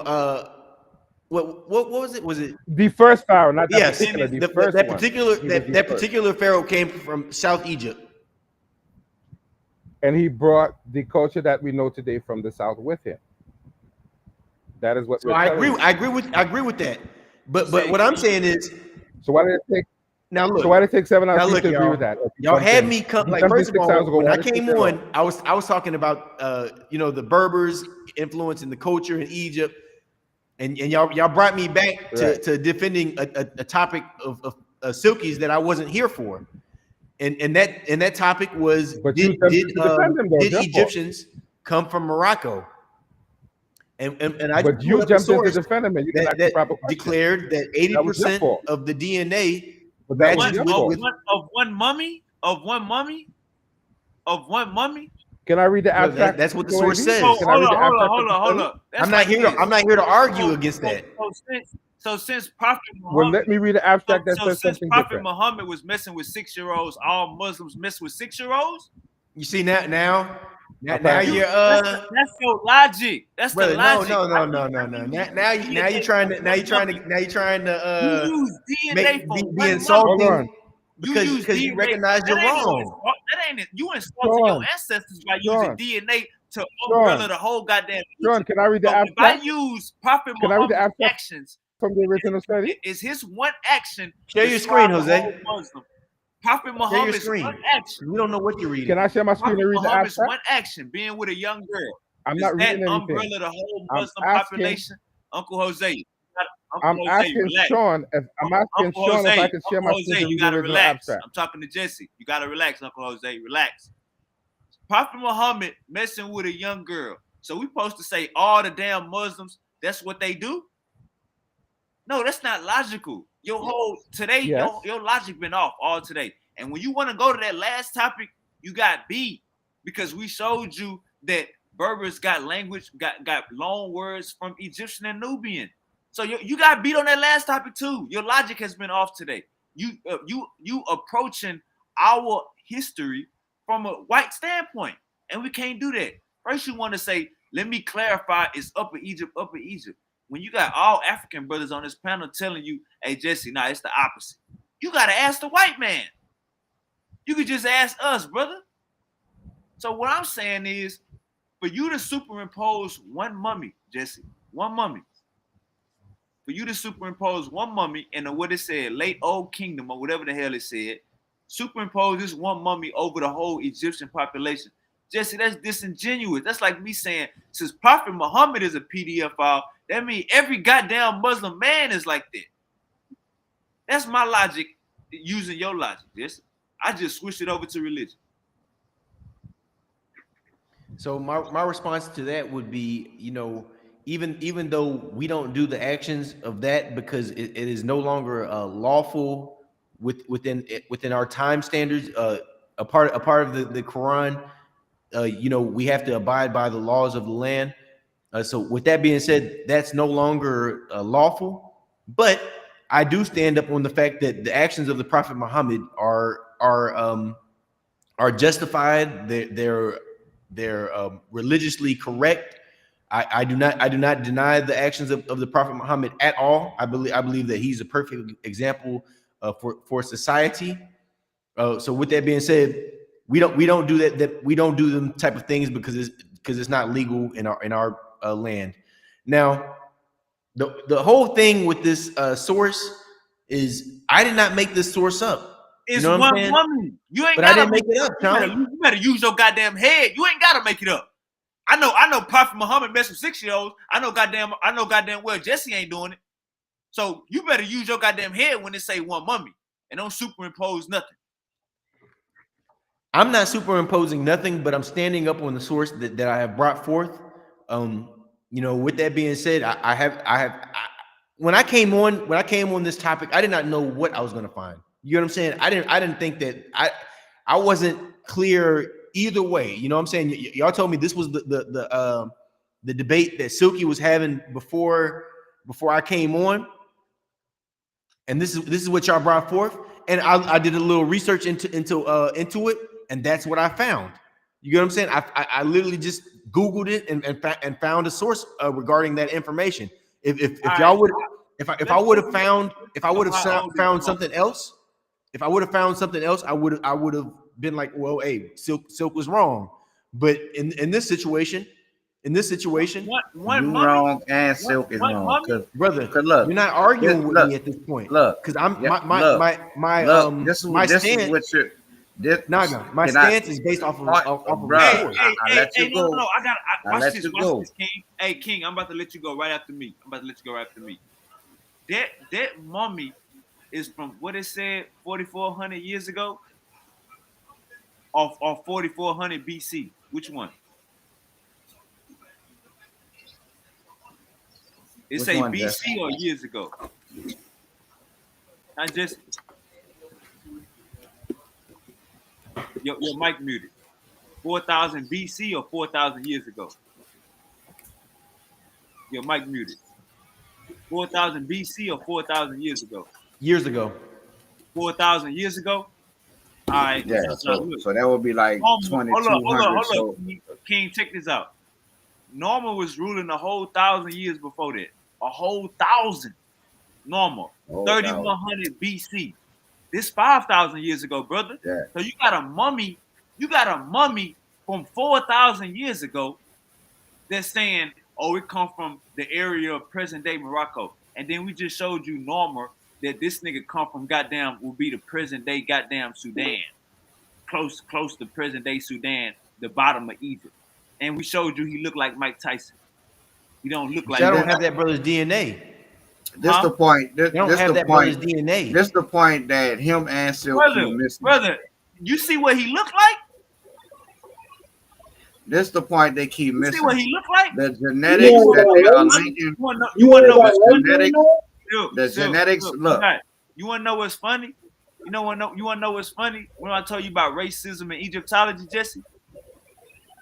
what was it? Was it The first pharaoh, not that yes? particular. The The, first that one. particular He was that, the that first. particular pharaoh came from South Egypt. And he brought the culture that we know today from the south with him. That is what So we're I telling agree. you. I agree with that. But what I'm saying is So why did it take? now look. So why did it take 7 hours Now for you look, to agree y'all. with that? Y'all had me come like Less than first of 6 hours all ago. when Why I did it take came that long? on, I was talking about the Berbers influence in the culture in Egypt. and y'all brought me back to defending a topic of Silkies that I wasn't here for, and that topic was did Egyptians come from Morocco? And I but you jumped into defending me. You that declared that 80% of the DNA matches with one mummy. Can I read the abstract? That's what the source says. Hold on. I'm not here to argue against that. So since Prophet Muhammad, well, let me read the abstract that says something Prophet different. Muhammad was messing with 6-year-olds, all Muslims mess with 6-year-olds. You see now you're that's your logic. That's brother, the logic. No. Now you're trying to use DNA be insulting because you recognize you're wrong. That ain't it. You insulting your ancestors by using DNA to umbrella the whole goddamn. John, can I read the abstract? If I use Prophet Muhammad's actions from the original study, is his one action? Share your screen, Jose. Prophet Muhammad's one action. We don't know what you're reading. Can I share my screen and read the abstract? One action, being with a young girl. I'm not reading anything. Umbrella the whole Muslim population. Uncle Jose. I'm asking Sean if I can share my screen. You gotta relax. I'm talking to Jesse. You gotta relax, Uncle Jose. Relax. Prophet Muhammad messing with a young girl. So we supposed to say all the damn Muslims, that's what they do? No, that's not logical. Your whole today, your logic been off all today. And when you want to go to that last topic, you got beat because we showed you that Berbers got language, got loan words from Egyptian and Nubian. So you got beat on that last topic too. Your logic has been off today. You approaching our history from a white standpoint, and we can't do that. First, you want to say, let me clarify, it's Upper Egypt. When you got all African brothers on this panel telling you, hey, Jesse, nah, it's the opposite. You got to ask the white man. You could just ask us, brother. So what I'm saying is, for you to superimpose one mummy, Jesse, one mummy, for you to superimpose one mummy in what it said, late old kingdom or whatever the hell it said, superimpose this one mummy over the whole Egyptian population. Jesse, that's disingenuous. That's like me saying, since Prophet Muhammad is a PDF file, that means every goddamn Muslim man is like that. That's my logic using your logic. Jesse. I just switched it over to religion. So my response to that would be, even though we don't do the actions of that because it is no longer lawful within our time standards, a part of the Quran, we have to abide by the laws of the land. So with that being said, that's no longer lawful. But I do stand up on the fact that the actions of the Prophet Muhammad are justified. They're religiously correct. I do not deny the actions of the Prophet Muhammad at all. I believe that he's a perfect example for society. So with that being said, we don't do that. We don't do them type of things because it's not legal in our land. Now, the whole thing with this source is I did not make this source up. It's one woman. You ain't gotta make it up, Sean. You better use your goddamn head. You ain't gotta make it up. I know Prophet Muhammad messed with 6-year-olds. I know goddamn well Jesse ain't doing it. So you better use your goddamn head when they say one mummy and don't superimpose nothing. I'm not superimposing nothing, but I'm standing up on the source that I have brought forth. With that being said, when I came on this topic, I did not know what I was going to find. You know what I'm saying? I didn't think that I wasn't clear either way. You know what I'm saying? Y'all told me this was the debate that Silky was having before I came on, and this is what y'all brought forth. And I did a little research into it, and that's what I found. You get what I'm saying? I literally just Googled it and found a source regarding that information. If y'all would, if I would have found something else, I would have been like, well, hey, Silk was wrong. But in this situation, one wrong and Silk is wrong. Brother, look, you're not arguing with me at this point. Look, because I'm this is what Naga, my stance is based off of a source. I let you go. No, I watch let this, you watch go. this, King. Hey, King, I'm about to let you go right after me. That mummy is from what it said 4,400 years ago, or 4,400 BC. Which one? It Which say one, BC Jesse? or years ago. Not Jesse. Your mic muted. 4,000 BC or 4,000 years ago. Your mic muted. 4,000 BC or 4,000 years ago. Years ago. 4,000 years ago. All right. Yeah, Now look. so that would be like Normal, hold 2,200. up. So King, check this out. Normal was ruling a whole 1,000 years before that. A whole 1,000. Normal. 3,100 BC. This 5,000 years ago, brother. Yeah. So you got a mummy. You got a mummy from 4,000 years ago that's saying, oh, it come from the area of present day Morocco. And then we just showed you normal that this nigga come from goddamn will be the present day goddamn Sudan. Close to present day Sudan, the bottom of Egypt. And we showed you he looked like Mike Tyson. He don't look like I don't have that brother's DNA. This the point. This don't have the that point. brother's DNA. This the point that him and Silk keep missing. Brother, you see what he looked like? This the point they keep missing. See what he looked like? The genetics that they are linking. You want to know what's funny? The genetics. Look. You want to know what's funny? You want to know what's funny? When I tell you about racism and Egyptology, Jesse,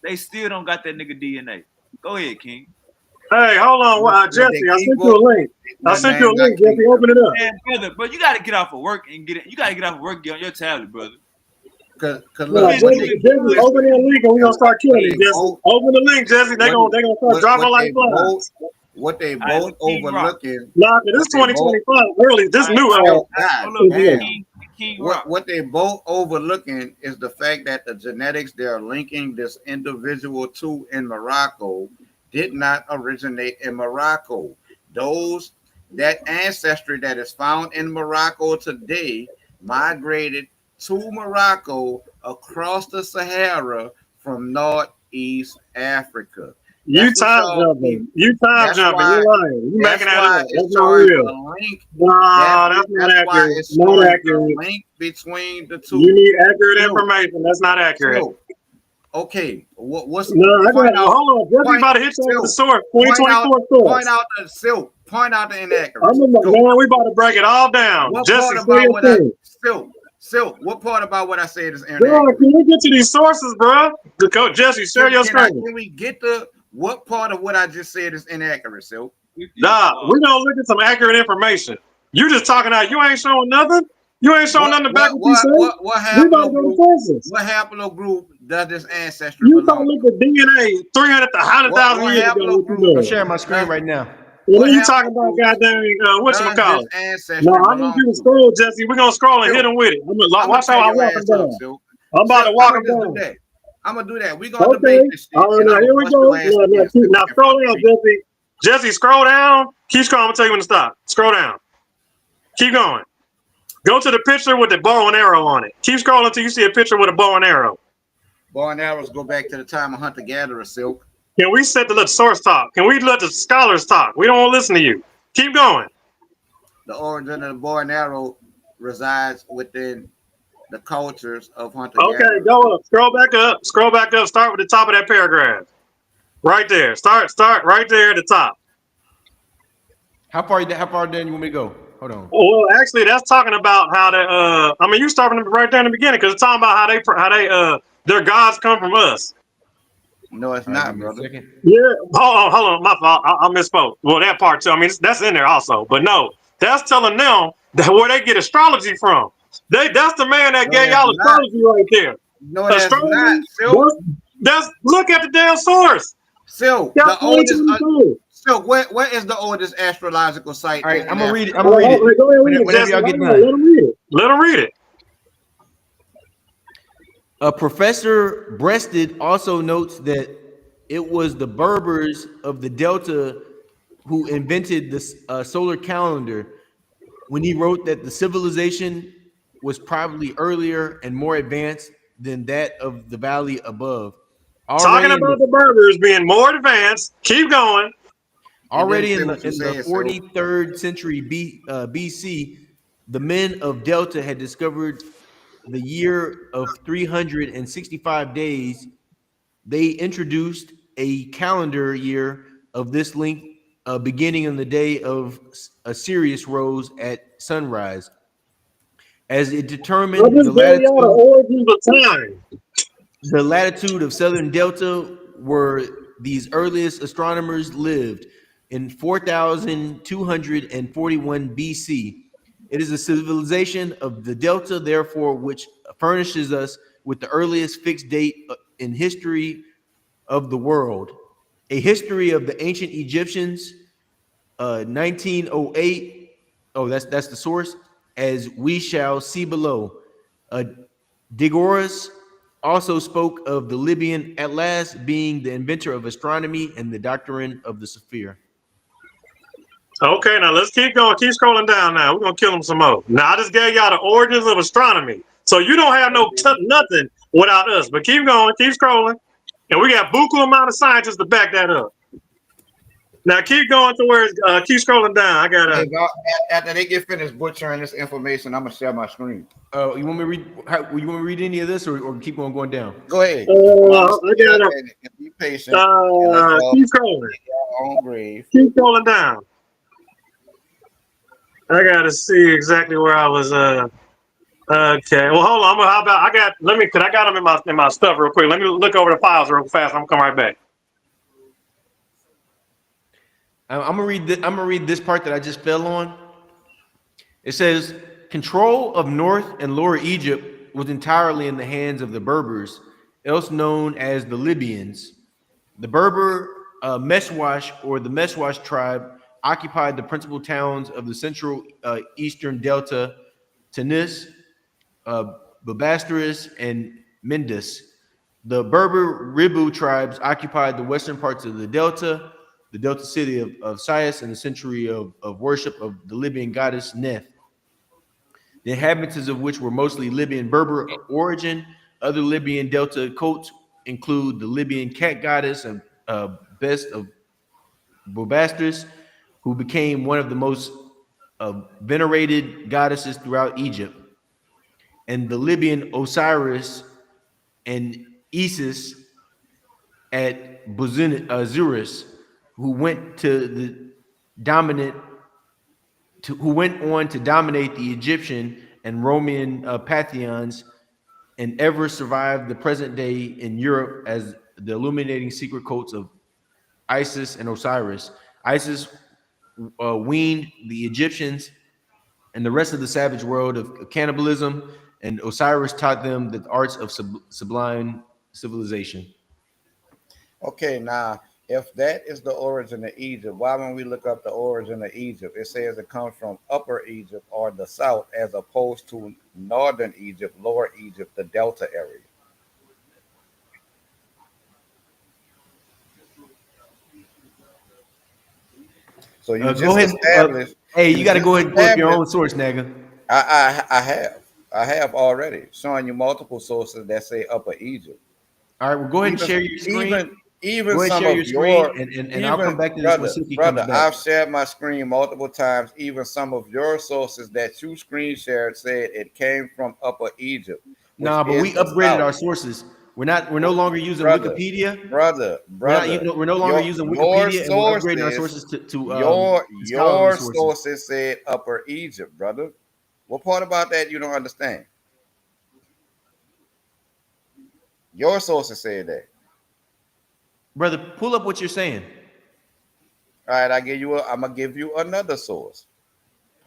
they still don't got that nigga DNA. Go ahead, King. Hey, hold on, Jesse. I sent you a link. Jesse. Open it up. Man, brother, but you got to get off of work and get it. You got to get off of work and get on your tablet, brother. Cause look, Jesse, open that link and we gonna start killing it, Jesse. Open the link, Jesse. They gonna start dropping like flies. What they both overlooking? Nah, this 2025 early. This new. What they both overlooking is the fact that the genetics they're linking this individual to in Morocco did not originate in Morocco. That ancestry that is found in Morocco today migrated to Morocco across the Sahara from Northeast Africa. You time jumping. You're lying. You making that up. That's not real. Nah, that's not accurate. Not accurate. Link between the two. You need accurate information. That's not accurate. Okay, what's no? Hold on, Jesse about to hit you with the source. 2024 source. Point out the Silk. Point out the inaccuracy. Man, we about to break it all down. Jesse, Silk, what part about what I said is inaccurate? Bro, can we get to these sources, bro? Jesse, share your screen. Can we get to what part of what I just said is inaccurate, Silk? Nah, we gonna look at some accurate information. You just talking out. You ain't showing nothing. You ain't showing nothing back. What haplogroup does this ancestry you belong? You talking about DNA 300 to 100,000 years ago. I'm sharing my screen right now. And then you talking about goddamn whatchamacallit? No, I need you to scroll, Jesse. We're gonna scroll and hit him with it. Watch how I walk him down. I'm about to walk him down. I'm gonna do that. We're gonna debate this shit. All right, here we go. Now scroll down, Jesse. Jesse, scroll down. Keep scrolling. I'm gonna tell you when to stop. Scroll down. Keep going. Go to the picture with the bow and arrow on it. Keep scrolling until you see a picture with a bow and arrow. Bow and arrows go back to the time of hunter-gatherer, Silk. Can we let the source talk? Can we let the scholars talk? We don't want to listen to you. Keep going. The origin of the bow and arrow resides within the cultures of hunter-gatherer. Okay, go up. Scroll back up. Scroll back up. Start with the top of that paragraph. Right there. Start right there at the top. How far then you want me to go? Hold on. Well, actually, that's talking about how they. You starting right there in the beginning because it's talking about how they their gods come from us. No, it's not, brother. Yeah. Hold on. My fault. I misspoke. Well, that part too. I mean, that's in there also. But no, that's telling them that where they get astrology from. That's the man that gave y'all astrology right there. No, that's not. Silk. That's look at the damn source. Silk. The oldest. So where is the oldest astrological site? All right, I'm gonna read it. Go ahead, whenever y'all get done. Let him read it. Professor Breasted also notes that it was the Berbers of the Delta who invented the solar calendar when he wrote that the civilization was probably earlier and more advanced than that of the valley above. Talking about the Berbers being more advanced. Keep going. Already in the 43rd century BC, the men of Delta had discovered the year of 365 days. They introduced a calendar year of this length, beginning on the day of Sirius rose at sunrise, as it determined the latitude of southern Delta where these earliest astronomers lived in 4241 BC. It is a civilization of the Delta, therefore, which furnishes us with the earliest fixed date in history of the world. A history of the ancient Egyptians, 1908. Oh, that's the source, as we shall see below. Digoras also spoke of the Libyan Atlas being the inventor of astronomy and the doctrine of the sphere. Okay, now let's keep going. Keep scrolling down now. We're going to kill them some more. Now, I just gave y'all the origins of astronomy. So you don't have nothing without us. But keep going. Keep scrolling. And we got buku amount of scientists to back that up. Now, keep going to where keep scrolling down. I got to. After they get finished butchering this information, I'm going to share my screen. Oh, you want me to read? You want me to read any of this, or keep on going down? Go ahead. I gotta be patient. Keep scrolling. Keep scrolling down. I gotta see exactly where I was. Okay. Well, hold on. How about I got? Cause I got them in my stuff real quick. Let me look over the files real fast. I'm gonna come right back. I'm gonna read this part that I just fell on. It says control of North and Lower Egypt was entirely in the hands of the Berbers, else known as the Libyans. The Berber Meswash, or the Meswash tribe, occupied the principal towns of the central eastern delta, Tunis, Bubastris, and Mindus. The Berber Ribu tribes occupied the western parts of the delta city of Sais, and the century of worship of the Libyan goddess Neth, the inhabitants of which were mostly Libyan Berber origin. Other Libyan delta cults include the Libyan cat goddess and Best of Bubastris, who became one of the most venerated goddesses throughout Egypt, and the Libyan Osiris and Isis at Buziris, who went on to dominate the Egyptian and Roman pantheons, and ever survived the present day in Europe as the illuminating secret cults of Isis and Osiris. Isis weaned the Egyptians and the rest of the savage world of cannibalism, and Osiris taught them the arts of sublime civilization. Okay, now, if that is the origin of Egypt, why when we look up the origin of Egypt, it says it comes from Upper Egypt or the south, as opposed to Northern Egypt, Lower Egypt, the Delta area? So you just established. Hey, you got to go ahead and pull up your own source, nigga. I have already showing you multiple sources that say Upper Egypt. All right, well, go ahead and share your screen. Even some of your and I'll come back to this when brother, I've shared my screen multiple times. Even some of your sources that you screen shared said it came from Upper Egypt. Nah, but we upgraded our sources. We're no longer using Wikipedia. Brother. We're no longer using Wikipedia, and we're upgrading our sources to your sources said Upper Egypt, brother. What part about that you don't understand? Your sources said that. Brother, pull up what you're saying. All right, I'm gonna give you another source.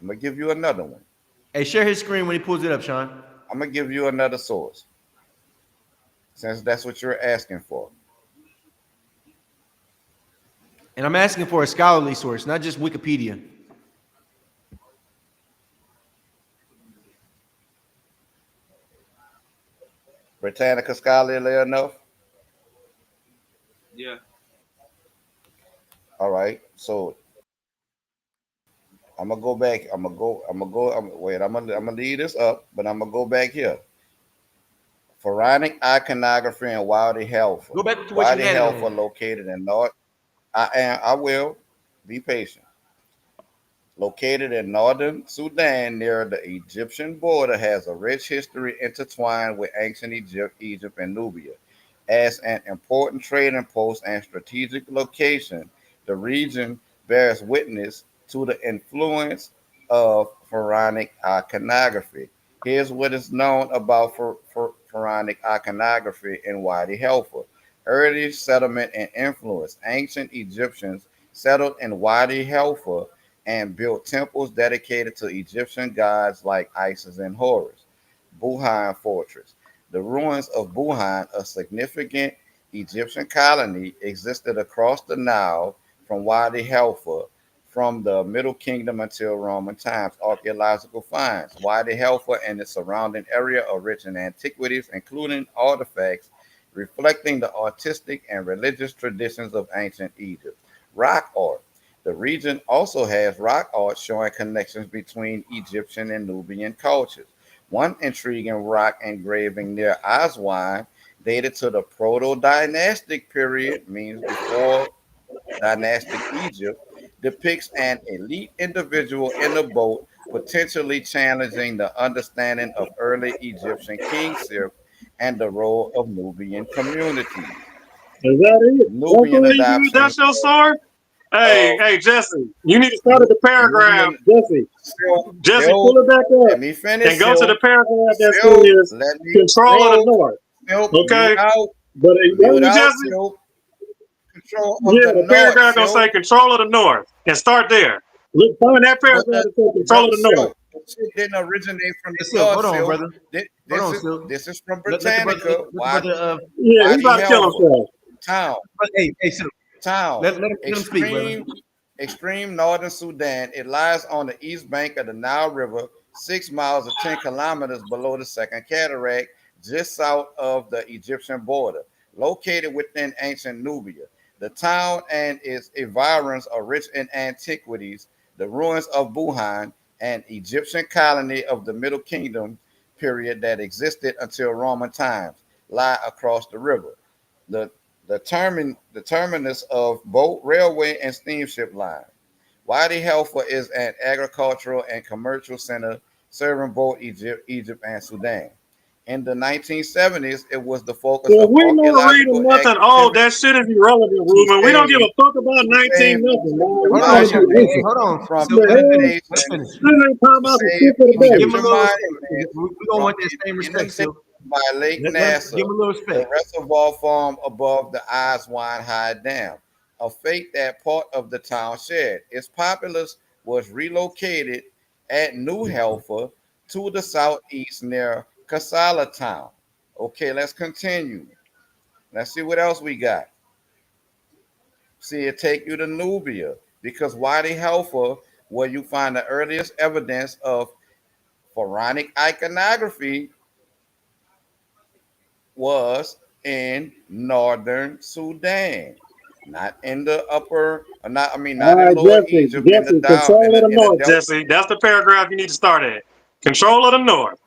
I'm gonna give you another one. Hey, share his screen when he pulls it up, Sean. I'm gonna give you another source, since that's what you're asking for. And I'm asking for a scholarly source, not just Wikipedia. Britannica scholarly enough? Yeah. All right. So I'm gonna go back. Wait. I'm gonna leave this up, but I'm gonna go back here. Pharaonic iconography and Wadi Halfa. Go back to what you Wadi had it Halfa on. located in North. I will be patient. Located in northern Sudan near the Egyptian border, has a rich history intertwined with ancient Egypt and Nubia. As an important trading post and strategic location, the region bears witness to the influence of pharaonic iconography. Here's what is known about pharaonic iconography in Wadi Halfa. Early settlement and influence. Ancient Egyptians settled in Wadi Halfa and built temples dedicated to Egyptian gods like Isis and Horus. Buhan Fortress. The ruins of Buhan, a significant Egyptian colony, existed across the Nile from Wadi Halfa from the Middle Kingdom until Roman times. Archaeological finds. Wadi Halfa and its surrounding area are rich in antiquities, including artifacts reflecting the artistic and religious traditions of ancient Egypt. Rock art. The region also has rock art showing connections between Egyptian and Nubian cultures. One intriguing rock engraving near Aswan, dated to the Proto-Dynastic period, means before dynastic Egypt, depicts an elite individual in a boat, potentially challenging the understanding of early Egyptian kingship and the role of Nubian communities. Is that it? That's Nubian all you did? adoption That's your sword? Hey, of hey, Jesse, you need to start at the paragraph. Nubian. Jesse, Still, pull it back up let me finish, and go to the Silk. paragraph that Silk, says let me, control of the Silk, North. Silk, Okay? But you heard mute me, out, Jesse? Silk. Control of Yeah, the the North, paragraph gonna say Silk. control of the North. And start there. Look, find that But paragraph that says control of the North. Silk, the shit didn't originate from Hey, the Silk, North, hold on, Silk. brother. Hold This on, is Silk. this is from Let the brother, Britannica. let the brother. Yeah, he Wadi about to kill Halfa. himself. Town. Hey, Silk. Town. Let him speak, brother. Extreme northern Sudan. It lies on the east bank of the Nile River, 6 miles or 10 kilometers below the Second Cataract, just south of the Egyptian border. Located within ancient Nubia, the town and its environs are rich in antiquities. The ruins of Buhan, an Egyptian colony of the Middle Kingdom period that existed until Roman times, lie across the river. The the terminus of boat, railway, and steamship lines. Wadi Halfa is an agricultural and commercial center serving both Egypt and Sudan. In the 1970s, it was the focus Well, of we not archaeological reading nothing old. activity That shit is irrelevant, to Ruben. We don't give save a fuck about to 19 save nothing, man. We Hold trying on, to be hey, monuments ancient. hold on. from The Silk, let him hell? finish. Let him Egyptian finish. This ain't talking to about the save shit for the Give him day. a Egyptian little respect. monuments We're gonna from want that same being respect, inundated Silk. by Lake Give Nasser, him a little the respect. reservoir formed above the Aswan High Dam, a fate that part of the town shared. Its populace was relocated at New Helfer to the southeast near Kassala town. Okay, let's continue. Let's see what else we got. See, it take you to Nubia because Wadi Halfa, where you find the earliest evidence of pharaonic iconography, was in northern Sudan, not in the upper, not I mean, All not in right, Lower Jesse. Egypt, in the Jesse, down control of the in the North, Delta. Jesse. That's the paragraph you need to start at. Control of the North.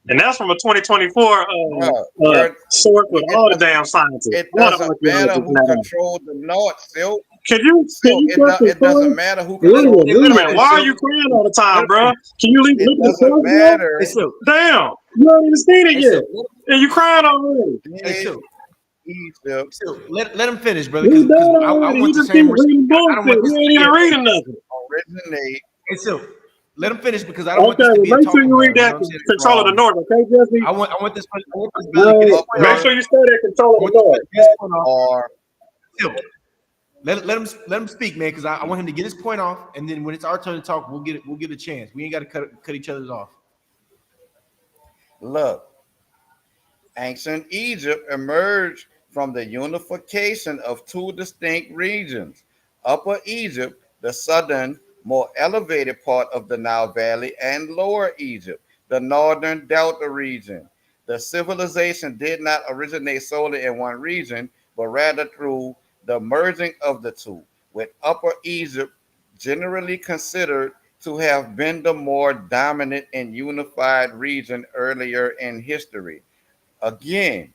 And that's from a 2024 Bruh, where source with all the damn scientists, it all the doesn't matter archaeologists who now. controlled the North, Silk. Can you start It doesn't control? matter who Ruben, controlled Hey, the let him Ruben, North. why finish, are Silk. you crying all the Let time, him bro? finish. Can you It look at the doesn't paragraph? Hey, matter. Silk. Damn, you haven't even seen it Hey, yet. Silk. And you crying already. Hey, Did Silk. Egypt Silk. Let him finish, brother, He's because done I already. He want the just keep same respect. reading I don't bullshit. want this He to ain't be even a. reading nothing. originate Hey, Silk. Let him finish because I don't want Okay, this to well, be a make sure talking you read point. You know that what I'm saying? control of the from North, okay, Jesse? I want this brother to get his All right, point make off. sure upper you start at control I of the want this brother North. to get his point off. or Silk. Let him speak, man, because I want him to get his point off, and then when it's our turn to talk, we'll get a chance. We ain't got to cut each other's off. look. Ancient Egypt emerged from the unification of two distinct regions. Upper Egypt, the southern, more elevated part of the Nile Valley, and Lower Egypt, the northern Delta region. The civilization did not originate solely in one region, but rather through the merging of the two, with Upper Egypt generally considered to have been the more dominant and unified region earlier in history. Again,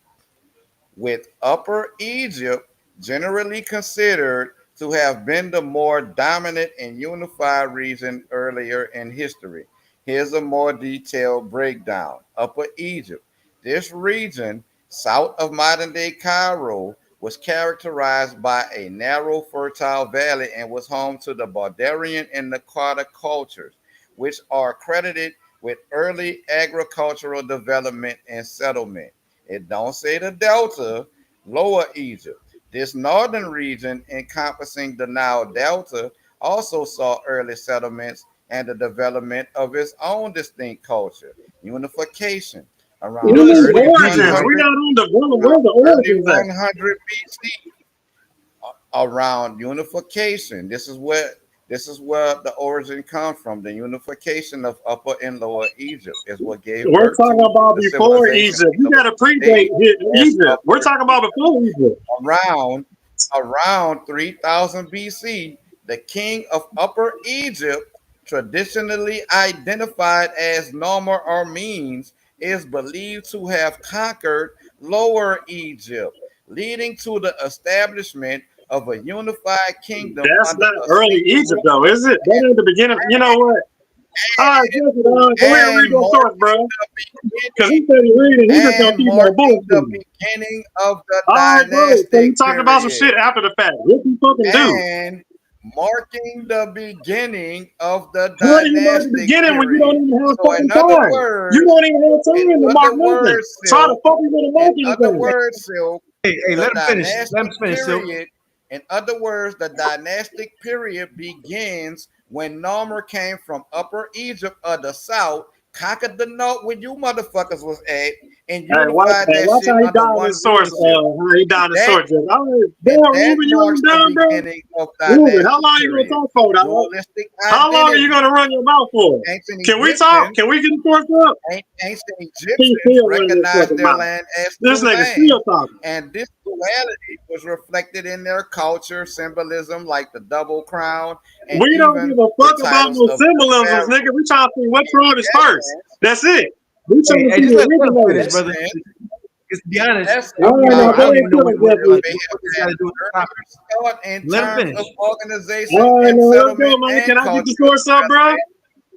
with Upper Egypt generally considered to have been the more dominant and unified region earlier in history. Here's a more detailed breakdown. Upper Egypt. This region, south of modern day Cairo, was characterized by a narrow, fertile valley and was home to the Barbarian and Nakata cultures, which are credited with early agricultural development and settlement. It don't say the Delta, Lower Egypt. This northern region encompassing the Nile Delta also saw early settlements and the development of its own distinct culture, unification You around know, this is early Origins. We 100, got on the around where the early origins at? 100 BC, around unification. This is where the origin comes from. The unification of Upper and Lower Egypt is what gave We're birth talking to about the before civilization Egypt. we You know got to predate today as Egypt. We're Upper talking about Egypt. before Egypt. Around 3000 BC, the king of Upper Egypt, traditionally identified as Nomer or Menes, is believed to have conquered Lower Egypt, leading to the establishment of a unified kingdom That's under not a early single Egypt, ruler though, is it? That ain't the beginning. You know what? All right, Jesse, go ahead and read and that source, marking bro. the Because beginning he said he reading. He just gonna and keep on marking the bullshitting. beginning of the All right, bro. So you dynastic talking about some period. shit after the fact? What you fucking do? And marking the beginning of the How do you mark the dynastic beginning when you don't period. even have So fucking time? You don't even have in time to mark other nothing. words, So how the Silk, fuck you gonna mark in other anything? words, Silk, Hey, the let him finish. Let him dynastic finish, Silk. period, in other words, the dynastic period begins when Nomer came from Upper Egypt of the South, conquered the North where you motherfuckers was at, and unified Hey, that watch shit how he under down one his source. rulership. How he And down his that source. Just, all right, and damn, that Ruben, you marks ain't the done, bro. beginning of Ruben, how dynastic long you gonna period. talk for, dog? Dualistic How long are you identity. gonna run your mouth for? Ancient Can we talk? Egyptians Can we get the source up? Ancient He Egyptians still running his recognized fucking their mouth. land as This two nigga still lands, talking. and this duality was reflected in their culture, symbolism like the double crown, and We don't even give a the fuck about titles no of the symbolisms, pharaoh. nigga. We trying to see what In Troy is first. essence, That's it. We trying to Hey, see just the let him finish, originators. brother. essence, Because to be honest, I All don't right, even know. now how I go don't ahead even and know kill it, what Jesse. like may what have this got had to do with the topic. earlier thought in Let him terms finish. of organization All right, and now let's go, settlement man. and Can I get the cultural source up, bro? Hey,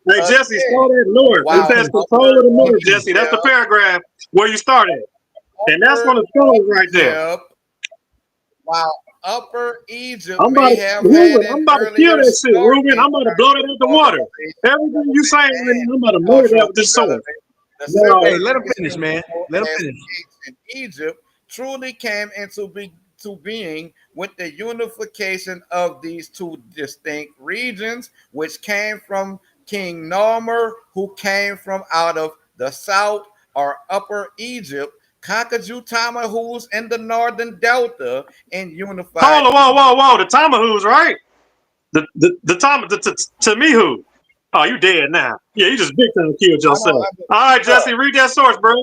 development. Jesse, Again, start at north. Let It him while says finish. control of Upper the Let him north, finish. Jesse. That's the Egypt, paragraph where you started. And that's Upper one of the scholars right there. Egypt, while Upper Egypt I'm about may to, have had Ruben, an I'm about to kill earlier that shit, start Ruben. in I'm about to blow that terms out the of water. organization, Everything you settlement, saying right and now, I'm about to murder that cultural with this sword. development, the Now, Hey, let him finish, civilization man. known Let him as finish. ancient Egypt truly came to being with the unification of these two distinct regions, which came from King Nomer, who came from out of the south or Upper Egypt, conquered Utamahu's in the northern delta, and unified hold on, Egypt. whoa. The Tomahawks, right? Tamihu. Oh, you dead now. Yeah, you just big time killed I don't yourself. All right, bro. Jesse, read that source, bro.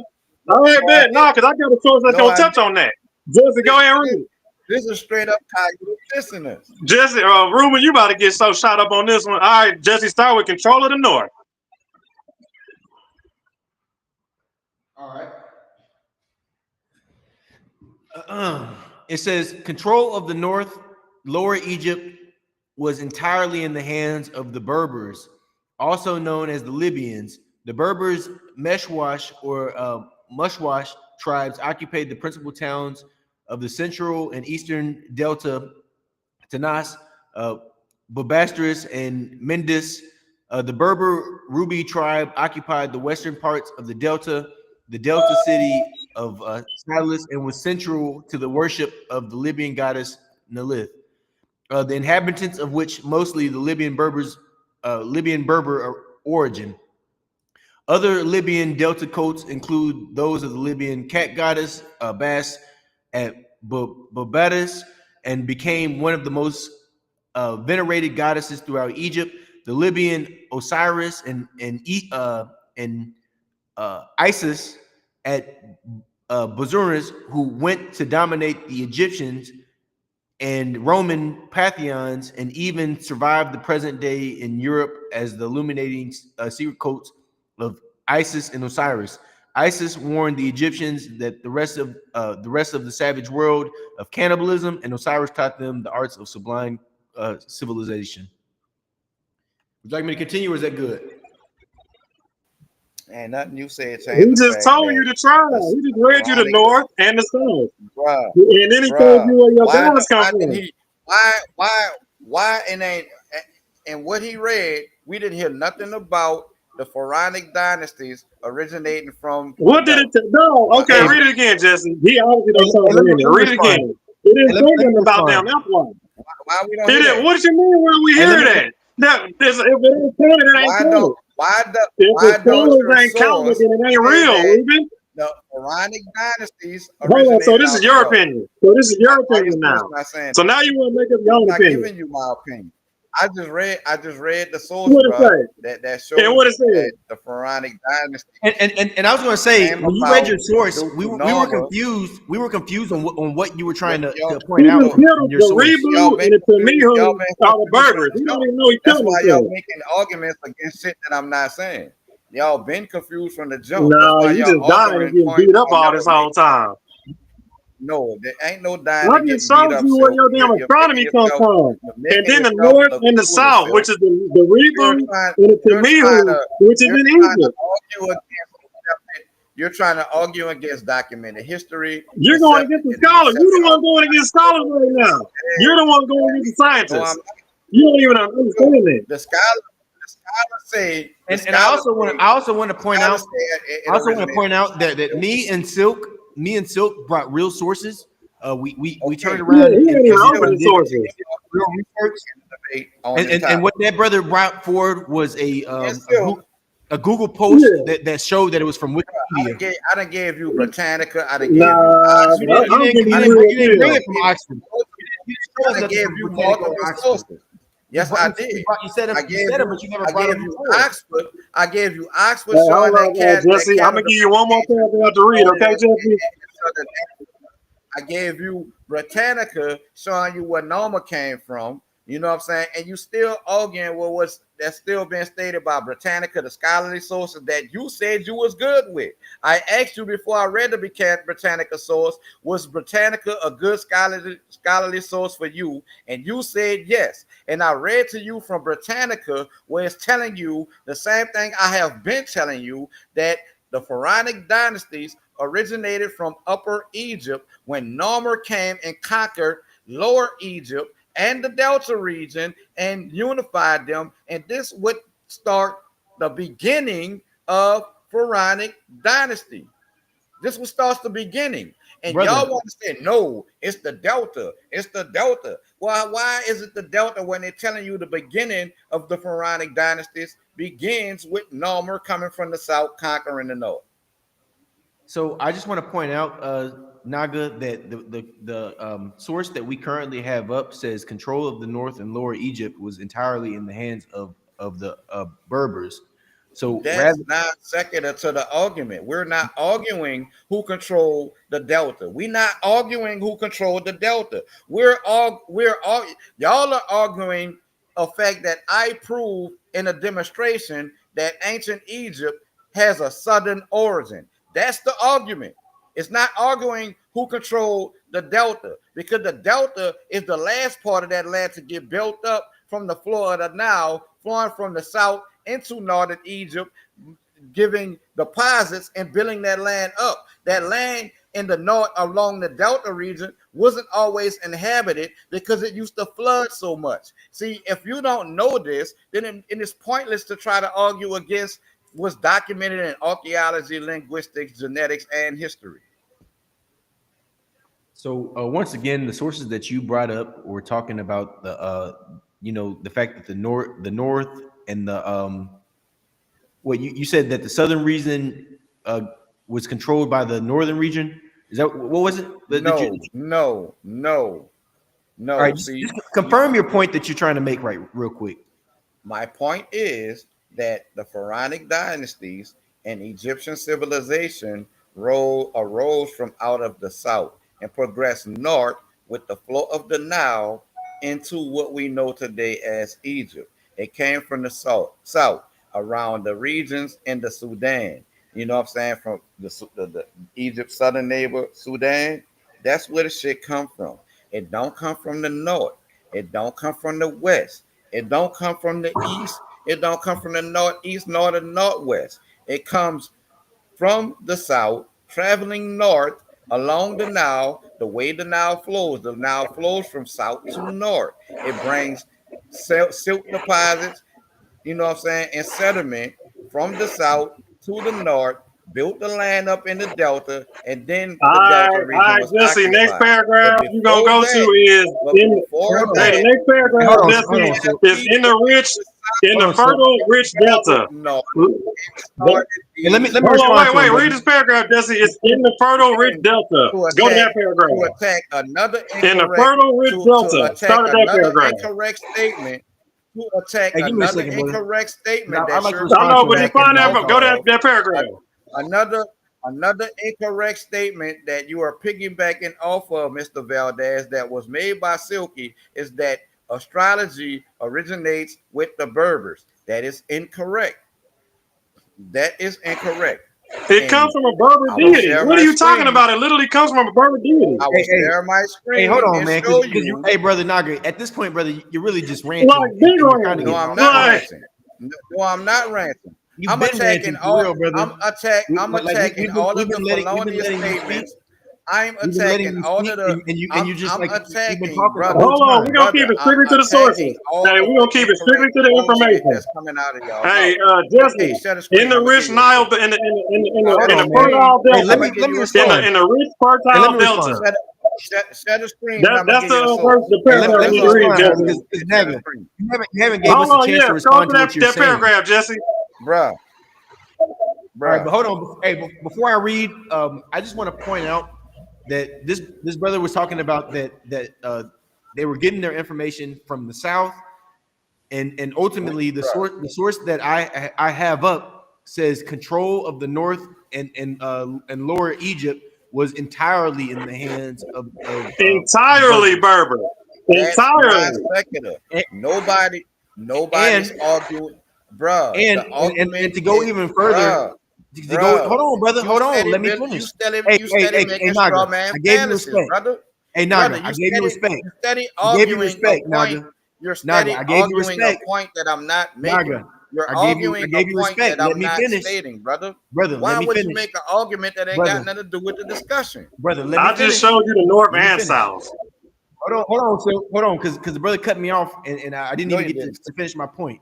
All right, No, I man. didn't. No, because I got a source that's No, going to I touch didn't. on that. Jesse, go ahead and read it. This is straight up cognitive dissonance. Jesse, Ruben, you about to get so shot up on this one. All right, Jesse, start with control of the north. All right. It says control of the north, Lower Egypt, was entirely in the hands of the Berbers, also known as the Libyans. The Berbers, Meshwash or Mushwash tribes occupied the principal towns of the central and eastern delta, Tanas, Bobastris, and Mendis. The Berber Ruby tribe occupied the western parts of the delta city of Silas, and was central to the worship of the Libyan goddess Nalith. The inhabitants of which mostly the Libyan Berber origin. Other Libyan delta cults include those of the Libyan cat goddess Bas at Bobatis, and became one of the most venerated goddesses throughout Egypt. The Libyan Osiris and Isis at Bazuris, who went to dominate the Egyptians and Roman pantheons, and even survived the present day in Europe as the illuminating secret cults of Isis and Osiris. Isis warned the Egyptians that the rest of the savage world of cannibalism, and Osiris taught them the arts of sublime civilization. Would you like me to continue, or is that good? Ain't nothing you said He changed the just fact told you that to try. the He just read you the Quranic, north and the south. bruh, And then he told you where your gods come why didn't from. he, why, and what he read, we didn't hear nothing about the Pharaonic dynasties originating from the What did it Delta. no, okay, Hey, read it again, Jesse. He obviously don't hey, talk let me, in there. let me Read it respond. again. It didn't Hey, say let nothing me about them. respond. That's why. Why we don't It hear didn't, that? what you mean when we Hey, hear that? That if it ain't counted, it ain't Why counted. don't why do If why the don't your scholars ain't counting, source then it ain't say real, that Ruben. the Pharaonic dynasties Hold on, so originated this is out the your Delta? opinion. So this is your Why your opinion source now. not saying So that? now you want to make up your I'm own not opinion. giving you my opinion. I just read the source, What it bro, say? that And shows what it you that said? the Pharaonic dynasty And I was going to say, came when you read about your source, due we to were normal. confused. We were confused on what you were trying Y'all, to point He out just so killed in your the source. y'all reboot been and the confused. Y'all Tamihu been are the confused from burgers. the He don't jump. even know he That's killed why y'all himself. making arguments against shit that I'm not saying. Y'all been confused from the jump. That's Nah, why you y'all just dying and arguing getting points beat up y'all all never this made. whole time. No, there ain't no dying I and just getting beat showed up, you where Silk. your damn astronomy comes from. You're And making then the yourself north look and the foolish, south, which Silk. is the You're reboot trying and the you're trying Tamihu, to which is you're in trying to Egypt. argue against you're trying to argue against documented history You're and going against the scholars. You're the one going against scholars right now. You're the one going against the no, I'm scientists. not. You don't even understand that. The And I scholars also want to point out say it originated from that me and Silk brought real sources. We turned okay. around He ain't even And open still the and did sources. real research. debate on this And topic. what that brother brought forward was And still, a Google post Yeah. that showed that it was from Wikipedia. I done gave you Britannica, I done gave you Nah, Oxford, I'm giving I you done, real You didn't bring deal. it from Oxford. You didn't show us I done nothing gave from you Britannica multiple or Oxford. sources. Yes, I did. You said them, I gave you but you never brought them before. Oxford. I gave you Oxford Hey, showing hold that on, that Jesse. I'm gonna Canada give you one more population paragraph to read, started okay, Jesse? in southern Africa. I gave you Britannica showing you where Noma came from. You know what I'm saying? And you still arguing with what's that's still being stated by Britannica, the scholarly sources that you said you was good with. I asked you before I read the Britannica source, was Britannica a good scholarly source for you? And you said yes. And I read to you from Britannica where it's telling you the same thing I have been telling you, that the Pharaonic dynasties originated from Upper Egypt when Nomer came and conquered Lower Egypt and the Delta region and unified them. And this would start the beginning of Pharaonic dynasty. This what starts the beginning. And Brother, y'all want to say, no, it's the Delta. It's the Delta. Well, why is it the Delta when they're telling you the beginning of the Pharaonic dynasties begins with Nomer coming from the south, conquering the north? so I just want to point out, Naga, that the source that we currently have up says control of the North and Lower Egypt was entirely in the hands of the Berbers. So rather, That's not secular to the argument. We're not arguing who controlled the Delta. We're not arguing who controlled the Delta. Y'all are arguing a fact that I proved in a demonstration that ancient Egypt has a southern origin. That's the argument. It's not arguing who controlled the Delta, because the Delta is the last part of that land to get built up from the floor of the Nile, flowing from the south into northern Egypt, giving deposits and building that land up. That land in the north along the Delta region wasn't always inhabited because it used to flood so much. See, if you don't know this, then it's pointless to try to argue against what's documented in archaeology, linguistics, genetics, and history. so once again, the sources that you brought up were talking about the fact that the north and the what you said that the southern region was controlled by the northern region. Is that what was it? No. All right, See, just confirm your point that you're trying to make right real quick. my point is that the Pharaonic dynasties and Egyptian civilization arose from out of the south and progressed north with the flow of the Nile into what we know today as Egypt. It came from the south around the regions in the Sudan. You know what I'm saying? From the Egypt southern neighbor, Sudan. That's where the shit come from. It don't come from the north. It don't come from the west. It don't come from the east. It don't come from the northeast nor the northwest. It comes from the south, traveling north along the Nile, the way the Nile flows from south to north. It brings silt deposits, you know what I'm saying, and sediment from the south to the north, built the land up in the delta, and then the delta All region right, was Jesse. Next occupied. But paragraph you're gonna before go to that, is but in. before Hey, the that, next Hey, paragraph, hold on, Jesse, so is in the rich, in hold the on, so fertile, rich delta. no, That- hey, let me Hold on, respond to him, wait. brother. Read this paragraph, Jesse. It's in the fertile, rich delta. to Go to attack that paragraph. to attack another In the incorrect fertile, rich to delta. attack Start at that another paragraph. incorrect statement to attack Hey, give me a another second, brother. incorrect 'Cause statement I'd that like to I Sherman respond know, to is but him just backing find that. off Go to of. that paragraph. Another another incorrect statement that you are piggybacking off of, Mr. Valdez, that was made by Silky, is that astrology originates with the Berbers. That is incorrect. That is incorrect. It comes And from a Berber I will deity. share What are my you talking screen. about? It literally comes from a Berber deity. I Hey, will hey, share my hey, hold screen on, and man, show because you, you. hey, brother Naga, at this point, brother, you're really just Like ranting, big and you're kind of No, ranting. getting I'm off the not Like point. ranting. No, I'm not ranting. You've I'm been attacking ranting for all. real, brother. I'm Like attacking all of we've the been felonious letting you speak. statements. I'm We've been letting attacking you all speak, of the. and you just I'm like you've been attacking, talking the brother. whole hold on, we're time. gonna keep Brother, it I'm strictly to the attacking sources. all Hey, of we're the gonna keep it strictly incorrect to the bullshit information. that's coming out of y'all Hey, mouth. Okay, Jesse, shut the in screen. the I'm gonna give rich you a Nile, source. Hold Shut in the the on, man. screen. fertile Hey, I'm delta, gonna give let me you a respond. source. in the rich Hey, let fertile me delta. respond. Shut the screen, and I'm gonna That's give you a the source. Hey, paragraph let you That's me need to all I'm read, respond, gonna brother, Jesse. do. because Shut the Naga, screen, you haven't gave Hold us a on, chance yeah, to go respond to to what you're that saying. paragraph, Jesse. bruh. All right, Bruh. but hold on. Hey, before I read, I just want to point out that this brother was talking about that they were getting their information from the south, and ultimately the source that I have up says control of the north and lower Egypt was entirely in the hands of the Entirely Berbers. Berber. That's non Entirely. secular. And Nobody's and arguing, bruh. and The and argument to go is, even further, bruh, to go, bruh. hold on, brother, You hold on, steady, let me build, finish. Hey, you hey, steady hey, hey, making straw Naga, man I gave you fallacies, respect. brother. Hey, Brother, Naga, I gave you respect. you steady I gave you arguing a respect, point. Naga. You're Naga, steady I gave you arguing a respect. point that I'm not making. Naga, You're I arguing a gave you point respect. that Let I'm me not finish, stating, brother. brother. Let Why me would you finish, make an argument that ain't got brother, nothing to do with the discussion? brother. Let me I just finish. showed you the north Let me and finish. south. Hold on, because the brother cut me off, and I didn't No, even you get didn't. to finish my point.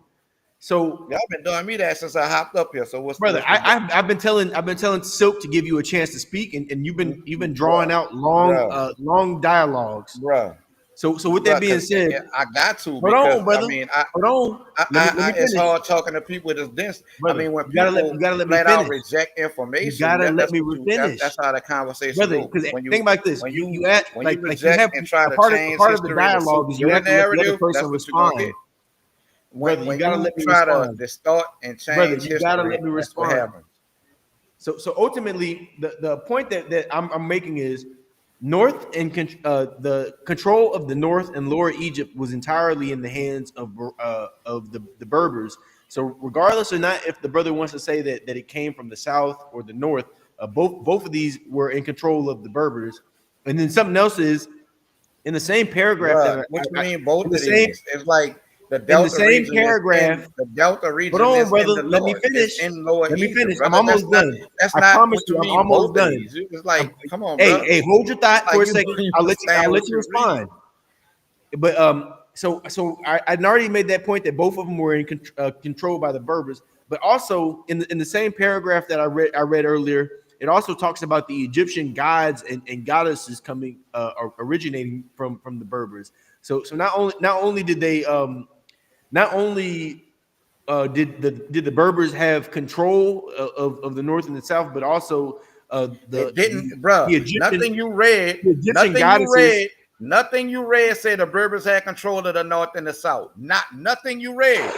So, Y'all been doing me that since I hopped up here. So brother, what's the I've been telling Silk to give you a chance to speak, and you've been drawing bruh, out bruh, long dialogues. bruh. So with that Bro, being because said, I got to, hold because on, I brother. mean, Hold on. Let me it's finish, hard talking to people that's dense. I brother. mean, when You people gotta let me flat out finish. reject You information, gotta let that's me what you finish, that's how the conversation brother. go. Because think about this. You act When you like you reject have and try a to a change part of the history to suit dialogue is you your have to let the other narrative, person that's what you're gonna get. respond, brother. You When gotta you let me try to respond, distort and brother. change You gotta let history, me that's what respond. happens. So ultimately, the point that I'm making is the control of the North and Lower Egypt was entirely in the hands of the Berbers. So regardless or not if the brother wants to say that it came from the South or the North, both of these were in control of the Berbers. And then something else is in the same paragraph Bruh, what you mean both in the of same these? It's like the in the Delta same region is in paragraph. the Delta Hold region on, is in brother. the Let me north. It's finish. in Lower Let me Egypt, finish. I'm brother. almost done. That's I not promise what you you, I'm mean almost both of done. these. It's like, come on, Hey, bro. hey, hold your thought Like for a you second. don't I'll even let you. I'll understand let what you you're reading. respond. But so I already made that point that both of them were in control by the Berbers. But also in the same paragraph that I read earlier, it also talks about the Egyptian gods and goddesses coming originating from the Berbers. So not only did they not only did the Berbers have control of the North and the South, but also It didn't, bro. the Egyptian goddesses. Nothing you read said the Berbers had control of the North and the South. Nothing you read.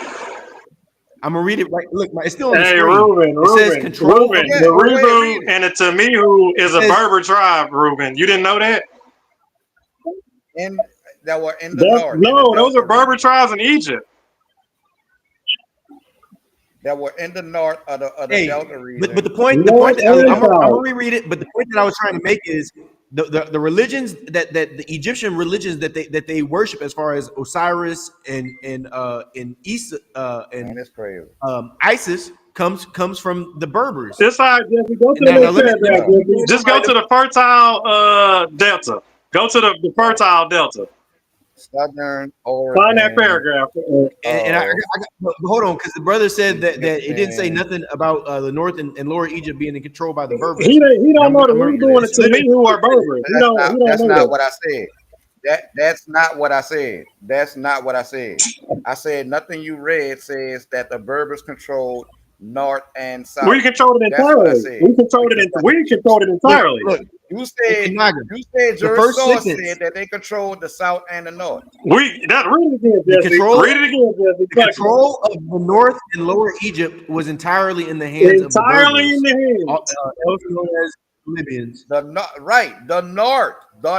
I'm gonna read it right. Look, it's still on the Hey, screen. Reuben, It says Reuben, control of Reuben. Yeah, The go ahead, read Rebu it. and the Tamihu is it a says Berber tribe, Reuben. You didn't know that? that were in the north. In the No, those Delta are Berber region. tribes in Egypt. That were in the north of the Hey, Delta region. but the point North that and I'm gonna south. reread it. But the point that I was trying to make is the religions that the Egyptian religions that they worship, as far as Osiris and Isa Man, it's crazy. Isis comes from the Berbers. This side, Jesse. Go to Now, the now next paragraph, Jesse. Just go to the fertile delta. Go to the fertile delta. Southern Find that origin. paragraph. And I got, but hold on, because the brother said that it didn't say Egyptian. nothing about the North and Lower Egypt being in control by the Berbers. He And don't know the I'm Hebrew and the it's literally- Semitic who are Berbers. He don't That's know not that. what I said. That's not what I said. That's not what I said. I said nothing you read says that the Berbers controlled north and south. We controlled it That's what I entirely. said. We controlled it entirely. Look, You said Naga, your the first source sentence. said that they controlled the south and the north. Read it again, The Jesse. control- Read it again, Jesse. The control of the North and Lower Egypt was entirely in the hands of the Entirely Berbers, in the hands. also known as Libyans. The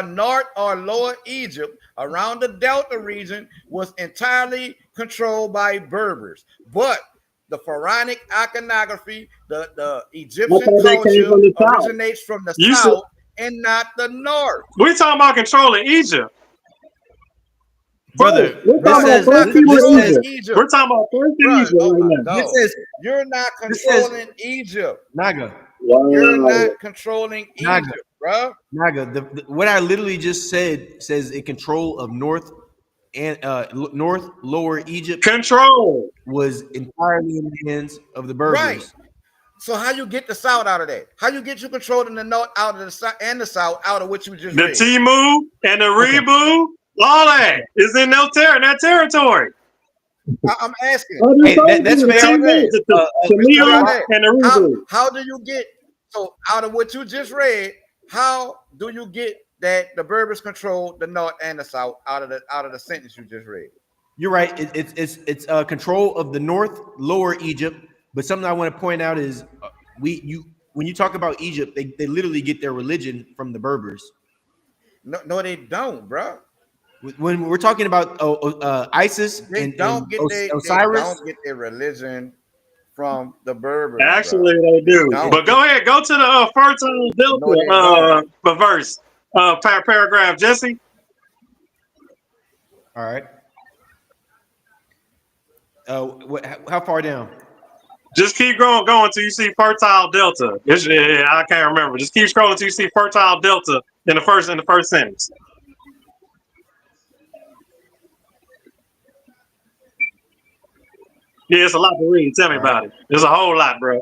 north or lower Egypt around the Delta region was entirely controlled by Berbers. But the pharaonic iconography, the Egyptian they came culture from the south. originates from the You south and not the north. We're talking about controlling Egypt. Brother, We're talking about first Egypt. We're talking about first Egypt Oh right my now. God. You're not this says- controlling Egypt. Naga, You're not controlling Naga. Egypt, bro. Naga, what I literally just said says a control of North and North Lower Egypt Control was entirely in the hands of the Berbers. Right. So how you get the south out of that? How you get you controlling the north out of the south and the south out of what you just the read? Timu and the Rebu, all that is in that territory. I'm asking. Hey, that's the fair. Timu, the Timu and the Rebu. How do you get so out of what you just read? How do you get that the Berbers control the north and the south out of the sentence you just read? You're right. It's control of the North Lower Egypt. But something I want to point out is when you talk about Egypt, they literally get their religion from the Berbers. No, they don't, bro. When we're talking about ISIS and Osiris, they don't get their religion from the Berbers. Actually, bro. they do. But go ahead, go to the fertile delta verse, paragraph, Jesse. All right. How far down? Just keep going till you see fertile delta. I can't remember. Just keep scrolling till you see fertile delta in the first sentence. Yeah, it's a lot to read. Tell me about it. There's a whole lot, bro.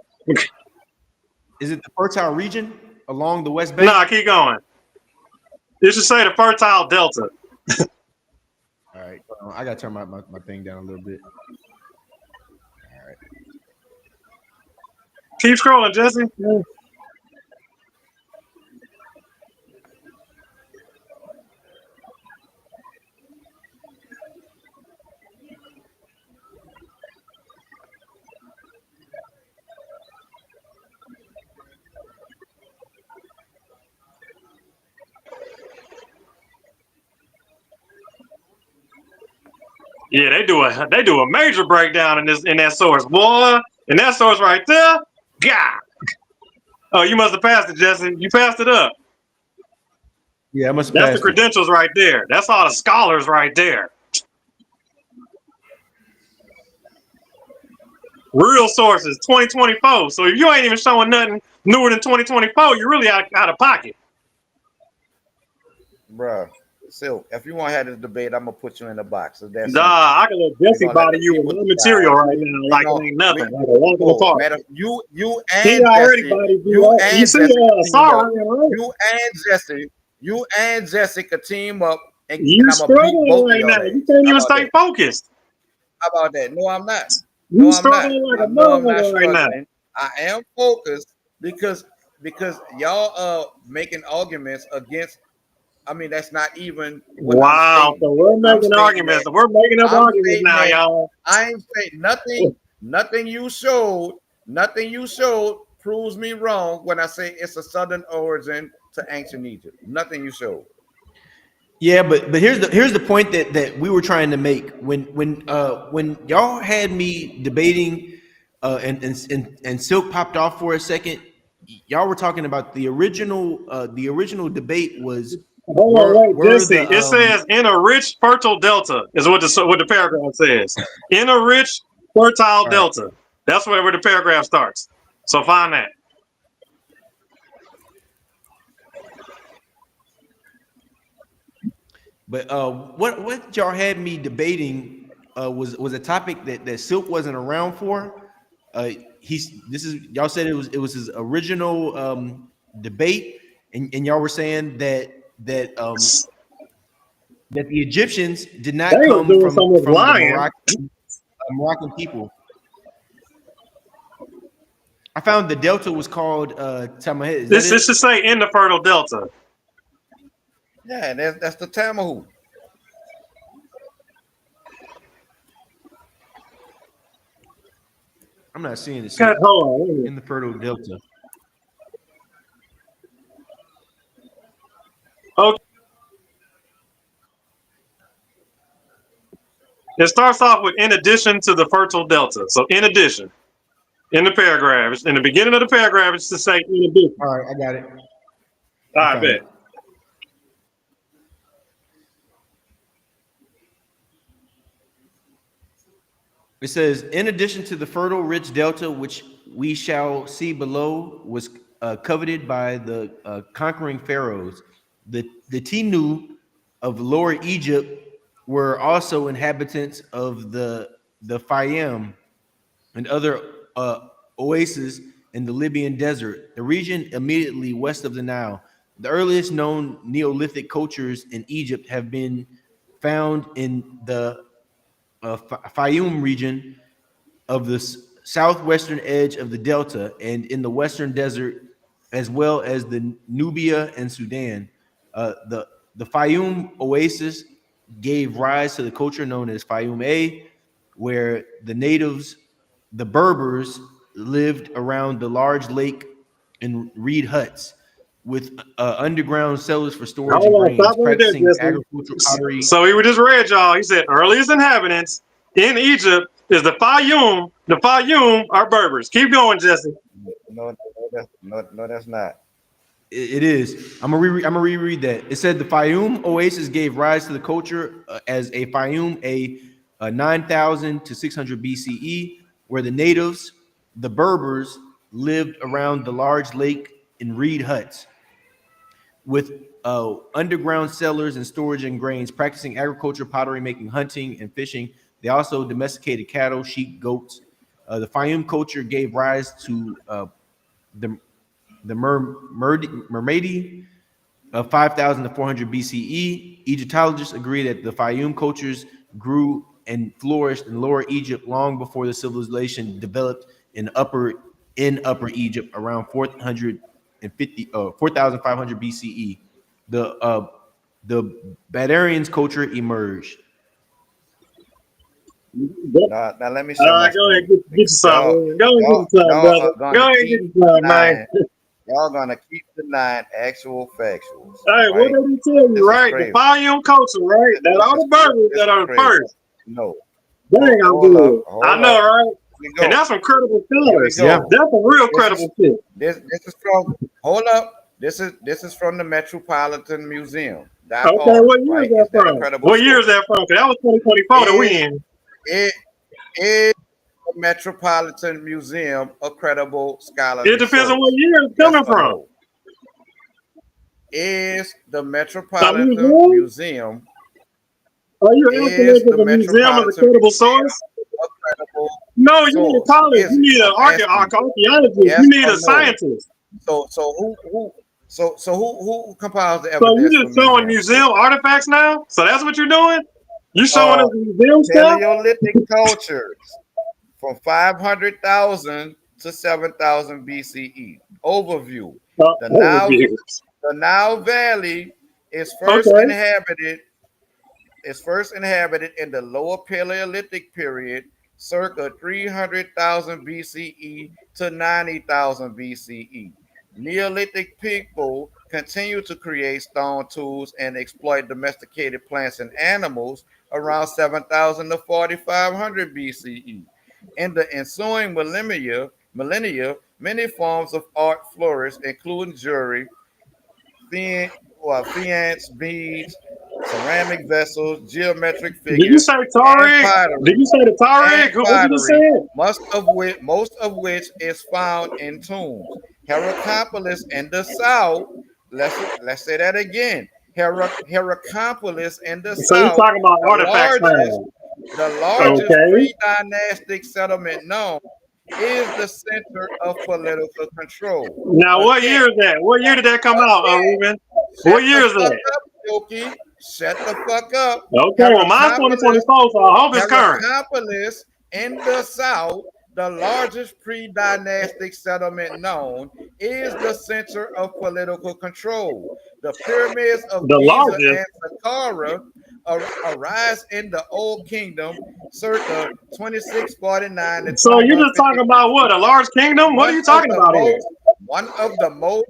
Is it the fertile region along the West Bank? Nah, keep going. You should say the fertile delta. All right. I got to turn my thing down a little bit. All right. Keep scrolling, Jesse. Yeah, they do a major breakdown in that source, boy. In that source right there, God. Oh, you must have passed it, Jesse. You passed it up. Yeah, I must have That's passed the credentials right there. That's all the scholars right there. Real sources, 2024. So if you ain't even showing nothing newer than 2024, you're really out of pocket. Bruh. So if you want to have this debate, I'm gonna put you in the box. So that's I can let Jesse body you with no material right now, like it ain't nothing. Like a walk in the park. You He and already Jesse, bodied you and see, Jesse, sorry, you and Jesse could team up, and you I'm gonna beat both struggling right of now. y'all. You can't even stay focused. How about that? No, I'm not. You No, I'm not. struggling like a No, I'm not motherfucker right now. struggling. I am focused because y'all are making arguments against. I mean, that's not even what Wow, so we're making arguments. We're making up arguments now, y'all. I'm saying nothing you showed proves me wrong when I say it's a southern origin to ancient Egypt. Nothing you showed. Yeah, but here's the point that we were trying to make when y'all had me debating and Silk popped off for a second. Y'all were talking about the original debate was Hold on, wait, were Jesse. the It says in a rich fertile delta is what the paragraph says. In a rich fertile all right. delta. That's where the paragraph starts. So find that. But what y'all had me debating was a topic that Silk wasn't around for. Y'all said it was his original debate, and y'all were saying that the Egyptians did They not was come doing so much from the lying. Moroccan people. I found the delta was called Tamahet. Is that This should it? say in the fertile delta. Yeah, that's the Tamahu. I'm not seeing it. God, Silk. hold on. In the fertile delta. Okay. It starts off with in addition to the fertile delta. So in addition, in the paragraph, in the beginning of the paragraph, it's to say in addition. All right, I got it. I bet. It. It says, in addition to the fertile, rich delta, which we shall see below, was coveted by the conquering pharaohs. The Tinu of Lower Egypt were also inhabitants of the Fayum and other oases in the Libyan desert, the region immediately west of the Nile. The earliest known Neolithic cultures in Egypt have been found in the Fayum region of the southwestern edge of the delta and in the western desert, as well as the Nubia and Sudan. The Fayum oasis gave rise to the culture known as Fayum A, where the natives, the Berbers, lived around the large lake in reed huts with underground cellars for storage and Hold on, grains, stop right there, practicing Jesse. agricultural pottery. So we just read y'all. He said earliest inhabitants in Egypt is the Fayum. The Fayum are Berbers. Keep going, Jesse. No, that's not. It is. I'm gonna reread that. It said the Fayum oasis gave rise to the culture as a Fayum, a 9,000 to 600 BCE, where the natives, the Berbers, lived around the large lake in reed huts with underground cellars and storage and grains, practicing agriculture, pottery making, hunting, and fishing. They also domesticated cattle, sheep, goats. The Fayum culture gave rise to the Mermadi of 5,000 to 400 BCE. Egyptologists agree that the Fayum cultures grew and flourished in Lower Egypt long before the civilization developed in Upper Egypt around 4,500 BCE. The Badarians culture emerged. Now let me share my Go ahead, screen get you because some. Go ahead, get you some, y'all brother. are Go gonna ahead, get keep you some, man. denying. Y'all gonna keep denying actual factuals, Hey, what right? did he tell you, This is right? The crazy. Fayum culture, right? That all the Berbers This that is are the crazy. first. No. They ain't gonna Hold do up. it. I Hold know, up. right? Here we And go. that's some credible Here we scholars. go. That's some real This credible is shit. this is from. Hold up. This is from the Metropolitan Okay, Museum.org, what year is right? that Is that a from? credible What year is source? that from? 'Cause that was 2024 that we Is in. it is the Metropolitan Museum a credible It scholarly depends on what source? year it's Yes coming or from. no? Is the A Metropolitan museum? Museum Are you asking us is if the a museum is a Metropolitan credible Museum source? a credible No, you need a source? college. Is You it? need an I'm asking you. archaeologist. You Yes need or a no? scientist. So who compiles the So you evidence for just showing museum museum stuff? artifacts now? So that's what you're doing? You showing Uh, us museum stuff? Paleolithic cultures from 500,000 to 7,000 BCE. Overview: the Nile Overview. the Nile Valley is first Okay. inhabited in the Lower Paleolithic period, circa 300,000 BCE to 90,000 BCE. Neolithic people continued to create stone tools and exploit domesticated plants and animals around 7,000 to 4,500 BCE. In the ensuing millennia, many forms of art flourished, including jewelry, faience, beads, ceramic vessels, geometric Did you figures, say and Tariq? Did you say the Tariq? What you just pottery, said? most of which is found in tombs. Heracompolis in the south. Let's say that again. Heracompolis in the So you're south, talking about the artifacts largest, found. the largest Okay. pre-dynastic settlement known, is the center of political control. Now, what Again, year is that? What year did that come out, again, Ruben? What shut year the is fuck that? up, Silky. Shut the fuck up. Okay, well, mine's Heracompolis 2024, so I hope it's current. Heracompolis in the south, the largest pre-dynastic settlement known, is the center of political control. The pyramids of The Giza largest. and Saqqara arise in the Old Kingdom circa 2649 to So you're just 2150 talking about what? A BC. large kingdom? What are you talking about here? One of the most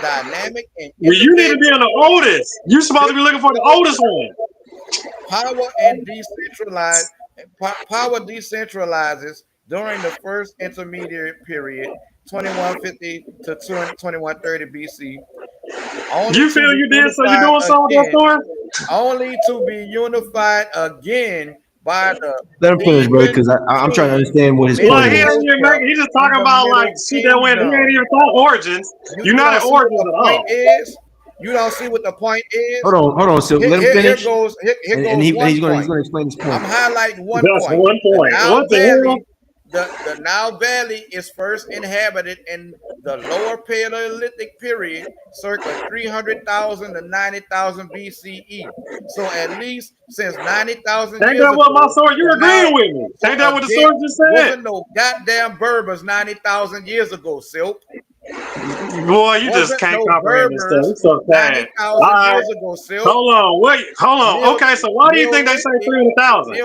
dynamic and Well, you need to innovative be in the oldest. You're supposed to be looking for the oldest one. power and decentralized power decentralizes during the first intermediate period 2150 to 2130 BC, only You to feel be you did, so you're unified doing something with that again story? by the Let him finish, bro, Theban because I'm trying to king understand what his Like, point he is. ain't even Mentuhotep making, he's just in talking the about, like, Middle shit that went, he ain't Kingdom. even thought origins. You're You not at don't see what origins the at point all. is. You don't see what the point is. Hold on, Silk. Let him Here finish, goes and one he's point. gonna explain his I'm point. highlighting one That's point. one The point. Nile What the hell? Valley, the Nile Valley is first inhabited in the lower Paleolithic period, circa 300,000 to 90,000 BCE. So at least since 90,000 Ain't years that what my ago, source, you the Nile, agreeing with me? so Ain't that what the again, source just said? wasn't no goddamn Berbers 90,000 years ago, Silk. Boy, you just Wasn't can't no comprehend this stuff. Berbers It's so sad. All 90,000 right. years ago, Silk. Hold on. Wait. Hold on. Neo, Okay, so why do you think they say Neolithic, 300,000?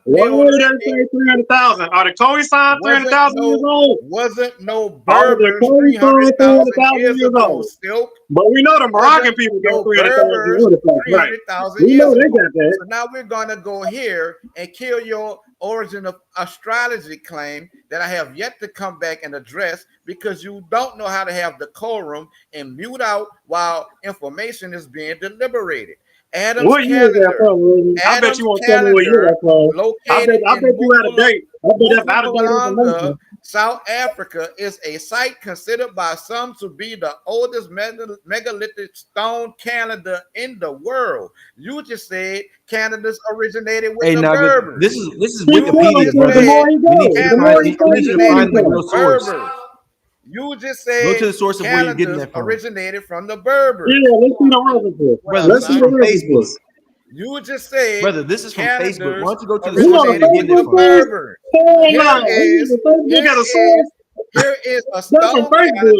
Why do they Neolithic say 300,000? Are the Kobe signs 300,000 years old? wasn't no Are the Berbers Kobe signs 300,000 300,000 years years ago, old? Silk. But we know the Moroccan Wasn't people got no 300,000 Berbers years old. Right. 300,000 We know years they ago. got that. So now we're gonna go here and kill your origin of astrology claim that I have yet to come back and address because you don't know how to have decorum and mute out while information is being deliberated. Adam's What year is that calendar. from, Ruben? I bet you Adam's won't tell me what year calendar, that's from. located I bet in you out of date. I bet that's out of date Mpumalanga, information. South Africa, is a site considered by some to be the oldest megalithic stone calendar in the world. You just said Canada's originated with Hey, the now, but Berbers. this is He will, You Wikipedia, just because the brother. said more he We need goes, you to the Canada's more find he we need says you the to more originated he find the with real the goes. source. Berbers. You just Go said to the source of where you're getting Canada's that from. originated from the Berbers. Yeah, let's see the references. What Brother, up, Let's this see is son? the from Facebook. references. You just said Brother, this is from Facebook. Why Canada's don't you go to the You source got of a where originated you're getting with it Facebook the from? source? Berbers. Hell Here no. You is use a Facebook here as a is source? here is a That's from stone Facebook. calendar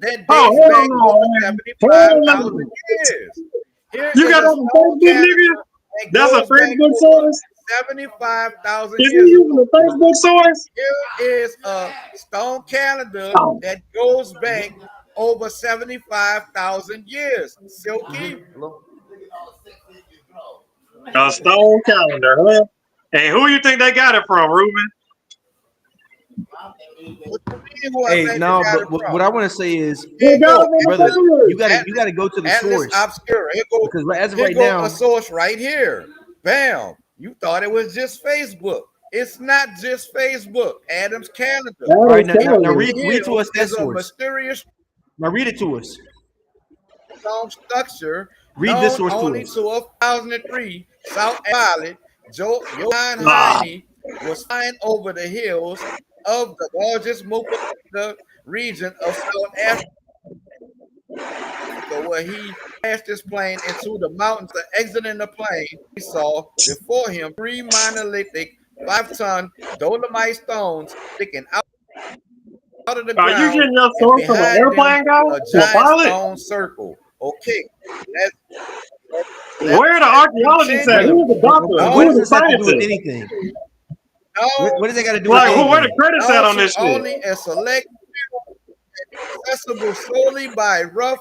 that Oh, dates hell back over no, man. Hell 75,000 no. years. Here You is got a that from stone Facebook, nigga? calendar that That's a goes back Facebook over source? 75,000 Is he years using ago. a Facebook source? Here is a stone calendar Oh, that goes back over 75,000 years. Silky, a stone calendar, huh? And who you think they got it from, Ruben? what you mean who I Hey, think no, they got but it what from? I want to say is, Here They you got go. it from the brother, Berbers. you gotta go to the Atlas source Obscura. because as of Here right go a now, source right here. Bam. You thought it was just Facebook. It's not just Facebook. Adam's calendar. all right, Adam's now calendar. read Here to us that is a source. mysterious Now read it to us. stone structure Read this known source to only us. to a 2003 South pilot Johann Ah, Heine was flying over the hills of the largest Mpumalanga region of South Africa, where he crashed his plane into the mountains. Exiting the plane, he saw before him three monolithic 5-ton dolomite stones sticking out of the are you ground, getting your and source from an behind them airplane guy? a From a giant pilot? stone circle. Okay, let's Where the archaeologists at? Brother, continue. Who's the doctor? what does Who's the Known, this have to do with scientist? anything? known, What does that got to do with Like, who? Where known, the anything? credits at known on to this shit? only a select few, accessible solely by rough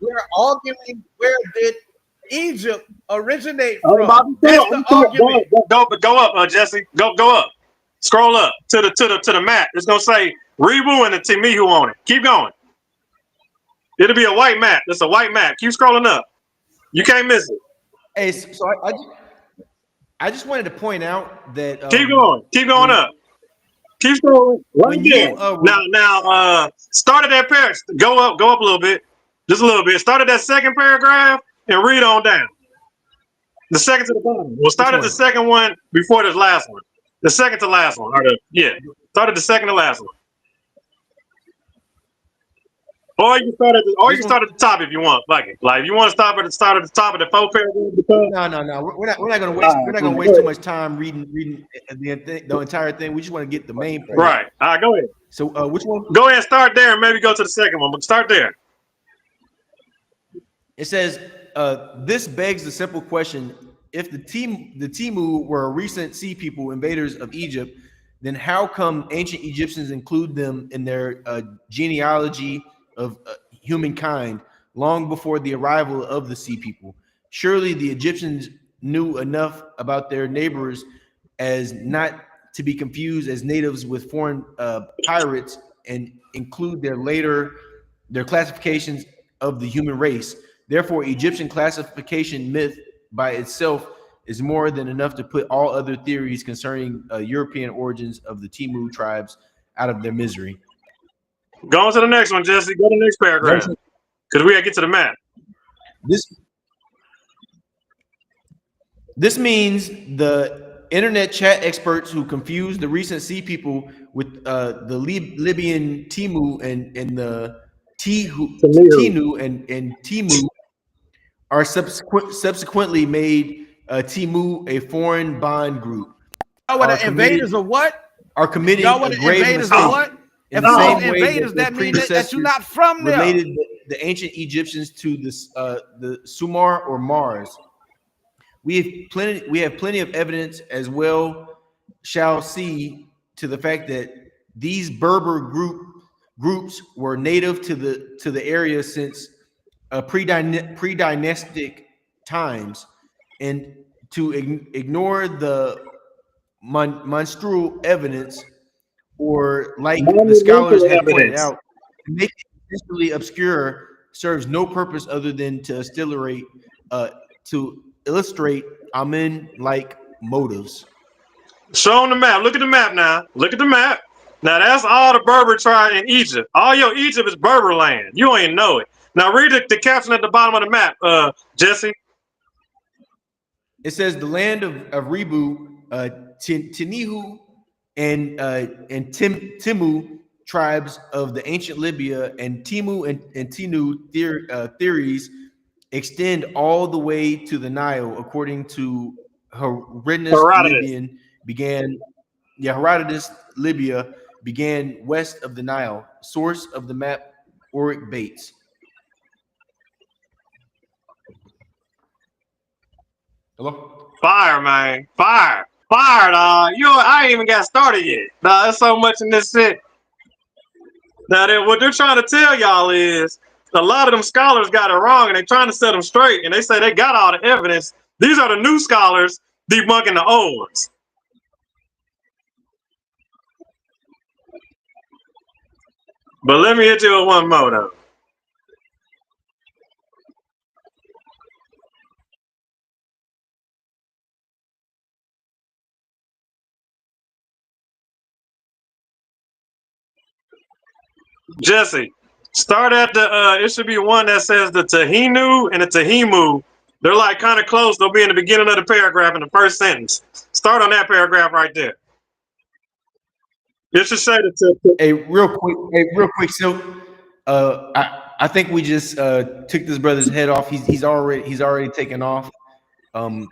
we're arguing where did Egypt originate I'm about from. to That's tell. the argument. Go up, Jesse. Go up. Scroll up to the map. It's gonna say Rebu and the Timihu on it. Keep going. It'll be a white map. It's a white map. Keep scrolling up. You can't miss it. Hey, so I just wanted to point out that Keep going. Keep going up. Keep scrolling. Right when there. you Now, start at that paragraph. Go up a little bit. Just a little bit. Start at that second paragraph and read on down. The second to the bottom. We'll start at the second one before this last one. The second to last one. Start at the second to last one. Or you can start at the top if you want. Like if you want to start at the top of the four paragraph. No. We're not gonna waste. We're not gonna waste too much time reading the entire thing. We just want to get the main point. Right. All right. Go ahead. So which one? Go ahead and start there, and maybe go to the second one. But start there. It says, this begs the simple question: if the Timu were recent sea people, invaders of Egypt, then how come ancient Egyptians include them in their genealogy of humankind long before the arrival of the sea people? Surely the Egyptians knew enough about their neighbors as not to be confused as natives with foreign pirates and include their classifications of the human race. Therefore, Egyptian classification myth by itself is more than enough to put all other theories concerning European origins of the Timu tribes out of their misery. Go on to the next one, Jesse. Go to the next paragraph. Because we got to get to the map. This means the internet chat experts who confuse the recent sea people with the Libyan Timu and the Tinu and Timu are subsequently made Timu a foreign bond group. Y'all were the invaders of what? Are committing y'all were a the grave invaders mistake. of what? In If the y'all same way invaders, that means that you're not from there. Related the ancient Egyptians to the Sumar or Mars. We have plenty of evidence as well shall see to the fact that these Berber groups were native to the area since pre-dynastic times, and to ignore the monstrous evidence, or like the scholars have pointed out, to make it essentially obscure serves no purpose other than to illustrate Amen-like motives. Show them the map. Look at the map now. Look at the map. Now that's all the Berber tribe in Egypt. All your Egypt is Berber land. You don't even know it. Now read the caption at the bottom of the map, Jesse. It says the land of Rebu, Tinihu, and Timu tribes of the ancient Libya, and Timu and Tinu theories extend all the way to the Nile, according to Herodotus. Herodotus, Libya began west of the Nile. Source of the map, Oric Bates. Hello? Fire, man. Fire, dog. I ain't even got started yet. Nah, there's so much in this shit. Now, what they're trying to tell y'all is a lot of them scholars got it wrong, and they're trying to set them straight, and they say they got all the evidence. These are the new scholars debunking the old ones. But let me hit you with one more, though. Jesse, start at the, it should be one that says the Tahinu and the Tahimu. They're like kind of close. They'll be in the beginning of the paragraph in the first sentence. Start on that paragraph right there. It should say Hey, real quick, Silk. I think we just took this brother's head off. He's already taken off. And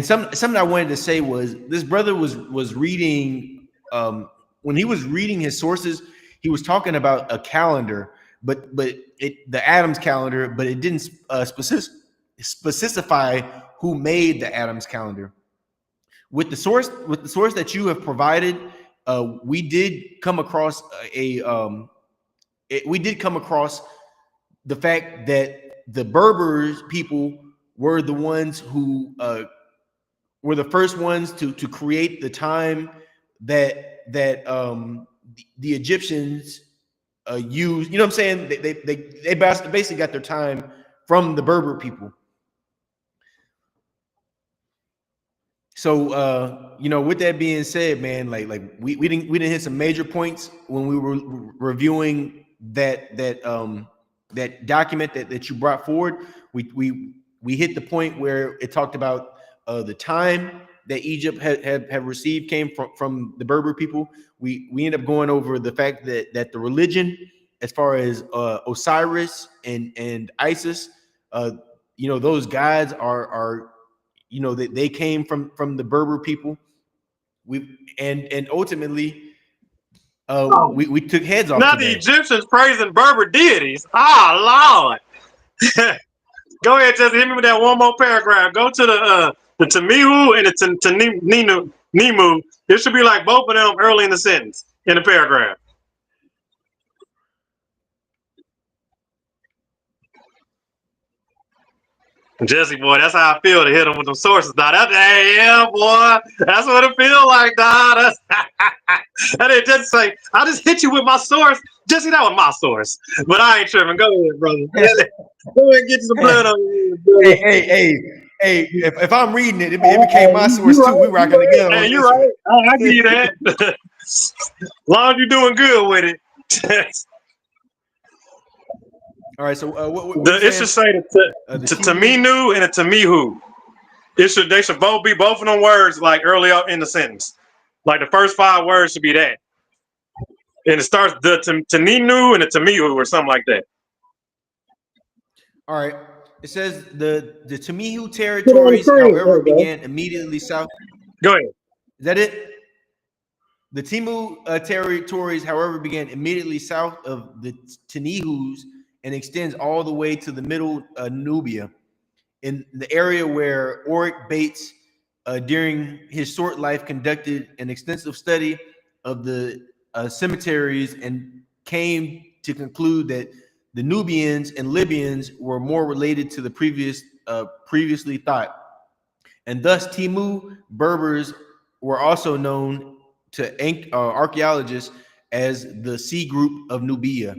something I wanted to say was this brother was reading when he was reading his sources, he was talking about a calendar, but the Adams calendar, but it didn't specify who made the Adams calendar. With the source that you have provided, we did come across the fact that the Berbers people were the ones who were the first ones to create the time that the Egyptians used. You know what I'm saying? They basically got their time from the Berber people. So you know, with that being said, man, like we didn't hit some major points when we were reviewing that document that you brought forward. We hit the point where it talked about the time that Egypt had received came from the Berber people. We end up going over the fact that the religion, as far as Osiris and Isis, you know, those gods are you know, they came from the Berber people. And ultimately we took heads off Not the today. Egyptians praising Berber deities. Ah, Lord. Go ahead, Jesse. Hit me with that one more paragraph. Go to the Tamihu and the Nimu. It should be like both of them early in the sentence, in the paragraph. Jesse, boy, that's how I feel to hit him with them sources. Dog. Yeah, boy. That's what it feel like, dog. I didn't just say, I just hit you with my source. Jesse, that was my source. But I ain't tripping. Go ahead, brother. Go ahead and get you some blood on you. Hey, if I'm reading it, it became my source too. We rocking together. Hey, you're right. I give you that. As long as you're doing good with it. All right, so it should say the Taminu and the Tamihu. They should both of them words like early up in the sentence. Like the first 5 words should be that. And it starts the Taninu and the Tamihu or something like that. All right. It says the Tamihu territories, however, began immediately south. Go ahead. Is that it? The Timu territories, however, began immediately south of the Tanihus and extends all the way to the middle Nubia, in the area where Oric Bates, during his short life, conducted an extensive study of the cemeteries and came to conclude that the Nubians and Libyans were more related to the previously thought, and thus Timu Berbers were also known to archaeologists as the C group of Nubia.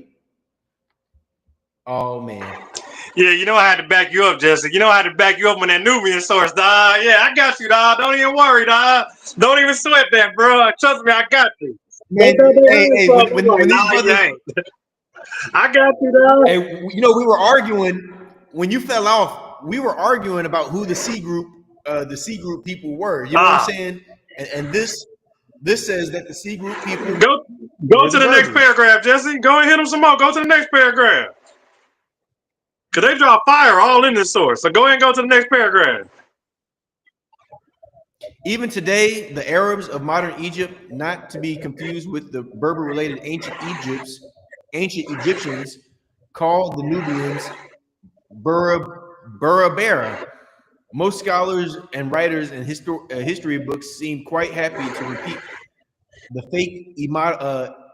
Oh man. Yeah, you know I had to back you up, Jesse. You know I had to back you up on that Nubian source, dog. Yeah, I got you, dog. Don't even worry, dog. Don't even sweat that, bro. Trust me, I got you. Man, hey, when these brothers, I got you, dog. Hey, you know, we were arguing when you fell off. We were arguing about who the C group people were. You know what I'm saying? And this says that the C group people go to the next paragraph, Jesse. Go and hit them some more. Go to the next paragraph. Because they draw fire all in this source. So go ahead and go to the next paragraph. Even today, the Arabs of modern Egypt, not to be confused with the Berber-related ancient Egyptians, called the Nubians Berabera. Most scholars and writers in history books seem quite happy to repeat the fake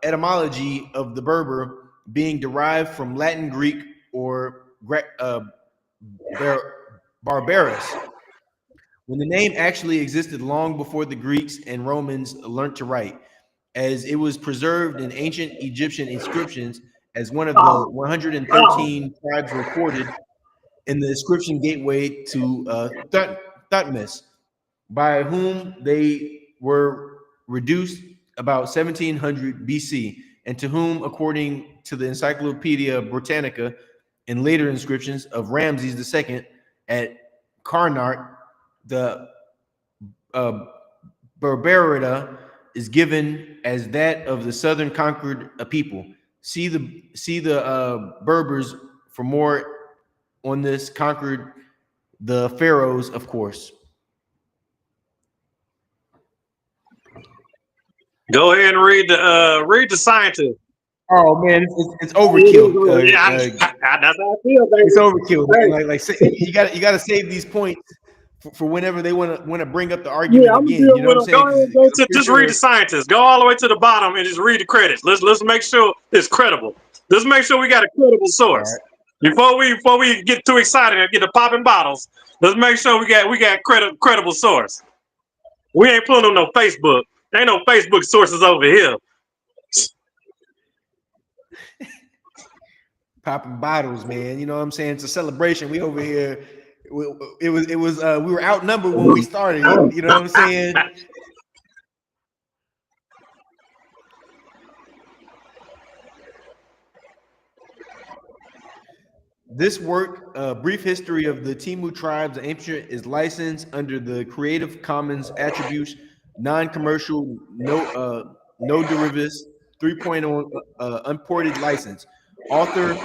etymology of the Berber being derived from Latin, Greek, or Barbarus, when the name actually existed long before the Greeks and Romans learned to write, as it was preserved in ancient Egyptian inscriptions as one of the 113 tribes recorded in the inscription gateway to Thutmose, by whom they were reduced about 1700 BC, and to whom, according to the Encyclopedia Britannica, in later inscriptions of Ramses II at Karnak, the Berberida is given as that of the southern conquered people. See the Berbers for more on this. Conquered the pharaohs, of course. Go ahead and read the scientist. Oh man, it's overkill. That's how I feel, baby. It's overkill. Hey. You got to save these points for whenever they want to bring up the argument again. You know what I'm saying? Go ahead, just read the scientist. Go all the way to the bottom and just read the credits. Let's make sure it's credible. Let's make sure we got a credible source. Right. Before we get too excited and get to popping bottles, let's make sure we got credible source. We ain't pulling on no Facebook. There ain't no Facebook sources over here. Popping bottles, man. You know what I'm saying? It's a celebration. We over here. We were outnumbered when we started. You know what I'm saying? This work, Brief History of the Timu Tribes of Ancient, is licensed under the Creative Commons Attribution, Non-Commercial, No Derivatives 3.0 Unported License. Author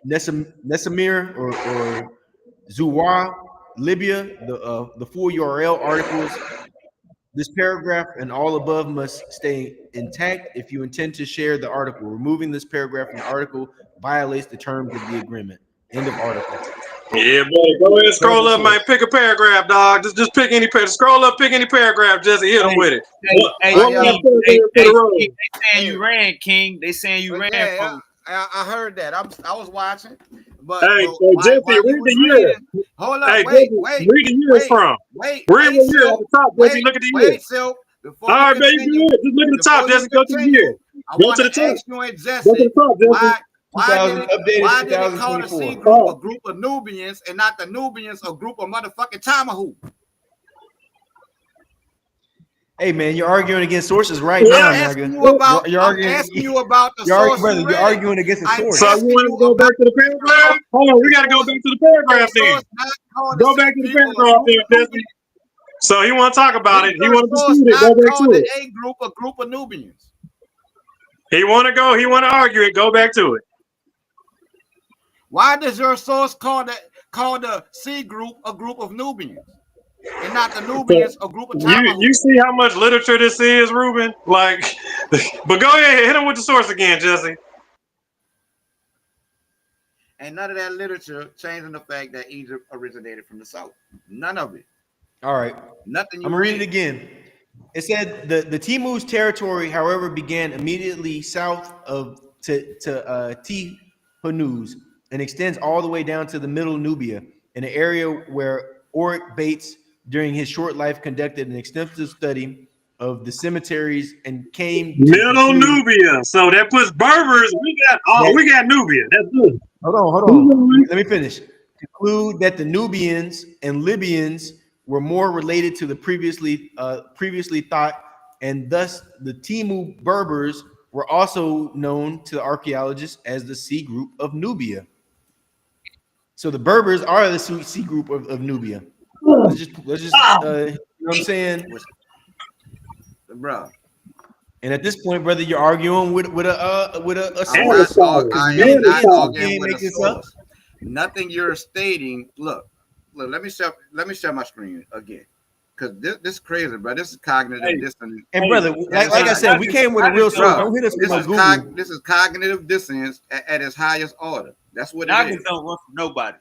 Nesamir or Zuwar, Libya. The full URL articles. This paragraph and all above must stay intact if you intend to share the article. Removing this paragraph from the article violates the terms of the agreement. End of article. Yeah, boy. Go ahead and scroll up, man. Pick a paragraph, dog. Just pick any paragraph. Scroll up, pick any paragraph, Jesse. Hit them with it. Hey, they saying you ran, King. They saying you ran. Yeah, I heard that. I was watching. But Hey, so Jesse, read the year. Hold up, Hey, wait, Jesse, read the year from. Read the year at the top, Jesse. Look at the year. Silk. All right, baby, good. Just look at the top, Jesse. Go to the year. Go to the top. Jesse, go to the top, Jesse. Why did it call the C group a group of Nubians and not the Nubians a group of motherfucking Tomahawk? Hey man, you're arguing against sources right now, nigga. I'm asking you about the source. Brother, you're arguing against the source. So you want to go back to the paragraph? Hold on, we got to go back to the paragraph then. Go back to the paragraph then, Jesse. So he want to talk about it. He want to pursue it. Go back to it. A group of Nubians. He want to go. He want to argue it. Go back to it. Why does your source call the C group a group of Nubians? And not the Nubians, a group of Tomahawk. You see how much literature this is, Ruben? Like, but go ahead, hit him with the source again, Jesse. And none of that literature changing the fact that Egypt originated from the south. None of it. All right. Nothing. I'm gonna read it again. It said the Timu's territory, however, began immediately south of Tihanus and extends all the way down to the middle Nubia, in an area where Oric Bates, during his short life, conducted an extensive study of the cemeteries and came to middle Nubia. So that puts Berbers. We got Nubia. That's good. Hold on. Let me finish. Conclude that the Nubians and Libyans were more related to the previously thought, and thus the Timu Berbers were also known to archaeologists as the C group of Nubia. So the Berbers are the C group of Nubia. Let's just you know what I'm saying, bro. And at this point, brother, you're arguing with a source. Nothing you're stating. Look, let me share my screen again, because this is crazy, bro. This is cognitive dissonance. And brother, like I said, we came with a real source. Don't hit us with Google. This is cognitive dissonance at its highest order. That's what it is. Don't run from nobody.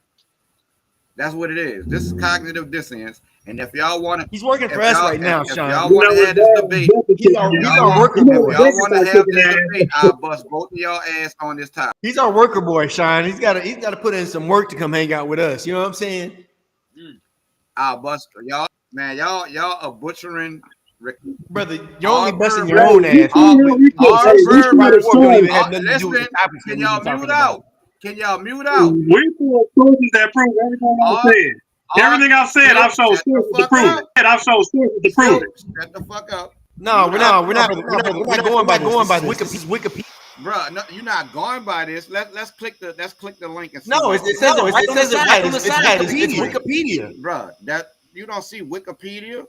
That's what it is. This is cognitive dissonance. And if y'all want to, he's working for us right now, Sean. If y'all want to have this debate, he's our worker boy. Y'all want to have this debate, I'll bust both of y'all ass on this topic. He's our worker boy, Sean. He's got to put in some work to come hang out with us. You know what I'm saying? I'll bust y'all, man. Y'all are butchering. Brother, you're only busting your own ass. Listen, can y'all mute out? Can y'all mute out? We pull sources that prove everything I said. Everything I've said, I've shown sources to prove it. I've shown sources to prove it. Shut the fuck up. No, we're not going by this. Wikipedia. Bro, no, you're not going by this. Let's click the link and see. No, it says it right on the side. It's Wikipedia. Bro, that you don't see Wikipedia.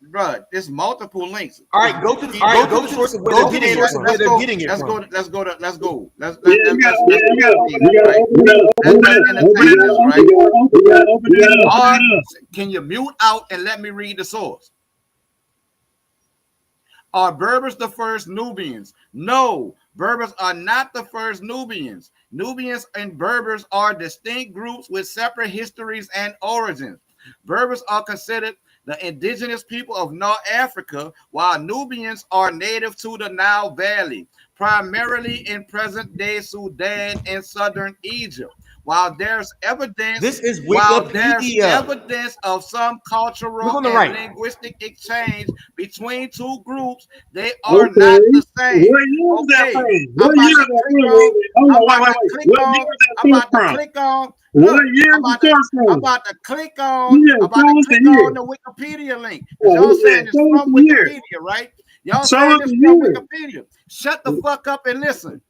Bro, there's multiple links. All right, go to the source of where they're getting it from. Let's go. Can you mute out and let me read the source? Are Berbers the first Nubians? No, Berbers are not the first Nubians. Nubians and Berbers are distinct groups with separate histories and origins. Berbers are considered the indigenous people of North Africa, while Nubians are native to the Nile Valley. primarily in present-day Sudan and southern Egypt. While there's evidence, This is while there's Wikipedia. evidence of some cultural Look on the and right. linguistic exchange between two groups, they are not the same. What year is that Okay, from? I'm What about year to is that click from? on. Hold I'm on, about wait. to click What on. year is that I'm about to from? click on. What Look, year I'm is about the to. source I'm from? about to click on. Yeah, I'm about show to us the click year. on the Wikipedia link because Yeah, y'all saying it's show us from the year. Wikipedia, right? Y'all Show saying us it's the from year. Wikipedia. Shut the fuck up and listen.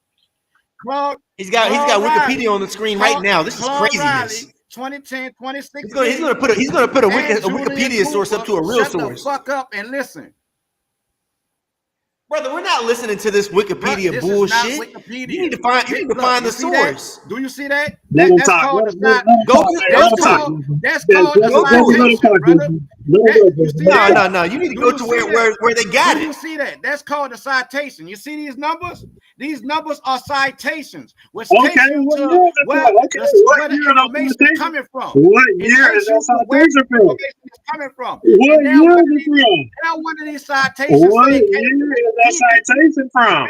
Claude He's got Riley, Wikipedia on the screen right now. This is Claude craziness. Riley, 2010, 2016. He's gonna put a and Julian Wikipedia source up to a Cooper, real shut source. the fuck up and listen. Brother, we're not listening to this Wikipedia This bullshit. is not Wikipedia. You need to find the source. That? Do you see that? Let him That's talk. called Let the him talk. That's called the Let him citation, talk, brother. You see that? No. You need to go to where they got Do it. you see that? That's called a citation. You see these numbers? These numbers are citations, which takes you to where the information is coming from. What It year is takes you that to where citation the from? information is coming from. What And now year one is of it these, from? now one of these citations What say year is that citation from?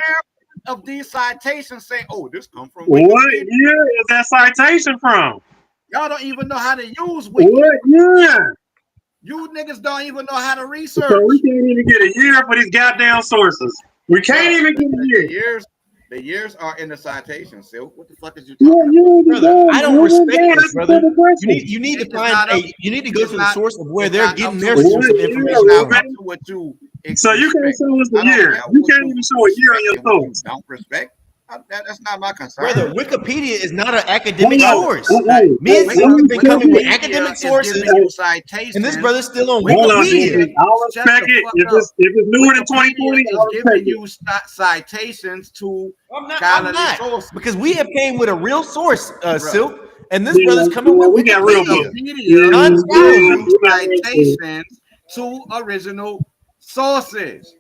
of these citations say, "Oh, this come from What Wikipedia." year is that citation from? Y'all don't even know how to use Wiki. What year? You niggas don't even know how to So research. we can't even get a year for these goddamn sources. We can't even get a year. The years are in the citation. Silk, what the fuck is you talking about? Brother, I don't respect this, That's a brother. simple question. You need to you need to go to the source of where it's they're not getting up their to source what of you- information it's not from. up to what you So you can't respect. show us I the don't year. care You what can't even show a year on your respect and what you source. don't respect. That's not my concern. Brother, Wikipedia is not an academic Brother, source. Hey, Me and Silk have been coming with Wikipedia academic is sources, giving you citations. and this brother's still on Hold on, Wikipedia. JC. I'll Shut respect the it. fuck If up. it's newer than 2020, Wikipedia I'll is giving respect it. you citations to I'm scholarly not. sources. Because we have came with a real source, Bruh. Silk, and this brother's coming with We got real Wikipedia. books. Wikipedia Non-scholarly. gives citations to original sources,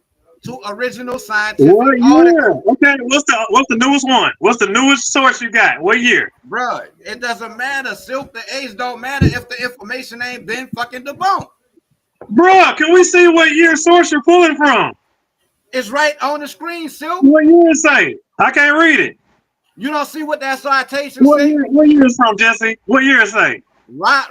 to original scientific What year? articles. Okay, what's the newest one? What's the newest source you got? What year? Bruh, it doesn't matter. Silk, the age don't matter if the information ain't been fucking debunked. Bruh, can we see what year source you're pulling from? It's right on the screen, Silk. What year it say? I can't read it. You don't see what that citation say? What year is from, Jesse? What year it say?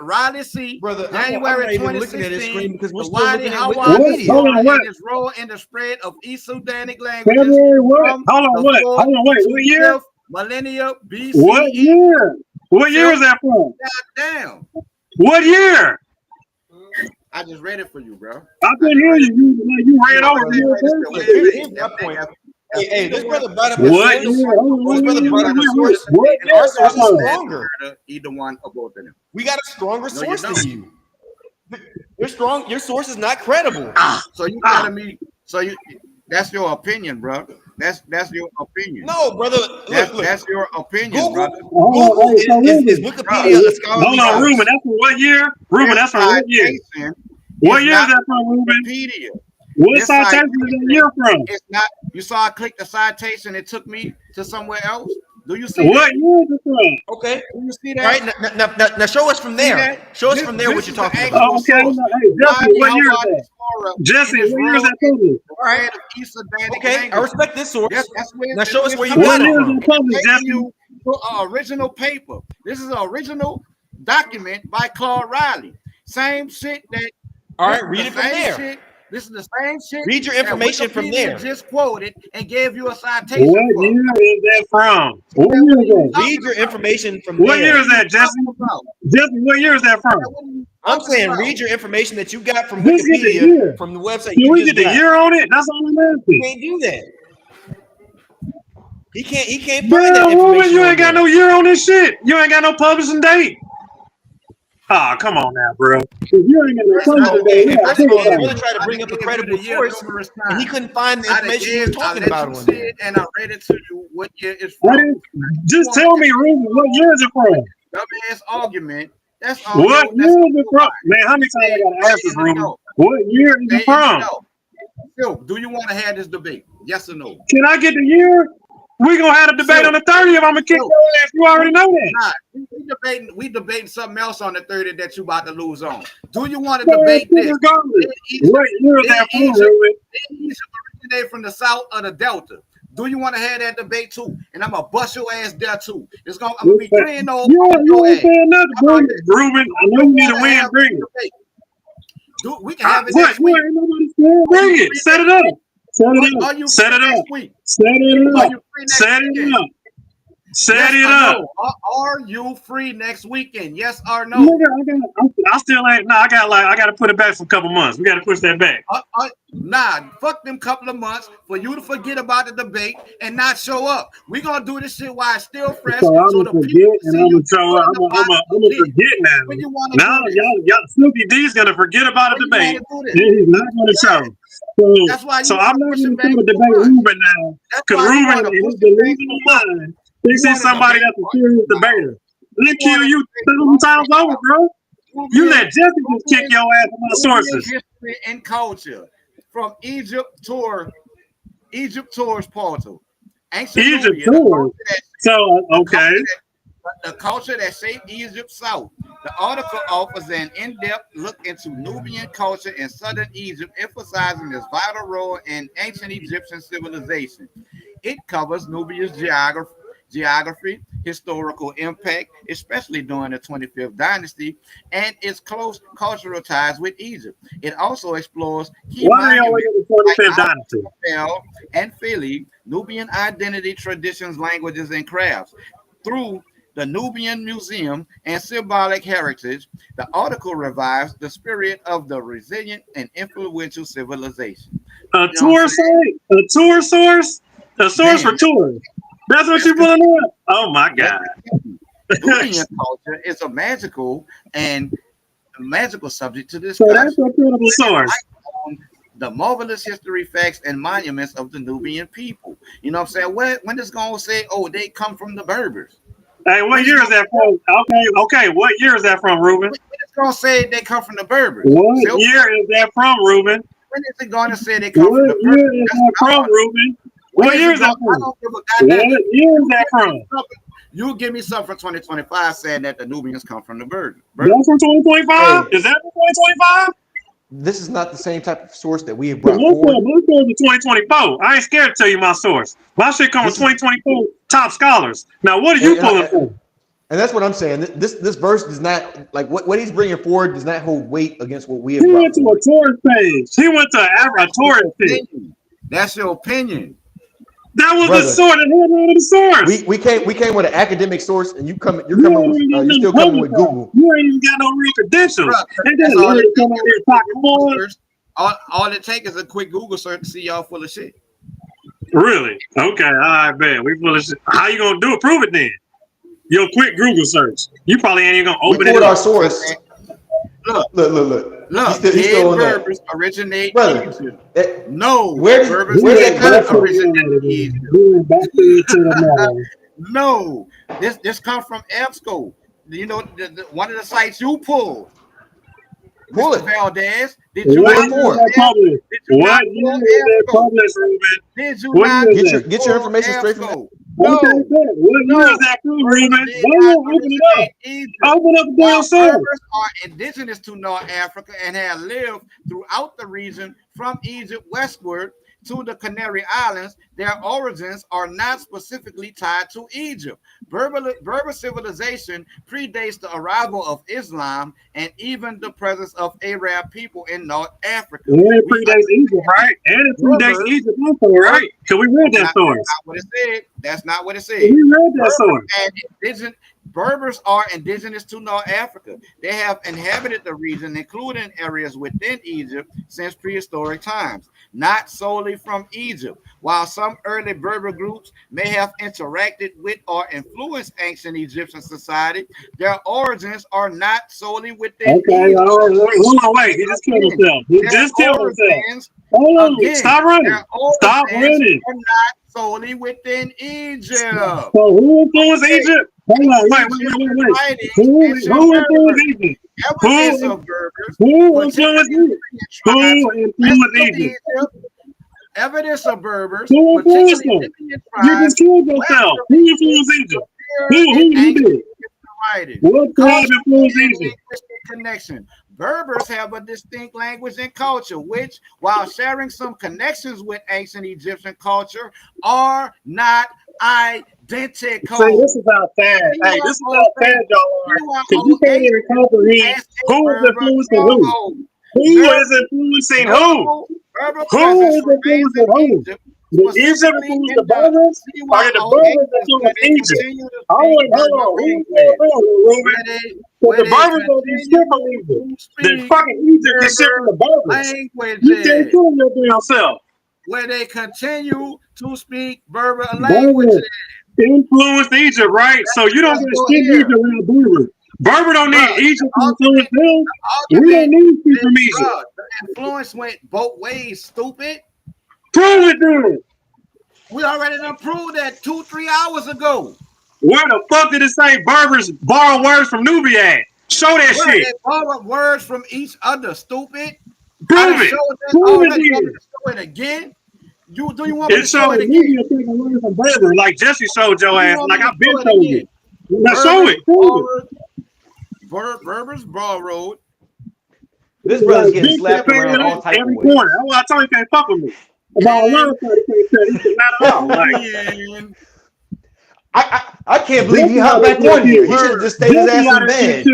Riley C. Brother, January I'm not even looking at his 2016. screen because we're The still Wadi looking at Howard Wikipedia. Hold on, what? and his role in the spread of East Sudanic languages February what? from Hold on, the what? 4th Hold on, wait. to What year? 5th millennia BCE. What year? What year is that from? Goddamn. What year? I just read it for you, bro. I couldn't hear you. You ran over the Here's my point. Hey, this brother brought up a What source. year? This brother brought up a source, What and our source is year? stronger. Either one or both of them. We got a stronger No, you source don't. than you. You're strong. Your source is not credible. So you telling me? So you? That's your opinion, bro. That's your opinion. No, brother. Look. That's your opinion, Google, brother. Google is Wikipedia a scholarly Hold on, source? Ruben. That's from what year? Ruben, that's from what year? What year is that from, Ruben? Wikipedia. What citation is that year from? It's not. You saw I clicked the citation. It took me to somewhere else. Do you see What that? year is it from? Okay. Do you see that? All right. Now show us from there. Show us from there what you're talking about. Oh, okay. Hey, Jesse, what year is that? Jesse, what year is that from? All right. Okay, I respect this source. Now show us where you What got it year is from. it from, Jesse? You to an original paper. This is an original document by Claude Riley. Same shit that. All right, read it from there. Shit, this is the same shit. Read your information from there. Just quoted and gave you a citation. What year is that from? What year is that? Read your information from What there. year is that, Jesse? Jesse, what year is that from? I'm saying read your information that you got from Just get the Wikipedia year. from the website. Can you we just get the got. year on it? That's all I'm You asking. can't do that. He can't find that Damn, information. Ruben, you on ain't got there. no year on this shit. You ain't got no publishing date. Oh, come on now, bro. If you ain't got no publishing date, you gotta First of think all, the about brother it. tried to bring up a credible source, and he couldn't find the information he was talking about on there. And I read it to you what year it's What from. is, just tell me, Ruben, what year is it from? Dumbass argument. That's all. What year is it from? Man, how many times I gotta ask this, Ruben? What year is it from? Phil, do you want to have this debate? Yes or no? Can I get the year? We gonna have a debate on the 30th. I'm gonna kick your ass. You already know that. Nah, we debating something else on the 30th that you about to lose on. Do you want to debate this? What year is that from, Ruben? Egypt originated from the south of the Delta. Do you want to have that debate too? And I'm gonna bust your ass there too. I'm gonna be 3-0 on you your ain't ass. saying nothing, Ruben. I know you need a win. Bring it. We can have it What? next week. You ain't nobody scared. Bring it. Set it up. Set it up. Are you Set it next up. week? Set it Are up. you free next Set weekend? it up. Set Yes it or up. no? Are you free next weekend? Yes or no? Nigga, I still ain't. No, I got to put it back for a couple months. We got to push that back. Nah, fuck them couple of months for you to forget about the debate and not show up. We're gonna do this shit while it's still fresh. So I'm So gonna the forget people and see I'm you gonna show up. I'm gonna forget now. when you want to Now do this. y'all Snoopy D's gonna forget about a debate. Do this. Then he's not gonna show. That's why So you I'm want to not push gonna it back try to 2 debate months. Ruben now, That's because why you Ruben want to in push his it back delusional 2 months. mind thinks he's somebody that's a serious debater. They kill you 1,000 times over, bro. You let Jesse just kick your ass on my sources. History and culture from Egypt tours portal. Ancient Egypt Nubia, tours. So okay. The culture that shaped Egypt South. The article offers an in-depth look into Nubian culture in southern Egypt, emphasizing its vital role in ancient Egyptian civilization. It covers Nubia's geography, historical impact, especially during the 25th dynasty, and its close cultural ties with Egypt. It also explores key Why they always monuments in the 25th like dynasty? and Philly, Nubian identity, traditions, languages, and crafts. Through the Nubian Museum and symbolic heritage, the article revives the spirit of the resilient and influential civilization. A tour site? A tour source? A source for tours? That's what you're pulling up? Oh my God. Nubian culture is a magical subject to discuss. So that's a credible source. The marvelous history, facts, and monuments of the Nubian people. You know what I'm saying? When it's going to say, oh, they come from the Berbers. Hey, what year is that from? Okay. What year is that from, Ruben? When it's going to say they come from the Berbers. What year is that from, Ruben? When is it going to say they come from the Berbers? What year is that from, Ruben? What year is that from? I don't give a goddamn. What year is that from? You give me something from 2025 saying that the Nubians come from the Berbers. That's from 2025? Is that from 2025? This is not the same type of source that we have brought My forward. source is 2024. I ain't scared to tell you my source. My shit comes from 2024 top scholars. Now, what are you pulling from? And that's what I'm saying. This verse does not, like, what he's bringing forward does not hold weight against what we have He brought went to forward. a tourist page. He went to a tourist page. That's your opinion. That was Brother, the source. That was the source. We came with an academic source, and you're still coming with Google. You ain't even got no real credentials. All it takes is a quick Google search to see y'all full of shit. Really? Okay. All right, man. We full of shit. How you gonna do it? Prove it then. Your quick Google search. You probably ain't even gonna open it. We pulled our source. Look. He's still on that. Berbers originate Brother, in Egypt. No, where did that come from? originate in Egypt. No, this comes from EBSCO. You know, one of the sites you pulled. Pull it. Valdez. What year is that published? What year is that published, Ruben? Did you not get your information straight from that? No. Okay, what year is that from, Ruben? Open it up. Open up the damn source. Berbers are indigenous to North Africa and have lived throughout the region from Egypt westward to the Canary Islands. Their origins are not specifically tied to Egypt. Berber civilization predates the arrival of Islam and even the presence of Arab people in North Africa. And it predates Egypt, right? And it predates Egypt also, right? Because we read that source. That's not what it said. That's not what it said. We read that source. Berbers are indigenous to North Africa. They have inhabited the region, including areas within Egypt, since prehistoric times, not solely from Egypt. While some early Berber groups may have interacted with or influenced ancient Egyptian society, their origins are not solely within Egypt. Hold on, wait. He just killed himself. He just killed himself. Hold on, stop running. Stop running. Are not solely within Egypt. So who influenced Egypt? Hold on, wait. Who influenced Egypt? Who influenced Egypt? Who influenced Egypt? Evidence of Berbers. Who influenced them? You just killed yourself. Who influenced Egypt? Who did? What tribe influenced Egypt? Connection. Berbers have a distinct language and culture, which, while sharing some connections with ancient Egyptian culture, are not identical. See, this is how sad. Hey, this is how sad y'all are. Because you can't even comprehend who is influencing who. Who is influencing who? Who is influencing who? The Egypt influenced the Berbers? Or did the Berbers influence Egypt? Hold on, Ruben. Because the Berbers don't do shit from Egypt. The fucking Egypt is shit from the Berbers. You can't fool your damn self. Where they continue to speak Berber languages. Influenced Egypt, right? So you don't get shit Egypt around Berber. Berber don't need Egypt to influence them. We don't need shit from Egypt. The influence went both ways, stupid. Prove it, dude. We already done proved that 2-3 hours ago. Where the fuck did it say Berbers borrow words from Nubia at? Show that shit. They borrow words from each other, stupid. Prove it. Prove it, show it again. Do you want me to show it again? Nubia taking words from Berber, like Jesse showed your ass, like I've been told you. Now show it. Berbers borrowed. This brother's getting slapped around all types of ways. Corner. That's why I told you can't fuck with me. I can't believe he hopped back on here. He should have just stayed his ass in bed.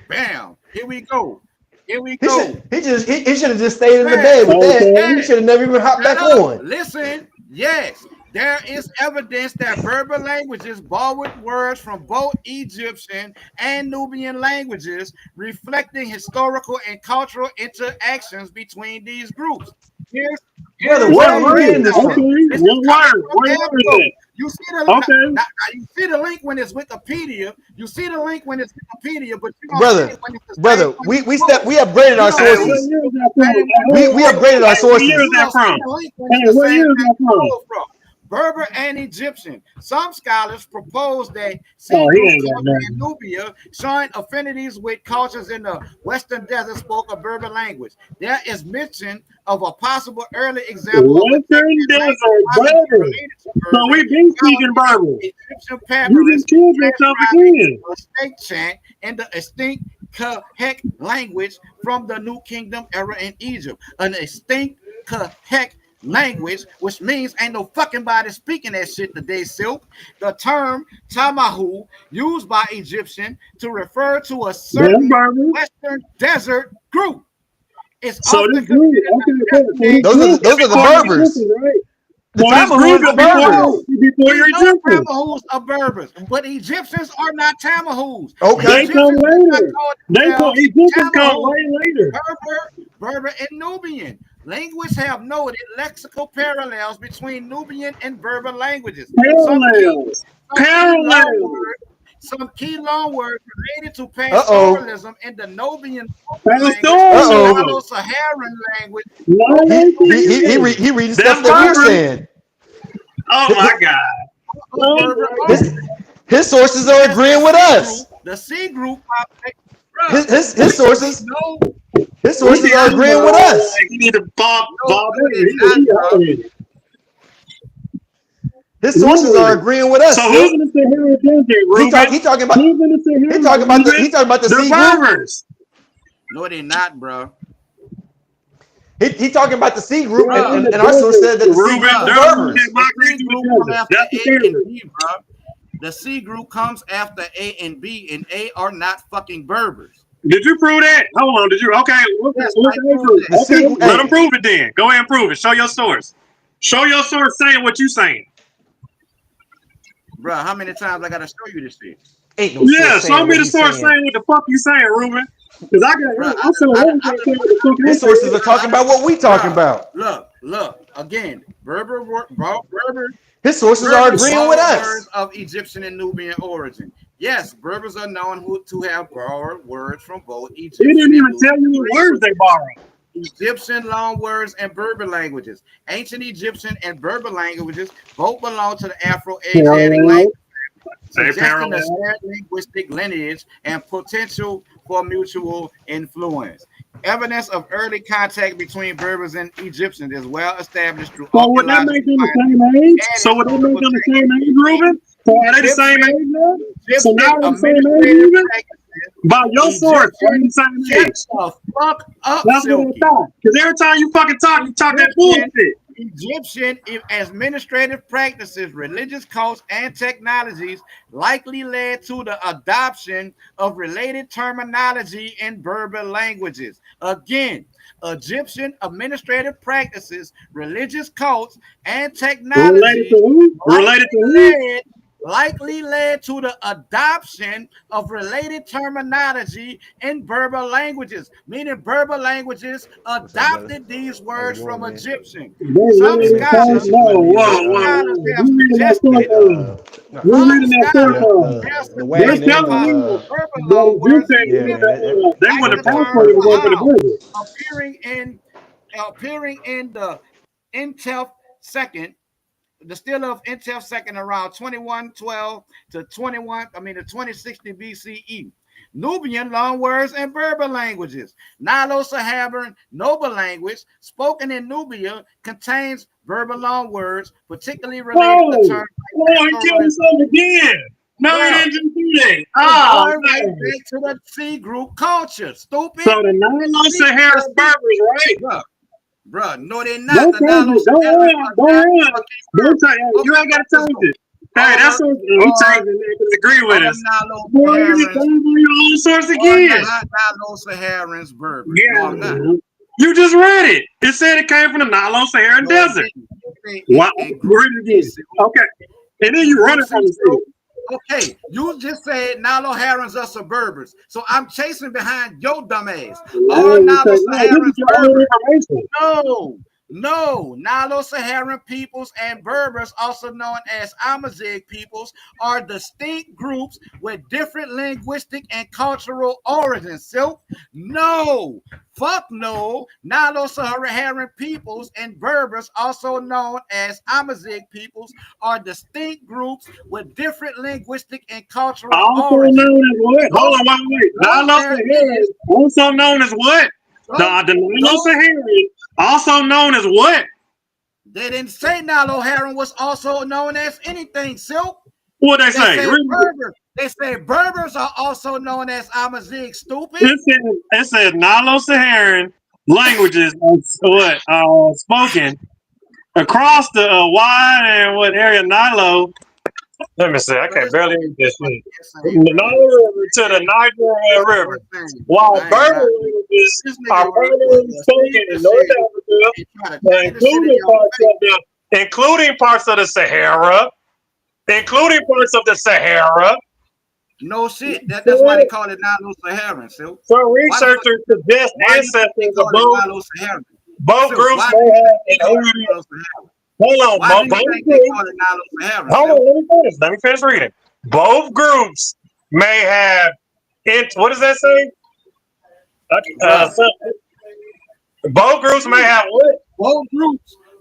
Bam. Here we go. He should have just stayed in the bed with that. He should have never even hopped back on. Listen, yes. There is evidence that Berber languages borrowed words from both Egyptian and Nubian languages, reflecting historical and cultural interactions between these groups. What word is this from? You see the link when it's Wikipedia. You see the link when it's Wikipedia, but you don't see it when it's brother, we upgraded our sources. We upgraded our sources. Where is that from? Berber and Egyptian. Some scholars propose that and Nubia showing affinities with cultures in the Western Desert spoke a Berber language. There is mention of a possible early example of Western Desert Berber. So we've been speaking Berber. Egyptian papyrus a snake chant in the extinct Kahek language from the New Kingdom era in Egypt. An extinct Kahek language, which means ain't no fucking body speaking that shit today, Silk. The term Tamahu, used by Egyptian to refer to a certain Western Desert group. It's so this group, those are the Berbers. The Tamahu is the Berbers. Tamahus are Berbers, but Egyptians are not Tamahus. Okay, they come later. Egyptians come way later. Berber and Nubian. Linguists have noted lexical parallels between Nubian and Berber languages. Some key loan words related to pastoralism in the Nubian Saharan language. He reading stuff that we're saying. Oh my God. His sources are agreeing with us. The C group. His sources. His sources are agreeing with us. You need to Bob. His sources are agreeing with us. So who's gonna say Harry Desert? He talking about the C group. No, they're not, bro. He talking about the C group, and our source said that the C group is Berbers. The C group comes after A and B, and A are not fucking Berbers. Did you prove that? Hold on. Did you? Okay. Let them prove it then. Go ahead and prove it. Show your source. Show your source saying what you saying. Bro, how many times I gotta show you this shit? Ain't no show me the source saying what the fuck you saying, Ruben. Because his sources are talking about what we talking about. Look. Again, Berber. His sources are agreeing with us. Of Egyptian and Nubian origin. Yes, Berbers are known to have borrowed words from both Egyptian. They didn't even tell you what words they borrowed. Egyptian loan words and Berber languages. Ancient Egyptian and Berber languages both belong to the Afro-Asiatic language, suggesting a shared linguistic lineage and potential for mutual influence. Evidence of early contact between Berbers and Egyptians is well established through. So would that make them the same age? So would they make them the same age, Ruben? So are they the same age now? So now Egyptian we're saying administrative even practices. by your source, are Egyptian, the same shut age? the fuck up, That's what I Silky. thought. Because every time you fucking talk, you talk that bullshit. Egyptian administrative practices, religious cults, and technologies likely led to the adoption of related terminology in Berber languages. Again, Egyptian administrative practices, religious cults, and Related to technologies who? Related to who? likely led to the adoption of related terminology in Berber languages, meaning Berber languages adopted these words from Egyptian. Some scholars have You reading that source? suggested, You some reading that source? scholars have the They're wagon suggested and telling me possible the Berber that loan you words think yeah, exist, they like want the to term password to work for the Baal, burger. appearing in the Intef second, the still of Intef second around 2112 to 2060 BCE. Nubian loanwords and Berber languages. Nilo-Saharan Noble language spoken in Nubia contains Berber loanwords, particularly related to terms like Oh, he killed himself again. No, he didn't just do that. it's Oh, going right man. back to the C group culture. Stupid. So the Nilo-Saharan Berbers, right? Bruh, no, they're not. Don't The change it. Don't Nilo-Saharans run. are Don't not run. fucking Don't change Berbers. it. You ain't got to change it. Hey, All that's the- what he changed it. Because agree with us. Boy, you just Nilo-Saharans changed your own source are again. not Nilo-Saharans Berbers. Yeah. No, I'm not. You just read it. It said it came from the Nilo-Saharan No, it desert. didn't. Wow. In Read it again. Okay. And then you run it from the Okay, you just said Nilo-Saharans are suburbans. So I'm chasing behind your dumb ass. All Nilo-Saharans Berbers. No, Nilo-Saharan peoples and Berbers, also known as Amazigh peoples, are distinct groups with different linguistic and cultural origins. So, no, fuck no. Nilo-Saharan peoples and Berbers, also known as Amazigh peoples, are distinct groups with different linguistic and cultural also origins. known as what? Hold on, wait. Nilo-Saharan, also known as what? The Nilo-Saharan, also known as what? They didn't say Nilo-Saharan was also known as anything, Silk. What they say? Berbers. They say Berbers are also known as Amazigh, stupid. It says Nilo-Saharan languages spoken across the wide and what area Nilo. Let me see. I can't barely read this shit. The Nile River to the Niger River. While Berber languages are primarily spoken in North Africa, including parts of the Sahara, No shit. That's why they call it Nilo-Saharan. So researchers suggest ancestors of both groups may have an area. Hold on, let me finish reading. Both groups may have what does that say? Both groups may have what?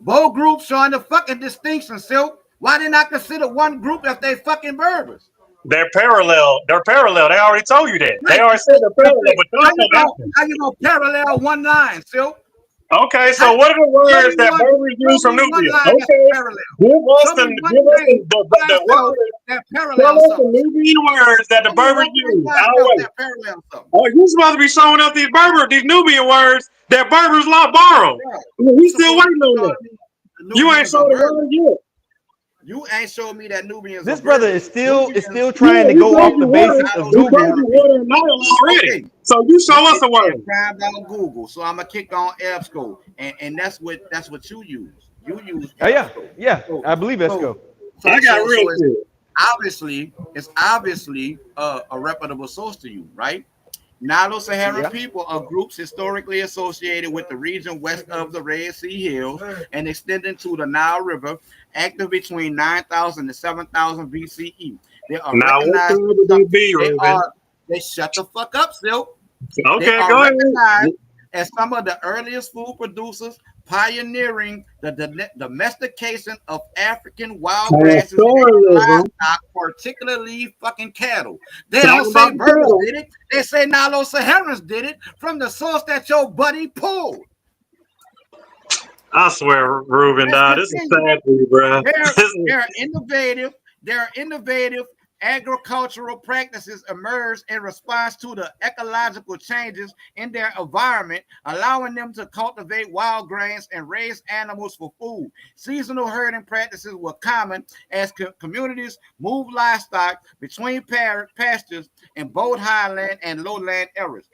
Both groups showing the fucking distinction, Silk. Why they not consider one group if they fucking Berbers? They're parallel. They already told you that. They already said they're parallel, but how you gonna parallel one line, Silk? Okay, so what are the words that Berbers use from Nubia? Okay, give us the words that parallel the Nubian words that the Berbers use. Oh, you're supposed to be showing up these Nubian words that Berbers borrow. We still waiting on that. You ain't showing the words yet. You ain't showing me that Nubians. This brother is still trying to go off the basics of Google. Already. So you show us a word. On Google. So I'm gonna kick on EBSCO, and that's what you use. You use. Yeah. I believe EBSCO. I got real good. It's obviously a reputable source to you, right? Nilo-Saharan people are groups historically associated with the region west of the Red Sea Hills and extending to the Nile River, active between 9,000 and 7,000 BCE. They are recognized. They shut the fuck up, Silk. Okay, they are go ahead. recognized as some of the earliest food producers, pioneering the domestication of African wild grasses and livestock, particularly fucking cattle. They don't say Berbers did it. They say Nilo-Saharans did it from the source that your buddy pulled. I swear, Ruben, this is sad for you, bro. They're innovative. They're innovative agricultural practices emerged in response to the ecological changes in their environment, allowing them to cultivate wild grains and raise animals for food. Seasonal herding practices were common as communities moved livestock between pastures in both highland and lowland areas.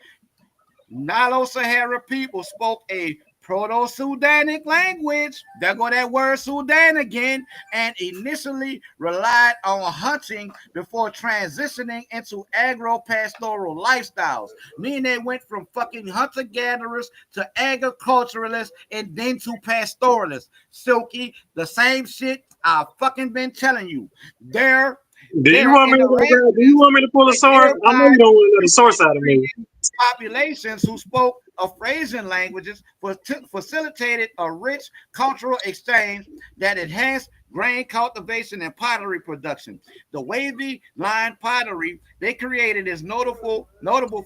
Nilo-Sahara people spoke a Proto-Sudanic language, there go that word Sudan again, and initially relied on hunting before transitioning into agro-pastoral lifestyles, meaning they went from fucking hunter-gatherers to agriculturalists and then to pastoralists. Silky, the same shit I've fucking been telling you. Do you want me to pull a source? I know you don't want to let a source out of me. Populations who spoke Afrasian languages facilitated a rich cultural exchange that enhanced grain cultivation and pottery production. The wavy line pottery they created is notable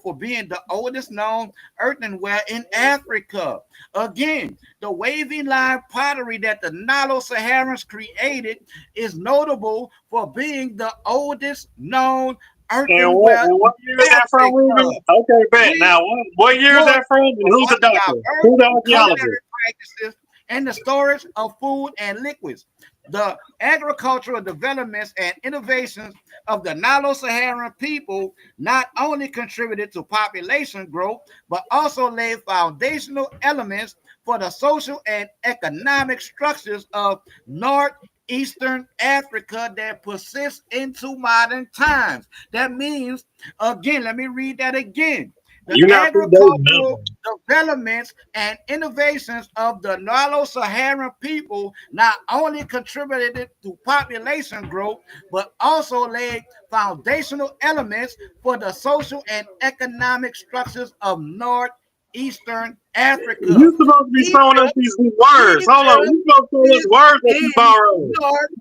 for being the oldest known earthenware in Africa. Again, the wavy line pottery that the Nilo-Saharans created is notable for being the oldest known earthenware. And what year is that from, Ruben? Okay, bet. Now, what year is that from? And who's the doctor? Who's the archaeologist? Practices and the storage of food and liquids. The agricultural developments and innovations of the Nilo-Saharan people not only contributed to population growth, but also laid foundational elements for the social and economic structures of Northeastern Africa that persist into modern times. That means, again, let me read that again. The agricultural developments and innovations of the Nilo-Saharan people not only contributed to population growth, but also laid foundational elements for the social and economic structures of Northeastern Africa. You're supposed to be showing us these words. Hold on. You're supposed to show us words that you borrowed.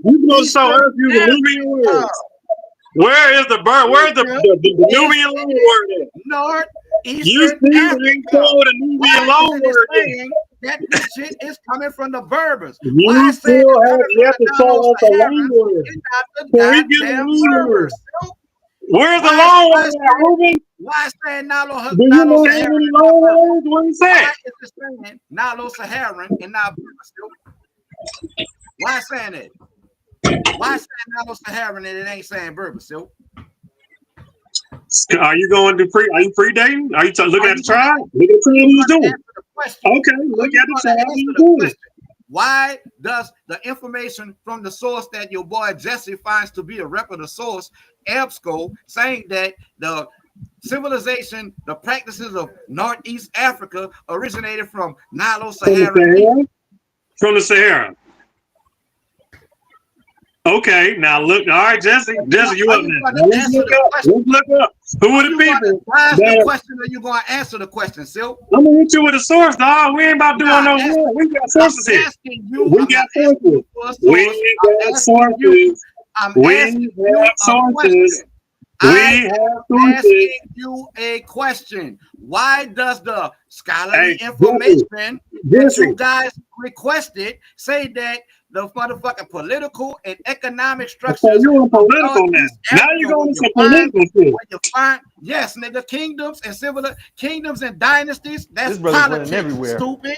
You're supposed to show us using Nubian words. Where is the bird? Where's the Nubian loan word at? Northeastern you ain't told a Nubian loan word that this shit is coming from the Berbers. You still have to show us a loan word. So we get a loan word. Where's the loan word at, Ruben? Why is saying Nilo-Saharan? Do you know how many loan words? What is that? Why is it saying Nilo-Saharan and not Berber? Why is saying it? Why is saying Nilo-Saharan and it ain't saying Berber? Silk? Are you going to are you pre-dating? Are you looking at the tribe? Look at the he's doing. Okay, look at the tribe he's doing. Why does the information from the source that your boy Jesse finds to be a reputable source, EBSCO, saying that the civilization, the practices of Northeast Africa originated from Nilo-Saharan? From the Sahara. Okay, now look. All right, Jesse, you up now. Let's look up. Who are the people? Why is the question that you're going to answer the question, Silk? I'm going to hit you with a source, dog. We ain't about doing no more. We got sources here. We got sources. We got sources. We have sources. I'm asking you a question. Why does the scholarly information that you guys requested say that the motherfucking political and economic structures? So you on political now. Now you're going to political shit. Yes, nigga, kingdoms and dynasties. That's politics, everywhere. Stupid.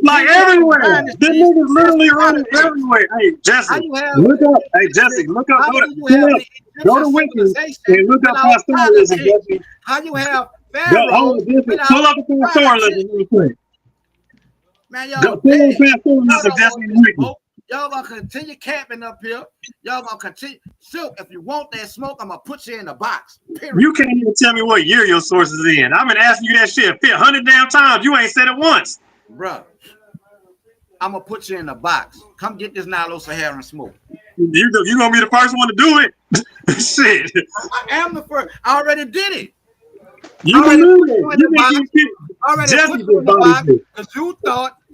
Like everywhere. This nigga's literally running everywhere. Hey, Jesse, look up. Hey, Jesse, look up. Go to Wiki and look up pastoralism, Jesse. How you have Pharaoh? Pull up the pastoralism real quick. Man, y'all gonna continue camping up here. Y'all gonna continue. Silk, if you want that smoke, I'm gonna put you in the box. Period. You can't even tell me what year your source is in. I've been asking you that shit 100 damn times. You ain't said it once. Bruh, I'm gonna put you in the box. Come get this Nilo-Saharan smoke. You gonna be the first one to do it? Shit. I am the first. I already did it. You already put you in the box because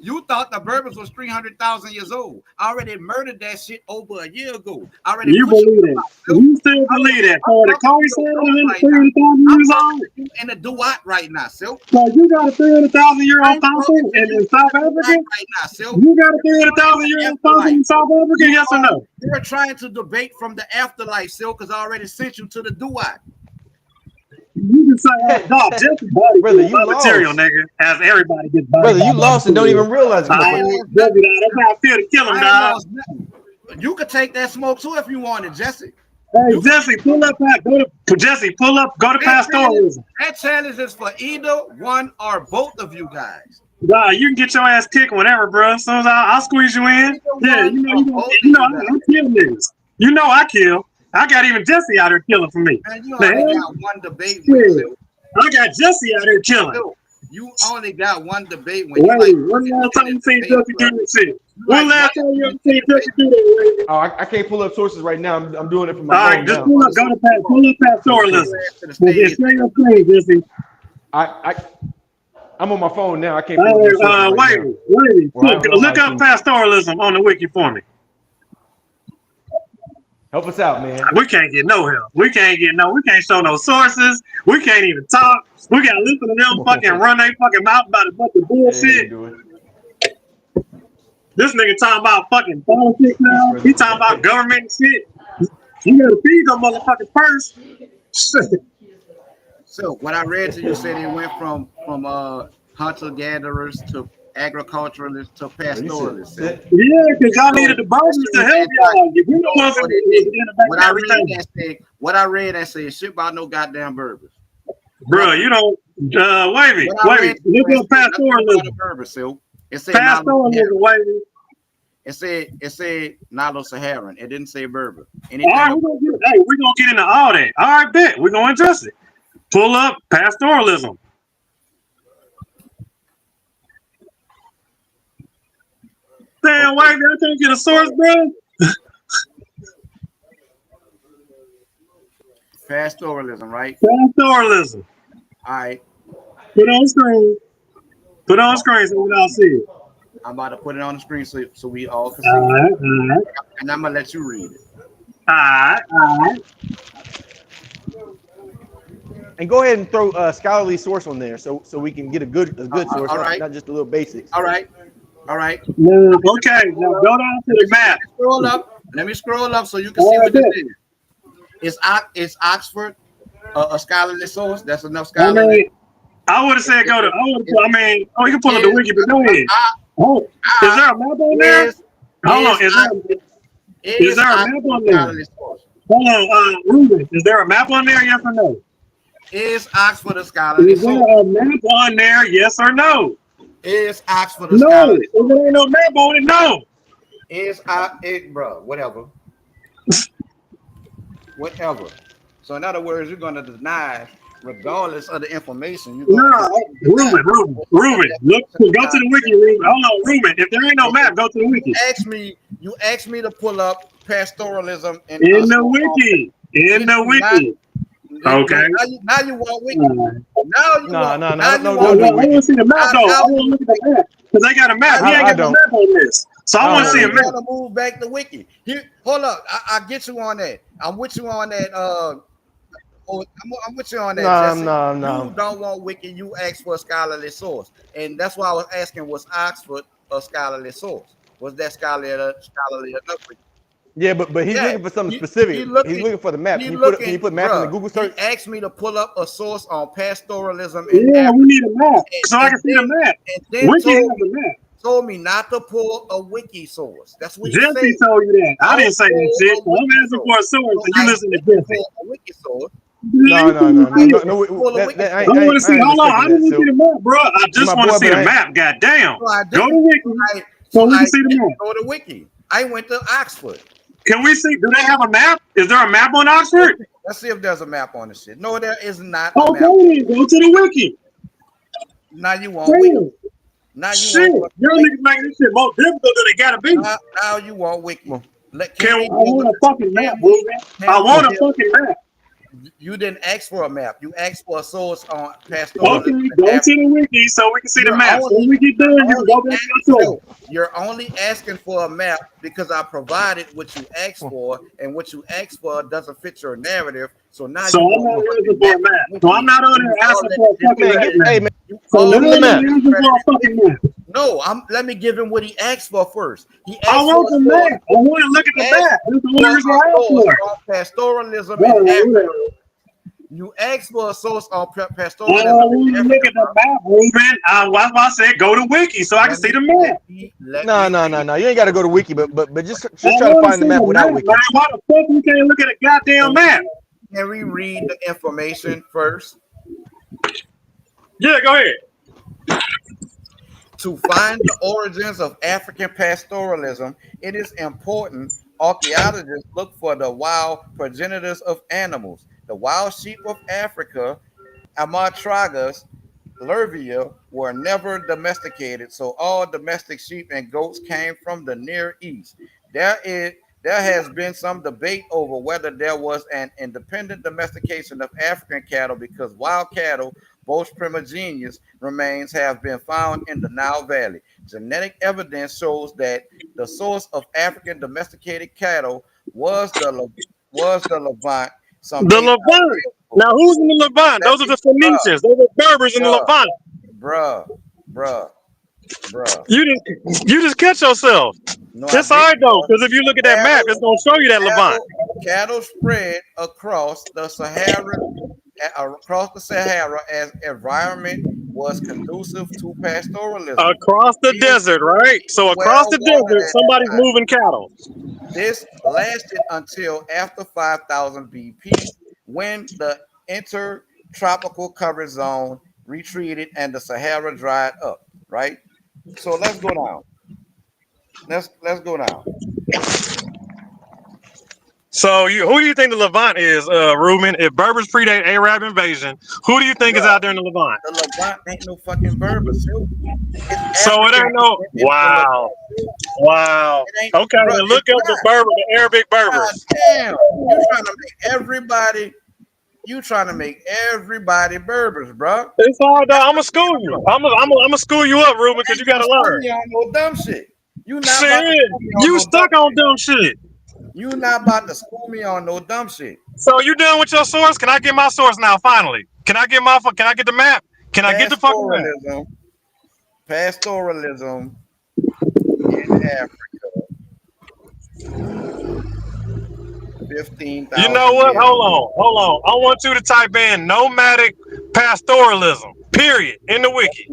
You thought the Berbers was 300,000 years old. I already murdered that shit over a year ago. I already You pushed believe that? You still believe that? So the Kobe said 300,000 years old. in the Duat right now, Silk. So you got a 300,000-year-old thousand in South Africa? Right now, Silk. You got a 300,000-year-old thousand in South Africa? Yes or no? You're trying to debate from the afterlife, Silk, because I already sent you to the Duat. You can say, "Oh, dog, Jesse body Brother, full of you material, lost. nigga." As everybody gets body. Brother, you lost and don't even realize it. That's how I feel to kill him, dog. You could take that smoke too if you wanted, Jesse. Hey, Jesse, pull up. Jesse, pull up. Go to pastoralism. That challenge is for either one or both of you guys. Nah, you can get your ass kicked whenever, bro. As soon as I'll squeeze you in. Yeah, you know, I kill niggas. You know I kill. I got even Jesse out here killing for me. Man, you only got one debate with you. I got Jesse out here killing. You only got one debate when when last time you seen Jesse do this shit? When last time you ever seen Jesse do that? Oh, I can't pull up sources right now. I'm doing it from my phone. All right, just pull up pastoralism. Say your thing, Jesse. I'm on my phone now. I can't pull up sources right now. Wait. Look up pastoralism on the wiki for me. Help us out, man. We can't get no help. We can't show no sources. We can't even talk. We gotta listen to them fucking run their fucking mouth about a bunch of bullshit. This nigga talking about fucking politics now. He talking about government and shit. You gotta feed them motherfucking purse. So what I read to you said it went from hunter gatherers to agriculturalists to pastoralists. Yeah, because y'all needed the burgers to help y'all. You know what I read that said shit about no goddamn burgers. Bro, you don't wavy. Look up pastoralism. It said pastoralism, wavy. It said Nilo Saharan. It didn't say Berber. All right, we're gonna get into all that. All right, bet. We're gonna adjust it. Pull up pastoralism. Damn, wavy, I can't get a source, bro. Pastoralism, right? Pastoralism. All right. Put on screen. Put on screen so we all see it. I'm about to put it on the screen so we all can see it. All right. And I'm gonna let you read it. All right. And go ahead and throw a scholarly source on there so we can get a good source, not just a little basics. All right. Yeah, okay. Now go down to the map. Let me scroll up so you can see what this is. Is Oxford a scholarly source? That's enough scholarly. I would have said go to. you can pull up the wiki, but go ahead. Is there a map on there? Hold on. Is there a map on there? Hold on, Ruben. Is there a map on there? Yes or no? Is Oxford a scholarly source? Is there a map on there? Yes or no? Is Oxford a scholarly source? No. If there ain't no map on it, no. Bro, whatever. Whatever. So in other words, you're going to deny, regardless of the information. Ruben. Look, go to the wiki, Ruben. Hold on, Ruben. If there ain't no map, go to the wiki. You asked me to pull up pastoralism in the wiki. In the wiki. Okay. Now you want wiki. No. I want to see the map though. I want to look at the map because they got a map. He ain't got no map on this, so I want to see a map. To move back the wiki. Hold up. I get you on that. I'm with you on that. I'm with you on that. No. You don't want wiki. You ask for a scholarly source, and that's why I was asking: was Oxford a scholarly source? Was that scholarly enough for you? Yeah, but he's looking for something specific. He's looking for the map. Can you put map in the Google search? He asked me to pull up a source on pastoralism. We need a map so I can see the map. And then told me not to pull a wiki source. That's what Jesse told you that. I didn't say that shit. I'm asking for a source, and you listen to Jesse. A wiki source. No. I want to see. Hold on. I didn't see the map, bro. I just want to see the map. Goddamn. Go to wiki. So we can see the map. Go to wiki. I went to Oxford. Can we see? Do they have a map? Is there a map on Oxford? Let's see if there's a map on this shit. No, there is not. Okay, then go to the wiki. Now you want wiki. Now you want. Y'all niggas making this shit more difficult than it gotta be. Now you want wiki. I want a fucking map, Ruben. I want a fucking map. You didn't ask for a map. You asked for a source on pastoralism. Okay, go to the wiki so we can see the map. So when we get done, you can go back to your source. You're only asking for a map because I provided what you asked for, and what you asked for doesn't fit your narrative. So now So I'm not asking for a map. So I'm not on there asking for a fucking map. Hey, man, So now the I'm map. asking for a fucking map. No, let me give him what he asked for first. He asked I want the map. I want to look at the map. That's the only reason I asked for it. Pastoralism in Africa. You asked for a source on pastoralism. I want to look at the map, Ruben. That's why I said go to wiki so I can see the map. No. You ain't got to go to wiki, but just try to wanna find the see map without wiki. Man. Why the fuck we can't look at a goddamn map? Can we read the information first? Yeah, go ahead. To find the origins of African pastoralism, it is important archaeologists look for the wild progenitors of animals. The wild sheep of Africa, Amatragus, Lervia, were never domesticated, so all domestic sheep and goats came from the Near East. There has been some debate over whether there was an independent domestication of African cattle because wild cattle, both primigenius, remains have been found in the Nile Valley. Genetic evidence shows that the source of African domesticated cattle was the Levant. The Levant. Now, who's in the Levant? Those are the Phoenicians. Those are Berbers in the Levant. Bruh. You just catch yourself. No, it's all right though, because if you look at that map, it's gonna show you that Levant. Cattle spread across the Sahara as environment was conducive to pastoralism. Across the desert, right? So across the desert, somebody's moving cattle. This lasted until after 5000 BP, when the intertropical cover zone retreated and the Sahara dried up. Right. So let's go down. Let's go down. So who do you think the Levant is, Ruben? If Berbers predate Arab invasion, who do you think is out there in the Levant? The Levant ain't no fucking Berbers. So it ain't no. Wow. Okay, bro, then look up the Berber, the Arabic Berbers. Damn, you trying to make everybody. You trying to make everybody Berbers, bro? It's hard, dog. I'm gonna school you. I'm gonna school you up, Ruben, because you gotta learn. You on no dumb shit. You not shit. You stuck on dumb shit. You not about to school me on no dumb shit. So you done with your source? Can I get my source now? Finally, can I get the map? Can I get the fucking map? Pastoralism in Africa. 15,000. You know what? Hold on. I want you to type in nomadic pastoralism. Period in the wiki.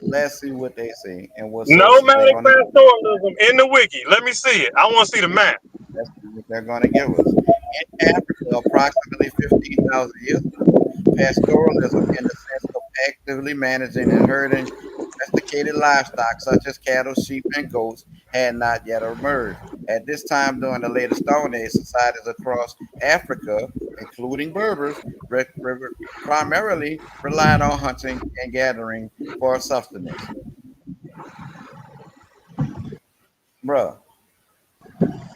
Let's see what they say and what nomadic pastoralism in the wiki. Let me see it. I want to see the map. That's what they're going to give us. In Africa, approximately 15,000 years ago, pastoralism, in the sense of actively managing and herding domesticated livestock such as cattle, sheep, and goats, had not yet emerged. At this time, during the later Stone Age, societies across Africa, including Berbers, primarily relied on hunting and gathering for sustenance. Bruh.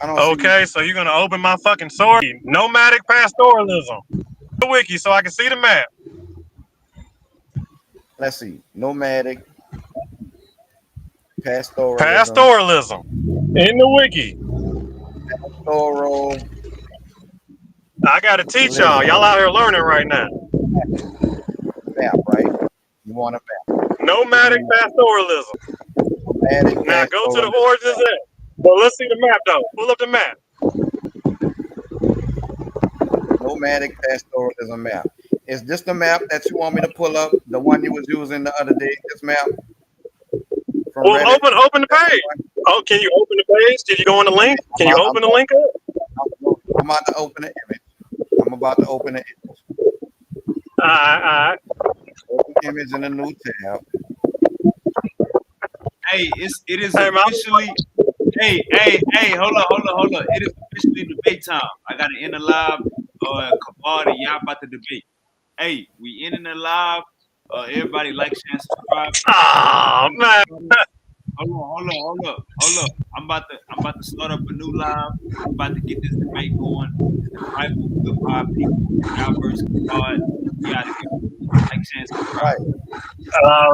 Okay, so you're gonna open my fucking source. Nomadic pastoralism. The wiki so I can see the map. Let's see. Nomadic pastoralism. Pastoralism. In the wiki. Pastoral. I gotta teach y'all. Y'all out here learning right now. Map, right? You want a map. Nomadic pastoralism. Now go to the origins there. Well, let's see the map though. Pull up the map. Nomadic pastoralism map. Is this the map that you want me to pull up? The one you was using the other day? This map? Well, open the page. Oh, can you open the page? Did you go on the link? Can you open the link up? I'm about to open the image. All right. Open image in a new tab. Hey, it is officially. Hey, hold on. It is officially debate time. I got to end the live. Kabad, y'all about to debate. Hey, we ending the live. Everybody like, share, and subscribe. Oh man. Hold up. I'm about I'm about to start up a new live. We're about to get this debate going. It's the tribal hip hop people. Y'all versus God. We out of here. Like, share, and subscribe. All right.